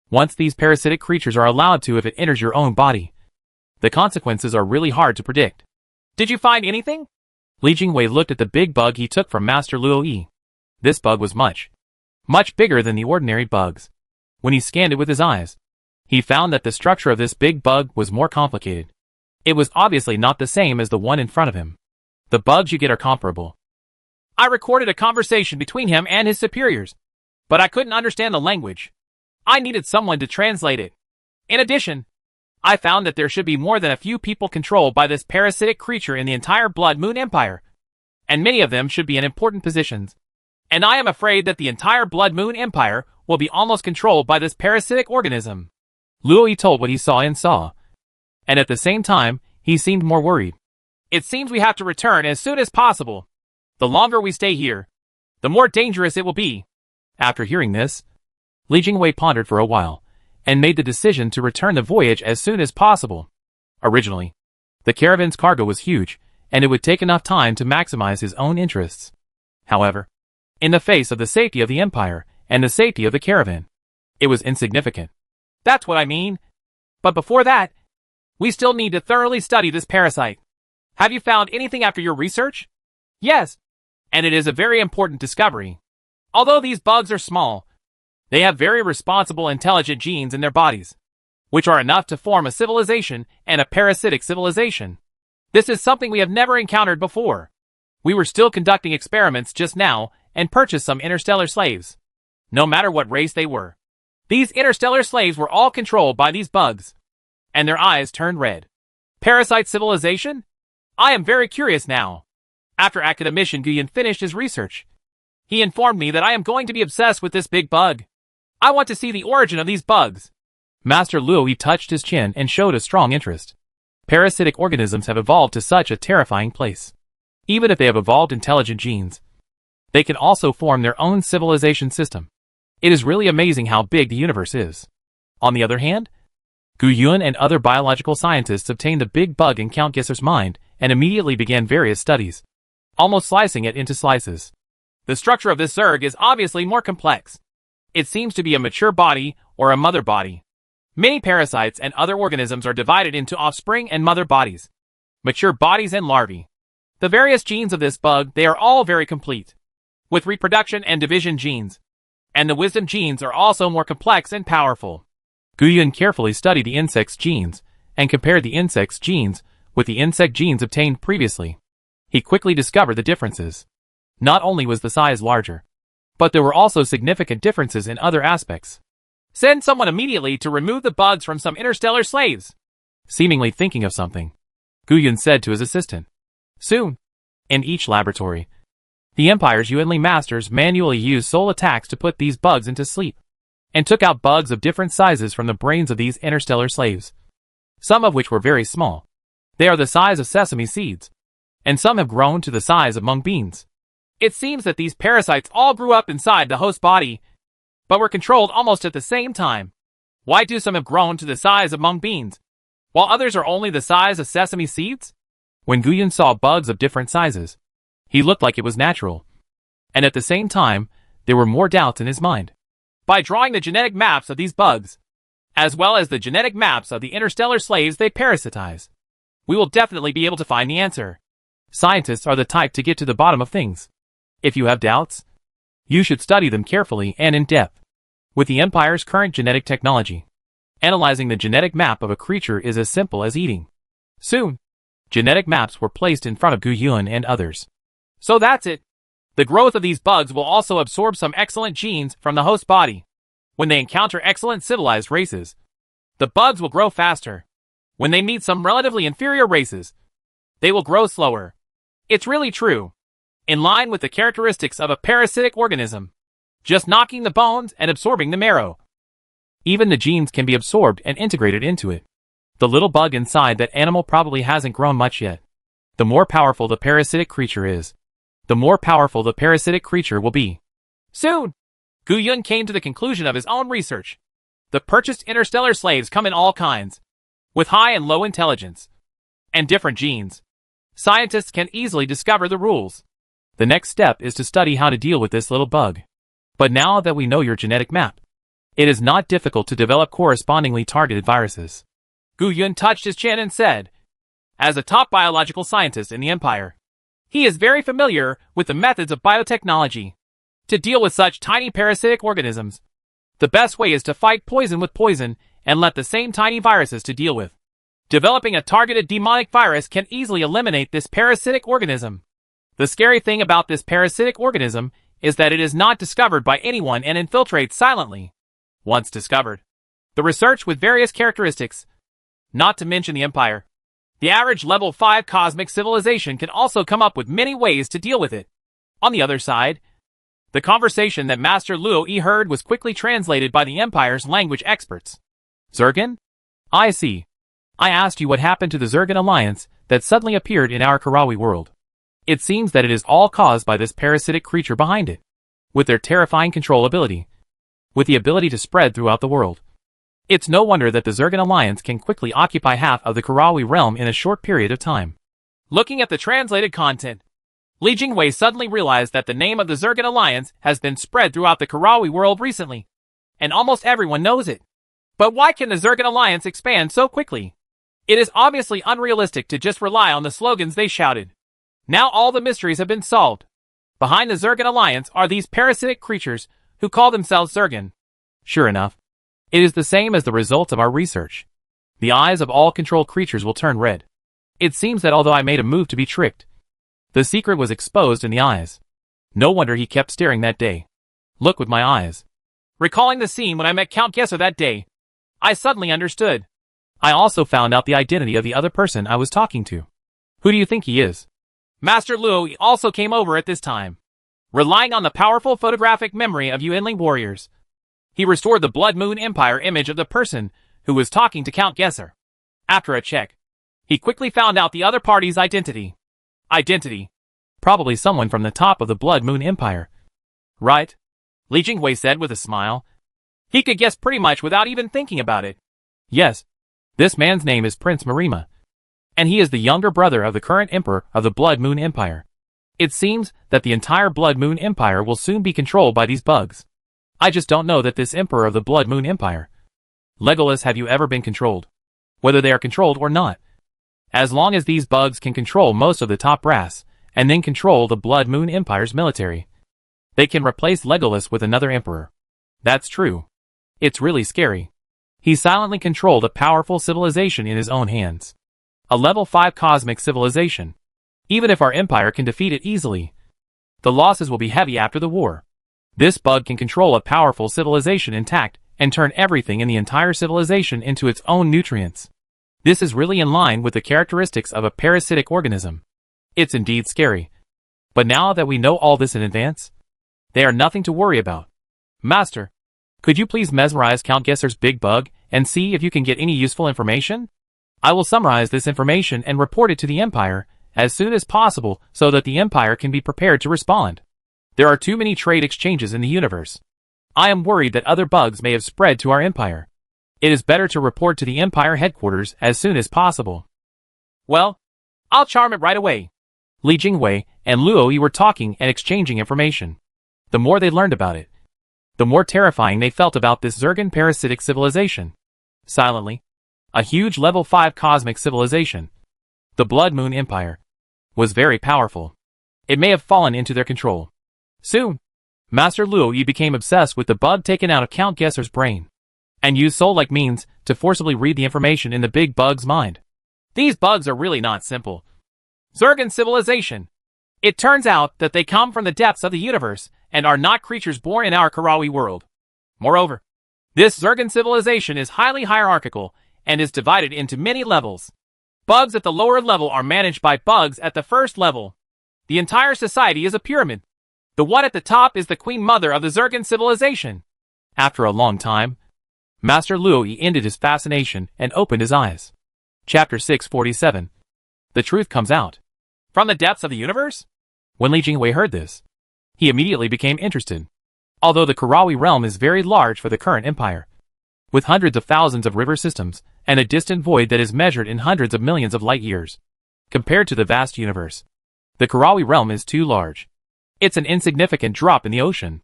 once these parasitic creatures are allowed to, if it enters your own body, the consequences are really hard to predict. Did you find anything? Li Jinghui looked at the big bug he took from Master Luo Yi. This bug was much bigger than the ordinary bugs. When he scanned it with his eyes, he found that the structure of this big bug was more complicated. It was obviously not the same as the one in front of him. The bugs you get are comparable. I recorded a conversation between him and his superiors, but I couldn't understand the language. I needed someone to translate it. In addition, I found that there should be more than a few people controlled by this parasitic creature in the entire Blood Moon Empire, and many of them should be in important positions. And I am afraid that the entire Blood Moon Empire will be almost controlled by this parasitic organism. Luo Yi told what he saw, and at the same time, he seemed more worried. It seems we have to return as soon as possible. The longer we stay here, the more dangerous it will be. After hearing this, Li Jinghui pondered for a while, and made the decision to return the voyage as soon as possible. Originally, the caravan's cargo was huge, and it would take enough time to maximize his own interests. However, in the face of the safety of the Empire and the safety of the caravan, it was insignificant. That's what I mean. But before that, we still need to thoroughly study this parasite. Have you found anything after your research? Yes. And it is a very important discovery. Although these bugs are small, they have very responsible, intelligent genes in their bodies, which are enough to form a civilization and a parasitic civilization. This is something we have never encountered before. We were still conducting experiments just now and purchased some interstellar slaves. No matter what race they were, these interstellar slaves were all controlled by these bugs, and their eyes turned red. Parasite civilization? I am very curious now. After Academician Guyan finished his research, he informed me that I am going to be obsessed with this big bug. I want to see the origin of these bugs. Master Luo Yi touched his chin and showed a strong interest. Parasitic organisms have evolved to such a terrifying place. Even if they have evolved intelligent genes, they can also form their own civilization system. It is really amazing how big the universe is. On the other hand, Gu Yun and other biological scientists obtained the big bug in Count Gesser's mind and immediately began various studies, almost slicing it into slices. The structure of this Zerg is obviously more complex. It seems to be a mature body or a mother body. Many parasites and other organisms are divided into offspring and mother bodies, mature bodies and larvae. The various genes of this bug, they are all very complete, with reproduction and division genes. And the wisdom genes are also more complex and powerful. Gu Yun carefully studied the insect's genes and compared the insect's genes with the insect genes obtained previously. He quickly discovered the differences. Not only was the size larger, but there were also significant differences in other aspects. Send someone immediately to remove the bugs from some interstellar slaves. Seemingly thinking of something, Gu Yun said to his assistant. Soon, in each laboratory, the Empire's Yuanli masters manually used soul attacks to put these bugs into sleep, and took out bugs of different sizes from the brains of these interstellar slaves, some of which were very small. They are the size of sesame seeds, and some have grown to the size of mung beans. It seems that these parasites all grew up inside the host body but were controlled almost at the same time. Why do some have grown to the size of mung beans, while others are only the size of sesame seeds? When Guyun saw bugs of different sizes, he looked like it was natural. And at the same time, there were more doubts in his mind. By drawing the genetic maps of these bugs, as well as the genetic maps of the interstellar slaves they parasitize, we will definitely be able to find the answer. Scientists are the type to get to the bottom of things. If you have doubts, you should study them carefully and in depth. With the Empire's current genetic technology, analyzing the genetic map of a creature is as simple as eating. Soon, genetic maps were placed in front of Guyun and others. So that's it. The growth of these bugs will also absorb some excellent genes from the host body. When they encounter excellent civilized races, the bugs will grow faster. When they meet some relatively inferior races, they will grow slower. It's really true. In line with the characteristics of a parasitic organism, just knocking the bones and absorbing the marrow. Even the genes can be absorbed and integrated into it. The little bug inside that animal probably hasn't grown much yet. The more powerful the parasitic creature is, the more powerful the parasitic creature will be. Soon, Guyun came to the conclusion of his own research. The purchased interstellar slaves come in all kinds, with high and low intelligence, and different genes. Scientists can easily discover the rules. The next step is to study how to deal with this little bug. But now that we know your genetic map, it is not difficult to develop correspondingly targeted viruses. Guyun touched his chin and said, as a top biological scientist in the Empire, he is very familiar with the methods of biotechnology. To deal with such tiny parasitic organisms, the best way is to fight poison with poison and let the same tiny viruses to deal with. Developing a targeted demonic virus can easily eliminate this parasitic organism. The scary thing about this parasitic organism is that it is not discovered by anyone and infiltrates silently. Once discovered, the research with various characteristics, not to mention the Empire, the average level 5 cosmic civilization can also come up with many ways to deal with it. On the other side, the conversation that Master Luo Yi heard was quickly translated by the Empire's language experts. Zergan? I see. I asked you what happened to the Zergan alliance that suddenly appeared in our Karawi world. It seems that it is all caused by this parasitic creature behind it, with their terrifying control ability, with the ability to spread throughout the world. It's no wonder that the Zergan alliance can quickly occupy half of the Karawi realm in a short period of time. Looking at the translated content, Li Jingwei suddenly realized that the name of the Zergan alliance has been spread throughout the Karawi world recently, and almost everyone knows it. But why can the Zergan alliance expand so quickly? It is obviously unrealistic to just rely on the slogans they shouted. Now all the mysteries have been solved. Behind the Zergan alliance are these parasitic creatures who call themselves Zergan. Sure enough, it is the same as the results of our research. The eyes of all controlled creatures will turn red. It seems that although I made a move to be tricked, the secret was exposed in the eyes. No wonder he kept staring that day. Look with my eyes. Recalling the scene when I met Count Gesser that day, I suddenly understood. I also found out the identity of the other person I was talking to. Who do you think he is? Master Luo also came over at this time. Relying on the powerful photographic memory of Yuanling warriors, he restored the Blood Moon Empire image of the person who was talking to Count Gesser. After a check, he quickly found out the other party's identity. Probably someone from the top of the Blood Moon Empire. Right? Li Jingwei said with a smile. He could guess pretty much without even thinking about it. Yes. This man's name is Prince Marima, and he is the younger brother of the current emperor of the Blood Moon Empire. It seems that the entire Blood Moon Empire will soon be controlled by these bugs. I just don't know that this emperor of the Blood Moon Empire. Legolas, have you ever been controlled? Whether they are controlled or not. As long as these bugs can control most of the top brass, and then control the Blood Moon Empire's military, they can replace Legolas with another emperor. That's true. It's really scary. He silently controlled a powerful civilization in his own hands. A level 5 cosmic civilization. Even if our empire can defeat it easily, the losses will be heavy after the war. This bug can control a powerful civilization intact and turn everything in the entire civilization into its own nutrients. This is really in line with the characteristics of a parasitic organism. It's indeed scary. But now that we know all this in advance, they are nothing to worry about. Master, could you please mesmerize Count Gesser's big bug and see if you can get any useful information? I will summarize this information and report it to the Empire as soon as possible so that the Empire can be prepared to respond. There are too many trade exchanges in the universe. I am worried that other bugs may have spread to our empire. It is better to report to the empire headquarters as soon as possible. Well, I'll charm it right away. Li Jingwei and Luo Yi were talking and exchanging information. The more they learned about it, the more terrifying they felt about this Zergan parasitic civilization. Silently, a huge level 5 cosmic civilization, the Blood Moon Empire, was very powerful. It may have fallen into their control. Soon, Master Luo Yi became obsessed with the bug taken out of Count Gesser's brain, and used soul-like means to forcibly read the information in the big bug's mind. These bugs are really not simple. Zergan civilization. It turns out that they come from the depths of the universe and are not creatures born in our Karawi world. Moreover, this Zergan civilization is highly hierarchical and is divided into many levels. Bugs at the lower level are managed by bugs at the first level. The entire society is a pyramid. The one at the top is the queen mother of the Zergan civilization. After a long time, Master Luo Yi ended his fascination and opened his eyes. Chapter 647. The truth comes out. From the depths of the universe? When Li Jingwei heard this, he immediately became interested. Although the Karawi realm is very large for the current empire, with hundreds of thousands of river systems and a distant void that is measured in hundreds of millions of light years, compared to the vast universe, the Karawi realm is too large. It's an insignificant drop in the ocean.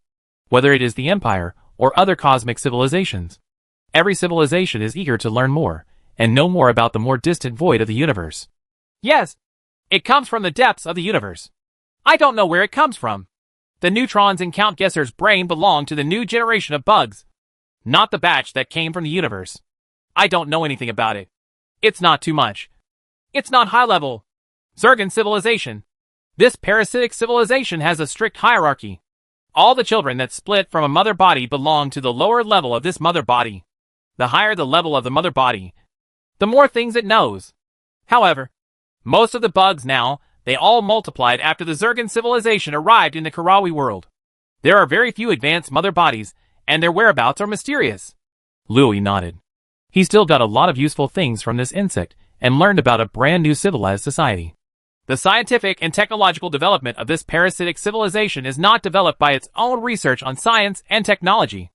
Whether it is the empire or other cosmic civilizations, every civilization is eager to learn more and know more about the more distant void of the universe. Yes, it comes from the depths of the universe. I don't know where it comes from. The neutrons in Count Gesser's brain belong to the new generation of bugs, not the batch that came from the universe. I don't know anything about it. It's not too much. It's not high level. Zergan civilization. This parasitic civilization has a strict hierarchy. All the children that split from a mother body belong to the lower level of this mother body. The higher the level of the mother body, the more things it knows. However, most of the bugs now, they all multiplied after the Zergan civilization arrived in the Karawi world. There are very few advanced mother bodies, and their whereabouts are mysterious. Luo Yi nodded. He still got a lot of useful things from this insect, and learned about a brand new civilized society. The scientific and technological development of this parasitic civilization is not developed by its own research on science and technology.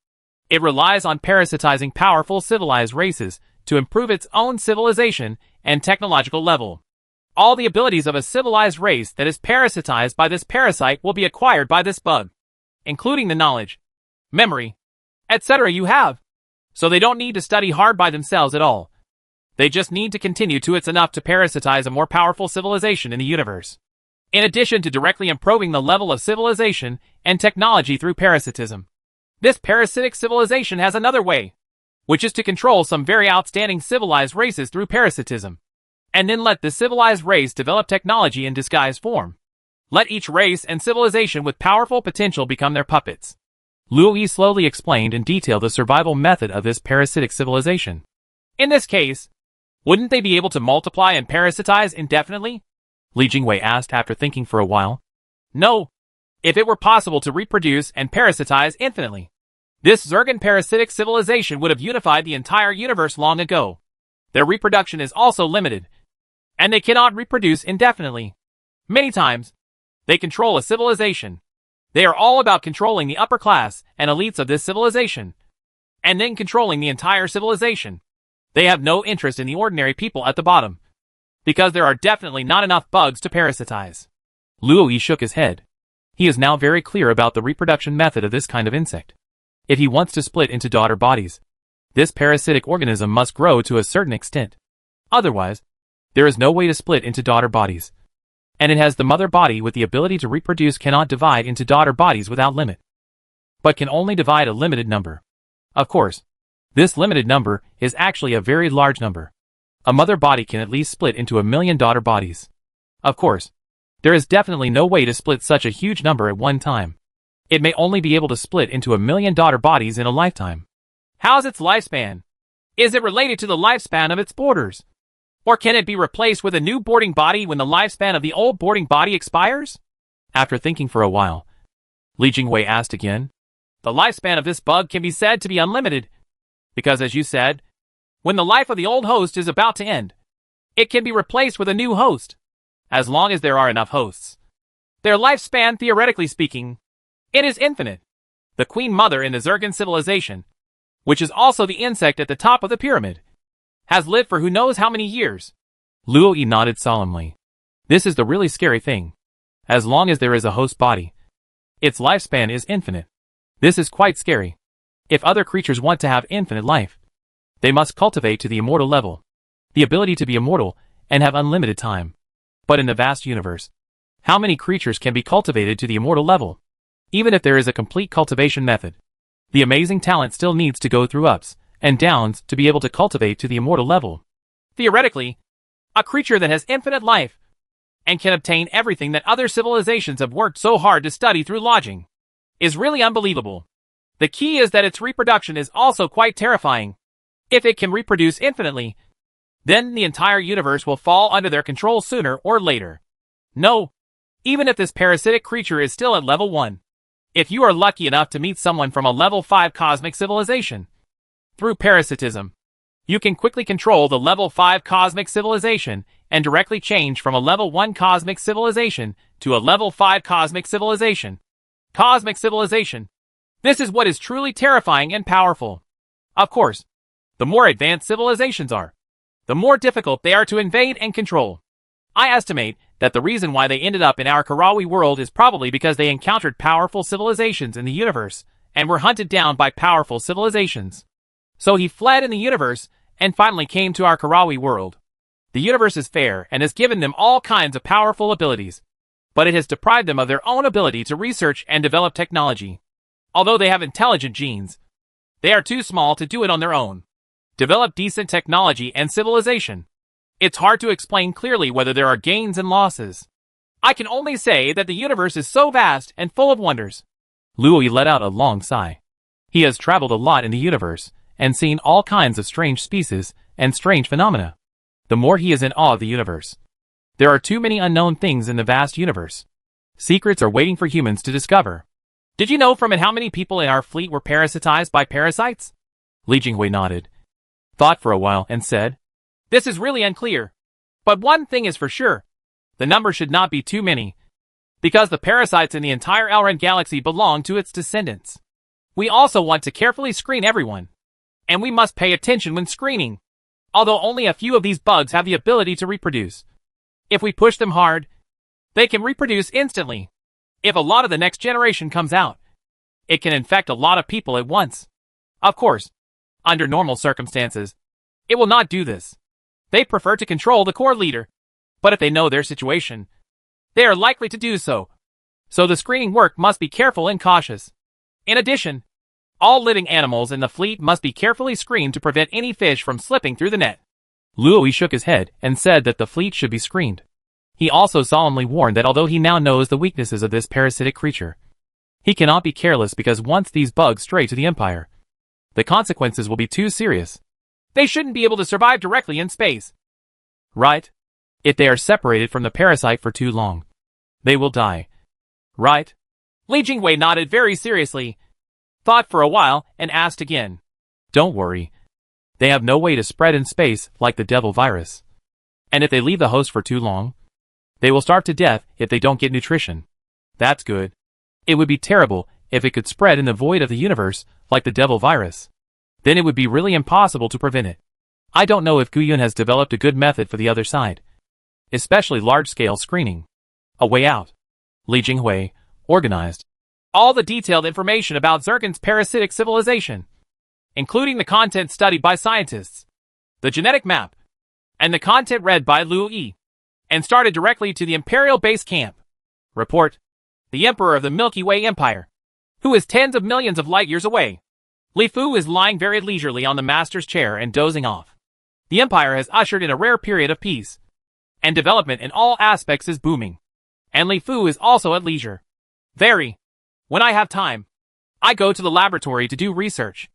It relies on parasitizing powerful civilized races to improve its own civilization and technological level. All the abilities of a civilized race that is parasitized by this parasite will be acquired by this bug, including the knowledge, memory, etc. you have. So they don't need to study hard by themselves at all. They just need to continue to it's enough to parasitize a more powerful civilization in the universe. In addition to directly improving the level of civilization and technology through parasitism, this parasitic civilization has another way, which is to control some very outstanding civilized races through parasitism, and then let the civilized race develop technology in disguised form. Let each race and civilization with powerful potential become their puppets. Luo Yi slowly explained in detail the survival method of this parasitic civilization. In this case, wouldn't they be able to multiply and parasitize indefinitely? Li Jingwei asked after thinking for a while. No. If it were possible to reproduce and parasitize infinitely, this Zergan parasitic civilization would have unified the entire universe long ago. Their reproduction is also limited, and they cannot reproduce indefinitely. Many times, they control a civilization. They are all about controlling the upper class and elites of this civilization, and then controlling the entire civilization. They have no interest in the ordinary people at the bottom, because there are definitely not enough bugs to parasitize. Luo Yi shook his head. He is now very clear about the reproduction method of this kind of insect. If he wants to split into daughter bodies, this parasitic organism must grow to a certain extent. Otherwise, there is no way to split into daughter bodies. And it has the mother body with the ability to reproduce cannot divide into daughter bodies without limit, but can only divide a limited number. Of course, this limited number is actually a very large number. A mother body can at least split into 1,000,000 daughter bodies. Of course, there is definitely no way to split such a huge number at one time. It may only be able to split into 1,000,000 daughter bodies in a lifetime. How's its lifespan? Is it related to the lifespan of its boarders? Or can it be replaced with a new boarding body when the lifespan of the old boarding body expires? After thinking for a while, Li Jingwei asked again. The lifespan of this bug can be said to be unlimited, because as you said, when the life of the old host is about to end, it can be replaced with a new host, as long as there are enough hosts. Their lifespan, theoretically speaking, it is infinite. the queen mother in the Zergan civilization, which is also the insect at the top of the pyramid, has lived for who knows how many years. Luo Yi nodded solemnly. This is the really scary thing. As long as there is a host body, its lifespan is infinite. This is quite scary. If other creatures want to have infinite life, they must cultivate to the immortal level, the ability to be immortal and have unlimited time. But in the vast universe, how many creatures can be cultivated to the immortal level? Even if there is a complete cultivation method, the amazing talent still needs to go through ups and downs to be able to cultivate to the immortal level. Theoretically, a creature that has infinite life and can obtain everything that other civilizations have worked so hard to study through lodging is really unbelievable. The key is that its reproduction is also quite terrifying. If it can reproduce infinitely, then the entire universe will fall under their control sooner or later. No, even if this parasitic creature is still at level 1. If you are lucky enough to meet someone from a level 5 cosmic civilization, through parasitism, you can quickly control the level 5 cosmic civilization and directly change from a level 1 cosmic civilization to a level 5 cosmic civilization. Cosmic civilization. This is what is truly terrifying and powerful. Of course, the more advanced civilizations are, the more difficult they are to invade and control. I estimate that the reason why they ended up in our Karawi world is probably because they encountered powerful civilizations in the universe and were hunted down by powerful civilizations. So he fled in the universe and finally came to our Karawi world. The universe is fair and has given them all kinds of powerful abilities, but it has deprived them of their own ability to research and develop technology. Although they have intelligent genes, they are too small to do it on their own. Develop decent technology and civilization. It's hard to explain clearly whether there are gains and losses. I can only say that the universe is so vast and full of wonders. Luo Yi let out a long sigh. He has traveled a lot in the universe and seen all kinds of strange species and strange phenomena. The more he is in awe of the universe. There are too many unknown things in the vast universe. Secrets are waiting for humans to discover. Did you know from it how many people in our fleet were parasitized by parasites? Li Jinghui nodded, thought for a while and said, This is really unclear. But one thing is for sure. The number should not be too many. Because the parasites in the entire Elrond galaxy belong to its descendants. We also want to carefully screen everyone. And we must pay attention when screening. Although only a few of these bugs have the ability to reproduce. If we push them hard, they can reproduce instantly. If a lot of the next generation comes out, it can infect a lot of people at once. Of course, under normal circumstances, it will not do this. They prefer to control the core leader. But if they know their situation, they are likely to do so. So the screening work must be careful and cautious. In addition, all living animals in the fleet must be carefully screened to prevent any fish from slipping through the net. Luo Yi shook his head and said that the fleet should be screened. He also solemnly warned that although he now knows the weaknesses of this parasitic creature, he cannot be careless because once these bugs stray to the Empire, the consequences will be too serious. They shouldn't be able to survive directly in space. Right? If they are separated from the parasite for too long, they will die. Right? Li Jinghui nodded very seriously, thought for a while, and asked again. Don't worry. They have no way to spread in space like the devil virus. And if they leave the host for too long, they will starve to death if they don't get nutrition. That's good. It would be terrible if it could spread in the void of the universe like the devil virus. Then it would be really impossible to prevent it. I don't know if Guyun has developed a good method for the other side. Especially large-scale screening. A way out. Li Jinghui organized all the detailed information about Zergan's parasitic civilization, including the content studied by scientists, the genetic map, and the content read by Luo Yi, and started directly to the Imperial base camp. Report. The Emperor of the Milky Way Empire, who is tens of millions of light years away. Li Fu is lying very leisurely on the master's chair and dozing off. The Empire has ushered in a rare period of peace, and development in all aspects is booming. And Li Fu is also at leisure. Very. When I have time, I go to the laboratory to do research.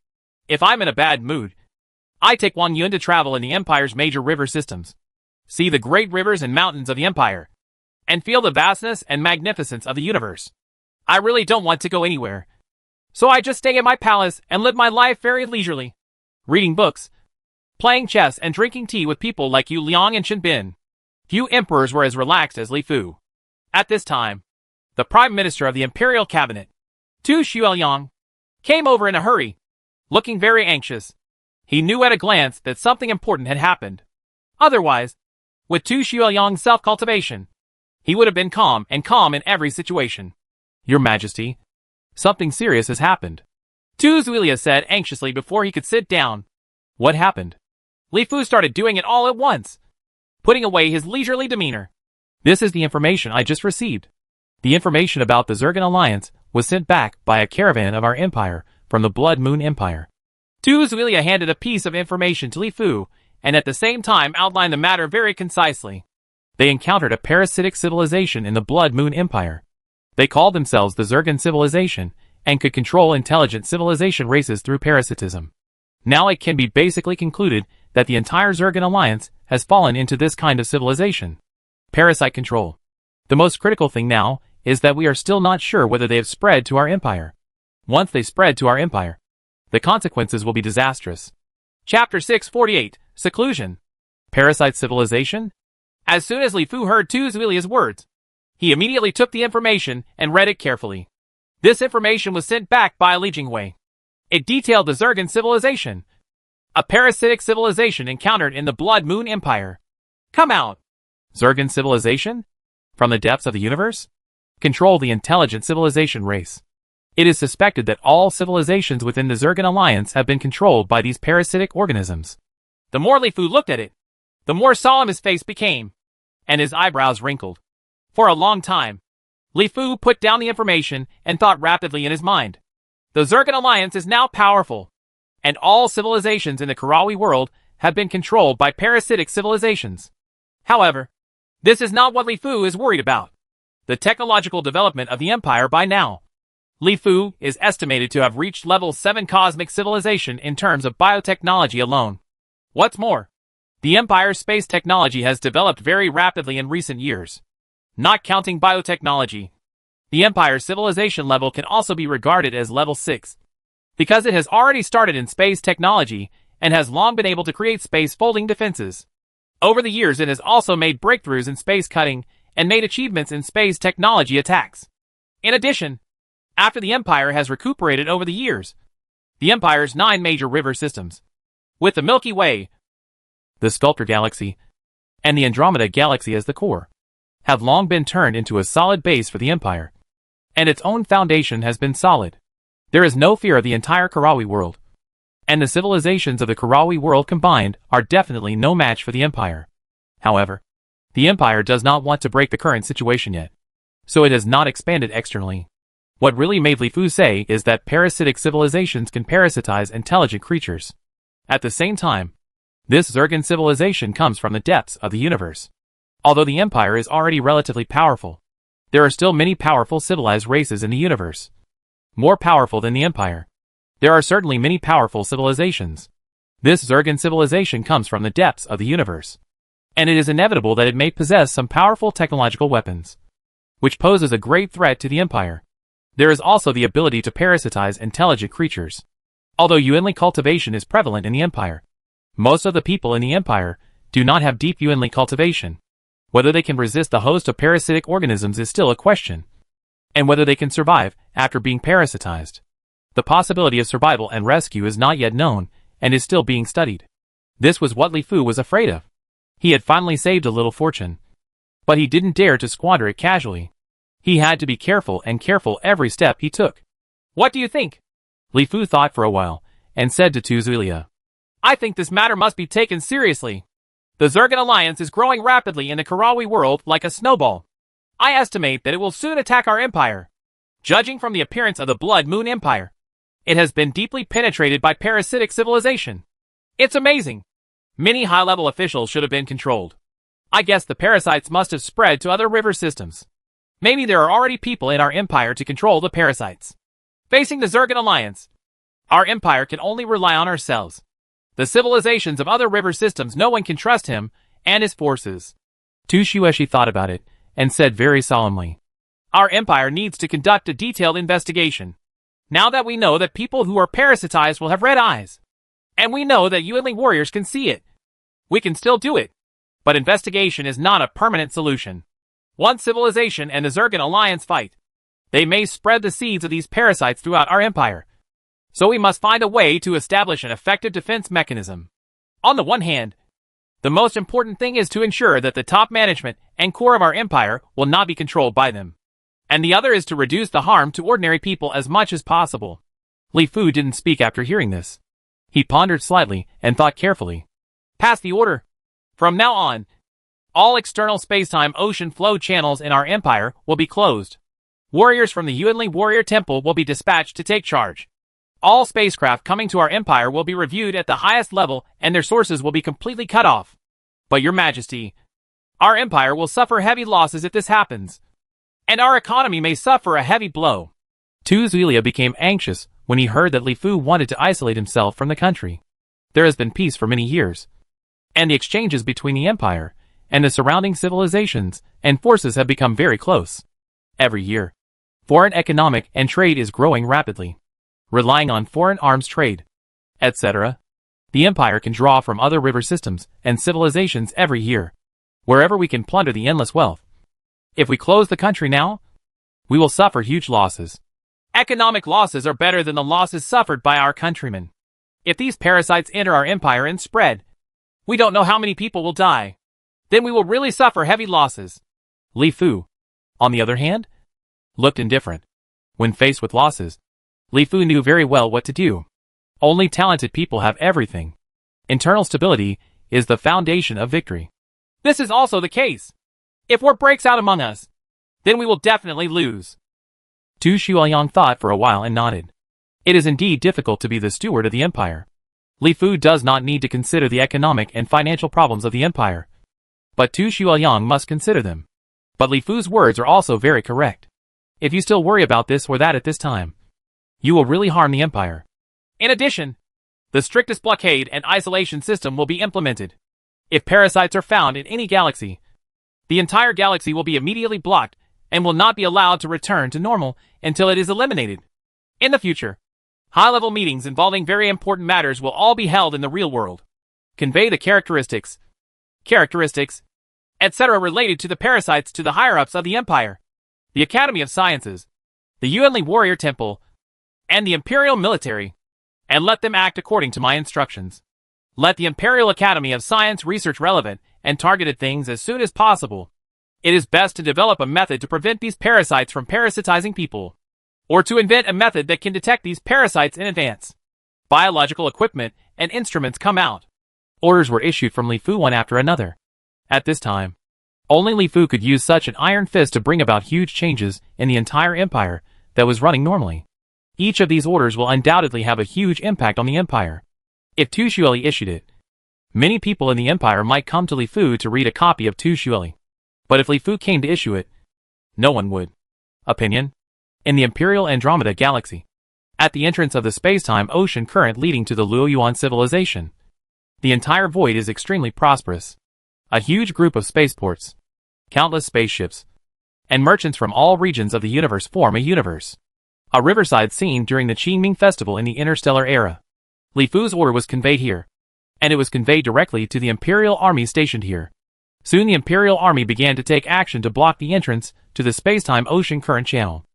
If I'm in a bad mood, I take Wang Yun to travel in the Empire's major river systems, see the great rivers and mountains of the Empire, and feel the vastness and magnificence of the universe. I really don't want to go anywhere. So I just stay in my palace and live my life very leisurely. Reading books, playing chess and drinking tea with people like Yu Liang and Shen Bin. Few emperors were as relaxed as Li Fu. At this time, the Prime Minister of the Imperial Cabinet, Tu Xueliang, came over in a hurry, looking very anxious. He knew at a glance that something important had happened. Otherwise, with Tu Xiaoyang's self-cultivation, he would have been calm in every situation. Your Majesty, something serious has happened, Tu Zuilia said anxiously before he could sit down. What happened? Li Fu started doing it all at once, putting away his leisurely demeanor. This is the information I just received. The information about the Zergan Alliance was sent back by a caravan of our empire from the Blood Moon Empire. Tu Zuilia handed a piece of information to Li Fu, and at the same time outlined the matter very concisely. They encountered a parasitic civilization in the Blood Moon Empire. They called themselves the Zergan civilization, and could control intelligent civilization races through parasitism. Now it can be basically concluded that the entire Zergan Alliance has fallen into this kind of civilization. Parasite control. The most critical thing now is that we are still not sure whether they have spread to our empire. Once they spread to our empire, the consequences will be disastrous. Chapter 648, Seclusion. Parasite civilization? As soon as Li Fu heard Tu Zuilia's words, he immediately took the information and read it carefully. This information was sent back by Li Jingwei. It detailed the Zergan civilization, a parasitic civilization encountered in the Blood Moon Empire. Come out. Zergan civilization? From the depths of the universe? Control the intelligent civilization race. It is suspected that all civilizations within the Zergan Alliance have been controlled by these parasitic organisms. The more Li Fu looked at it, the more solemn his face became, and his eyebrows wrinkled. For a long time, Li Fu put down the information and thought rapidly in his mind. The Zergan Alliance is now powerful, and all civilizations in the Karawi world have been controlled by parasitic civilizations. However, this is not what Li Fu is worried about. The technological development of the empire by now. Li Fu is estimated to have reached level 7 cosmic civilization in terms of biotechnology alone. What's more, the empire's space technology has developed very rapidly in recent years. Not counting biotechnology, the empire's civilization level can also be regarded as level 6, because it has already started in space technology and has long been able to create space-folding defenses. Over the years it has also made breakthroughs in space cutting and made achievements in space technology attacks. In addition, after the empire has recuperated over the years, the empire's 9 major river systems, with the Milky Way, the Sculptor Galaxy, and the Andromeda Galaxy as the core, have long been turned into a solid base for the empire, and its own foundation has been solid. There is no fear of the entire Karawi world, and the civilizations of the Karawi world combined are definitely no match for the empire. However, the empire does not want to break the current situation yet, so it has not expanded externally. What really made Li Fu say is that parasitic civilizations can parasitize intelligent creatures. At the same time, this Zergan civilization comes from the depths of the universe. Although the empire is already relatively powerful, there are still many powerful civilized races in the universe. More powerful than the empire. There are certainly many powerful civilizations. This Zergan civilization comes from the depths of the universe, and it is inevitable that it may possess some powerful technological weapons, which poses a great threat to the empire. There is also the ability to parasitize intelligent creatures. Although Yuanli cultivation is prevalent in the empire, most of the people in the empire do not have deep Yuanli cultivation. Whether they can resist the host of parasitic organisms is still a question, and whether they can survive after being parasitized. The possibility of survival and rescue is not yet known, and is still being studied. This was what Li Fu was afraid of. He had finally saved a little fortune, but he didn't dare to squander it casually. He had to be careful every step he took. What do you think? Li Fu thought for a while, and said to Tu Zuilia, I think this matter must be taken seriously. The Zergan Alliance is growing rapidly in the Karawi world like a snowball. I estimate that it will soon attack our empire. Judging from the appearance of the Blood Moon Empire, it has been deeply penetrated by parasitic civilization. It's amazing. Many high-level officials should have been controlled. I guess the parasites must have spread to other river systems. Maybe there are already people in our empire to control the parasites. Facing the Zergan Alliance, our empire can only rely on ourselves. The civilizations of other river systems, no one can trust him and his forces. Tu Shueshi thought about it, and said very solemnly, Our empire needs to conduct a detailed investigation. Now that we know that people who are parasitized will have red eyes, and we know that Yuanli warriors can see it, we can still do it. But investigation is not a permanent solution. Once civilization and the Zergan Alliance fight, they may spread the seeds of these parasites throughout our empire. So we must find a way to establish an effective defense mechanism. On the one hand, the most important thing is to ensure that the top management and core of our empire will not be controlled by them. And the other is to reduce the harm to ordinary people as much as possible. Li Fu didn't speak after hearing this. He pondered slightly and thought carefully. Pass the order. From now on, all external space-time ocean flow channels in our empire will be closed. Warriors from the Yuanli Warrior Temple will be dispatched to take charge. All spacecraft coming to our empire will be reviewed at the highest level and their sources will be completely cut off. But Your Majesty, our empire will suffer heavy losses if this happens. And our economy may suffer a heavy blow. Tu Zuilia became anxious when he heard that Li Fu wanted to isolate himself from the country. There has been peace for many years, and the exchanges between the empire and the surrounding civilizations and forces have become very close. Every year, foreign economic and trade is growing rapidly, relying on foreign arms trade, etc. The empire can draw from other river systems and civilizations every year, wherever we can plunder the endless wealth. If we close the country now, we will suffer huge losses. Economic losses are better than the losses suffered by our countrymen. If these parasites enter our empire and spread, we don't know how many people will die. Then we will really suffer heavy losses. Li Fu, on the other hand, looked indifferent. When faced with losses, Li Fu knew very well what to do. Only talented people have everything. Internal stability is the foundation of victory. This is also the case. If war breaks out among us, then we will definitely lose. Tu Shuoyang thought for a while and nodded. It is indeed difficult to be the steward of the empire. Li Fu does not need to consider the economic and financial problems of the empire, but Tu Shuoyang must consider them. But Li Fu's words are also very correct. If you still worry about this or that at this time, you will really harm the empire. In addition, the strictest blockade and isolation system will be implemented. If parasites are found in any galaxy, the entire galaxy will be immediately blocked and will not be allowed to return to normal until it is eliminated. In the future, high-level meetings involving very important matters will all be held in the real world. Convey the characteristics, etc. related to the parasites to the higher-ups of the empire, the Academy of Sciences, the Yuanli Warrior Temple, and the Imperial Military, and let them act according to my instructions. Let the Imperial Academy of Science research relevant and targeted things as soon as possible. It is best to develop a method to prevent these parasites from parasitizing people, or to invent a method that can detect these parasites in advance. Biological equipment and instruments come out. Orders were issued from Li Fu one after another. At this time, only Li Fu could use such an iron fist to bring about huge changes in the entire empire that was running normally. Each of these orders will undoubtedly have a huge impact on the empire. If Tu Shuili issued it, many people in the empire might come to Li Fu to read a copy of Tu Shuili. But if Li Fu came to issue it, no one would. Opinion? In the Imperial Andromeda Galaxy, at the entrance of the space-time ocean current leading to the Luoyuan civilization, the entire void is extremely prosperous. A huge group of spaceports, countless spaceships, and merchants from all regions of the universe form a universe. A riverside scene during the Qingming Festival in the interstellar era. Li Fu's order was conveyed here, and it was conveyed directly to the Imperial Army stationed here. Soon the Imperial Army began to take action to block the entrance to the space-time ocean current channel.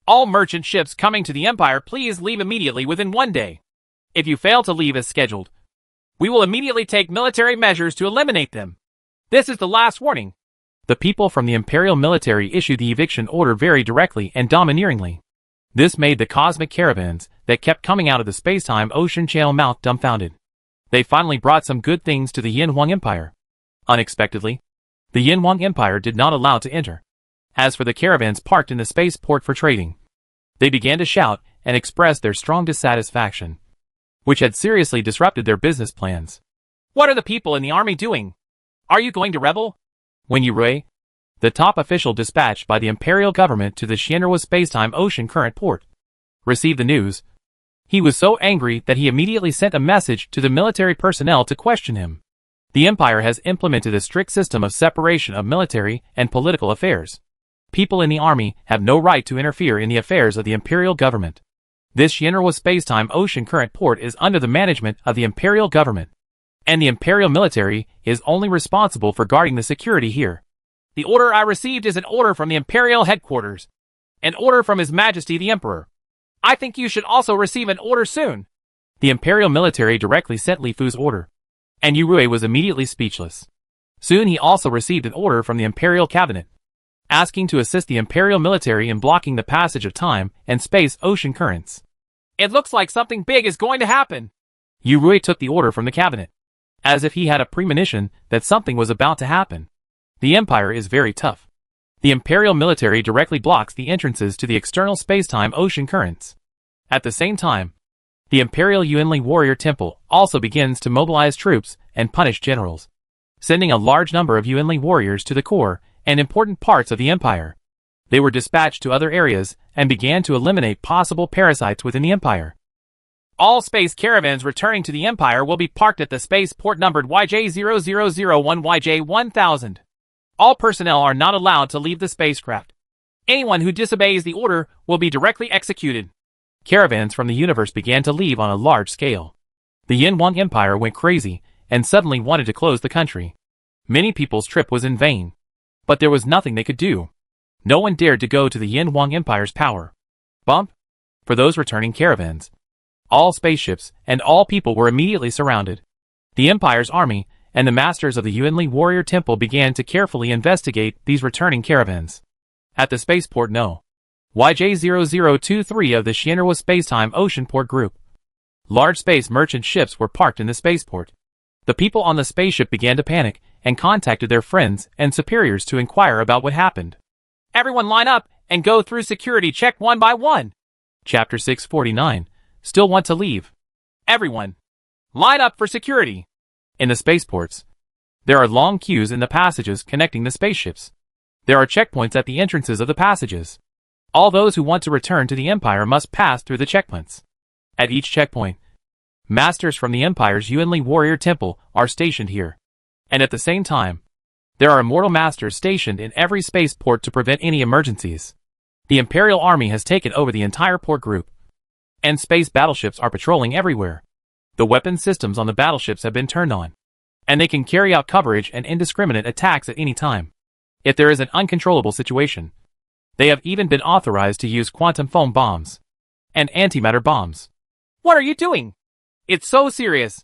All merchant ships coming to the Empire, please leave immediately within 1 day. If you fail to leave as scheduled, we will immediately take military measures to eliminate them. This is the last warning. The people from the Imperial military issued the eviction order very directly and domineeringly. This made the cosmic caravans that kept coming out of the space-time ocean channel mouth dumbfounded. They finally brought some good things to the Yinhuang Empire. Unexpectedly, the Yinhuang Empire did not allow to enter. As for the caravans parked in the spaceport for trading, they began to shout and express their strong dissatisfaction, which had seriously disrupted their business plans. What are the people in the army doing? Are you going to rebel? Wen Yurui, the top official dispatched by the imperial government to the Xianrua space-time ocean current port, received the news. He was so angry that he immediately sent a message to the military personnel to question him. The empire has implemented a strict system of separation of military and political affairs. People in the army have no right to interfere in the affairs of the imperial government. This Xianrua space-time ocean current port is under the management of the imperial government, and the imperial military is only responsible for guarding the security here. The order I received is an order from the imperial headquarters, an order from His Majesty the Emperor. I think you should also receive an order soon. The Imperial military directly sent Li Fu's order, and Yurui was immediately speechless. Soon he also received an order from the Imperial Cabinet, asking to assist the Imperial military in blocking the passage of time and space-ocean currents. It looks like something big is going to happen. Yurui took the order from the cabinet, as if he had a premonition that something was about to happen. The Empire is very tough. The Imperial military directly blocks the entrances to the external space-time ocean currents. At the same time, the Imperial Yuanli warrior temple also begins to mobilize troops and punish generals, sending a large number of Yuanli warriors to the core and important parts of the Empire. They were dispatched to other areas and began to eliminate possible parasites within the Empire. All space caravans returning to the Empire will be parked at the spaceport numbered YJ0001 YJ1000. All personnel are not allowed to leave the spacecraft. Anyone who disobeys the order will be directly executed. Caravans from the universe began to leave on a large scale. The Yin-Wang Empire went crazy and suddenly wanted to close the country. Many people's trip was in vain, but there was nothing they could do. No one dared to go to the Yin-Wang Empire's power. Bump! For those returning caravans, all spaceships and all people were immediately surrounded. The Empire's army and the masters of the Yuanli warrior temple began to carefully investigate these returning caravans. At the spaceport No. YJ0023 of the Shinrawa Spacetime Ocean Port Group, large space merchant ships were parked in the spaceport. The people on the spaceship began to panic and contacted their friends and superiors to inquire about what happened. Everyone line up and go through security check one by one. Chapter 649. Still want to leave? Everyone, line up for security. In the spaceports, there are long queues in the passages connecting the spaceships. There are checkpoints at the entrances of the passages. All those who want to return to the Empire must pass through the checkpoints. At each checkpoint, masters from the Empire's Yuanli warrior temple are stationed here. And at the same time, there are immortal masters stationed in every spaceport to prevent any emergencies. The Imperial Army has taken over the entire port group, and space battleships are patrolling everywhere. The weapon systems on the battleships have been turned on, and they can carry out coverage and indiscriminate attacks at any time. If there is an uncontrollable situation, they have even been authorized to use quantum foam bombs and antimatter bombs. What are you doing? It's so serious.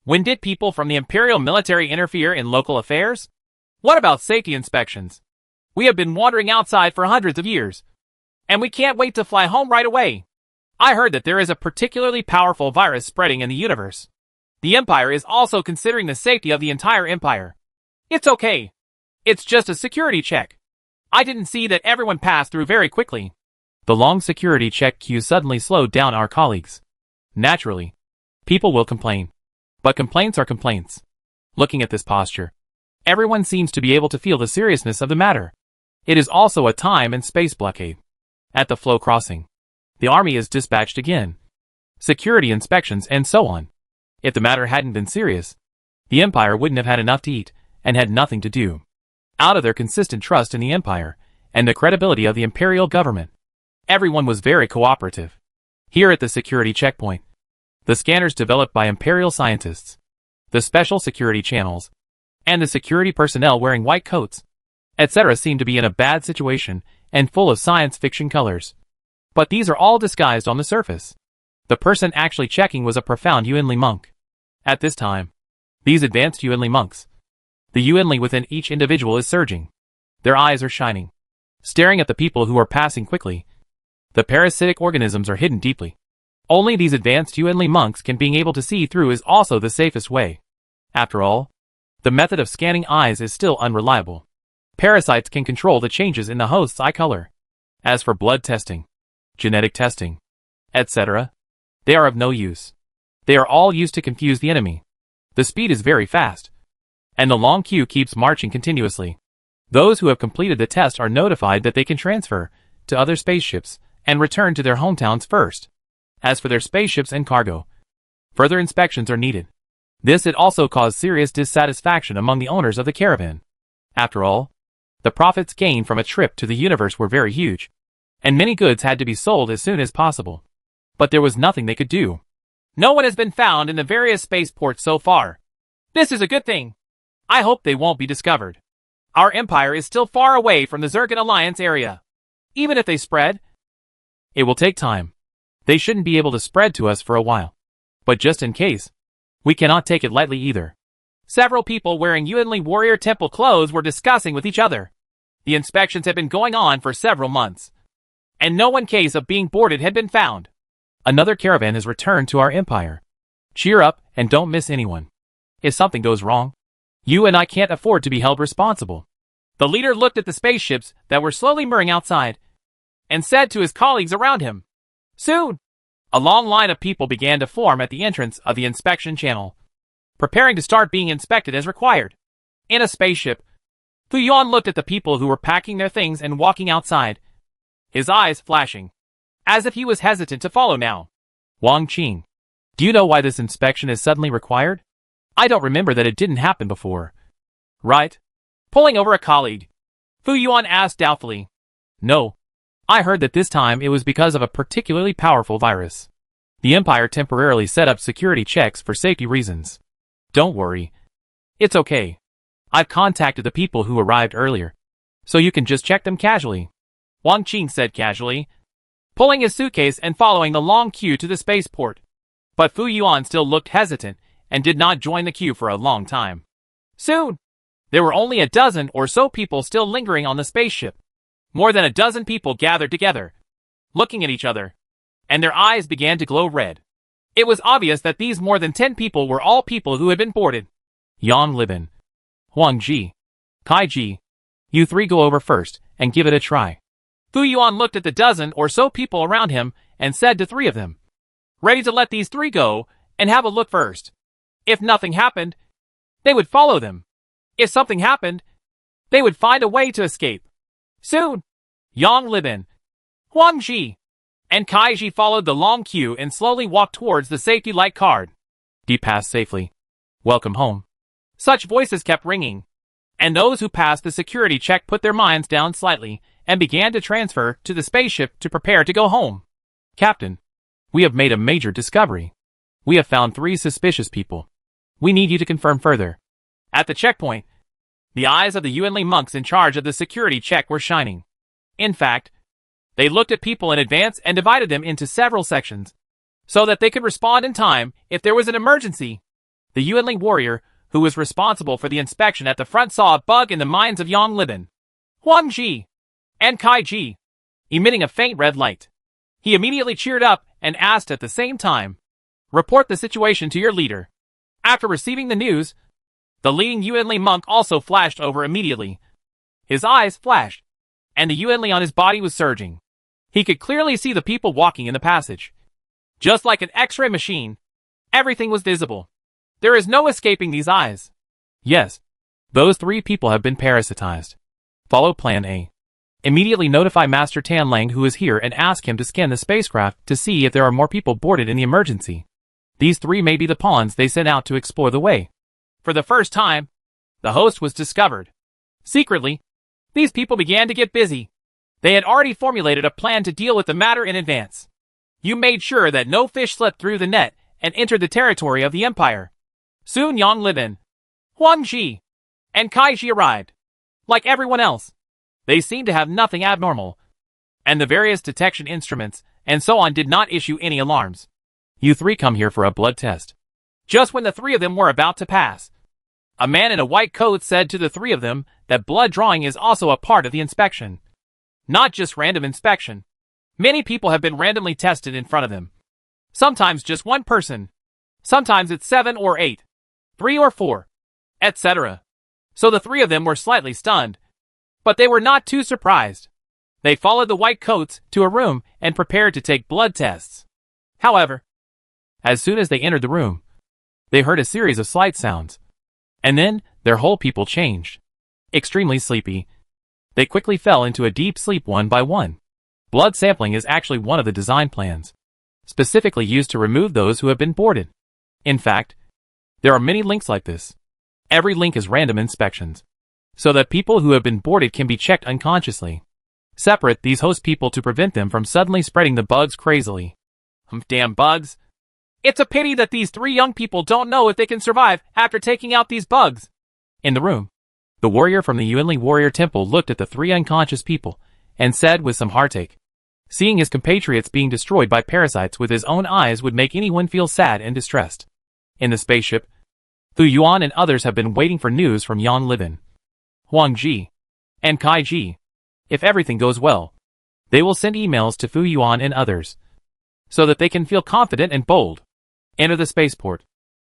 When did people from the Imperial military interfere in local affairs? What about safety inspections? We have been wandering outside for hundreds of years, and we can't wait to fly home right away. I heard that there is a particularly powerful virus spreading in the universe. The Empire is also considering the safety of the entire Empire. It's okay. It's just a security check. I didn't see that everyone passed through very quickly. The long security check queue suddenly slowed down our colleagues. Naturally, people will complain. But complaints are complaints. Looking at this posture, everyone seems to be able to feel the seriousness of the matter. It is also a time and space blockade. At the flow crossing, the army is dispatched again. Security inspections and so on. If the matter hadn't been serious, the Empire wouldn't have had enough to eat and had nothing to do. Out of their consistent trust in the Empire and the credibility of the Imperial government, everyone was very cooperative. Here at the security checkpoint, the scanners developed by Imperial scientists, the special security channels, and the security personnel wearing white coats, etc. seem to be in a bad situation and full of science fiction colors. But these are all disguised on the surface. The person actually checking was a profound Yuanli monk. At this time, these advanced Yuanli monks, the Yuanli within each individual is surging. Their eyes are shining, staring at the people who are passing quickly. The parasitic organisms are hidden deeply. Only these advanced Yuanli monks can being able to see through is also the safest way. After all, the method of scanning eyes is still unreliable. Parasites can control the changes in the host's eye color. As for blood testing, genetic testing, etc., they are of no use. They are all used to confuse the enemy. The speed is very fast, and the long queue keeps marching continuously. Those who have completed the test are notified that they can transfer to other spaceships and return to their hometowns first. As for their spaceships and cargo, further inspections are needed. This had also caused serious dissatisfaction among the owners of the caravan. After all, the profits gained from a trip to the universe were very huge, and many goods had to be sold as soon as possible. But there was nothing they could do. No one has been found in the various spaceports so far. This is a good thing. I hope they won't be discovered. Our empire is still far away from the Zergan Alliance area. Even if they spread, it will take time. They shouldn't be able to spread to us for a while. But just in case, we cannot take it lightly either. Several people wearing Yuanli warrior temple clothes were discussing with each other. The inspections had been going on for several months, and no one case of being boarded had been found. Another caravan has returned to our empire. Cheer up and don't miss anyone. If something goes wrong, you and I can't afford to be held responsible. The leader looked at the spaceships that were slowly mooring outside and said to his colleagues around him, "Soon!" A long line of people began to form at the entrance of the inspection channel, preparing to start being inspected as required. In a spaceship, Fu Yuan looked at the people who were packing their things and walking outside, his eyes flashing, as if he was hesitant to follow now. Wang Qing, do you know why this inspection is suddenly required? I don't remember that it didn't happen before. Right? Pulling over a colleague, Fu Yuan asked doubtfully. No. I heard that this time it was because of a particularly powerful virus. The Empire temporarily set up security checks for safety reasons. Don't worry. It's okay. I've contacted the people who arrived earlier, so you can just check them casually. Wang Qing said casually, pulling his suitcase and following the long queue to the spaceport. But Fu Yuan still looked hesitant and did not join the queue for a long time. Soon, there were only a dozen or so people still lingering on the spaceship. More than a dozen people gathered together, looking at each other, and their eyes began to glow red. It was obvious that these more than 10 people were all people who had been boarded. Yang Libin, Huang Ji, Kai Ji, you three go over first and give it a try. Fu Yuan looked at the dozen or so people around him and said to 3 of them, ready to let these 3 go and have a look first. If nothing happened, they would follow them. If something happened, they would find a way to escape. Soon, Yang Libin, Huang Ji, and Kai Ji followed the long queue and slowly walked towards the safety light card. "You passed safely. Welcome home." Such voices kept ringing, and those who passed the security check put their minds down slightly and began to transfer to the spaceship to prepare to go home. "Captain, we have made a major discovery. We have found 3 suspicious people. We need you to confirm further." At the checkpoint, the eyes of the Yuanli monks in charge of the security check were shining. In fact, they looked at people in advance and divided them into several sections, so that they could respond in time if there was an emergency. The Yuanli warrior, who was responsible for the inspection at the front, saw a bug in the minds of Yang Libin, Huang Ji, and Kai Ji, emitting a faint red light. He immediately cheered up and asked at the same time, "Report the situation to your leader." After receiving the news, the leading Yuanli monk also flashed over immediately. His eyes flashed, and the Yuanli on his body was surging. He could clearly see the people walking in the passage. Just like an X-ray machine, everything was visible. There is no escaping these eyes. Yes, those 3 people have been parasitized. Follow Plan A. Immediately notify Master Tan Lang, who is here, and ask him to scan the spacecraft to see if there are more people boarded in the emergency. These 3 may be the pawns they sent out to explore the way. For the first time, the host was discovered. Secretly, these people began to get busy. They had already formulated a plan to deal with the matter in advance. You made sure that no fish slipped through the net and entered the territory of the Empire. Soon Yang Libin, Huang Ji, and Kai Ji arrived. Like everyone else, they seemed to have nothing abnormal, and the various detection instruments and so on did not issue any alarms. You 3 come here for a blood test. Just when the 3 of them were about to pass, a man in a white coat said to the 3 of them that blood drawing is also a part of the inspection. Not just random inspection. Many people have been randomly tested in front of them. Sometimes just 1 person. Sometimes it's 7 or 8, 3 or 4, etc. So the 3 of them were slightly stunned, but they were not too surprised. They followed the white coats to a room and prepared to take blood tests. However, as soon as they entered the room, they heard a series of slight sounds, and then their whole people changed. Extremely sleepy, they quickly fell into a deep sleep one by one. Blood sampling is actually one of the design plans, specifically used to remove those who have been boarded. In fact, there are many links like this. Every link is random inspections, so that people who have been boarded can be checked unconsciously. Separate these host people to prevent them from suddenly spreading the bugs crazily. Damn bugs. It's a pity that these 3 young people don't know if they can survive after taking out these bugs. In the room, the warrior from the Yuanli warrior temple looked at the 3 unconscious people and said with some heartache, Seeing his compatriots being destroyed by parasites with his own eyes would make anyone feel sad and distressed. In the spaceship, Fu Yuan and others have been waiting for news from Yan Libin, Huang Ji, and Kai Ji. If everything goes well, they will send emails to Fu Yuan and others, so that they can feel confident and bold. Enter the spaceport.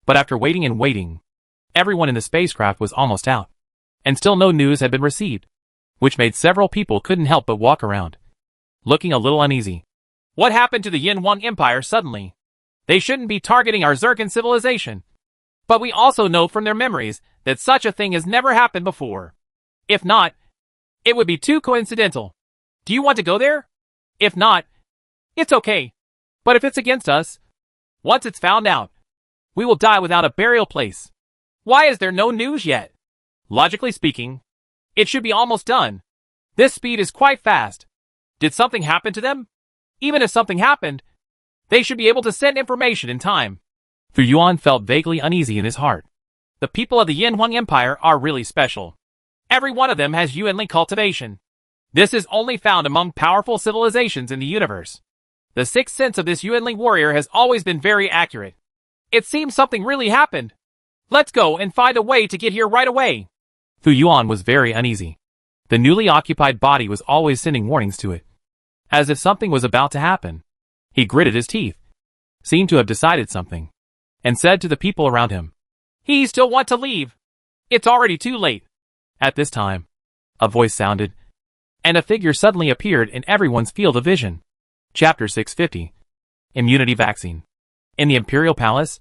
But after waiting and waiting, everyone in the spacecraft was almost out, and still no news had been received, which made several people couldn't help but walk around, looking a little uneasy. What happened to the Yin Huang Empire suddenly? They shouldn't be targeting our Zircon civilization. But we also know from their memories that such a thing has never happened before. If not, it would be too coincidental. Do you want to go there? If not, it's okay. But if it's against us, once it's found out, we will die without a burial place. Why is there no news yet? Logically speaking, it should be almost done. This speed is quite fast. Did something happen to them? Even if something happened, they should be able to send information in time. Fu Yuan felt vaguely uneasy in his heart. The people of the Yin Huang Empire are really special. Every one of them has Yuanli cultivation. This is only found among powerful civilizations in the universe. The sixth sense of this Yuanli warrior has always been very accurate. It seems something really happened. Let's go and find a way to get here right away. Fu Yuan was very uneasy. The newly occupied body was always sending warnings to it, as if something was about to happen. He gritted his teeth, seemed to have decided something, and said to the people around him, "He still want to leave. It's already too late." At this time, a voice sounded, and a figure suddenly appeared in everyone's field of vision. Chapter 650. Immunity Vaccine. In the Imperial Palace,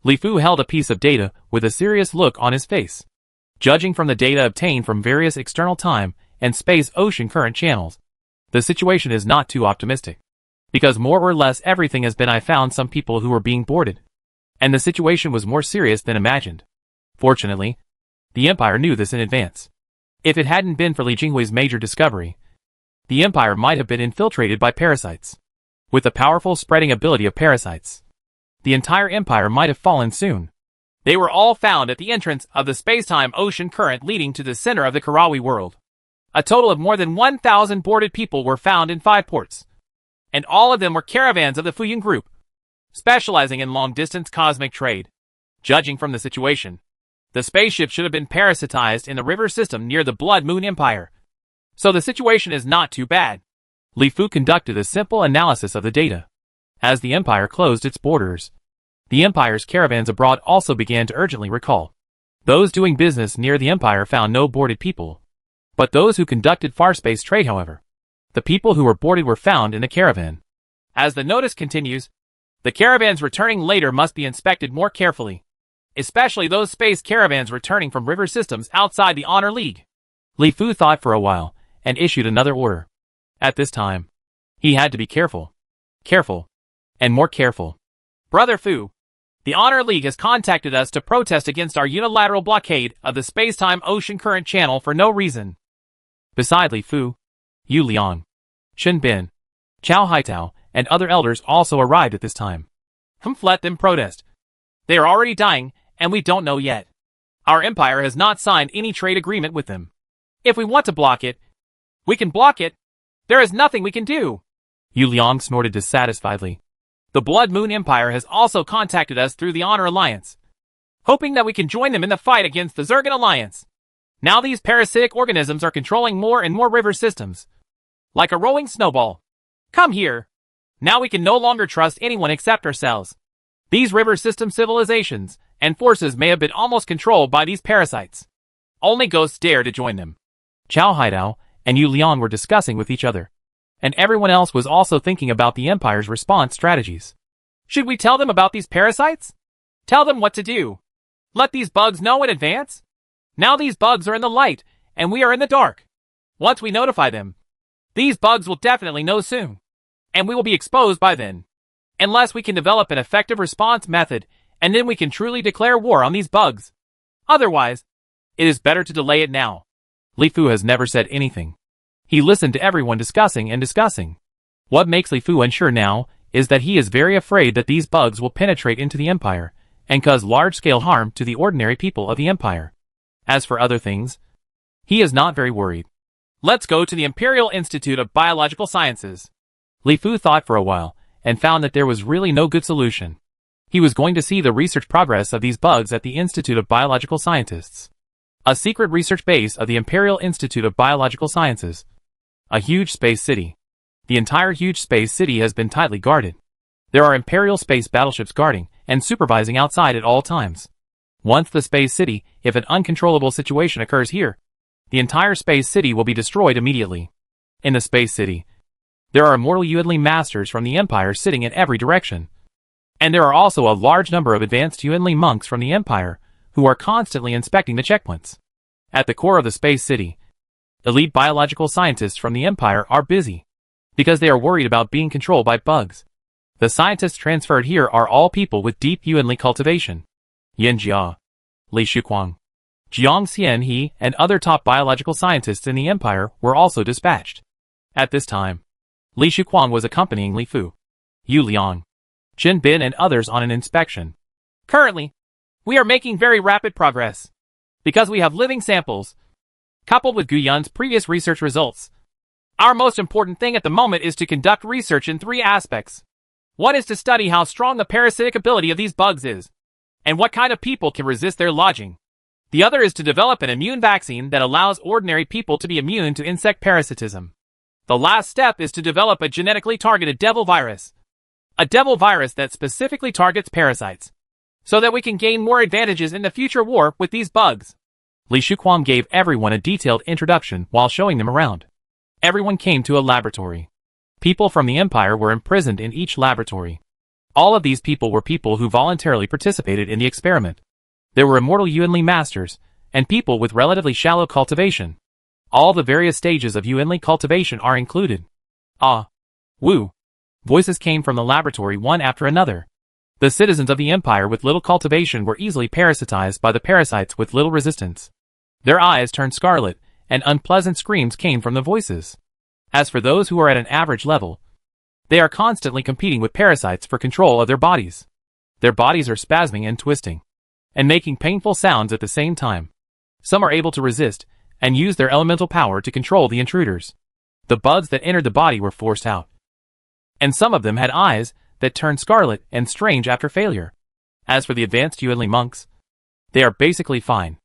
Li Fu held a piece of data with a serious look on his face. Judging from the data obtained from various external time and space ocean current channels, the situation is not too optimistic, because more or less everything has been. I found some people who were being boarded, and the situation was more serious than imagined. Fortunately, the Empire knew this in advance. If it hadn't been for Li Jinghui's major discovery, the Empire might have been infiltrated by parasites. With the powerful spreading ability of parasites, the entire Empire might have fallen soon. They were all found at the entrance of the space-time ocean current leading to the center of the Karawi world. A total of more than 1,000 boarded people were found in 5 ports, and all of them were caravans of the Fuyun Group, specializing in long-distance cosmic trade. Judging from the situation, the spaceship should have been parasitized in the river system near the Blood Moon Empire, so the situation is not too bad. Li Fu conducted a simple analysis of the data. As the Empire closed its borders, the Empire's caravans abroad also began to urgently recall. Those doing business near the Empire found no boarded people, but those who conducted far-space trade, however, the people who were boarded were found in the caravan. As the notice continues, the caravans returning later must be inspected more carefully, especially those space caravans returning from river systems outside the Honor League. Li Fu thought for a while and issued another order. At this time, he had to be careful, and more careful. Brother Fu, the Honor League has contacted us to protest against our unilateral blockade of the space-time ocean current channel for no reason. Beside Li Fu, Yu Liang, Shen Bin, Chao Haitao, and other elders also arrived at this time. Let them protest. They are already dying, and we don't know yet. Our empire has not signed any trade agreement with them. If we want to block it, we can block it. There is nothing we can do. Yu Liang snorted dissatisfiedly. The Blood Moon Empire has also contacted us through the Honor Alliance, hoping that we can join them in the fight against the Zircon Alliance. Now these parasitic organisms are controlling more and more river systems, like a rolling snowball. Come here. Now we can no longer trust anyone except ourselves. These river system civilizations and forces may have been almost controlled by these parasites. Only ghosts dare to join them. Chao Haidao and Yu Liang were discussing with each other, and everyone else was also thinking about the Empire's response strategies. Should we tell them about these parasites? Tell them what to do. Let these bugs know in advance? Now these bugs are in the light, and we are in the dark. Once we notify them, these bugs will definitely know soon, and we will be exposed by then. Unless we can develop an effective response method, and then we can truly declare war on these bugs. Otherwise, it is better to delay it now. Li Fu has never said anything. He listened to everyone discussing. What makes Li Fu unsure now is that he is very afraid that these bugs will penetrate into the Empire and cause large-scale harm to the ordinary people of the Empire. As for other things, he is not very worried. Let's go to the Imperial Institute of Biological Sciences. Li Fu thought for a while, and found that there was really no good solution. He was going to see the research progress of these bugs at the Institute of Biological Scientists, a secret research base of the Imperial Institute of Biological Sciences. A huge space city. The entire huge space city has been tightly guarded. There are Imperial space battleships guarding and supervising outside at all times. Once the space city, if an uncontrollable situation occurs here, the entire space city will be destroyed immediately. In the space city, there are immortal Yuanli masters from the Empire sitting in every direction. And there are also a large number of advanced Yuanli monks from the Empire who are constantly inspecting the checkpoints. At the core of the space city, elite biological scientists from the Empire are busy because they are worried about being controlled by bugs. The scientists transferred here are all people with deep Yuanli cultivation. Yin Jia, Li Shuquang, Jiang Xian He, and other top biological scientists in the Empire were also dispatched. At this time, Li Shuquang was accompanying Li Fu, Yu Liang, Jin Bin and others on an inspection. Currently, we are making very rapid progress. Because we have living samples, coupled with Gu Yun's previous research results. Our most important thing at the moment is to conduct research in 3 aspects. One is to study how strong the parasitic ability of these bugs is, and what kind of people can resist their lodging. The other is to develop an immune vaccine that allows ordinary people to be immune to insect parasitism. The last step is to develop a genetically targeted devil virus. A devil virus that specifically targets parasites, so that we can gain more advantages in the future war with these bugs. Li Shuquang gave everyone a detailed introduction while showing them around. Everyone came to a laboratory. People from the Empire were imprisoned in each laboratory. All of these people were people who voluntarily participated in the experiment. There were immortal Yuanli masters, and people with relatively shallow cultivation. All the various stages of Yuanli cultivation are included. Ah! Woo! Voices came from the laboratory one after another. The citizens of the Empire with little cultivation were easily parasitized by the parasites with little resistance. Their eyes turned scarlet, and unpleasant screams came from the voices. As for those who are at an average level, they are constantly competing with parasites for control of their bodies. Their bodies are spasming and twisting, and making painful sounds at the same time. Some are able to resist, and use their elemental power to control the intruders. The bugs that entered the body were forced out. And some of them had eyes that turned scarlet and strange after failure. As for the advanced Yuanli monks, they are basically fine.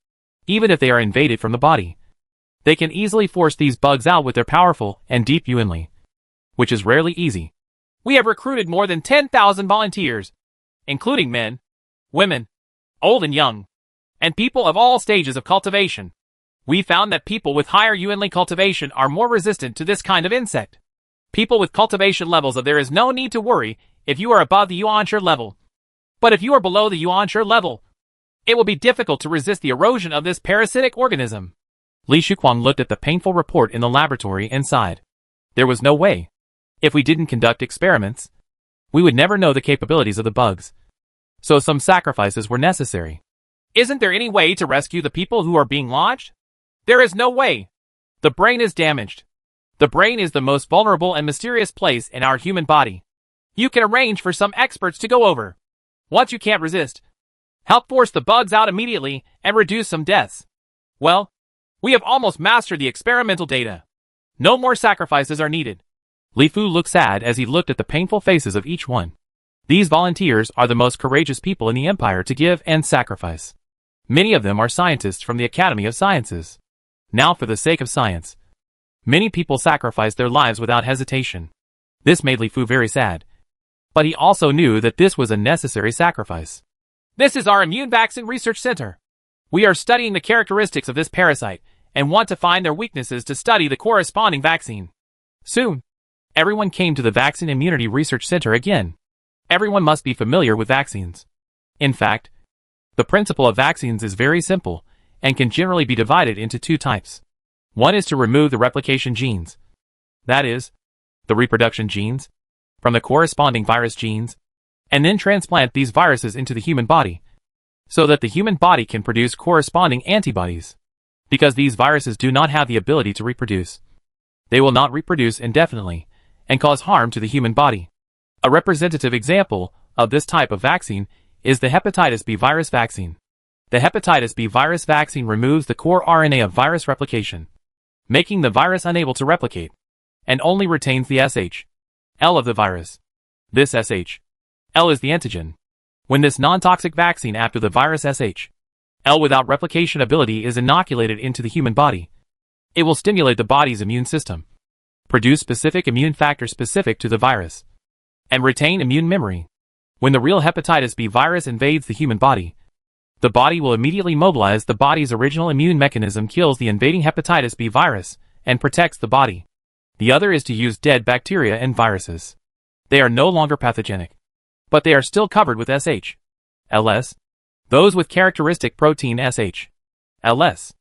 Even if they are invaded from the body, they can easily force these bugs out with their powerful and deep Yuanli, which is rarely easy. We have recruited more than 10,000 volunteers, including men, women, old and young, and people of all stages of cultivation. We found that people with higher Yuanli cultivation are more resistant to this kind of insect. People with cultivation levels there is no need to worry if you are above the Yuanshi level. But if you are below the Yuanshi level, it will be difficult to resist the erosion of this parasitic organism. Li Shuquang looked at the painful report in the laboratory and sighed. There was no way. If we didn't conduct experiments, we would never know the capabilities of the bugs. So some sacrifices were necessary. Isn't there any way to rescue the people who are being lodged? There is no way. The brain is damaged. The brain is the most vulnerable and mysterious place in our human body. You can arrange for some experts to go over. Once you can't resist, help force the bugs out immediately and reduce some deaths. Well, we have almost mastered the experimental data. No more sacrifices are needed. Li Fu looked sad as he looked at the painful faces of each one. These volunteers are the most courageous people in the Empire to give and sacrifice. Many of them are scientists from the Academy of Sciences. Now for the sake of science, many people sacrificed their lives without hesitation. This made Li Fu very sad. But he also knew that this was a necessary sacrifice. This is our Immune Vaccine Research Center. We are studying the characteristics of this parasite and want to find their weaknesses to study the corresponding vaccine. Soon, everyone came to the Vaccine Immunity Research Center again. Everyone must be familiar with vaccines. In fact, the principle of vaccines is very simple and can generally be divided into 2 types. One is to remove the replication genes, that is, the reproduction genes, from the corresponding virus genes, and then transplant these viruses into the human body, so that the human body can produce corresponding antibodies. Because these viruses do not have the ability to reproduce, they will not reproduce indefinitely and cause harm to the human body. A representative example of this type of vaccine is the hepatitis B virus vaccine. The hepatitis B virus vaccine removes the core RNA of virus replication, making the virus unable to replicate, and only retains the SH L of the virus. This SH. L is the antigen. When this non-toxic vaccine after the virus SH. L without replication ability is inoculated into the human body, it will stimulate the body's immune system, produce specific immune factors specific to the virus, and retain immune memory. When the real hepatitis B virus invades the human body, the body will immediately mobilize the body's original immune mechanism, kills the invading hepatitis B virus, and protects the body. The other is to use dead bacteria and viruses. They are no longer pathogenic, but they are still covered with SH. LS. Those with characteristic protein SH. LS.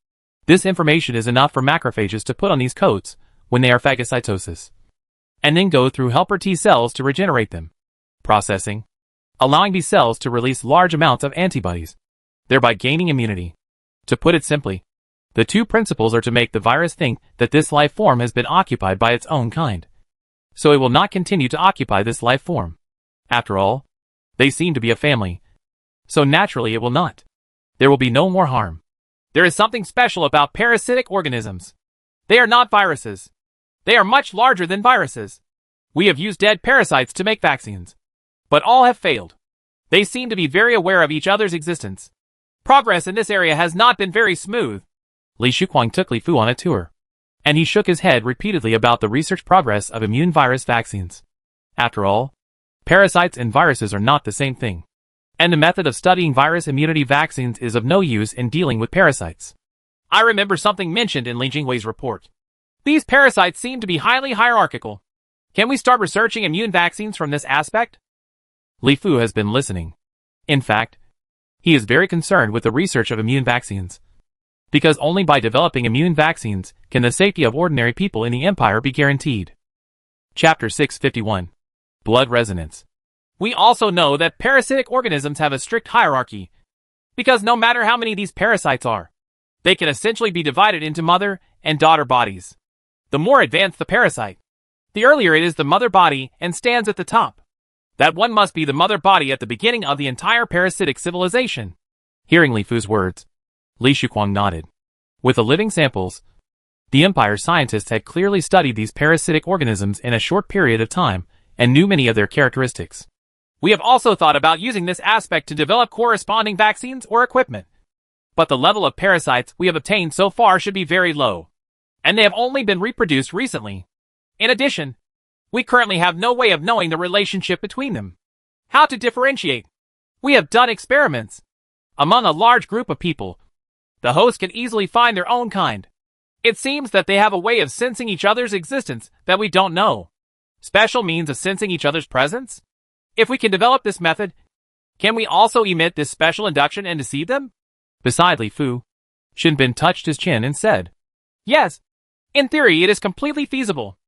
This information is enough for macrophages to put on these coats when they are phagocytosis, and then go through helper T cells to regenerate them. Processing. Allowing B cells to release large amounts of antibodies, thereby gaining immunity. To put it simply, the two principles are to make the virus think that this life form has been occupied by its own kind, so it will not continue to occupy this life form. After all, they seem to be a family, so naturally it will not. There will be no more harm. There is something special about parasitic organisms. They are not viruses. They are much larger than viruses. We have used dead parasites to make vaccines, but all have failed. They seem to be very aware of each other's existence. Progress in this area has not been very smooth. Li Shuquang took Li Fu on a tour, and he shook his head repeatedly about the research progress of immune virus vaccines. After all, parasites and viruses are not the same thing, and the method of studying virus immunity vaccines is of no use in dealing with parasites. I remember something mentioned in Li Jingwei's report. These parasites seem to be highly hierarchical. Can we start researching immune vaccines from this aspect? Li Fu has been listening. In fact, he is very concerned with the research of immune vaccines, because only by developing immune vaccines can the safety of ordinary people in the empire be guaranteed. Chapter 651. Blood Resonance. We also know that parasitic organisms have a strict hierarchy, because no matter how many these parasites are, they can essentially be divided into mother and daughter bodies. The more advanced the parasite, the earlier it is the mother body and stands at the top. That one must be the mother body at the beginning of the entire parasitic civilization. Hearing Li Fu's words, Li Shuquang nodded. With the living samples, the Empire scientists had clearly studied these parasitic organisms in a short period of time and knew many of their characteristics. We have also thought about using this aspect to develop corresponding vaccines or equipment. But the level of parasites we have obtained so far should be very low, and they have only been reproduced recently. In addition, we currently have no way of knowing the relationship between them. How to differentiate? We have done experiments. Among a large group of people, the host can easily find their own kind. It seems that they have a way of sensing each other's existence that we don't know. Special means of sensing each other's presence? If we can develop this method, can we also emit this special induction and deceive them? Beside Li Fu, Shinbin touched his chin and said, Yes. In theory, it is completely feasible.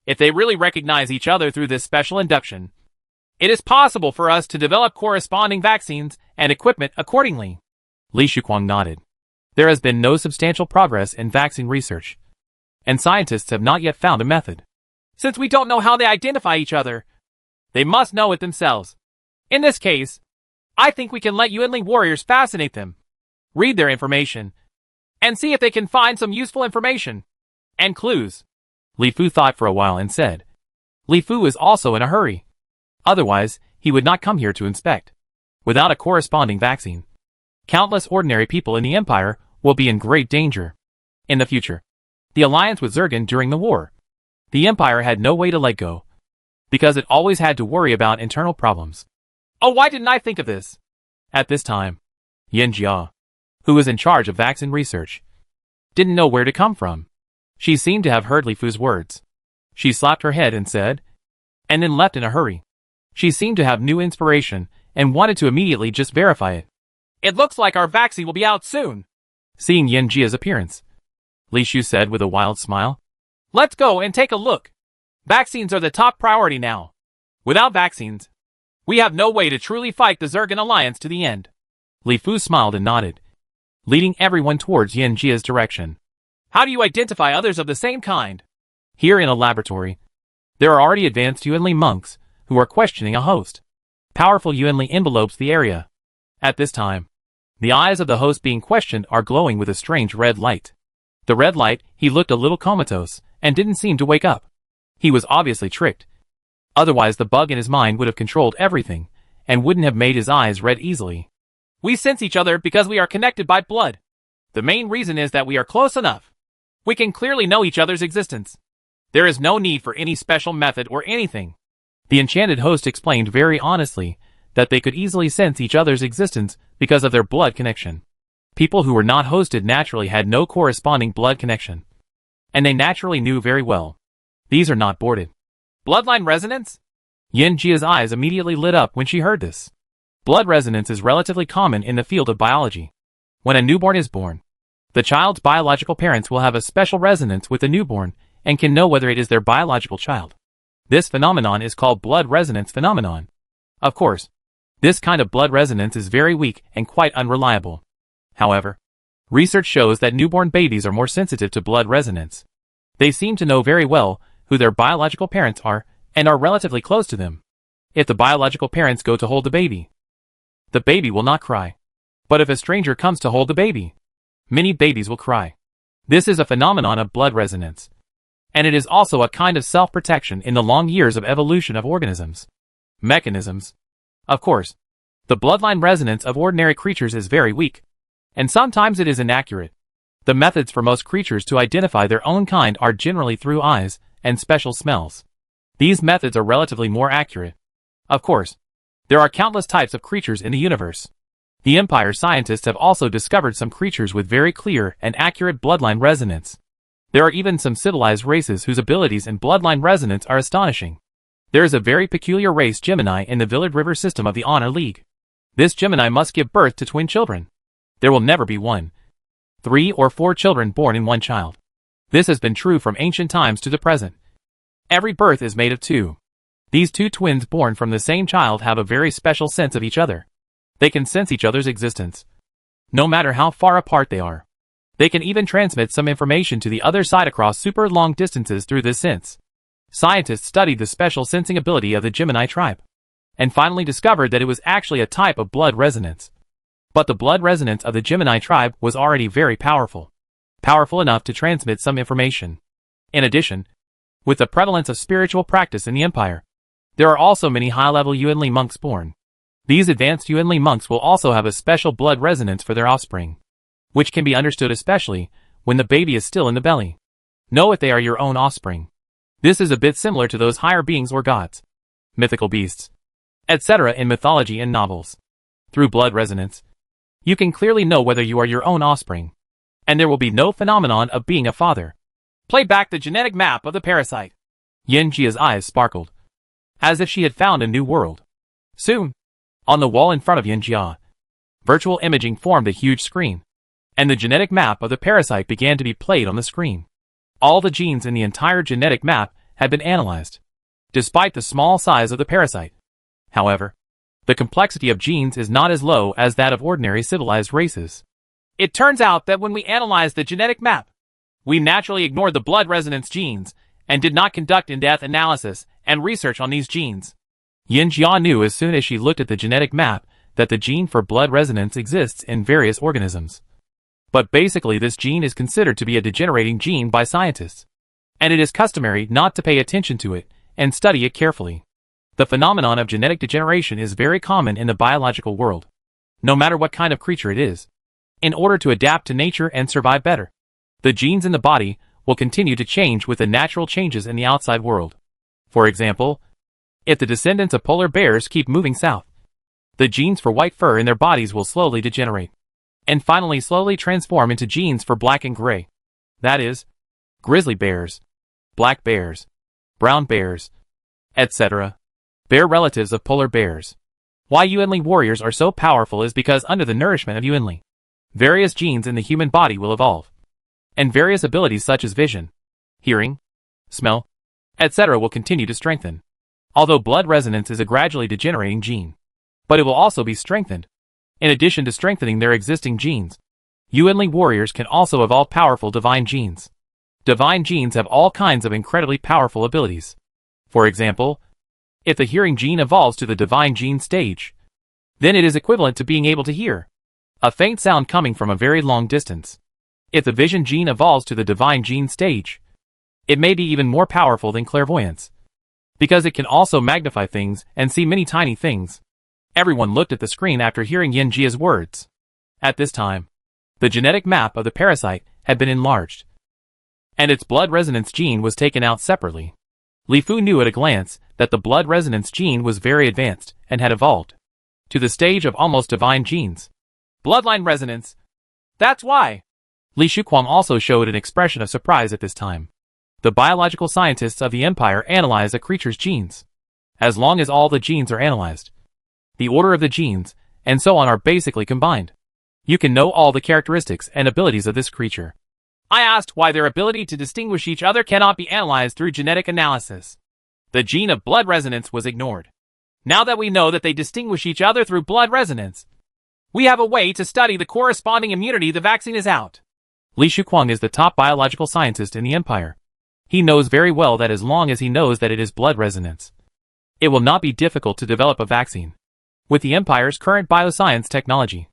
If they really recognize each other through this special induction, it is possible for us to develop corresponding vaccines and equipment accordingly. Li Shuquang nodded. There has been no substantial progress in vaccine research, and scientists have not yet found a method. Since we don't know how they identify each other, they must know it themselves. In this case, I think we can let Yuanli warriors fascinate them, read their information, and see if they can find some useful information and clues. Li Fu thought for a while and said, Li Fu is also in a hurry. Otherwise, he would not come here to inspect. Without a corresponding vaccine, countless ordinary people in the Empire will be in great danger. In the future, the alliance with Zergan during the war, the Empire had no way to let go, because it always had to worry about internal problems. Oh, why didn't I think of this? At this time, Yen Jia, who was in charge of vaccine research, didn't know where to come from. She seemed to have heard Li Fu's words. She slapped her head and said, and then left in a hurry. She seemed to have new inspiration and wanted to immediately just verify it. It looks like our vaccine will be out soon. Seeing Yen Jia's appearance, Li Shu said with a wild smile, Let's go and take a look. Vaccines are the top priority now. Without vaccines, we have no way to truly fight the Zergan alliance to the end. Li Fu smiled and nodded, leading everyone towards Yen Jia's direction. How do you identify others of the same kind? Here in a laboratory, there are already advanced Yuanli monks who are questioning a host. Powerful Yuanli envelopes the area. At this time, the eyes of the host being questioned are glowing with a strange red light. The red light, he looked a little comatose and didn't seem to wake up. He was obviously tricked. Otherwise the bug in his mind would have controlled everything, and wouldn't have made his eyes red easily. We sense each other because we are connected by blood. The main reason is that we are close enough. We can clearly know each other's existence. There is no need for any special method or anything. The enchanted host explained very honestly that they could easily sense each other's existence because of their blood connection. People who were not hosted naturally had no corresponding blood connection. And they naturally knew very well. These are not boarded. Bloodline resonance? Yin Jia's eyes immediately lit up when she heard this. Blood resonance is relatively common in the field of biology. When a newborn is born, the child's biological parents will have a special resonance with the newborn and can know whether it is their biological child. This phenomenon is called blood resonance phenomenon. Of course, this kind of blood resonance is very weak and quite unreliable. However, research shows that newborn babies are more sensitive to blood resonance. They seem to know very well who their biological parents are and are relatively close to them. If the biological parents go to hold the baby will not cry. But if a stranger comes to hold the baby, many babies will cry. This is a phenomenon of blood resonance. And it is also a kind of self-protection in the long years of evolution of organisms. Mechanisms. Of course, the bloodline resonance of ordinary creatures is very weak. And sometimes it is inaccurate. The methods for most creatures to identify their own kind are generally through eyes and special smells. These methods are relatively more accurate. Of course, there are countless types of creatures in the universe. The Empire scientists have also discovered some creatures with very clear and accurate bloodline resonance. There are even some civilized races whose abilities in bloodline resonance are astonishing. There is a very peculiar race Gemini in the Villard River system of the Honor League. This Gemini must give birth to twin children. There will never be 1, 3 or 4 children born in one child. This has been true from ancient times to the present. Every birth is made of 2. These 2 twins born from the same child have a very special sense of each other. They can sense each other's existence, no matter how far apart they are. They can even transmit some information to the other side across super long distances through this sense. Scientists studied the special sensing ability of the Gemini tribe, and finally discovered that it was actually a type of blood resonance. But the blood resonance of the Gemini tribe was already very powerful. Powerful enough to transmit some information. In addition, with the prevalence of spiritual practice in the Empire, there are also many high-level Yuanli monks born. These advanced Yuanli monks will also have a special blood resonance for their offspring, which can be understood especially when the baby is still in the belly. Know if they are your own offspring. This is a bit similar to those higher beings or gods, mythical beasts, etc. in mythology and novels. Through blood resonance, you can clearly know whether you are your own offspring, and there will be no phenomenon of being a father. Play back the genetic map of the parasite. Yin Jia's eyes sparkled, as if she had found a new world. Soon, on the wall in front of Yin Jia, virtual imaging formed a huge screen, and the genetic map of the parasite began to be played on the screen. All the genes in the entire genetic map had been analyzed, despite the small size of the parasite. However, the complexity of genes is not as low as that of ordinary civilized races. It turns out that when we analyzed the genetic map, we naturally ignored the blood resonance genes and did not conduct in-depth analysis and research on these genes. Yin Jia knew as soon as she looked at the genetic map that the gene for blood resonance exists in various organisms. But basically this gene is considered to be a degenerating gene by scientists, and it is customary not to pay attention to it and study it carefully. The phenomenon of genetic degeneration is very common in the biological world, no matter what kind of creature it is. In order to adapt to nature and survive better, the genes in the body will continue to change with the natural changes in the outside world. For example, if the descendants of polar bears keep moving south, the genes for white fur in their bodies will slowly degenerate, and finally slowly transform into genes for black and gray. That is, grizzly bears, black bears, brown bears, etc. Bear relatives of polar bears. Why Yuanli warriors are so powerful is because under the nourishment of Yuanli, various genes in the human body will evolve, and various abilities such as vision, hearing, smell, etc. will continue to strengthen. Although blood resonance is a gradually degenerating gene, but it will also be strengthened. In addition to strengthening their existing genes, Yuanli warriors can also evolve powerful divine genes. Divine genes have all kinds of incredibly powerful abilities. For example, if the hearing gene evolves to the divine gene stage, then it is equivalent to being able to hear a faint sound coming from a very long distance. If the vision gene evolves to the divine gene stage, it may be even more powerful than clairvoyance. because it can also magnify things and see many tiny things. Everyone looked at the screen after hearing Yin Jia's words. At this time, the genetic map of the parasite had been enlarged, and its blood resonance gene was taken out separately. Li Fu knew at a glance that the blood resonance gene was very advanced and had evolved to the stage of almost divine genes. Bloodline resonance. That's why. Li Shuquang also showed an expression of surprise at this time. The biological scientists of the Empire analyze a creature's genes. As long as all the genes are analyzed, the order of the genes, and so on are basically combined, you can know all the characteristics and abilities of this creature. I asked why their ability to distinguish each other cannot be analyzed through genetic analysis. The gene of blood resonance was ignored. Now that we know that they distinguish each other through blood resonance, we have a way to study the corresponding immunity the vaccine is out. Li Shuquang is the top biological scientist in the Empire. He knows very well that as long as he knows that it is blood resonance, it will not be difficult to develop a vaccine. With the Empire's current bioscience technology,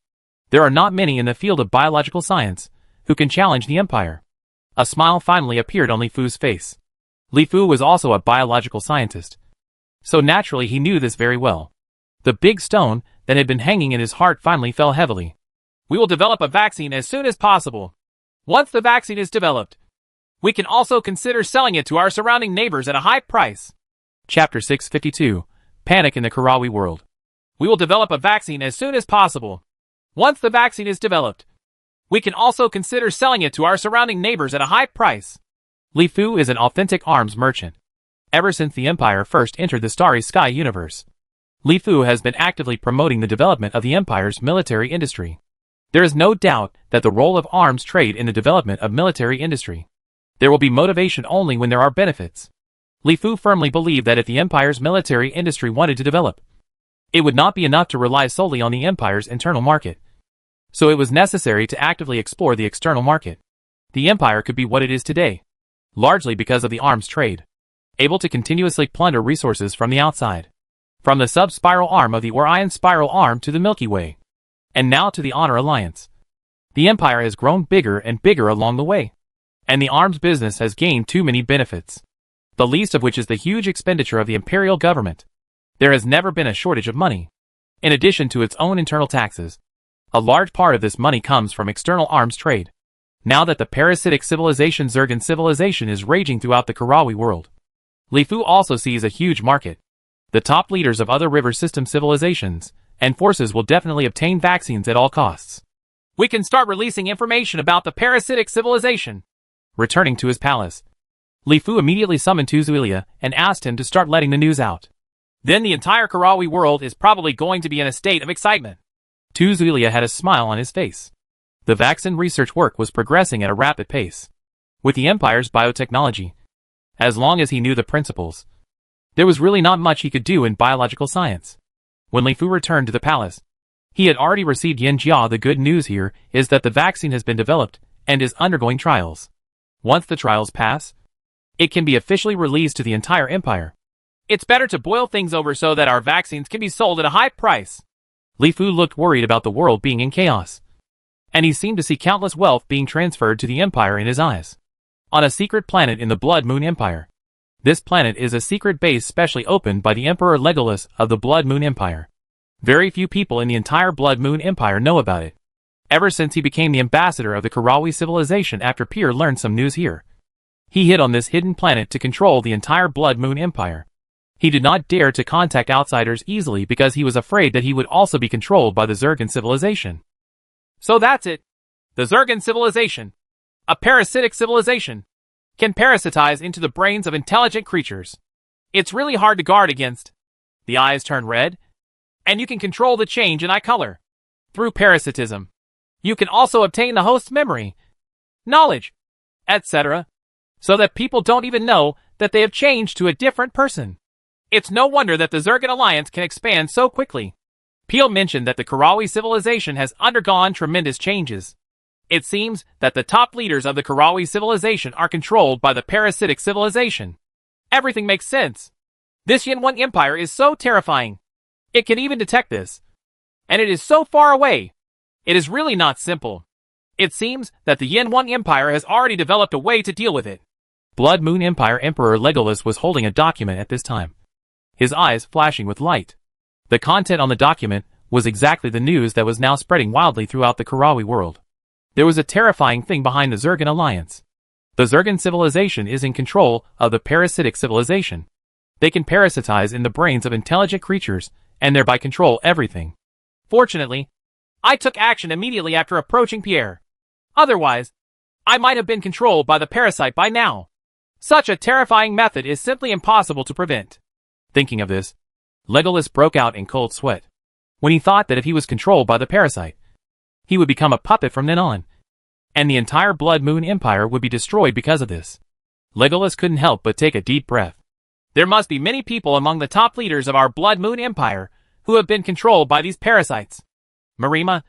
there are not many in the field of biological science who can challenge the Empire. A smile finally appeared on Li Fu's face. Li Fu was also a biological scientist, so naturally he knew this very well. The big stone that had been hanging in his heart finally fell heavily. We will develop a vaccine as soon as possible. Once the vaccine is developed, we can also consider selling it to our surrounding neighbors at a high price. Chapter 652. Panic in the Karawi World. We will develop a vaccine as soon as possible. Once the vaccine is developed, we can also consider selling it to our surrounding neighbors at a high price. Li Fu is an authentic arms merchant. Ever since the Empire first entered the Starry Sky universe, Li Fu has been actively promoting the development of the Empire's military industry. There is no doubt that the role of arms trade in the development of military industry. There will be motivation only when there are benefits. Li Fu firmly believed that if the Empire's military industry wanted to develop, it would not be enough to rely solely on the Empire's internal market. So it was necessary to actively explore the external market. The Empire could be what it is today, largely because of the arms trade, able to continuously plunder resources from the outside. From the sub-spiral arm of the Orion spiral arm to the Milky Way, and now to the Honor Alliance. The Empire has grown bigger and bigger along the way, and the arms business has gained too many benefits, the least of which is the huge expenditure of the imperial government. There has never been a shortage of money. In addition to its own internal taxes, a large part of this money comes from external arms trade. Now that the parasitic civilization Zergan civilization is raging throughout the Karawi world, Li Fu also sees a huge market. The top leaders of other river system civilizations and forces will definitely obtain vaccines at all costs. We can start releasing information about the parasitic civilization. Returning to his palace, Li Fu immediately summoned Tu Zuilia and asked him to start letting the news out. Then the entire Karawi world is probably going to be in a state of excitement. Tu Zuilia had a smile on his face. The vaccine research work was progressing at a rapid pace. With the Empire's biotechnology, as long as he knew the principles, there was really not much he could do in biological science. When Li Fu returned to the palace, he had already received Yin Jia. The good news here is that the vaccine has been developed and is undergoing trials. Once the trials pass, it can be officially released to the entire Empire. It's better to boil things over so that our vaccines can be sold at a high price. Li Fu looked worried about the world being in chaos, and he seemed to see countless wealth being transferred to the Empire in his eyes. On a secret planet in the Blood Moon Empire. This planet is a secret base specially opened by the Emperor Legolas of the Blood Moon Empire. Very few people in the entire Blood Moon Empire know about it. Ever since he became the ambassador of the Karawi civilization after Pier learned some news here, he hid on this hidden planet to control the entire Blood Moon Empire. He did not dare to contact outsiders easily because he was afraid that he would also be controlled by the Zergan civilization. So that's it. The Zergan civilization, a parasitic civilization, can parasitize into the brains of intelligent creatures. It's really hard to guard against. The eyes turn red, and you can control the change in eye color. Through parasitism, you can also obtain the host's memory, knowledge, etc., so that people don't even know that they have changed to a different person. It's no wonder that the Zergan Alliance can expand so quickly. Peel mentioned that the Karawi civilization has undergone tremendous changes. It seems that the top leaders of the Karawi civilization are controlled by the parasitic civilization. Everything makes sense. This Yin-One Empire is so terrifying. It can even detect this. And it is so far away. It is really not simple. It seems that the Yin-One Empire has already developed a way to deal with it. Blood Moon Empire Emperor Legolas was holding a document at this time. his eyes flashing with light. The content on the document was exactly the news that was now spreading wildly throughout the Karawi world. There was a terrifying thing behind the Zergan alliance. The Zergan civilization is in control of the parasitic civilization. They can parasitize in the brains of intelligent creatures and thereby control everything. Fortunately, I took action immediately after approaching Pierre. Otherwise, I might have been controlled by the parasite by now. Such a terrifying method is simply impossible to prevent. Thinking of this, Legolas broke out in cold sweat. When he thought that if he was controlled by the parasite, he would become a puppet from then on, and the entire Blood Moon Empire would be destroyed because of this. Legolas couldn't help but take a deep breath. There must be many people among the top leaders of our Blood Moon Empire who have been controlled by these parasites. Marima,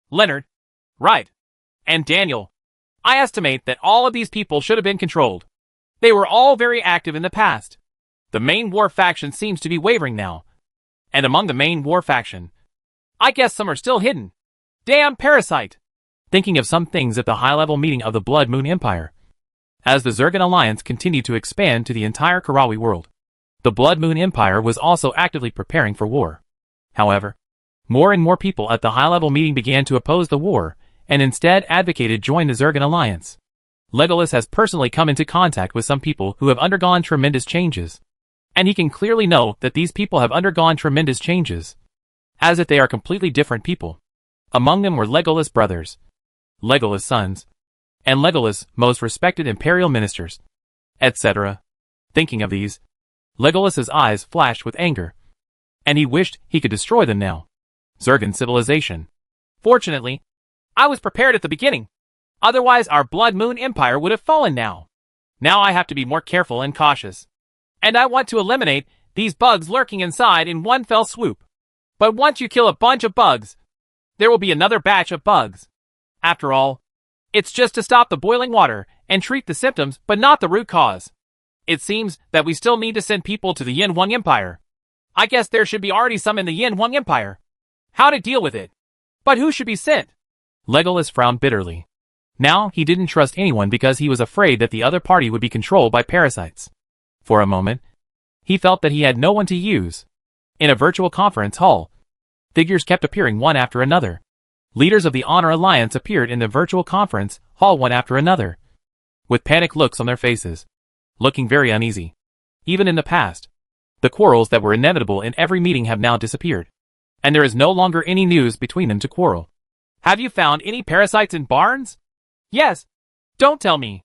Leonard, Wright, and Daniel. I estimate that all of these people should have been controlled. They were all very active in the past. The main war faction seems to be wavering now. And among the main war faction, I guess some are still hidden. Damn parasite! Thinking of some things at the high-level meeting of the Blood Moon Empire. As the Zergan alliance continued to expand to the entire Karawi world, the Blood Moon Empire was also actively preparing for war. However, more and more people at the high-level meeting began to oppose the war, and instead advocated join the Zergan alliance. Legolas has personally come into contact with some people who have undergone tremendous changes. And he can clearly know that these people have undergone tremendous changes, as if they are completely different people. Among them were Legolas' brothers, Legolas' sons, and Legolas' most respected imperial ministers, etc. Thinking of these, Legolas's eyes flashed with anger, and he wished he could destroy them now. Zergan civilization. Fortunately, I was prepared at the beginning. Otherwise our Blood Moon Empire would have fallen now. Now I have to be more careful and cautious. And I want to eliminate these bugs lurking inside in one fell swoop. But once you kill a bunch of bugs, there will be another batch of bugs. After all, it's just to stop the boiling water and treat the symptoms but not the root cause. It seems that we still need to send people to the Yin Huang Empire. I guess there should be already some in the Yin Huang Empire. How to deal with it? But who should be sent? Legolas frowned bitterly. Now he didn't trust anyone because he was afraid that the other party would be controlled by parasites. For a moment, he felt that he had no one to use. In a virtual conference hall, figures kept appearing one after another. Leaders of the Honor Alliance appeared in the virtual conference hall one after another, with panicked looks on their faces, looking very uneasy. Even in the past, the quarrels that were inevitable in every meeting have now disappeared, and there is no longer any news between them to quarrel. Have you found any parasites in barns? Yes. Don't tell me.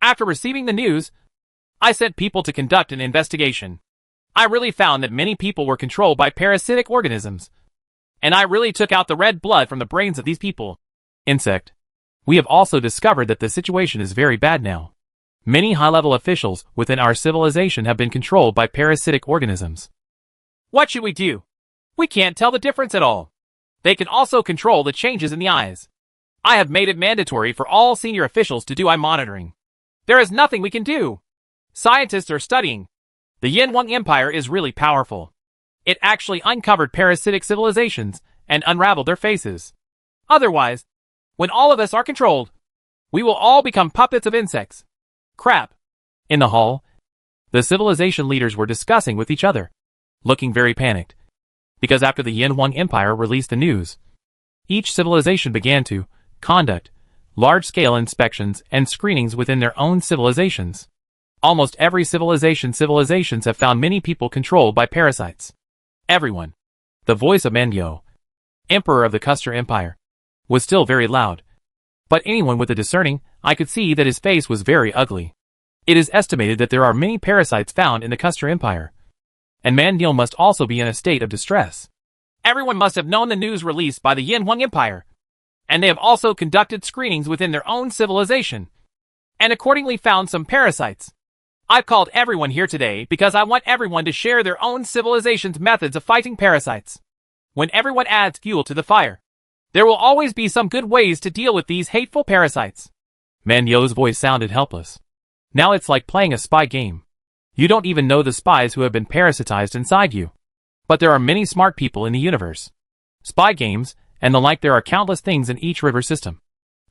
After receiving the news, I sent people to conduct an investigation. I really found that many people were controlled by parasitic organisms. And I really took out the red blood from the brains of these people. Insect. We have also discovered that the situation is very bad now. Many high-level officials within our civilization have been controlled by parasitic organisms. What should we do? We can't tell the difference at all. They can also control the changes in the eyes. I have made it mandatory for all senior officials to do eye monitoring. There is nothing we can do. Scientists are studying. The Yin Huang Empire is really powerful. It actually uncovered parasitic civilizations and unraveled their faces. Otherwise, when all of us are controlled, we will all become puppets of insects. Crap. In the hall, the civilization leaders were discussing with each other, looking very panicked. Because after the Yin Huang Empire released the news, each civilization began to conduct large-scale inspections and screenings within their own civilizations. Almost every civilizations have found many people controlled by parasites. Everyone. The voice of Mandio, Emperor of the Custer Empire, was still very loud. But anyone with a discerning eye could see that his face was very ugly. It is estimated that there are many parasites found in the Custer Empire, and Mandio must also be in a state of distress. Everyone must have known the news released by the Yin Huang Empire, and they have also conducted screenings within their own civilization, and accordingly found some parasites. I've called everyone here today because I want everyone to share their own civilization's methods of fighting parasites. When everyone adds fuel to the fire, there will always be some good ways to deal with these hateful parasites. Mandio's voice sounded helpless. Now it's like playing a spy game. You don't even know the spies who have been parasitized inside you. But there are many smart people in the universe. Spy games, and the like, there are countless things in each river system.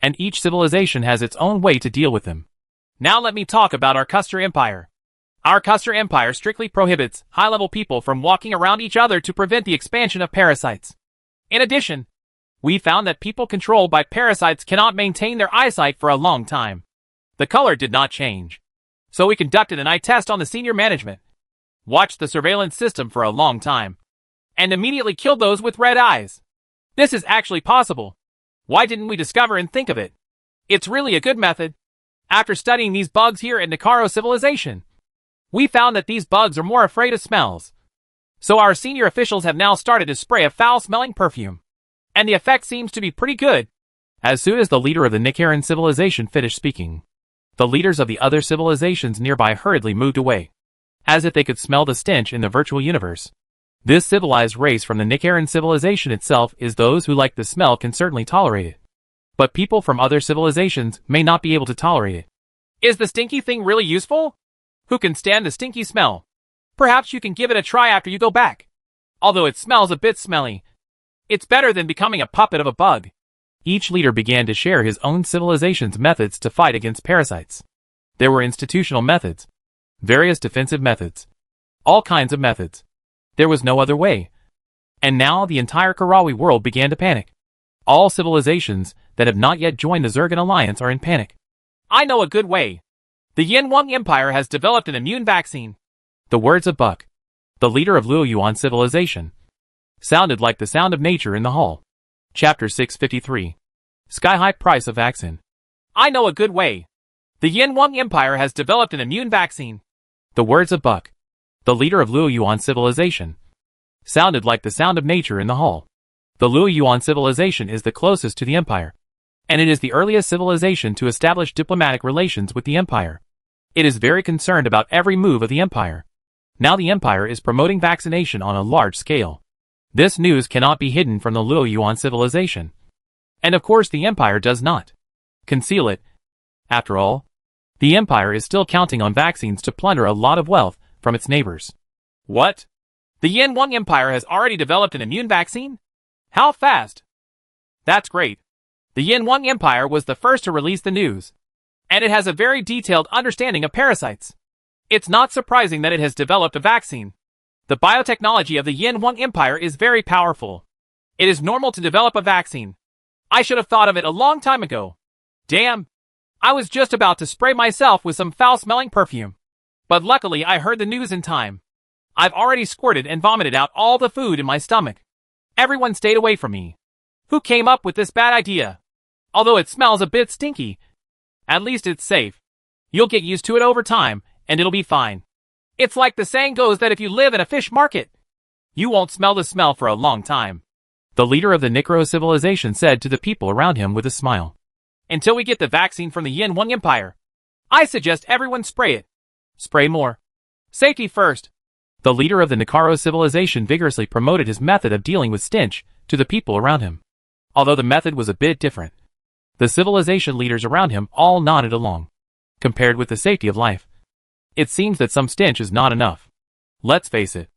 And each civilization has its own way to deal with them. Now let me talk about our Custer Empire. Our Custer Empire strictly prohibits high-level people from walking around each other to prevent the expansion of parasites. In addition, we found that people controlled by parasites cannot maintain their eyesight for a long time. The color did not change. So we conducted an eye test on the senior management, watched the surveillance system for a long time, and immediately killed those with red eyes. This is actually possible. Why didn't we discover and think of it? It's really a good method. After studying these bugs here at Nikaro civilization, we found that these bugs are more afraid of smells. So our senior officials have now started to spray a foul-smelling perfume. And the effect seems to be pretty good. As soon as the leader of the Nikaran civilization finished speaking, the leaders of the other civilizations nearby hurriedly moved away, as if they could smell the stench in the virtual universe. This civilized race from the Nikaran civilization itself is those who like the smell can certainly tolerate it. But people from other civilizations may not be able to tolerate it. Is the stinky thing really useful? Who can stand the stinky smell? Perhaps you can give it a try after you go back. Although it smells a bit smelly, it's better than becoming a puppet of a bug. Each leader began to share his own civilization's methods to fight against parasites. There were institutional methods, various defensive methods, all kinds of methods. There was no other way. And now the entire Karawi world began to panic. All civilizations that have not yet joined the Zergan Alliance are in panic. I know a good way. The Yinwang Empire has developed an immune vaccine. The words of Buck, the leader of Luoyuan civilization, sounded like the sound of nature in the hall. Chapter 653. Sky-high price of vaccine. I know a good way. The Yinwang Empire has developed an immune vaccine. The words of Buck, the leader of Luoyuan civilization, sounded like the sound of nature in the hall. The Luoyuan civilization is the closest to the empire, and it is the earliest civilization to establish diplomatic relations with the empire. It is very concerned about every move of the empire. Now the empire is promoting vaccination on a large scale. This news cannot be hidden from the Luoyuan civilization. And of course the empire does not conceal it. After all, the empire is still counting on vaccines to plunder a lot of wealth from its neighbors. What? The Yinwang Empire has already developed an immune vaccine? How fast? That's great. The Yinwang Empire was the first to release the news, and it has a very detailed understanding of parasites. It's not surprising that it has developed a vaccine. The biotechnology of the Yinwang Empire is very powerful. It is normal to develop a vaccine. I should have thought of it a long time ago. Damn. I was just about to spray myself with some foul-smelling perfume. But luckily I heard the news in time. I've already squirted and vomited out all the food in my stomach. Everyone stayed away from me. Who came up with this bad idea? Although it smells a bit stinky, at least it's safe. You'll get used to it over time, and it'll be fine. It's like the saying goes that if you live in a fish market, you won't smell the smell for a long time. The leader of the Nikro civilization said to the people around him with a smile. Until we get the vaccine from the Yinwang Empire, I suggest everyone spray it. Spray more. Safety first. The leader of the Nikaro civilization vigorously promoted his method of dealing with stench to the people around him. Although the method was a bit different, the civilization leaders around him all nodded along. Compared with the safety of life, it seems that some stench is not enough. Let's face it,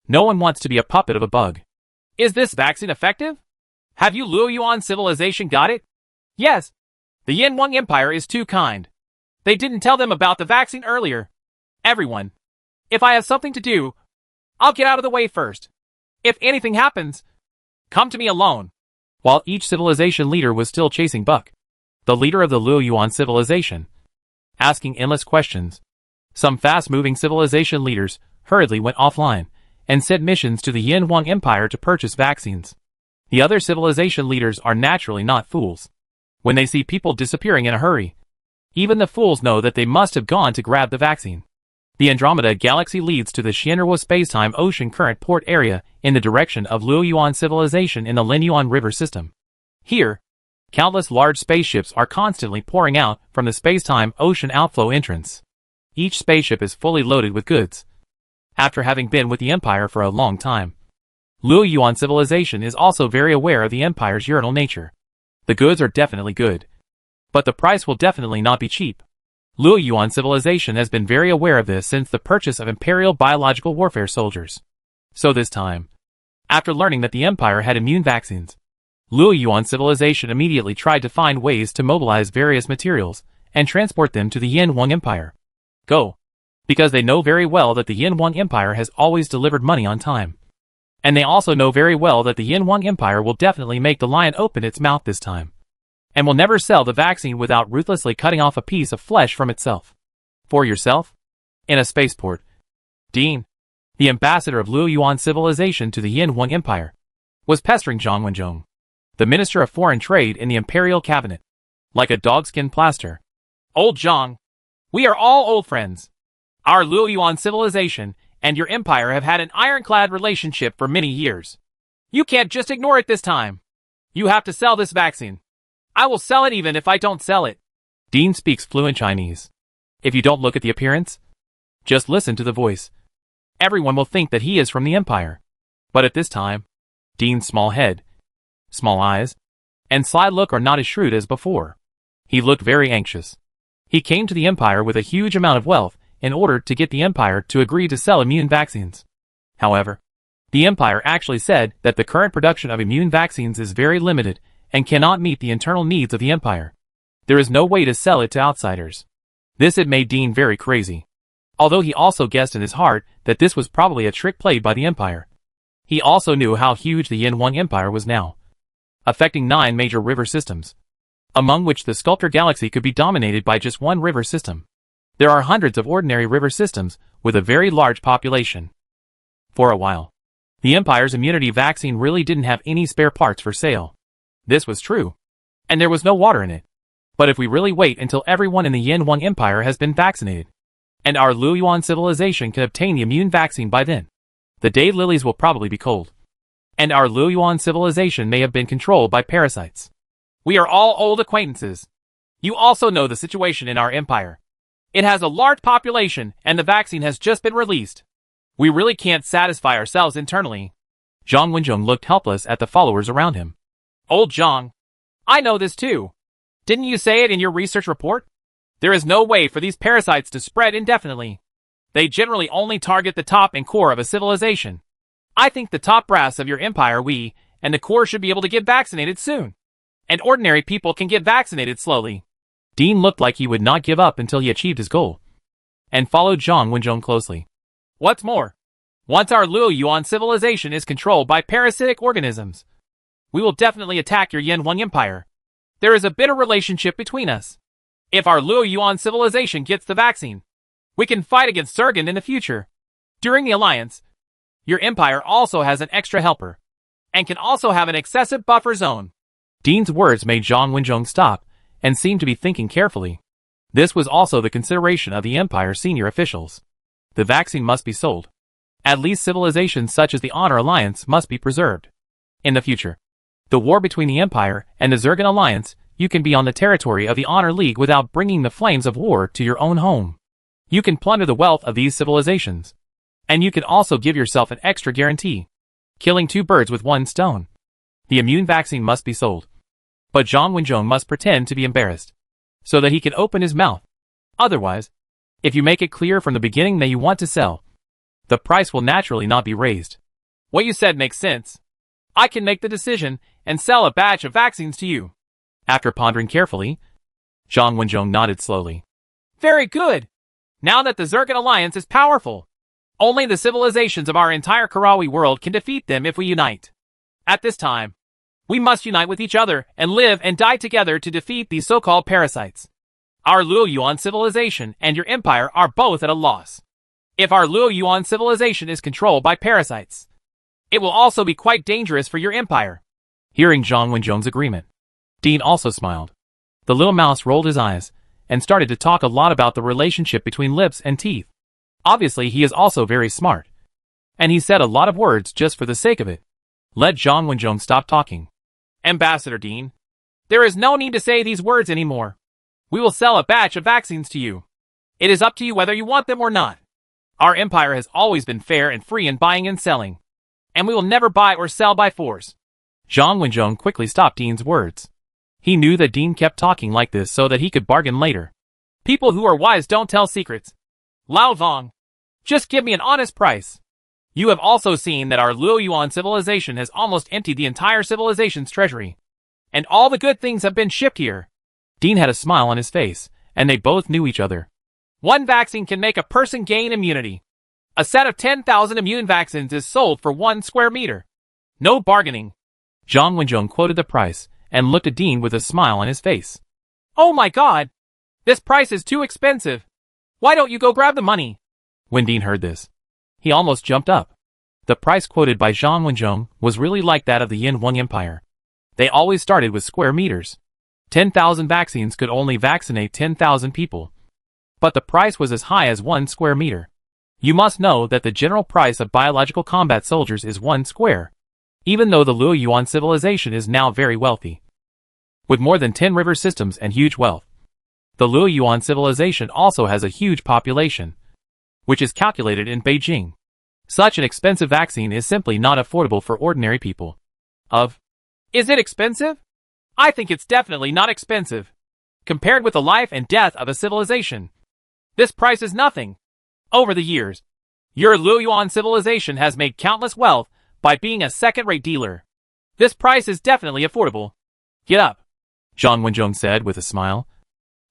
no one wants to be a puppet of a bug. Is this vaccine effective? Have you Luoyuan civilization got it? Yes. The Yinwang Empire is too kind. They didn't tell them about the vaccine earlier. Everyone. If I have something to do, I'll get out of the way first. If anything happens, come to me alone. While each civilization leader was still chasing Buck, the leader of the Luoyuan civilization, asking endless questions, some fast-moving civilization leaders hurriedly went offline and sent missions to the Yinwang Empire to purchase vaccines. The other civilization leaders are naturally not fools. When they see people disappearing in a hurry, even the fools know that they must have gone to grab the vaccine. The Andromeda Galaxy leads to the Xianruo Spacetime Ocean Current Port area in the direction of Luoyuan civilization in the Linyuan River system. Here, countless large spaceships are constantly pouring out from the Spacetime Ocean outflow entrance. Each spaceship is fully loaded with goods. After having been with the Empire for a long time, Luoyuan civilization is also very aware of the Empire's urinal nature. The goods are definitely good, but the price will definitely not be cheap. Luoyuan civilization has been very aware of this since the purchase of Imperial biological warfare soldiers. So this time, after learning that the Empire had immune vaccines, Luoyuan civilization immediately tried to find ways to mobilize various materials and transport them to the Yinwang Empire. Go. because they know very well that the Yin Wang Empire has always delivered money on time. And they also know very well that the Yin Wang Empire will definitely make the lion open its mouth this time, and will never sell the vaccine without ruthlessly cutting off a piece of flesh from itself. For yourself? In a spaceport. Dean, the ambassador of Luo Yuan civilization to the Yin Wang Empire, was pestering Zhang Wenzhong, the Minister of Foreign Trade in the Imperial Cabinet, like a dogskin plaster. Old Zhang, we are all old friends. Our Luo Yuan civilization and your empire have had an ironclad relationship for many years. You can't just ignore it this time. You have to sell this vaccine. I will sell it even if I don't sell it. Dean speaks fluent Chinese. If you don't look at the appearance, just listen to the voice. Everyone will think that he is from the empire. But at this time, Dean's small head, small eyes, and sly look are not as shrewd as before. He looked very anxious. He came to the empire with a huge amount of wealth in order to get the empire to agree to sell immune vaccines. However, the empire actually said that the current production of immune vaccines is very limited and cannot meet the internal needs of the empire. There is no way to sell it to outsiders. This had made Dean very crazy. Although he also guessed in his heart that this was probably a trick played by the empire. He also knew how huge the Yin Wang Empire was now, affecting 9 major river systems, among which the Sculptor Galaxy could be dominated by just one river system. There are hundreds of ordinary river systems with a very large population. For a while, the Empire's immunity vaccine really didn't have any spare parts for sale. This was true, and there was no water in it. But if we really wait until everyone in the Yin Wang Empire has been vaccinated, and our Luo Yuan civilization can obtain the immune vaccine by then, the daylilies will probably be cold, and our Luo Yuan civilization may have been controlled by parasites. We are all old acquaintances. You also know the situation in our empire. It has a large population, and the vaccine has just been released. We really can't satisfy ourselves internally. Zhang Wenzhong looked helpless at the followers around him. Old Zhang, I know this too. Didn't you say it in your research report? There is no way for these parasites to spread indefinitely. They generally only target the top and core of a civilization. I think the top brass of your empire and the core should be able to get vaccinated soon. And ordinary people can get vaccinated slowly. Dean looked like he would not give up until he achieved his goal, and followed Zhang Wenzhong closely. What's more, once our Luo Yuan civilization is controlled by parasitic organisms, we will definitely attack your Yin Wang Empire. There is a bitter relationship between us. If our Luo Yuan civilization gets the vaccine, we can fight against Zergan in the future. During the alliance, your empire also has an extra helper, and can also have an excessive buffer zone. Dean's words made Zhang Wenzhong stop, and seemed to be thinking carefully. This was also the consideration of the Empire's senior officials. The vaccine must be sold. At least civilizations such as the Honor Alliance must be preserved. In the future, the war between the Empire and the Zergan Alliance, you can be on the territory of the Honor League without bringing the flames of war to your own home. You can plunder the wealth of these civilizations. And you can also give yourself an extra guarantee, killing 2 birds with 1 stone. The immune vaccine must be sold. But Zhang Wenzhong must pretend to be embarrassed, so that he can open his mouth. Otherwise, if you make it clear from the beginning that you want to sell, the price will naturally not be raised. What you said makes sense. I can make the decision and sell a batch of vaccines to you. After pondering carefully, Zhang Wenzhong nodded slowly. Very good. Now that the Zergan Alliance is powerful, only the civilizations of our entire Karawi world can defeat them if we unite. At this time, we must unite with each other and live and die together to defeat these so-called parasites. Our Luo Yuan civilization and your empire are both at a loss. If our Luo Yuan civilization is controlled by parasites, it will also be quite dangerous for your empire. Hearing Zhang Wenzhong's agreement, Dean also smiled. The little mouse rolled his eyes and started to talk a lot about the relationship between lips and teeth. Obviously, he is also very smart, and he said a lot of words just for the sake of it. Let Zhang Wenzhong stop talking. Ambassador Dean, there is no need to say these words anymore. We will sell a batch of vaccines to you. It is up to you whether you want them or not. Our empire has always been fair and free in buying and selling, and we will never buy or sell by force. Zhang Wenzhong quickly stopped Dean's words. He knew that Dean kept talking like this so that he could bargain later. People who are wise don't tell secrets. Lao Vong, just give me an honest price. You have also seen that our Luo Yuan civilization has almost emptied the entire civilization's treasury, and all the good things have been shipped here. Dean had a smile on his face, and they both knew each other. One vaccine can make a person gain immunity. A set of 10,000 immune vaccines is sold for 1 square meter. No bargaining. Zhang Wenzhong quoted the price and looked at Dean with a smile on his face. Oh my god! This price is too expensive. Why don't you go grab the money? When Dean heard this, he almost jumped up. The price quoted by Zhang Wenzhong was really like that of the Yin Wang Empire. They always started with square meters. 10,000 vaccines could only vaccinate 10,000 people. But the price was as high as 1 square meter. You must know that the general price of biological combat soldiers is 1 square, even though the Luo Yuan civilization is now very wealthy. With more than 10 river systems and huge wealth, the Luo Yuan civilization also has a huge population, which is calculated in Beijing. Such an expensive vaccine is simply not affordable for ordinary people. Is it expensive? I think it's definitely not expensive. Compared with the life and death of a civilization, this price is nothing. Over the years, your Luo Yuan civilization has made countless wealth by being a second-rate dealer. This price is definitely affordable. Get up, Zhang Wenzhong said with a smile,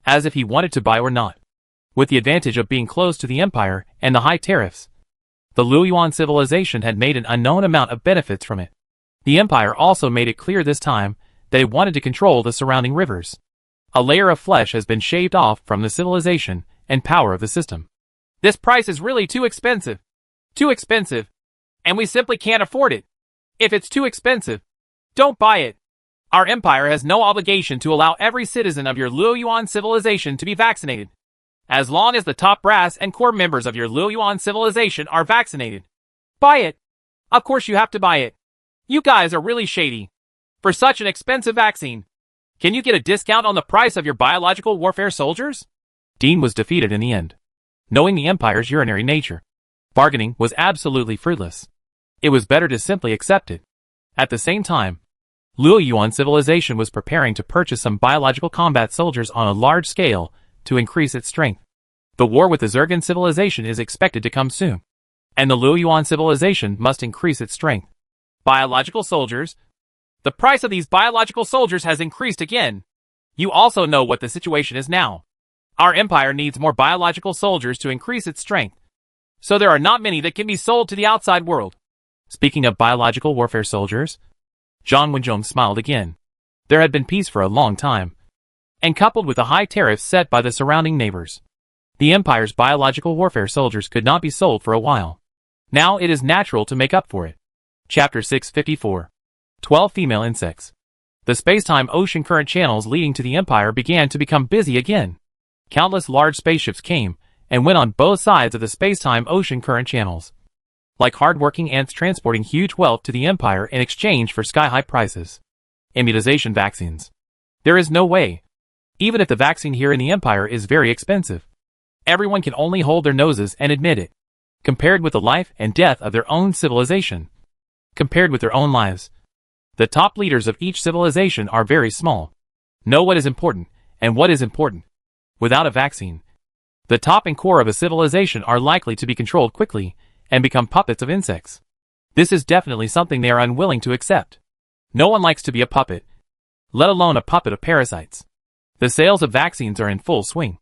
as if he wanted to buy or not. With the advantage of being close to the empire and the high tariffs, the Luo Yuan civilization had made an unknown amount of benefits from it. The empire also made it clear this time that it wanted to control the surrounding rivers. A layer of flesh has been shaved off from the civilization and power of the system. This price is really too expensive. Too expensive. And we simply can't afford it. If it's too expensive, don't buy it. Our empire has no obligation to allow every citizen of your Luo Yuan civilization to be vaccinated. As long as the top brass and core members of your Luo Yuan civilization are vaccinated. Buy it. Of course you have to buy it. You guys are really shady. For such an expensive vaccine, can you get a discount on the price of your biological warfare soldiers? Dean was defeated in the end. Knowing the empire's urinary nature, bargaining was absolutely fruitless. It was better to simply accept it. At the same time, Luo Yuan civilization was preparing to purchase some biological combat soldiers on a large scale to increase its strength. The war with the Zergan civilization is expected to come soon, and the Luo Yuan civilization must increase its strength. Biological soldiers? The price of these biological soldiers has increased again. You also know what the situation is now. Our empire needs more biological soldiers to increase its strength. So there are not many that can be sold to the outside world. Speaking of biological warfare soldiers, Zhang Wenzhong smiled again. There had been peace for a long time, and coupled with the high tariffs set by the surrounding neighbors, the empire's biological warfare soldiers could not be sold for a while. Now it is natural to make up for it. Chapter 654. 12 Female Insects. The space-time ocean current channels leading to the empire began to become busy again. Countless large spaceships came and went on both sides of the space-time ocean current channels, like hard-working ants transporting huge wealth to the empire in exchange for sky-high prices. Immunization vaccines. There is no way. Even if the vaccine here in the empire is very expensive, everyone can only hold their noses and admit it. Compared with the life and death of their own civilization, compared with their own lives, the top leaders of each civilization are very small. Know what is important and what is important. Without a vaccine, the top and core of a civilization are likely to be controlled quickly and become puppets of insects. This is definitely something they are unwilling to accept. No one likes to be a puppet, let alone a puppet of parasites. The sales of vaccines are in full swing.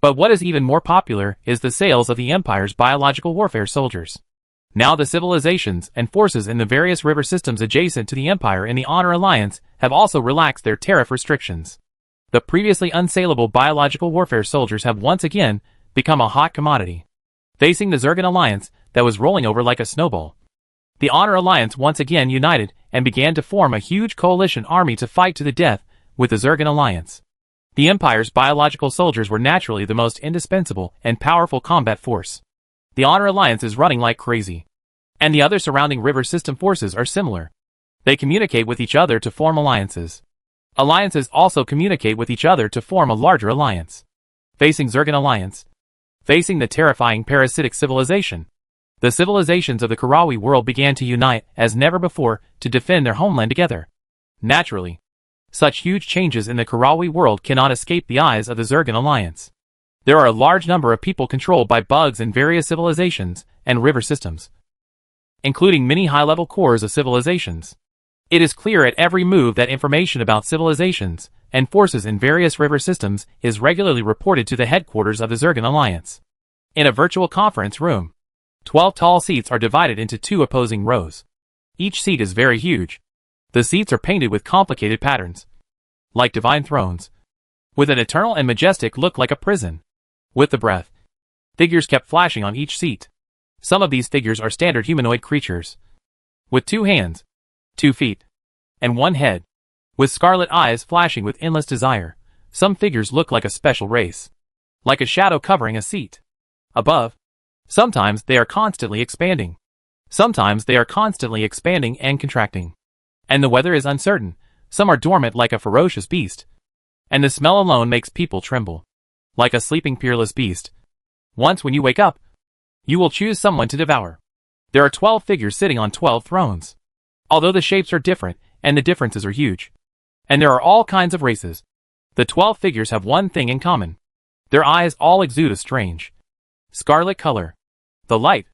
But what is even more popular is the sales of the empire's biological warfare soldiers. Now the civilizations and forces in the various river systems adjacent to the empire in the Honor Alliance have also relaxed their tariff restrictions. The previously unsaleable biological warfare soldiers have once again become a hot commodity. Facing the Zergan Alliance that was rolling over like a snowball, the Honor Alliance once again united and began to form a huge coalition army to fight to the death with the Zergan Alliance. The Empire's biological soldiers were naturally the most indispensable and powerful combat force. The Honor Alliance is running like crazy, and the other surrounding river system forces are similar. They communicate with each other to form alliances. Alliances also communicate with each other to form a larger alliance. Facing Zergan Alliance, facing the terrifying parasitic civilization, the civilizations of the Karawi world began to unite as never before to defend their homeland together. Naturally, such huge changes in the Karawi world cannot escape the eyes of the Zergan Alliance. There are a large number of people controlled by bugs in various civilizations and river systems, including many high-level cores of civilizations. It is clear at every move that information about civilizations and forces in various river systems is regularly reported to the headquarters of the Zergan Alliance. In a virtual conference room, 12 tall seats are divided into 2 opposing rows. Each seat is very huge. The seats are painted with complicated patterns, like divine thrones, with an eternal and majestic look like a prison. With the breath, figures kept flashing on each seat. Some of these figures are standard humanoid creatures, with 2 hands, 2 feet, and 1 head, with scarlet eyes flashing with endless desire. Some figures look like a special race, like a shadow covering a seat above. Sometimes they are constantly expanding. Sometimes they are constantly expanding and contracting. And the weather is uncertain. Some are dormant like a ferocious beast. And the smell alone makes people tremble, like a sleeping peerless beast. Once when you wake up, you will choose someone to devour. There are 12 figures sitting on 12 thrones. Although the shapes are different, and the differences are huge, and there are all kinds of races, the 12 figures have one thing in common. Their eyes all exude a strange, scarlet color. The light,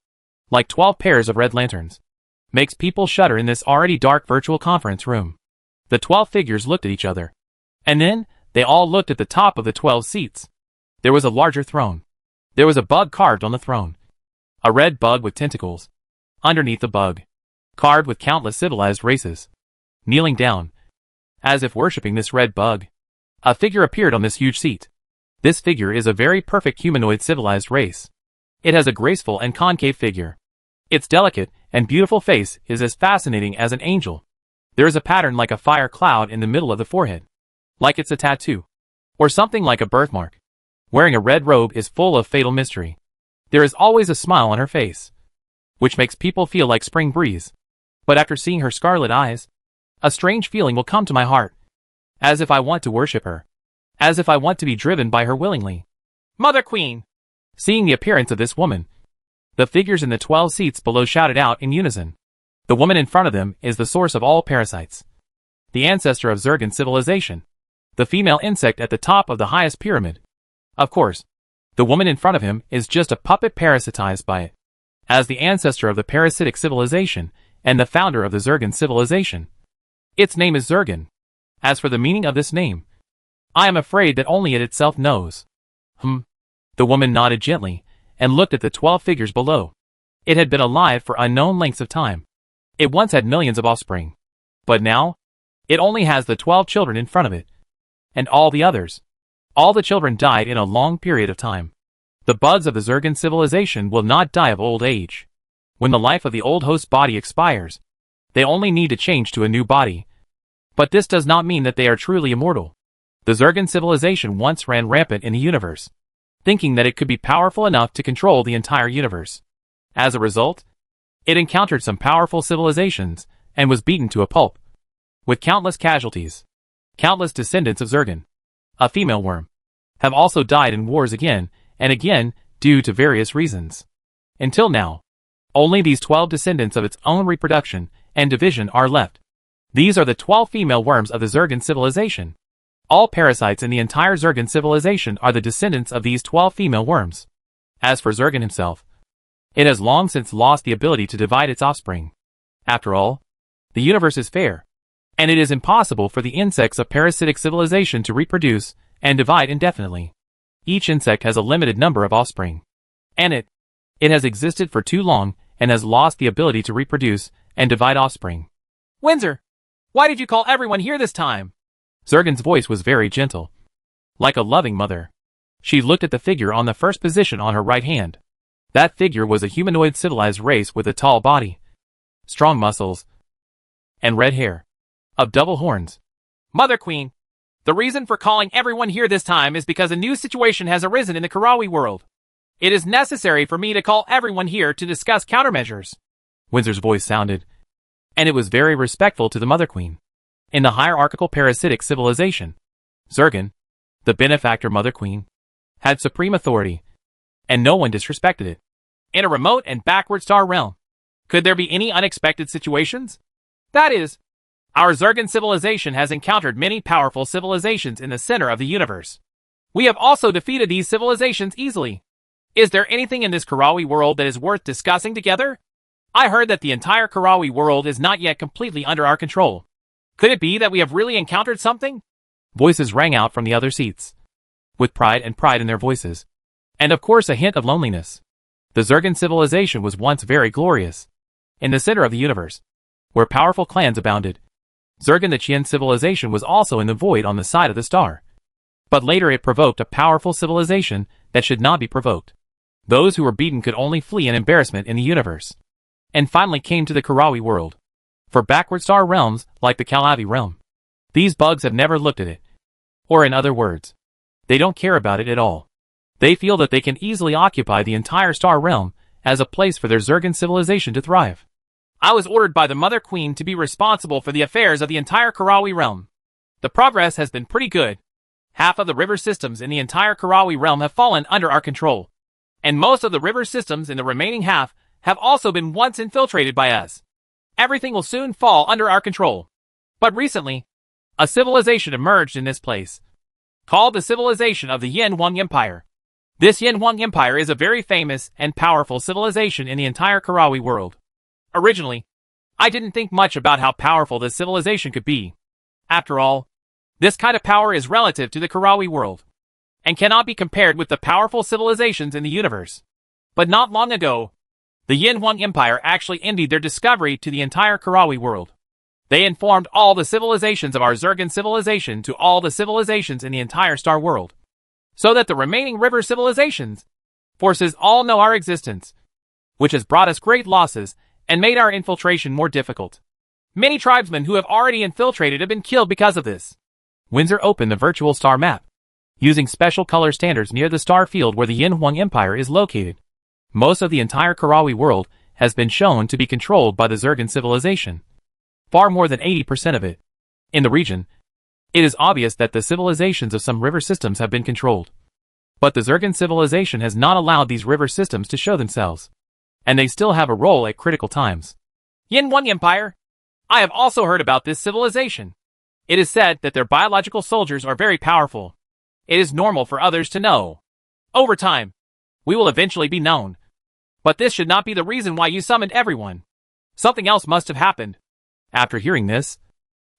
like 12 pairs of red lanterns, makes people shudder in this already dark virtual conference room. The 12 figures looked at each other, and then they all looked at the top of the 12 seats. There was a larger throne. There was a bug carved on the throne, a red bug with tentacles. Underneath the bug, carved with countless civilized races, kneeling down, as if worshipping this red bug, a figure appeared on this huge seat. This figure is a very perfect humanoid civilized race. It has a graceful and concave figure. Its delicate and beautiful face is as fascinating as an angel. There is a pattern like a fire cloud in the middle of the forehead, like it's a tattoo, or something like a birthmark. Wearing a red robe is full of fatal mystery. There is always a smile on her face, which makes people feel like spring breeze. But after seeing her scarlet eyes, a strange feeling will come to my heart, as if I want to worship her, as if I want to be driven by her willingly. Mother Queen! Seeing the appearance of this woman, the figures in the 12 seats below shouted out in unison. The woman in front of them is the source of all parasites, the ancestor of Zergan civilization, the female insect at the top of the highest pyramid. Of course, the woman in front of him is just a puppet parasitized by it. As the ancestor of the parasitic civilization and the founder of the Zergan civilization, its name is Zergan. As for the meaning of this name, I am afraid that only it itself knows. The woman nodded gently and looked at the 12 figures below. It had been alive for unknown lengths of time. It once had millions of offspring, but now it only has the 12 children in front of it, and all the others. All the children died in a long period of time. The buds of the Zergan civilization will not die of old age. When the life of the old host body expires, they only need to change to a new body. But this does not mean that they are truly immortal. The Zergan civilization once ran rampant in the universe, thinking that it could be powerful enough to control the entire universe. As a result, it encountered some powerful civilizations and was beaten to a pulp, with countless casualties. Countless descendants of Zergan, a female worm, have also died in wars again and again due to various reasons. Until now, only these 12 descendants of its own reproduction and division are left. These are the 12 female worms of the Zergan civilization. All parasites in the entire Zergan civilization are the descendants of these 12 female worms. As for Zergan himself, it has long since lost the ability to divide its offspring. After all, the universe is fair, and it is impossible for the insects of parasitic civilization to reproduce and divide indefinitely. Each insect has a limited number of offspring, and it has existed for too long and has lost the ability to reproduce and divide offspring. Windsor, why did you call everyone here this time? Zergan's voice was very gentle, like a loving mother. She looked at the figure on the first position on her right hand. That figure was a humanoid civilized race with a tall body, strong muscles, and red hair, of double horns. Mother Queen, the reason for calling everyone here this time is because a new situation has arisen in the Karawi world. It is necessary for me to call everyone here to discuss countermeasures. Windsor's voice sounded, and it was very respectful to the Mother Queen. In the hierarchical parasitic civilization, Zergan, the benefactor Mother Queen, had supreme authority, and no one disrespected it. In a remote and backward star realm, could there be any unexpected situations? That is, our Zergan civilization has encountered many powerful civilizations in the center of the universe. We have also defeated these civilizations easily. Is there anything in this Karawi world that is worth discussing together? I heard that the entire Karawi world is not yet completely under our control. Could it be that we have really encountered something? Voices rang out from the other seats, with pride in their voices. And of course a hint of loneliness. The Zergan civilization was once very glorious, in the center of the universe, where powerful clans abounded. Zergan the Qian civilization was also in the void on the side of the star. But later it provoked a powerful civilization that should not be provoked. Those who were beaten could only flee in embarrassment in the universe. And finally came to the Karawi world. For backward star realms, like the Kalavi realm, these bugs have never looked at it. Or in other words, they don't care about it at all. They feel that they can easily occupy the entire star realm as a place for their Zergan civilization to thrive. I was ordered by the Mother Queen to be responsible for the affairs of the entire Karawi realm. The progress has been pretty good. Half of the river systems in the entire Karawi realm have fallen under our control. And most of the river systems in the remaining half have also been once infiltrated by us. Everything will soon fall under our control. But recently, a civilization emerged in this place, called the civilization of the Yin Huang Empire. This Yin Huang Empire is a very famous and powerful civilization in the entire Karawi world. Originally, I didn't think much about how powerful this civilization could be. After all, this kind of power is relative to the Karawi world, and cannot be compared with the powerful civilizations in the universe. But not long ago, the Yin Huang Empire actually envied their discovery to the entire Karawi world. They informed all the civilizations of our Zergan civilization to all the civilizations in the entire star world, so that the remaining river civilizations forces all know our existence, which has brought us great losses and made our infiltration more difficult. Many tribesmen who have already infiltrated have been killed because of this. Windsor opened the virtual star map, using special color standards near the star field where the Yin Huang Empire is located. Most of the entire Karawi world has been shown to be controlled by the Zergan civilization. Far more than 80% of it. In the region, it is obvious that the civilizations of some river systems have been controlled. But the Zergan civilization has not allowed these river systems to show themselves, and they still have a role at critical times. Yin Huang Empire. I have also heard about this civilization. It is said that their biological soldiers are very powerful. It is normal for others to know. Over time, we will eventually be known. But this should not be the reason why you summoned everyone. Something else must have happened. After hearing this,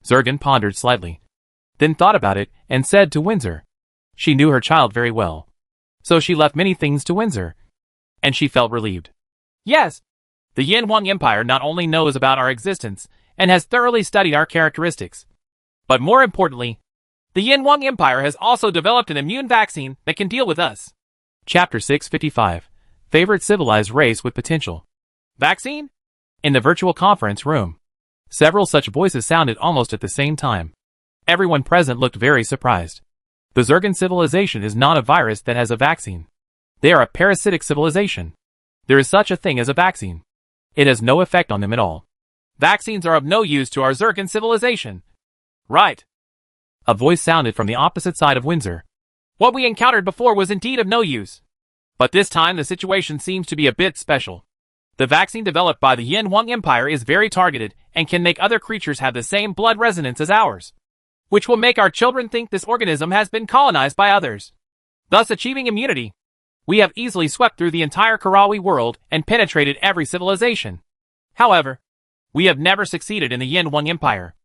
Zergan pondered slightly, then thought about it and said to Windsor. She knew her child very well, so she left many things to Windsor, and she felt relieved. Yes, the Yin Huang Empire not only knows about our existence and has thoroughly studied our characteristics, but more importantly, the Yin Huang Empire has also developed an immune vaccine that can deal with us. Chapter 655. Favorite Civilized Race with Potential. Vaccine? In the virtual conference room, several such voices sounded almost at the same time. Everyone present looked very surprised. The Zergan civilization is not a virus that has a vaccine. They are a parasitic civilization. There is such a thing as a vaccine. It has no effect on them at all. Vaccines are of no use to our Zergan civilization. Right. A voice sounded from the opposite side of Windsor. What we encountered before was indeed of no use. But this time the situation seems to be a bit special. The vaccine developed by the Yin Huang Empire is very targeted and can make other creatures have the same blood resonance as ours, which will make our children think this organism has been colonized by others, thus achieving immunity. We have easily swept through the entire Karawi world and penetrated every civilization. However, we have never succeeded in the Yin Huang Empire.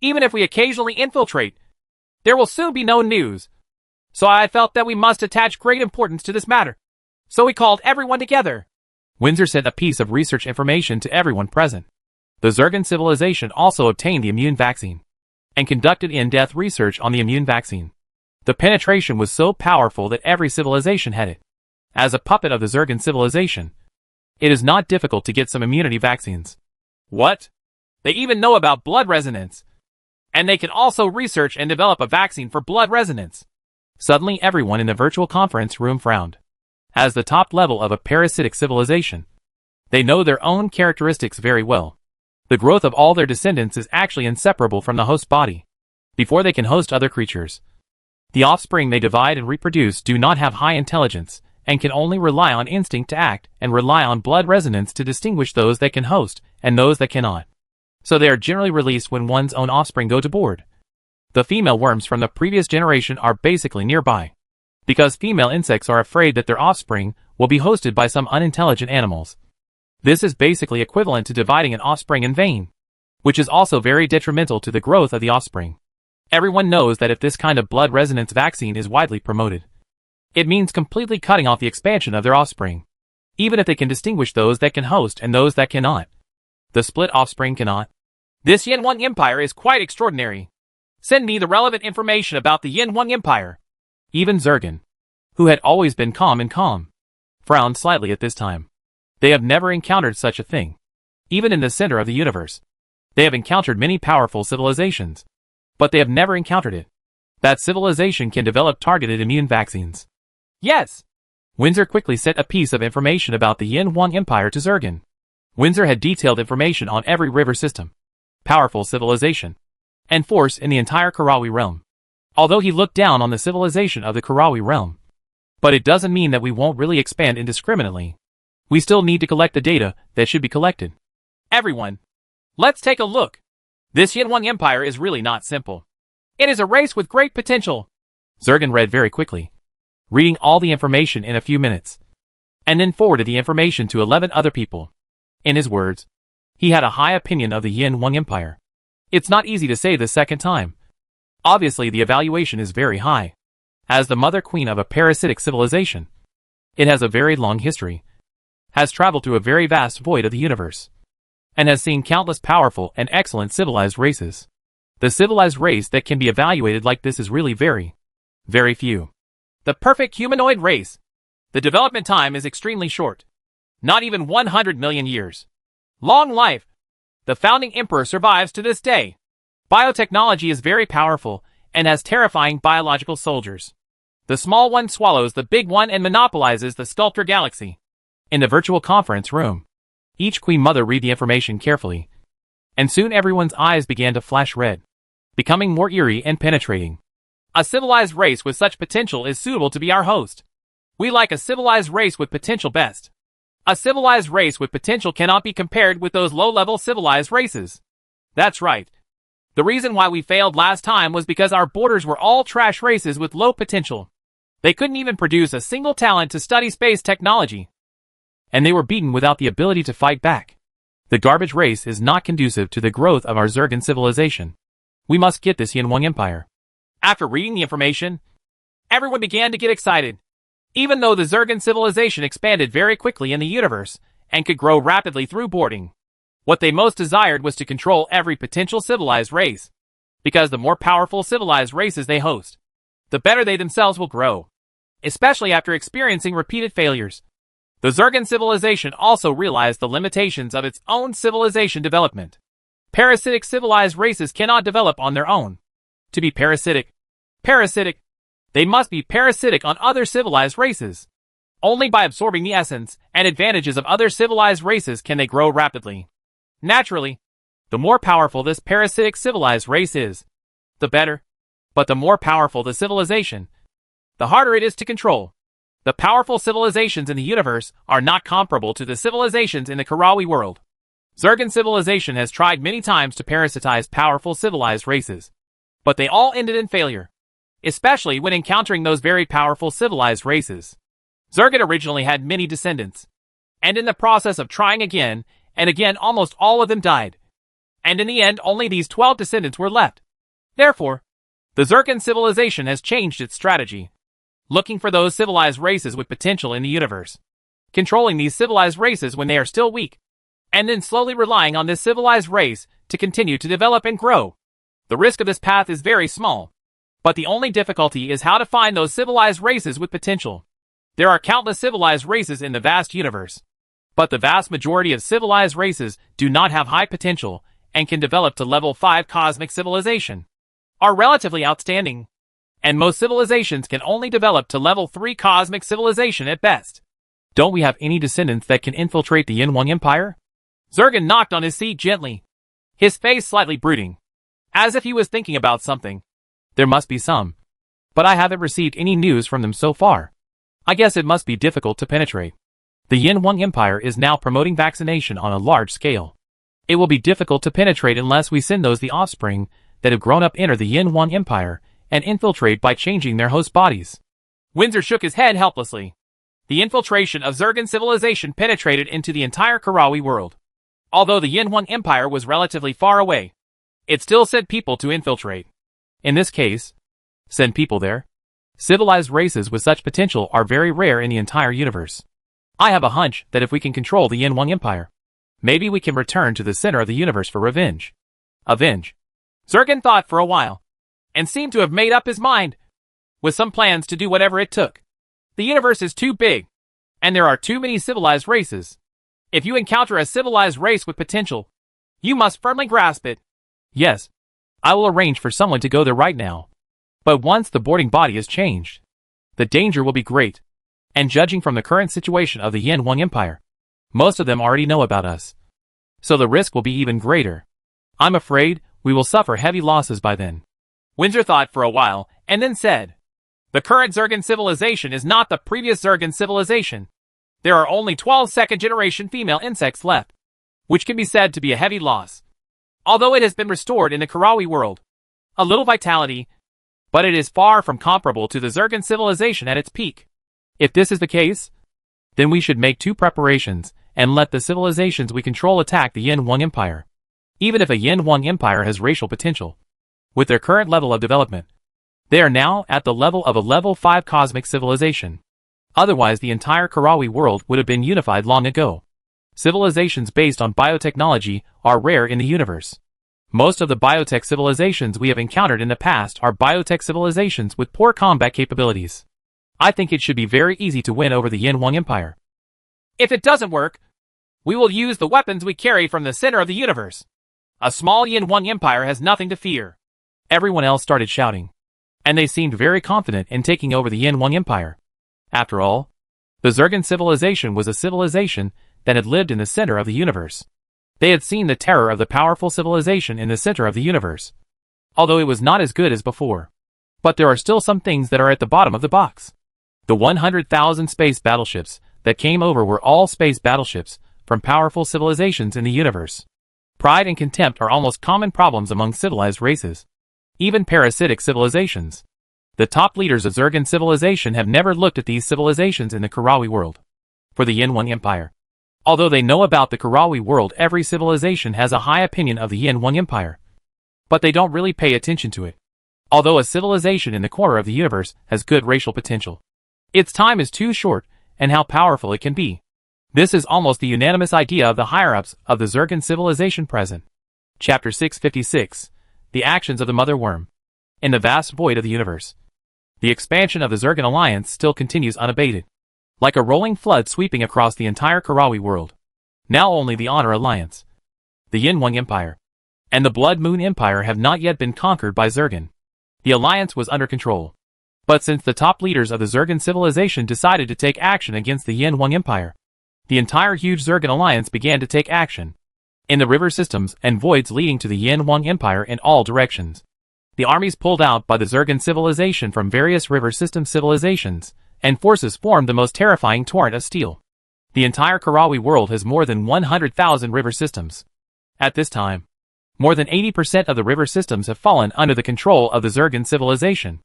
Even if we occasionally infiltrate, there will soon be no news. So I felt that we must attach great importance to this matter. So we called everyone together. Windsor sent a piece of research information to everyone present. The Zergan civilization also obtained the immune vaccine and conducted in-depth research on the immune vaccine. The penetration was so powerful that every civilization had it. As a puppet of the Zergan civilization, it is not difficult to get some immunity vaccines. What? They even know about blood resonance. And they can also research and develop a vaccine for blood resonance. Suddenly everyone in the virtual conference room frowned. As the top level of a parasitic civilization, they know their own characteristics very well. The growth of all their descendants is actually inseparable from the host body. Before they can host other creatures, the offspring they divide and reproduce do not have high intelligence, and can only rely on instinct to act and rely on blood resonance to distinguish those that can host and those that cannot. So they are generally released when one's own offspring go to board. The female worms from the previous generation are basically nearby, because female insects are afraid that their offspring will be hosted by some unintelligent animals. This is basically equivalent to dividing an offspring in vain, which is also very detrimental to the growth of the offspring. Everyone knows that if this kind of blood resonance vaccine is widely promoted, it means completely cutting off the expansion of their offspring, even if they can distinguish those that can host and those that cannot. The split offspring cannot. This Yin 1 Empire is quite extraordinary. Send me the relevant information about the Yin 1 Empire. Even Zurgen, who had always been calm, frowned slightly at this time. They have never encountered such a thing. Even in the center of the universe, they have encountered many powerful civilizations, but they have never encountered it. That civilization can develop targeted immune vaccines. Yes. Windsor quickly sent a piece of information about the Yin 1 Empire to Zurgen. Windsor had detailed information on every river system, powerful civilization, and force in the entire Karawi realm. Although he looked down on the civilization of the Karawi realm, but it doesn't mean that we won't really expand indiscriminately. We still need to collect the data that should be collected. Everyone, let's take a look. This Yin 1 Empire is really not simple. It is a race with great potential. Zurgen read very quickly, reading all the information in a few minutes, and then forwarded the information to 11 other people. In his words, he had a high opinion of the Yin 1 Empire. It's not easy to say the second time. Obviously the evaluation is very high. As the mother queen of a parasitic civilization, it has a very long history, has traveled through a very vast void of the universe, and has seen countless powerful and excellent civilized races. The civilized race that can be evaluated like this is really very, very few. The perfect humanoid race. The development time is extremely short. Not even 100 million years. Long life. The founding emperor survives to this day. Biotechnology is very powerful and has terrifying biological soldiers. The small one swallows the big one and monopolizes the sculptor galaxy. In the virtual conference room, each queen mother read the information carefully, and soon everyone's eyes began to flash red, becoming more eerie and penetrating. A civilized race with such potential is suitable to be our host. We like a civilized race with potential best. A civilized race with potential cannot be compared with those low-level civilized races. That's right. The reason why we failed last time was because our borders were all trash races with low potential. They couldn't even produce a single talent to study space technology. And they were beaten without the ability to fight back. The garbage race is not conducive to the growth of our Zurgen civilization. We must get this Yin 1 Empire. After reading the information, everyone began to get excited. Even though the Zurgen civilization expanded very quickly in the universe and could grow rapidly through boarding, what they most desired was to control every potential civilized race. Because the more powerful civilized races they host, the better they themselves will grow. Especially after experiencing repeated failures. The Zurgen civilization also realized the limitations of its own civilization development. Parasitic civilized races cannot develop on their own. To be parasitic, they must be parasitic on other civilized races. Only by absorbing the essence and advantages of other civilized races can they grow rapidly. Naturally, the more powerful this parasitic civilized race is, the better. But the more powerful the civilization, the harder it is to control. The powerful civilizations in the universe are not comparable to the civilizations in the Karawi world. Zurgen civilization has tried many times to parasitize powerful civilized races, but they all ended in failure, especially when encountering those very powerful civilized races. Zurgen originally had many descendants, and in the process of trying again and again almost all of them died, and in the end only these 12 descendants were left. Therefore, the Zurgen civilization has changed its strategy, looking for those civilized races with potential in the universe, controlling these civilized races when they are still weak, and then slowly relying on this civilized race to continue to develop and grow. The risk of this path is very small, but the only difficulty is how to find those civilized races with potential. There are countless civilized races in the vast universe, but the vast majority of civilized races do not have high potential and can develop to level 5 cosmic civilization, are relatively outstanding, and most civilizations can only develop to level 3 cosmic civilization at best. Don't we have any descendants that can infiltrate the Yin 1 Empire? Zurgen knocked on his seat gently, his face slightly brooding, as if he was thinking about something. There must be some, but I haven't received any news from them so far. I guess it must be difficult to penetrate. The Yin 1 Empire is now promoting vaccination on a large scale. It will be difficult to penetrate unless we send those the offspring that have grown up enter the Yin 1 Empire and infiltrate by changing their host bodies. Windsor shook his head helplessly. The infiltration of Zurgen civilization penetrated into the entire Karawi world. Although the Yin 1 Empire was relatively far away, it still sent people to infiltrate. In this case, send people there. Civilized races with such potential are very rare in the entire universe. I have a hunch that if we can control the Yin-Wang Empire, maybe we can return to the center of the universe for revenge. Avenge. Zurgen thought for a while, and seemed to have made up his mind, with some plans to do whatever it took. The universe is too big, and there are too many civilized races. If you encounter a civilized race with potential, you must firmly grasp it. Yes, I will arrange for someone to go there right now. But once the boarding body is changed, the danger will be great. And judging from the current situation of the Yin-Wang Empire, most of them already know about us. So the risk will be even greater. I'm afraid we will suffer heavy losses by then. Windsor thought for a while, and then said, the current Zurgen civilization is not the previous Zurgen civilization. There are only 12 second-generation female insects left, which can be said to be a heavy loss. Although it has been restored in the Karawi world, a little vitality, but it is far from comparable to the Zurgen civilization at its peak. If this is the case, then we should make two preparations and let the civilizations we control attack the Yin-Wang Empire. Even if a Yin-Wang Empire has racial potential, with their current level of development, they are now at the level of a level 5 cosmic civilization. Otherwise the entire Karawi world would have been unified long ago. Civilizations based on biotechnology are rare in the universe. Most of the biotech civilizations we have encountered in the past are biotech civilizations with poor combat capabilities. I think it should be very easy to win over the Yin-Wang Empire. If it doesn't work, we will use the weapons we carry from the center of the universe. A small Yin-Wang Empire has nothing to fear. Everyone else started shouting, and they seemed very confident in taking over the Yin-Wang Empire. After all, the Zurgen civilization was a civilization that had lived in the center of the universe. They had seen the terror of the powerful civilization in the center of the universe, although it was not as good as before. But there are still some things that are at the bottom of the box. The 100,000 space battleships that came over were all space battleships from powerful civilizations in the universe. Pride and contempt are almost common problems among civilized races. Even parasitic civilizations. The top leaders of Zurgen civilization have never looked at these civilizations in the Karawi world. For the Yin-Wang Empire. Although they know about the Karawi world, every civilization has a high opinion of the Yin-Wang Empire. But they don't really pay attention to it. Although a civilization in the corner of the universe has good racial potential, its time is too short, and how powerful it can be. This is almost the unanimous idea of the higher-ups of the Zurgen civilization present. Chapter 656. The Actions of the Mother Worm. In the vast void of the universe, the expansion of the Zurgen alliance still continues unabated. Like a rolling flood sweeping across the entire Karawi world. Now only the Honor Alliance, the Yin-Wang Empire, and the Blood Moon Empire have not yet been conquered by Zurgen. The alliance was under control. But since the top leaders of the Zurgen civilization decided to take action against the Yin-Wang Empire, the entire huge Zurgen alliance began to take action. In the river systems and voids leading to the Yin-Wang Empire in all directions. The armies pulled out by the Zurgen civilization from various river system civilizations, and forces formed the most terrifying torrent of steel. The entire Karawi world has more than 100,000 river systems. At this time, more than 80% of the river systems have fallen under the control of the Zurgen civilization.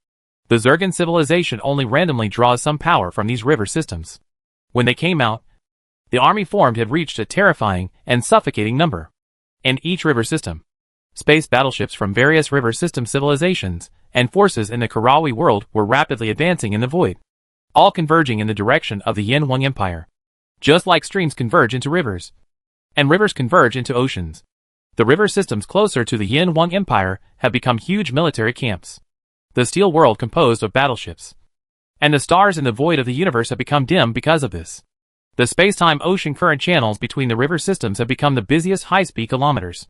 The Zurgen civilization only randomly draws some power from these river systems. When they came out, the army formed had reached a terrifying and suffocating number. In each river system, space battleships from various river system civilizations and forces in the Karawi world were rapidly advancing in the void, all converging in the direction of the Yin-Wang Empire. Just like streams converge into rivers, and rivers converge into oceans, the river systems closer to the Yin-Wang Empire have become huge military camps. The steel world composed of battleships, and the stars in the void of the universe have become dim because of this. The space-time ocean current channels between the river systems have become the busiest high-speed kilometers.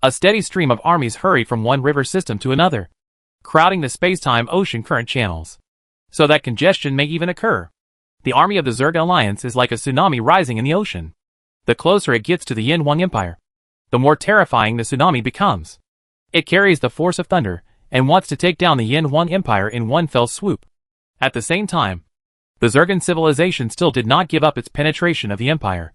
A steady stream of armies hurry from one river system to another, crowding the space-time ocean current channels, so that congestion may even occur. The army of the Zurgen alliance is like a tsunami rising in the ocean. The closer it gets to the Yin-Wang Empire, the more terrifying the tsunami becomes. It carries the force of thunder, and wants to take down the Yin-Wang Empire in one fell swoop. At the same time, the Zurgen civilization still did not give up its penetration of the empire,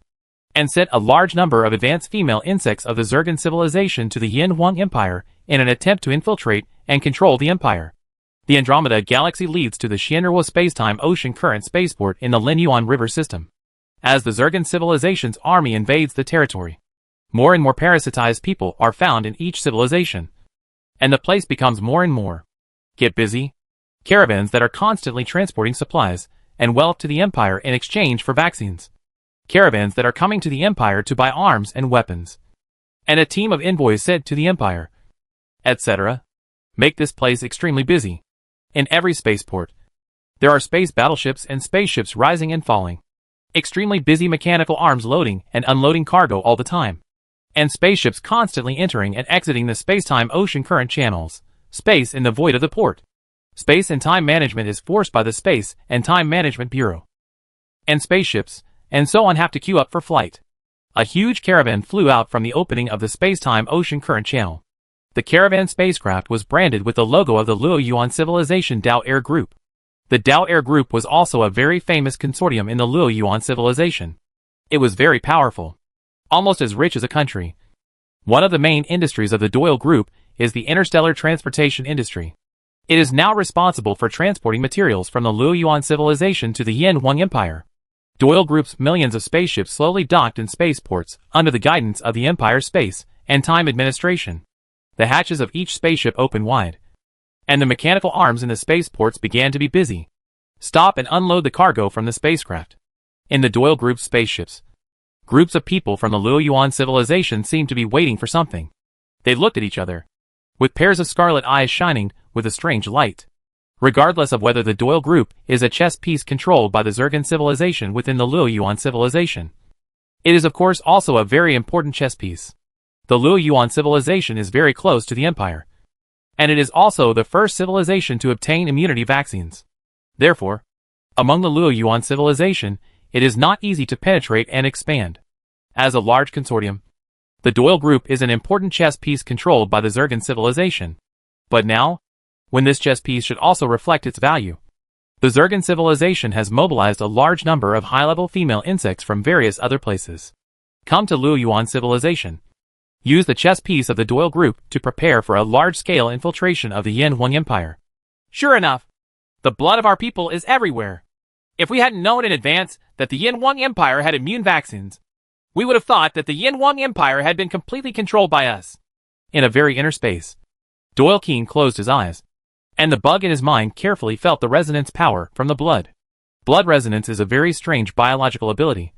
and sent a large number of advanced female insects of the Zurgen civilization to the Yin-Wang Empire in an attempt to infiltrate and control the empire. The Andromeda galaxy leads to the Xianruo space-time ocean current spaceport in the Linyuan river system. As the Zurgen civilization's army invades the territory, more and more parasitized people are found in each civilization, and the place becomes more and more Get busy? Caravans that are constantly transporting supplies and wealth to the Empire in exchange for vaccines. Caravans that are coming to the Empire to buy arms and weapons. And a team of envoys sent to the Empire, etc. Make this place extremely busy. In every spaceport, there are space battleships and spaceships rising and falling. Extremely busy mechanical arms loading and unloading cargo all the time. And spaceships constantly entering and exiting the space-time ocean current channels. Space in the void of the port. Space and time management is forced by the Space and Time Management Bureau. And spaceships, and so on, have to queue up for flight. A huge caravan flew out from the opening of the space-time ocean current channel. The caravan spacecraft was branded with the logo of the Luo Yuan Civilization Dao Air Group. The Dao Air Group was also a very famous consortium in the Luo Yuan Civilization. It was very powerful. Almost as rich as a country. One of the main industries of the Doyle Group is the interstellar transportation industry. It is now responsible for transporting materials from the Luo Yuan Civilization to the Yin Huang Empire. Doyle Group's millions of spaceships slowly docked in spaceports under the guidance of the Empire Space and Time Administration. The hatches of each spaceship opened wide, and the mechanical arms in the spaceports began to be busy. Stop and unload the cargo from the spacecraft. In the Doyle Group's spaceships, groups of people from the Luo Yuan Civilization seemed to be waiting for something. They looked at each other, with pairs of scarlet eyes shining with a strange light. Regardless of whether the Doyle Group is a chess piece controlled by the Zergan civilization within the Luo Yuan civilization, it is of course also a very important chess piece. The Luo Yuan civilization is very close to the Empire, and it is also the first civilization to obtain immunity vaccines. Therefore, among the Luo Yuan civilization, it is not easy to penetrate and expand. As a large consortium, the Doyle Group is an important chess piece controlled by the Zergan civilization. But now, when this chess piece should also reflect its value, the Zergan civilization has mobilized a large number of high-level female insects from various other places. Come to Luo Yuan civilization. Use the chess piece of the Doyle Group to prepare for a large-scale infiltration of the Yin Huang Empire. Sure enough, the blood of our people is everywhere. If we hadn't known in advance that the Yin Huang Empire had immune vaccines, we would have thought that the Yin Huang Empire had been completely controlled by us. In a very inner space, Doyle Keene closed his eyes, and the bug in his mind carefully felt the resonance power from the blood. Blood resonance is a very strange biological ability,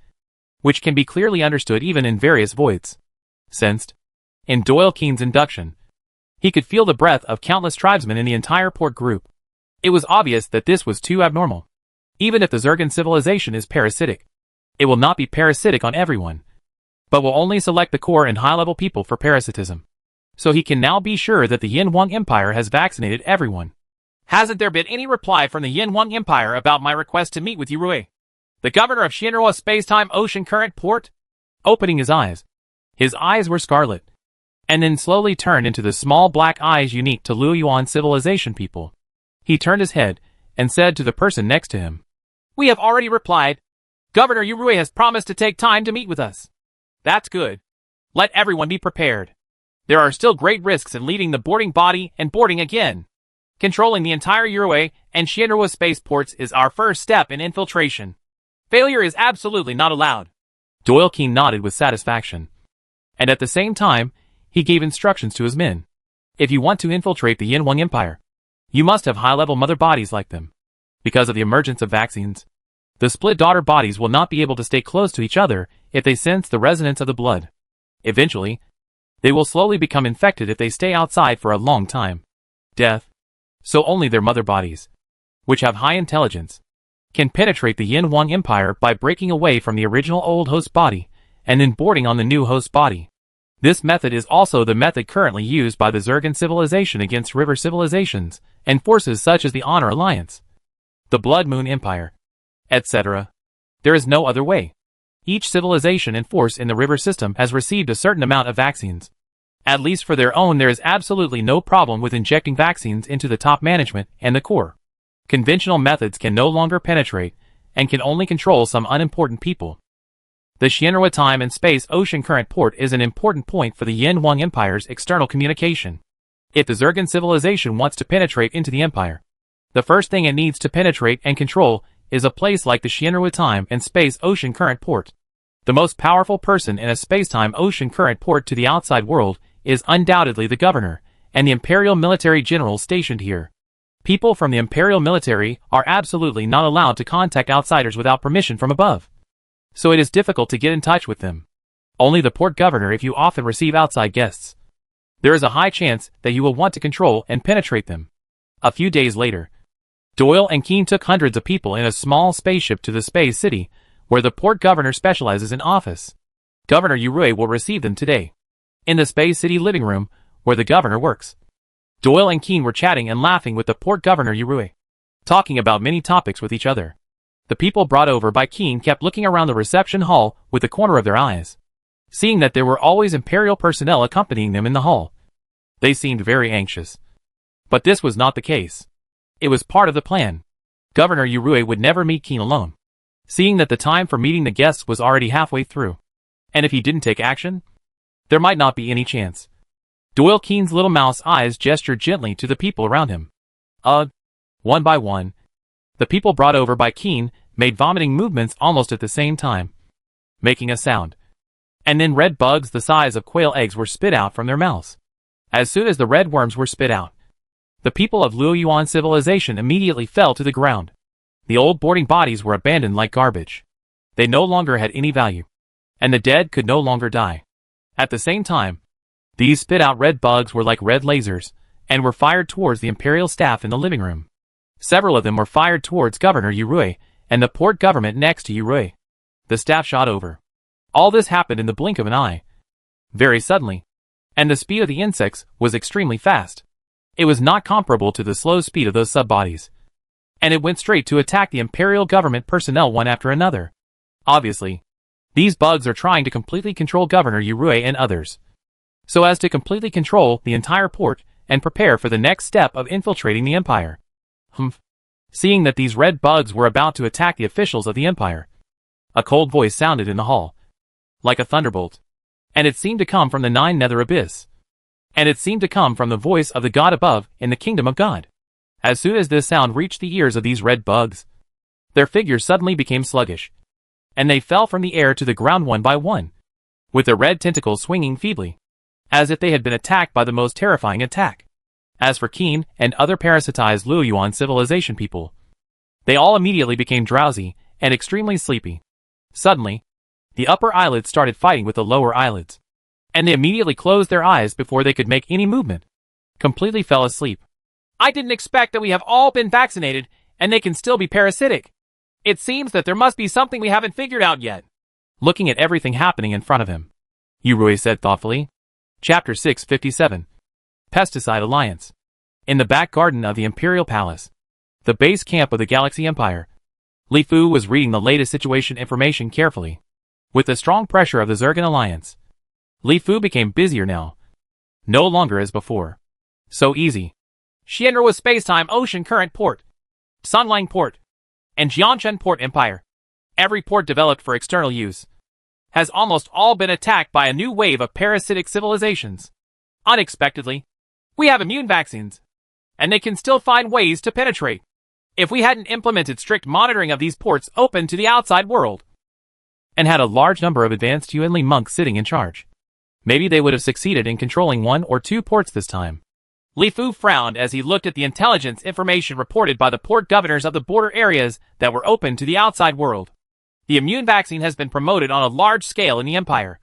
which can be clearly understood even in various voids. Sensed, in Doyle Keene's induction, he could feel the breath of countless tribesmen in the entire port group. It was obvious that this was too abnormal. Even if the Zergan civilization is parasitic, it will not be parasitic on everyone, but will only select the core and high-level people for parasitism. So he can now be sure that the Yin Huang Empire has vaccinated everyone. Hasn't there been any reply from the Yin Huang Empire about my request to meet with you, Rui, the governor of Shinra Space-Time Ocean Current Port? Opening his eyes were scarlet, and then slowly turned into the small black eyes unique to Luo Yuan civilization people. He turned his head and said to the person next to him, "We have already replied. Governor Yurui has promised to take time to meet with us." "That's good. Let everyone be prepared. There are still great risks in leaving the boarding body and boarding again. Controlling the entire Yurui and Shinra spaceports is our first step in infiltration. Failure is absolutely not allowed." Doyle Keene nodded with satisfaction, and at the same time, he gave instructions to his men. If you want to infiltrate the Yin Huang Empire, you must have high-level mother bodies like them. Because of the emergence of vaccines, the split daughter bodies will not be able to stay close to each other if they sense the resonance of the blood. Eventually, they will slowly become infected if they stay outside for a long time. Death. So only their mother bodies, which have high intelligence, can penetrate the Yin Huang Empire by breaking away from the original old host body and then boarding on the new host body. This method is also the method currently used by the Zergan civilization against river civilizations and forces such as the Honor Alliance, the Blood Moon Empire, etc. There is no other way. Each civilization and force in the river system has received a certain amount of vaccines. At least for their own, there is absolutely no problem with injecting vaccines into the top management and the core. Conventional methods can no longer penetrate and can only control some unimportant people. The Shinra Time and Space Ocean Current Port is an important point for the Yin Huang Empire's external communication. If the Zergan civilization wants to penetrate into the Empire, the first thing it needs to penetrate and control is a place like the Shinra Time and Space Ocean Current Port. The most powerful person in a space-time ocean current port to the outside world is undoubtedly the governor and the imperial military generals stationed here. People from the imperial military are absolutely not allowed to contact outsiders without permission from above. So it is difficult to get in touch with them. Only the port governor if you often receive outside guests. There is a high chance that you will want to control and penetrate them. A few days later, Doyle and Keene took hundreds of people in a small spaceship to the space city, where the port governor specializes in office. Governor Urue will receive them today. In the space city living room, where the governor works. Doyle and Keene were chatting and laughing with the port governor Urue, talking about many topics with each other. The people brought over by Keene kept looking around the reception hall with the corner of their eyes, seeing that there were always imperial personnel accompanying them in the hall. They seemed very anxious. But this was not the case. It was part of the plan. Governor Urue would never meet Keene alone, seeing that the time for meeting the guests was already halfway through. And if he didn't take action, there might not be any chance. Doyle Keene's little mouse eyes gestured gently to the people around him. One by one, the people brought over by Keene made vomiting movements almost at the same time, making a sound. And then red bugs the size of quail eggs were spit out from their mouths. As soon as the red worms were spit out, the people of Luoyuan civilization immediately fell to the ground. The old boarding bodies were abandoned like garbage. They no longer had any value, and the dead could no longer die. At the same time, these spit-out red bugs were like red lasers, and were fired towards the imperial staff in the living room. Several of them were fired towards Governor Urue and the port government next to Urue. The staff shot over. All this happened in the blink of an eye. Very suddenly. And the speed of the insects was extremely fast. It was not comparable to the slow speed of those sub-bodies. And it went straight to attack the imperial government personnel one after another. Obviously, these bugs are trying to completely control Governor Urue and others, so as to completely control the entire port and prepare for the next step of infiltrating the Empire. Seeing that these red bugs were about to attack the officials of the Empire, a cold voice sounded in the hall, like a thunderbolt, and it seemed to come from the Nine Nether Abyss, and it seemed to come from the voice of the God above in the kingdom of God. As soon as this sound reached the ears of these red bugs, their figures suddenly became sluggish, and they fell from the air to the ground one by one, with their red tentacles swinging feebly, as if they had been attacked by the most terrifying attack. As for Keene and other parasitized Luoyuan civilization people, they all immediately became drowsy and extremely sleepy. Suddenly, the upper eyelids started fighting with the lower eyelids, and they immediately closed their eyes before they could make any movement, completely fell asleep. I didn't expect that we have all been vaccinated and they can still be parasitic. It seems that there must be something we haven't figured out yet. Looking at everything happening in front of him, Urue said thoughtfully. Chapter 657. Pesticide Alliance. In the back garden of the Imperial Palace, the base camp of the Galaxy Empire, Li Fu was reading the latest situation information carefully. With the strong pressure of the Zergan Alliance, Li Fu became busier now. No longer as before. So easy. Shinra was Spacetime Ocean Current Port, Sunlang Port, and Jianshan Port Empire. Every port developed for external use has almost all been attacked by a new wave of parasitic civilizations. Unexpectedly, we have immune vaccines, and they can still find ways to penetrate. If we hadn't implemented strict monitoring of these ports open to the outside world, and had a large number of advanced Yuanli monks sitting in charge, maybe they would have succeeded in controlling 1 or 2 ports this time. Li Fu frowned as he looked at the intelligence information reported by the port governors of the border areas that were open to the outside world. The immune vaccine has been promoted on a large scale in the Empire,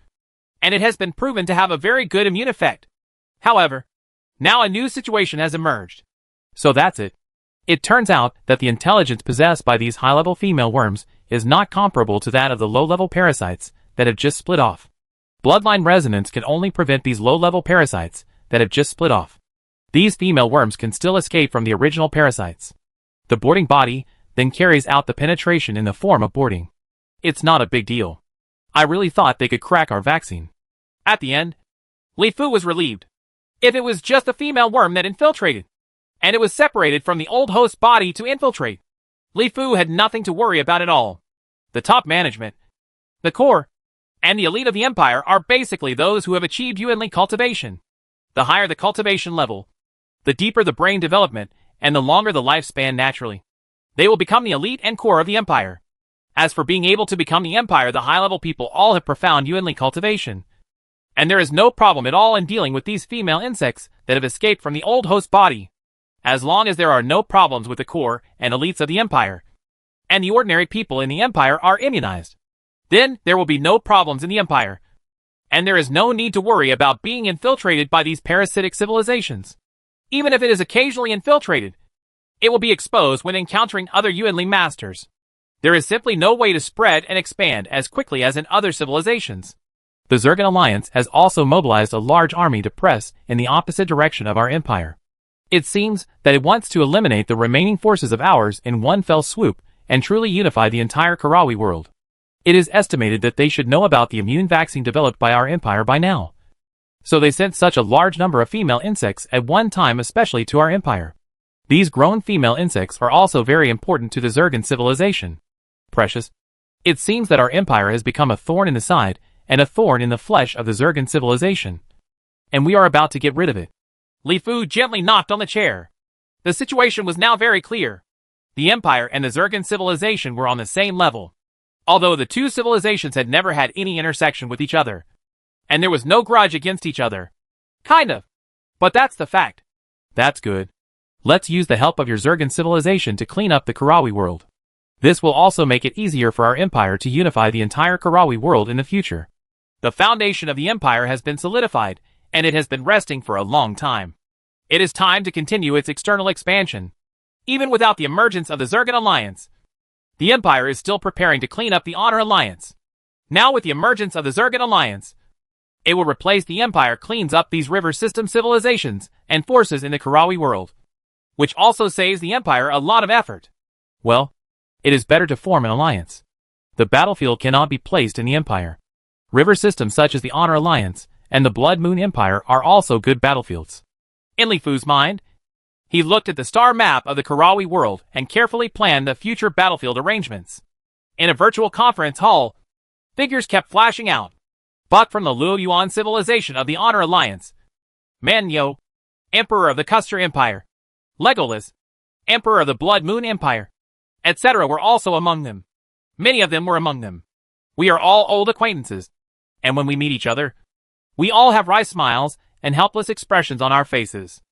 and it has been proven to have a very good immune effect. However, now a new situation has emerged. So that's it. It turns out that the intelligence possessed by these high-level female worms is not comparable to that of the low-level parasites that have just split off. Bloodline resonance can only prevent these low-level parasites that have just split off. These female worms can still escape from the original parasites. The boarding body then carries out the penetration in the form of boarding. It's not a big deal. I really thought they could crack our vaccine. At the end, Li Fu was relieved. If it was just a female worm that infiltrated, and it was separated from the old host body to infiltrate, Li Fu had nothing to worry about at all. The top management, the core, and the elite of the Empire are basically those who have achieved Yuanli cultivation. The higher the cultivation level, the deeper the brain development, and the longer the lifespan naturally. They will become the elite and core of the Empire. As for being able to become the Empire, the high-level people all have profound Yuanli cultivation. And there is no problem at all in dealing with these female insects that have escaped from the old host body. As long as there are no problems with the core and elites of the Empire, and the ordinary people in the Empire are immunized, then there will be no problems in the Empire, and there is no need to worry about being infiltrated by these parasitic civilizations. Even if it is occasionally infiltrated, it will be exposed when encountering other Yuanli masters. There is simply no way to spread and expand as quickly as in other civilizations. The Zergan Alliance has also mobilized a large army to press in the opposite direction of our empire. It seems that it wants to eliminate the remaining forces of ours in one fell swoop and truly unify the entire Karawi world. It is estimated that they should know about the immune vaccine developed by our empire by now. So they sent such a large number of female insects at one time, especially to our empire. These grown female insects are also very important to the Zergan civilization. Precious. It seems that our empire has become a thorn in the side and a thorn in the flesh of the Zergan civilization, and we are about to get rid of it. Li Fu gently knocked on the chair. The situation was now very clear. The Empire and the Zergan civilization were on the same level, although the two civilizations had never had any intersection with each other, and there was no grudge against each other. Kind of. But that's the fact. That's good. Let's use the help of your Zergan civilization to clean up the Karawi world. This will also make it easier for our empire to unify the entire Karawi world in the future. The foundation of the empire has been solidified, and it has been resting for a long time. It is time to continue its external expansion. Even without the emergence of the Zergan Alliance, the empire is still preparing to clean up the Honor Alliance. Now with the emergence of the Zergan Alliance, it will replace the empire cleans up these river system civilizations and forces in the Karawi world, which also saves the empire a lot of effort. Well, it is better to form an alliance. The battlefield cannot be placed in the empire. River systems such as the Honor Alliance and the Blood Moon Empire are also good battlefields. In Li Fu's mind, he looked at the star map of the Karawi world and carefully planned the future battlefield arrangements. In a virtual conference hall, figures kept flashing out. Buck from the Luo Yuan civilization of the Honor Alliance, Man Yo, Emperor of the Custer Empire, Legolas, Emperor of the Blood Moon Empire, etc. were also among them. Many of them were among them. We are all old acquaintances, and when we meet each other, we all have wry smiles and helpless expressions on our faces.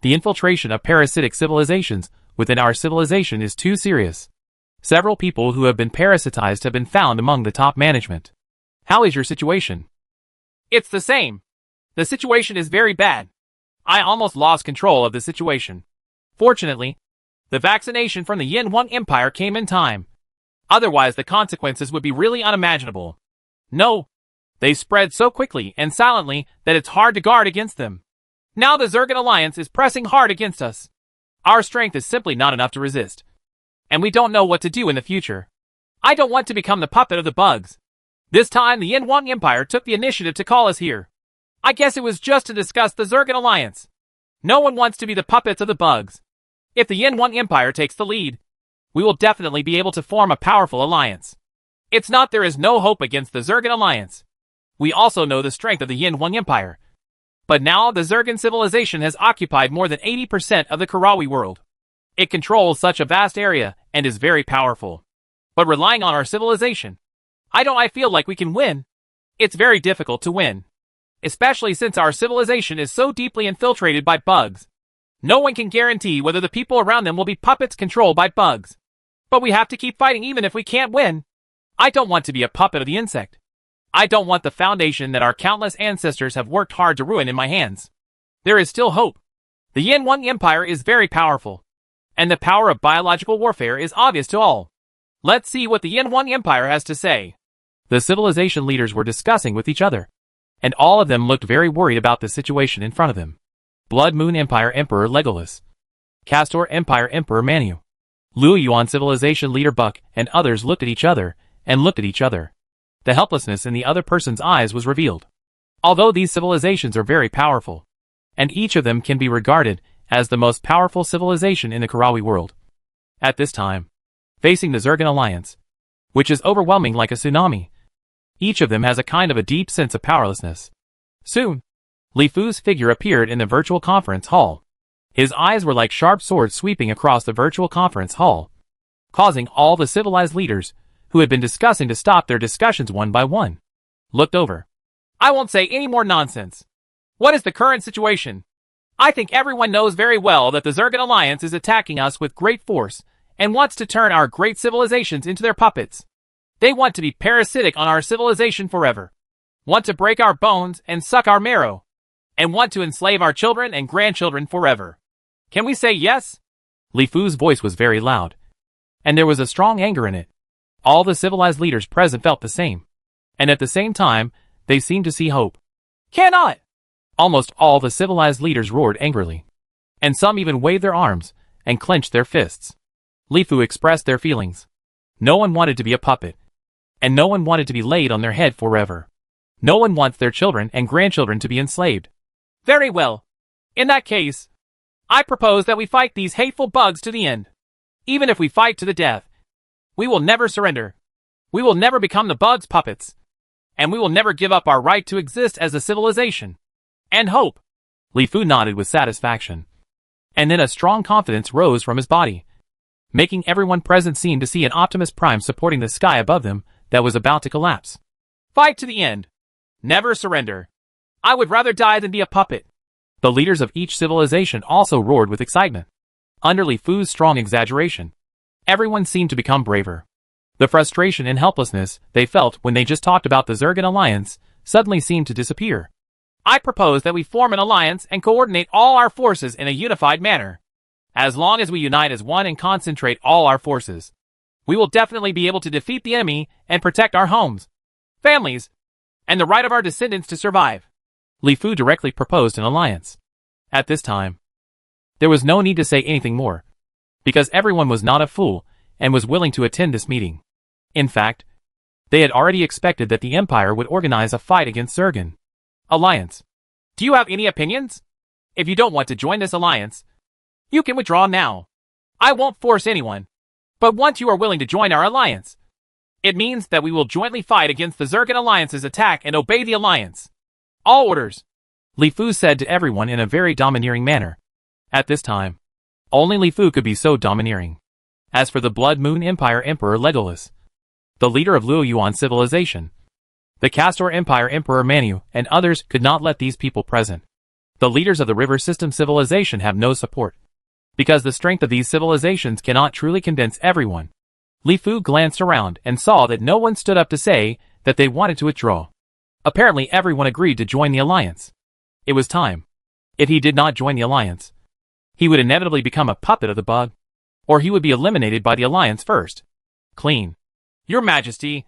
The infiltration of parasitic civilizations within our civilization is too serious. Several people who have been parasitized have been found among the top management. How is your situation? It's the same. The situation is very bad. I almost lost control of the situation. Fortunately, the vaccination from the Yin Wang Empire came in time. Otherwise the consequences would be really unimaginable. No, they spread so quickly and silently that it's hard to guard against them. Now the Zergan Alliance is pressing hard against us. Our strength is simply not enough to resist, and we don't know what to do in the future. I don't want to become the puppet of the bugs. This time the Yin Wang Empire took the initiative to call us here. I guess it was just to discuss the Zergan Alliance. No one wants to be the puppets of the bugs. If the Yin Wang Empire takes the lead, we will definitely be able to form a powerful alliance. It's not there is no hope against the Zergan Alliance. We also know the strength of the Yin Wang Empire. But now the Zergan civilization has occupied more than 80% of the Karawi world. It controls such a vast area and is very powerful. But relying on our civilization, I feel like we can win. It's very difficult to win, especially since our civilization is so deeply infiltrated by bugs. No one can guarantee whether the people around them will be puppets controlled by bugs. But we have to keep fighting even if we can't win. I don't want to be a puppet of the insect. I don't want the foundation that our countless ancestors have worked hard to ruin in my hands. There is still hope. The Yin Wang Empire is very powerful, and the power of biological warfare is obvious to all. Let's see what the Yin Wang Empire has to say. The civilization leaders were discussing with each other, and all of them looked very worried about the situation in front of them. Blood Moon Empire Emperor Legolas, Castor Empire Emperor Manu, Luo Yuan civilization leader Buck, and others looked at each other and looked at each other. The helplessness in the other person's eyes was revealed. Although these civilizations are very powerful, and each of them can be regarded as the most powerful civilization in the Karawi world, at this time, facing the Zergan Alliance, which is overwhelming like a tsunami, each of them has a kind of a deep sense of powerlessness. Soon, Li Fu's figure appeared in the virtual conference hall. His eyes were like sharp swords sweeping across the virtual conference hall, causing all the civilized leaders who had been discussing to stop their discussions one by one. Looked over. I won't say any more nonsense. What is the current situation? I think everyone knows very well that the Zergan Alliance is attacking us with great force and wants to turn our great civilizations into their puppets. They want to be parasitic on our civilization forever, want to break our bones and suck our marrow, and want to enslave our children and grandchildren forever. Can we say yes? Li Fu's voice was very loud, and there was a strong anger in it. All the civilized leaders present felt the same, and at the same time, they seemed to see hope. Cannot! Almost all the civilized leaders roared angrily, and some even waved their arms and clenched their fists. Li Fu expressed their feelings. No one wanted to be a puppet, and no one wanted to be laid on their head forever. No one wants their children and grandchildren to be enslaved. Very well. In that case, I propose that we fight these hateful bugs to the end. Even if we fight to the death, we will never surrender. We will never become the bugs' puppets, and we will never give up our right to exist as a civilization. And hope. Li Fu nodded with satisfaction, and then a strong confidence rose from his body, making everyone present seem to see an Optimus Prime supporting the sky above them that was about to collapse. Fight to the end. Never surrender. I would rather die than be a puppet. The leaders of each civilization also roared with excitement. Under Li Fu's strong exaggeration, everyone seemed to become braver. The frustration and helplessness they felt when they just talked about the Zergan Alliance suddenly seemed to disappear. I propose that we form an alliance and coordinate all our forces in a unified manner. As long as we unite as one and concentrate all our forces, we will definitely be able to defeat the enemy and protect our homes, families, and the right of our descendants to survive. Li Fu directly proposed an alliance. At this time, there was no need to say anything more, because everyone was not a fool and was willing to attend this meeting. In fact, they had already expected that the Empire would organize a fight against Zergan. Alliance. Do you have any opinions? If you don't want to join this alliance, you can withdraw now. I won't force anyone. But once you are willing to join our alliance, it means that we will jointly fight against the Zergan Alliance's attack and obey the alliance. All orders. Li Fu said to everyone in a very domineering manner. At this time, only Li Fu could be so domineering. As for the Blood Moon Empire Emperor Legolas, the leader of Luo Yuan civilization, the Castor Empire Emperor Manu, and others could not let these people present. The leaders of the River System civilization have no support, because the strength of these civilizations cannot truly convince everyone. Li Fu glanced around and saw that no one stood up to say that they wanted to withdraw. Apparently everyone agreed to join the alliance. It was time. If he did not join the alliance, he would inevitably become a puppet of the bug, or he would be eliminated by the alliance first. Clean. Your Majesty,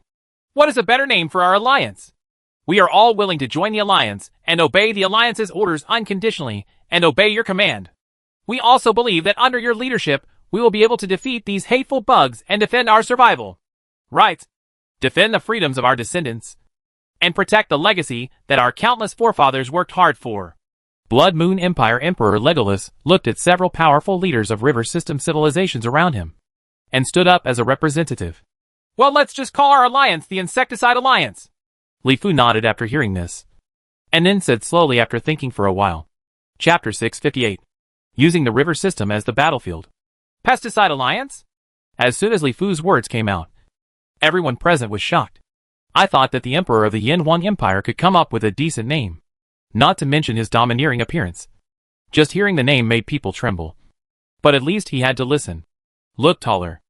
what is a better name for our alliance? We are all willing to join the alliance and obey the alliance's orders unconditionally and obey your command. We also believe that under your leadership, we will be able to defeat these hateful bugs and defend our survival. Right. Defend the freedoms of our descendants and protect the legacy that our countless forefathers worked hard for. Blood Moon Empire Emperor Legolas looked at several powerful leaders of River System civilizations around him and stood up as a representative. Well, let's just call our alliance the Insecticide Alliance. Li Fu nodded after hearing this, and then said slowly after thinking for a while. Chapter 658. Using the river system as the battlefield. Pesticide Alliance? As soon as Li Fu's words came out, everyone present was shocked. I thought that the Emperor of the Yin Huang Empire could come up with a decent name, not to mention his domineering appearance. Just hearing the name made people tremble. But at least he had to listen. Look taller.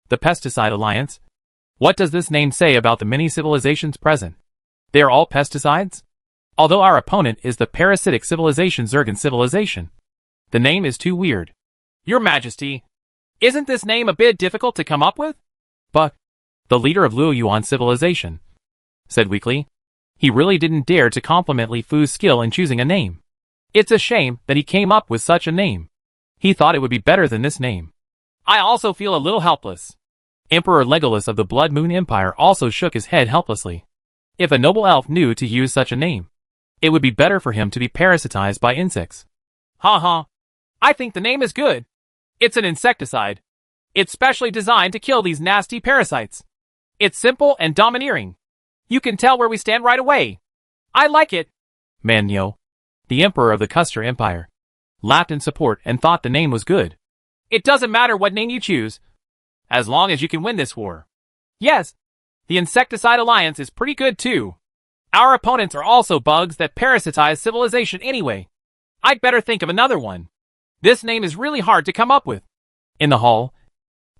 The Pesticide Alliance? What does this name say about the many civilizations present? They are all pesticides? Although our opponent is the parasitic civilization Zergan civilization, the name is too weird. Your Majesty, isn't this name a bit difficult to come up with? But the leader of Luo Yuan civilization said weakly. He really didn't dare to compliment Li Fu's skill in choosing a name. It's a shame that he came up with such a name. He thought it would be better than this name. I also feel a little helpless. Emperor Legolas of the Blood Moon Empire also shook his head helplessly. If a noble elf knew to use such a name, it would be better for him to be parasitized by insects. Ha. I think the name is good. It's an insecticide. It's specially designed to kill these nasty parasites. It's simple and domineering. You can tell where we stand right away. I like it. Manyo, the Emperor of the Castor Empire, laughed in support and thought the name was good. It doesn't matter what name you choose, as long as you can win this war. Yes, the Insecticide Alliance is pretty good too. Our opponents are also bugs that parasitize civilization anyway. I'd better think of another one. This name is really hard to come up with. In the hall,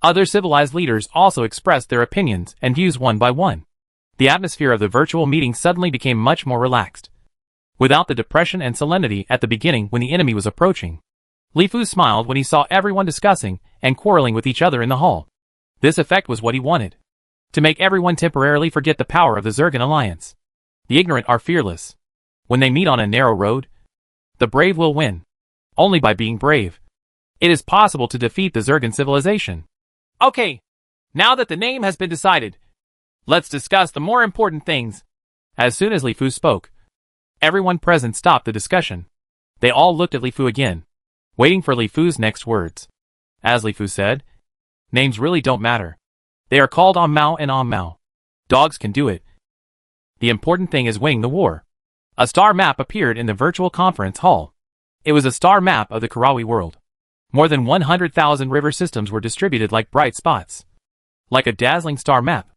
other civilized leaders also expressed their opinions and views one by one. The atmosphere of the virtual meeting suddenly became much more relaxed. Without the depression and solemnity at the beginning when the enemy was approaching. Li Fu smiled when he saw everyone discussing and quarreling with each other in the hall. This effect was what he wanted. To make everyone temporarily forget the power of the Zergan Alliance. The ignorant are fearless. When they meet on a narrow road, the brave will win. Only by being brave. It is possible to defeat the Zergan civilization. Okay. Now that the name has been decided, let's discuss the more important things. As soon as Li Fu spoke, everyone present stopped the discussion. They all looked at Li Fu again, waiting for Li Fu's next words. As Li Fu said, names really don't matter. They are called On Mao and On Mao. Dogs can do it. The important thing is winning the war. A star map appeared in the virtual conference hall. It was a star map of the Karawi world. More than 100,000 river systems were distributed like bright spots. Like a dazzling star map.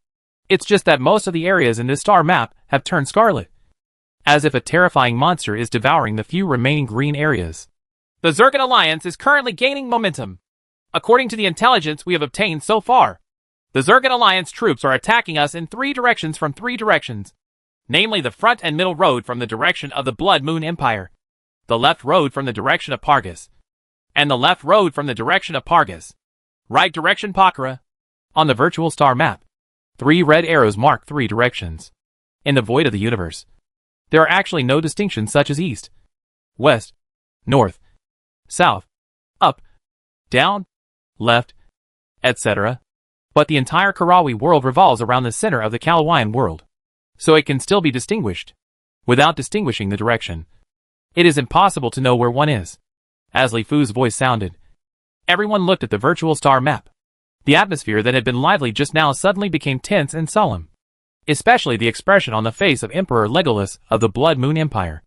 It's just that most of the areas in this star map have turned scarlet. As if a terrifying monster is devouring the few remaining green areas. The Zergan Alliance is currently gaining momentum. According to the intelligence we have obtained so far, the Zergan Alliance troops are attacking us in 3 directions from 3 directions. Namely the front and middle road from the direction of the Blood Moon Empire, the left road from the direction of Pargas, and the left road from the direction of Pargas. Right direction Pokhara. On the virtual star map, 3 red arrows mark 3 directions. In the void of the universe, there are actually no distinctions such as east, west, north, south, up, down, left, etc. But the entire Karawi world revolves around the center of the Kalawayan world. So it can still be distinguished. Without distinguishing the direction, it is impossible to know where one is. As Li Fu's voice sounded, everyone looked at the virtual star map. The atmosphere that had been lively just now suddenly became tense and solemn. Especially the expression on the face of Emperor Legolas of the Blood Moon Empire.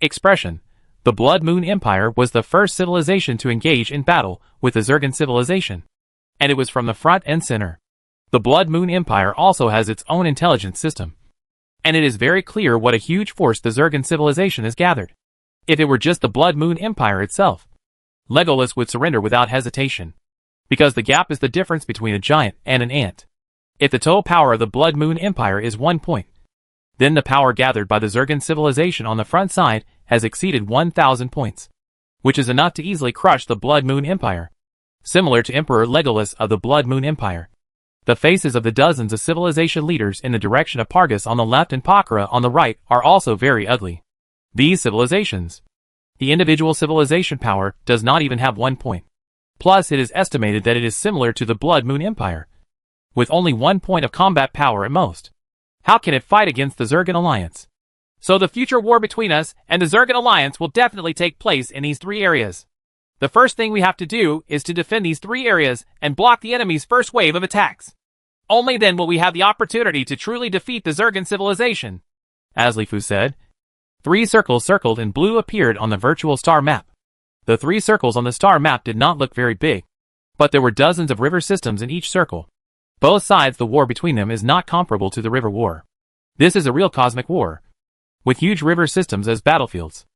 Expression. The Blood Moon Empire was the first civilization to engage in battle with the Zergan civilization. And it was from the front and center. The Blood Moon Empire also has its own intelligence system. And it is very clear what a huge force the Zergan civilization has gathered. If it were just the Blood Moon Empire itself, Legolas would surrender without hesitation. Because the gap is the difference between a giant and an ant. If the total power of the Blood Moon Empire is 1 point, then the power gathered by the Zergan civilization on the front side has exceeded 1,000 points. Which is enough to easily crush the Blood Moon Empire. Similar to Emperor Legolas of the Blood Moon Empire. The faces of the dozens of civilization leaders in the direction of Pargas on the left and Pokhara on the right are also very ugly. These civilizations. The individual civilization power does not even have 1 point. Plus it is estimated that it is similar to the Blood Moon Empire. With only 1 point of combat power at most. How can it fight against the Zergan Alliance? So the future war between us and the Zergan Alliance will definitely take place in these 3 areas. The first thing we have to do is to defend these 3 areas and block the enemy's first wave of attacks. Only then will we have the opportunity to truly defeat the Zergan civilization. As Li Fu said, 3 circles circled in blue appeared on the virtual star map. The 3 circles on the star map did not look very big, but there were dozens of river systems in each circle. Both sides, the war between them is not comparable to the river war. This is a real cosmic war, with huge river systems as battlefields.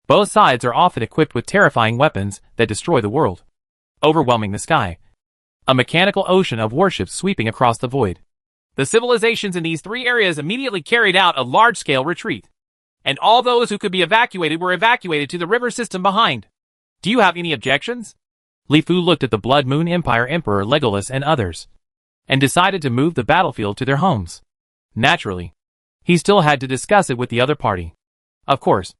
Both sides are often equipped with terrifying weapons that destroy the world, overwhelming the sky. A mechanical ocean of warships sweeping across the void. The civilizations in these 3 areas immediately carried out a large-scale retreat. And all those who could be evacuated were evacuated to the river system behind. Do you have any objections? Li Fu looked at the Blood Moon Empire Emperor Legolas and others, and decided to move the battlefield to their homes. Naturally, he still had to discuss it with the other party. Of course,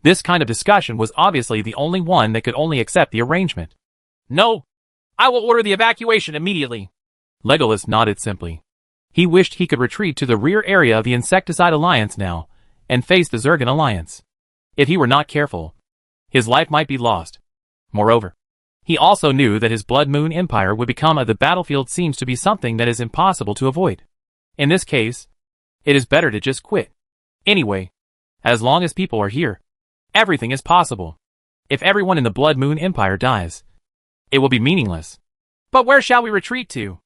this kind of discussion was obviously the only one that could only accept the arrangement. No, I will order the evacuation immediately. Legolas nodded simply. He wished he could retreat to the rear area of the Insecticide Alliance now, and face the Zergan Alliance. If he were not careful, his life might be lost. Moreover, he also knew that his Blood Moon Empire would become the battlefield seems to be something that is impossible to avoid. In this case, it is better to just quit. Anyway, as long as people are here, everything is possible. If everyone in the Blood Moon Empire dies, it will be meaningless. But where shall we retreat to?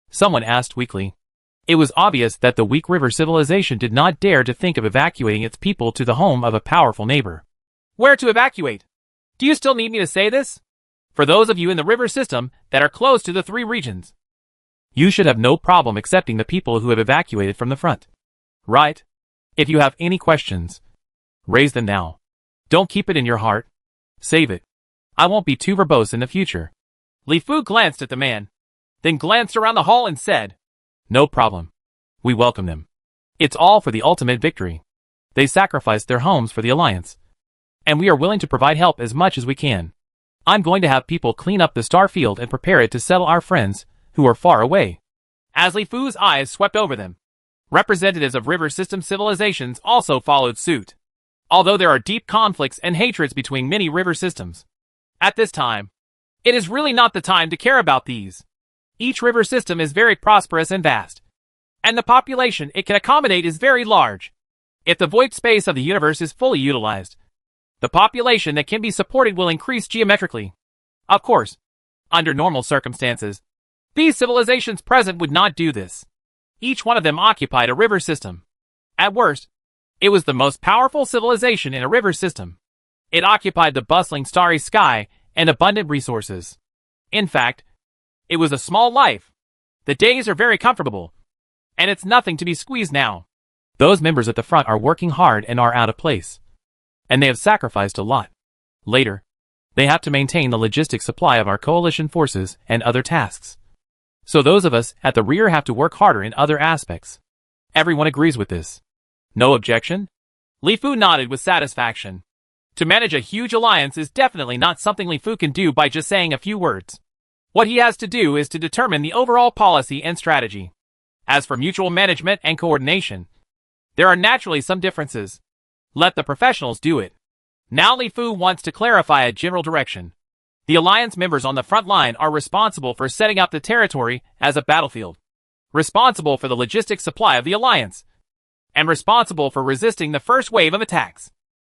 Someone asked weakly. It was obvious that the weak river civilization did not dare to think of evacuating its people to the home of a powerful neighbor. Where to evacuate? Do you still need me to say this? For those of you in the river system that are close to the three regions, you should have no problem accepting the people who have evacuated from the front. Right? If you have any questions, raise them now. Don't keep it in your heart. Save it. I won't be too verbose in the future. Li Fu glanced at the man, then glanced around the hall and said, No problem. We welcome them. It's all for the ultimate victory. They sacrificed their homes for the Alliance, and we are willing to provide help as much as we can. I'm going to have people clean up the star field and prepare it to settle our friends who are far away. As Li Fu's eyes swept over them, representatives of river system civilizations also followed suit. Although there are deep conflicts and hatreds between many river systems, at this time, it is really not the time to care about these. Each river system is very prosperous and vast, and the population it can accommodate is very large. If the void space of the universe is fully utilized, the population that can be supported will increase geometrically. Of course, under normal circumstances, these civilizations present would not do this. Each one of them occupied a river system. At worst, it was the most powerful civilization in a river system. It occupied the bustling starry sky and abundant resources. In fact, it was a small life. The days are very comfortable, and it's nothing to be squeezed now. Those members at the front are working hard and are out of place, and they have sacrificed a lot. Later, they have to maintain the logistic supply of our coalition forces and other tasks. So those of us at the rear have to work harder in other aspects. Everyone agrees with this. No objection? Li Fu nodded with satisfaction. To manage a huge alliance is definitely not something Li Fu can do by just saying a few words. What he has to do is to determine the overall policy and strategy. As for mutual management and coordination, there are naturally some differences. Let the professionals do it. Now Li Fu wants to clarify a general direction. The alliance members on the front line are responsible for setting up the territory as a battlefield, responsible for the logistic supply of the alliance, and responsible for resisting the first wave of attacks.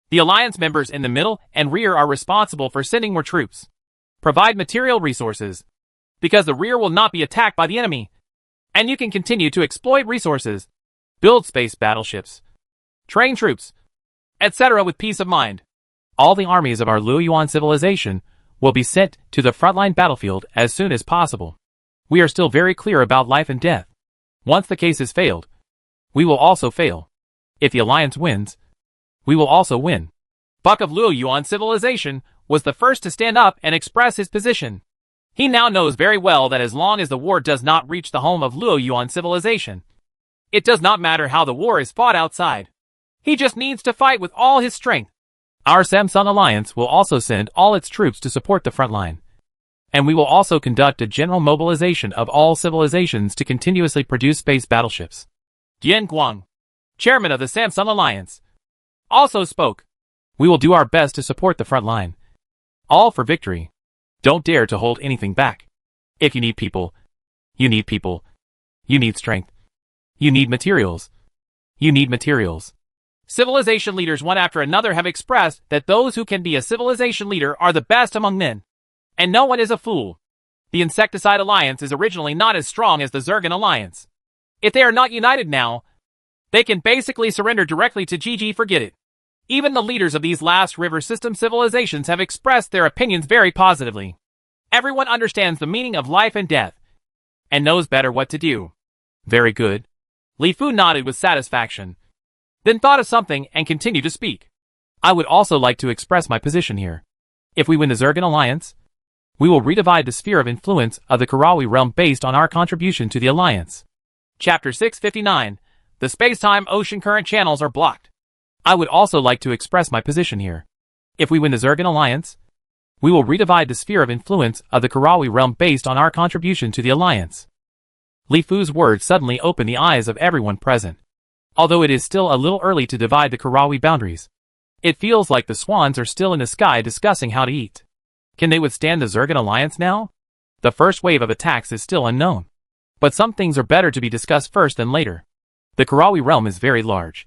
The alliance members in the middle and rear are responsible for sending more troops, provide material resources, because the rear will not be attacked by the enemy, and you can continue to exploit resources, build space battleships, train troops, etc. with peace of mind. All the armies of our Luoyuan civilization will be sent to the frontline battlefield as soon as possible. We are still very clear about life and death. Once the case is failed, we will also fail. If the alliance wins, we will also win. Buck of Luoyuan civilization was the first to stand up and express his position. He now knows very well that as long as the war does not reach the home of Luoyuan civilization, it does not matter how the war is fought outside. He just needs to fight with all his strength. Our Samsung Alliance will also send all its troops to support the front line. And we will also conduct a general mobilization of all civilizations to continuously produce space battleships. Dian Guang, chairman of the Samsung Alliance, also spoke. We will do our best to support the front line. All for victory. Don't dare to hold anything back. If you need people, you need people. You need strength. You need materials. You need materials. Civilization leaders one after another have expressed that those who can be a civilization leader are the best among men. And no one is a fool. The Insecticide Alliance is originally not as strong as the Zergan Alliance. If they are not united now, they can basically surrender directly to GG forget it. Even the leaders of these last river system civilizations have expressed their opinions very positively. Everyone understands the meaning of life and death, and knows better what to do. Very good. Li Fu nodded with satisfaction, then thought of something and continued to speak. I would also like to express my position here. If we win the Zergan Alliance, we will redivide the sphere of influence of the Karawi realm based on our contribution to the Alliance. Chapter 659. The space-time ocean current channels are blocked. I would also like to express my position here. If we win the Zergan Alliance, we will redivide the sphere of influence of the Karawi realm based on our contribution to the Alliance. Li Fu's words suddenly opened the eyes of everyone present. Although it is still a little early to divide the Karawi boundaries, it feels like the swans are still in the sky discussing how to eat. Can they withstand the Zergan Alliance now? The first wave of attacks is still unknown. But some things are better to be discussed first than later. The Karawi realm is very large,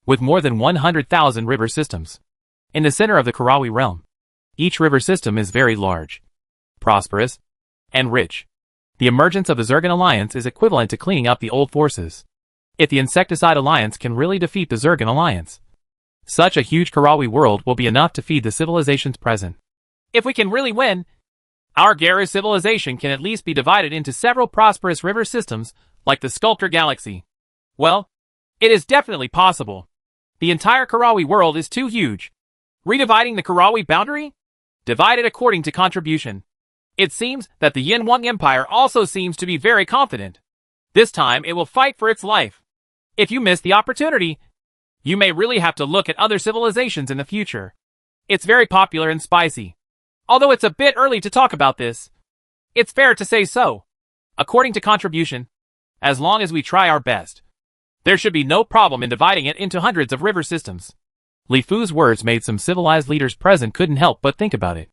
with more than 100,000 river systems. In the center of the Karawi realm, each river system is very large, prosperous, and rich. The emergence of the Zergan Alliance is equivalent to cleaning up the old forces. If the Insecticide Alliance can really defeat the Zergan Alliance, such a huge Karawi world will be enough to feed the civilizations present. If we can really win, our Garu civilization can at least be divided into several prosperous river systems like the Sculptor Galaxy. Well, it is definitely possible. The entire Karawi world is too huge. Redividing the Karawi boundary? Divided according to contribution. It seems that the Yinwang Empire also seems to be very confident. This time it will fight for its life. If you miss the opportunity, you may really have to look at other civilizations in the future. It's very popular and spicy. Although it's a bit early to talk about this, it's fair to say so. According to contribution, as long as we try our best, there should be no problem in dividing it into hundreds of river systems. Li Fu's words made some civilized leaders present couldn't help but think about it.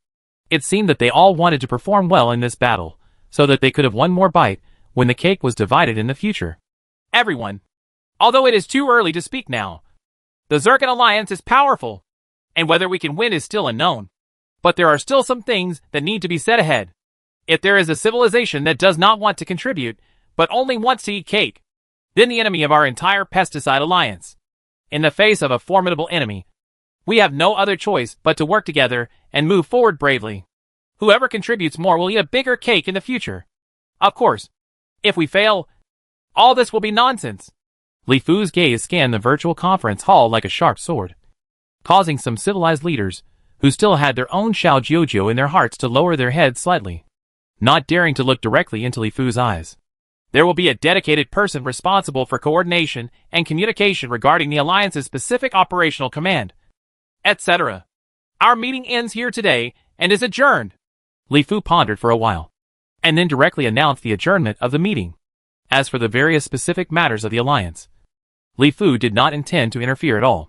It seemed that they all wanted to perform well in this battle, so that they could have one more bite when the cake was divided in the future. Everyone. Although it is too early to speak now, the Zircon Alliance is powerful, and whether we can win is still unknown. But there are still some things that need to be said ahead. If there is a civilization that does not want to contribute, but only wants to eat cake, then the enemy of our entire pesticide alliance. In the face of a formidable enemy, we have no other choice but to work together and move forward bravely. Whoever contributes more will eat a bigger cake in the future. Of course, if we fail, all this will be nonsense. Li Fu's gaze scanned the virtual conference hall like a sharp sword, causing some civilized leaders, who still had their own Xiao Jiujiu in their hearts, to lower their heads slightly, not daring to look directly into Li Fu's eyes. There will be a dedicated person responsible for coordination and communication regarding the Alliance's specific operational command, etc. Our meeting ends here today and is adjourned. Li Fu pondered for a while, and then directly announced the adjournment of the meeting. As for the various specific matters of the Alliance, Li Fu did not intend to interfere at all.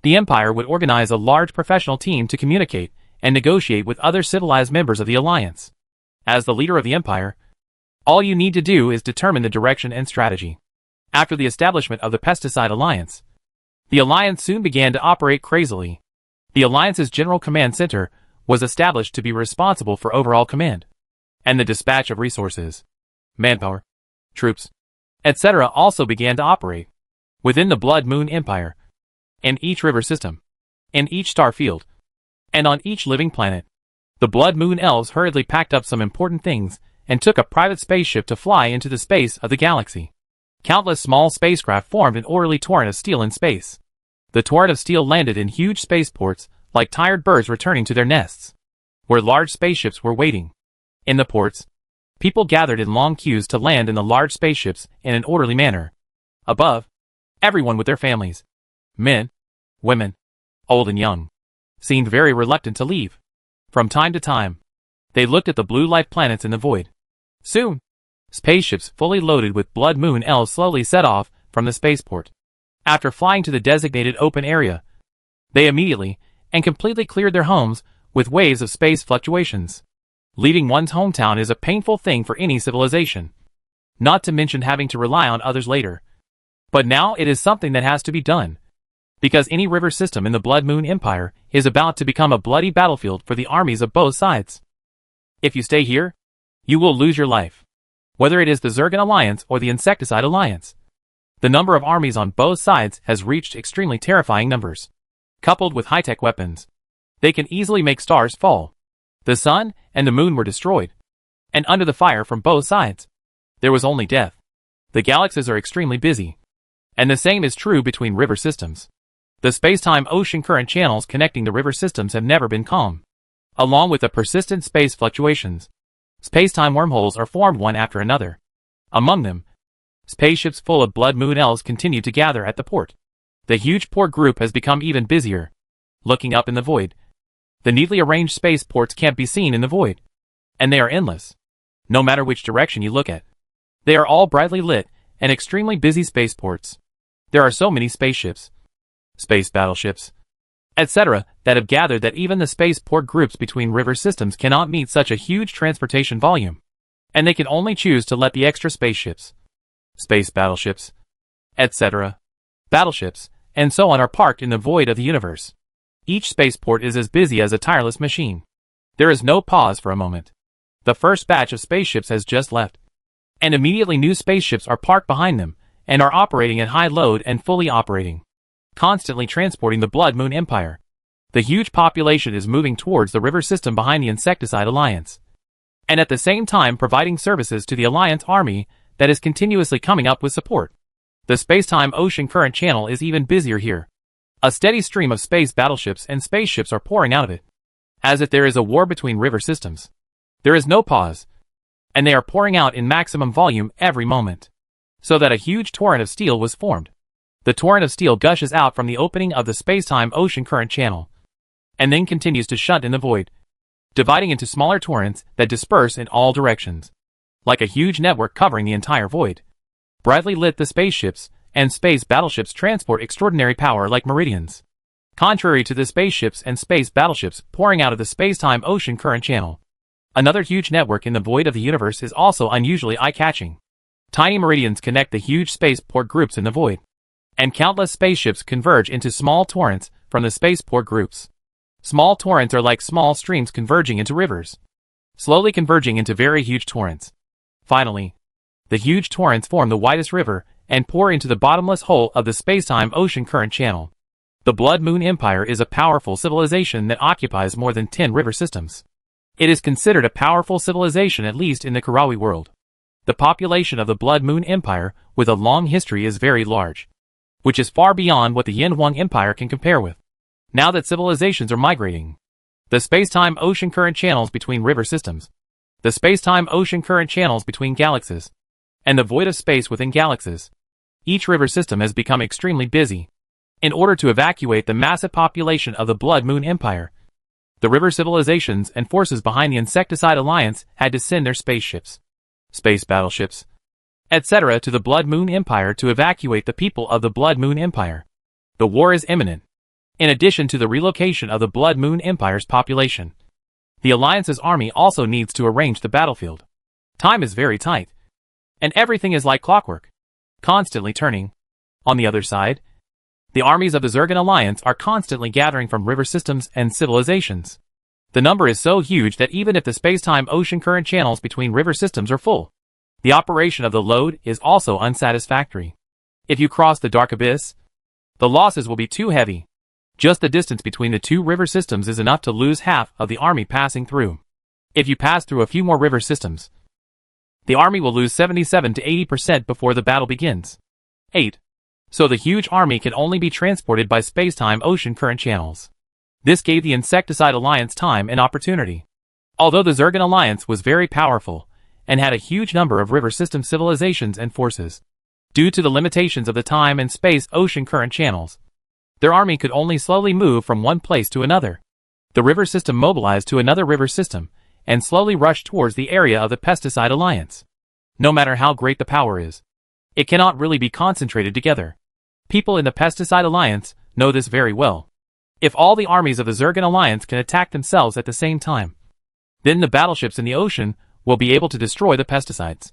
The Empire would organize a large professional team to communicate and negotiate with other civilized members of the Alliance. As the leader of the Empire, all you need to do is determine the direction and strategy. After the establishment of the Pesticide Alliance, the Alliance soon began to operate crazily. The Alliance's General Command Center was established to be responsible for overall command, and the dispatch of resources, manpower, troops, etc. also began to operate within the Blood Moon Empire, in each river system, in each star field, and on each living planet. The Blood Moon Elves hurriedly packed up some important things and took a private spaceship to fly into the space of the galaxy. Countless small spacecraft formed an orderly torrent of steel in space. The torrent of steel landed in huge spaceports, like tired birds returning to their nests, where large spaceships were waiting. In the ports, people gathered in long queues to land in the large spaceships in an orderly manner. Above, everyone with their families, men, women, old and young, seemed very reluctant to leave. From time to time, they looked at the blue light planets in the void. Soon, spaceships fully loaded with Blood Moon Elves slowly set off from the spaceport. After flying to the designated open area, they immediately and completely cleared their homes with waves of space fluctuations. Leaving one's hometown is a painful thing for any civilization, not to mention having to rely on others later. But now it is something that has to be done, because any river system in the Blood Moon Empire is about to become a bloody battlefield for the armies of both sides. If you stay here, you will lose your life. Whether it is the Zircon Alliance or the Insecticide Alliance, the number of armies on both sides has reached extremely terrifying numbers. Coupled with high-tech weapons, they can easily make stars fall. The sun and the moon were destroyed, and under the fire from both sides, there was only death. The galaxies are extremely busy, and the same is true between river systems. The space-time ocean current channels connecting the river systems have never been calm. Along with the persistent space fluctuations, space-time wormholes are formed one after another. Among them, spaceships full of Blood Moon Elves continue to gather at the port. The huge port group has become even busier. Looking up in the void, the neatly arranged spaceports can't be seen in the void, and they are endless. No matter which direction you look at, they are all brightly lit and extremely busy spaceports. There are so many spaceships, space battleships, etc. that have gathered that even the spaceport groups between river systems cannot meet such a huge transportation volume, and they can only choose to let the extra spaceships, space battleships, etc., battleships, and so on are parked in the void of the universe. Each spaceport is as busy as a tireless machine. There is no pause for a moment. The first batch of spaceships has just left, and immediately new spaceships are parked behind them and are operating at high load and fully operating, constantly transporting the Blood Moon Empire. The huge population is moving towards the river system behind the Insecticide Alliance, and at the same time providing services to the Alliance army that is continuously coming up with support. The space-time ocean current channel is even busier here. A steady stream of space battleships and spaceships are pouring out of it, as if there is a war between river systems. There is no pause, and they are pouring out in maximum volume every moment, so that a huge torrent of steel was formed. The torrent of steel gushes out from the opening of the space-time ocean current channel, and then continues to shunt in the void, dividing into smaller torrents that disperse in all directions, like a huge network covering the entire void. Brightly lit, the spaceships and space battleships transport extraordinary power like meridians. Contrary to the spaceships and space battleships pouring out of the space-time ocean current channel, another huge network in the void of the universe is also unusually eye-catching. Tiny meridians connect the huge spaceport groups in the void, and countless spaceships converge into small torrents from the spaceport groups. Small torrents are like small streams converging into rivers, slowly converging into very huge torrents. Finally, the huge torrents form the widest river and pour into the bottomless hole of the space-time ocean current channel. The Blood Moon Empire is a powerful civilization that occupies more than 10 river systems. It is considered a powerful civilization, at least in the Karawi world. The population of the Blood Moon Empire, with a long history, is very large, which is far beyond what the Yin Huang Empire can compare with. Now that civilizations are migrating, the space-time ocean current channels between river systems, the space-time ocean current channels between galaxies, and the void of space within galaxies, each river system has become extremely busy. In order to evacuate the massive population of the Blood Moon Empire, the river civilizations and forces behind the Insecticide Alliance had to send their spaceships, space battleships, etc. to the Blood Moon Empire to evacuate the people of the Blood Moon Empire. The war is imminent. In addition to the relocation of the Blood Moon Empire's population, the Alliance's army also needs to arrange the battlefield. Time is very tight, and everything is like clockwork, constantly turning. On the other side, the armies of the Zergan Alliance are constantly gathering from river systems and civilizations. The number is so huge that even if the space-time ocean current channels between river systems are full, the operation of the load is also unsatisfactory. If you cross the dark abyss, the losses will be too heavy. Just the distance between the two river systems is enough to lose half of the army passing through. If you pass through a few more river systems, the army will lose 77 to 80% before the battle begins. 8. So the huge army can only be transported by space-time ocean current channels. This gave the Insecticide Alliance time and opportunity. Although the Zergan Alliance was very powerful and had a huge number of river system civilizations and forces, due to the limitations of the time and space ocean current channels, their army could only slowly move from one place to another. The river system mobilized to another river system and slowly rushed towards the area of the Pesticide Alliance. No matter how great the power is, it cannot really be concentrated together. People in the Pesticide Alliance know this very well. If all the armies of the Zergan Alliance can attack themselves at the same time, then the battleships in the ocean will be able to destroy the pesticides.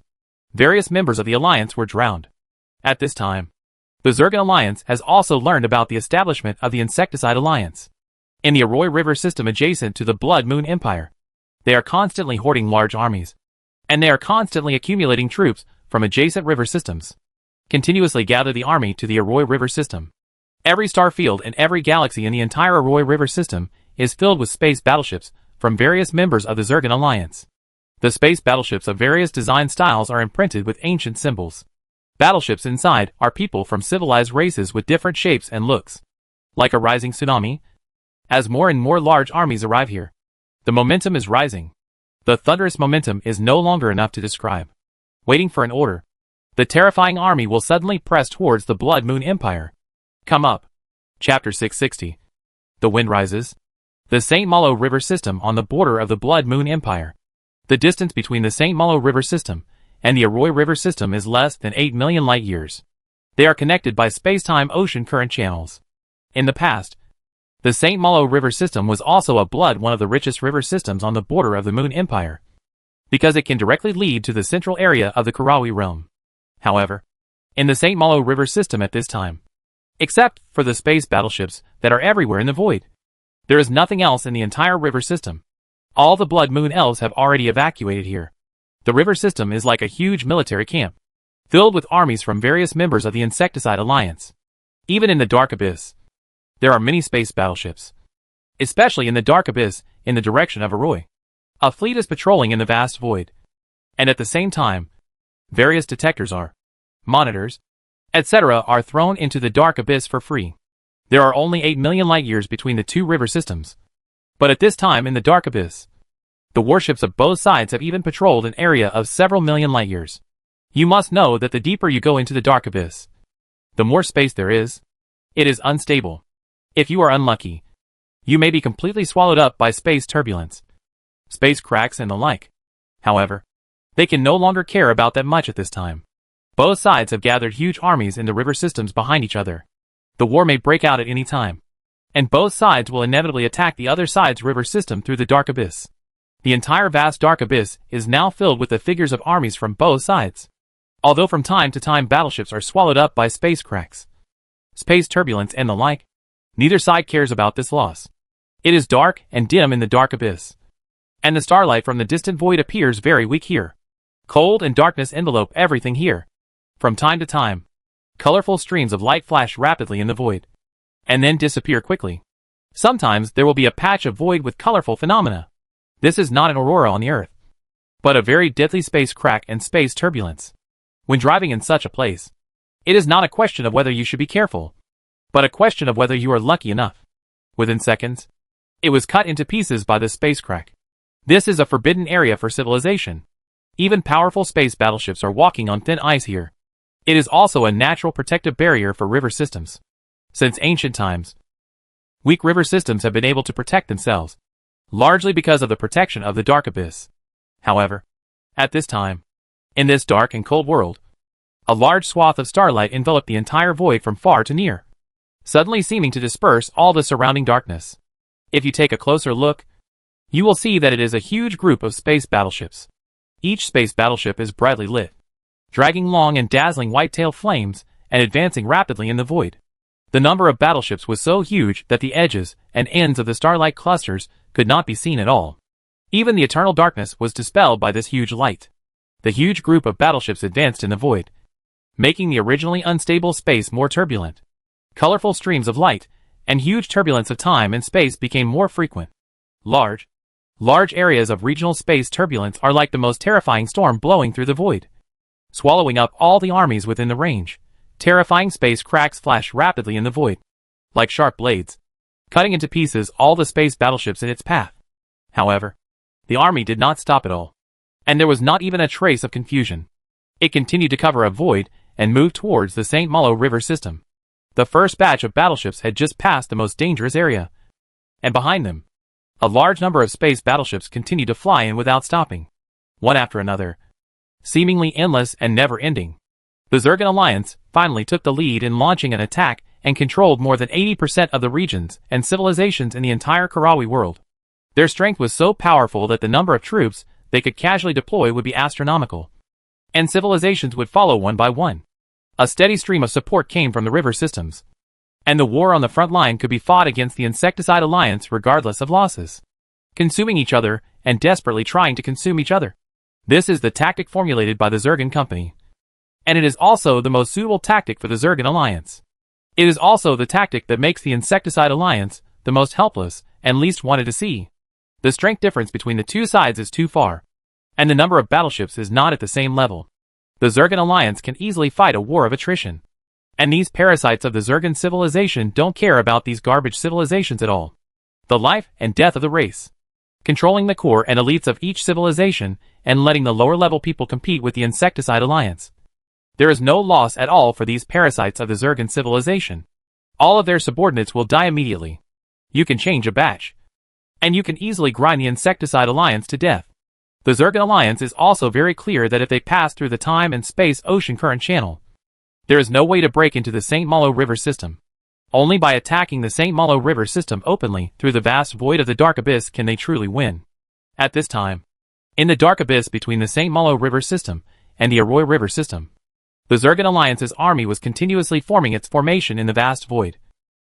Various members of the Alliance were drowned. At this time, the Zergan Alliance has also learned about the establishment of the Insecticide Alliance. In the Arroy River system adjacent to the Blood Moon Empire, they are constantly hoarding large armies, and they are constantly accumulating troops from adjacent river systems. Continuously gather the army to the Arroy River system. Every star field and every galaxy in the entire Arroy River system is filled with space battleships from various members of the Zergan Alliance. The space battleships of various design styles are imprinted with ancient symbols. Battleships inside are people from civilized races with different shapes and looks. Like a rising tsunami, as more and more large armies arrive here, the momentum is rising. The thunderous momentum is no longer enough to describe. Waiting for an order, the terrifying army will suddenly press towards the Blood Moon Empire. Come up. Chapter 660. The wind rises. The St. Malo River system on the border of the Blood Moon Empire. The distance between the St. Malo River system and the Arroy River system is less than 8 million light years. They are connected by space-time ocean current channels. In the past, the St. Malo River system was also one of the richest river systems on the border of the Moon Empire, because it can directly lead to the central area of the Karawi realm. However, in the St. Malo River system at this time, except for the space battleships that are everywhere in the void, there is nothing else in the entire river system. All the Blood Moon elves have already evacuated here. The river system is like a huge military camp, filled with armies from various members of the Insecticide Alliance. Even in the Dark Abyss, there are many space battleships. especially in the dark abyss in the direction of Arroy. A fleet is patrolling in the vast void. And at the same time, various detectors are, monitors, etc. are thrown into the dark abyss for free. There are only 8 million light-years between the two river systems. But at this time in the dark abyss, the warships of both sides have even patrolled an area of several million light-years. You must know that the deeper you go into the dark abyss, the more space there is. It is unstable. If you are unlucky, you may be completely swallowed up by space turbulence, space cracks and the like. However, they can no longer care about that much at this time. Both sides have gathered huge armies in the river systems behind each other. The war may break out at any time, and both sides will inevitably attack the other side's river system through the dark abyss. The entire vast dark abyss is now filled with the figures of armies from both sides. Although from time to time battleships are swallowed up by space cracks, space turbulence and the like, neither side cares about this loss. It is dark and dim in the dark abyss, and the starlight from the distant void appears very weak here. Cold and darkness envelope everything here. From time to time, colorful streams of light flash rapidly in the void, and then disappear quickly. Sometimes there will be a patch of void with colorful phenomena. This is not an aurora on the Earth, but a very deadly space crack and space turbulence. When driving in such a place, it is not a question of whether you should be careful, but a question of whether you are lucky enough. Within seconds, it was cut into pieces by the space crack. This is a forbidden area for civilization. Even powerful space battleships are walking on thin ice here. It is also a natural protective barrier for river systems. Since ancient times, weak river systems have been able to protect themselves, largely because of the protection of the dark abyss. However, at this time, in this dark and cold world, a large swath of starlight enveloped the entire void from far to near, suddenly seeming to disperse all the surrounding darkness. If you take a closer look, you will see that it is a huge group of space battleships. Each space battleship is brightly lit, dragging long and dazzling white-tail flames and advancing rapidly in the void. The number of battleships was so huge that the edges and ends of the starlight clusters could not be seen at all. Even the eternal darkness was dispelled by this huge light. The huge group of battleships advanced in the void, making the originally unstable space more turbulent. Colorful streams of light and huge turbulence of time and space became more frequent. Large areas of regional space turbulence are like the most terrifying storm blowing through the void, swallowing up all the armies within the range. Terrifying space cracks flash rapidly in the void, like sharp blades, cutting into pieces all the space battleships in its path. However, the army did not stop at all, and there was not even a trace of confusion. It continued to cover a void and moved towards the St. Malo River system. The first batch of battleships had just passed the most dangerous area, and behind them, a large number of space battleships continued to fly in without stopping, one after another, seemingly endless and never-ending. The Zergan Alliance finally took the lead in launching an attack and controlled more than 80% of the regions and civilizations in the entire Karawi world. Their strength was so powerful that the number of troops they could casually deploy would be astronomical, and civilizations would follow one by one. A steady stream of support came from the river systems, and the war on the front line could be fought against the Insecticide Alliance regardless of losses, consuming each other and desperately trying to consume each other. This is the tactic formulated by the Zergan Company, and it is also the most suitable tactic for the Zergan Alliance. It is also the tactic that makes the Insecticide Alliance the most helpless and least wanted to see. The strength difference between the two sides is too far, and the number of battleships is not at the same level. The Zergan Alliance can easily fight a war of attrition, and these parasites of the Zergan civilization don't care about these garbage civilizations at all. The life and death of the race, controlling the core and elites of each civilization and letting the lower-level people compete with the Insecticide Alliance. There is no loss at all for these parasites of the Zergan civilization. All of their subordinates will die immediately. You can change a batch, and you can easily grind the Insecticide Alliance to death. The Zergan Alliance is also very clear that if they pass through the time and space ocean current channel, there is no way to break into the St. Malo River system. Only by attacking the St. Malo River system openly through the vast void of the Dark Abyss can they truly win. At this time, in the Dark Abyss between the St. Malo River system and the Arroy River system, the Zergan Alliance's army was continuously forming its formation in the vast void,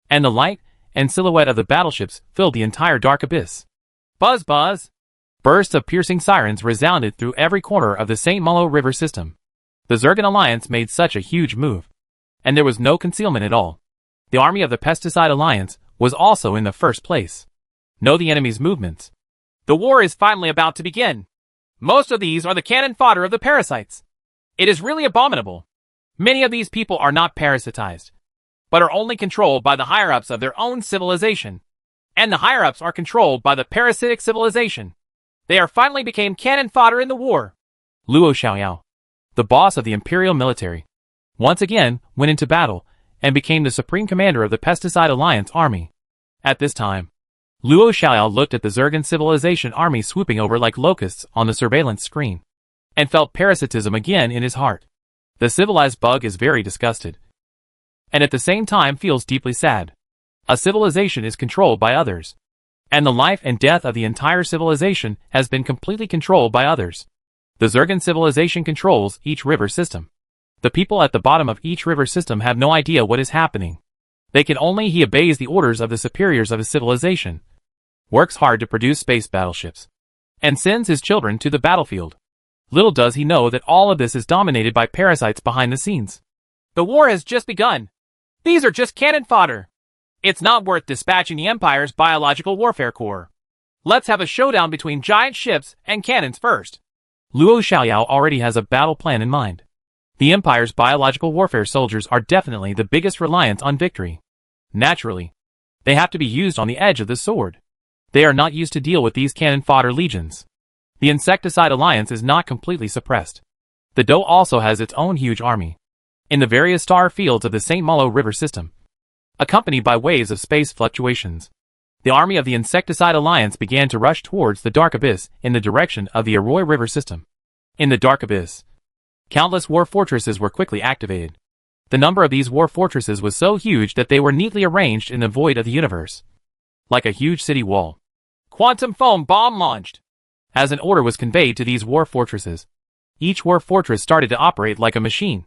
and the light and silhouette of the battleships filled the entire Dark Abyss. Buzz buzz! Bursts of piercing sirens resounded through every corner of the St. Malo River system. The Zergan Alliance made such a huge move, and there was no concealment at all. The army of the Pesticide Alliance was also in the first place. know the enemy's movements. The war is finally about to begin. Most of these are the cannon fodder of the parasites. It is really abominable. Many of these people are not parasitized, but are only controlled by the higher-ups of their own civilization. And the higher-ups are controlled by the parasitic civilization. They are finally became cannon fodder in the war. Luo Xiaoyao, the boss of the imperial military, once again went into battle and became the supreme commander of the Pesticide Alliance army. At this time, Luo Xiaoyao looked at the Zergan civilization army swooping over like locusts on the surveillance screen, and felt parasitism again in his heart. The civilized bug is very disgusted, and at the same time feels deeply sad. A civilization is controlled by others, and the life and death of the entire civilization has been completely controlled by others. The Zergan civilization controls each river system. The people at the bottom of each river system have no idea what is happening. They can only he obeys the orders of the superiors of his civilization, works hard to produce space battleships, and sends his children to the battlefield. Little does he know that all of this is dominated by parasites behind the scenes. The war has just begun. These are just cannon fodder. It's not worth dispatching the Empire's biological warfare corps. Let's have a showdown between giant ships and cannons first. Luo Xiaoyao already has a battle plan in mind. The Empire's biological warfare soldiers are definitely the biggest reliance on victory. Naturally, they have to be used on the edge of the sword. They are not used to deal with these cannon fodder legions. The Insecticide Alliance is not completely suppressed. The Dou also has its own huge army in the various star fields of the St. Malo River system, accompanied by waves of space fluctuations. The army of the Insecticide Alliance began to rush towards the Dark Abyss in the direction of the Arroy River system. In the Dark Abyss, countless war fortresses were quickly activated. The number of these war fortresses was so huge that they were neatly arranged in the void of the universe, like a huge city wall. Quantum foam bomb launched. As an order was conveyed to these war fortresses, each war fortress started to operate like a machine.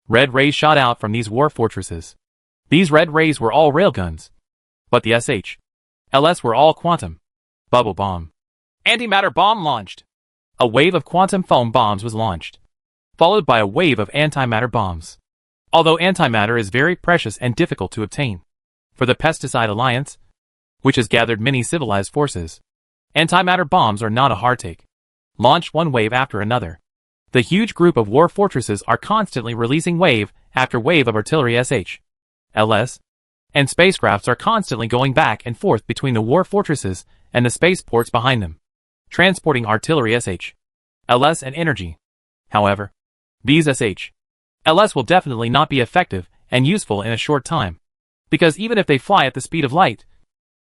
Red rays shot out from these war fortresses. These red rays were all railguns, but the LS were all quantum bubble bomb. Antimatter bomb launched. A wave of quantum foam bombs was launched, followed by a wave of antimatter bombs. Although antimatter is very precious and difficult to obtain for the Pesticide Alliance, which has gathered many civilized forces, antimatter bombs are not a hardtake. Launched one wave after another. The huge group of war fortresses are constantly releasing wave after wave of artillery LS, and spacecrafts are constantly going back and forth between the war fortresses and the spaceports behind them, transporting artillery LS and energy. However, these LS will definitely not be effective and useful in a short time, because even if they fly at the speed of light,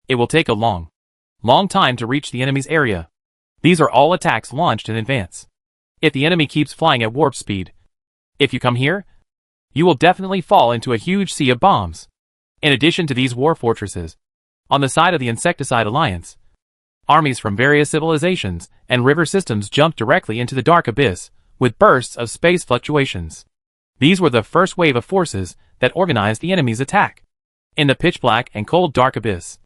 it will take a long time to reach the enemy's area. These are all attacks launched in advance. If the enemy keeps flying at warp speed, if you come here, you will definitely fall into a huge sea of bombs. In addition to these war fortresses, on the side of the Insecticide Alliance, armies from various civilizations and river systems jumped directly into the Dark Abyss with bursts of space fluctuations. These were the first wave of forces that organized the enemy's attack. In the pitch-black and cold Dark Abyss,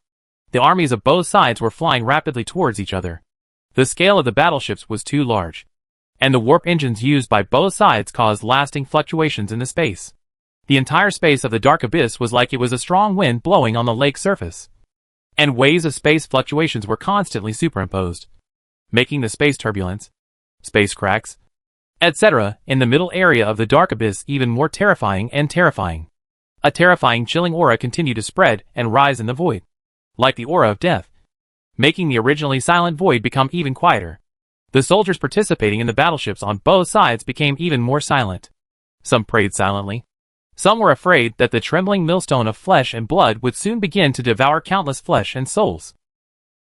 the armies of both sides were flying rapidly towards each other. The scale of the battleships was too large, and the warp engines used by both sides caused lasting fluctuations in the space. The entire space of the Dark Abyss was like it was a strong wind blowing on the lake surface, and waves of space fluctuations were constantly superimposed, making the space turbulence, space cracks, etc. in the middle area of the Dark Abyss even more terrifying and terrifying. A terrifying chilling aura continued to spread and rise in the void, like the aura of death, making the originally silent void become even quieter. The soldiers participating in the battleships on both sides became even more silent. Some prayed silently. Some were afraid that the trembling millstone of flesh and blood would soon begin to devour countless flesh and souls.